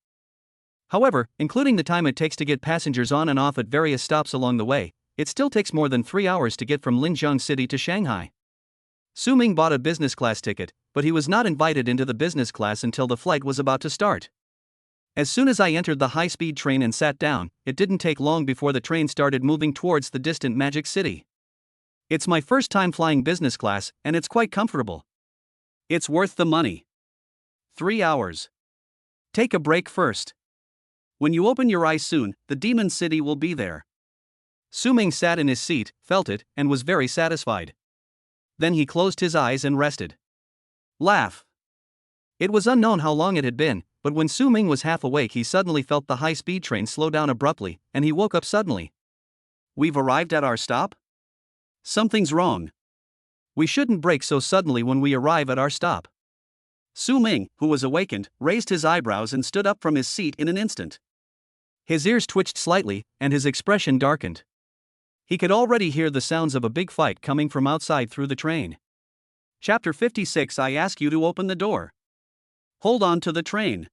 [SPEAKER 1] However, including the time it takes to get passengers on and off at various stops along the way, it still takes more than 3 hours to get from Linjiang City to Shanghai. Su Ming bought a business class ticket, but he was not invited into the business class until the flight was about to start. As soon as I entered the high-speed train and sat down, it didn't take long before the train started moving towards the distant Magic City. It's my first time flying business class, and it's quite comfortable. It's worth the money. 3 hours. Take a break first. When you open your eyes soon, the Demon City will be there. Su Ming sat in his seat, felt it, and was very satisfied. Then he closed his eyes and rested. Laugh. It was unknown how long it had been, but when Su Ming was half awake he suddenly felt the high-speed train slow down abruptly, and he woke up suddenly. We've arrived at our stop? Something's wrong. We shouldn't brake so suddenly when we arrive at our stop. Su Ming, who was awakened, raised his eyebrows and stood up from his seat in an instant. His ears twitched slightly, and his expression darkened. He could already hear the sounds of a big fight coming from outside through the train. Chapter 56. I ask you to open the door. Hold on to the train.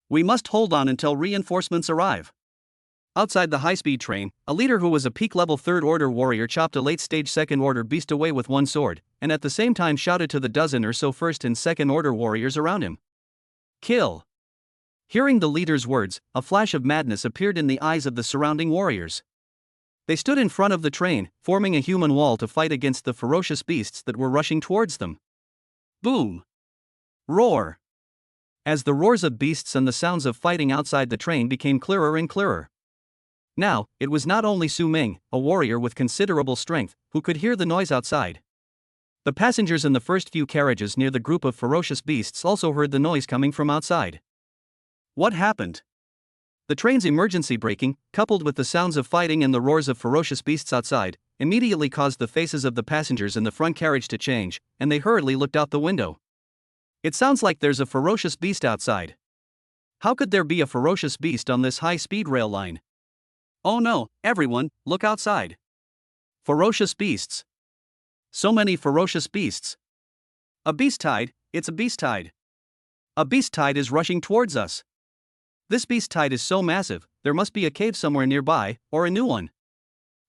[SPEAKER 1] We must hold on until reinforcements arrive. Outside the high-speed train, a leader who was a peak-level third-order warrior chopped a late-stage second-order beast away with one sword, and at the same time shouted to the dozen or so first- and second-order warriors around him. Kill! Hearing the leader's words, a flash of madness appeared in the eyes of the surrounding warriors. They stood in front of the train, forming a human wall to fight against the ferocious beasts that were rushing towards them. Boom! Roar! As the roars of beasts and the sounds of fighting outside the train became clearer and clearer. Now, it was not only Su Ming, a warrior with considerable strength, who could hear the noise outside. The passengers in the first few carriages near the group of ferocious beasts also heard the noise coming from outside. What happened? The train's emergency braking, coupled with the sounds of fighting and the roars of ferocious beasts outside, immediately caused the faces of the passengers in the front carriage to change, and they hurriedly looked out the window. It sounds like there's a ferocious beast outside. How could there be a ferocious beast on this high-speed rail line? Oh no, everyone, look outside. Ferocious beasts. So many ferocious beasts. A beast tide, it's a beast tide. A beast tide is rushing towards us. This beast tide is so massive, there must be a cave somewhere nearby, or a new one.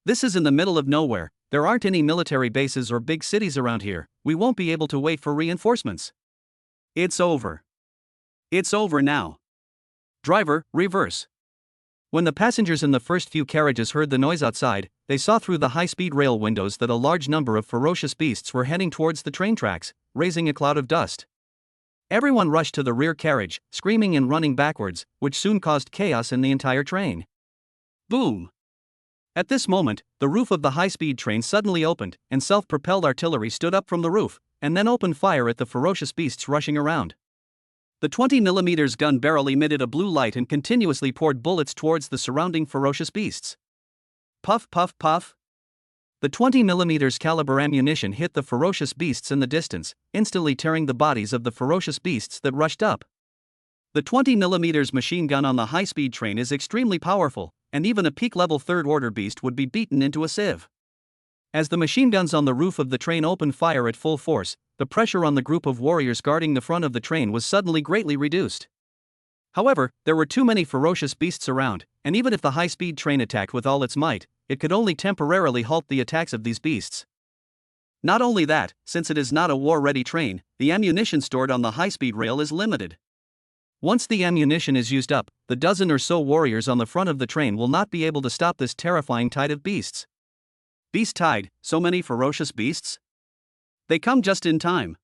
[SPEAKER 1] This is in the middle of nowhere, there aren't any military bases or big cities around here, we won't be able to wait for reinforcements. It's over. It's over now. Driver, reverse. When the passengers in the first few carriages heard the noise outside, they saw through the high-speed rail windows that a large number of ferocious beasts were heading towards the train tracks, raising a cloud of dust. Everyone rushed to the rear carriage, screaming and running backwards, which soon caused chaos in the entire train. Boom! At this moment, the roof of the high-speed train suddenly opened, and self-propelled artillery stood up from the roof, and then opened fire at the ferocious beasts rushing around. The 20mm gun barrel emitted a blue light and continuously poured bullets towards the surrounding ferocious beasts. Puff puff puff. The 20mm caliber ammunition hit the ferocious beasts in the distance, instantly tearing the bodies of the ferocious beasts that rushed up. The 20mm machine gun on the high-speed train is extremely powerful, and even a peak-level third-order beast would be beaten into a sieve. As the machine guns on the roof of the train opened fire at full force, the pressure on the group of warriors guarding the front of the train was suddenly greatly reduced. However, there were too many ferocious beasts around, and even if the high-speed train attacked with all its might, it could only temporarily halt the attacks of these beasts. Not only that, since it is not a war-ready train, the ammunition stored on the high-speed rail is limited. Once the ammunition is used up, the dozen or so warriors on the front of the train will not be able to stop this terrifying tide of beasts. Beast tide, so many ferocious beasts? They come just in time.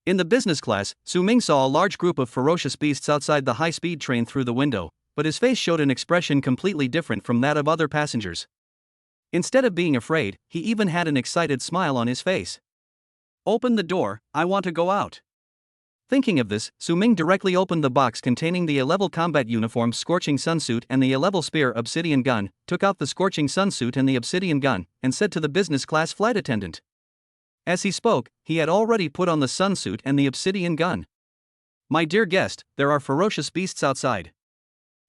[SPEAKER 1] In the business class, Su Ming saw a large group of ferocious beasts outside the high-speed train through the window, but his face showed an expression completely different from that of other passengers. Instead of being afraid, he even had an excited smile on his face. Open the door, I want to go out. Thinking of this, Su Ming directly opened the box containing the A-level combat uniform Scorching Sunsuit and the A-level spear Obsidian gun, took out the Scorching Sunsuit and the Obsidian gun, and said to the business class flight attendant. As he spoke, he had already put on the Sunsuit and the Obsidian gun. My dear guest, there are ferocious beasts outside.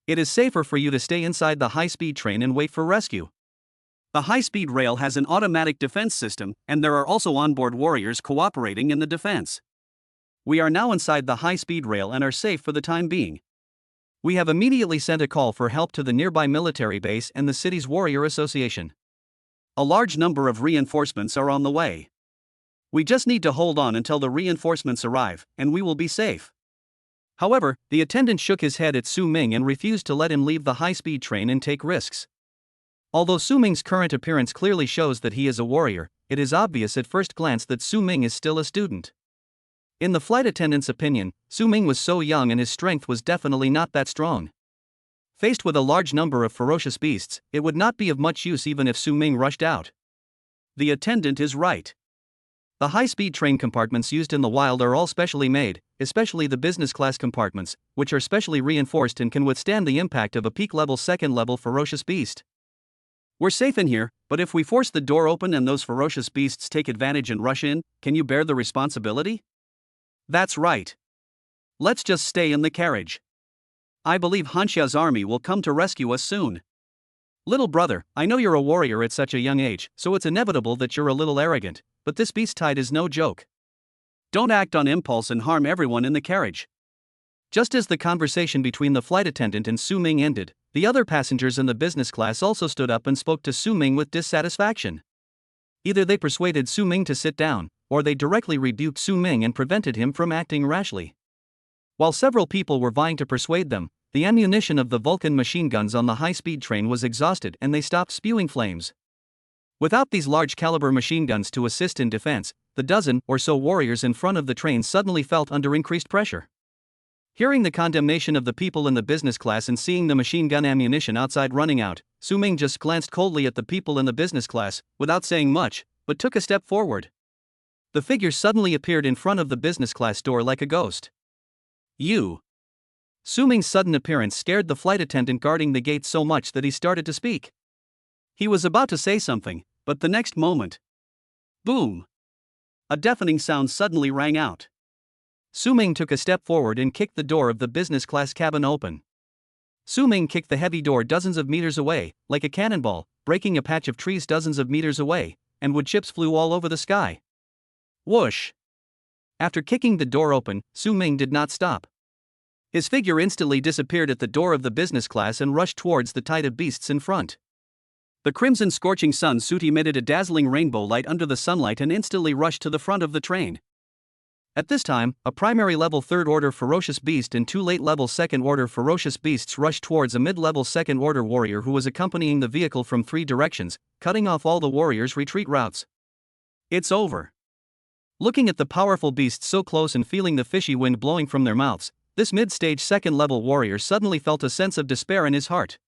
[SPEAKER 1] It is safer for you to stay inside the high-speed train and wait for rescue. The high-speed rail has an automatic defense system, and there are also onboard warriors cooperating in the defense. We are now inside the high-speed rail and are safe for the time being. We have immediately sent a call for help to the nearby military base and the city's warrior association. A large number of reinforcements are on the way. We just need to hold on until the reinforcements arrive, and we will be safe. However, the attendant shook his head at Su Ming and refused to let him leave the high-speed train and take risks. Although Su Ming's current appearance clearly shows that he is a warrior, it is obvious at first glance that Su Ming is still a student. In the flight attendant's opinion, Su Ming was so young and his strength was definitely not that strong. Faced with a large number of ferocious beasts, it would not be of much use even if Su Ming rushed out. The attendant is right. The high-speed train compartments used in the wild are all specially made, especially the business class compartments, which are specially reinforced and can withstand the impact of a peak-level second-level ferocious beast. We're safe in here, but if we force the door open and those ferocious beasts take advantage and rush in, can you bear the responsibility? That's right. Let's just stay in the carriage. I believe Hanxia's army will come to rescue us soon. Little brother, I know you're a warrior at such a young age, so it's inevitable that you're a little arrogant, but this beast tide is no joke. Don't act on impulse and harm everyone in the carriage. Just as the conversation between the flight attendant and Su Ming ended, the other passengers in the business class also stood up and spoke to Su Ming with dissatisfaction. Either they persuaded Su Ming to sit down, or they directly rebuked Su Ming and prevented him from acting rashly. While several people were vying to persuade them, the ammunition of the Vulcan machine guns on the high-speed train was exhausted and they stopped spewing flames. Without these large-caliber machine guns to assist in defense, the dozen or so warriors in front of the train suddenly felt under increased pressure. Hearing the condemnation of the people in the business class and seeing the machine gun ammunition outside running out, Su Ming just glanced coldly at the people in the business class, without saying much, but took a step forward. The figure suddenly appeared in front of the business class door like a ghost. You. Su Ming's sudden appearance scared the flight attendant guarding the gate so much that he started to speak. He was about to say something, but the next moment. Boom! A deafening sound suddenly rang out. Su Ming took a step forward and kicked the door of the business class cabin open. Su Ming kicked the heavy door dozens of meters away, like a cannonball, breaking a patch of trees dozens of meters away, and wood chips flew all over the sky. Whoosh! After kicking the door open, Su Ming did not stop. His figure instantly disappeared at the door of the business class and rushed towards the tide of beasts in front. The crimson scorching sun suit emitted a dazzling rainbow light under the sunlight and instantly rushed to the front of the train. At this time, a primary level 3rd order ferocious beast and 2 late level 2nd order ferocious beasts rushed towards a mid-level 2nd order warrior who was accompanying the vehicle from 3 directions, cutting off all the warriors' retreat routes. It's over. Looking at the powerful beasts so close and feeling the fishy wind blowing from their mouths, this mid-stage 2nd level warrior suddenly felt a sense of despair in his heart.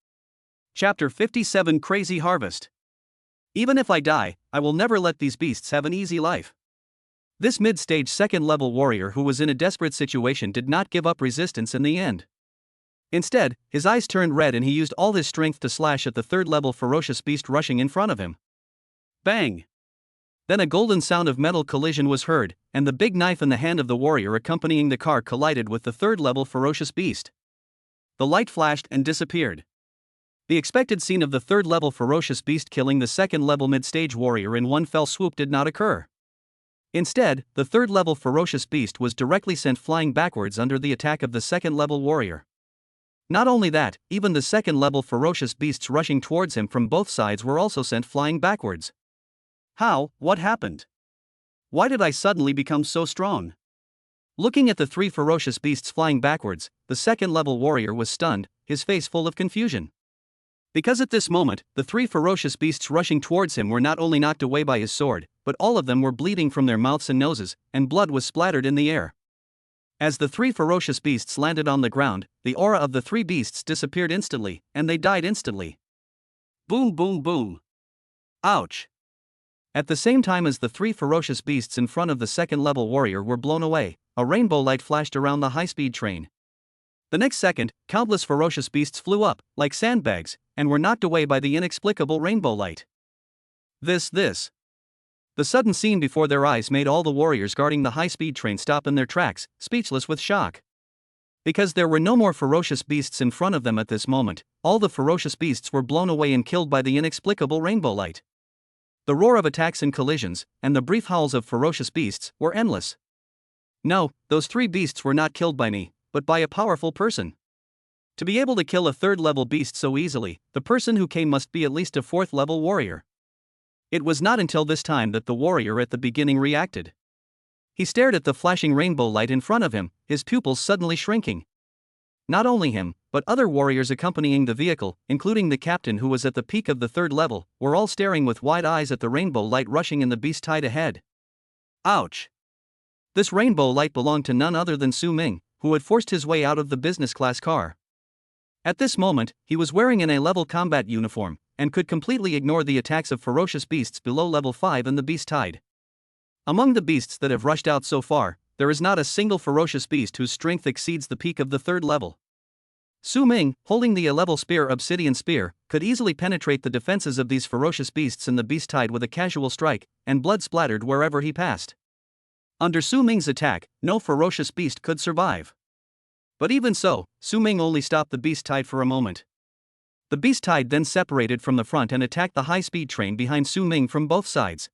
[SPEAKER 1] Chapter 57 Crazy Harvest. Even if I die, I will never let these beasts have an easy life. This mid-stage 2nd level warrior who was in a desperate situation did not give up resistance in the end. Instead, his eyes turned red and he used all his strength to slash at the 3rd level ferocious beast rushing in front of him. Bang! Then a golden sound of metal collision was heard, and the big knife in the hand of the warrior accompanying the car collided with the 3rd level ferocious beast. The light flashed and disappeared. The expected scene of the 3rd level ferocious beast killing the 2nd level mid-stage warrior in one fell swoop did not occur. Instead, the 3rd level ferocious beast was directly sent flying backwards under the attack of the 2nd level warrior. Not only that, even the 2nd level ferocious beasts rushing towards him from both sides were also sent flying backwards. How? What happened? Why did I suddenly become so strong? Looking at the 3 ferocious beasts flying backwards, the 2nd level warrior was stunned, his face full of confusion. Because at this moment, the 3 ferocious beasts rushing towards him were not only knocked away by his sword, but all of them were bleeding from their mouths and noses, and blood was splattered in the air. As the 3 ferocious beasts landed on the ground, the aura of the 3 beasts disappeared instantly, and they died instantly. Boom boom boom. Ouch! At the same time as the 3 ferocious beasts in front of the 2nd level warrior were blown away, a rainbow light flashed around the high-speed train. The next second, countless ferocious beasts flew up, like sandbags, and were knocked away by the inexplicable rainbow light. This. The sudden scene before their eyes made all the warriors guarding the high-speed train stop in their tracks, speechless with shock. Because there were no more ferocious beasts in front of them at this moment, all the ferocious beasts were blown away and killed by the inexplicable rainbow light. The roar of attacks and collisions, and the brief howls of ferocious beasts, were endless. No, those 3 beasts were not killed by me, but by a powerful person. To be able to kill a 3rd level beast so easily, the person who came must be at least a 4th level warrior. It was not until this time that the warrior at the beginning reacted. He stared at the flashing rainbow light in front of him, his pupils suddenly shrinking. Not only him, but other warriors accompanying the vehicle, including the captain who was at the peak of the 3rd level, were all staring with wide eyes at the rainbow light rushing in the beast tide ahead. Ouch! This rainbow light belonged to none other than Su Ming, who had forced his way out of the business class car. At this moment, he was wearing an A-level combat uniform, and could completely ignore the attacks of ferocious beasts below level 5 in the beast tide. Among the beasts that have rushed out so far, there is not a single ferocious beast whose strength exceeds the peak of the 3rd level. Su Ming, holding the A-level spear obsidian spear, could easily penetrate the defenses of these ferocious beasts in the beast tide with a casual strike, and blood splattered wherever he passed. Under Su Ming's attack, no ferocious beast could survive. But even so, Su Ming only stopped the beast tide for a moment. The beast tide then separated from the front and attacked the high-speed train behind Su Ming from both sides.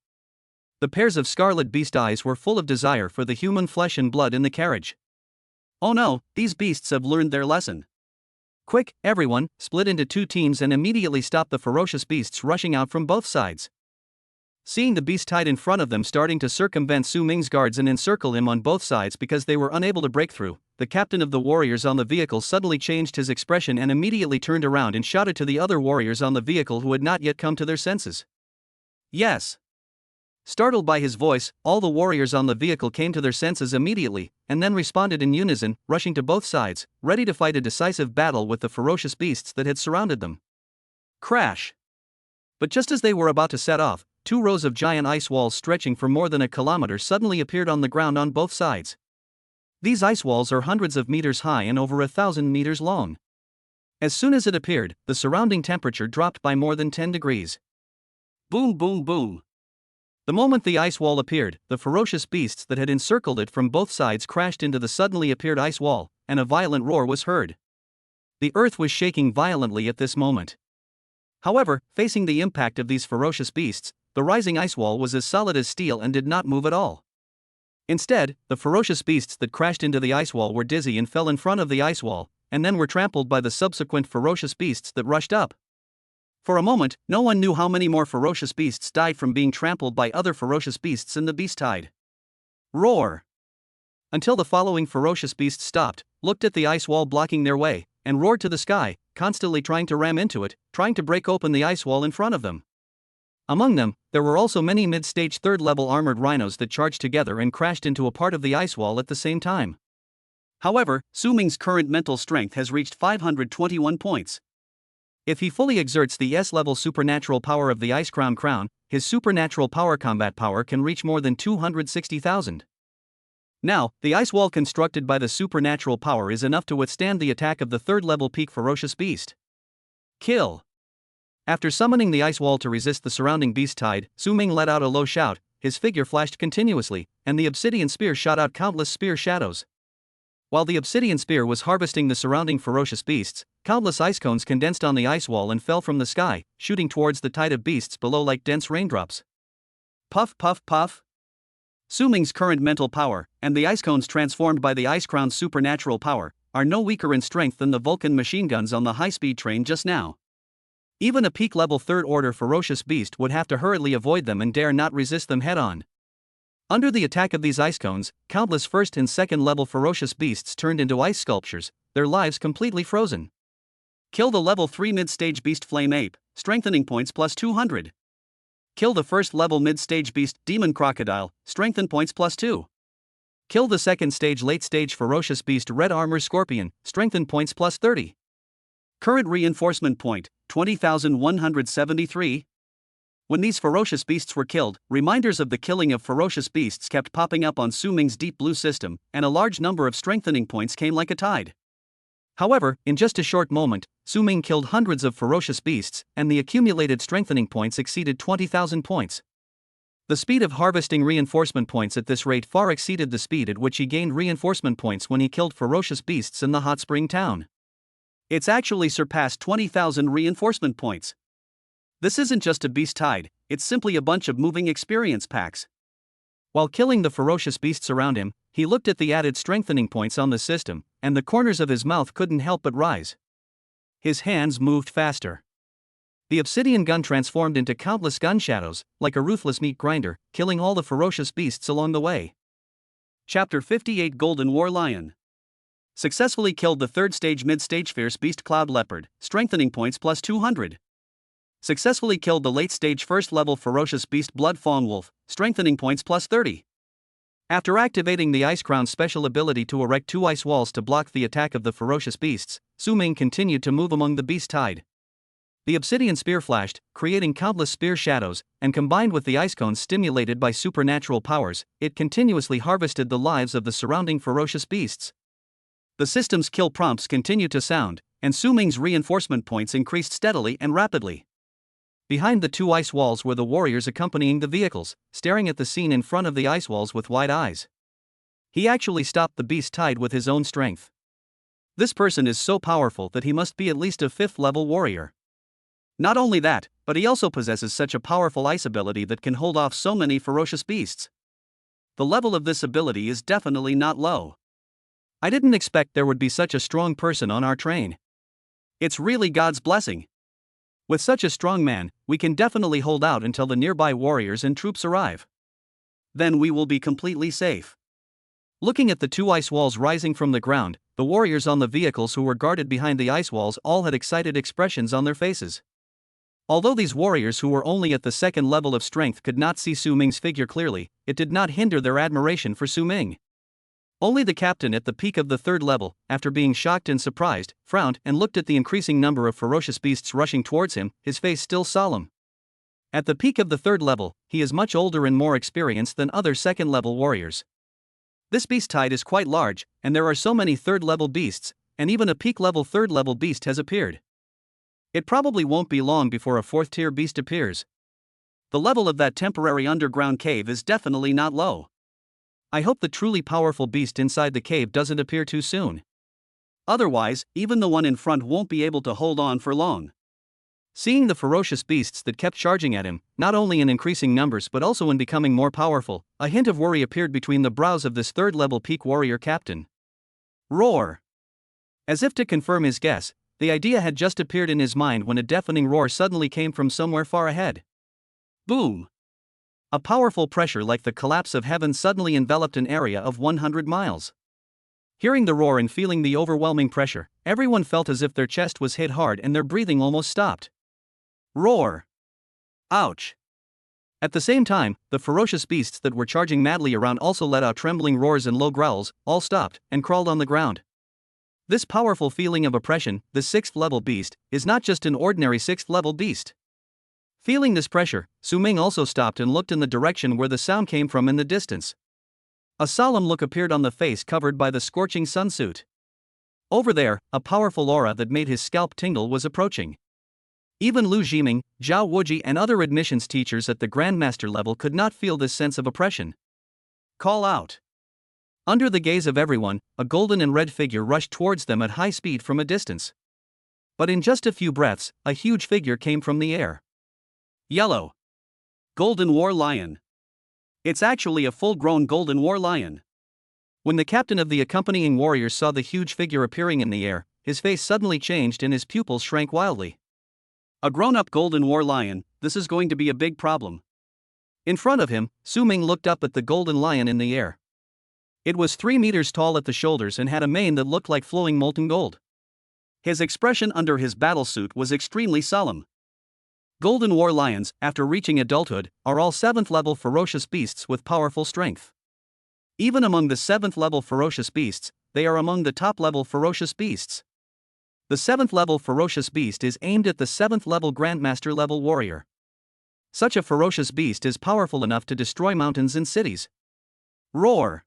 [SPEAKER 1] The pairs of scarlet beast eyes were full of desire for the human flesh and blood in the carriage. Oh no, these beasts have learned their lesson. Quick, everyone, split into 2 teams and immediately stop the ferocious beasts rushing out from both sides. Seeing the beast tide in front of them starting to circumvent Su Ming's guards and encircle him on both sides because they were unable to break through, the captain of the warriors on the vehicle suddenly changed his expression and immediately turned around and shouted to the other warriors on the vehicle who had not yet come to their senses. Yes! Startled by his voice, all the warriors on the vehicle came to their senses immediately, and then responded in unison, rushing to both sides, ready to fight a decisive battle with the ferocious beasts that had surrounded them. Crash! But just as they were about to set off, 2 rows of giant ice walls stretching for more than a kilometer suddenly appeared on the ground on both sides. These ice walls are hundreds of meters high and over 1,000 meters long. As soon as it appeared, the surrounding temperature dropped by more than 10 degrees. Boom boom boom! The moment the ice wall appeared, the ferocious beasts that had encircled it from both sides crashed into the suddenly appeared ice wall, and a violent roar was heard. The earth was shaking violently at this moment. However, facing the impact of these ferocious beasts, the rising ice wall was as solid as steel and did not move at all. Instead, the ferocious beasts that crashed into the ice wall were dizzy and fell in front of the ice wall, and then were trampled by the subsequent ferocious beasts that rushed up. For a moment, no one knew how many more ferocious beasts died from being trampled by other ferocious beasts in the beast tide. Roar! Until the following ferocious beasts stopped, looked at the ice wall blocking their way, and roared to the sky, constantly trying to ram into it, trying to break open the ice wall in front of them. Among them, there were also many mid-stage third-level armored rhinos that charged together and crashed into a part of the ice wall at the same time. However, Su Ming's current mental strength has reached 521 points. If he fully exerts the S-level supernatural power of the Ice Crown, his supernatural power combat power can reach more than 260,000. Now, the ice wall constructed by the supernatural power is enough to withstand the attack of the third-level peak ferocious beast. Kill! After summoning the ice wall to resist the surrounding beast tide, Su Ming let out a low shout, his figure flashed continuously, and the obsidian spear shot out countless spear shadows. While the obsidian spear was harvesting the surrounding ferocious beasts, countless ice cones condensed on the ice wall and fell from the sky, shooting towards the tide of beasts below like dense raindrops. Puff puff puff! Su Ming's current mental power, and the ice cones transformed by the Ice Crown's supernatural power, are no weaker in strength than the Vulcan machine guns on the high-speed train just now. Even a peak-level third-order ferocious beast would have to hurriedly avoid them and dare not resist them head-on. Under the attack of these ice cones, countless first- and second-level ferocious beasts turned into ice sculptures, their lives completely frozen. Kill the level 3 mid-stage beast Flame Ape, strengthening points plus 200. Kill the first-level mid-stage beast Demon Crocodile, strengthen points plus 2. Kill the second-stage late-stage ferocious beast Red Armor Scorpion, strengthen points plus 30. Current reinforcement point, 20,173. When these ferocious beasts were killed, reminders of the killing of ferocious beasts kept popping up on Su Ming's deep blue system, and a large number of strengthening points came like a tide. However, in just a short moment, Su Ming killed hundreds of ferocious beasts, and the accumulated strengthening points exceeded 20,000 points. The speed of harvesting reinforcement points at this rate far exceeded the speed at which he gained reinforcement points when he killed ferocious beasts in the hot spring town. It's actually surpassed 20,000 reinforcement points. This isn't just a beast tide, it's simply a bunch of moving experience packs. While killing the ferocious beasts around him, he looked at the added strengthening points on the system, and the corners of his mouth couldn't help but rise. His hands moved faster. The obsidian gun transformed into countless gun shadows, like a ruthless meat grinder, killing all the ferocious beasts along the way. Chapter 58 Golden War Lion. Successfully killed the third-stage mid-stage fierce beast Cloud Leopard, strengthening points plus 200. Successfully killed the late-stage first-level ferocious beast Blood Fawn Wolf, strengthening points plus 30. After activating the Ice Crown's special ability to erect 2 ice walls to block the attack of the ferocious beasts, Su Ming continued to move among the beast tide. The obsidian spear flashed, creating countless spear shadows, and combined with the ice cones stimulated by supernatural powers, it continuously harvested the lives of the surrounding ferocious beasts. The system's kill prompts continued to sound, and Su Ming's reinforcement points increased steadily and rapidly. Behind the 2 ice walls were the warriors accompanying the vehicles, staring at the scene in front of the ice walls with wide eyes. He actually stopped the beast tide with his own strength. This person is so powerful that he must be at least a 5th-level warrior. Not only that, but he also possesses such a powerful ice ability that can hold off so many ferocious beasts. The level of this ability is definitely not low. I didn't expect there would be such a strong person on our train. It's really God's blessing. With such a strong man, we can definitely hold out until the nearby warriors and troops arrive. Then we will be completely safe. Looking at the 2 ice walls rising from the ground, the warriors on the vehicles who were guarded behind the ice walls all had excited expressions on their faces. Although these warriors who were only at the 2nd level of strength could not see Su Ming's figure clearly, it did not hinder their admiration for Su Ming. Only the captain at the peak of the 3rd level, after being shocked and surprised, frowned and looked at the increasing number of ferocious beasts rushing towards him, his face still solemn. At the peak of the 3rd level, he is much older and more experienced than other 2nd-level warriors. This beast tide is quite large, and there are so many 3rd-level beasts, and even a peak-level 3rd-level beast has appeared. It probably won't be long before a 4th-tier beast appears. The level of that temporary underground cave is definitely not low. I hope the truly powerful beast inside the cave doesn't appear too soon. Otherwise, even the one in front won't be able to hold on for long. Seeing the ferocious beasts that kept charging at him, not only in increasing numbers but also in becoming more powerful, a hint of worry appeared between the brows of this third-level peak warrior captain. Roar! As if to confirm his guess, the idea had just appeared in his mind when a deafening roar suddenly came from somewhere far ahead. Boom! A powerful pressure like the collapse of heaven suddenly enveloped an area of 100 miles. Hearing the roar and feeling the overwhelming pressure, everyone felt as if their chest was hit hard and their breathing almost stopped. Roar! Ouch! At the same time, the ferocious beasts that were charging madly around also let out trembling roars and low growls, all stopped, and crawled on the ground. This powerful feeling of oppression, the 6th-level beast, is not just an ordinary 6th-level beast. Feeling this pressure, Su Ming also stopped and looked in the direction where the sound came from in the distance. A solemn look appeared on the face covered by the scorching sunsuit. Over there, a powerful aura that made his scalp tingle was approaching. Even Lu Jiming, Zhao Wuji and other admissions teachers at the Grandmaster level could not feel this sense of oppression. Call out! Under the gaze of everyone, a golden and red figure rushed towards them at high speed from a distance. But in just a few breaths, a huge figure came from the air. Yellow. Golden War Lion. It's actually a full-grown Golden War Lion. When the captain of the accompanying warriors saw the huge figure appearing in the air, his face suddenly changed and his pupils shrank wildly. A grown-up Golden War Lion, this is going to be a big problem. In front of him, Su Ming looked up at the golden lion in the air. It was 3 meters tall at the shoulders and had a mane that looked like flowing molten gold. His expression under his battlesuit was extremely solemn. Golden War Lions, after reaching adulthood, are all 7th-level ferocious beasts with powerful strength. Even among the 7th-level ferocious beasts, they are among the top-level ferocious beasts. The 7th-level ferocious beast is aimed at the 7th-level Grandmaster-level warrior. Such a ferocious beast is powerful enough to destroy mountains and cities. Roar!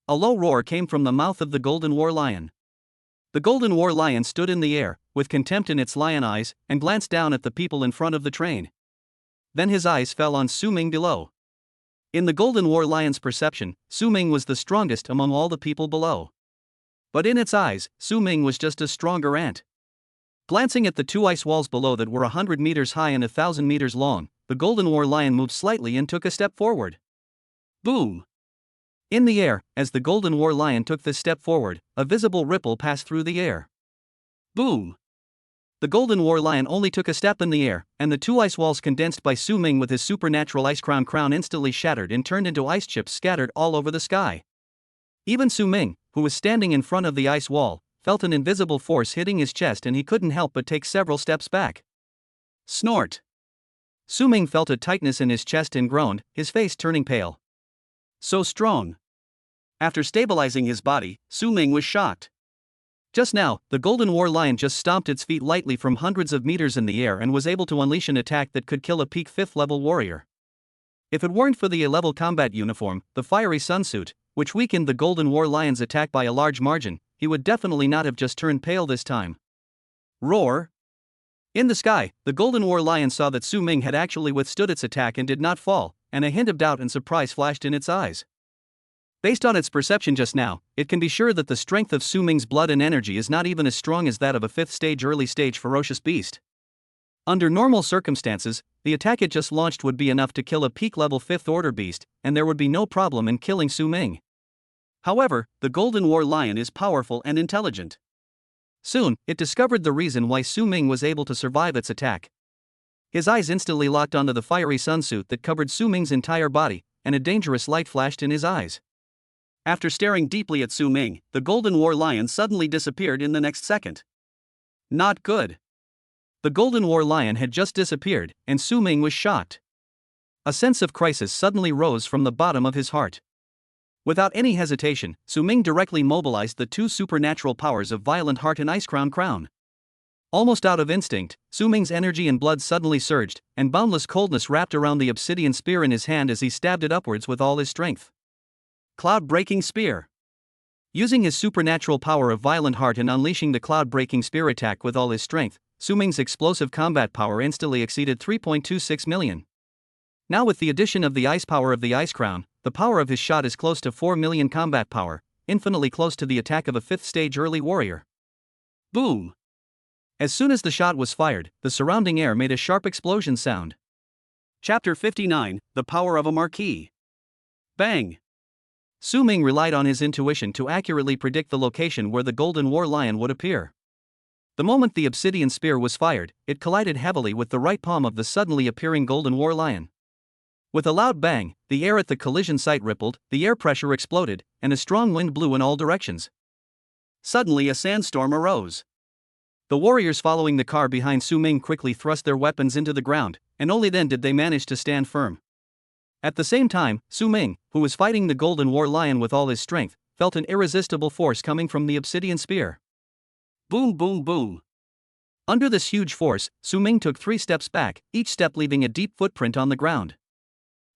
[SPEAKER 1] A low roar came from the mouth of the Golden War Lion. The Golden War Lion stood in the air, with contempt in its lion eyes, and glanced down at the people in front of the train. Then his eyes fell on Su Ming below. In the Golden War Lion's perception, Su Ming was the strongest among all the people below. But in its eyes, Su Ming was just a stronger ant. Glancing at the 2 ice walls below that were 100 meters high and 1,000 meters long, the Golden War Lion moved slightly and took a step forward. Boom! In the air, as the Golden War Lion took this step forward, a visible ripple passed through the air. Boom! The Golden War Lion only took a step in the air, and the 2 ice walls condensed by Su Ming with his supernatural ice crown instantly shattered and turned into ice chips scattered all over the sky. Even Su Ming, who was standing in front of the ice wall, felt an invisible force hitting his chest and he couldn't help but take several steps back. Snort! Su Ming felt a tightness in his chest and groaned, his face turning pale. So strong! After stabilizing his body, Su Ming was shocked. Just now, the Golden War Lion just stomped its feet lightly from hundreds of meters in the air and was able to unleash an attack that could kill a peak 5th-level warrior. If it weren't for the A-level combat uniform, the fiery sunsuit, which weakened the Golden War Lion's attack by a large margin, he would definitely not have just turned pale this time. Roar! In the sky, the Golden War Lion saw that Su Ming had actually withstood its attack and did not fall, and a hint of doubt and surprise flashed in its eyes. Based on its perception just now, it can be sure that the strength of Su Ming's blood and energy is not even as strong as that of a 5th-stage early-stage ferocious beast. Under normal circumstances, the attack it just launched would be enough to kill a peak-level 5th-order beast, and there would be no problem in killing Su Ming. However, the Golden War Lion is powerful and intelligent. Soon, it discovered the reason why Su Ming was able to survive its attack. His eyes instantly locked onto the fiery sunsuit that covered Su Ming's entire body, and a dangerous light flashed in his eyes. After staring deeply at Su Ming, the Golden War Lion suddenly disappeared in the next second. Not good. The Golden War Lion had just disappeared, and Su Ming was shocked. A sense of crisis suddenly rose from the bottom of his heart. Without any hesitation, Su Ming directly mobilized the 2 supernatural powers of Violent Heart and Ice Crown. Almost out of instinct, Su Ming's energy and blood suddenly surged, and boundless coldness wrapped around the obsidian spear in his hand as he stabbed it upwards with all his strength. Cloud-breaking spear. Using his supernatural power of Violent Heart and unleashing the cloud-breaking spear attack with all his strength, Su Ming's explosive combat power instantly exceeded 3.26 million. Now with the addition of the ice power of the Ice Crown, the power of his shot is close to 4 million combat power, infinitely close to the attack of a 5th-stage early warrior. Boom! As soon as the shot was fired, the surrounding air made a sharp explosion sound. Chapter 59, The Power of a Marquee. Bang! Su Ming relied on his intuition to accurately predict the location where the Golden War Lion would appear. The moment the obsidian spear was fired, it collided heavily with the right palm of the suddenly appearing Golden War Lion. With a loud bang, the air at the collision site rippled, the air pressure exploded, and a strong wind blew in all directions. Suddenly a sandstorm arose. The warriors following the car behind Su Ming quickly thrust their weapons into the ground, and only then did they manage to stand firm. At the same time, Su Ming, who was fighting the Golden War Lion with all his strength, felt an irresistible force coming from the obsidian spear. Boom, boom, boom. Under this huge force, Su Ming took 3 steps back, each step leaving a deep footprint on the ground.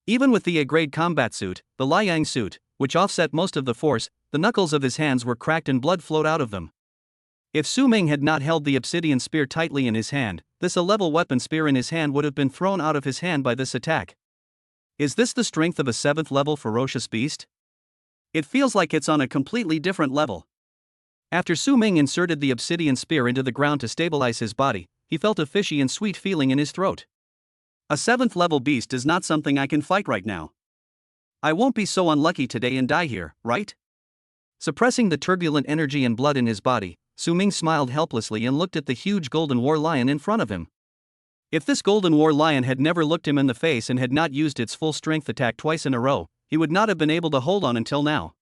[SPEAKER 1] Even with the A-grade combat suit, the Liang suit, which offset most of the force, the knuckles of his hands were cracked and blood flowed out of them. If Su Ming had not held the obsidian spear tightly in his hand, this A-level weapon spear in his hand would have been thrown out of his hand by this attack. Is this the strength of a 7th level ferocious beast? It feels like it's on a completely different level. After Su Ming inserted the obsidian spear into the ground to stabilize his body, he felt a fishy and sweet feeling in his throat. A 7th level beast is not something I can fight right now. I won't be so unlucky today and die here, right? Suppressing the turbulent energy and blood in his body, Su Ming smiled helplessly and looked at the huge Golden War Lion in front of him. If this Golden War Lion had never looked him in the face and had not used its full strength attack twice in a row, he would not have been able to hold on until now.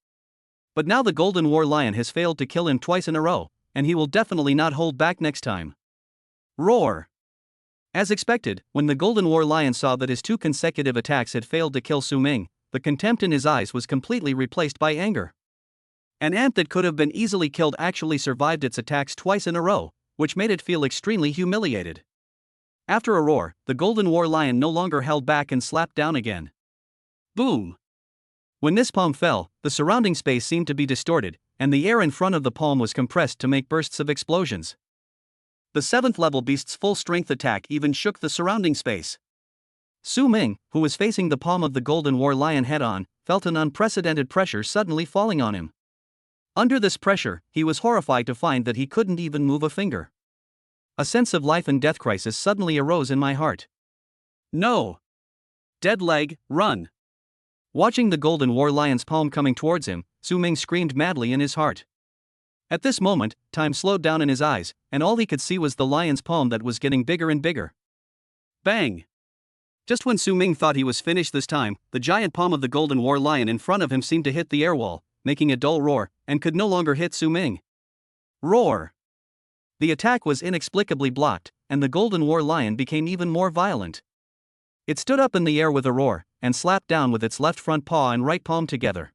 [SPEAKER 1] But now the Golden War Lion has failed to kill him twice in a row, and he will definitely not hold back next time. Roar! As expected, when the Golden War Lion saw that his 2 consecutive attacks had failed to kill Su Ming, the contempt in his eyes was completely replaced by anger. An ant that could have been easily killed actually survived its attacks twice in a row, which made it feel extremely humiliated. After a roar, the Golden War Lion no longer held back and slapped down again. Boom! When this palm fell, the surrounding space seemed to be distorted, and the air in front of the palm was compressed to make bursts of explosions. The 7th level beast's full strength attack even shook the surrounding space. Su Ming, who was facing the palm of the Golden War Lion head-on, felt an unprecedented pressure suddenly falling on him. Under this pressure, he was horrified to find that he couldn't even move a finger. A sense of life and death crisis suddenly arose in my heart. No! Dead leg, run! Watching the Golden War Lion's palm coming towards him, Su Ming screamed madly in his heart. At this moment, time slowed down in his eyes, and all he could see was the lion's palm that was getting bigger and bigger. Bang! Just when Su Ming thought he was finished this time, the giant palm of the Golden War Lion in front of him seemed to hit the air wall, making a dull roar, and could no longer hit Su Ming. Roar! The attack was inexplicably blocked, and the Golden War Lion became even more violent. It stood up in the air with a roar, and slapped down with its left front paw and right palm together.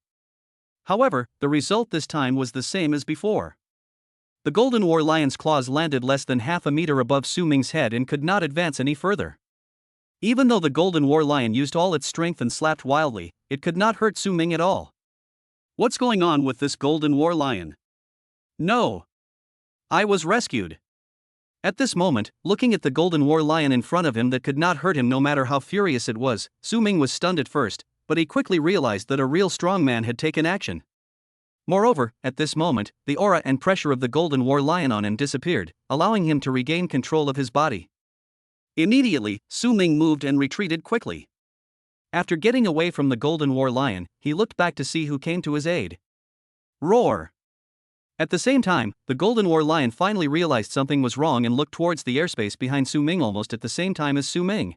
[SPEAKER 1] However, the result this time was the same as before. The Golden War Lion's claws landed less than half a meter above Su Ming's head and could not advance any further. Even though the Golden War Lion used all its strength and slapped wildly, it could not hurt Su Ming at all. What's going on with this Golden War Lion? No! I was rescued. At this moment, looking at the Golden War Lion in front of him that could not hurt him no matter how furious it was, Su Ming was stunned at first, but he quickly realized that a real strong man had taken action. Moreover, at this moment, the aura and pressure of the Golden War Lion on him disappeared, allowing him to regain control of his body. Immediately, Su Ming moved and retreated quickly. After getting away from the Golden War Lion, he looked back to see who came to his aid. Roar! At the same time, the Golden War Lion finally realized something was wrong and looked towards the airspace behind Su Ming almost at the same time as Su Ming.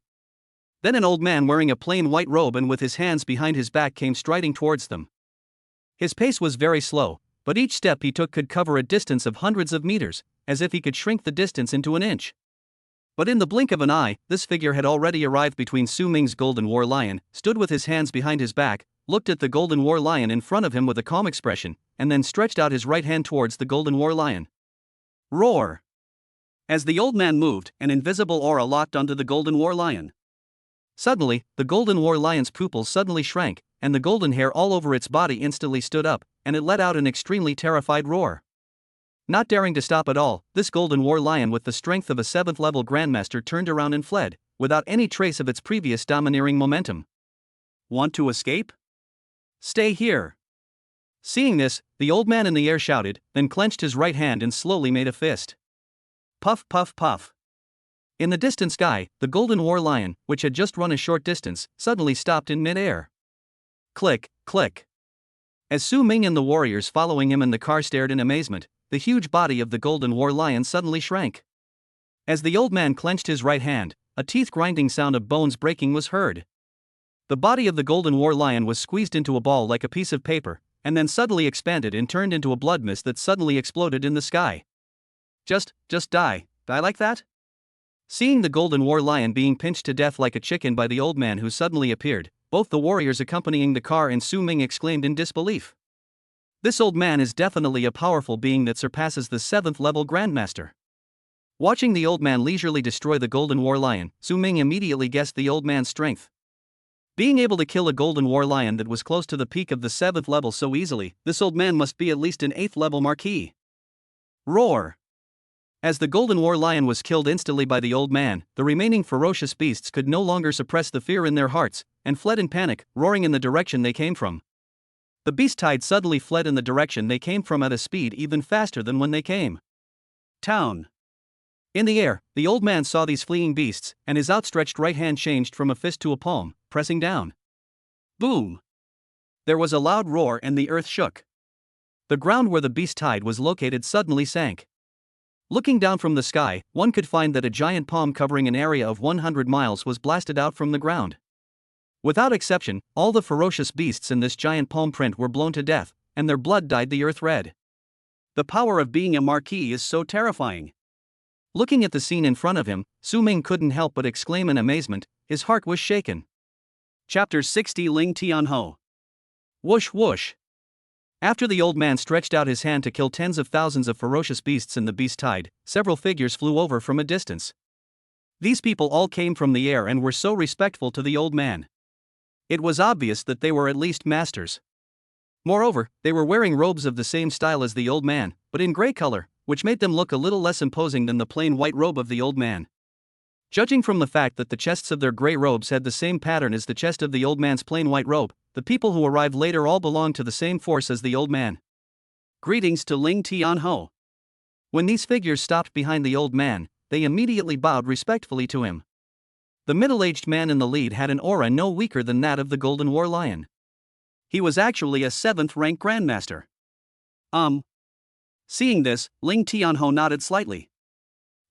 [SPEAKER 1] Then an old man wearing a plain white robe and with his hands behind his back came striding towards them. His pace was very slow, but each step he took could cover a distance of hundreds of meters, as if he could shrink the distance into an inch. But in the blink of an eye, this figure had already arrived between Su Ming's Golden War Lion, stood with his hands behind his back, looked at the Golden War Lion in front of him with a calm expression, and then stretched out his right hand towards the Golden War Lion. Roar! As the old man moved, an invisible aura locked onto the Golden War Lion. Suddenly, the Golden War Lion's pupils suddenly shrank, and the golden hair all over its body instantly stood up, and it let out an extremely terrified roar. Not daring to stop at all, this Golden War Lion with the strength of a 7th level Grandmaster turned around and fled, without any trace of its previous domineering momentum. Want to escape? Stay here. Seeing this, the old man in the air shouted, then clenched his right hand and slowly made a fist. Puff, puff, puff. In the distant sky, the golden war lion, which had just run a short distance, suddenly stopped in mid-air. Click, click. As Su Ming and the warriors following him in the car stared in amazement, the huge body of the golden war lion suddenly shrank. As the old man clenched his right hand, a teeth-grinding sound of bones breaking was heard. The body of the golden war lion was squeezed into a ball like a piece of paper, and then suddenly expanded and turned into a blood mist that suddenly exploded in the sky. Just die like that? Seeing the golden war lion being pinched to death like a chicken by the old man who suddenly appeared, both the warriors accompanying the car and Su Ming exclaimed in disbelief. This old man is definitely a powerful being that surpasses the 7th level Grandmaster. Watching the old man leisurely destroy the golden war lion, Su Ming immediately guessed the old man's strength. Being able to kill a golden war lion that was close to the peak of the 7th level so easily, this old man must be at least an 8th level marquis. Roar! As the golden war lion was killed instantly by the old man, the remaining ferocious beasts could no longer suppress the fear in their hearts, and fled in panic, roaring in the direction they came from. The beast tide suddenly fled in the direction they came from at a speed even faster than when they came. Town. In the air, the old man saw these fleeing beasts, and his outstretched right hand changed from a fist to a palm, pressing down. Boom! There was a loud roar and the earth shook. The ground where the beast tide was located suddenly sank. Looking down from the sky, one could find that a giant palm covering an area of 100 miles was blasted out from the ground. Without exception, all the ferocious beasts in this giant palm print were blown to death, and their blood dyed the earth red. The power of being a marquis is so terrifying. Looking at the scene in front of him, Su Ming couldn't help but exclaim in amazement. His heart was shaken. Chapter 60 Ling Tianho. Whoosh whoosh. After the old man stretched out his hand to kill tens of thousands of ferocious beasts in the beast tide, several figures flew over from a distance. These people all came from the air and were so respectful to the old man. It was obvious that they were at least masters. Moreover, they were wearing robes of the same style as the old man, but in gray color, which made them look a little less imposing than the plain white robe of the old man. Judging from the fact that the chests of their gray robes had the same pattern as the chest of the old man's plain white robe, the people who arrived later all belonged to the same force as the old man. Greetings to Ling Tianho. When these figures stopped behind the old man, they immediately bowed respectfully to him. The middle-aged man in the lead had an aura no weaker than that of the golden war lion. He was actually a 7th rank grandmaster. Seeing this, Ling Tianho nodded slightly.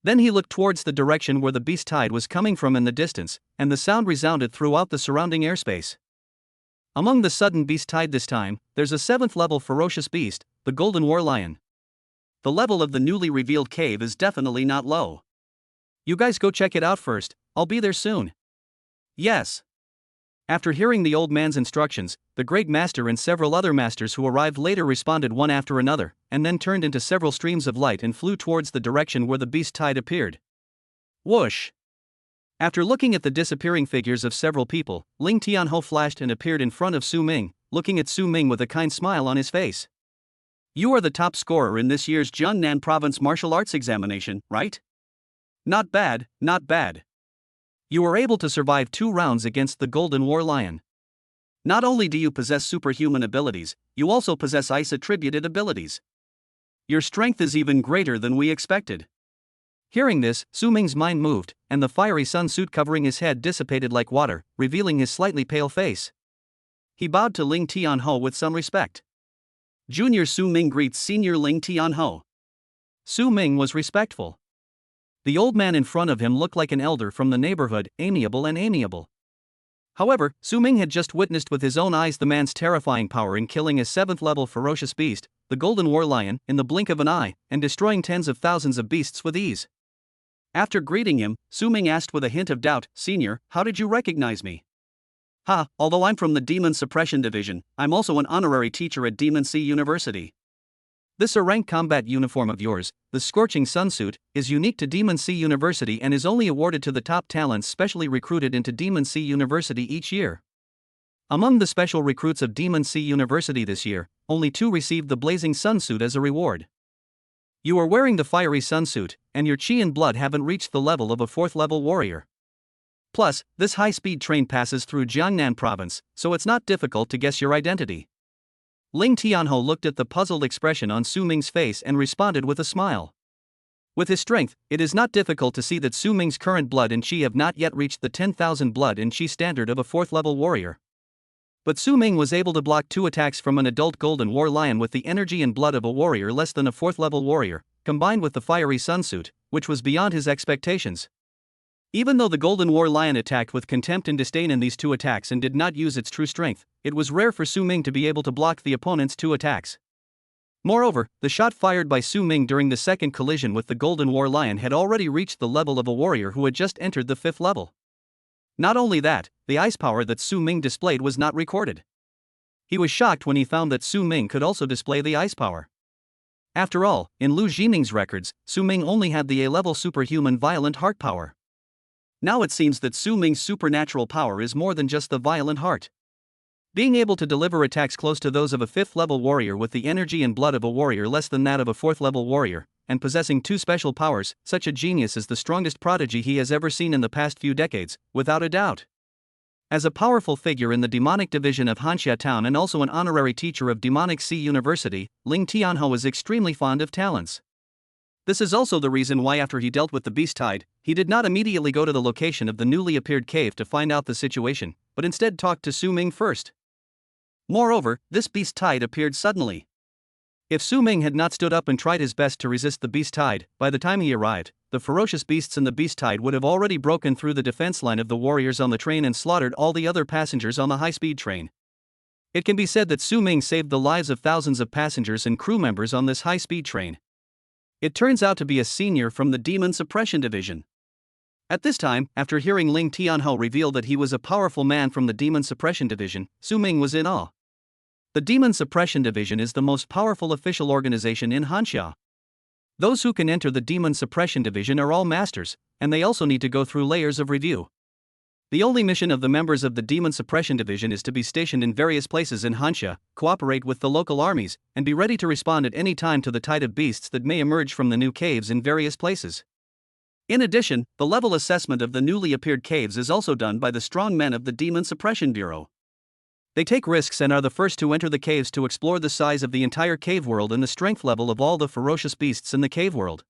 [SPEAKER 1] Then he looked towards the direction where the beast tide was coming from in the distance, and the sound resounded throughout the surrounding airspace. Among the sudden beast tide this time, there's a 7th level ferocious beast, the golden war lion. The level of the newly revealed cave is definitely not low. You guys go check it out first, I'll be there soon. Yes. After hearing the old man's instructions, the great master and several other masters who arrived later responded one after another, and then turned into several streams of light and flew towards the direction where the beast tide appeared. Whoosh! After looking at the disappearing figures of several people, Ling Tianho flashed and appeared in front of Su Ming, looking at Su Ming with a kind smile on his face. You are the top scorer in this year's Jiangnan Province Martial Arts examination, right? Not bad, not bad. You were able to survive 2 rounds against the golden war lion. Not only do you possess superhuman abilities, you also possess ice-attributed abilities. Your strength is even greater than we expected. Hearing this, Su Ming's mind moved, and the fiery sun suit covering his head dissipated like water, revealing his slightly pale face. He bowed to Ling Tianho with some respect. Junior Su Ming greets Senior Ling Tianho. Su Ming was respectful. The old man in front of him looked like an elder from the neighborhood, amiable and amiable. However, Su Ming had just witnessed with his own eyes the man's terrifying power in killing a 7th level ferocious beast, the golden war lion, in the blink of an eye, and destroying tens of thousands of beasts with ease. After greeting him, Su Ming asked with a hint of doubt, Senior, how did you recognize me? Although I'm from the Demon Suppression Division, I'm also an honorary teacher at Demon Sea University. This rank combat uniform of yours, the Scorching Sunsuit, is unique to Demon Sea University and is only awarded to the top talents specially recruited into Demon Sea University each year. Among the special recruits of Demon Sea University this year, only 2 received the Blazing Sunsuit as a reward. You are wearing the Fiery Sunsuit, and your chi and blood haven't reached the level of a 4th level warrior. Plus, this high-speed train passes through Jiangnan Province, so it's not difficult to guess your identity. Ling Tianhou looked at the puzzled expression on Su Ming's face and responded with a smile. With his strength, it is not difficult to see that Su Ming's current blood and qi have not yet reached the 10,000 blood and qi standard of a 4th-level warrior. But Su Ming was able to block 2 attacks from an adult Golden War Lion with the energy and blood of a warrior less than a 4th-level warrior, combined with the fiery sunsuit, which was beyond his expectations. Even though the Golden War Lion attacked with contempt and disdain in these 2 attacks and did not use its true strength, it was rare for Su Ming to be able to block the opponent's 2 attacks. Moreover, the shot fired by Su Ming during the second collision with the Golden War Lion had already reached the level of a warrior who had just entered the 5th level. Not only that, the ice power that Su Ming displayed was not recorded. He was shocked when he found that Su Ming could also display the ice power. After all, in Lu Jining's records, Su Ming only had the A-level superhuman violent heart power. Now it seems that Su Ming's supernatural power is more than just the violent heart. Being able to deliver attacks close to those of a 5th-level warrior with the energy and blood of a warrior less than that of a 4th-level warrior, and possessing 2 special powers, such a genius is the strongest prodigy he has ever seen in the past few decades, without a doubt. As a powerful figure in the demonic division of Hanxia Town and also an honorary teacher of Demonic Sea University, Ling Tianhou is extremely fond of talents. This is also the reason why after he dealt with the beast tide, he did not immediately go to the location of the newly appeared cave to find out the situation, but instead talked to Su Ming first. Moreover, this beast tide appeared suddenly. If Su Ming had not stood up and tried his best to resist the beast tide, by the time he arrived, the ferocious beasts in the beast tide would have already broken through the defense line of the warriors on the train and slaughtered all the other passengers on the high-speed train. It can be said that Su Ming saved the lives of thousands of passengers and crew members on this high-speed train. It turns out to be a senior from the Demon Suppression Division. At this time, after hearing Ling Tianhou reveal that he was a powerful man from the Demon Suppression Division, Su Ming was in awe. The Demon Suppression Division is the most powerful official organization in Hanxia. Those who can enter the Demon Suppression Division are all masters, and they also need to go through layers of review. The only mission of the members of the Demon Suppression Division is to be stationed in various places in Hanxia, cooperate with the local armies, and be ready to respond at any time to the tide of beasts that may emerge from the new caves in various places. In addition, the level assessment of the newly appeared caves is also done by the strong men of the Demon Suppression Bureau. They take risks and are the first to enter the caves to explore the size of the entire cave world and the strength level of all the ferocious beasts in the cave world.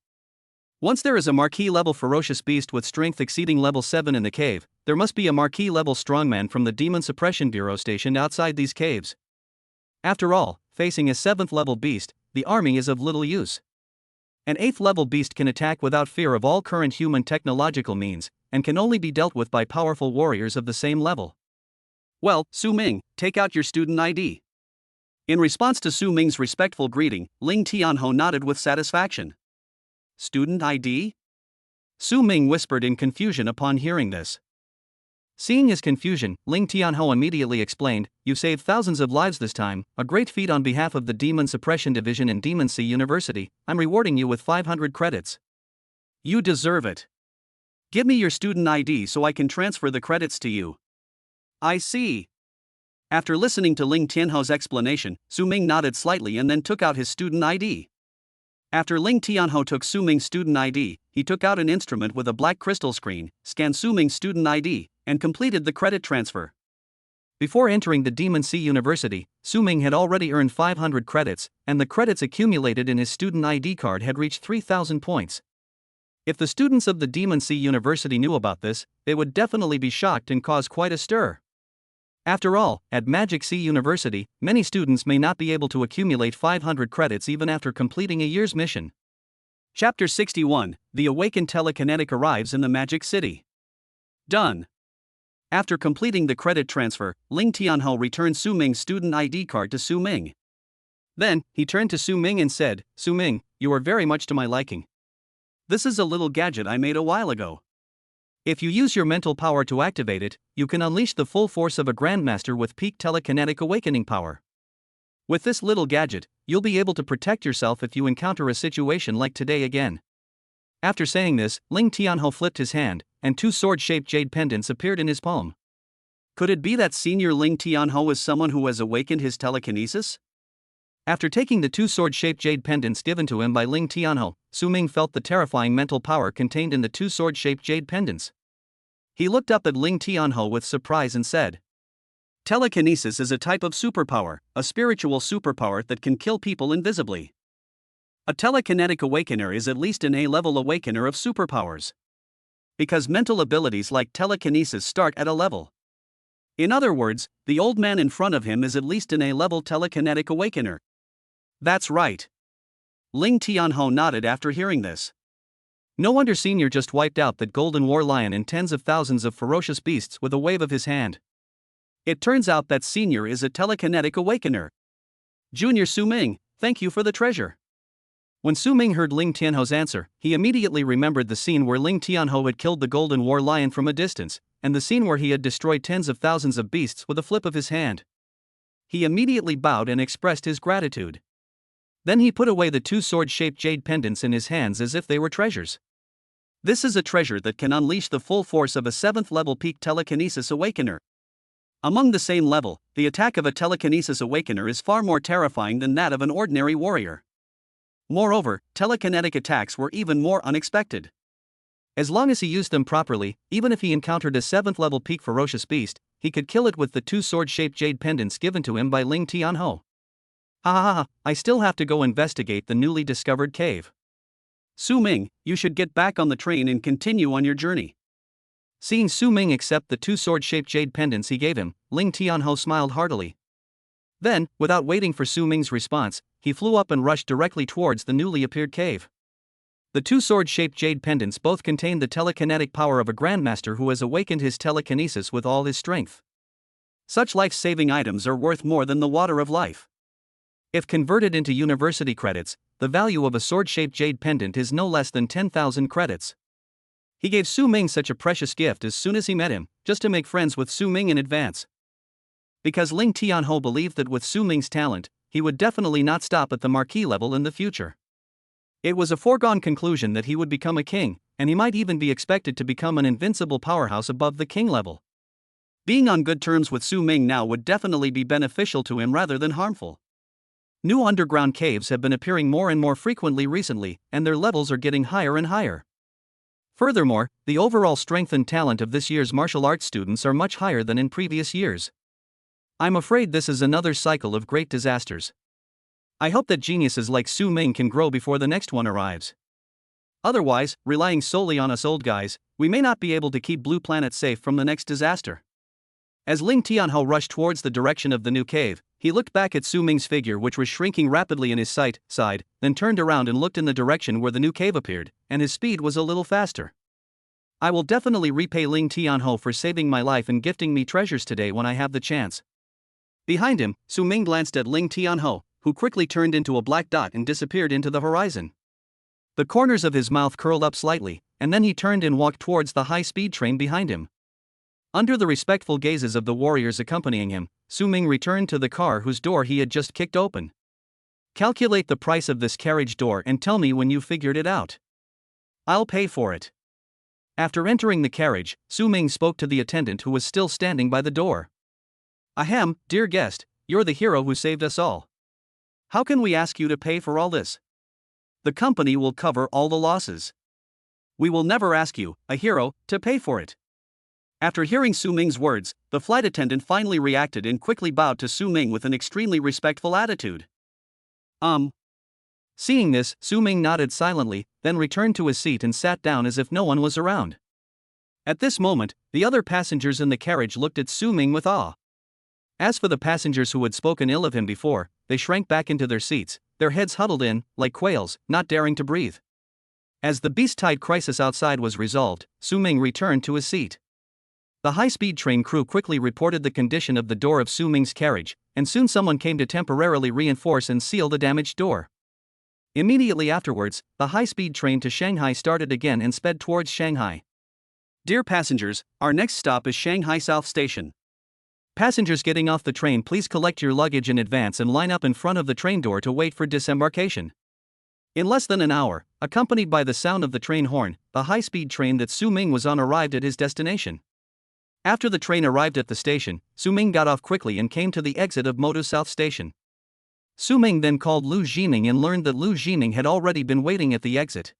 [SPEAKER 1] Once there is a marquee-level ferocious beast with strength exceeding level 7 in the cave, there must be a marquee-level strongman from the Demon Suppression Bureau stationed outside these caves. After all, facing a 7th-level beast, the army is of little use. An 8th-level beast can attack without fear of all current human technological means, and can only be dealt with by powerful warriors of the same level. Well, Su Ming, take out your student ID. In response to Su Ming's respectful greeting, Ling Tianhou nodded with satisfaction. Student ID? Su Ming whispered in confusion upon hearing this. Seeing his confusion, Ling Tianhou immediately explained, "You saved thousands of lives this time, a great feat on behalf of the Demon Suppression Division in Demon Sea University. I'm rewarding you with 500 credits. You deserve it. Give me your student ID so I can transfer the credits to you." I see. After listening to Ling Tianhou's explanation, Su Ming nodded slightly and then took out his student ID. After Ling Tianhou took Su Ming's student ID, he took out an instrument with a black crystal screen, scanned Su Ming's student ID, and completed the credit transfer. Before entering the Demon Sea University, Su Ming had already earned 500 credits, and the credits accumulated in his student ID card had reached 3,000 points. If the students of the Demon Sea University knew about this, they would definitely be shocked and cause quite a stir. After all, at Magic Sea University, many students may not be able to accumulate 500 credits even after completing a year's mission. Chapter 61, The Awakened Telekinetic arrives in the Magic City. Done. After completing the credit transfer, Ling Tianhou returned Su Ming's student ID card to Su Ming. Then, he turned to Su Ming and said, "Su Ming, you are very much to my liking. This is a little gadget I made a while ago. If you use your mental power to activate it, you can unleash the full force of a Grandmaster with peak telekinetic awakening power. With this little gadget, you'll be able to protect yourself if you encounter a situation like today again." After saying this, Ling Tianhou flipped his hand, and 2 sword-shaped jade pendants appeared in his palm. Could it be that Senior Ling Tianhou is someone who has awakened his telekinesis? After taking the 2 sword-shaped jade pendants given to him by Ling Tianhou, Su Ming felt the terrifying mental power contained in the 2 sword-shaped jade pendants. He looked up at Ling Tianhou with surprise and said, Telekinesis is a type of superpower, a spiritual superpower that can kill people invisibly. A telekinetic awakener is at least an A-level awakener of superpowers. Because mental abilities like telekinesis start at a level. In other words, the old man in front of him is at least an A-level telekinetic awakener. That's right. Ling Tianhou nodded after hearing this. No wonder Senior just wiped out that golden war lion and tens of thousands of ferocious beasts with a wave of his hand. It turns out that Senior is a telekinetic awakener. Junior Su Ming, thank you for the treasure. When Su Ming heard Ling Tianhou's answer, he immediately remembered the scene where Ling Tianhou had killed the golden war lion from a distance, and the scene where he had destroyed tens of thousands of beasts with a flip of his hand. He immediately bowed and expressed his gratitude. Then he put away the two sword-shaped jade pendants in his hands as if they were treasures. This is a treasure that can unleash the full force of a 7th-level peak telekinesis awakener. Among the same level, the attack of a telekinesis awakener is far more terrifying than that of an ordinary warrior. Moreover, telekinetic attacks were even more unexpected. As long as he used them properly, even if he encountered a 7th-level peak ferocious beast, he could kill it with the two sword-shaped jade pendants given to him by Ling Tianhou. Ha, I still have to go investigate the newly discovered cave. Su Ming, you should get back on the train and continue on your journey. Seeing Su Ming accept the two sword-shaped jade pendants he gave him, Ling Tianhou smiled heartily. Then, without waiting for Su Ming's response, he flew up and rushed directly towards the newly appeared cave. The two sword-shaped jade pendants both contain the telekinetic power of a grandmaster who has awakened his telekinesis with all his strength. Such life-saving items are worth more than the water of life. If converted into university credits, the value of a sword-shaped jade pendant is no less than 10,000 credits. He gave Su Ming such a precious gift as soon as he met him, just to make friends with Su Ming in advance. Because Ling Tianhou believed that with Su Ming's talent, he would definitely not stop at the marquis level in the future. It was a foregone conclusion that he would become a king, and he might even be expected to become an invincible powerhouse above the king level. Being on good terms with Su Ming now would definitely be beneficial to him rather than harmful. New underground caves have been appearing more and more frequently recently, and their levels are getting higher and higher. Furthermore, the overall strength and talent of this year's martial arts students are much higher than in previous years. I'm afraid this is another cycle of great disasters. I hope that geniuses like Su Ming can grow before the next one arrives. Otherwise, relying solely on us old guys, we may not be able to keep Blue Planet safe from the next disaster. As Ling Tianhou rushed towards the direction of the new cave, he looked back at Su Ming's figure which was shrinking rapidly in his sight, sighed, then turned around and looked in the direction where the new cave appeared, and his speed was a little faster. I will definitely repay Ling Tianhou for saving my life and gifting me treasures today when I have the chance. Behind him, Su Ming glanced at Ling Tianhou, who quickly turned into a black dot and disappeared into the horizon. The corners of his mouth curled up slightly, and then he turned and walked towards the high-speed train behind him. Under the respectful gazes of the warriors accompanying him, Su Ming returned to the car whose door he had just kicked open. Calculate the price of this carriage door and tell me when you figured it out. I'll pay for it. After entering the carriage, Su Ming spoke to the attendant who was still standing by the door. Ahem, dear guest, you're the hero who saved us all. How can we ask you to pay for all this? The company will cover all the losses. We will never ask you, a hero, to pay for it. After hearing Su Ming's words, the flight attendant finally reacted and quickly bowed to Su Ming with an extremely respectful attitude. Seeing this, Su Ming nodded silently, then returned to his seat and sat down as if no one was around. At this moment, the other passengers in the carriage looked at Su Ming with awe. As for the passengers who had spoken ill of him before, they shrank back into their seats, their heads huddled in, like quails, not daring to breathe. As the beast-tide crisis outside was resolved, Su Ming returned to his seat. The high-speed train crew quickly reported the condition of the door of Su Ming's carriage, and soon someone came to temporarily reinforce and seal the damaged door. Immediately afterwards, the high-speed train to Shanghai started again and sped towards Shanghai. Dear passengers, our next stop is Shanghai South Station. Passengers getting off the train, please collect your luggage in advance and line up in front of the train door to wait for disembarkation. In less than an hour, accompanied by the sound of the train horn, the high-speed train that Su Ming was on arrived at his destination. After the train arrived at the station, Su Ming got off quickly and came to the exit of Modu South Station. Su Ming then called Lu Jining and learned that Lu Jining had already been waiting at the exit.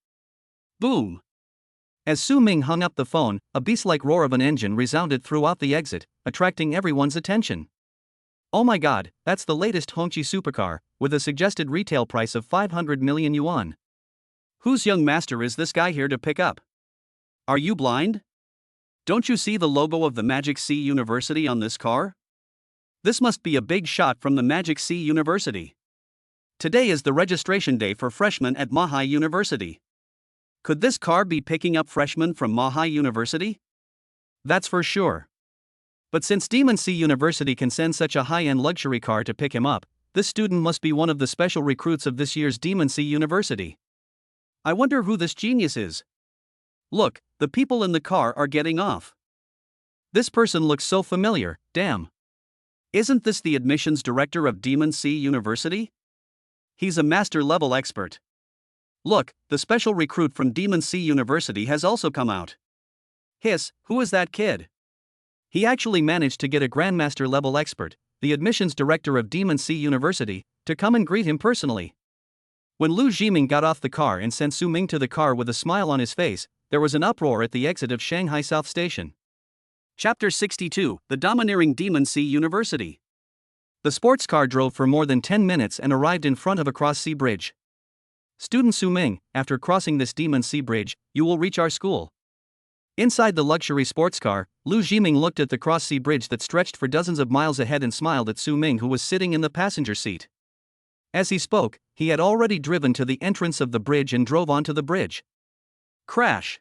[SPEAKER 1] Boom! As Su Ming hung up the phone, a beast-like roar of an engine resounded throughout the exit, attracting everyone's attention. Oh my god, that's the latest Hongqi supercar, with a suggested retail price of 500 million yuan. Whose young master is this guy here to pick up? Are you blind? Don't you see the logo of the Magic Sea University on this car? This must be a big shot from the Magic Sea University. Today is the registration day for freshmen at Mahai University. Could this car be picking up freshmen from Mahai University? That's for sure. But since Demon Sea University can send such a high-end luxury car to pick him up, this student must be one of the special recruits of this year's Demon Sea University. I wonder who this genius is. Look, the people in the car are getting off. This person looks so familiar, damn. Isn't this the admissions director of Demon Sea University? He's a master-level expert. Look, the special recruit from Demon Sea University has also come out. Hiss, who is that kid? He actually managed to get a Grandmaster-level expert, the admissions director of Demon Sea University, to come and greet him personally. When Lu Jiming got off the car and sent Su Ming to the car with a smile on his face, there was an uproar at the exit of Shanghai South Station. Chapter 62, The Domineering Demon Sea University. The sports car drove for more than 10 minutes and arrived in front of a cross-sea bridge. Student Su Ming, after crossing this Demon Sea bridge, you will reach our school. Inside the luxury sports car, Lu Jiming looked at the cross-sea bridge that stretched for dozens of miles ahead and smiled at Su Ming, who was sitting in the passenger seat. As he spoke, he had already driven to the entrance of the bridge and drove onto the bridge. Crash!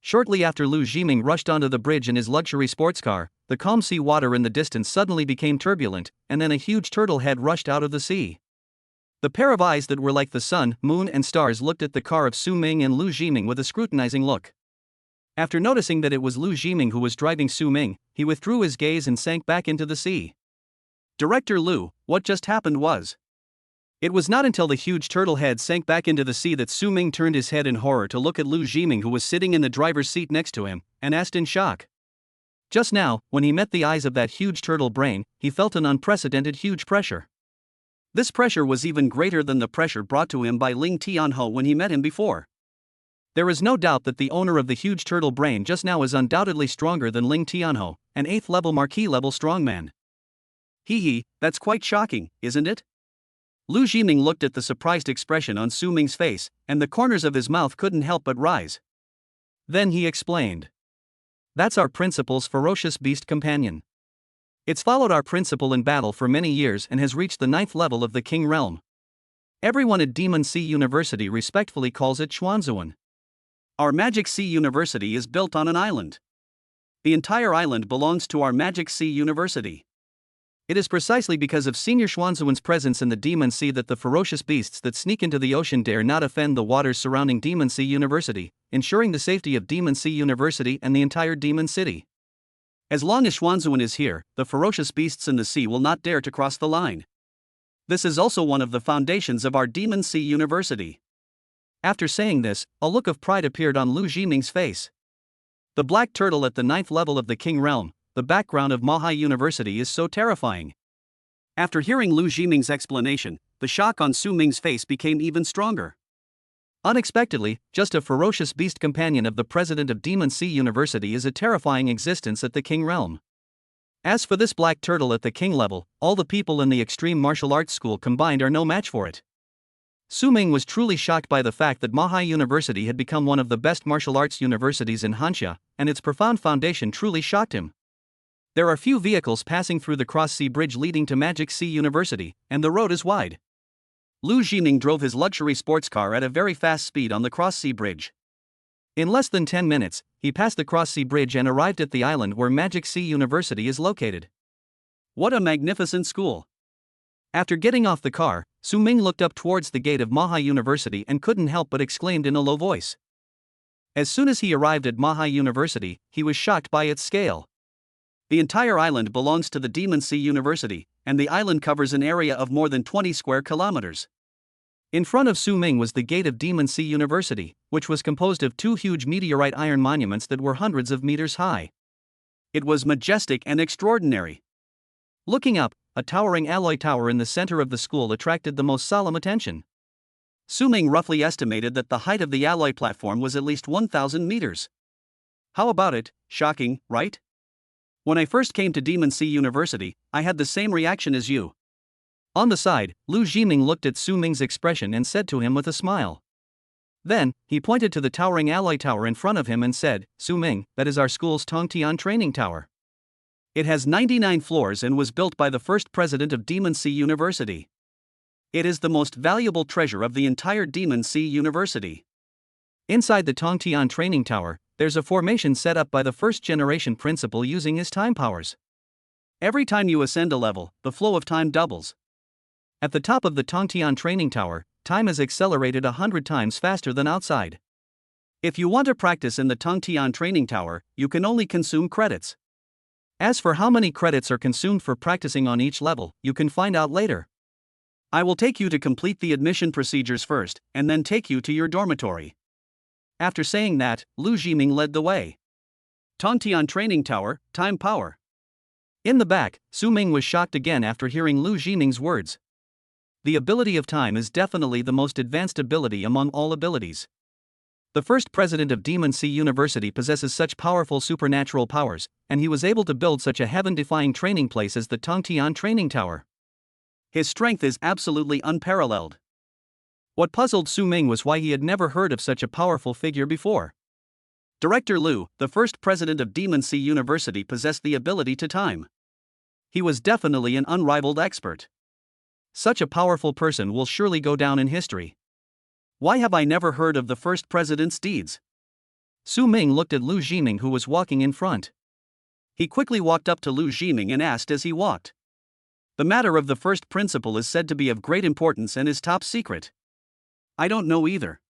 [SPEAKER 1] Shortly after Lu Jiming rushed onto the bridge in his luxury sports car, the calm sea water in the distance suddenly became turbulent, and then a huge turtle head rushed out of the sea. The pair of eyes that were like the sun, moon and stars looked at the car of Su Ming and Lu Jiming with a scrutinizing look. After noticing that it was Lu Jiming who was driving Su Ming, he withdrew his gaze and sank back into the sea. Director Lu, what just happened was... It was not until the huge turtle head sank back into the sea that Su Ming turned his head in horror to look at Lu Jiming, who was sitting in the driver's seat next to him, and asked in shock. Just now, when he met the eyes of that huge turtle brain, he felt an unprecedented huge pressure. This pressure was even greater than the pressure brought to him by Ling Tianho when he met him before. There is no doubt that the owner of the huge turtle brain just now is undoubtedly stronger than Ling Tianho, an 8th-level marquis-level strongman. Hee, that's quite shocking, isn't it? Lu Jiming looked at the surprised expression on Su Ming's face, and the corners of his mouth couldn't help but rise. Then he explained. That's our principal's ferocious beast companion. It's followed our principal in battle for many years and has reached the 9th level of the King Realm. Everyone at Demon Sea University respectfully calls it Xuanzuan. Our Magic Sea University is built on an island. The entire island belongs to our Magic Sea University. It is precisely because of Senior Xuanzuan's presence in the Demon Sea that the ferocious beasts that sneak into the ocean dare not offend the waters surrounding Demon Sea University, ensuring the safety of Demon Sea University and the entire Demon City. As long as Xuanzuan is here, the ferocious beasts in the sea will not dare to cross the line. This is also one of the foundations of our Demon Sea University. After saying this, a look of pride appeared on Lu Jiming's face. The black turtle at the 9th level of the King Realm, the background of Mahai University, is so terrifying. After hearing Lu Jiming's explanation, the shock on Su Ming's face became even stronger. Unexpectedly, just a ferocious beast companion of the president of Demon Sea University is a terrifying existence at the King Realm. As for this black turtle at the King level, all the people in the Extreme Martial Arts School combined are no match for it. Su Ming was truly shocked by the fact that Mahai University had become one of the best martial arts universities in Hanxia, and its profound foundation truly shocked him. There are few vehicles passing through the cross-sea bridge leading to Magic Sea University, and the road is wide. Lu Jiming drove his luxury sports car at a very fast speed on the cross-sea bridge. In less than 10 minutes, he passed the cross-sea bridge and arrived at the island where Magic Sea University is located. What a magnificent school! After getting off the car, Su Ming looked up towards the gate of Mahai University and couldn't help but exclaimed in a low voice. As soon as he arrived at Mahai University, he was shocked by its scale. The entire island belongs to the Demon Sea University, and the island covers an area of more than 20 square kilometers. In front of Su Ming was the gate of Demon Sea University, which was composed of two huge meteorite iron monuments that were hundreds of meters high. It was majestic and extraordinary. Looking up, a towering alloy tower in the center of the school attracted the most solemn attention. Su Ming roughly estimated that the height of the alloy platform was at least 1,000 meters. How about it? Shocking, right? When I first came to Demon Sea University, I had the same reaction as you. On the side, Lu Jiming looked at Su Ming's expression and said to him with a smile. Then, he pointed to the towering alloy tower in front of him and said, Su Ming, that is our school's Tongtian training tower. It has 99 floors and was built by the first president of Demon Sea University. It is the most valuable treasure of the entire Demon Sea University. Inside the Tongtian training tower, there's a formation set up by the first-generation principal using his time powers. Every time you ascend a level, the flow of time doubles. At the top of the Tongtian training tower, time is accelerated 100 times faster than outside. If you want to practice in the Tongtian training tower, you can only consume credits. As for how many credits are consumed for practicing on each level, you can find out later. I will take you to complete the admission procedures first, and then take you to your dormitory. After saying that, Lu Jiming led the way. Tongtian training tower, time power. In the back, Su Ming was shocked again after hearing Lu Jiming's words. The ability of time is definitely the most advanced ability among all abilities. The first president of Demon Sea University possesses such powerful supernatural powers, and he was able to build such a heaven-defying training place as the Tongtian training tower. His strength is absolutely unparalleled. What puzzled Su Ming was why he had never heard of such a powerful figure before. Director Lu, the first president of Demon Sea University, possessed the ability to time. He was definitely an unrivaled expert. Such a powerful person will surely go down in history. Why have I never heard of the first president's deeds? Su Ming looked at Lu Jiming, who was walking in front. He quickly walked up to Lu Jiming and asked as he walked. The matter of the first principal is said to be of great importance and is top secret. I don't know either.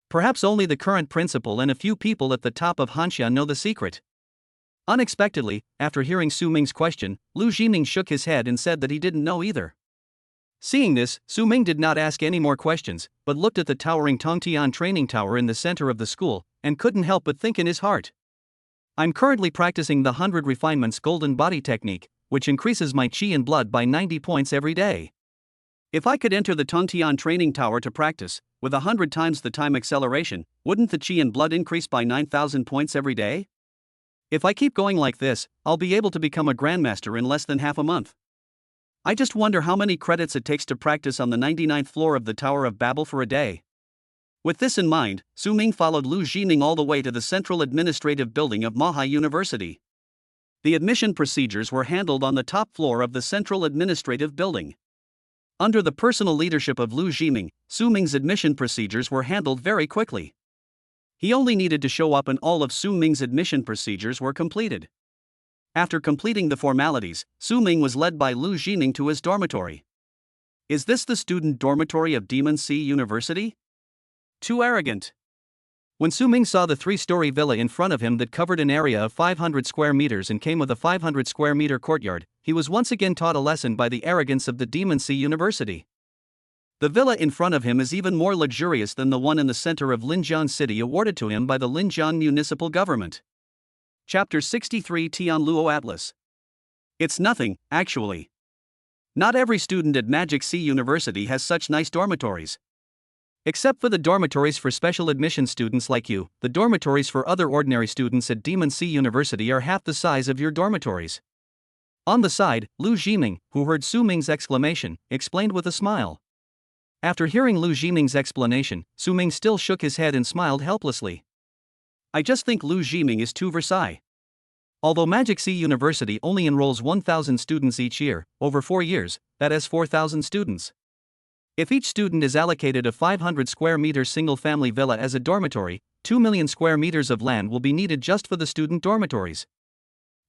[SPEAKER 1] Perhaps only the current principal and a few people at the top of Hanxia know the secret. Unexpectedly, after hearing Su Ming's question, Lu Jiming shook his head and said that he didn't know either. Seeing this, Su Ming did not ask any more questions, but looked at the towering Tongtian training tower in the center of the school, and couldn't help but think in his heart. I'm currently practicing the 100 refinements golden body technique, which increases my chi and blood by 90 points every day. If I could enter the Tongtian training tower to practice, with 100 times the time acceleration, wouldn't the chi and blood increase by 9,000 points every day? If I keep going like this, I'll be able to become a grandmaster in less than half a month. I just wonder how many credits it takes to practice on the 99th floor of the Tower of Babel for a day. With this in mind, Su Ming followed Lu Jiming all the way to the central administrative building of Maha University. The admission procedures were handled on the top floor of the central administrative building. Under the personal leadership of Lu Jiming, Su Ming's admission procedures were handled very quickly. He only needed to show up and all of Su Ming's admission procedures were completed. After completing the formalities, Su Ming was led by Lu Jiming to his dormitory. Is this the student dormitory of Demon Sea University? Too arrogant. When Su Ming saw the 3-story villa in front of him that covered an area of 500 square meters and came with a 500 square meter courtyard, he was once again taught a lesson by the arrogance of the Demon Sea University. The villa in front of him is even more luxurious than the one in the center of Linjiang City awarded to him by the Linjiang municipal government. Chapter 63 Tianluo Atlas. It's nothing, actually. Not every student at Magic Sea University has such nice dormitories. Except for the dormitories for special admission students like you, the dormitories for other ordinary students at Demon Sea University are half the size of your dormitories. On the side, Lu Jiming, who heard Su Ming's exclamation, explained with a smile. After hearing Lu Jiming's explanation, Su Ming still shook his head and smiled helplessly. I just think Lu Jiming is too Versailles. Although Magic Sea University only enrolls 1,000 students each year, over 4 years, that is 4,000 students. If each student is allocated a 500 square meter single-family villa as a dormitory, 2 million square meters of land will be needed just for the student dormitories.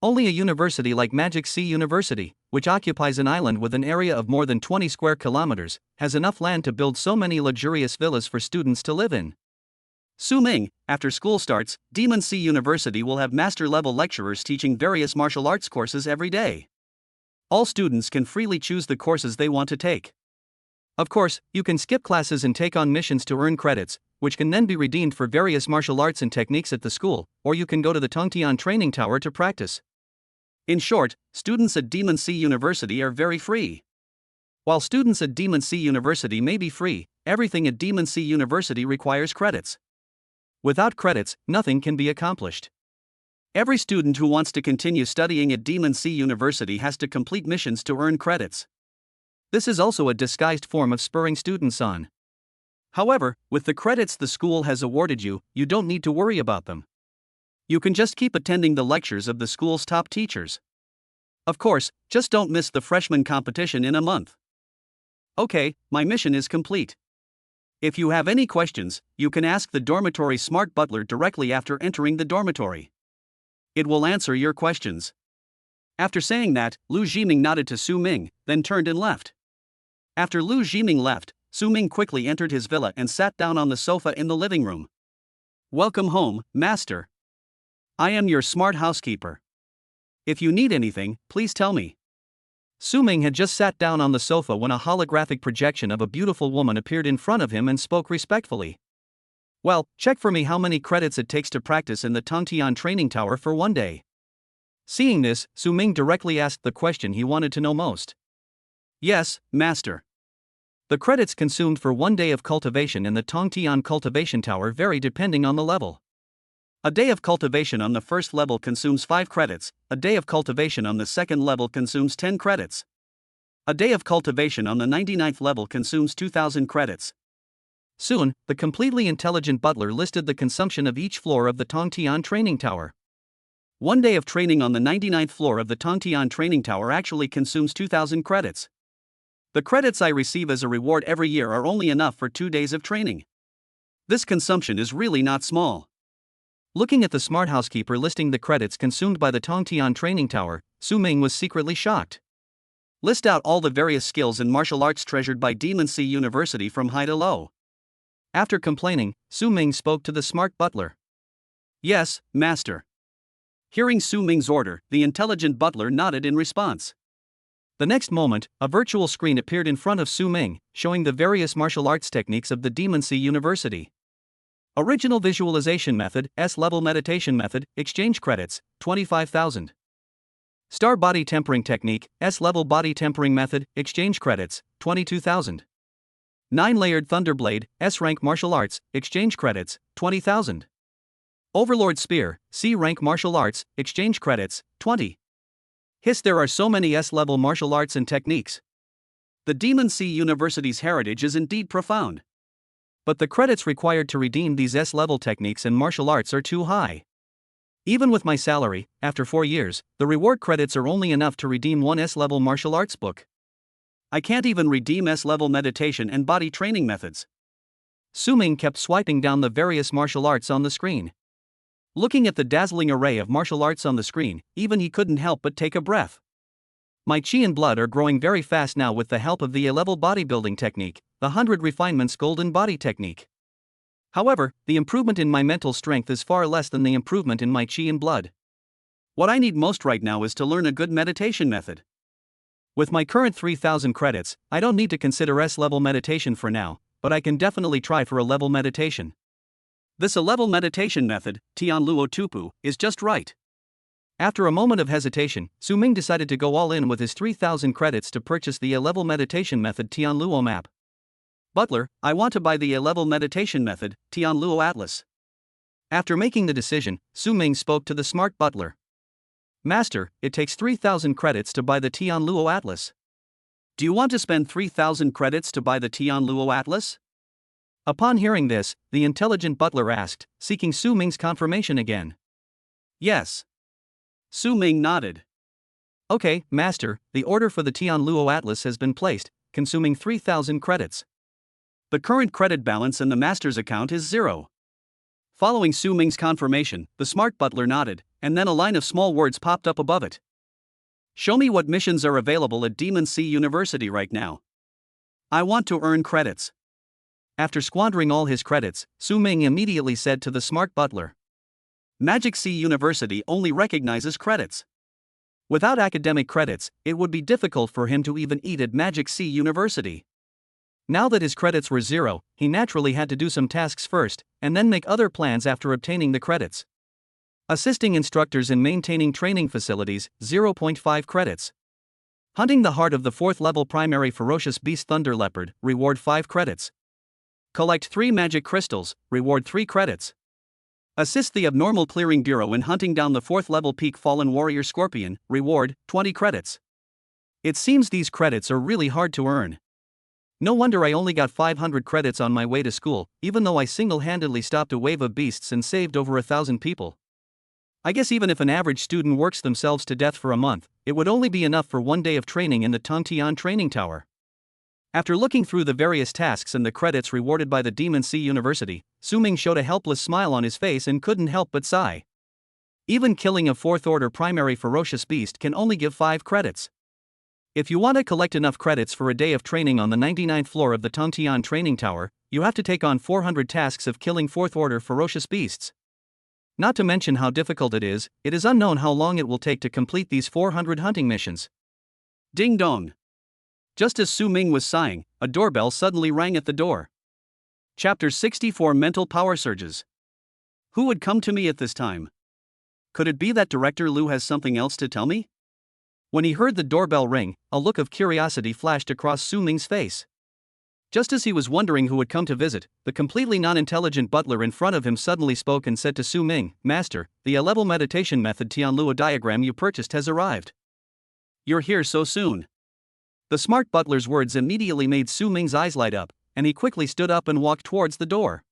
[SPEAKER 1] Only a university like Magic Sea University, which occupies an island with an area of more than 20 square kilometers, has enough land to build so many luxurious villas for students to live in. Su Ming, after school starts, Demon Sea University will have master-level lecturers teaching various martial arts courses every day. All students can freely choose the courses they want to take. Of course, you can skip classes and take on missions to earn credits, which can then be redeemed for various martial arts and techniques at the school, or you can go to the Tongtian training tower to practice. In short, students at Demon Sea University are very free. While students at Demon Sea University may be free, everything at Demon Sea University requires credits. Without credits, nothing can be accomplished. Every student who wants to continue studying at Demon Sea University has to complete missions to earn credits. This is also a disguised form of spurring students on. However, with the credits the school has awarded you, you don't need to worry about them. You can just keep attending the lectures of the school's top teachers. Of course, just don't miss the freshman competition in a month. Okay, my mission is complete. If you have any questions, you can ask the dormitory smart butler directly after entering the dormitory. It will answer your questions. After saying that, Lu Jiming nodded to Su Ming, then turned and left. After Lu Jiming left, Su Ming quickly entered his villa and sat down on the sofa in the living room. Welcome home, master. I am your smart housekeeper. If you need anything, please tell me. Su Ming had just sat down on the sofa when a holographic projection of a beautiful woman appeared in front of him and spoke respectfully. Well, check for me how many credits it takes to practice in the Tongtian training tower for one day. Seeing this, Su Ming directly asked the question he wanted to know most. Yes, master. The credits consumed for one day of cultivation in the Tongtian cultivation tower vary depending on the level. A day of cultivation on the first level consumes 5 credits, a day of cultivation on the second level consumes 10 credits. A day of cultivation on the 99th level consumes 2,000 credits. Soon, the completely intelligent butler listed the consumption of each floor of the Tongtian training tower. One day of training on the 99th floor of the Tongtian training tower actually consumes 2,000 credits. The credits I receive as a reward every year are only enough for 2 days of training. This consumption is really not small. Looking at the smart housekeeper listing the credits consumed by the Tongtian training tower, Su Ming was secretly shocked. List out all the various skills and martial arts treasured by Demon Sea University from high to low. After complaining, Su Ming spoke to the smart butler. Yes, master. Hearing Su Ming's order, the intelligent butler nodded in response. The next moment, a virtual screen appeared in front of Su Ming, showing the various martial arts techniques of the Demon Sea University. Original Visualization Method, S-Level Meditation Method, Exchange Credits, 25,000. Star Body Tempering Technique, S-Level Body Tempering Method, Exchange Credits, 22,000. 9-Layered Thunderblade, S-Rank Martial Arts, Exchange Credits, 20,000. Overlord Spear, C-Rank Martial Arts, Exchange Credits, 20. Hiss, there are so many S-level martial arts and techniques. The Demon Sea University's heritage is indeed profound. But the credits required to redeem these S-level techniques and martial arts are too high. Even with my salary, after 4 years, the reward credits are only enough to redeem one S-level martial arts book. I can't even redeem S-level meditation and body training methods. Su Ming kept swiping down the various martial arts on the screen. Looking at the dazzling array of martial arts on the screen, even he couldn't help but take a breath. My chi and blood are growing very fast now with the help of the A-level bodybuilding technique, the 100 Refinements Golden Body Technique. However, the improvement in my mental strength is far less than the improvement in my chi and blood. What I need most right now is to learn a good meditation method. With my current 3,000 credits, I don't need to consider S-level meditation for now, but I can definitely try for a level meditation. This A-level meditation method, Tian Luo Tupu, is just right. After a moment of hesitation, Su Ming decided to go all in with his 3,000 credits to purchase the A-level meditation method Tian Luo map. Butler, I want to buy the A-level meditation method, Tian Luo Atlas. After making the decision, Su Ming spoke to the smart butler. Master, it takes 3,000 credits to buy the Tian Luo Atlas. Do you want to spend 3,000 credits to buy the Tian Luo Atlas? Upon hearing this, the intelligent butler asked, seeking Su Ming's confirmation again. Yes. Su Ming nodded. Okay, master, the order for the Tian Luo Atlas has been placed, consuming 3,000 credits. The current credit balance in the master's account is 0. Following Su Ming's confirmation, the smart butler nodded, and then a line of small words popped up above it. Show me what missions are available at Demon Sea University right now. I want to earn credits. After squandering all his credits, Su Ming immediately said to the smart butler. Magic Sea University only recognizes credits. Without academic credits, it would be difficult for him to even eat at Magic Sea University. Now that his credits were 0, he naturally had to do some tasks first, and then make other plans after obtaining the credits. Assisting instructors in maintaining training facilities, 0.5 credits. Hunting the heart of the 4th level primary ferocious beast Thunder Leopard, reward 5 credits. Collect 3 magic crystals, reward 3 credits. Assist the Abnormal Clearing Bureau in hunting down the 4th level Peak Fallen Warrior Scorpion, reward 20 credits. It seems these credits are really hard to earn. No wonder I only got 500 credits on my way to school, even though I single-handedly stopped a wave of beasts and saved over 1,000 people. I guess even if an average student works themselves to death for a month, it would only be enough for one day of training in the Tongtian Training Tower. After looking through the various tasks and the credits rewarded by the Demon Sea University, Su-Ming showed a helpless smile on his face and couldn't help but sigh. Even killing a 4th order primary ferocious beast can only give 5 credits. If you want to collect enough credits for a day of training on the 99th floor of the Tongtian Training Tower, you have to take on 400 tasks of killing 4th order ferocious beasts. Not to mention how difficult it is unknown how long it will take to complete these 400 hunting missions. Ding dong. Just as Su-Ming was sighing, a doorbell suddenly rang at the door. Chapter 64 Mental Power Surges. Who would come to me at this time? Could it be that Director Liu has something else to tell me? When he heard the doorbell ring, a look of curiosity flashed across Su-Ming's face. Just as he was wondering who would come to visit, the completely non-intelligent butler in front of him suddenly spoke and said to Su-Ming, "Master, the A-level meditation method Tianluo diagram you purchased has arrived." "You're here so soon." The smart butler's words immediately made Su-Ming's eyes light up, and he quickly stood up and walked towards the door.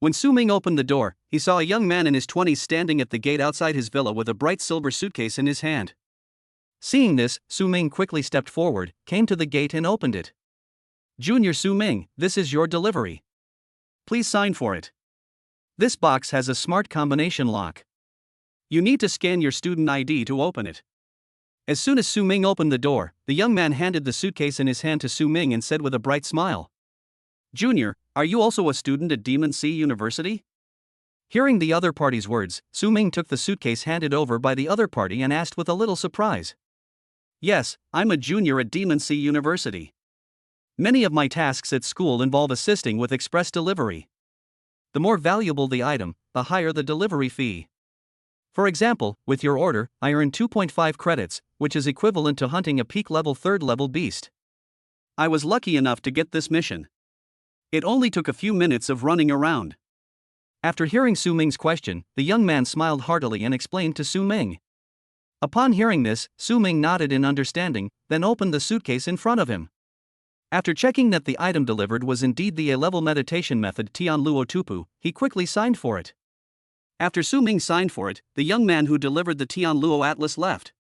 [SPEAKER 1] When Su-Ming opened the door, he saw a young man in his 20s standing at the gate outside his villa with a bright silver suitcase in his hand. Seeing this, Su-Ming quickly stepped forward, came to the gate and opened it. "Junior Su-Ming, this is your delivery. Please sign for it. This box has a smart combination lock. You need to scan your student ID to open it." As soon as Su-Ming opened the door, the young man handed the suitcase in his hand to Su-Ming and said with a bright smile, "Junior, are you also a student at Demon Sea University?" Hearing the other party's words, Su-Ming took the suitcase handed over by the other party and asked with a little surprise, "Yes, I'm a junior at Demon Sea University. Many of my tasks at school involve assisting with express delivery. The more valuable the item, the higher the delivery fee. For example, with your order, I earn 2.5 credits, which is equivalent to hunting a peak level 3rd level beast. I was lucky enough to get this mission. It only took a few minutes of running around." After hearing Su-Ming's question, the young man smiled heartily and explained to Su-Ming. Upon hearing this, Su-Ming nodded in understanding, then opened the suitcase in front of him. After checking that the item delivered was indeed the A-level meditation method Tianluo Tupu, he quickly signed for it. After Su-Ming signed for it, the young man who delivered the Tianluo Atlas left.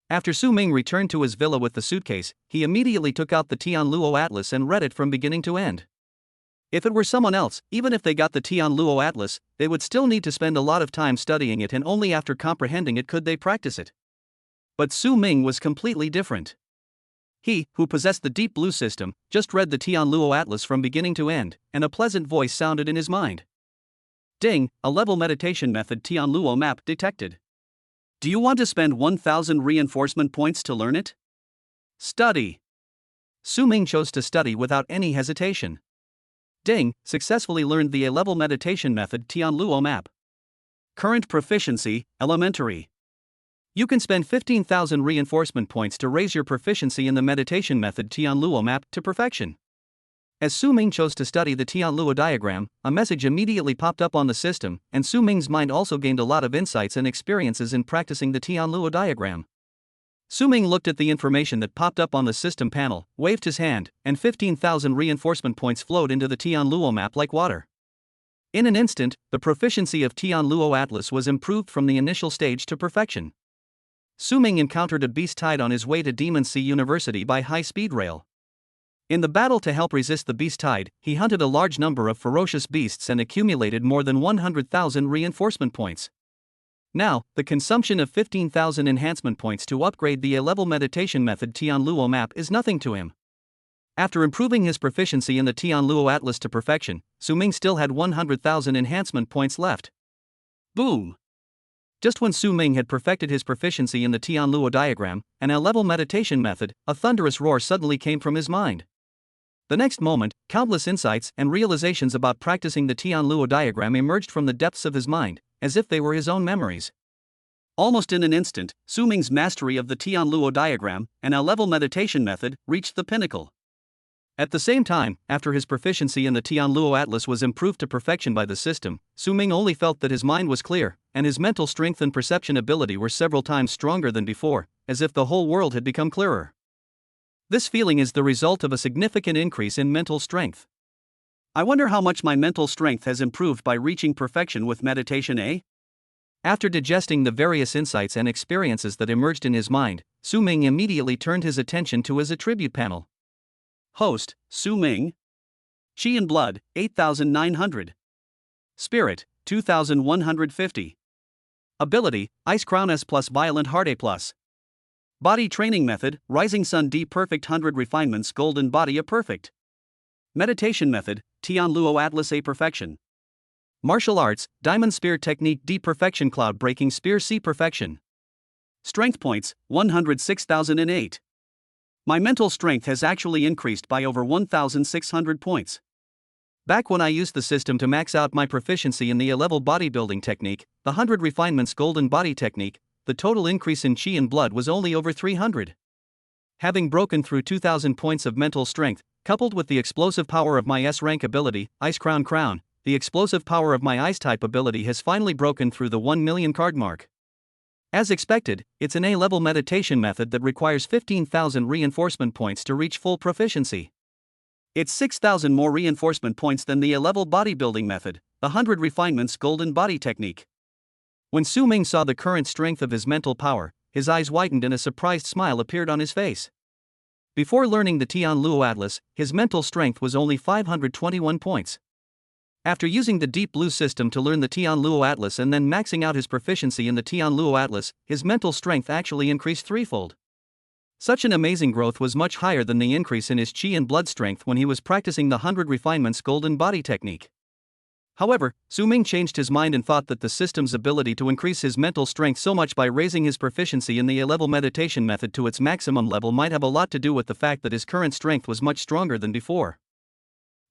[SPEAKER 1] After Su-Ming returned to his villa with the suitcase, he immediately took out the Tianluo Atlas and read it from beginning to end. If it were someone else, even if they got the Tianluo Atlas, they would still need to spend a lot of time studying it, and only after comprehending it could they practice it. But Su-Ming was completely different. He, who possessed the Deep Blue system, just read the Tianluo Atlas from beginning to end, and a pleasant voice sounded in his mind. "Ding, a level meditation method Tianluo map detected. Do you want to spend 1,000 reinforcement points to learn it? Study." Su-Ming chose to study without any hesitation. Ding, successfully learned the A-level meditation method Tianluo map. Current proficiency, elementary. You can spend 15,000 reinforcement points to raise your proficiency in the meditation method Tianluo map to perfection. As Su-Ming chose to study the Tianluo diagram, a message immediately popped up on the system, and Su-Ming's mind also gained a lot of insights and experiences in practicing the Tianluo diagram. Su-Ming looked at the information that popped up on the system panel, waved his hand, and 15,000 reinforcement points flowed into the Tianluo map like water. In an instant, the proficiency of Tianluo Atlas was improved from the initial stage to perfection. Su-Ming encountered a beast tide on his way to Demon Sea University by high-speed rail. In the battle to help resist the beast tide, he hunted a large number of ferocious beasts and accumulated more than 100,000 reinforcement points. Now, the consumption of 15,000 enhancement points to upgrade the A-level meditation method Tianluo map is nothing to him. After improving his proficiency in the Tianluo Atlas to perfection, Su-Ming still had 100,000 enhancement points left. Boom! Just when Su-Ming had perfected his proficiency in the Tianluo diagram, an A-level meditation method, a thunderous roar suddenly came from his mind. The next moment, countless insights and realizations about practicing the Tianluo diagram emerged from the depths of his mind, as if they were his own memories. Almost in an instant, Su-Ming's mastery of the Tianluo diagram, an A-level meditation method, reached the pinnacle. At the same time, after his proficiency in the Tianluo Atlas was improved to perfection by the system, Su Ming only felt that his mind was clear, and his mental strength and perception ability were several times stronger than before, as if the whole world had become clearer. This feeling is the result of a significant increase in mental strength. I wonder how much my mental strength has improved by reaching perfection with meditation, eh? After digesting the various insights and experiences that emerged in his mind, Su Ming immediately turned his attention to his attribute panel. Host, Su Ming. Qi and Blood, 8,900. Spirit, 2,150. Ability, Ice Crown S plus Violent Heart A plus. Body Training Method, Rising Sun D Perfect 100 Refinements Golden Body A Perfect. Meditation Method, Tianluo Atlas A Perfection. Martial Arts, Diamond Spear Technique D Perfection Cloud Breaking Spear C Perfection. Strength Points, 106,008. My mental strength has actually increased by over 1,600 points. Back when I used the system to max out my proficiency in the A-level bodybuilding technique, the 100 Refinements Golden Body Technique, the total increase in Qi and Blood was only over 300. Having broken through 2,000 points of mental strength, coupled with the explosive power of my S-rank ability, Ice Crown, the explosive power of my Ice-type ability has finally broken through the 1 million card mark. As expected, it's an A-level meditation method that requires 15,000 reinforcement points to reach full proficiency. It's 6,000 more reinforcement points than the A-level bodybuilding method, the 100 Refinements Golden Body Technique. When Su Ming saw the current strength of his mental power, his eyes widened and a surprised smile appeared on his face. Before learning the Tianluo Atlas, his mental strength was only 521 points. After using the Deep Blue system to learn the Tianluo Atlas and then maxing out his proficiency in the Tianluo Atlas, his mental strength actually increased threefold. Such an amazing growth was much higher than the increase in his Qi and Blood strength when he was practicing the 100 Refinements Golden Body Technique. However, Su Ming changed his mind and thought that the system's ability to increase his mental strength so much by raising his proficiency in the A-level meditation method to its maximum level might have a lot to do with the fact that his current strength was much stronger than before.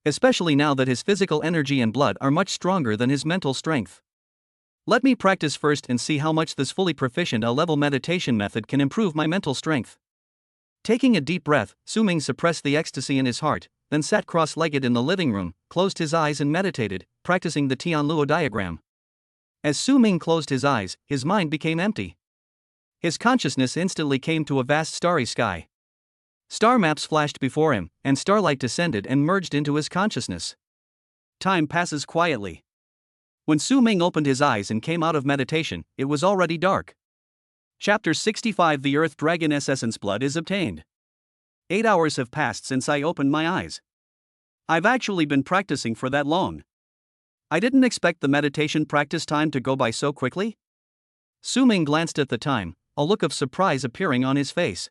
[SPEAKER 1] Especially now that his physical energy and blood are much stronger than his mental strength. Let me practice first and see how much this fully proficient A-level meditation method can improve my mental strength. Taking a deep breath, Su Ming suppressed the ecstasy in his heart, then sat cross-legged in the living room, closed his eyes and meditated, practicing the Tianluo diagram. As Su Ming closed his eyes, his mind became empty. His consciousness instantly came to a vast starry sky. Star maps flashed before him, and starlight descended and merged into his consciousness. Time passes quietly. When Su Ming opened his eyes and came out of meditation, it was already dark. Chapter 65 The Earth Dragon's Essence Blood is obtained. 8 hours have passed since I opened my eyes. I've actually been practicing for that long. I didn't expect the meditation practice time to go by so quickly. Su Ming glanced at the time, a look of surprise appearing on his face.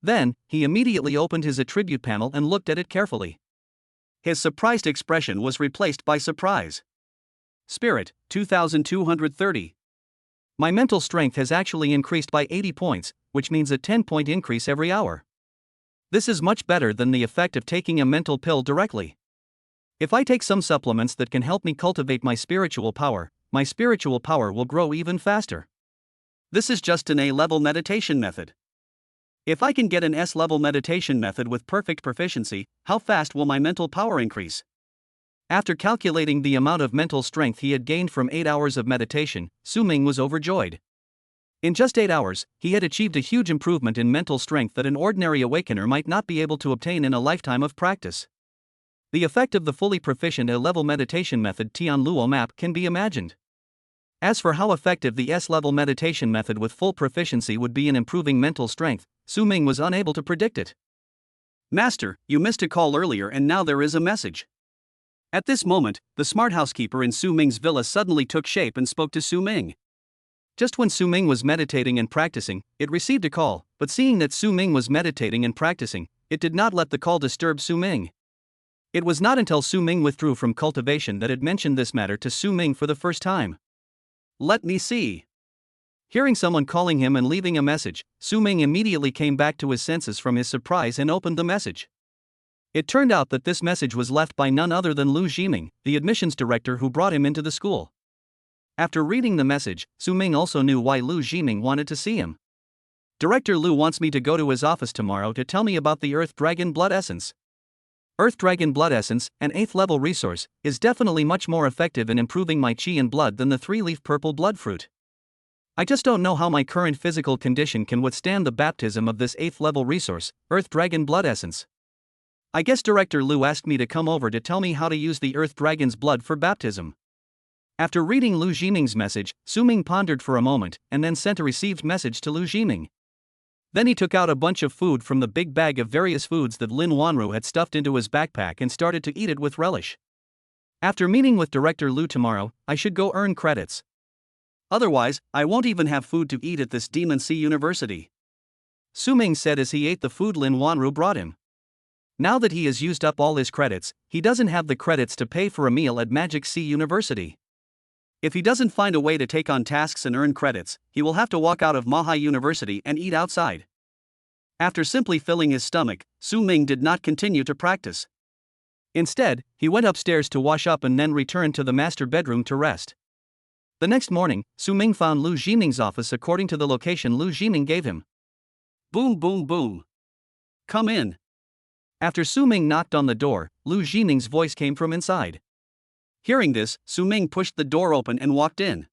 [SPEAKER 1] Then, he immediately opened his attribute panel and looked at it carefully. His surprised expression was replaced by surprise. Spirit, 2,230. My mental strength has actually increased by 80 points, which means a 10-point increase every hour. This is much better than the effect of taking a mental pill directly. If I take some supplements that can help me cultivate my spiritual power will grow even faster. This is just an A-level meditation method. If I can get an S-level meditation method with perfect proficiency, how fast will my mental power increase? After calculating the amount of mental strength he had gained from 8 hours of meditation, Su Ming was overjoyed. In just 8 hours, he had achieved a huge improvement in mental strength that an ordinary awakener might not be able to obtain in a lifetime of practice. The effect of the fully proficient A-level meditation method Tianluo map can be imagined. As for how effective the S-level meditation method with full proficiency would be in improving mental strength, Su Ming was unable to predict it. Master, you missed a call earlier and now there is a message. At this moment, the smart housekeeper in Su Ming's villa suddenly took shape and spoke to Su Ming. Just when Su Ming was meditating and practicing, it received a call, but seeing that Su Ming was meditating and practicing, it did not let the call disturb Su Ming. It was not until Su Ming withdrew from cultivation that it mentioned this matter to Su Ming for the first time. Let me see. Hearing someone calling him and leaving a message, Su Ming immediately came back to his senses from his surprise and opened the message. It turned out that this message was left by none other than Lu Jiming, the admissions director who brought him into the school. After reading the message, Su Ming also knew why Lu Jiming wanted to see him. Director Lu wants me to go to his office tomorrow to tell me about the Earth Dragon Blood Essence. Earth Dragon Blood Essence, an 8th level resource, is definitely much more effective in improving my chi and blood than the 3-leaf purple blood fruit. I just don't know how my current physical condition can withstand the baptism of this 8th level resource, Earth Dragon Blood Essence. I guess Director Lu asked me to come over to tell me how to use the Earth Dragon's blood for baptism. After reading Lu Jiming's message, Su Ming pondered for a moment and then sent a received message to Lu Jiming. Then he took out a bunch of food from the big bag of various foods that Lin Wanru had stuffed into his backpack and started to eat it with relish. After meeting with Director Lu tomorrow, I should go earn credits. Otherwise, I won't even have food to eat at this Demon Sea University. Su Ming said as he ate the food Lin Wanru brought him. Now that he has used up all his credits, he doesn't have the credits to pay for a meal at Magic Sea University. If he doesn't find a way to take on tasks and earn credits, he will have to walk out of Mahai University and eat outside. After simply filling his stomach, Su Ming did not continue to practice. Instead, he went upstairs to wash up and then returned to the master bedroom to rest. The next morning, Su Ming found Lu Jiming's office according to the location Lu Jiming gave him. Boom boom boom. Come in. After Su Ming knocked on the door, Lu Jiming's voice came from inside. Hearing this, Su Ming pushed the door open and walked in.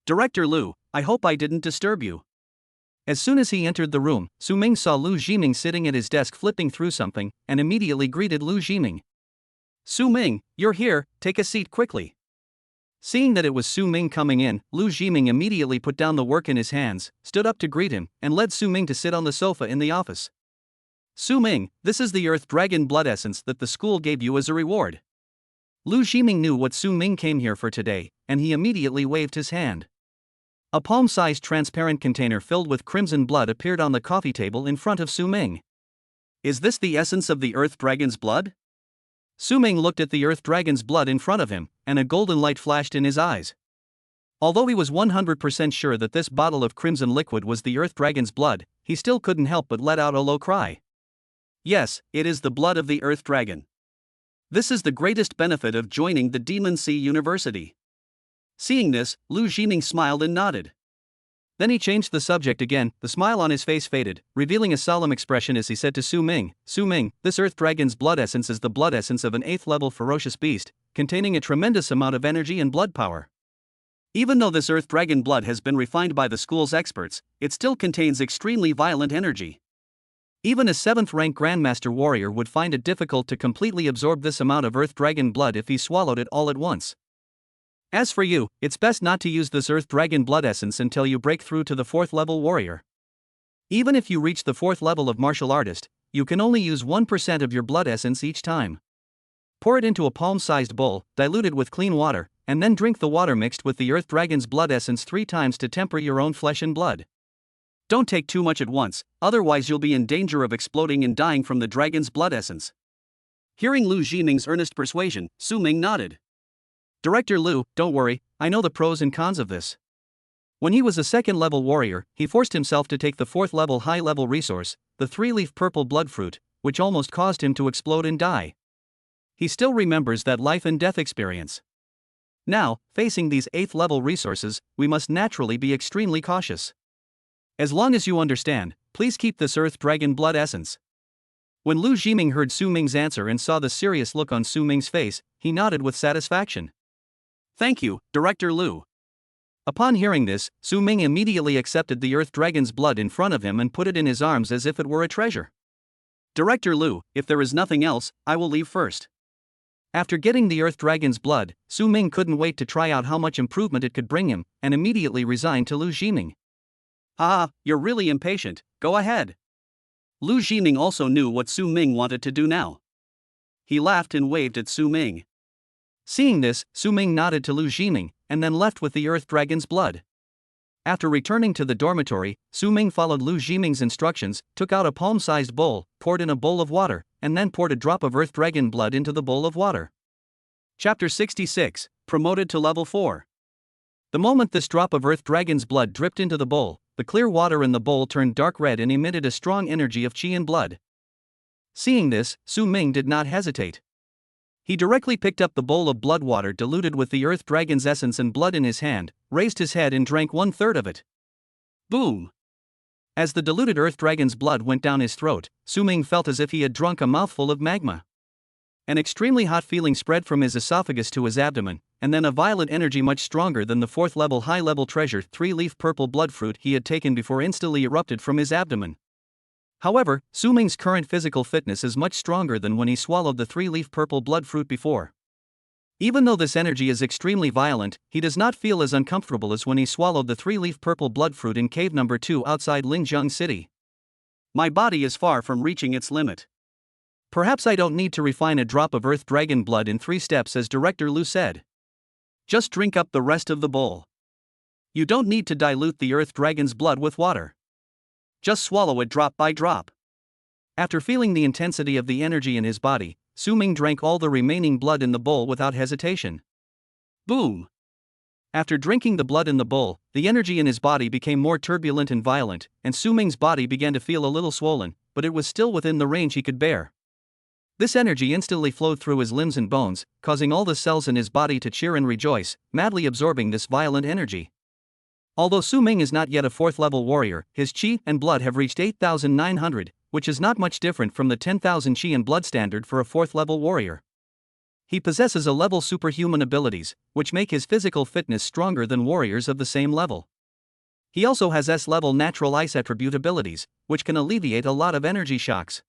[SPEAKER 1] Director Lu, I hope I didn't disturb you. As soon as he entered the room, Su Ming saw Lu Jiming sitting at his desk flipping through something, and immediately greeted Lu Jiming. Su Ming, you're here, take a seat quickly. Seeing that it was Su Ming coming in, Lu Jiming immediately put down the work in his hands, stood up to greet him, and led Su Ming to sit on the sofa in the office. Su Ming, this is the Earth Dragon Blood Essence that the school gave you as a reward. Lu Jiming knew what Su Ming came here for today, and he immediately waved his hand. A palm-sized transparent container filled with crimson blood appeared on the coffee table in front of Su Ming. Is this the essence of the Earth Dragon's blood? Su Ming looked at the Earth Dragon's blood in front of him, and a golden light flashed in his eyes. Although he was 100% sure that this bottle of crimson liquid was the Earth Dragon's blood, he still couldn't help but let out a low cry. Yes, it is the blood of the Earth Dragon. This is the greatest benefit of joining the Demon Sea University. Seeing this, Lu Jiming smiled and nodded. Then he changed the subject again, the smile on his face faded, revealing a solemn expression as he said to Su Ming, Su Ming, this Earth Dragon's blood essence is the blood essence of an 8th level ferocious beast, containing a tremendous amount of energy and blood power. Even though this Earth Dragon blood has been refined by the school's experts, it still contains extremely violent energy. Even a 7th rank Grandmaster Warrior would find it difficult to completely absorb this amount of Earth Dragon blood if he swallowed it all at once. As for you, it's best not to use this Earth Dragon blood essence until you break through to the 4th level warrior. Even if you reach the 4th level of martial artist, you can only use 1% of your blood essence each time. Pour it into a palm-sized bowl, dilute it with clean water, and then drink the water mixed with the Earth Dragon's blood essence 3 times to temper your own flesh and blood. Don't take too much at once, otherwise you'll be in danger of exploding and dying from the dragon's blood essence. Hearing Lu Jiming's earnest persuasion, Su Ming nodded. Director Lu, don't worry, I know the pros and cons of this. When he was a 2nd level warrior, he forced himself to take the 4th level high level resource, the 3-leaf purple blood fruit, which almost caused him to explode and die. He still remembers that life and death experience. Now, facing these 8th level resources, we must naturally be extremely cautious. As long as you understand, please keep this Earth Dragon blood essence. When Lu Jiming heard Su Ming's answer and saw the serious look on Su Ming's face, he nodded with satisfaction. Thank you, Director Lu. Upon hearing this, Su Ming immediately accepted the Earth Dragon's blood in front of him and put it in his arms as if it were a treasure. Director Lu, if there is nothing else, I will leave first. After getting the Earth Dragon's blood, Su Ming couldn't wait to try out how much improvement it could bring him, and immediately resigned to Lu Jiming. Ah, you're really impatient, go ahead. Lu Jiming also knew what Su Ming wanted to do now. He laughed and waved at Su Ming. Seeing this, Su Ming nodded to Lu Jiming, and then left with the Earth Dragon's blood. After returning to the dormitory, Su Ming followed Lu Jiming's instructions, took out a palm-sized bowl, poured in a bowl of water, and then poured a drop of Earth Dragon blood into the bowl of water. Chapter 66, Promoted to Level 4. The moment this drop of Earth Dragon's blood dripped into the bowl, the clear water in the bowl turned dark red and emitted a strong energy of chi and blood. Seeing this, Su Ming did not hesitate. He directly picked up the bowl of blood water diluted with the Earth Dragon's essence and blood in his hand, raised his head and drank 1/3 of it. Boom! As the diluted Earth Dragon's blood went down his throat, Su Ming felt as if he had drunk a mouthful of magma. An extremely hot feeling spread from his esophagus to his abdomen, and then a violent energy much stronger than the 4th level high-level treasure 3-leaf purple blood fruit he had taken before instantly erupted from his abdomen. However, Su Ming's current physical fitness is much stronger than when he swallowed the 3-leaf purple blood fruit before. Even though this energy is extremely violent, he does not feel as uncomfortable as when he swallowed the 3-leaf purple blood fruit in cave number 2 outside Linjiang City. My body is far from reaching its limit. Perhaps I don't need to refine a drop of earth dragon blood in 3 steps, as Director Lu said. Just drink up the rest of the bowl. You don't need to dilute the earth dragon's blood with water. Just swallow it drop by drop. After feeling the intensity of the energy in his body, Su Ming drank all the remaining blood in the bowl without hesitation. Boom! After drinking the blood in the bowl, the energy in his body became more turbulent and violent, and Su Ming's body began to feel a little swollen, but it was still within the range he could bear. This energy instantly flowed through his limbs and bones, causing all the cells in his body to cheer and rejoice, madly absorbing this violent energy. Although Su Ming is not yet a 4th level warrior, his qi and blood have reached 8,900, which is not much different from the 10,000 qi and blood standard for a 4th level warrior. He possesses a level superhuman abilities, which make his physical fitness stronger than warriors of the same level. He also has S-level natural ice attribute abilities, which can alleviate a lot of energy shocks.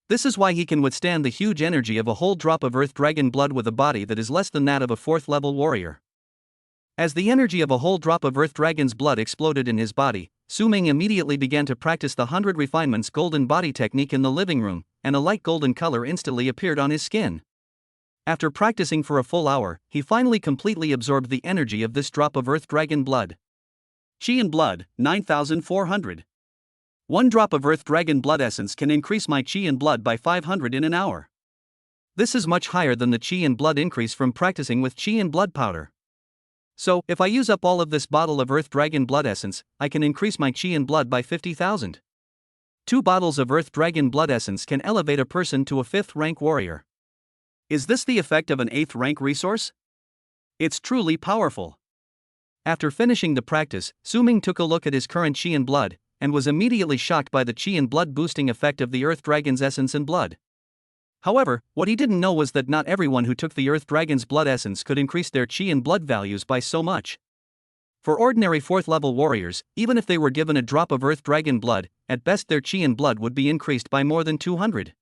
[SPEAKER 1] This is why he can withstand the huge energy of a whole drop of earth dragon blood with a body that is less than that of a 4th level warrior. As the energy of a whole drop of earth dragon's blood exploded in his body, Su Ming immediately began to practice the 100 refinements golden body technique in the living room, and a light golden color instantly appeared on his skin. After practicing for a full hour, he finally completely absorbed the energy of this drop of earth dragon blood. Qi and blood, 9,400. 1 drop of earth dragon blood essence can increase my qi and blood by 500 in an hour. This is much higher than the qi and blood increase from practicing with qi and blood powder. So, if I use up all of this bottle of earth dragon blood essence, I can increase my qi and blood by 50,000. 2 bottles of earth dragon blood essence can elevate a person to a 5th rank warrior. Is this the effect of an 8th rank resource? It's truly powerful. After finishing the practice, Su Ming took a look at his current qi and blood, and was immediately shocked by the qi and blood boosting effect of the earth dragon's essence and blood. However, what he didn't know was that not everyone who took the earth dragon's blood essence could increase their qi and blood values by so much. For ordinary 4th level warriors, even if they were given a drop of earth dragon blood, at best their qi and blood would be increased by more than 200.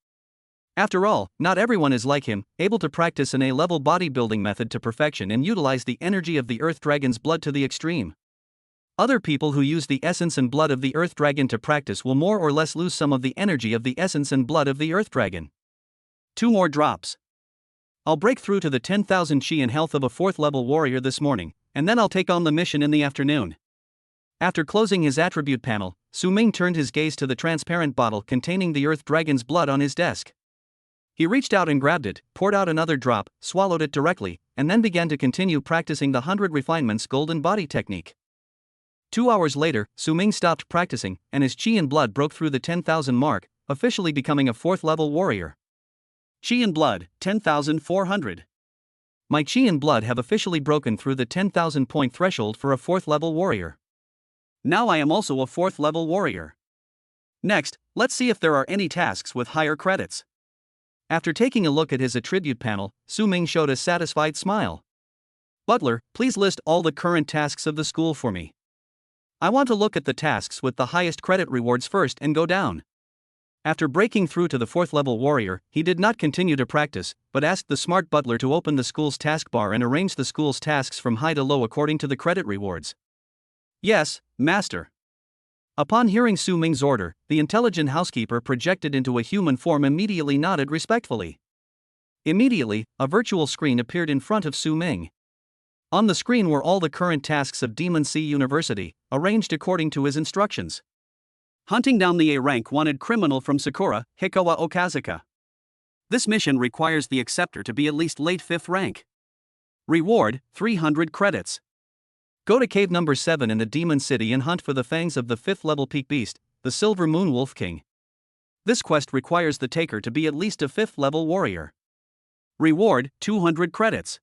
[SPEAKER 1] After all, not everyone is like him, able to practice an A-level bodybuilding method to perfection and utilize the energy of the earth dragon's blood to the extreme. Other people who use the essence and blood of the earth dragon to practice will more or less lose some of the energy of the essence and blood of the earth dragon. 2 more drops. I'll break through to the 10,000 qi and health of a 4th level warrior this morning, and then I'll take on the mission in the afternoon. After closing his attribute panel, Su Ming turned his gaze to the transparent bottle containing the earth dragon's blood on his desk. He reached out and grabbed it, poured out another drop, swallowed it directly, and then began to continue practicing the 100 refinements golden body technique. 2 hours later, Su Ming stopped practicing, and his qi and blood broke through the 10,000 mark, officially becoming a 4th level warrior. Qi and blood, 10,400. My qi and blood have officially broken through the 10,000 point threshold for a 4th level warrior. Now I am also a 4th level warrior. Next, let's see if there are any tasks with higher credits. After taking a look at his attribute panel, Su Ming showed a satisfied smile. Butler, please list all the current tasks of the school for me. I want to look at the tasks with the highest credit rewards first and go down. After breaking through to the 4th level warrior, he did not continue to practice, but asked the smart butler to open the school's taskbar and arrange the school's tasks from high to low according to the credit rewards. Yes, master. Upon hearing Su Ming's order, the intelligent housekeeper projected into a human form immediately nodded respectfully. Immediately, a virtual screen appeared in front of Su Ming. On the screen were all the current tasks of Demon Sea University, arranged according to his instructions. Hunting down the A-rank wanted criminal from Sakura, Hikawa Okazuka. This mission requires the acceptor to be at least late 5th rank. Reward, 300 credits. Go to cave number 7 in the Demon City and hunt for the fangs of the 5th level peak beast, the Silver Moon Wolf King. This quest requires the taker to be at least a 5th level warrior. Reward, 200 credits.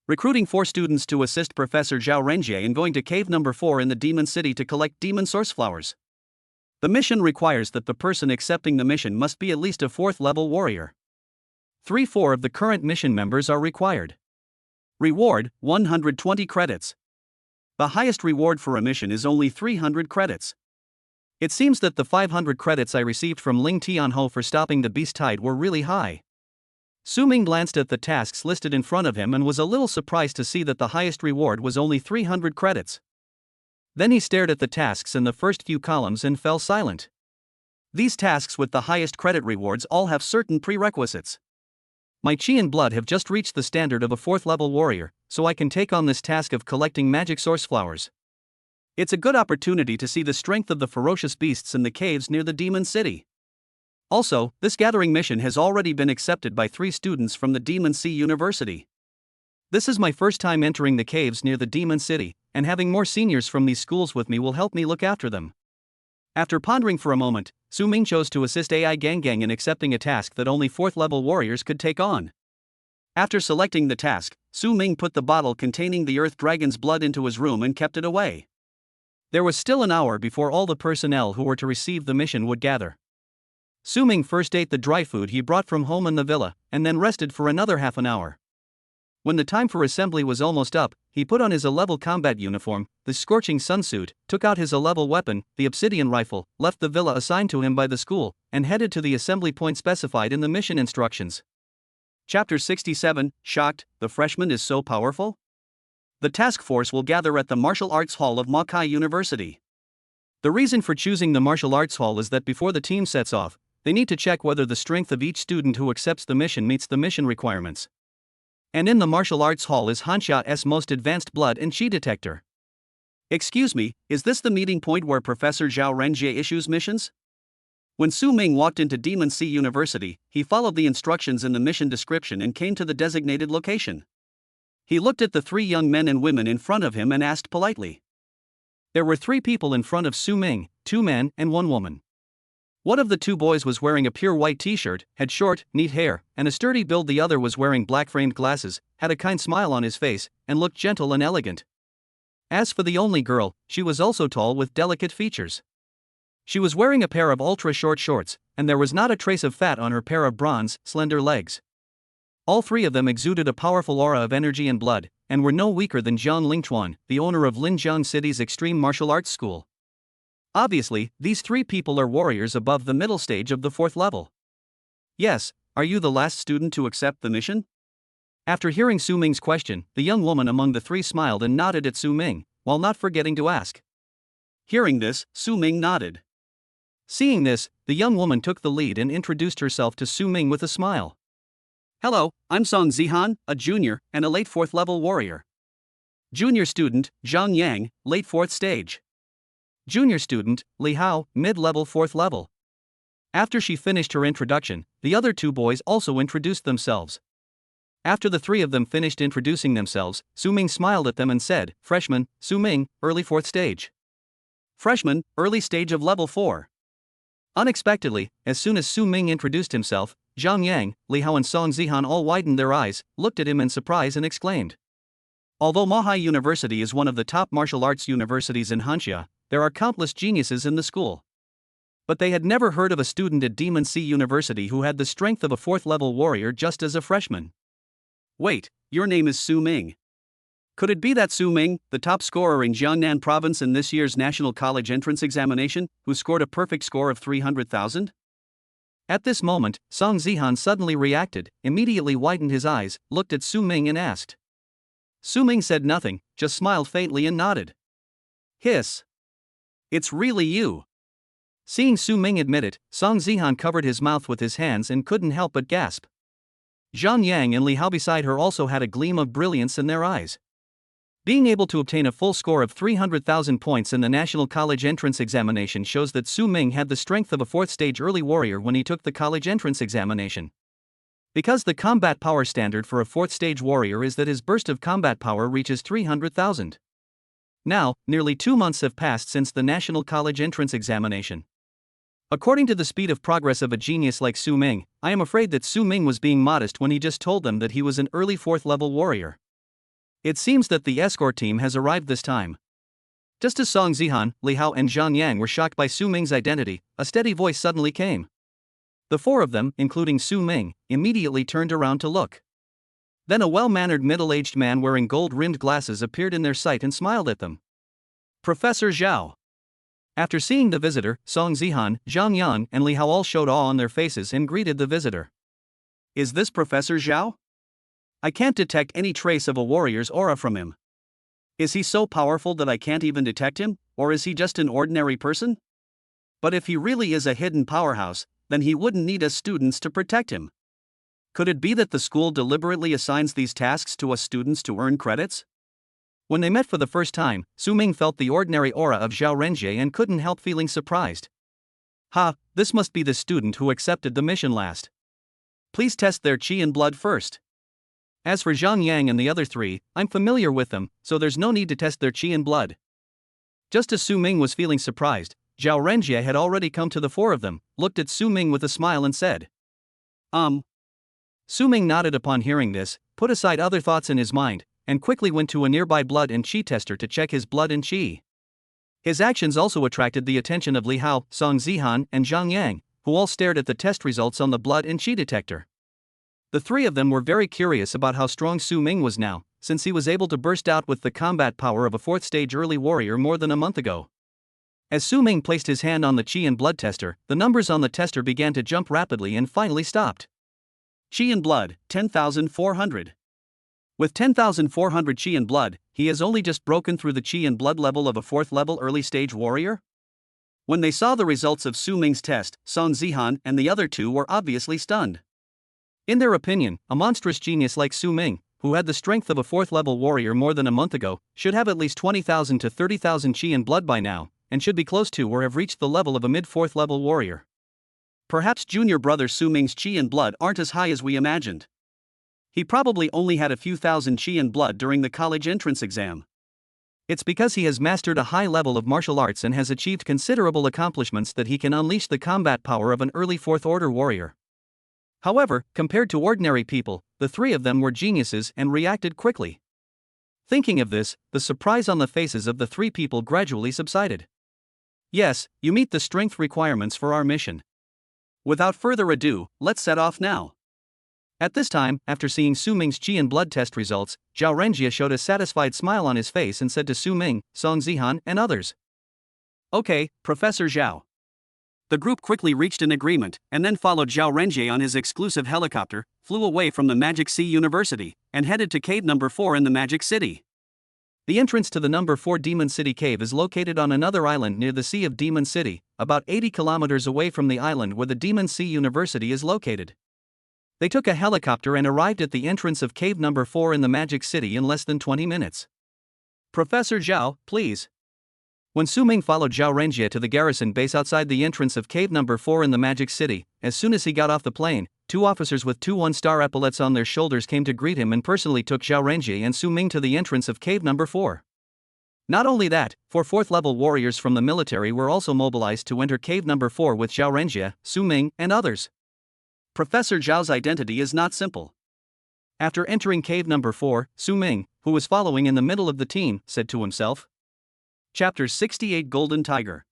[SPEAKER 1] Recruiting 4 students to assist Professor Zhao Renjie in going to cave number 4 in the Demon City to collect demon source flowers. The mission requires that the person accepting the mission must be at least a 4th level warrior. 3/4 of the current mission members are required. Reward, 120 credits. The highest reward for a mission is only 300 credits. It seems that the 500 credits I received from Ling Tianho for stopping the beast tide were really high. Su Ming glanced at the tasks listed in front of him and was a little surprised to see that the highest reward was only 300 credits. Then he stared at the tasks in the first few columns and fell silent. These tasks with the highest credit rewards all have certain prerequisites. My chi and blood have just reached the standard of a 4th level warrior, so I can take on this task of collecting magic source flowers. It's a good opportunity to see the strength of the ferocious beasts in the caves near the Demon City. Also, this gathering mission has already been accepted by 3 students from the Demon Sea University. This is my first time entering the caves near the Demon City, and having more seniors from these schools with me will help me look after them. After pondering for a moment, Su Ming chose to assist AI Gang in accepting a task that only 4th level warriors could take on. After selecting the task, Su Ming put the bottle containing the Earth Dragon's blood into his room and kept it away. There was still an hour before all the personnel who were to receive the mission would gather. Su Ming first ate the dry food he brought from home in the villa, and then rested for another half an hour. When the time for assembly was almost up, he put on his A-level combat uniform, the scorching sunsuit, took out his A-level weapon, the obsidian rifle, left the villa assigned to him by the school, and headed to the assembly point specified in the mission instructions. Chapter 67, Shocked, the freshman is so powerful? The task force will gather at the Martial Arts Hall of Makai University. The reason for choosing the Martial Arts Hall is that before the team sets off, they need to check whether the strength of each student who accepts the mission meets the mission requirements. And in the Martial Arts Hall is Hansha's most advanced blood and chi detector. Excuse me, is this the meeting point where Professor Zhao Renjie issues missions? When Su Ming walked into Demon Sea University, he followed the instructions in the mission description and came to the designated location. He looked at the 3 young men and women in front of him and asked politely. There were 3 people in front of Su Ming, 2 men and 1 woman. One of the 2 boys was wearing a pure white t-shirt, had short, neat hair, and a sturdy build. The other was wearing black-framed glasses, had a kind smile on his face, and looked gentle and elegant. As for the only girl, she was also tall with delicate features. She was wearing a pair of ultra-short shorts, and there was not a trace of fat on her pair of bronze, slender legs. All 3 of them exuded a powerful aura of energy and blood, and were no weaker than Zhang Lingchuan, the owner of Linjiang City's extreme martial arts school. Obviously, these 3 people are warriors above the middle stage of the 4th level. Yes, are you the last student to accept the mission? After hearing Su Ming's question, the young woman among the 3 smiled and nodded at Su Ming, while not forgetting to ask. Hearing this, Su Ming nodded. Seeing this, the young woman took the lead and introduced herself to Su Ming with a smile. Hello, I'm Song Zihan, a junior, and a late 4th level warrior. Junior student, Zhang Yang, late 4th stage. Junior student, Li Hao, mid-level 4th level. After she finished her introduction, the other 2 boys also introduced themselves. After the 3 of them finished introducing themselves, Su Ming smiled at them and said, Freshman, Su Ming, early 4th stage. Freshman, early stage of level 4. Unexpectedly, as soon as Su Ming introduced himself, Zhang Yang, Li Hao and Song Zihan all widened their eyes, looked at him in surprise and exclaimed. Although Mahai University is one of the top martial arts universities in Hanxia, there are countless geniuses in the school. But they had never heard of a student at Demon Sea University who had the strength of a 4th level warrior just as a freshman. Wait, your name is Su Ming. Could it be that Su Ming, the top scorer in Jiangnan province in this year's National College Entrance Examination, who scored a perfect score of 300,000? At this moment, Song Zihan suddenly reacted, immediately widened his eyes, looked at Su Ming and asked. Su Ming said nothing, just smiled faintly and nodded. Hiss. It's really you. Seeing Su Ming admit it, Song Zihan covered his mouth with his hands and couldn't help but gasp. Zhang Yang and Li Hao beside her also had a gleam of brilliance in their eyes. Being able to obtain a full score of 300,000 points in the National College Entrance Examination shows that Su Ming had the strength of a 4th stage early warrior when he took the college entrance examination. Because the combat power standard for a 4th stage warrior is that his burst of combat power reaches 300,000. Now, nearly 2 months have passed since the National College Entrance Examination. According to the speed of progress of a genius like Su Ming, I am afraid that Su Ming was being modest when he just told them that he was an early 4th level warrior. It seems that the escort team has arrived this time. Just as Song Zihan, Li Hao and Zhang Yang were shocked by Su Ming's identity, a steady voice suddenly came. The four of them, including Su Ming, immediately turned around to look. Then a well-mannered middle-aged man wearing gold-rimmed glasses appeared in their sight and smiled at them. Professor Zhao. After seeing the visitor, Song Zihan, Zhang Yan, and Li Hao all showed awe on their faces and greeted the visitor. Is this Professor Zhao? I can't detect any trace of a warrior's aura from him. Is he so powerful that I can't even detect him, or is he just an ordinary person? But if he really is a hidden powerhouse, then he wouldn't need us students to protect him. Could it be that the school deliberately assigns these tasks to us students to earn credits? When they met for the first time, Su Ming felt the ordinary aura of Zhao Renjie and couldn't help feeling surprised. Ha, this must be the student who accepted the mission last. Please test their qi and blood first. As for Zhang Yang and the other three, I'm familiar with them, so there's no need to test their qi and blood. Just as Su Ming was feeling surprised, Zhao Renjie had already come to the four of them, looked at Su Ming with a smile and said, Su Ming nodded upon hearing this, put aside other thoughts in his mind, and quickly went to a nearby blood and qi tester to check his blood and qi. His actions also attracted the attention of Li Hao, Song Zihan, and Zhang Yang, who all stared at the test results on the blood and qi detector. The three of them were very curious about how strong Su Ming was now, since he was able to burst out with the combat power of a fourth-stage early warrior more than a month ago. As Su Ming placed his hand on the qi and blood tester, the numbers on the tester began to jump rapidly and finally stopped. Qi and blood, 10,400. With 10,400 qi and blood, he has only just broken through the qi and blood level of a fourth-level early-stage warrior? When they saw the results of Su Ming's test, Song Zihan and the other two were obviously stunned. In their opinion, a monstrous genius like Su Ming, who had the strength of a fourth-level warrior more than a month ago, should have at least 20,000 to 30,000 qi and blood by now, and should be close to or have reached the level of a mid-fourth-level warrior. Perhaps junior brother Su Ming's qi and blood aren't as high as we imagined. He probably only had a few thousand qi and blood during the college entrance exam. It's because he has mastered a high level of martial arts and has achieved considerable accomplishments that he can unleash the combat power of an early fourth-order warrior. However, compared to ordinary people, the three of them were geniuses and reacted quickly. Thinking of this, the surprise on the faces of the three people gradually subsided. Yes, you meet the strength requirements for our mission. Without further ado, let's set off now. At this time, after seeing Su Ming's qi and blood test results, Zhao Renjie showed a satisfied smile on his face and said to Su Ming, Song Zihan, and others. Okay, Professor Zhao. The group quickly reached an agreement, and then followed Zhao Renjie on his exclusive helicopter, flew away from the Magic Sea University, and headed to Cave Number 4 in the Magic City. The entrance to the Number 4 Demon City Cave is located on another island near the Sea of Demon City, about 80 kilometers away from the island where the Demon Sea University is located. They took a helicopter and arrived at the entrance of Cave Number 4 in the Magic City in less than 20 minutes. Professor Zhao, please. When Su Ming followed Zhao Renjie to the garrison base outside the entrance of Cave Number 4 in the Magic City, as soon as he got off the plane, two officers with two one-star epaulets on their shoulders came to greet him and personally took Zhao Renjie and Su Ming to the entrance of Cave Number 4. Not only that, 4 fourth-level warriors from the military were also mobilized to enter Cave Number 4 with Zhao Renjie, Su Ming, and others. Professor Zhao's identity is not simple. After entering Cave Number 4, Su Ming, who was following in the middle of the team, said to himself, Chapter 68 Golden Tiger.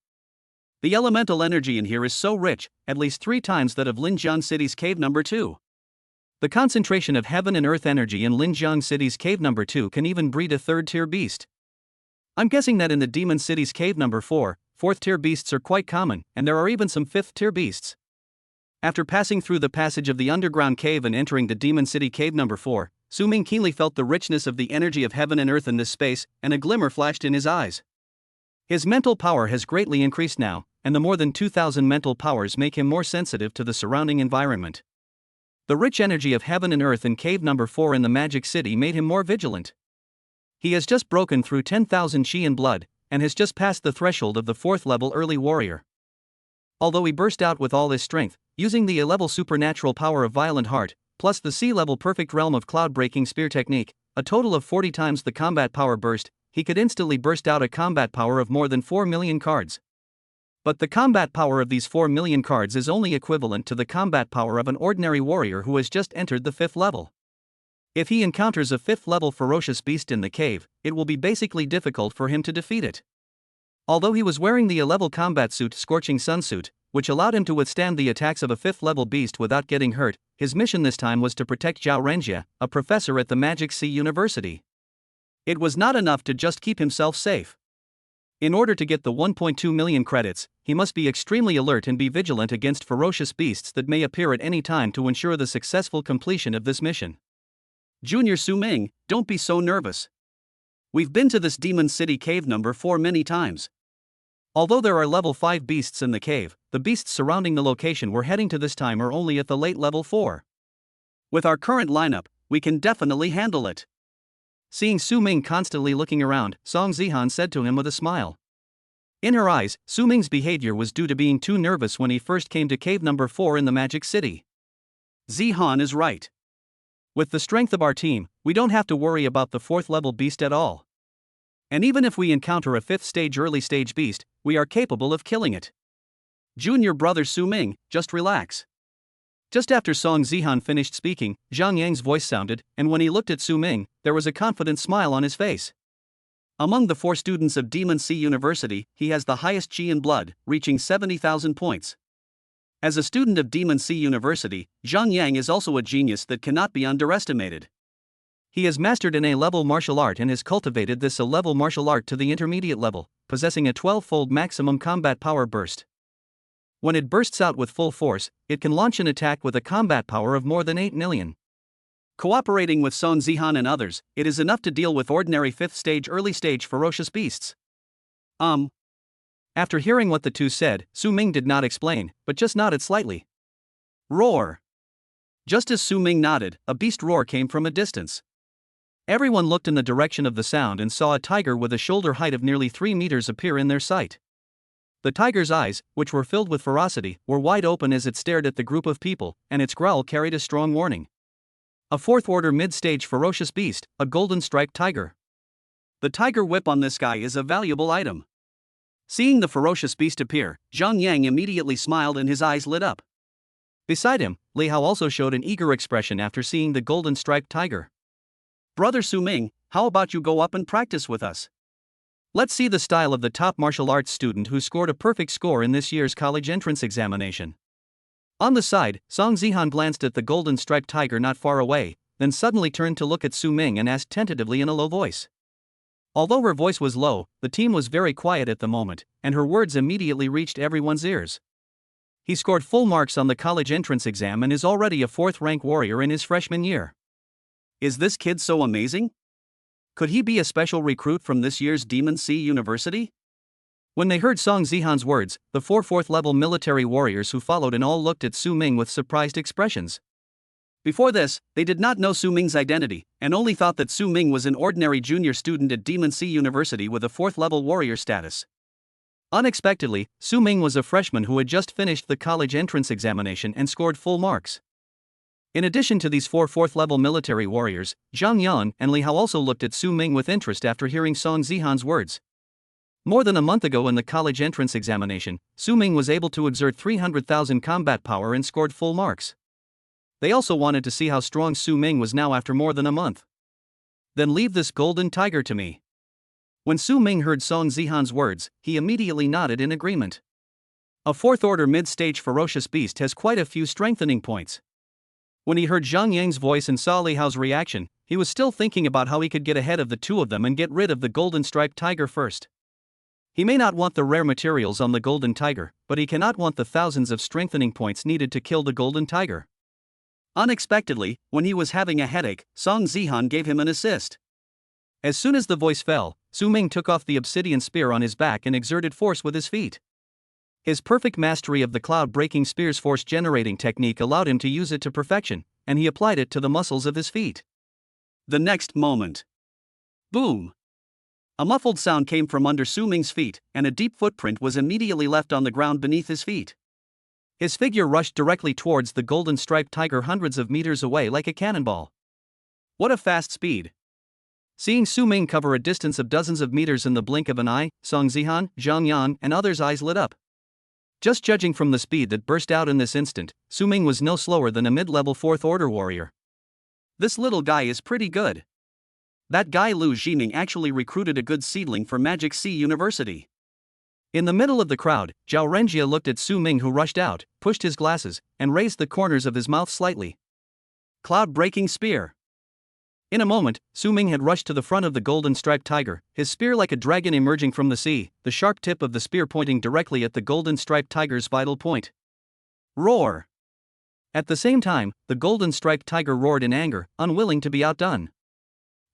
[SPEAKER 1] The elemental energy in here is so rich, at least 3 times that of Linjiang City's Cave Number 2. The concentration of heaven and earth energy in Linjiang City's Cave Number 2 can even breed a third-tier beast. I'm guessing that in the Demon City's Cave Number 4, fourth-tier beasts are quite common, and there are even some fifth-tier beasts. After passing through the passage of the underground cave and entering the Demon City Cave Number 4, Su Ming keenly felt the richness of the energy of heaven and earth in this space, and a glimmer flashed in his eyes. His mental power has greatly increased now, and the more than 2,000 mental powers make him more sensitive to the surrounding environment. The rich energy of heaven and earth in Cave Number 4 in the Magic City made him more vigilant. He has just broken through 10,000 qi and blood, and has just passed the threshold of the 4th-level early warrior. Although he burst out with all his strength, using the A-level supernatural power of Violent Heart, plus the C-level perfect realm of cloud-breaking spear technique, a total of 40 times the combat power burst, he could instantly burst out a combat power of more than 4 million cards. But the combat power of these 4 million cards is only equivalent to the combat power of an ordinary warrior who has just entered the 5th level. If he encounters a 5th-level ferocious beast in the cave, it will be basically difficult for him to defeat it. Although he was wearing the A-level combat suit Scorching Sun suit, which allowed him to withstand the attacks of a 5th level beast without getting hurt. His mission this time was to protect Zhao Renjie, a professor at the Magic Sea University. It was not enough to just keep himself safe. In order to get the 1.2 million credits, he must be extremely alert and be vigilant against ferocious beasts that may appear at any time to ensure the successful completion of this mission. Junior Su Ming, don't be so nervous. We've been to this Demon City cave number 4 many times. Although there are level 5 beasts in the cave, the beasts surrounding the location we're heading to this time are only at the late level 4. With our current lineup, we can definitely handle it. Seeing Su Ming constantly looking around, Song Zihan said to him with a smile. In her eyes, Su Ming's behavior was due to being too nervous when he first came to cave number 4 in the Magic City. Zihan is right. With the strength of our team, we don't have to worry about the 4th level beast at all. And even if we encounter a 5th stage early stage beast, we are capable of killing it. Junior brother Su Ming, just relax. Just after Song Zihan finished speaking, Zhang Yang's voice sounded, and when he looked at Su Ming, there was a confident smile on his face. Among the 4 students of Demon Sea University, he has the highest chi in blood, reaching 70,000 points. As a student of Demon Sea University, Zhang Yang is also a genius that cannot be underestimated. He has mastered an A-level martial art and has cultivated this A-level martial art to the intermediate level, possessing a 12-fold maximum combat power burst. When it bursts out with full force, it can launch an attack with a combat power of more than 8 million. Cooperating with Song Zihan and others, it is enough to deal with ordinary 5th stage early stage ferocious beasts. After hearing what the two said, Su Ming did not explain, but just nodded slightly. Roar! Just as Su Ming nodded, a beast roar came from a distance. Everyone looked in the direction of the sound and saw a tiger with a shoulder height of nearly 3 meters appear in their sight. The tiger's eyes, which were filled with ferocity, were wide open as it stared at the group of people, and its growl carried a strong warning. A 4th-order mid-stage ferocious beast, a golden-striped tiger. The tiger whip on this guy is a valuable item. Seeing the ferocious beast appear, Zhang Yang immediately smiled and his eyes lit up. Beside him, Li Hao also showed an eager expression after seeing the golden-striped tiger. Brother Su Ming, how about you go up and practice with us? Let's see the style of the top martial arts student who scored a perfect score in this year's college entrance examination. On the side, Song Zihan glanced at the golden-striped tiger not far away, then suddenly turned to look at Su Ming and asked tentatively in a low voice. Although her voice was low, the team was very quiet at the moment, and her words immediately reached everyone's ears. He scored full marks on the college entrance exam and is already a 4th-rank warrior in his freshman year. Is this kid so amazing? Could he be a special recruit from this year's Demon Sea University? When they heard Song Zihan's words, the 4 4th-level military warriors who followed and all looked at Su Ming with surprised expressions. Before this, they did not know Su Ming's identity, and only thought that Su Ming was an ordinary junior student at Demon Sea University with a 4th-level warrior status. Unexpectedly, Su Ming was a freshman who had just finished the college entrance examination and scored full marks. In addition to these 4 4th-level military warriors, Zhang Yan and Li Hao also looked at Su Ming with interest after hearing Song Zihan's words. More than a month ago in the college entrance examination, Su Ming was able to exert 300,000 combat power and scored full marks. They also wanted to see how strong Su Ming was now after more than a month. Then leave this golden tiger to me. When Su Ming heard Song Zihan's words, he immediately nodded in agreement. A 4th-order mid-stage ferocious beast has quite a few strengthening points. When he heard Zhang Yang's voice and saw Li Hao's reaction, he was still thinking about how he could get ahead of the two of them and get rid of the golden-striped tiger first. He may not want the rare materials on the golden tiger, but he cannot want the thousands of strengthening points needed to kill the golden tiger. Unexpectedly, when he was having a headache, Song Zihan gave him an assist. As soon as the voice fell, Su Ming took off the obsidian spear on his back and exerted force with his feet. His perfect mastery of the cloud-breaking spear's force-generating technique allowed him to use it to perfection, and he applied it to the muscles of his feet. The next moment. Boom! A muffled sound came from under Su Ming's feet, and a deep footprint was immediately left on the ground beneath his feet. His figure rushed directly towards the golden-striped tiger hundreds of meters away like a cannonball. What a fast speed! Seeing Su Ming cover a distance of dozens of meters in the blink of an eye, Song Zihan, Zhang Yan, and others' eyes lit up. Just judging from the speed that burst out in this instant, Su Ming was no slower than a mid-level 4th-order warrior. This little guy is pretty good. That guy Lu Jiming actually recruited a good seedling for Magic Sea University. In the middle of the crowd, Zhao Renjia looked at Su Ming, who rushed out, pushed his glasses, and raised the corners of his mouth slightly. Cloud-breaking spear. In a moment, Su Ming had rushed to the front of the golden-striped tiger, his spear like a dragon emerging from the sea, the sharp tip of the spear pointing directly at the golden-striped tiger's vital point. Roar! At the same time, the golden-striped tiger roared in anger, unwilling to be outdone.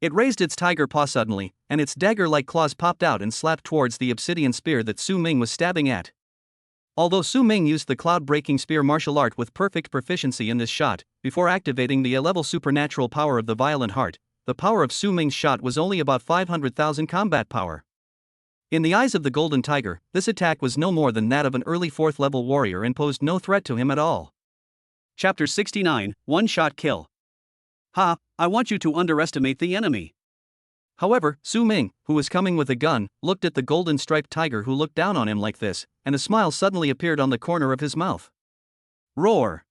[SPEAKER 1] It raised its tiger paw suddenly, and its dagger-like claws popped out and slapped towards the obsidian spear that Su Ming was stabbing at. Although Su Ming used the cloud-breaking spear martial art with perfect proficiency in this shot, before activating the A-level supernatural power of the Violent Heart, the power of Su Ming's shot was only about 500,000 combat power. In the eyes of the Golden Tiger, this attack was no more than that of an early 4th-level warrior and posed no threat to him at all. Chapter 69, One-Shot Kill. Ha, I want you to underestimate the enemy. However, Su Ming, who was coming with a gun, looked at the golden-striped tiger who looked down on him like this, and a smile suddenly appeared on the corner of his mouth. Roar!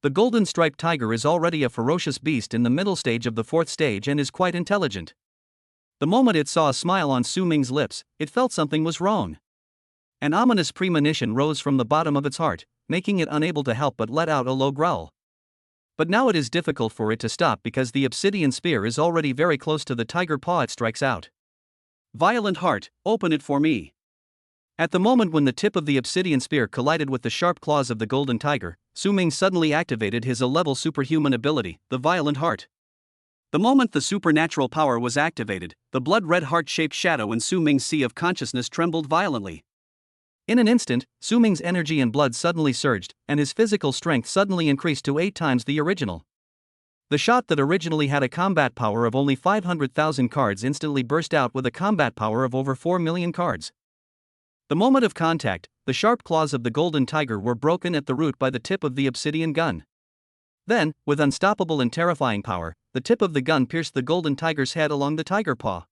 [SPEAKER 1] The golden-striped tiger is already a ferocious beast in the middle stage of the 4th stage and is quite intelligent. The moment it saw a smile on Su Ming's lips, it felt something was wrong. An ominous premonition rose from the bottom of its heart, making it unable to help but let out a low growl. But now it is difficult for it to stop because the obsidian spear is already very close to the tiger paw it strikes out. Violent Heart, open it for me. At the moment when the tip of the obsidian spear collided with the sharp claws of the golden tiger, Su Ming suddenly activated his A-level superhuman ability, the Violent Heart. The moment the supernatural power was activated, the blood-red heart-shaped shadow in Su Ming's sea of consciousness trembled violently. In an instant, Su Ming's energy and blood suddenly surged, and his physical strength suddenly increased to 8 times the original. The shot that originally had a combat power of only 500,000 cards instantly burst out with a combat power of over 4 million cards. The moment of contact, the sharp claws of the golden tiger were broken at the root by the tip of the obsidian gun. Then, with unstoppable and terrifying power, the tip of the gun pierced the golden tiger's head along the tiger paw.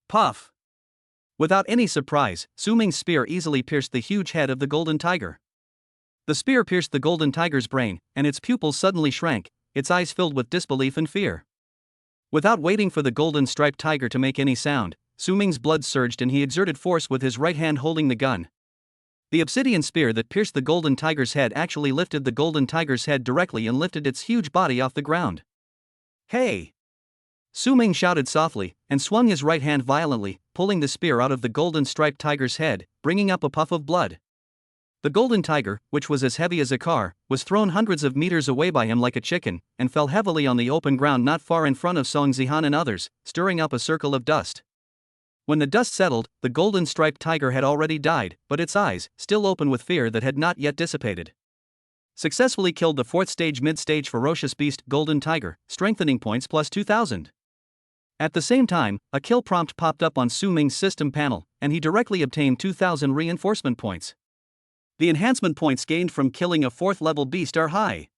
[SPEAKER 1] Puff! Without any surprise, Su Ming's spear easily pierced the huge head of the golden tiger. The spear pierced the golden tiger's brain, and its pupils suddenly shrank, its eyes filled with disbelief and fear. Without waiting for the golden-striped tiger to make any sound, Su Ming's blood surged and he exerted force with his right hand holding the gun. The obsidian spear that pierced the golden tiger's head actually lifted the golden tiger's head directly and lifted its huge body off the ground. Hey! Su Ming shouted softly, and swung his right hand violently, pulling the spear out of the golden-striped tiger's head, bringing up a puff of blood. The golden tiger, which was as heavy as a car, was thrown hundreds of meters away by him like a chicken, and fell heavily on the open ground not far in front of Song Zihan and others, stirring up a circle of dust. When the dust settled, the golden-striped tiger had already died, but its eyes, still open with fear that had not yet dissipated. Successfully killed the 4th stage mid-stage ferocious beast, golden tiger, strengthening points plus 2,000. At the same time, a kill prompt popped up on Su Ming's system panel, and he directly obtained 2,000 reinforcement points. The enhancement points gained from killing a 4th-level beast are high.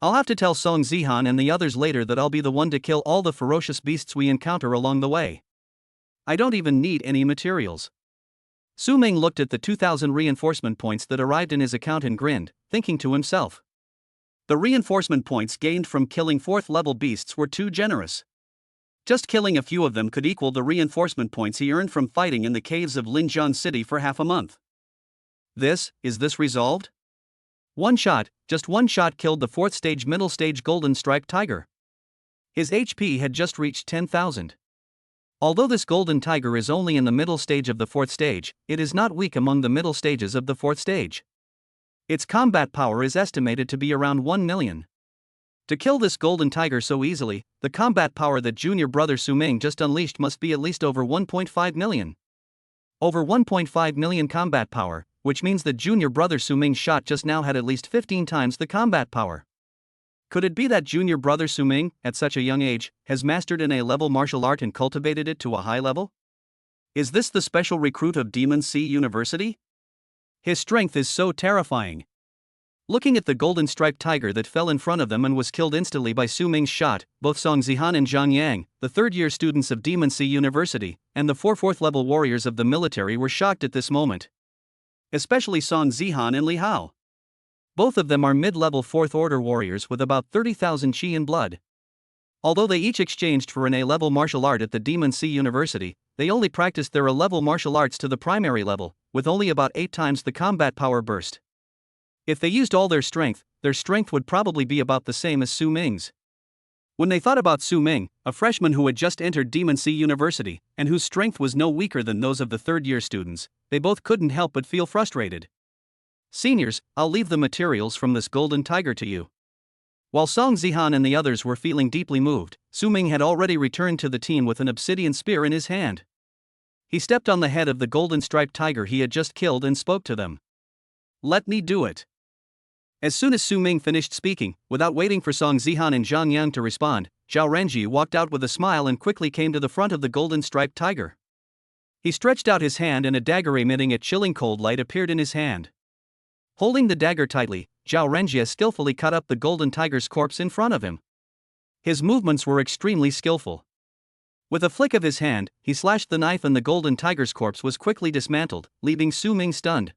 [SPEAKER 1] I'll have to tell Song Zihan and the others later that I'll be the one to kill all the ferocious beasts we encounter along the way. I don't even need any materials. Su Ming looked at the 2,000 reinforcement points that arrived in his account and grinned, thinking to himself. The reinforcement points gained from killing 4th-level beasts were too generous. Just killing a few of them could equal the reinforcement points he earned from fighting in the caves of Linjiang City for half a month. Is this resolved? One shot, just one shot killed the 4th stage middle stage golden-striped tiger. His HP had just reached 10,000. Although this golden tiger is only in the middle stage of the 4th stage, it is not weak among the middle stages of the 4th stage. Its combat power is estimated to be around 1 million. To kill this golden tiger so easily, the combat power that junior brother Su Ming just unleashed must be at least over 1.5 million. Over 1.5 million combat power, which means that junior brother Su Ming's shot just now had at least 15 times the combat power. Could it be that junior brother Su Ming, at such a young age, has mastered an A-level martial art and cultivated it to a high level? Is this the special recruit of Demon Sea University? His strength is so terrifying. Looking at the golden-striped tiger that fell in front of them and was killed instantly by Su Ming's shot, both Song Zihan and Zhang Yang, the third-year students of Demon Sea University, and the 4 4th-level warriors of the military were shocked at this moment. Especially Song Zihan and Li Hao. Both of them are mid-level 4th-order warriors with about 30,000 chi in blood. Although they each exchanged for an A-level martial art at the Demon Sea University, they only practiced their A-level martial arts to the primary level, with only about 8 times the combat power burst. If they used all their strength would probably be about the same as Su Ming's. When they thought about Su Ming, a freshman who had just entered Demon Sea University, and whose strength was no weaker than those of the third-year students, they both couldn't help but feel frustrated. Seniors, I'll leave the materials from this golden tiger to you. While Song Zihan and the others were feeling deeply moved, Su Ming had already returned to the team with an obsidian spear in his hand. He stepped on the head of the golden-striped tiger he had just killed and spoke to them. Let me do it. As soon as Su Ming finished speaking, without waiting for Song Zihan and Zhang Yang to respond, Zhao Renji walked out with a smile and quickly came to the front of the golden-striped tiger. He stretched out his hand and a dagger emitting a chilling cold light appeared in his hand. Holding the dagger tightly, Zhao Renji skillfully cut up the golden tiger's corpse in front of him. His movements were extremely skillful. With a flick of his hand, he slashed the knife and the golden tiger's corpse was quickly dismantled, leaving Su Ming stunned.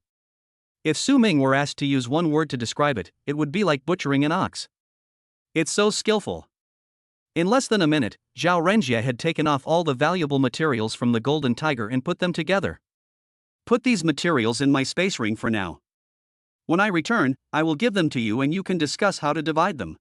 [SPEAKER 1] If Su Ming were asked to use one word to describe it, it would be like butchering an ox. It's so skillful. In less than a minute, Zhao Renjie had taken off all the valuable materials from the golden tiger and put them together. Put these materials in my space ring for now. When I return, I will give them to you and you can discuss how to divide them.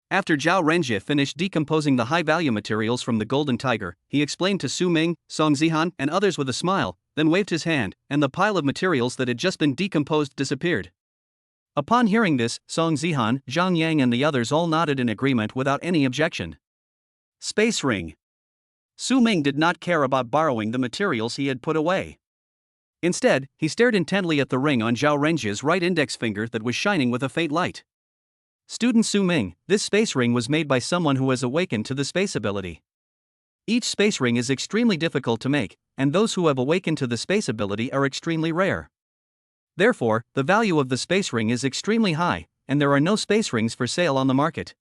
[SPEAKER 1] After Zhao Renjie finished decomposing the high-value materials from the golden tiger, he explained to Su Ming, Song Zihan, and others with a smile, then waved his hand, and the pile of materials that had just been decomposed disappeared. Upon hearing this, Song Zihan, Zhang Yang and the others all nodded in agreement without any objection. Space ring. Su Ming did not care about borrowing the materials he had put away. Instead, he stared intently at the ring on Zhao Renjie's right index finger that was shining with a faint light. Student Su Ming, this space ring was made by someone who has awakened to the space ability. Each space ring is extremely difficult to make, and those who have awakened to the space ability are extremely rare. Therefore, the value of the space ring is extremely high, and there are no space rings for sale on the market.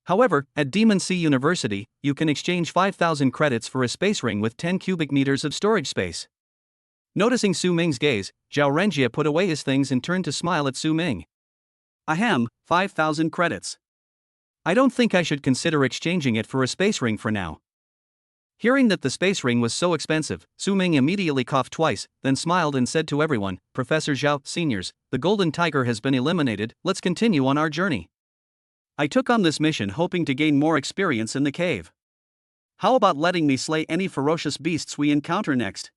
[SPEAKER 1] However, at Demon Sea University, you can exchange 5,000 credits for a space ring with 10 cubic meters of storage space. Noticing Su Ming's gaze, Zhao Renjie put away his things and turned to smile at Su Ming. Ahem, 5,000 credits. I don't think I should consider exchanging it for a space ring for now. Hearing that the space ring was so expensive, Su Ming immediately coughed twice, then smiled and said to everyone, Professor Zhao, seniors, the golden tiger has been eliminated, let's continue on our journey. I took on this mission hoping to gain more experience in the cave. How about letting me slay any ferocious beasts we encounter next?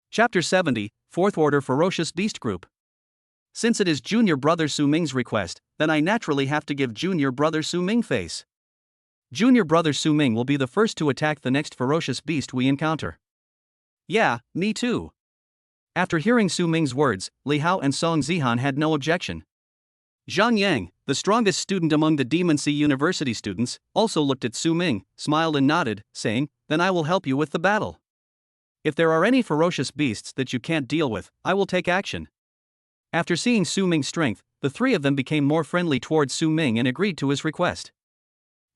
[SPEAKER 1] Chapter 70, 4th Order Ferocious Beast Group. Since it is Junior Brother Su Ming's request, then I naturally have to give Junior Brother Su Ming face. Junior Brother Su Ming will be the first to attack the next ferocious beast we encounter. Yeah, me too. After hearing Su Ming's words, Li Hao and Song Zihan had no objection. Zhang Yang, the strongest student among the Demon Sea University students, also looked at Su Ming, smiled and nodded, saying, Then I will help you with the battle. If there are any ferocious beasts that you can't deal with, I will take action. After seeing Su Ming's strength, the three of them became more friendly towards Su Ming and agreed to his request.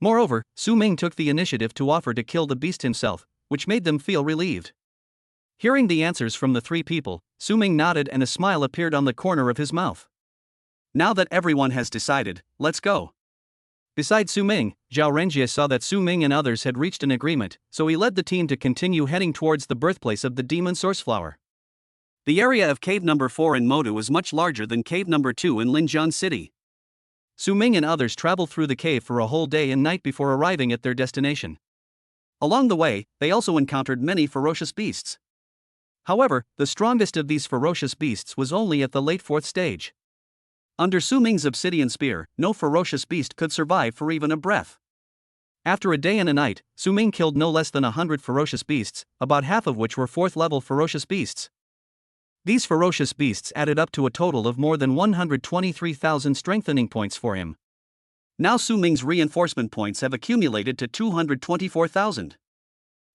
[SPEAKER 1] Moreover, Su Ming took the initiative to offer to kill the beast himself, which made them feel relieved. Hearing the answers from the three people, Su Ming nodded and a smile appeared on the corner of his mouth. Now that everyone has decided, let's go. Besides Su Ming, Zhao Renjie saw that Su Ming and others had reached an agreement, so he led the team to continue heading towards the birthplace of the demon sourceflower. The area of cave number 4 in Modu is much larger than cave number 2 in Linjiang City. Su Ming and others traveled through the cave for a whole day and night before arriving at their destination. Along the way, they also encountered many ferocious beasts. However, the strongest of these ferocious beasts was only at the late 4th stage. Under Su Ming's obsidian spear, no ferocious beast could survive for even a breath. After a day and a night, Su Ming killed no less than 100 ferocious beasts, about half of which were 4th-level ferocious beasts. These ferocious beasts added up to a total of more than 123,000 strengthening points for him. Now Su Ming's reinforcement points have accumulated to 224,000.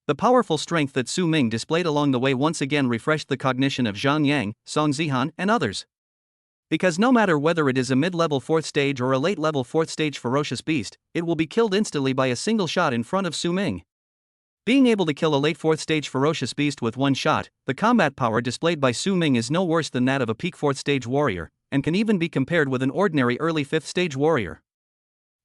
[SPEAKER 1] The powerful strength that Su Ming displayed along the way once again refreshed the cognition of Zhang Yang, Song Zihan, and others. Because no matter whether it is a mid-level 4th stage or a late-level 4th stage ferocious beast, it will be killed instantly by a single shot in front of Su Ming. Being able to kill a late 4th stage ferocious beast with one shot, the combat power displayed by Su Ming is no worse than that of a peak 4th stage warrior, and can even be compared with an ordinary early 5th stage warrior.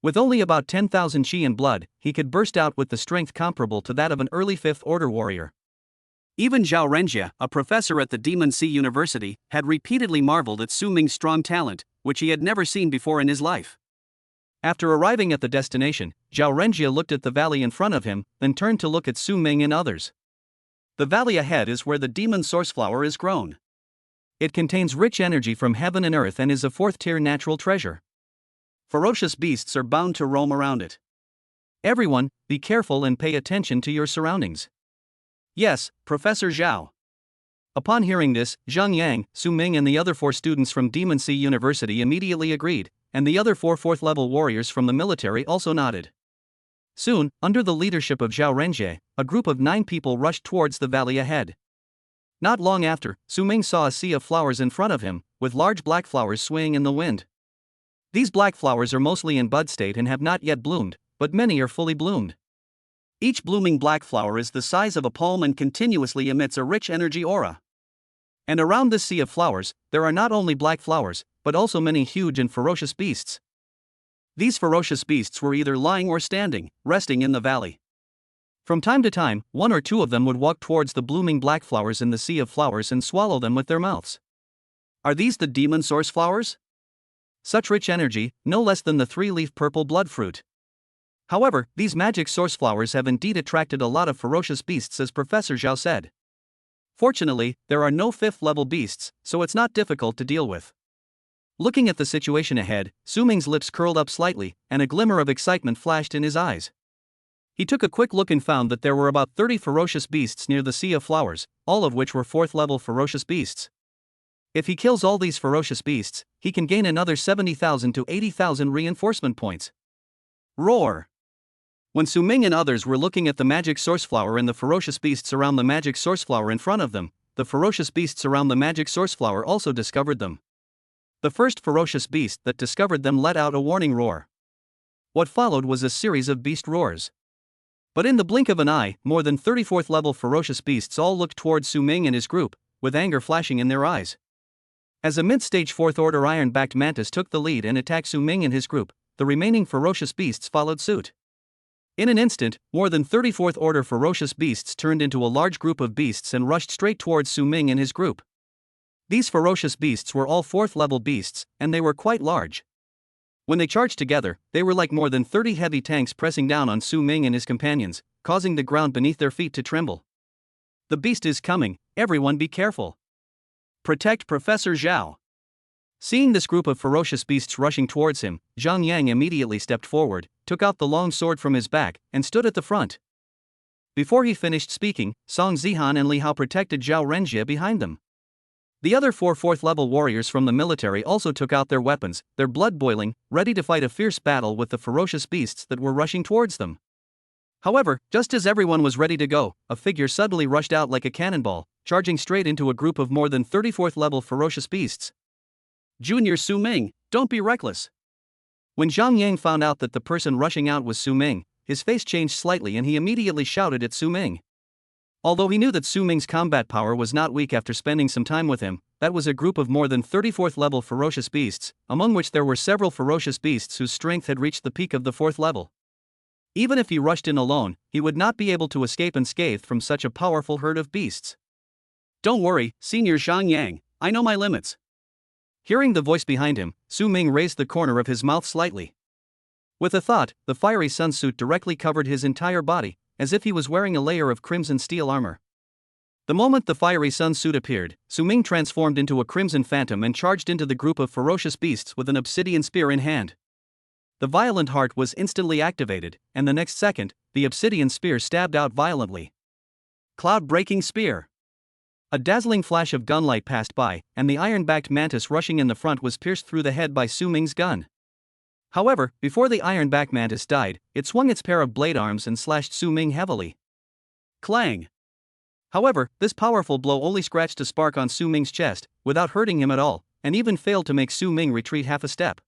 [SPEAKER 1] With only about 10,000 chi and blood, he could burst out with the strength comparable to that of an early 5th order warrior. Even Zhao Renjie, a professor at the Demon Sea University, had repeatedly marveled at Su Ming's strong talent, which he had never seen before in his life. After arriving at the destination, Zhao Renjie looked at the valley in front of him, then turned to look at Su Ming and others. The valley ahead is where the demon source flower is grown. It contains rich energy from heaven and earth and is a fourth-tier natural treasure. Ferocious beasts are bound to roam around it. Everyone, be careful and pay attention to your surroundings. Yes, Professor Zhao. Upon hearing this, Zhang Yang, Su Ming and the other 4 students from Demon Sea University immediately agreed, and the other 4 fourth-level warriors from the military also nodded. Soon, under the leadership of Zhao Renjie, a group of 9 people rushed towards the valley ahead. Not long after, Su Ming saw a sea of flowers in front of him, with large black flowers swaying in the wind. These black flowers are mostly in bud state and have not yet bloomed, but many are fully bloomed. Each blooming black flower is the size of a palm and continuously emits a rich energy aura. And around this sea of flowers, there are not only black flowers, but also many huge and ferocious beasts. These ferocious beasts were either lying or standing, resting in the valley. From time to time, 1 or 2 of them would walk towards the blooming black flowers in the sea of flowers and swallow them with their mouths. Are these the demon source flowers? Such rich energy, no less than the 3-leaf purple blood fruit. However, these magic source flowers have indeed attracted a lot of ferocious beasts, as Professor Zhao said. Fortunately, there are no 5th-level beasts, so it's not difficult to deal with. Looking at the situation ahead, Su Ming's lips curled up slightly, and a glimmer of excitement flashed in his eyes. He took a quick look and found that there were about 30 ferocious beasts near the sea of flowers, all of which were 4th-level ferocious beasts. If he kills all these ferocious beasts, he can gain another 70,000 to 80,000 reinforcement points. Roar! When Su Ming and others were looking at the magic source flower and the ferocious beasts around the magic source flower in front of them, the ferocious beasts around the magic source flower also discovered them. The first ferocious beast that discovered them let out a warning roar. What followed was a series of beast roars. But in the blink of an eye, more than 34th-level ferocious beasts all looked towards Su Ming and his group, with anger flashing in their eyes. As a mid-stage 4th-order iron-backed mantis took the lead and attacked Su Ming and his group, the remaining ferocious beasts followed suit. In an instant, more than 34th-order ferocious beasts turned into a large group of beasts and rushed straight towards Su Ming and his group. These ferocious beasts were all 4th-level beasts, and they were quite large. When they charged together, they were like more than 30 heavy tanks pressing down on Su Ming and his companions, causing the ground beneath their feet to tremble. The beast is coming, everyone be careful. Protect Professor Zhao. Seeing this group of ferocious beasts rushing towards him, Zhang Yang immediately stepped forward, took out the long sword from his back, and stood at the front. Before he finished speaking, Song Zihan and Li Hao protected Zhao Renjie behind them. The other 4 4th-level warriors from the military also took out their weapons, their blood boiling, ready to fight a fierce battle with the ferocious beasts that were rushing towards them. However, just as everyone was ready to go, a figure suddenly rushed out like a cannonball, charging straight into a group of more than 34th-level ferocious beasts. Junior Su Ming, don't be reckless. When Zhang Yang found out that the person rushing out was Su Ming, his face changed slightly and he immediately shouted at Su Ming. Although he knew that Su Ming's combat power was not weak after spending some time with him, that was a group of more than 34th-level ferocious beasts, among which there were several ferocious beasts whose strength had reached the peak of the 4th level. Even if he rushed in alone, he would not be able to escape unscathed from such a powerful herd of beasts. Don't worry, Senior Zhang Yang, I know my limits. Hearing the voice behind him, Su Ming raised the corner of his mouth slightly. With a thought, the fiery sun suit directly covered his entire body, as if he was wearing a layer of crimson steel armor. The moment the fiery sun suit appeared, Su Ming transformed into a crimson phantom and charged into the group of ferocious beasts with an obsidian spear in hand. The violent heart was instantly activated, and the next second, the obsidian spear stabbed out violently. Cloud-breaking spear. A dazzling flash of gunlight passed by, and the iron-backed mantis rushing in the front was pierced through the head by Su Ming's gun. However, before the iron-backed mantis died, it swung its pair of blade arms and slashed Su Ming heavily. Clang! However, this powerful blow only scratched a spark on Su Ming's chest, without hurting him at all, and even failed to make Su Ming retreat half a step.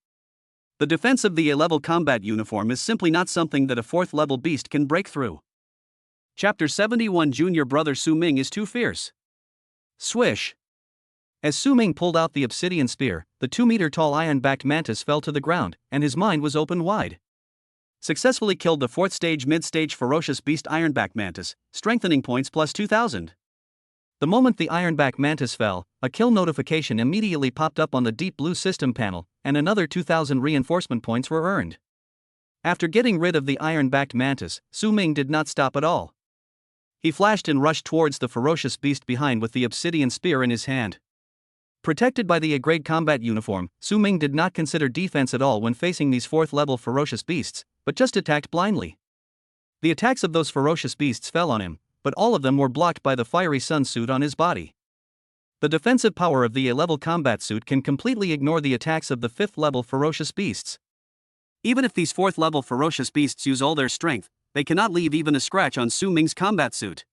[SPEAKER 1] The defense of the A-level combat uniform is simply not something that a 4th-level beast can break through. Chapter 71 Junior Brother Su Ming is too fierce. Swish! As Su Ming pulled out the obsidian spear, the 2-meter-tall iron-backed mantis fell to the ground, and his mind was open wide. Successfully killed the 4th stage mid-stage ferocious beast iron-backed mantis, strengthening points plus 2,000. The moment the ironback mantis fell, a kill notification immediately popped up on the deep blue system panel, and another 2,000 reinforcement points were earned. After getting rid of the iron-backed mantis, Su Ming did not stop at all. He flashed and rushed towards the ferocious beast behind with the obsidian spear in his hand. Protected by the A-grade combat uniform, Su Ming did not consider defense at all when facing these 4th-level ferocious beasts, but just attacked blindly. The attacks of those ferocious beasts fell on him, but all of them were blocked by the fiery sun suit on his body. The defensive power of the A-level combat suit can completely ignore the attacks of the 5th-level ferocious beasts. Even if these 4th-level ferocious beasts use all their strength, they cannot leave even a scratch on Su Ming's combat suit.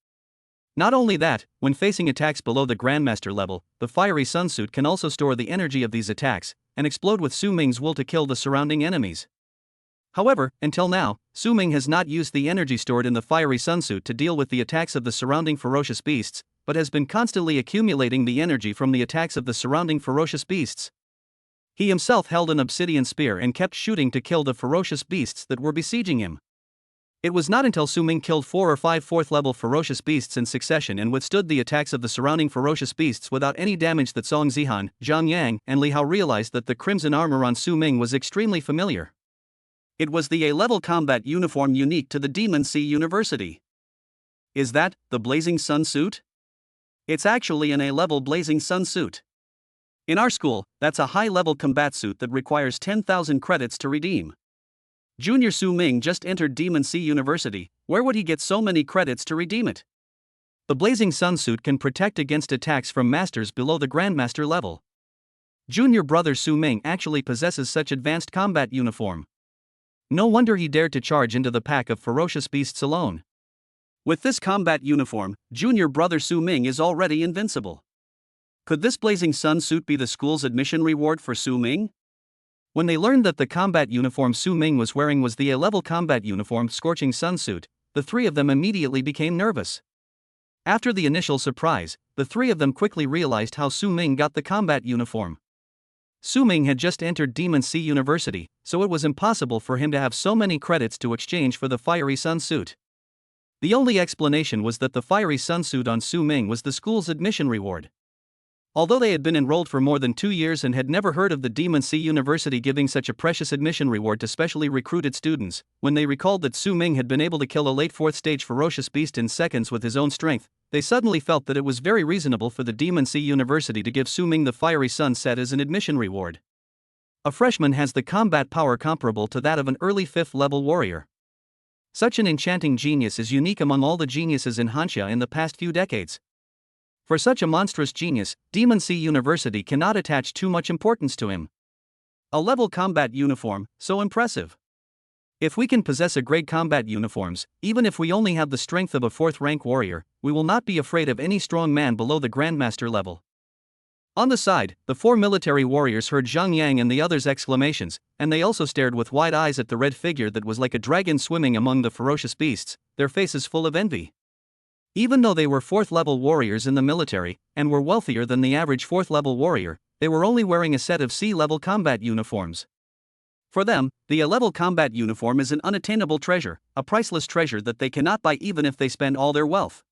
[SPEAKER 1] Not only that, when facing attacks below the Grandmaster level, the fiery sun suit can also store the energy of these attacks, and explode with Su Ming's will to kill the surrounding enemies. However, until now, Su Ming has not used the energy stored in the fiery sun suit to deal with the attacks of the surrounding ferocious beasts, but has been constantly accumulating the energy from the attacks of the surrounding ferocious beasts. He himself held an obsidian spear and kept shooting to kill the ferocious beasts that were besieging him. It was not until Su Ming killed 4 or 5 4th-level ferocious beasts in succession and withstood the attacks of the surrounding ferocious beasts without any damage that Song Zihan, Zhang Yang, and Li Hao realized that the crimson armor on Su Ming was extremely familiar. It was the A-level combat uniform unique to the Demon Sea University. Is that the Blazing Sun suit? It's actually an A-level Blazing Sun suit. In our school, that's a high-level combat suit that requires 10,000 credits to redeem. Junior Su Ming just entered Demon Sea University. Where would he get so many credits to redeem it? The Blazing Sun suit can protect against attacks from masters below the Grandmaster level. Junior brother Su Ming actually possesses such advanced combat uniform. No wonder he dared to charge into the pack of ferocious beasts alone. With this combat uniform, junior brother Su Ming is already invincible. Could this Blazing Sun suit be the school's admission reward for Su Ming? When they learned that the combat uniform Su Ming was wearing was the A-level combat uniform Scorching Sun suit, the 3 of them immediately became nervous. After the initial surprise, the 3 of them quickly realized how Su Ming got the combat uniform. Su Ming had just entered Demon Sea University, so it was impossible for him to have so many credits to exchange for the fiery sun suit. The only explanation was that the fiery sun suit on Su Ming was the school's admission reward. Although they had been enrolled for more than 2 years and had never heard of the Demon Sea University giving such a precious admission reward to specially recruited students, when they recalled that Su Ming had been able to kill a late 4th-stage ferocious beast in seconds with his own strength, they suddenly felt that it was very reasonable for the Demon Sea University to give Su Ming the fiery sun set as an admission reward. A freshman has the combat power comparable to that of an early 5th-level warrior. Such an enchanting genius is unique among all the geniuses in Hanxia in the past few decades. For such a monstrous genius, Demon Sea University cannot attach too much importance to him. A level combat uniform, so impressive. If we can possess a grade combat uniforms, even if we only have the strength of a 4th-rank warrior, we will not be afraid of any strong man below the Grandmaster level. On the side, the 4 military warriors heard Zhang Yang and the others' exclamations, and they also stared with wide eyes at the red figure that was like a dragon swimming among the ferocious beasts, their faces full of envy. Even though they were 4th-level warriors in the military, and were wealthier than the average 4th-level warrior, they were only wearing a set of C-level combat uniforms. For them, the A-level combat uniform is an unattainable treasure, a priceless treasure that they cannot buy even if they spend all their wealth.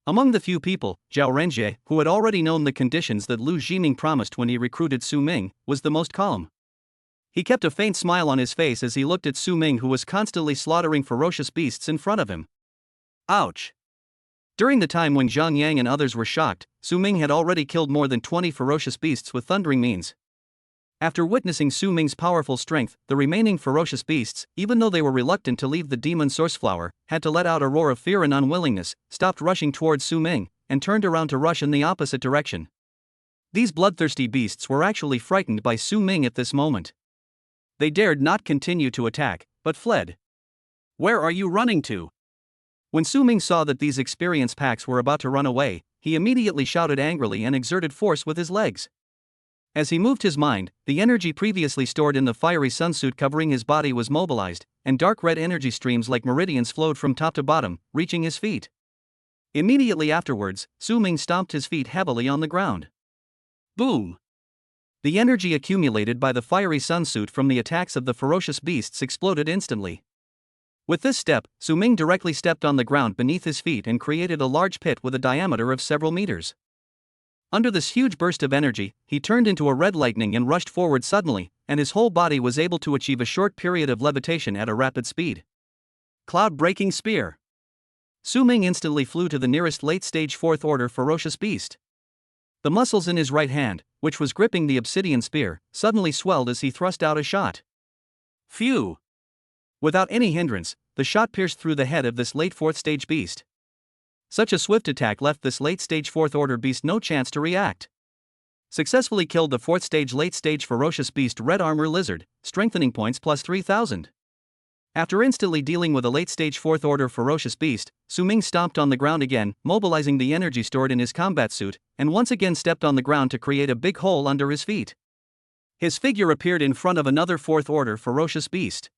[SPEAKER 1] Among the few people, Zhao Renjie, who had already known the conditions that Lu Zhiming promised when he recruited Su Ming, was the most calm. He kept a faint smile on his face as he looked at Su Ming, who was constantly slaughtering ferocious beasts in front of him. Ouch! During the time when Zhang Yang and others were shocked, Su Ming had already killed more than 20 ferocious beasts with thundering means. After witnessing Su Ming's powerful strength, the remaining ferocious beasts, even though they were reluctant to leave the demon source flower, had to let out a roar of fear and unwillingness, stopped rushing towards Su Ming, and turned around to rush in the opposite direction. These bloodthirsty beasts were actually frightened by Su Ming at this moment. They dared not continue to attack, but fled. Where are you running to? When Su Ming saw that these experienced packs were about to run away, he immediately shouted angrily and exerted force with his legs. As he moved his mind, the energy previously stored in the fiery sunsuit covering his body was mobilized, and dark red energy streams like meridians flowed from top to bottom, reaching his feet. Immediately afterwards, Su Ming stomped his feet heavily on the ground. Boom! The energy accumulated by the fiery sunsuit from the attacks of the ferocious beasts exploded instantly. With this step, Su Ming directly stepped on the ground beneath his feet and created a large pit with a diameter of several meters. Under this huge burst of energy, he turned into a red lightning and rushed forward suddenly, and his whole body was able to achieve a short period of levitation at a rapid speed. Cloud-breaking spear. Su Ming instantly flew to the nearest late-stage fourth-order ferocious beast. The muscles in his right hand, which was gripping the obsidian spear, suddenly swelled as he thrust out a shot. Phew! Without any hindrance, the shot pierced through the head of this late fourth-stage beast. Such a swift attack left this late-stage fourth-order beast no chance to react. Successfully killed the fourth-stage late-stage ferocious beast Red Armor Lizard, strengthening points plus 3,000. After instantly dealing with a late-stage fourth-order ferocious beast, Su Ming stomped on the ground again, mobilizing the energy stored in his combat suit, and once again stepped on the ground to create a big hole under his feet. His figure appeared in front of another fourth-order ferocious beast.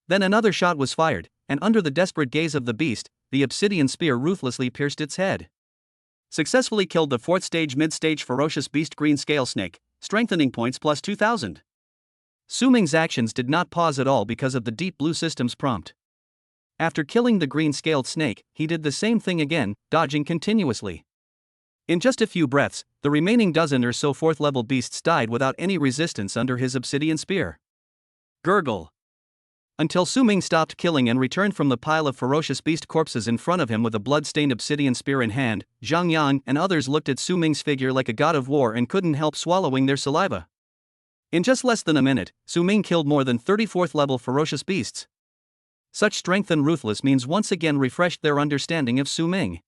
[SPEAKER 1] Then another shot was fired, and under the desperate gaze of the beast, the obsidian spear ruthlessly pierced its head. Successfully killed the fourth-stage mid-stage ferocious beast Green Scale Snake, strengthening points plus 2,000. Su Ming's actions did not pause at all because of the Deep Blue System's prompt. After killing the green-scaled snake, he did the same thing again, dodging continuously. In just a few breaths, the remaining dozen or so fourth-level beasts died without any resistance under his obsidian spear. Gurgle. Until Su Ming stopped killing and returned from the pile of ferocious beast corpses in front of him with a blood-stained obsidian spear in hand, Zhang Yang and others looked at Su Ming's figure like a god of war and couldn't help swallowing their saliva. In just less than a minute, Su Ming killed more than 34th-level ferocious beasts. Such strength and ruthless means once again refreshed their understanding of Su Ming.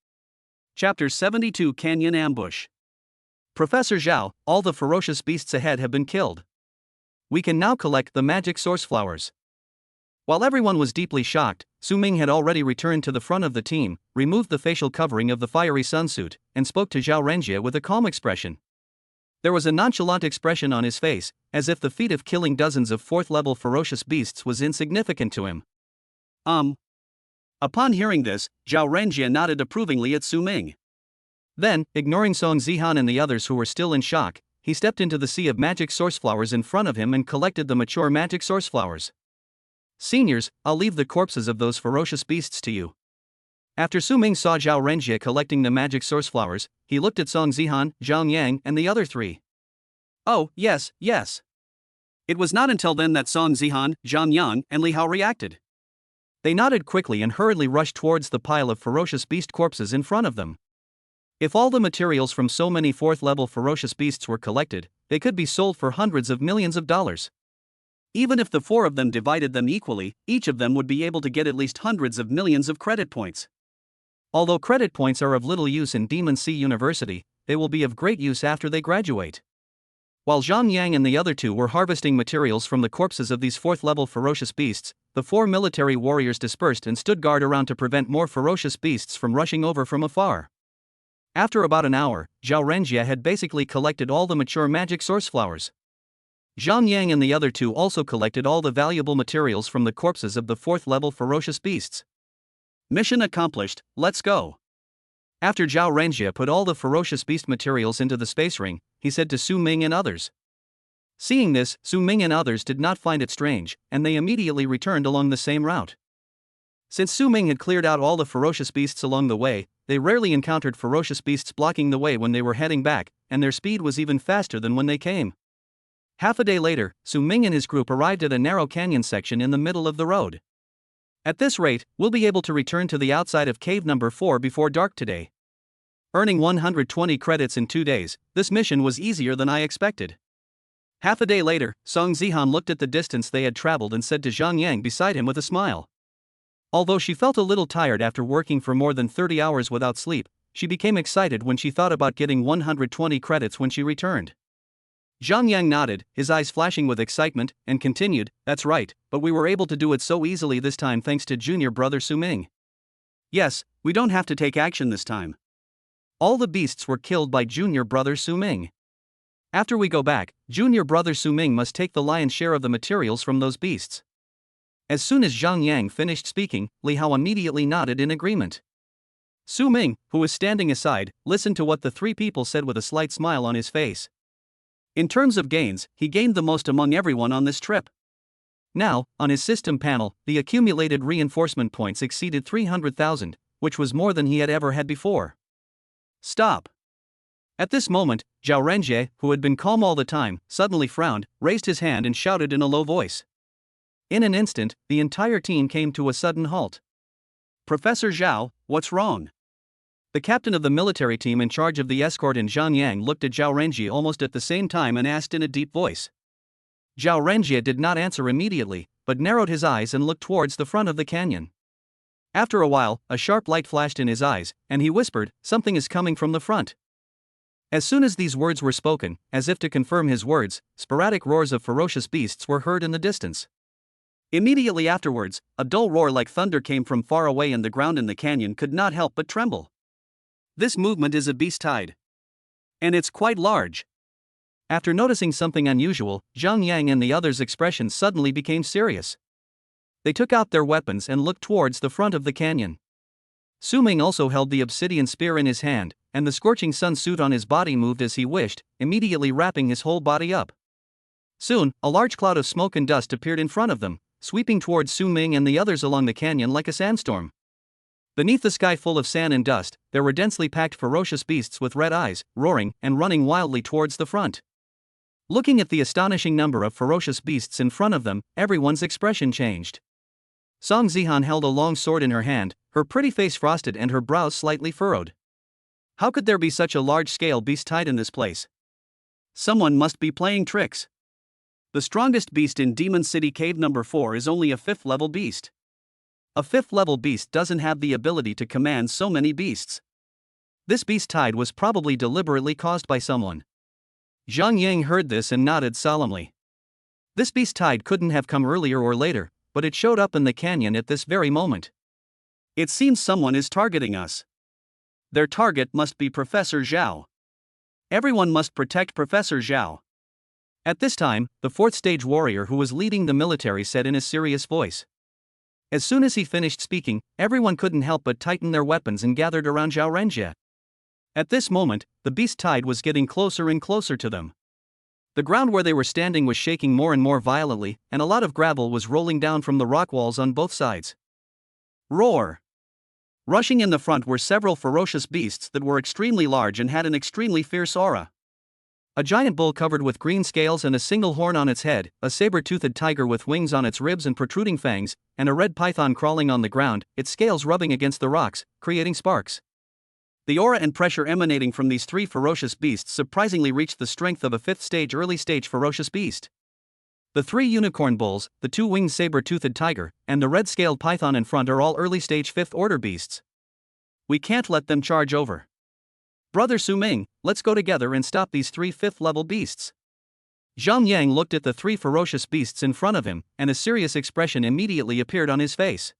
[SPEAKER 1] Chapter 72 Canyon Ambush. Professor Zhao, all the ferocious beasts ahead have been killed. We can now collect the magic source flowers. While everyone was deeply shocked, Su Ming had already returned to the front of the team, removed the facial covering of the fiery sunsuit, and spoke to Zhao Renjie with a calm expression. There was a nonchalant expression on his face, as if the feat of killing dozens of fourth-level ferocious beasts was insignificant to him. Upon hearing this, Zhao Renjie nodded approvingly at Su Ming. Then, ignoring Song Zihan and the others who were still in shock, he stepped into the sea of magic source flowers in front of him and collected the mature magic source flowers. Seniors, I'll leave the corpses of those ferocious beasts to you. After Su Ming saw Zhao Renjie collecting the magic source flowers, he looked at Song Zihan, Zhang Yang, and the other three. Oh, yes. It was not until then that Song Zihan, Zhang Yang, and Li Hao reacted. They nodded quickly and hurriedly rushed towards the pile of ferocious beast corpses in front of them. If all the materials from so many fourth-level ferocious beasts were collected, they could be sold for hundreds of millions of dollars. Even if the four of them divided them equally, each of them would be able to get at least hundreds of millions of credit points. Although credit points are of little use in Demon Sea University, they will be of great use after they graduate. While Zhang Yang and the other two were harvesting materials from the corpses of these fourth-level ferocious beasts, the four military warriors dispersed and stood guard around to prevent more ferocious beasts from rushing over from afar. After about an hour, Zhao Renjie had basically collected all the mature magic source flowers. Zhang Yang and the other two also collected all the valuable materials from the corpses of the fourth-level ferocious beasts. Mission accomplished, let's go. After Zhao Renjie put all the ferocious beast materials into the space ring, he said to Su Ming and others. Seeing this, Su Ming and others did not find it strange, and they immediately returned along the same route. Since Su Ming had cleared out all the ferocious beasts along the way, they rarely encountered ferocious beasts blocking the way when they were heading back, and their speed was even faster than when they came. Half a day later, Su Ming and his group arrived at a narrow canyon section in the middle of the road. At this rate, we'll be able to return to the outside of cave number 4 before dark today. Earning 120 credits in 2 days, this mission was easier than I expected. Half a day later, Song Zihan looked at the distance they had traveled and said to Zhang Yang beside him with a smile. Although she felt a little tired after working for more than 30 hours without sleep, she became excited when she thought about getting 120 credits when she returned. Zhang Yang nodded, his eyes flashing with excitement, and continued, "That's right, but we were able to do it so easily this time thanks to junior brother Su Ming. Yes, we don't have to take action this time. All the beasts were killed by junior brother Su Ming. After we go back, junior brother Su Ming must take the lion's share of the materials from those beasts." As soon as Zhang Yang finished speaking, Li Hao immediately nodded in agreement. Su Ming, who was standing aside, listened to what the three people said with a slight smile on his face. In terms of gains, he gained the most among everyone on this trip. Now, on his system panel, the accumulated reinforcement points exceeded 300,000, which was more than he had ever had before. Stop! At this moment, Zhao Renjie, who had been calm all the time, suddenly frowned, raised his hand and shouted in a low voice. In an instant, the entire team came to a sudden halt. Professor Zhao, what's wrong? The captain of the military team in charge of the escort in Zhangyang looked at Zhao Renjie almost at the same time and asked in a deep voice. Zhao Renjie did not answer immediately, but narrowed his eyes and looked towards the front of the canyon. After a while, a sharp light flashed in his eyes, and he whispered, "Something is coming from the front." As soon as these words were spoken, as if to confirm his words, sporadic roars of ferocious beasts were heard in the distance. Immediately afterwards, a dull roar like thunder came from far away, and the ground in the canyon could not help but tremble. This movement is a beast tide. And it's quite large. After noticing something unusual, Zhang Yang and the others' expressions suddenly became serious. They took out their weapons and looked towards the front of the canyon. Su Ming also held the obsidian spear in his hand, and the scorching sun suit on his body moved as he wished, immediately wrapping his whole body up. Soon, a large cloud of smoke and dust appeared in front of them, sweeping towards Su Ming and the others along the canyon like a sandstorm. Beneath the sky full of sand and dust, there were densely packed ferocious beasts with red eyes, roaring and running wildly towards the front. Looking at the astonishing number of ferocious beasts in front of them, everyone's expression changed. Song Zihan held a long sword in her hand, her pretty face frosted and her brows slightly furrowed. How could there be such a large-scale beast tide in this place? Someone must be playing tricks. The strongest beast in Demon City Cave number 4 is only a 5th-level beast. A 5th-level beast doesn't have the ability to command so many beasts. This beast tide was probably deliberately caused by someone. Zhang Yang heard this and nodded solemnly. This beast tide couldn't have come earlier or later, but it showed up in the canyon at this very moment. It seems someone is targeting us. Their target must be Professor Zhao. Everyone must protect Professor Zhao. At this time, the 4th stage warrior who was leading the military said in a serious voice. As soon as he finished speaking, everyone couldn't help but tighten their weapons and gathered around Zhao Renjie. At this moment, the beast tide was getting closer and closer to them. The ground where they were standing was shaking more and more violently, and a lot of gravel was rolling down from the rock walls on both sides. Roar! Rushing in the front were several ferocious beasts that were extremely large and had an extremely fierce aura. A giant bull covered with green scales and a single horn on its head, a saber-toothed tiger with wings on its ribs and protruding fangs, and a red python crawling on the ground, its scales rubbing against the rocks, creating sparks. The aura and pressure emanating from these 3 ferocious beasts surprisingly reached the strength of a 5th stage early stage ferocious beast. The 3 unicorn bulls, the 2 winged saber-toothed tiger, and the red-scaled python in front are all early stage 5th order beasts. We can't let them charge over. Brother Su Ming, let's go together and stop these 3 5th-level beasts. Zhang Yang looked at the 3 ferocious beasts in front of him, and a serious expression immediately appeared on his face.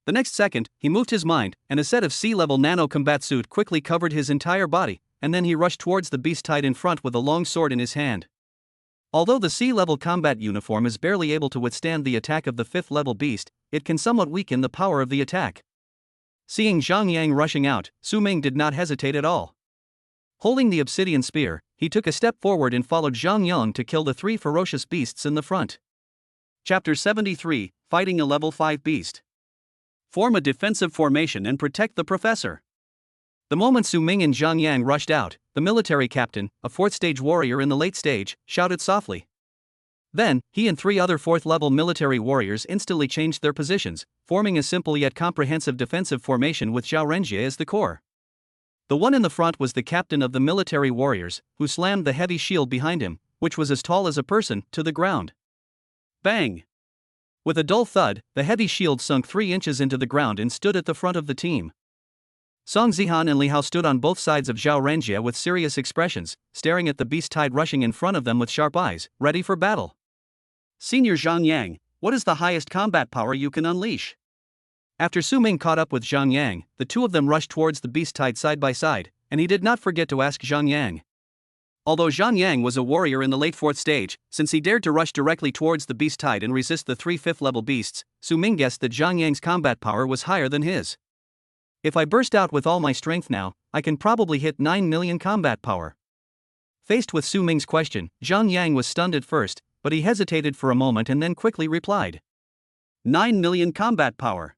[SPEAKER 1] The next second, he moved his mind, and a set of sea-level nano-combat suit quickly covered his entire body, and then he rushed towards the beast tide in front with a long sword in his hand. Although the sea-level combat uniform is barely able to withstand the attack of the 5th-level beast, it can somewhat weaken the power of the attack. Seeing Zhang Yang rushing out, Su Ming did not hesitate at all. Holding the obsidian spear, he took a step forward and followed Zhang Yang to kill the 3 ferocious beasts in the front. Chapter 73, Fighting a Level 5 Beast. Form a defensive formation and protect the professor. The moment Su Ming and Zhang Yang rushed out, the military captain, a 4th stage warrior in the late stage, shouted softly. Then, he and 3 other 4th-level military warriors instantly changed their positions, forming a simple yet comprehensive defensive formation with Zhao Renjie as the core. The one in the front was the captain of the military warriors, who slammed the heavy shield behind him, which was as tall as a person, to the ground. Bang! With a dull thud, the heavy shield sunk 3 inches into the ground and stood at the front of the team. Song Zihan and Li Hao stood on both sides of Zhao Renjie with serious expressions, staring at the beast tide rushing in front of them with sharp eyes, ready for battle. Senior Zhang Yang, what is the highest combat power you can unleash? After Su Ming caught up with Zhang Yang, the 2 of them rushed towards the beast tide side by side, and he did not forget to ask Zhang Yang. Although Zhang Yang was a warrior in the late 4th stage, since he dared to rush directly towards the beast tide and resist the 3 5th-level beasts, Su Ming guessed that Zhang Yang's combat power was higher than his. If I burst out with all my strength now, I can probably hit 9 million combat power. Faced with Su Ming's question, Zhang Yang was stunned at first, but he hesitated for a moment and then quickly replied. 9 million combat power.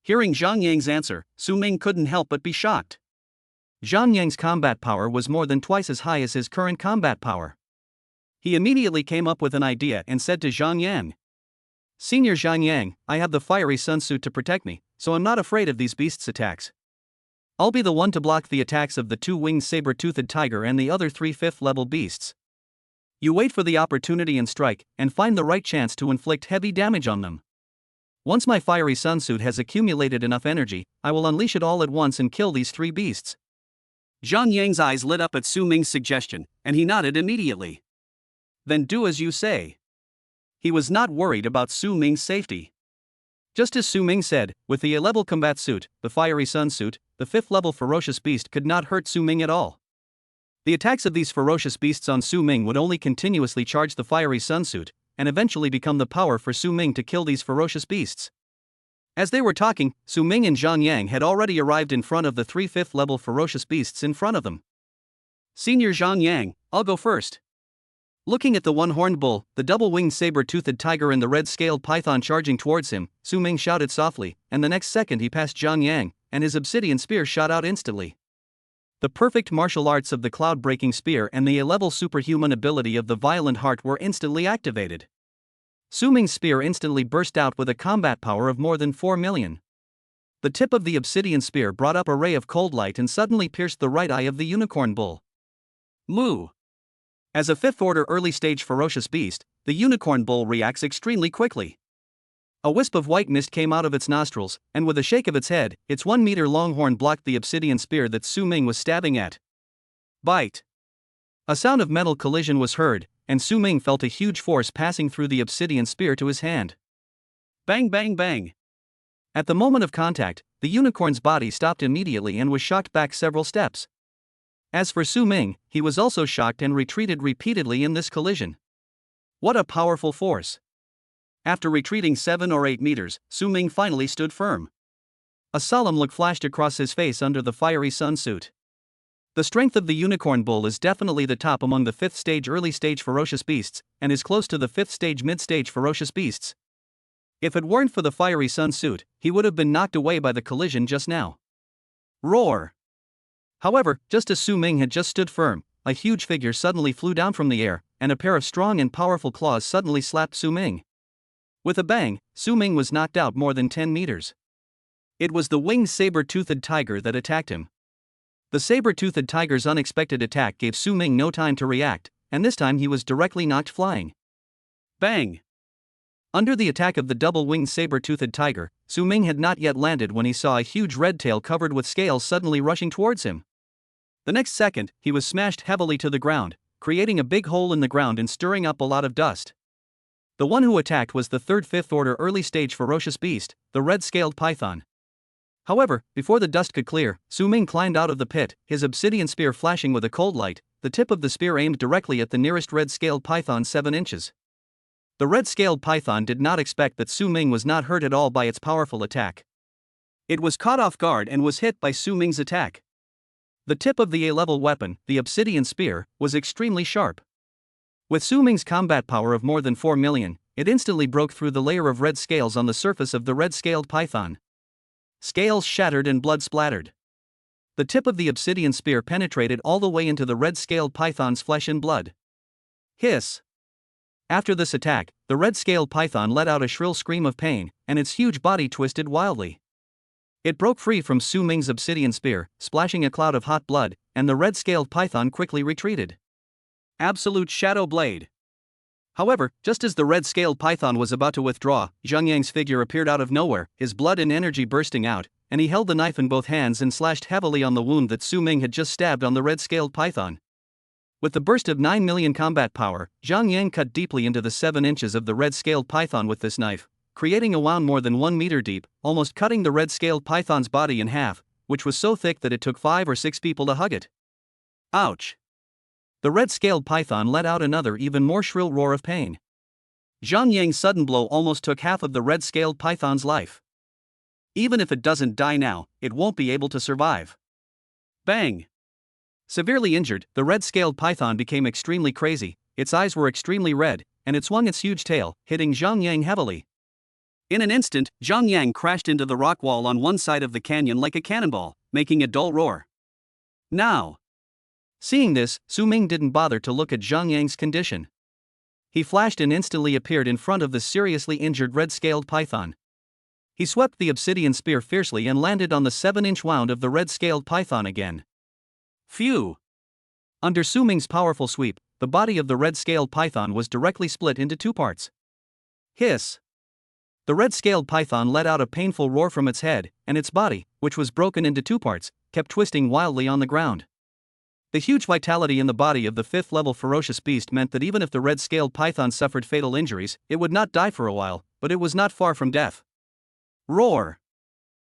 [SPEAKER 1] Hearing Zhang Yang's answer, Su Ming couldn't help but be shocked. Zhang Yang's combat power was more than twice as high as his current combat power. He immediately came up with an idea and said to Zhang Yang, Senior Zhang Yang, I have the fiery sun suit to protect me, so I'm not afraid of these beasts' attacks. I'll be the one to block the attacks of the two-winged saber-toothed tiger and the other 3 5th-level beasts. You wait for the opportunity and strike, and find the right chance to inflict heavy damage on them. Once my fiery sun suit has accumulated enough energy, I will unleash it all at once and kill these 3 beasts. Zhang Yang's eyes lit up at Su Ming's suggestion, and he nodded immediately. Then do as you say. He was not worried about Su Ming's safety. Just as Su Ming said, with the A-level combat suit, the fiery sun suit, the 5th-level ferocious beast could not hurt Su Ming at all. The attacks of these ferocious beasts on Su Ming would only continuously charge the fiery sun suit, and eventually become the power for Su Ming to kill these ferocious beasts. As they were talking, Su Ming and Zhang Yang had already arrived in front of the 3 5th-level ferocious beasts in front of them. Senior Zhang Yang, I'll go first. Looking at the one-horned bull, the double-winged saber-toothed tiger and the red-scaled python charging towards him, Su Ming shouted softly, and the next second he passed Zhang Yang, and his obsidian spear shot out instantly. The perfect martial arts of the cloud-breaking spear and the A-level superhuman ability of the violent heart were instantly activated. Su Ming's spear instantly burst out with a combat power of more than 4 million. The tip of the obsidian spear brought up a ray of cold light and suddenly pierced the right eye of the unicorn bull. Moo! As a 5th-order early-stage ferocious beast, the unicorn bull reacts extremely quickly. A wisp of white mist came out of its nostrils, and with a shake of its head, its 1-meter-long horn blocked the obsidian spear that Su Ming was stabbing at. Bite! A sound of metal collision was heard, and Su Ming felt a huge force passing through the obsidian spear to his hand. Bang bang bang! At the moment of contact, the unicorn's body stopped immediately and was shocked back several steps. As for Su Ming, he was also shocked and retreated repeatedly in this collision. What a powerful force! After retreating 7 or 8 meters, Su Ming finally stood firm. A solemn look flashed across his face under the fiery sun suit. The strength of the unicorn bull is definitely the top among the 5th-stage early-stage ferocious beasts, and is close to the 5th-stage mid-stage ferocious beasts. If it weren't for the fiery sun suit, he would have been knocked away by the collision just now. Roar! However, just as Su Ming had just stood firm, a huge figure suddenly flew down from the air, and a pair of strong and powerful claws suddenly slapped Su Ming. With a bang, Su Ming was knocked out more than 10 meters. It was the winged saber-toothed tiger that attacked him. The saber-toothed tiger's unexpected attack gave Su Ming no time to react, and this time he was directly knocked flying. Bang! Under the attack of the double-winged saber-toothed tiger, Su Ming had not yet landed when he saw a huge red tail covered with scales suddenly rushing towards him. The next second, he was smashed heavily to the ground, creating a big hole in the ground and stirring up a lot of dust. The one who attacked was the 3rd 5th-order early-stage ferocious beast, the red-scaled python. However, before the dust could clear, Su Ming climbed out of the pit, his obsidian spear flashing with a cold light, the tip of the spear aimed directly at the nearest red-scaled python 7 inches. The red-scaled python did not expect that Su Ming was not hurt at all by its powerful attack. It was caught off guard and was hit by Su Ming's attack. The tip of the A-level weapon, the obsidian spear, was extremely sharp. With Su Ming's combat power of more than 4 million, it instantly broke through the layer of red scales on the surface of the red-scaled python. Scales shattered and blood splattered. The tip of the obsidian spear penetrated all the way into the red-scaled python's flesh and blood. Hiss! After this attack, the red-scaled python let out a shrill scream of pain, and its huge body twisted wildly. It broke free from Su Ming's obsidian spear, splashing a cloud of hot blood, and the red-scaled python quickly retreated. Absolute Shadow Blade! However, just as the red-scaled python was about to withdraw, Zhang Yang's figure appeared out of nowhere, his blood and energy bursting out, and he held the knife in both hands and slashed heavily on the wound that Su Ming had just stabbed on the red-scaled python. With the burst of 9 million combat power, Zhang Yang cut deeply into the 7 inches of the red-scaled python with this knife, creating a wound more than 1 meter deep, almost cutting the red-scaled python's body in half, which was so thick that it took 5 or 6 people to hug it. Ouch! The red-scaled python let out another even more shrill roar of pain. Zhang Yang's sudden blow almost took half of the red-scaled python's life. Even if it doesn't die now, it won't be able to survive. Bang! Severely injured, the red-scaled python became extremely crazy, its eyes were extremely red, and it swung its huge tail, hitting Zhang Yang heavily. In an instant, Zhang Yang crashed into the rock wall on one side of the canyon like a cannonball, making a dull roar. Now! Seeing this, Su Ming didn't bother to look at Zhang Yang's condition. He flashed and instantly appeared in front of the seriously injured red-scaled python. He swept the obsidian spear fiercely and landed on the 7-inch wound of the red-scaled python again. Phew! Under Su Ming's powerful sweep, the body of the red-scaled python was directly split into 2 parts. Hiss! The red-scaled python let out a painful roar from its head, and its body, which was broken into 2 parts, kept twisting wildly on the ground. The huge vitality in the body of the 5th-level ferocious beast meant that even if the red-scaled python suffered fatal injuries, it would not die for a while, but it was not far from death. Roar!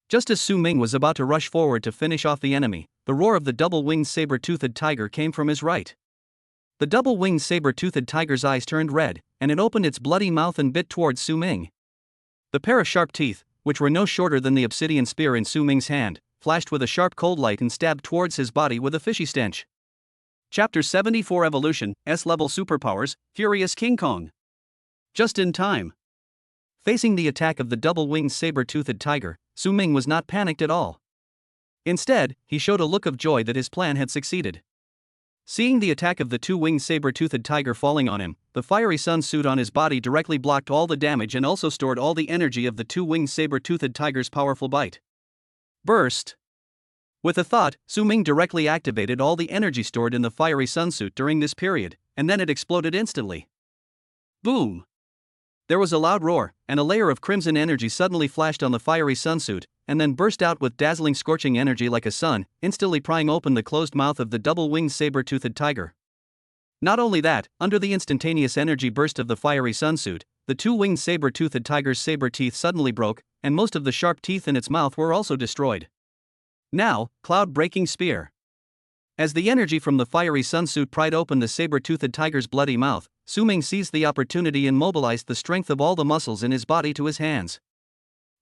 [SPEAKER 1] Just as Su Ming was about to rush forward to finish off the enemy, the roar of the double-winged saber-toothed tiger came from his right. The double-winged saber-toothed tiger's eyes turned red, and it opened its bloody mouth and bit towards Su Ming. The pair of sharp teeth, which were no shorter than the obsidian spear in Su Ming's hand, flashed with a sharp cold light and stabbed towards his body with a fishy stench. Chapter 74 Evolution, S-Level Superpowers, Furious King Kong. Just in time. Facing the attack of the double-winged saber-toothed tiger, Su Ming was not panicked at all. Instead, he showed a look of joy that his plan had succeeded. Seeing the attack of the 2-winged saber-toothed tiger falling on him, the fiery sun suit on his body directly blocked all the damage and also stored all the energy of the 2-winged saber-toothed tiger's powerful bite. Burst! With a thought, Su Ming directly activated all the energy stored in the fiery sun suit during this period, and then it exploded instantly. Boom! There was a loud roar, and a layer of crimson energy suddenly flashed on the fiery sun suit, and then burst out with dazzling scorching energy like a sun, instantly prying open the closed mouth of the double-winged saber-toothed tiger. Not only that, under the instantaneous energy burst of the fiery sun suit, the 2-winged saber-toothed tiger's saber teeth suddenly broke, and most of the sharp teeth in its mouth were also destroyed. Now, cloud-breaking spear. As the energy from the fiery sun suit pried open the saber-toothed tiger's bloody mouth, Su Ming seized the opportunity and mobilized the strength of all the muscles in his body to his hands.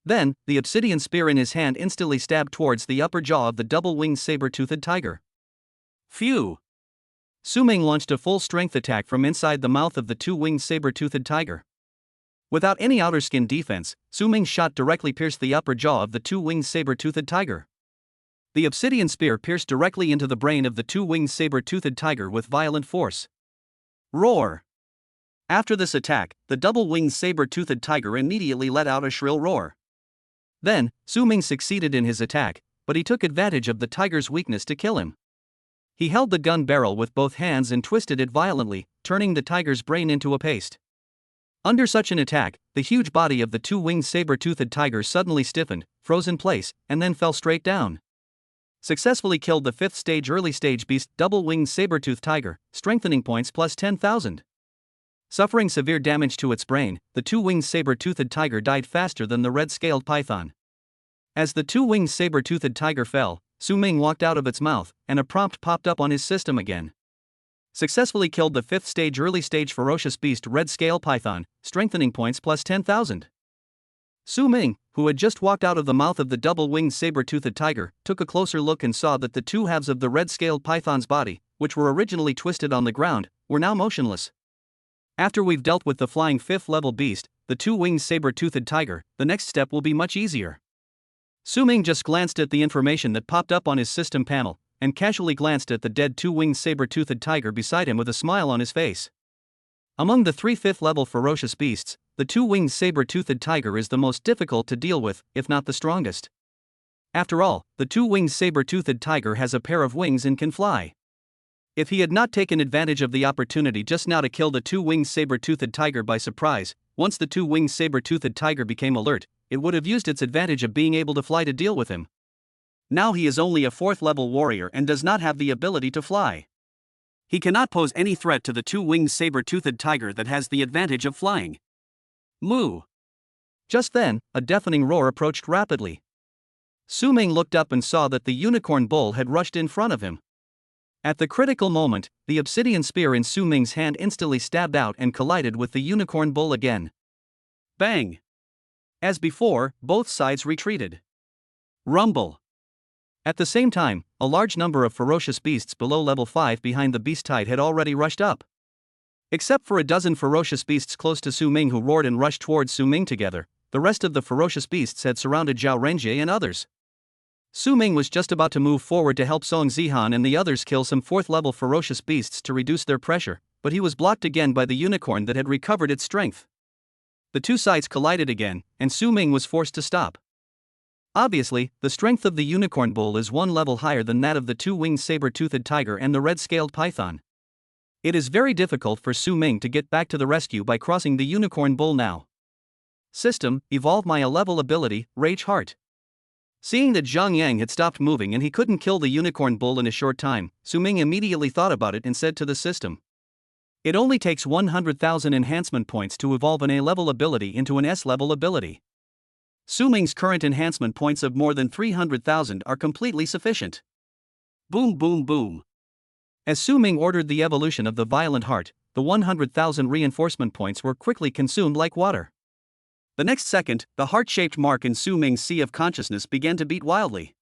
[SPEAKER 1] Then, the obsidian spear in his hand instantly stabbed towards the upper jaw of the double-winged saber-toothed tiger. Phew! Su Ming launched a full-strength attack from inside the mouth of the 2-winged saber-toothed tiger. Without any outer skin defense, Su Ming's shot directly pierced the upper jaw of the 2-winged saber-toothed tiger. The obsidian spear pierced directly into the brain of the 2-winged saber-toothed tiger with violent force. Roar! After this attack, the double-winged saber-toothed tiger immediately let out a shrill roar. Then, Su Ming succeeded in his attack, but he took advantage of the tiger's weakness to kill him. He held the gun barrel with both hands and twisted it violently, turning the tiger's brain into a paste. Under such an attack, the huge body of the 2-winged saber-toothed tiger suddenly stiffened, froze in place, and then fell straight down. Successfully killed the 5th stage early stage beast double-winged saber-toothed tiger, strengthening points plus 10,000. Suffering severe damage to its brain, the 2-winged saber-toothed tiger died faster than the red-scaled python. As the 2-winged saber-toothed tiger fell, Su Ming walked out of its mouth, and a prompt popped up on his system again. Successfully killed the 5th stage early stage ferocious beast red-scale python, strengthening points plus 10,000. Su Ming, who had just walked out of the mouth of the double-winged saber-toothed tiger, took a closer look and saw that the 2 halves of the red-scaled python's body, which were originally twisted on the ground, were now motionless. After we've dealt with the flying 5th-level beast, the 2-winged saber-toothed tiger, the next step will be much easier. Su Ming just glanced at the information that popped up on his system panel, and casually glanced at the dead 2-winged saber-toothed tiger beside him with a smile on his face. Among the 3 5th-level ferocious beasts, the 2-winged saber-toothed tiger is the most difficult to deal with, if not the strongest. After all, the 2-winged saber-toothed tiger has a pair of wings and can fly. If he had not taken advantage of the opportunity just now to kill the 2-winged saber-toothed tiger by surprise, once the 2-winged saber-toothed tiger became alert, it would have used its advantage of being able to fly to deal with him. Now he is only a 4th-level warrior and does not have the ability to fly. He cannot pose any threat to the 2-winged saber-toothed tiger that has the advantage of flying. Moo! Just then, a deafening roar approached rapidly. Su Ming looked up and saw that the unicorn bull had rushed in front of him. At the critical moment, the obsidian spear in Su Ming's hand instantly stabbed out and collided with the unicorn bull again. Bang! As before, both sides retreated. Rumble! At the same time, a large number of ferocious beasts below level 5 behind the beast tide had already rushed up. Except for a dozen ferocious beasts close to Su Ming who roared and rushed towards Su Ming together, the rest of the ferocious beasts had surrounded Zhao Renjie and others. Su Ming was just about to move forward to help Song Zihan and the others kill some 4th-level ferocious beasts to reduce their pressure, but he was blocked again by the unicorn that had recovered its strength. The two sides collided again, and Su Ming was forced to stop. Obviously, the strength of the unicorn bull is one level higher than that of the two-winged saber-toothed tiger and the red-scaled python. It is very difficult for Su Ming to get back to the rescue by crossing the unicorn bull now. System, evolve my A-level ability, Rage Heart. Seeing that Zhang Yang had stopped moving and he couldn't kill the unicorn bull in a short time, Su Ming immediately thought about it and said to the system, "It only takes 100,000 enhancement points to evolve an A-level ability into an S-level ability." Su Ming's current enhancement points of more than 300,000 are completely sufficient. Boom boom boom. As Su Ming ordered the evolution of the violent heart, the 100,000 reinforcement points were quickly consumed like water. The next second, the heart-shaped mark in Su Ming's sea of consciousness began to beat wildly.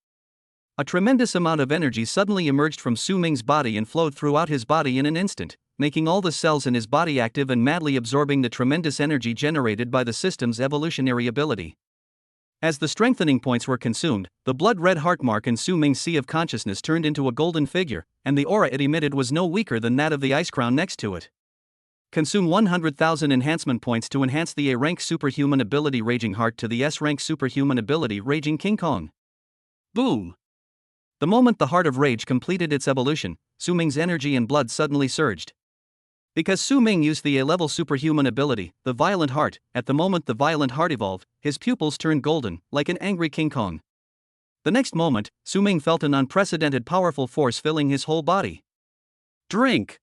[SPEAKER 1] A tremendous amount of energy suddenly emerged from Su Ming's body and flowed throughout his body in an instant, making all the cells in his body active and madly absorbing the tremendous energy generated by the system's evolutionary ability. As the strengthening points were consumed, the blood-red heart mark in Su Ming's sea of consciousness turned into a golden figure, and the aura it emitted was no weaker than that of the ice crown next to it. Consume 100,000 enhancement points to enhance the A-rank superhuman ability Raging Heart to the S-rank superhuman ability Raging King Kong. Boom! The moment the Heart of Rage completed its evolution, Su Ming's energy and blood suddenly surged. Because Su Ming used the A-level superhuman ability, the Violent Heart, at the moment the Violent Heart evolved, his pupils turned golden, like an angry King Kong. The next moment, Su Ming felt an unprecedented powerful force filling his whole body. Drink!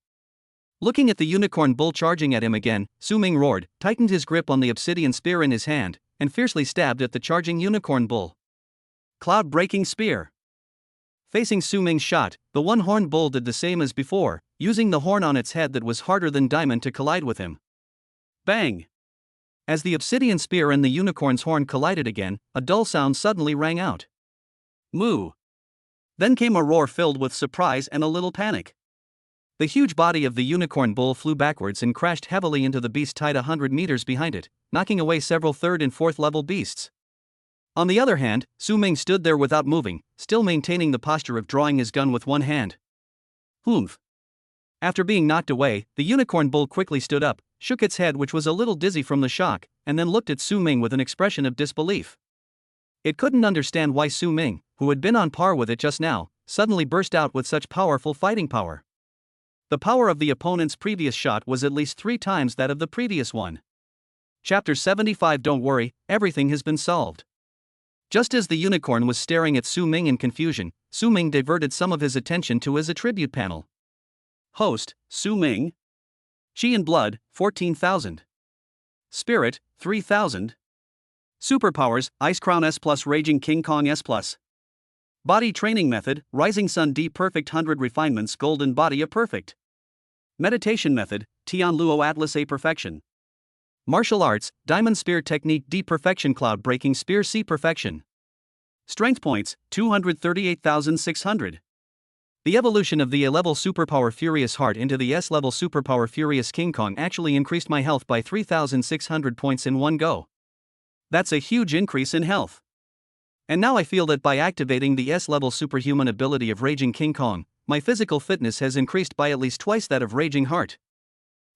[SPEAKER 1] Looking at the unicorn bull charging at him again, Su Ming roared, tightened his grip on the obsidian spear in his hand, and fiercely stabbed at the charging unicorn bull. Cloud-breaking spear! Facing Su Ming's shot, the one-horned bull did the same as before, using the horn on its head that was harder than diamond to collide with him. Bang! As the obsidian spear and the unicorn's horn collided again, a dull sound suddenly rang out. Moo! Then came a roar filled with surprise and a little panic. The huge body of the unicorn bull flew backwards and crashed heavily into the beast tied 100 meters behind it, knocking away several 3rd and 4th level beasts. On the other hand, Su Ming stood there without moving, still maintaining the posture of drawing his gun with one hand. Humph! After being knocked away, the unicorn bull quickly stood up, shook its head which was a little dizzy from the shock, and then looked at Su Ming with an expression of disbelief. It couldn't understand why Su Ming, who had been on par with it just now, suddenly burst out with such powerful fighting power. The power of the opponent's previous shot was at least 3 times that of the previous one. Chapter 75. Don't worry, everything has been solved. Just as the unicorn was staring at Su Ming in confusion, Su Ming diverted some of his attention to his attribute panel. Host, Su Ming. Chi and Blood, 14,000. Spirit, 3,000. Superpowers, Ice Crown S+, Raging King Kong S+. Body Training Method, Rising Sun D Perfect 100 Refinements Golden Body A Perfect. Meditation Method, Tian Luo Atlas A Perfection. Martial Arts, Diamond Spear Technique D Perfection Cloud Breaking Spear C Perfection. Strength Points, 238,600. The evolution of the A-level Superpower Furious Heart into the S-level Superpower Furious King Kong actually increased my health by 3,600 points in one go. That's a huge increase in health. And now I feel that by activating the S-level superhuman ability of Raging King Kong, my physical fitness has increased by at least twice that of Raging Heart.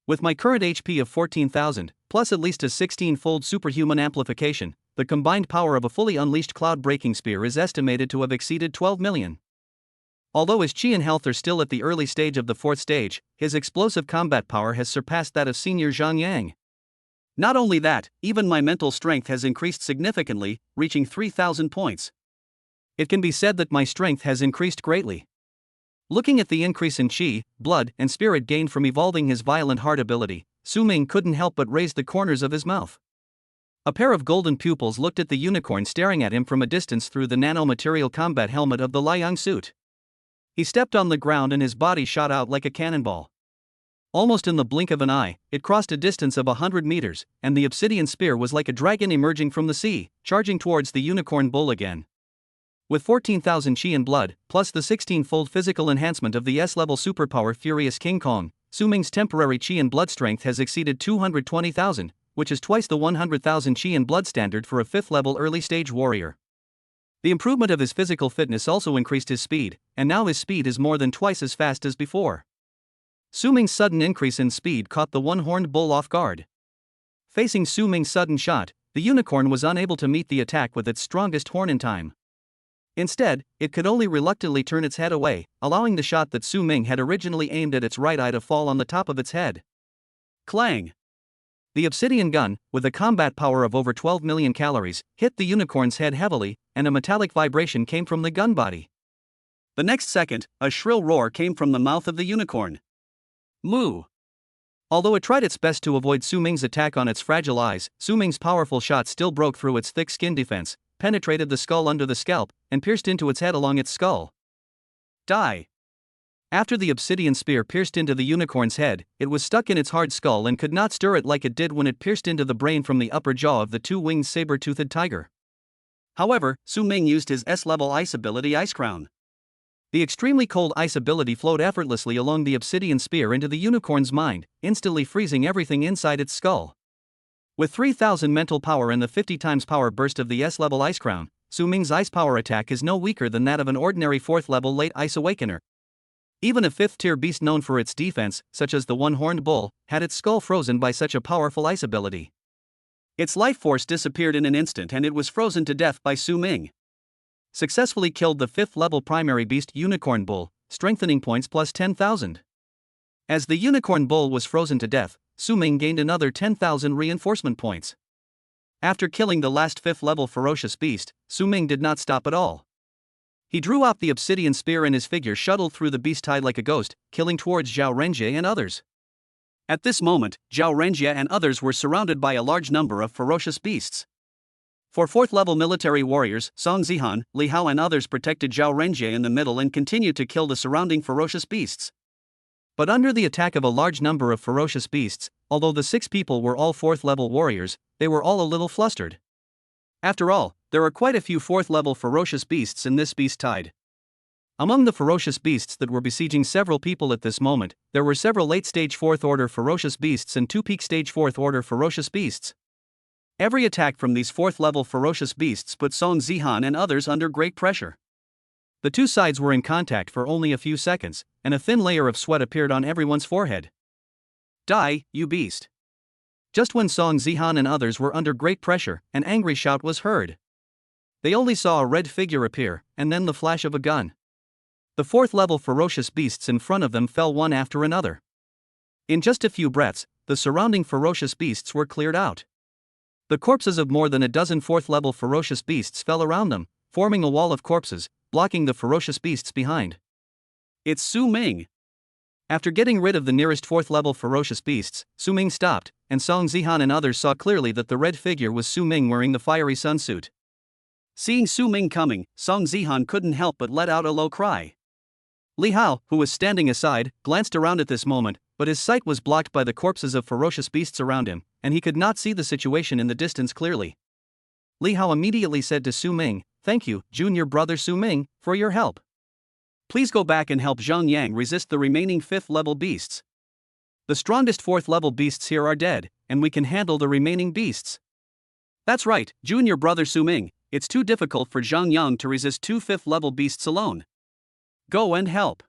[SPEAKER 1] With my current HP of 14,000, plus at least a 16-fold superhuman amplification, the combined power of a fully unleashed cloud-breaking spear is estimated to have exceeded 12 million. Although his chi and health are still at the early stage of the 4th stage, his explosive combat power has surpassed that of senior Zhang Yang. Not only that, even my mental strength has increased significantly, reaching 3,000 points. It can be said that my strength has increased greatly. Looking at the increase in chi, blood, and spirit gained from evolving his Violent Heart ability, Su Ming couldn't help but raise the corners of his mouth. A pair of golden pupils looked at the unicorn staring at him from a distance through the nanomaterial combat helmet of the Liang suit. He stepped on the ground and his body shot out like a cannonball. Almost in the blink of an eye, it crossed a distance of 100 meters, and the obsidian spear was like a dragon emerging from the sea, charging towards the unicorn bull again. With 14,000 chi and blood, plus the 16-fold physical enhancement of the S-level superpower Furious King Kong, Su Ming's temporary Qi and blood strength has exceeded 220,000, which is twice the 100,000 Qi and blood standard for a 5th level early stage warrior. The improvement of his physical fitness also increased his speed, and now his speed is more than twice as fast as before. Su Ming's sudden increase in speed caught the one-horned bull off guard. Facing Su Ming's sudden shot, the unicorn was unable to meet the attack with its strongest horn in time. Instead, it could only reluctantly turn its head away, allowing the shot that Su Ming had originally aimed at its right eye to fall on the top of its head. Clang! The obsidian gun, with a combat power of over 12 million calories, hit the unicorn's head heavily, and a metallic vibration came from the gun body. The next second, a shrill roar came from the mouth of the unicorn. Moo! Although it tried its best to avoid Su Ming's attack on its fragile eyes, Su Ming's powerful shot still broke through its thick skin defense, penetrated the skull under the scalp, and pierced into its head along its skull. Die! After the obsidian spear pierced into the unicorn's head, it was stuck in its hard skull and could not stir it like it did when it pierced into the brain from the upper jaw of the two-winged saber-toothed tiger. However, Su Ming used his S-level ice ability Ice Crown. The extremely cold ice ability flowed effortlessly along the obsidian spear into the unicorn's mind, instantly freezing everything inside its skull. With 3,000 mental power and the 50 times power burst of the S-level Ice Crown, Su Ming's ice power attack is no weaker than that of an ordinary 4th level late Ice Awakener. Even a 5th-tier beast known for its defense, such as the one-horned bull, had its skull frozen by such a powerful ice ability. Its life force disappeared in an instant and it was frozen to death by Su Ming. Successfully killed the 5th level primary beast Unicorn Bull, strengthening points plus 10,000. As the Unicorn Bull was frozen to death, Su Ming gained another 10,000 reinforcement points. After killing the last 5th level ferocious beast, Su Ming did not stop at all. He drew out the obsidian spear and his figure shuttled through the beast tide like a ghost, killing towards Zhao Renjie and others. At this moment, Zhao Renjie and others were surrounded by a large number of ferocious beasts. For 4th level military warriors, Song Zihan, Li Hao and others protected Zhao Renjie in the middle and continued to kill the surrounding ferocious beasts. But under the attack of a large number of ferocious beasts, although the 6 people were all 4th level warriors, they were all a little flustered. After all, there are quite a few 4th level ferocious beasts in this beast tide. Among the ferocious beasts that were besieging several people at this moment, there were several late stage 4th order ferocious beasts and 2 peak stage 4th order ferocious beasts. Every attack from these 4th level ferocious beasts put Song Zihan and others under great pressure. The two sides were in contact for only a few seconds, and a thin layer of sweat appeared on everyone's forehead. Die, you beast! Just when Song Zihan and others were under great pressure, an angry shout was heard. They only saw a red figure appear, and then the flash of a gun. The 4th level ferocious beasts in front of them fell one after another. In just a few breaths, the surrounding ferocious beasts were cleared out. The corpses of more than a dozen 4th level ferocious beasts fell around them, forming a wall of corpses, blocking the ferocious beasts behind. It's Su Ming! After getting rid of the nearest 4th level ferocious beasts, Su Ming stopped, and Song Zihan and others saw clearly that the red figure was Su Ming wearing the fiery sun suit. Seeing Su Ming coming, Song Zihan couldn't help but let out a low cry. Li Hao, who was standing aside, glanced around at this moment, but his sight was blocked by the corpses of ferocious beasts around him, and he could not see the situation in the distance clearly. Li Hao immediately said to Su Ming, "Thank you, junior brother Su Ming, for your help. Please go back and help Zhang Yang resist the remaining 5th level beasts. The strongest 4th level beasts here are dead, and we can handle the remaining beasts." That's right, junior brother Su Ming, it's too difficult for Zhang Yang to resist 2 5th level beasts alone. Go and help.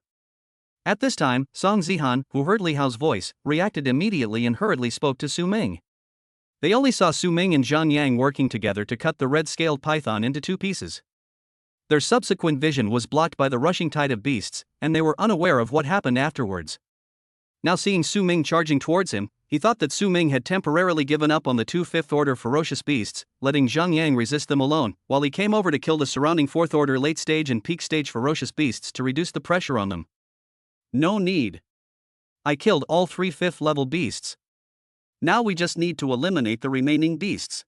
[SPEAKER 1] At this time, Song Zihan, who heard Li Hao's voice, reacted immediately and hurriedly spoke to Su Ming. They only saw Su Ming and Zhang Yang working together to cut the red-scaled python into 2 pieces. Their subsequent vision was blocked by the rushing tide of beasts, and they were unaware of what happened afterwards. Now seeing Su Ming charging towards him, he thought that Su Ming had temporarily given up on the 2 5th-order ferocious beasts, letting Zhang Yang resist them alone, while he came over to kill the surrounding 4th-order late-stage and peak-stage ferocious beasts to reduce the pressure on them. No need. I killed all 3 5th-level beasts. Now we just need to eliminate the remaining beasts.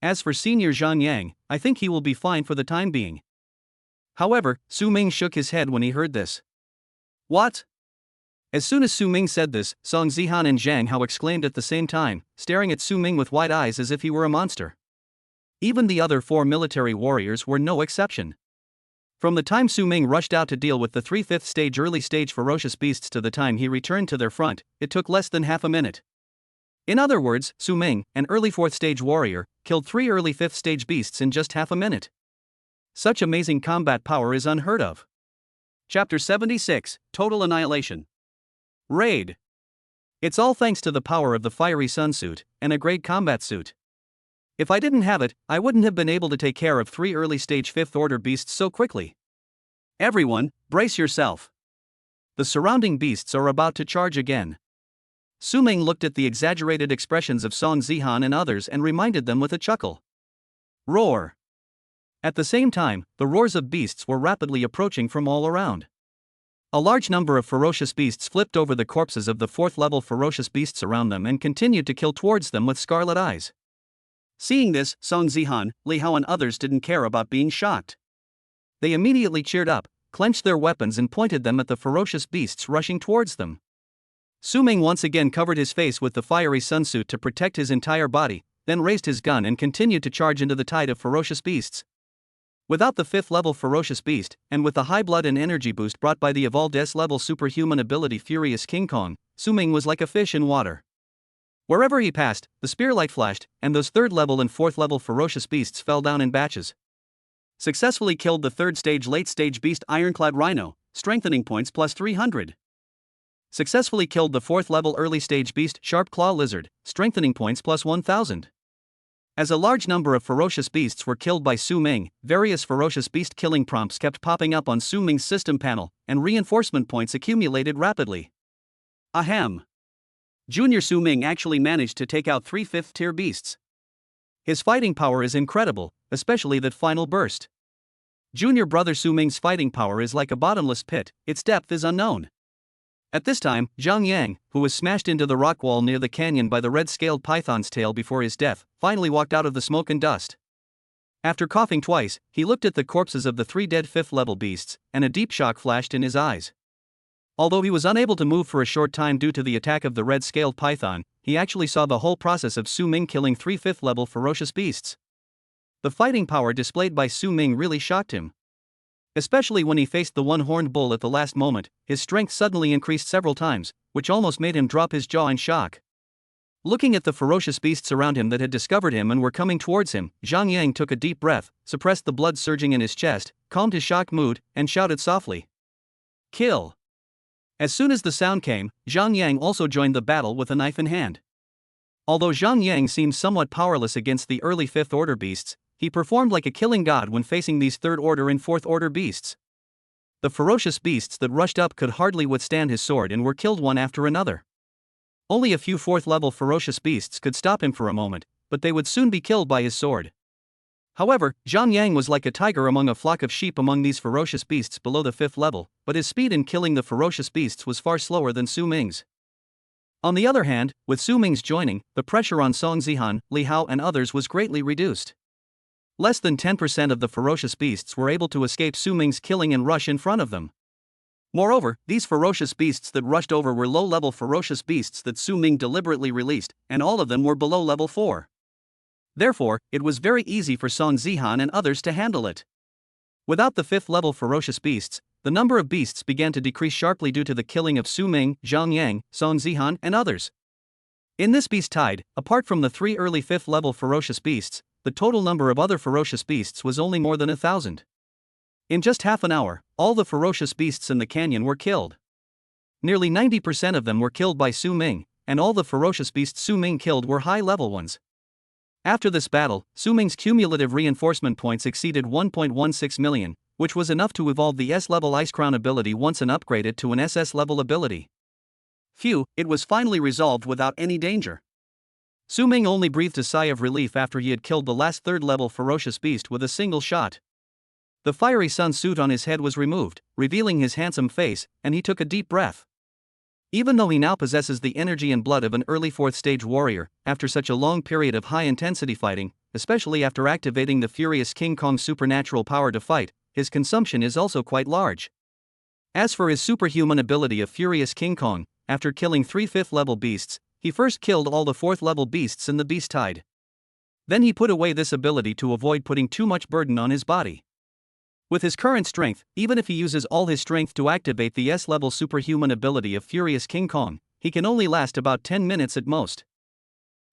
[SPEAKER 1] As for Senior Zhang Yang, I think he will be fine for the time being. However, Su Ming shook his head when he heard this. What? As soon as Su Ming said this, Song Zihan and Zhang Hao exclaimed at the same time, staring at Su Ming with wide eyes as if he were a monster. Even the other 4 military warriors were no exception. From the time Su Ming rushed out to deal with the 3/5 stage early stage ferocious beasts to the time he returned to their front, it took less than half a minute. In other words, Su Ming, an early 4th stage warrior, killed 3 early 5th stage beasts in just half a minute. Such amazing combat power is unheard of. Chapter 76, Total Annihilation. Raid. It's all thanks to the power of the Fiery Sun suit, and a great combat suit. If I didn't have it, I wouldn't have been able to take care of 3 early stage 5th order beasts so quickly. Everyone, brace yourself. The surrounding beasts are about to charge again. Su Ming looked at the exaggerated expressions of Song Zihan and others and reminded them with a chuckle. Roar. At the same time, the roars of beasts were rapidly approaching from all around. A large number of ferocious beasts flipped over the corpses of the 4th level ferocious beasts around them and continued to kill towards them with scarlet eyes. Seeing this, Song Zihan, Li Hao and others didn't care about being shocked. They immediately cheered up, clenched their weapons and pointed them at the ferocious beasts rushing towards them. Su Ming once again covered his face with the Fiery Sun suit to protect his entire body, then raised his gun and continued to charge into the tide of ferocious beasts. Without the 5th level ferocious beast, and with the high blood and energy boost brought by the evolved S-level superhuman ability Furious King Kong, Su Ming was like a fish in water. Wherever he passed, the spear light flashed, and those 3rd level and 4th level ferocious beasts fell down in batches. Successfully killed the 3rd stage late stage beast Ironclad Rhino, strengthening points plus 300. Successfully killed the 4th level early stage beast Sharp Claw Lizard, strengthening points plus 1000. As a large number of ferocious beasts were killed by Su Ming, various ferocious beast killing prompts kept popping up on Su Ming's system panel, and reinforcement points accumulated rapidly. Ahem. Junior Su Ming actually managed to take out 3 5th tier beasts. His fighting power is incredible, especially that final burst. Junior brother Su Ming's fighting power is like a bottomless pit, its depth is unknown. At this time, Zhang Yang, who was smashed into the rock wall near the canyon by the red-scaled python's tail before his death, finally walked out of the smoke and dust. After coughing twice, he looked at the corpses of the 3 dead 5th level beasts, and a deep shock flashed in his eyes. Although he was unable to move for a short time due to the attack of the red-scaled python, he actually saw the whole process of Su Ming killing 3 5th level ferocious beasts. The fighting power displayed by Su Ming really shocked him. Especially when he faced the one-horned bull at the last moment, his strength suddenly increased several times, which almost made him drop his jaw in shock. Looking at the ferocious beasts around him that had discovered him and were coming towards him, Zhang Yang took a deep breath, suppressed the blood surging in his chest, calmed his shocked mood, and shouted softly, "Kill!" As soon as the sound came, Zhang Yang also joined the battle with a knife in hand. Although Zhang Yang seemed somewhat powerless against the early 5th order beasts, he performed like a killing god when facing these 3rd order and 4th order beasts. The ferocious beasts that rushed up could hardly withstand his sword and were killed one after another. Only a few 4th level ferocious beasts could stop him for a moment, but they would soon be killed by his sword. However, Zhang Yang was like a tiger among a flock of sheep among these ferocious beasts below the 5th level, but his speed in killing the ferocious beasts was far slower than Su Ming's. On the other hand, with Su Ming's joining, the pressure on Song Zihan, Li Hao and others was greatly reduced. Less than 10% of the ferocious beasts were able to escape Su Ming's killing and rush in front of them. Moreover, these ferocious beasts that rushed over were low-level ferocious beasts that Su Ming deliberately released, and all of them were below level 4. Therefore, it was very easy for Song Zihan and others to handle it. Without the 5th level ferocious beasts, the number of beasts began to decrease sharply due to the killing of Su Ming, Zhang Yang, Song Zihan and others. In this beast tide, apart from the 3 early 5th level ferocious beasts, the total number of other ferocious beasts was only more than 1,000. In just half an hour, all the ferocious beasts in the canyon were killed. Nearly 90% of them were killed by Su Ming, and all the ferocious beasts Su Ming killed were high-level ones. After this battle, Su Ming's cumulative reinforcement points exceeded 1.16 million, which was enough to evolve the S-level Ice Crown ability once and upgrade it to an SS-level ability. Phew, it was finally resolved without any danger. Su Ming only breathed a sigh of relief after he had killed the last 3rd-level ferocious beast with a single shot. The Fiery Sun suit on his head was removed, revealing his handsome face, and he took a deep breath. Even though he now possesses the energy and blood of an early 4th stage warrior, after such a long period of high-intensity fighting, especially after activating the Furious King Kong's supernatural power to fight, his consumption is also quite large. As for his superhuman ability of Furious King Kong, after killing 3 5th-level beasts, he first killed all the 4th-level beasts in the beast tide. Then he put away this ability to avoid putting too much burden on his body. With his current strength, even if he uses all his strength to activate the S-level superhuman ability of Furious King Kong, he can only last about 10 minutes at most.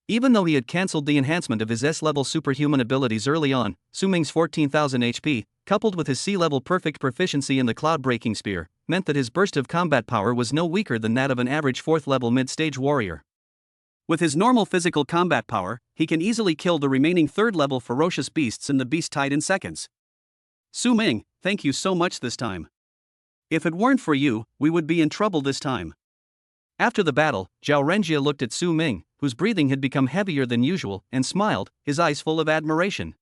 [SPEAKER 1] Even though he had cancelled the enhancement of his S-level superhuman abilities early on, Su Ming's 14,000 HP, coupled with his C-level perfect proficiency in the cloud-breaking spear, meant that his burst of combat power was no weaker than that of an average 4th-level mid-stage warrior. With his normal physical combat power, he can easily kill the remaining 3rd-level ferocious beasts in the beast tide in seconds. Su Ming, thank you so much this time. If it weren't for you, we would be in trouble this time. After the battle, Zhao Renjie looked at Su Ming, whose breathing had become heavier than usual, and smiled, his eyes full of admiration.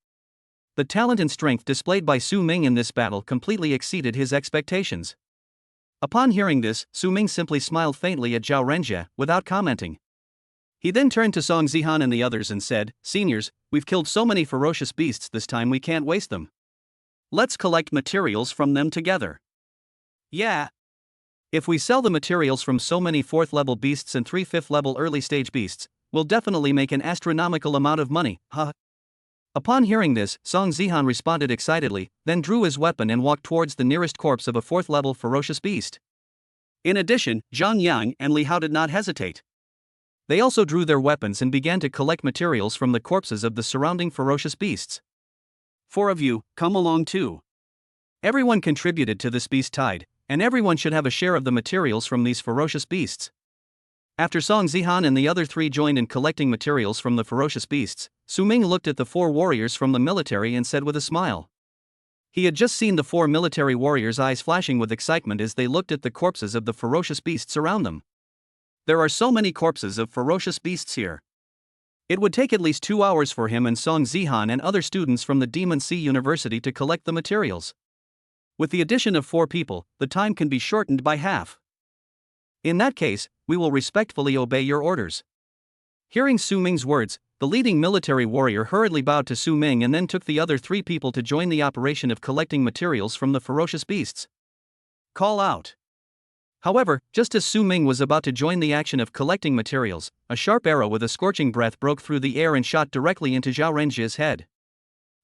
[SPEAKER 1] The talent and strength displayed by Su Ming in this battle completely exceeded his expectations. Upon hearing this, Su Ming simply smiled faintly at Zhao Renjie, without commenting. He then turned to Song Zihan and the others and said, "Seniors, we've killed so many ferocious beasts this time we can't waste them. Let's collect materials from them together." Yeah. If we sell the materials from so many 4th-level beasts and 3 5th-level early-stage beasts, we'll definitely make an astronomical amount of money, huh? Upon hearing this, Song Zihan responded excitedly, then drew his weapon and walked towards the nearest corpse of a 4th-level ferocious beast. In addition, Zhang Yang and Li Hao did not hesitate. They also drew their weapons and began to collect materials from the corpses of the surrounding ferocious beasts. 4 of you, come along too. Everyone contributed to this beast tide, and everyone should have a share of the materials from these ferocious beasts. After Song Zihan and the other 3 joined in collecting materials from the ferocious beasts, Su Ming looked at the 4 warriors from the military and said with a smile. He had just seen the 4 military warriors' eyes flashing with excitement as they looked at the corpses of the ferocious beasts around them. There are so many corpses of ferocious beasts here. It would take at least 2 hours for him and Song Zihan and other students from the Demon Sea University to collect the materials. With the addition of 4 people, the time can be shortened by half. In that case, we will respectfully obey your orders. Hearing Su Ming's words, the leading military warrior hurriedly bowed to Su Ming and then took the other 3 people to join the operation of collecting materials from the ferocious beasts. Call out. However, just as Su Ming was about to join the action of collecting materials, a sharp arrow with a scorching breath broke through the air and shot directly into Zhao Renjie's head.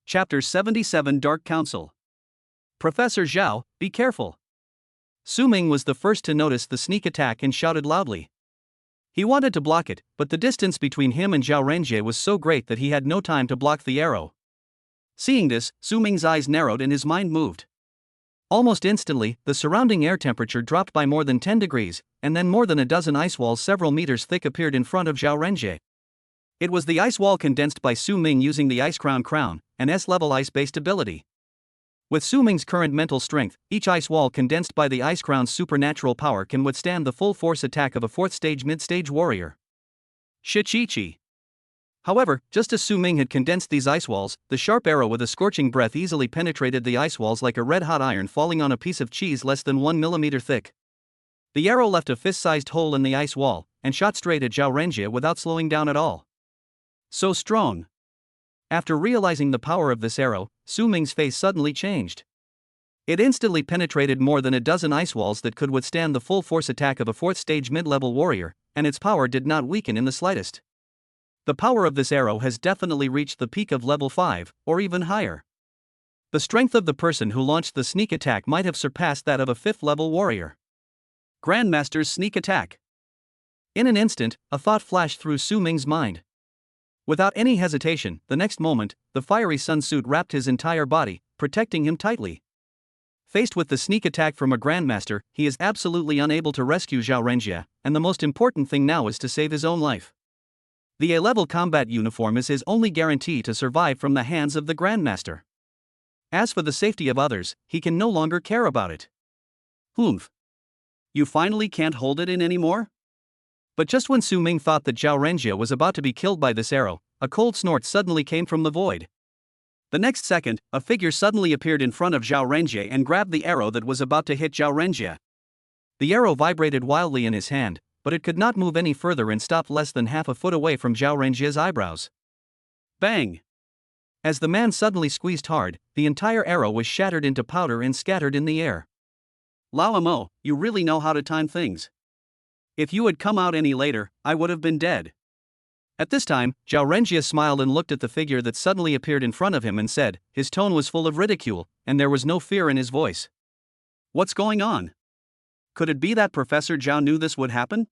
[SPEAKER 1] Chapter 77 Dark Council. Professor Zhao, be careful. Su Ming was the first to notice the sneak attack and shouted loudly. He wanted to block it, but the distance between him and Zhao Renjie was so great that he had no time to block the arrow. Seeing this, Su Ming's eyes narrowed and his mind moved. Almost instantly, the surrounding air temperature dropped by more than 10 degrees, and then more than a dozen ice walls several meters thick appeared in front of Zhao Renjie. It was the ice wall condensed by Su Ming using the Ice Crown, an S-level ice-based ability. With Su Ming's current mental strength, each ice wall condensed by the Ice Crown's supernatural power can withstand the full force attack of a 4th-stage mid-stage warrior. Shichichi. However, just as Su Ming had condensed these ice walls, the sharp arrow with a scorching breath easily penetrated the ice walls like a red-hot iron falling on a piece of cheese less than 1 millimeter thick. The arrow left a fist-sized hole in the ice wall, and shot straight at Zhao Renjie without slowing down at all. So strong. After realizing the power of this arrow, Su Ming's face suddenly changed. It instantly penetrated more than a dozen ice walls that could withstand the full force attack of a 4th-stage mid-level warrior, and its power did not weaken in the slightest. The power of this arrow has definitely reached the peak of level 5, or even higher. The strength of the person who launched the sneak attack might have surpassed that of a 5th-level warrior. Grandmaster's sneak attack. In an instant, a thought flashed through Su Ming's mind. Without any hesitation, the next moment, the fiery sun suit wrapped his entire body, protecting him tightly. Faced with the sneak attack from a Grandmaster, he is absolutely unable to rescue Zhao Renjie, and the most important thing now is to save his own life. The A-level combat uniform is his only guarantee to survive from the hands of the Grandmaster. As for the safety of others, he can no longer care about it. Humph. You finally can't hold it in anymore? But just when Su Ming thought that Zhao Renjie was about to be killed by this arrow, a cold snort suddenly came from the void. The next second, a figure suddenly appeared in front of Zhao Renjie and grabbed the arrow that was about to hit Zhao Renjie. The arrow vibrated wildly in his hand, but it could not move any further and stopped less than half a foot away from Zhao Renjie's eyebrows. Bang! As the man suddenly squeezed hard, the entire arrow was shattered into powder and scattered in the air. Lao Mo, you really know how to time things. If you had come out any later, I would have been dead. At this time, Zhao Renjie smiled and looked at the figure that suddenly appeared in front of him and said, his tone was full of ridicule, and there was no fear in his voice. What's going on? Could it be that Professor Zhao knew this would happen?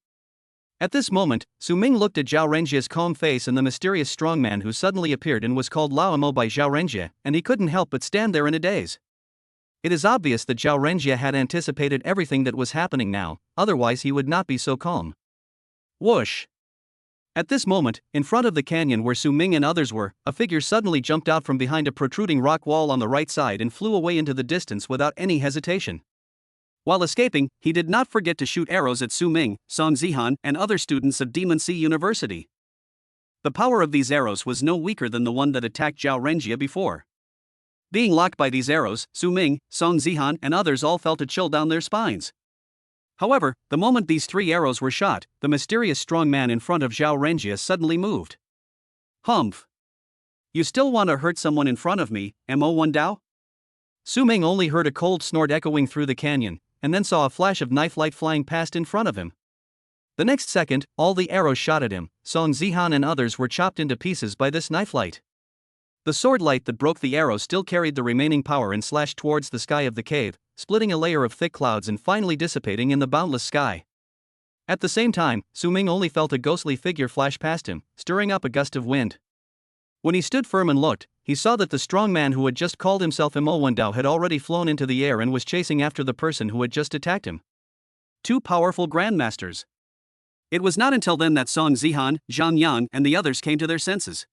[SPEAKER 1] At this moment, Su Ming looked at Zhao Renjie's calm face and the mysterious strongman who suddenly appeared and was called Lao Mo by Zhao Renjie, and he couldn't help but stand there in a daze. It is obvious that Zhao Renjie had anticipated everything that was happening now, otherwise he would not be so calm. Whoosh! At this moment, in front of the canyon where Su Ming and others were, a figure suddenly jumped out from behind a protruding rock wall on the right side and flew away into the distance without any hesitation. While escaping, he did not forget to shoot arrows at Su Ming, Song Zihan, and other students of Demon Sea University. The power of these arrows was no weaker than the one that attacked Zhao Renjie before. Being locked by these arrows, Su Ming, Song Zihan, and others all felt a chill down their spines. However, the moment these 3 arrows were shot, the mysterious strong man in front of Zhao Renjie suddenly moved. Humph! You still want to hurt someone in front of me, Mo Wan Dao? Su Ming only heard a cold snort echoing through the canyon, and then saw a flash of knife light flying past in front of him. The next second, all the arrows shot at him, Song Zihan and others were chopped into pieces by this knife light. The sword light that broke the arrow still carried the remaining power and slashed towards the sky of the cave, splitting a layer of thick clouds and finally dissipating in the boundless sky. At the same time, Su Ming only felt a ghostly figure flash past him, stirring up a gust of wind. When he stood firm and looked, he saw that the strong man who had just called himself Mo Wan Dao had already flown into the air and was chasing after the person who had just attacked him. 2 powerful grandmasters. It was not until then that Song Zihan, Zhang Yang, and the others came to their senses.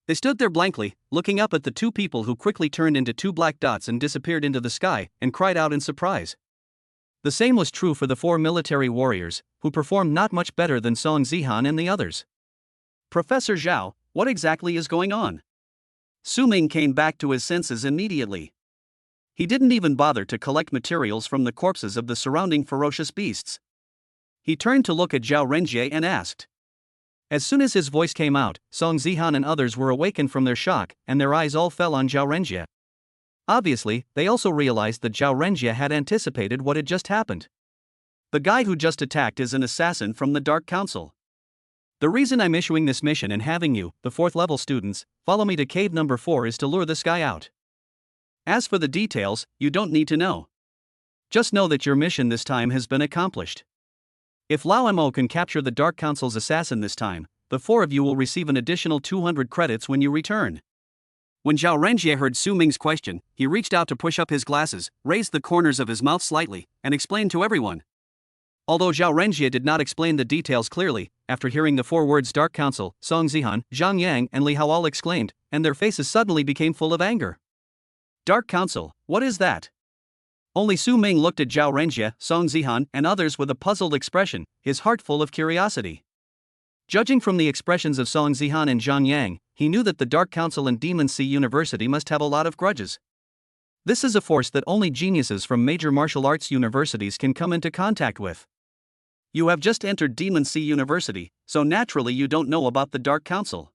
[SPEAKER 1] They stood there blankly, looking up at the 2 people who quickly turned into 2 black dots and disappeared into the sky, and cried out in surprise. The same was true for the 4 military warriors, who performed not much better than Song Zihan and the others. Professor Zhao, what exactly is going on? Su Ming came back to his senses immediately. He didn't even bother to collect materials from the corpses of the surrounding ferocious beasts. He turned to look at Zhao Renjie and asked. As soon as his voice came out, Song Zihan and others were awakened from their shock, and their eyes all fell on Zhao Renjie. Obviously, they also realized that Zhao Renjie had anticipated what had just happened. The guy who just attacked is an assassin from the Dark Council. The reason I'm issuing this mission and having you, the 4th level students, follow me to cave number 4 is to lure this guy out. As for the details, you don't need to know. Just know that your mission this time has been accomplished. If Lao Mo can capture the Dark Council's assassin this time, the 4 of you will receive an additional 200 credits when you return. When Zhao Renjie heard Su Ming's question, he reached out to push up his glasses, raised the corners of his mouth slightly, and explained to everyone. Although Zhao Renjie did not explain the details clearly, after hearing the 4 words Dark Council, Song Zihan, Zhang Yang, and Li Hao all exclaimed, and their faces suddenly became full of anger. Dark Council, what is that? Only Su Ming looked at Zhao Renjie, Song Zihan, and others with a puzzled expression, his heart full of curiosity. Judging from the expressions of Song Zihan and Zhang Yang, he knew that the Dark Council and Demon Sea University must have a lot of grudges. This is a force that only geniuses from major martial arts universities can come into contact with. You have just entered Demon Sea University, so naturally you don't know about the Dark Council.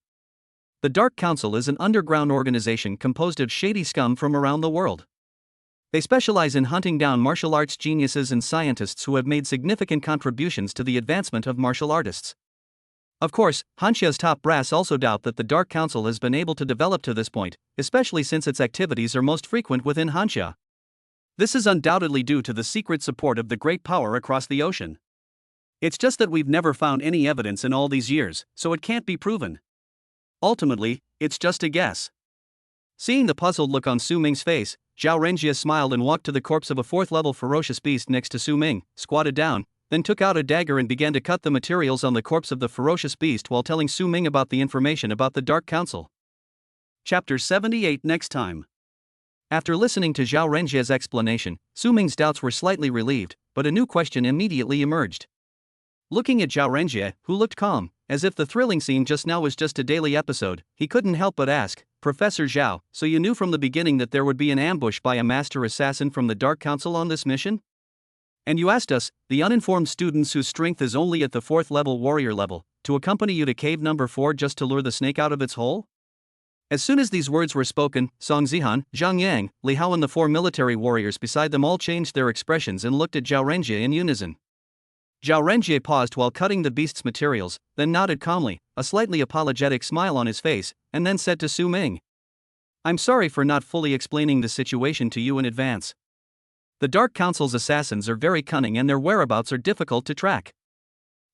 [SPEAKER 1] The Dark Council is an underground organization composed of shady scum from around the world. They specialize in hunting down martial arts geniuses and scientists who have made significant contributions to the advancement of martial artists. Of course, Hanxia's top brass also doubt that the Dark Council has been able to develop to this point, especially since its activities are most frequent within Hanxia. This is undoubtedly due to the secret support of the great power across the ocean. It's just that we've never found any evidence in all these years, so it can't be proven. Ultimately, it's just a guess. Seeing the puzzled look on Su Ming's face, Zhao Renjie smiled and walked to the corpse of a 4th level ferocious beast next to Su Ming, squatted down, then took out a dagger and began to cut the materials on the corpse of the ferocious beast while telling Su Ming about the information about the Dark Council. Chapter 78 next time. After listening to Zhao Renjie's explanation, Su Ming's doubts were slightly relieved, but a new question immediately emerged. Looking at Zhao Renjie, who looked calm, as if the thrilling scene just now was just a daily episode, he couldn't help but ask, Professor Zhao, so you knew from the beginning that there would be an ambush by a master assassin from the Dark Council on this mission? And you asked us, the uninformed students whose strength is only at the 4th level warrior level, to accompany you to cave number 4 just to lure the snake out of its hole? As soon as these words were spoken, Song Zihan, Zhang Yang, Li Hao and the 4 military warriors beside them all changed their expressions and looked at Zhao Renjie in unison. Zhao Renjie paused while cutting the beast's materials, then nodded calmly, a slightly apologetic smile on his face, and then said to Su Ming, "I'm sorry for not fully explaining the situation to you in advance. The Dark Council's assassins are very cunning and their whereabouts are difficult to track.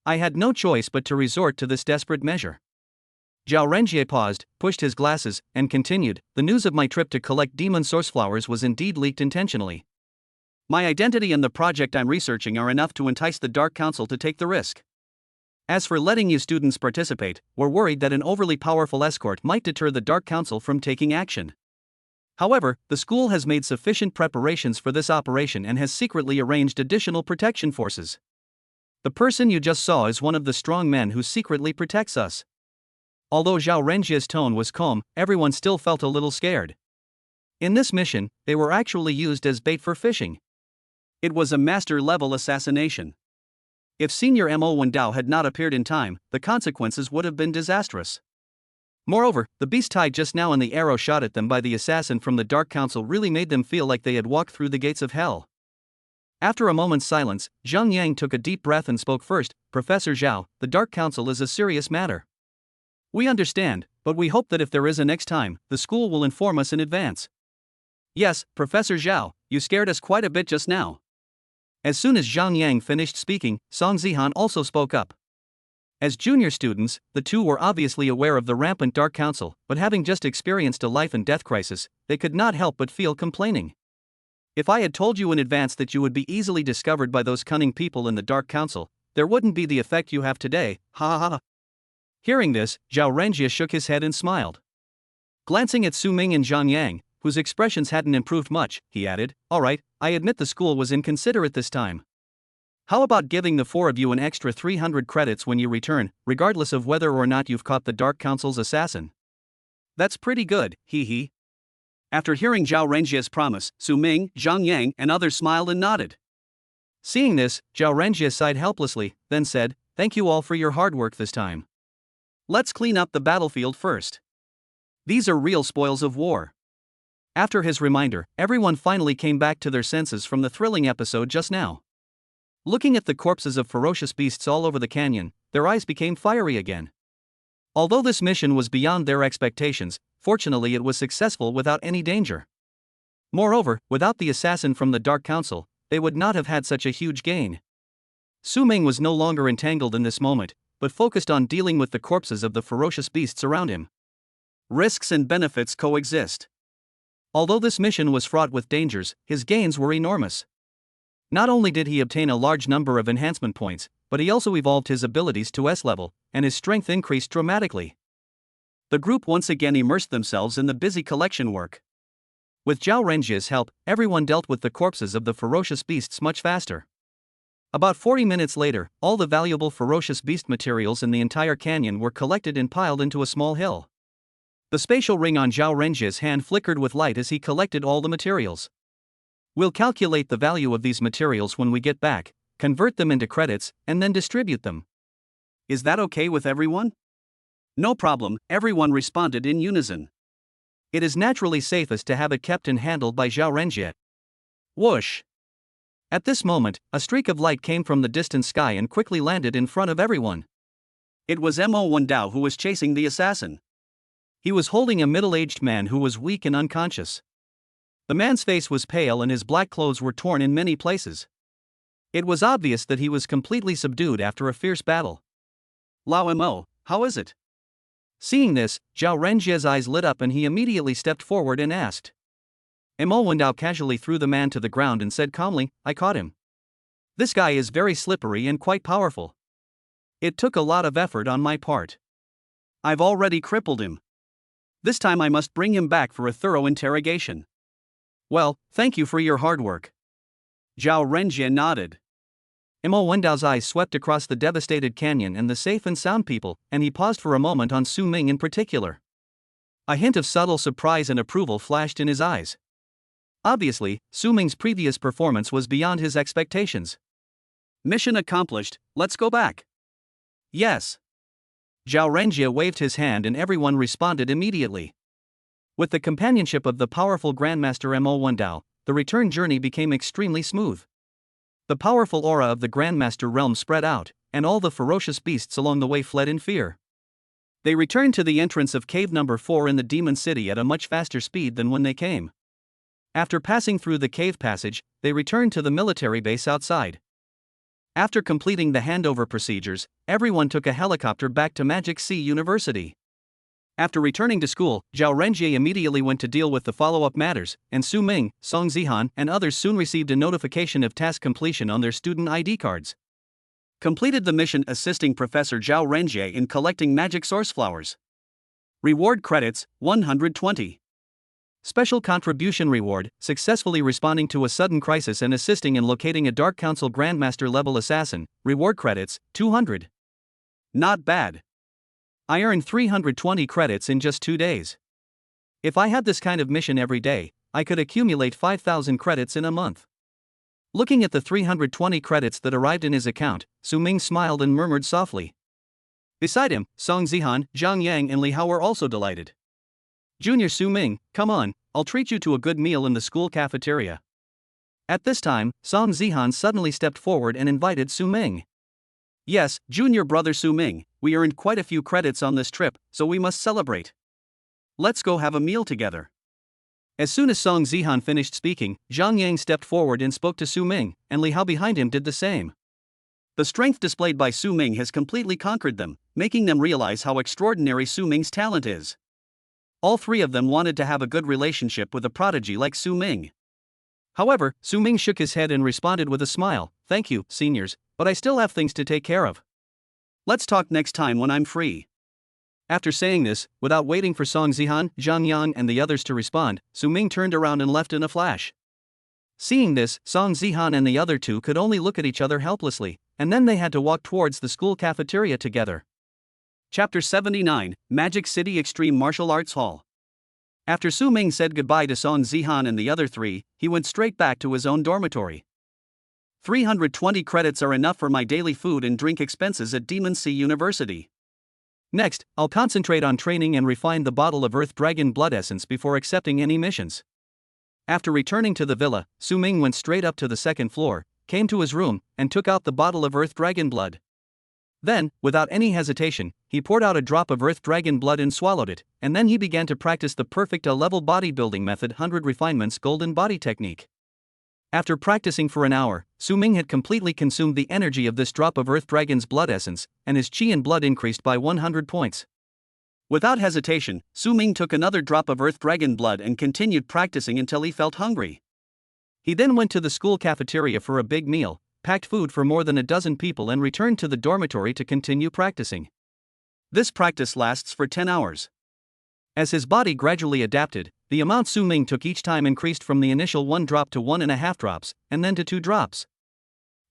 [SPEAKER 1] I had no choice but to resort to this desperate measure." Zhao Renjie paused, pushed his glasses, and continued, "The news of my trip to collect demon source flowers was indeed leaked intentionally. My identity and the project I'm researching are enough to entice the Dark Council to take the risk. As for letting you students participate, we're worried that an overly powerful escort might deter the Dark Council from taking action. However, the school has made sufficient preparations for this operation and has secretly arranged additional protection forces. The person you just saw is one of the strong men who secretly protects us." Although Zhao Renjie's tone was calm, everyone still felt a little scared. In this mission, they were actually used as bait for fishing. It was a master-level assassination. If Senior Mo Wendao had not appeared in time, the consequences would have been disastrous. Moreover, the beast tied just now and the arrow shot at them by the assassin from the Dark Council really made them feel like they had walked through the gates of hell. After a moment's silence, Zhang Yang took a deep breath and spoke first. "Professor Zhao, the Dark Council is a serious matter. We understand, but we hope that if there is a next time, the school will inform us in advance." "Yes, Professor Zhao, you scared us quite a bit just now." As soon as Zhang Yang finished speaking, Song Zihan also spoke up. As junior students, the two were obviously aware of the rampant Dark Council, but having just experienced a life and death crisis, they could not help but feel complaining. "If I had told you in advance that you would be easily discovered by those cunning people in the Dark Council, there wouldn't be the effect you have today, ha ha ha." Hearing this, Zhao Renjie shook his head and smiled. Glancing at Su Ming and Zhang Yang, whose expressions hadn't improved much, he added, "All right, I admit the school was inconsiderate this time. How about giving the four of you an extra 300 credits when you return, regardless of whether or not you've caught the Dark Council's assassin?" "That's pretty good, hee hee." After hearing Zhao Renjie's promise, Su Ming, Zhang Yang, and others smiled and nodded. Seeing this, Zhao Renjie sighed helplessly, then said, "Thank you all for your hard work this time. Let's clean up the battlefield first. These are real spoils of war." After his reminder, everyone finally came back to their senses from the thrilling episode just now. Looking at the corpses of ferocious beasts all over the canyon, their eyes became fiery again. Although this mission was beyond their expectations, fortunately it was successful without any danger. Moreover, without the assassin from the Dark Council, they would not have had such a huge gain. Su Ming was no longer entangled in this moment, but focused on dealing with the corpses of the ferocious beasts around him. Risks and benefits coexist. Although this mission was fraught with dangers, his gains were enormous. Not only did he obtain a large number of enhancement points, but he also evolved his abilities to S-level, and his strength increased dramatically. The group once again immersed themselves in the busy collection work. With Zhao Renjie's help, everyone dealt with the corpses of the ferocious beasts much faster. About 40 minutes later, all the valuable ferocious beast materials in the entire canyon were collected and piled into a small hill. The spatial ring on Zhao Renjie's hand flickered with light as he collected all the materials. "We'll calculate the value of these materials when we get back, convert them into credits, and then distribute them. Is that okay with everyone?" "No problem," everyone responded in unison. It is naturally safest to have it kept and handled by Zhao Renjie. Whoosh! At this moment, a streak of light came from the distant sky and quickly landed in front of everyone. It was Mo Wendao who was chasing the assassin. He was holding a middle-aged man who was weak and unconscious. The man's face was pale and his black clothes were torn in many places. It was obvious that he was completely subdued after a fierce battle. "Lao Mo, how is it?" Seeing this, Zhao Renjie's eyes lit up and he immediately stepped forward and asked. Mo Wendao casually threw the man to the ground and said calmly, "I caught him. This guy is very slippery and quite powerful. It took a lot of effort on my part. I've already crippled him. This time I must bring him back for a thorough interrogation." "Well, thank you for your hard work." Zhao Renjie nodded. Mo Wendao's eyes swept across the devastated canyon and the safe and sound people, and he paused for a moment on Su Ming in particular. A hint of subtle surprise and approval flashed in his eyes. Obviously, Su Ming's previous performance was beyond his expectations. "Mission accomplished, let's go back." "Yes." Zhao Renjie waved his hand and everyone responded immediately. With the companionship of the powerful Grandmaster Mo Wendao, the return journey became extremely smooth. The powerful aura of the Grandmaster realm spread out, and all the ferocious beasts along the way fled in fear. They returned to the entrance of cave number 4 in the Demon City at a much faster speed than when they came. After passing through the cave passage, they returned to the military base outside. After completing the handover procedures, everyone took a helicopter back to Magic Sea University. After returning to school, Zhao Renjie immediately went to deal with the follow-up matters, and Su Ming, Song Zihan, and others soon received a notification of task completion on their student ID cards. Completed the mission assisting Professor Zhao Renjie in collecting magic source flowers. Reward credits, 120. Special contribution reward, successfully responding to a sudden crisis and assisting in locating a Dark Council Grandmaster level assassin, reward credits, 200. Not bad. I earned 320 credits in just 2 days. If I had this kind of mission every day, I could accumulate 5,000 credits in a month. Looking at the 320 credits that arrived in his account, Su Ming smiled and murmured softly. Beside him, Song Zihan, Zhang Yang and Li Hao were also delighted. Junior Su Ming, come on, I'll treat you to a good meal in the school cafeteria. At this time, Song Zihan suddenly stepped forward and invited Su Ming. Yes, junior brother Su Ming, we earned quite a few credits on this trip, so we must celebrate. Let's go have a meal together. As soon as Song Zihan finished speaking, Zhang Yang stepped forward and spoke to Su Ming, and Li Hao behind him did the same. The strength displayed by Su Ming has completely conquered them, making them realize how extraordinary Su Ming's talent is. All three of them wanted to have a good relationship with a prodigy like Su Ming. However, Su Ming shook his head and responded with a smile, "Thank you, seniors, but I still have things to take care of. Let's talk next time when I'm free." After saying this, without waiting for Song Zihan, Zhang Yang and the others to respond, Su Ming turned around and left in a flash. Seeing this, Song Zihan and the other two could only look at each other helplessly, and then they had to walk towards the school cafeteria together. Chapter 79, Magic City Extreme Martial Arts Hall. After Su Ming said goodbye to Song Zihan and the other three, he went straight back to his own dormitory. 320 credits are enough for my daily food and drink expenses at Demon Sea University. Next, I'll concentrate on training and refine the bottle of Earth Dragon Blood Essence before accepting any missions. After returning to the villa, Su Ming went straight up to the second floor, came to his room, and took out the bottle of Earth Dragon Blood. Then, without any hesitation, he poured out a drop of Earth Dragon Blood and swallowed it, and then he began to practice the perfect A-level bodybuilding method 100 Refinements Golden Body Technique. After practicing for an hour, Su Ming had completely consumed the energy of this drop of Earth Dragon's blood essence, and his chi and blood increased by 100 points. Without hesitation, Su Ming took another drop of Earth Dragon blood and continued practicing until he felt hungry. He then went to the school cafeteria for a big meal, packed food for more than a dozen people and returned to the dormitory to continue practicing. This practice lasts for 10 hours. As his body gradually adapted, the amount Su Ming took each time increased from the initial 1 drop to 1.5 drops, and then to 2 drops.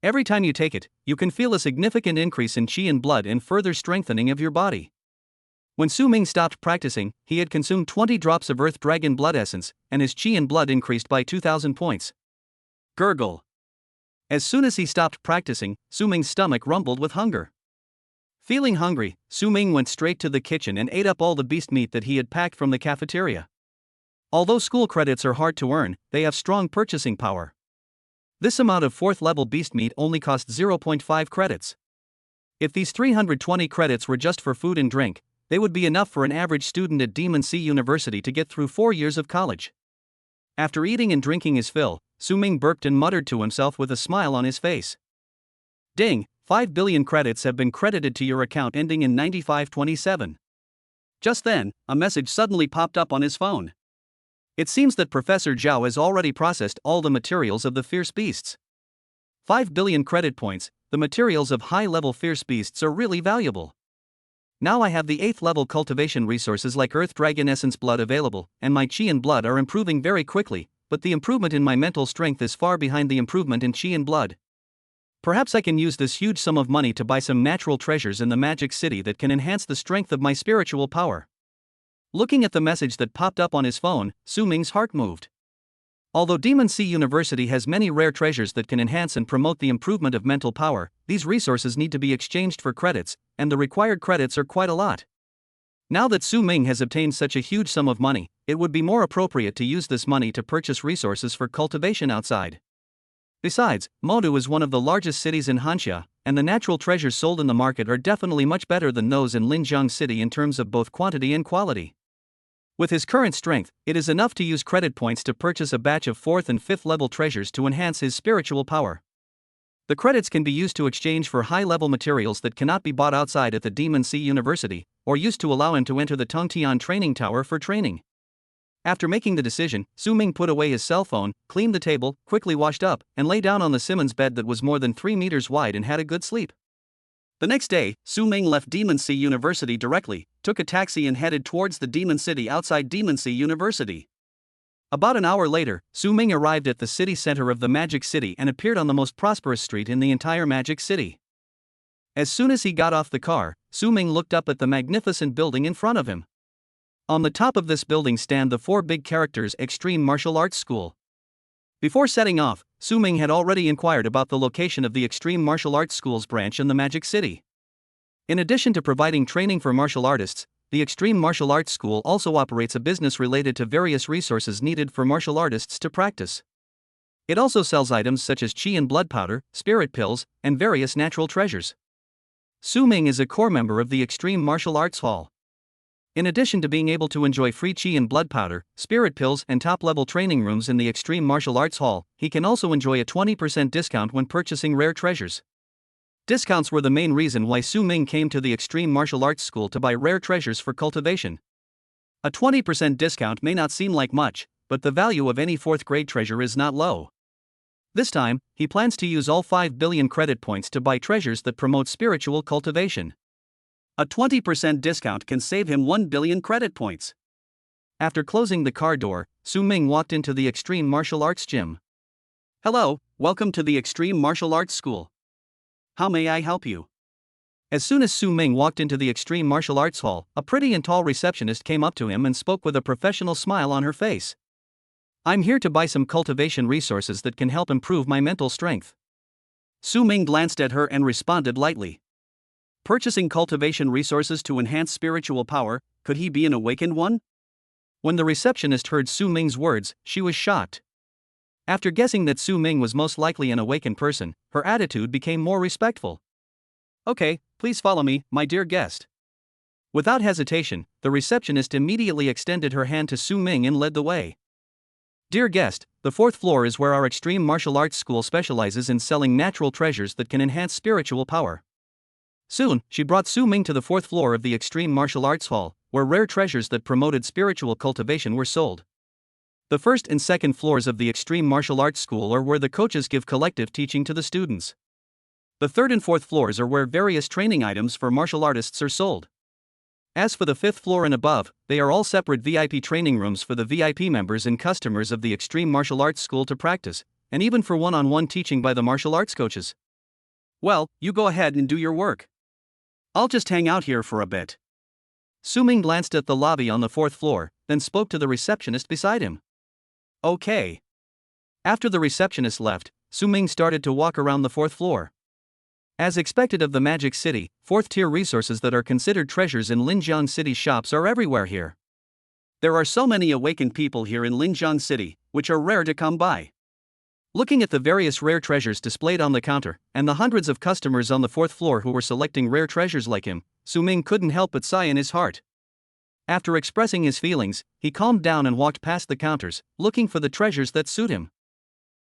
[SPEAKER 1] Every time you take it, you can feel a significant increase in chi and blood and further strengthening of your body. When Su Ming stopped practicing, he had consumed 20 drops of Earth Dragon Blood Essence, and his chi and blood increased by 2,000 points. Gurgle. As soon as he stopped practicing, Su Ming's stomach rumbled with hunger. Feeling hungry, Su Ming went straight to the kitchen and ate up all the beast meat that he had packed from the cafeteria. Although school credits are hard to earn, they have strong purchasing power. This amount of 4th level beast meat only cost 0.5 credits. If these 320 credits were just for food and drink, they would be enough for an average student at Demon Sea University to get through 4 years of college. After eating and drinking his fill, Su Ming burped and muttered to himself with a smile on his face. Ding, 5 billion credits have been credited to your account ending in 9527. Just then, a message suddenly popped up on his phone. It seems that Professor Zhao has already processed all the materials of the fierce beasts. 5 billion credit points, the materials of high-level fierce beasts are really valuable. Now I have the 8th level cultivation resources like Earth Dragon Essence Blood available, and my chi and blood are improving very quickly, but the improvement in my mental strength is far behind the improvement in chi and blood. Perhaps I can use this huge sum of money to buy some natural treasures in the Magic City that can enhance the strength of my spiritual power. Looking at the message that popped up on his phone, Su Ming's heart moved. Although Demon Sea University has many rare treasures that can enhance and promote the improvement of mental power, these resources need to be exchanged for credits, and the required credits are quite a lot. Now that Su Ming has obtained such a huge sum of money, it would be more appropriate to use this money to purchase resources for cultivation outside. Besides, Modu is one of the largest cities in Hanxia, and the natural treasures sold in the market are definitely much better than those in Linjiang City in terms of both quantity and quality. With his current strength, it is enough to use credit points to purchase a batch of 4th and 5th level treasures to enhance his spiritual power. The credits can be used to exchange for high-level materials that cannot be bought outside at the Demon Sea University, or used to allow him to enter the Tongtian training tower for training. After making the decision, Su Ming put away his cell phone, cleaned the table, quickly washed up, and lay down on the Simmons bed that was more than 3 meters wide and had a good sleep. The next day, Su Ming left Demon Sea University directly, took a taxi and headed towards the Demon City outside Demon Sea University. About an hour later, Su Ming arrived at the city center of the Magic City and appeared on the most prosperous street in the entire Magic City. As soon as he got off the car, Su Ming looked up at the magnificent building in front of him. On the top of this building stand the 4 big characters Extreme Martial Arts School. Before setting off, Su Ming had already inquired about the location of the Extreme Martial Arts School's branch in the Magic City. In addition to providing training for martial artists, the Extreme Martial Arts School also operates a business related to various resources needed for martial artists to practice. It also sells items such as chi and blood powder, spirit pills, and various natural treasures. Su Ming is a core member of the Extreme Martial Arts Hall. In addition to being able to enjoy free chi and blood powder, spirit pills, and top-level training rooms in the Extreme Martial Arts Hall, he can also enjoy a 20% discount when purchasing rare treasures. Discounts were the main reason why Su Ming came to the Extreme Martial Arts School to buy rare treasures for cultivation. A 20% discount may not seem like much, but the value of any 4th-grade treasure is not low. This time, he plans to use all 5 billion credit points to buy treasures that promote spiritual cultivation. A 20% discount can save him 1 billion credit points. After closing the car door, Su Ming walked into the Extreme Martial Arts Gym. Hello, welcome to the Extreme Martial Arts School. How may I help you? As soon as Su Ming walked into the Extreme Martial Arts Hall, a pretty and tall receptionist came up to him and spoke with a professional smile on her face. I'm here to buy some cultivation resources that can help improve my mental strength. Su Ming glanced at her and responded lightly. Purchasing cultivation resources to enhance spiritual power, could he be an awakened one? When the receptionist heard Su Ming's words, she was shocked. After guessing that Su Ming was most likely an awakened person, her attitude became more respectful. Okay, please follow me, my dear guest. Without hesitation, the receptionist immediately extended her hand to Su Ming and led the way. Dear guest, the 4th floor is where our Extreme Martial Arts School specializes in selling natural treasures that can enhance spiritual power. Soon, she brought Su Ming to the 4th floor of the Extreme Martial Arts Hall, where rare treasures that promoted spiritual cultivation were sold. The 1st and 2nd floors of the Extreme Martial Arts School are where the coaches give collective teaching to the students. The 3rd and 4th floors are where various training items for martial artists are sold. As for the 5th floor and above, they are all separate VIP training rooms for the VIP members and customers of the Extreme Martial Arts School to practice, and even for one-on-one teaching by the martial arts coaches. Well, you go ahead and do your work. I'll just hang out here for a bit. Su Ming glanced at the lobby on the 4th floor, then spoke to the receptionist beside him. Okay. After the receptionist left, Su Ming started to walk around the 4th floor. As expected of the Magic City, 4th-tier resources that are considered treasures in Linjiang City shops are everywhere here. There are so many awakened people here in Linjiang City, which are rare to come by. Looking at the various rare treasures displayed on the counter, and the hundreds of customers on the 4th floor who were selecting rare treasures like him, Su Ming couldn't help but sigh in his heart. After expressing his feelings, he calmed down and walked past the counters, looking for the treasures that suit him.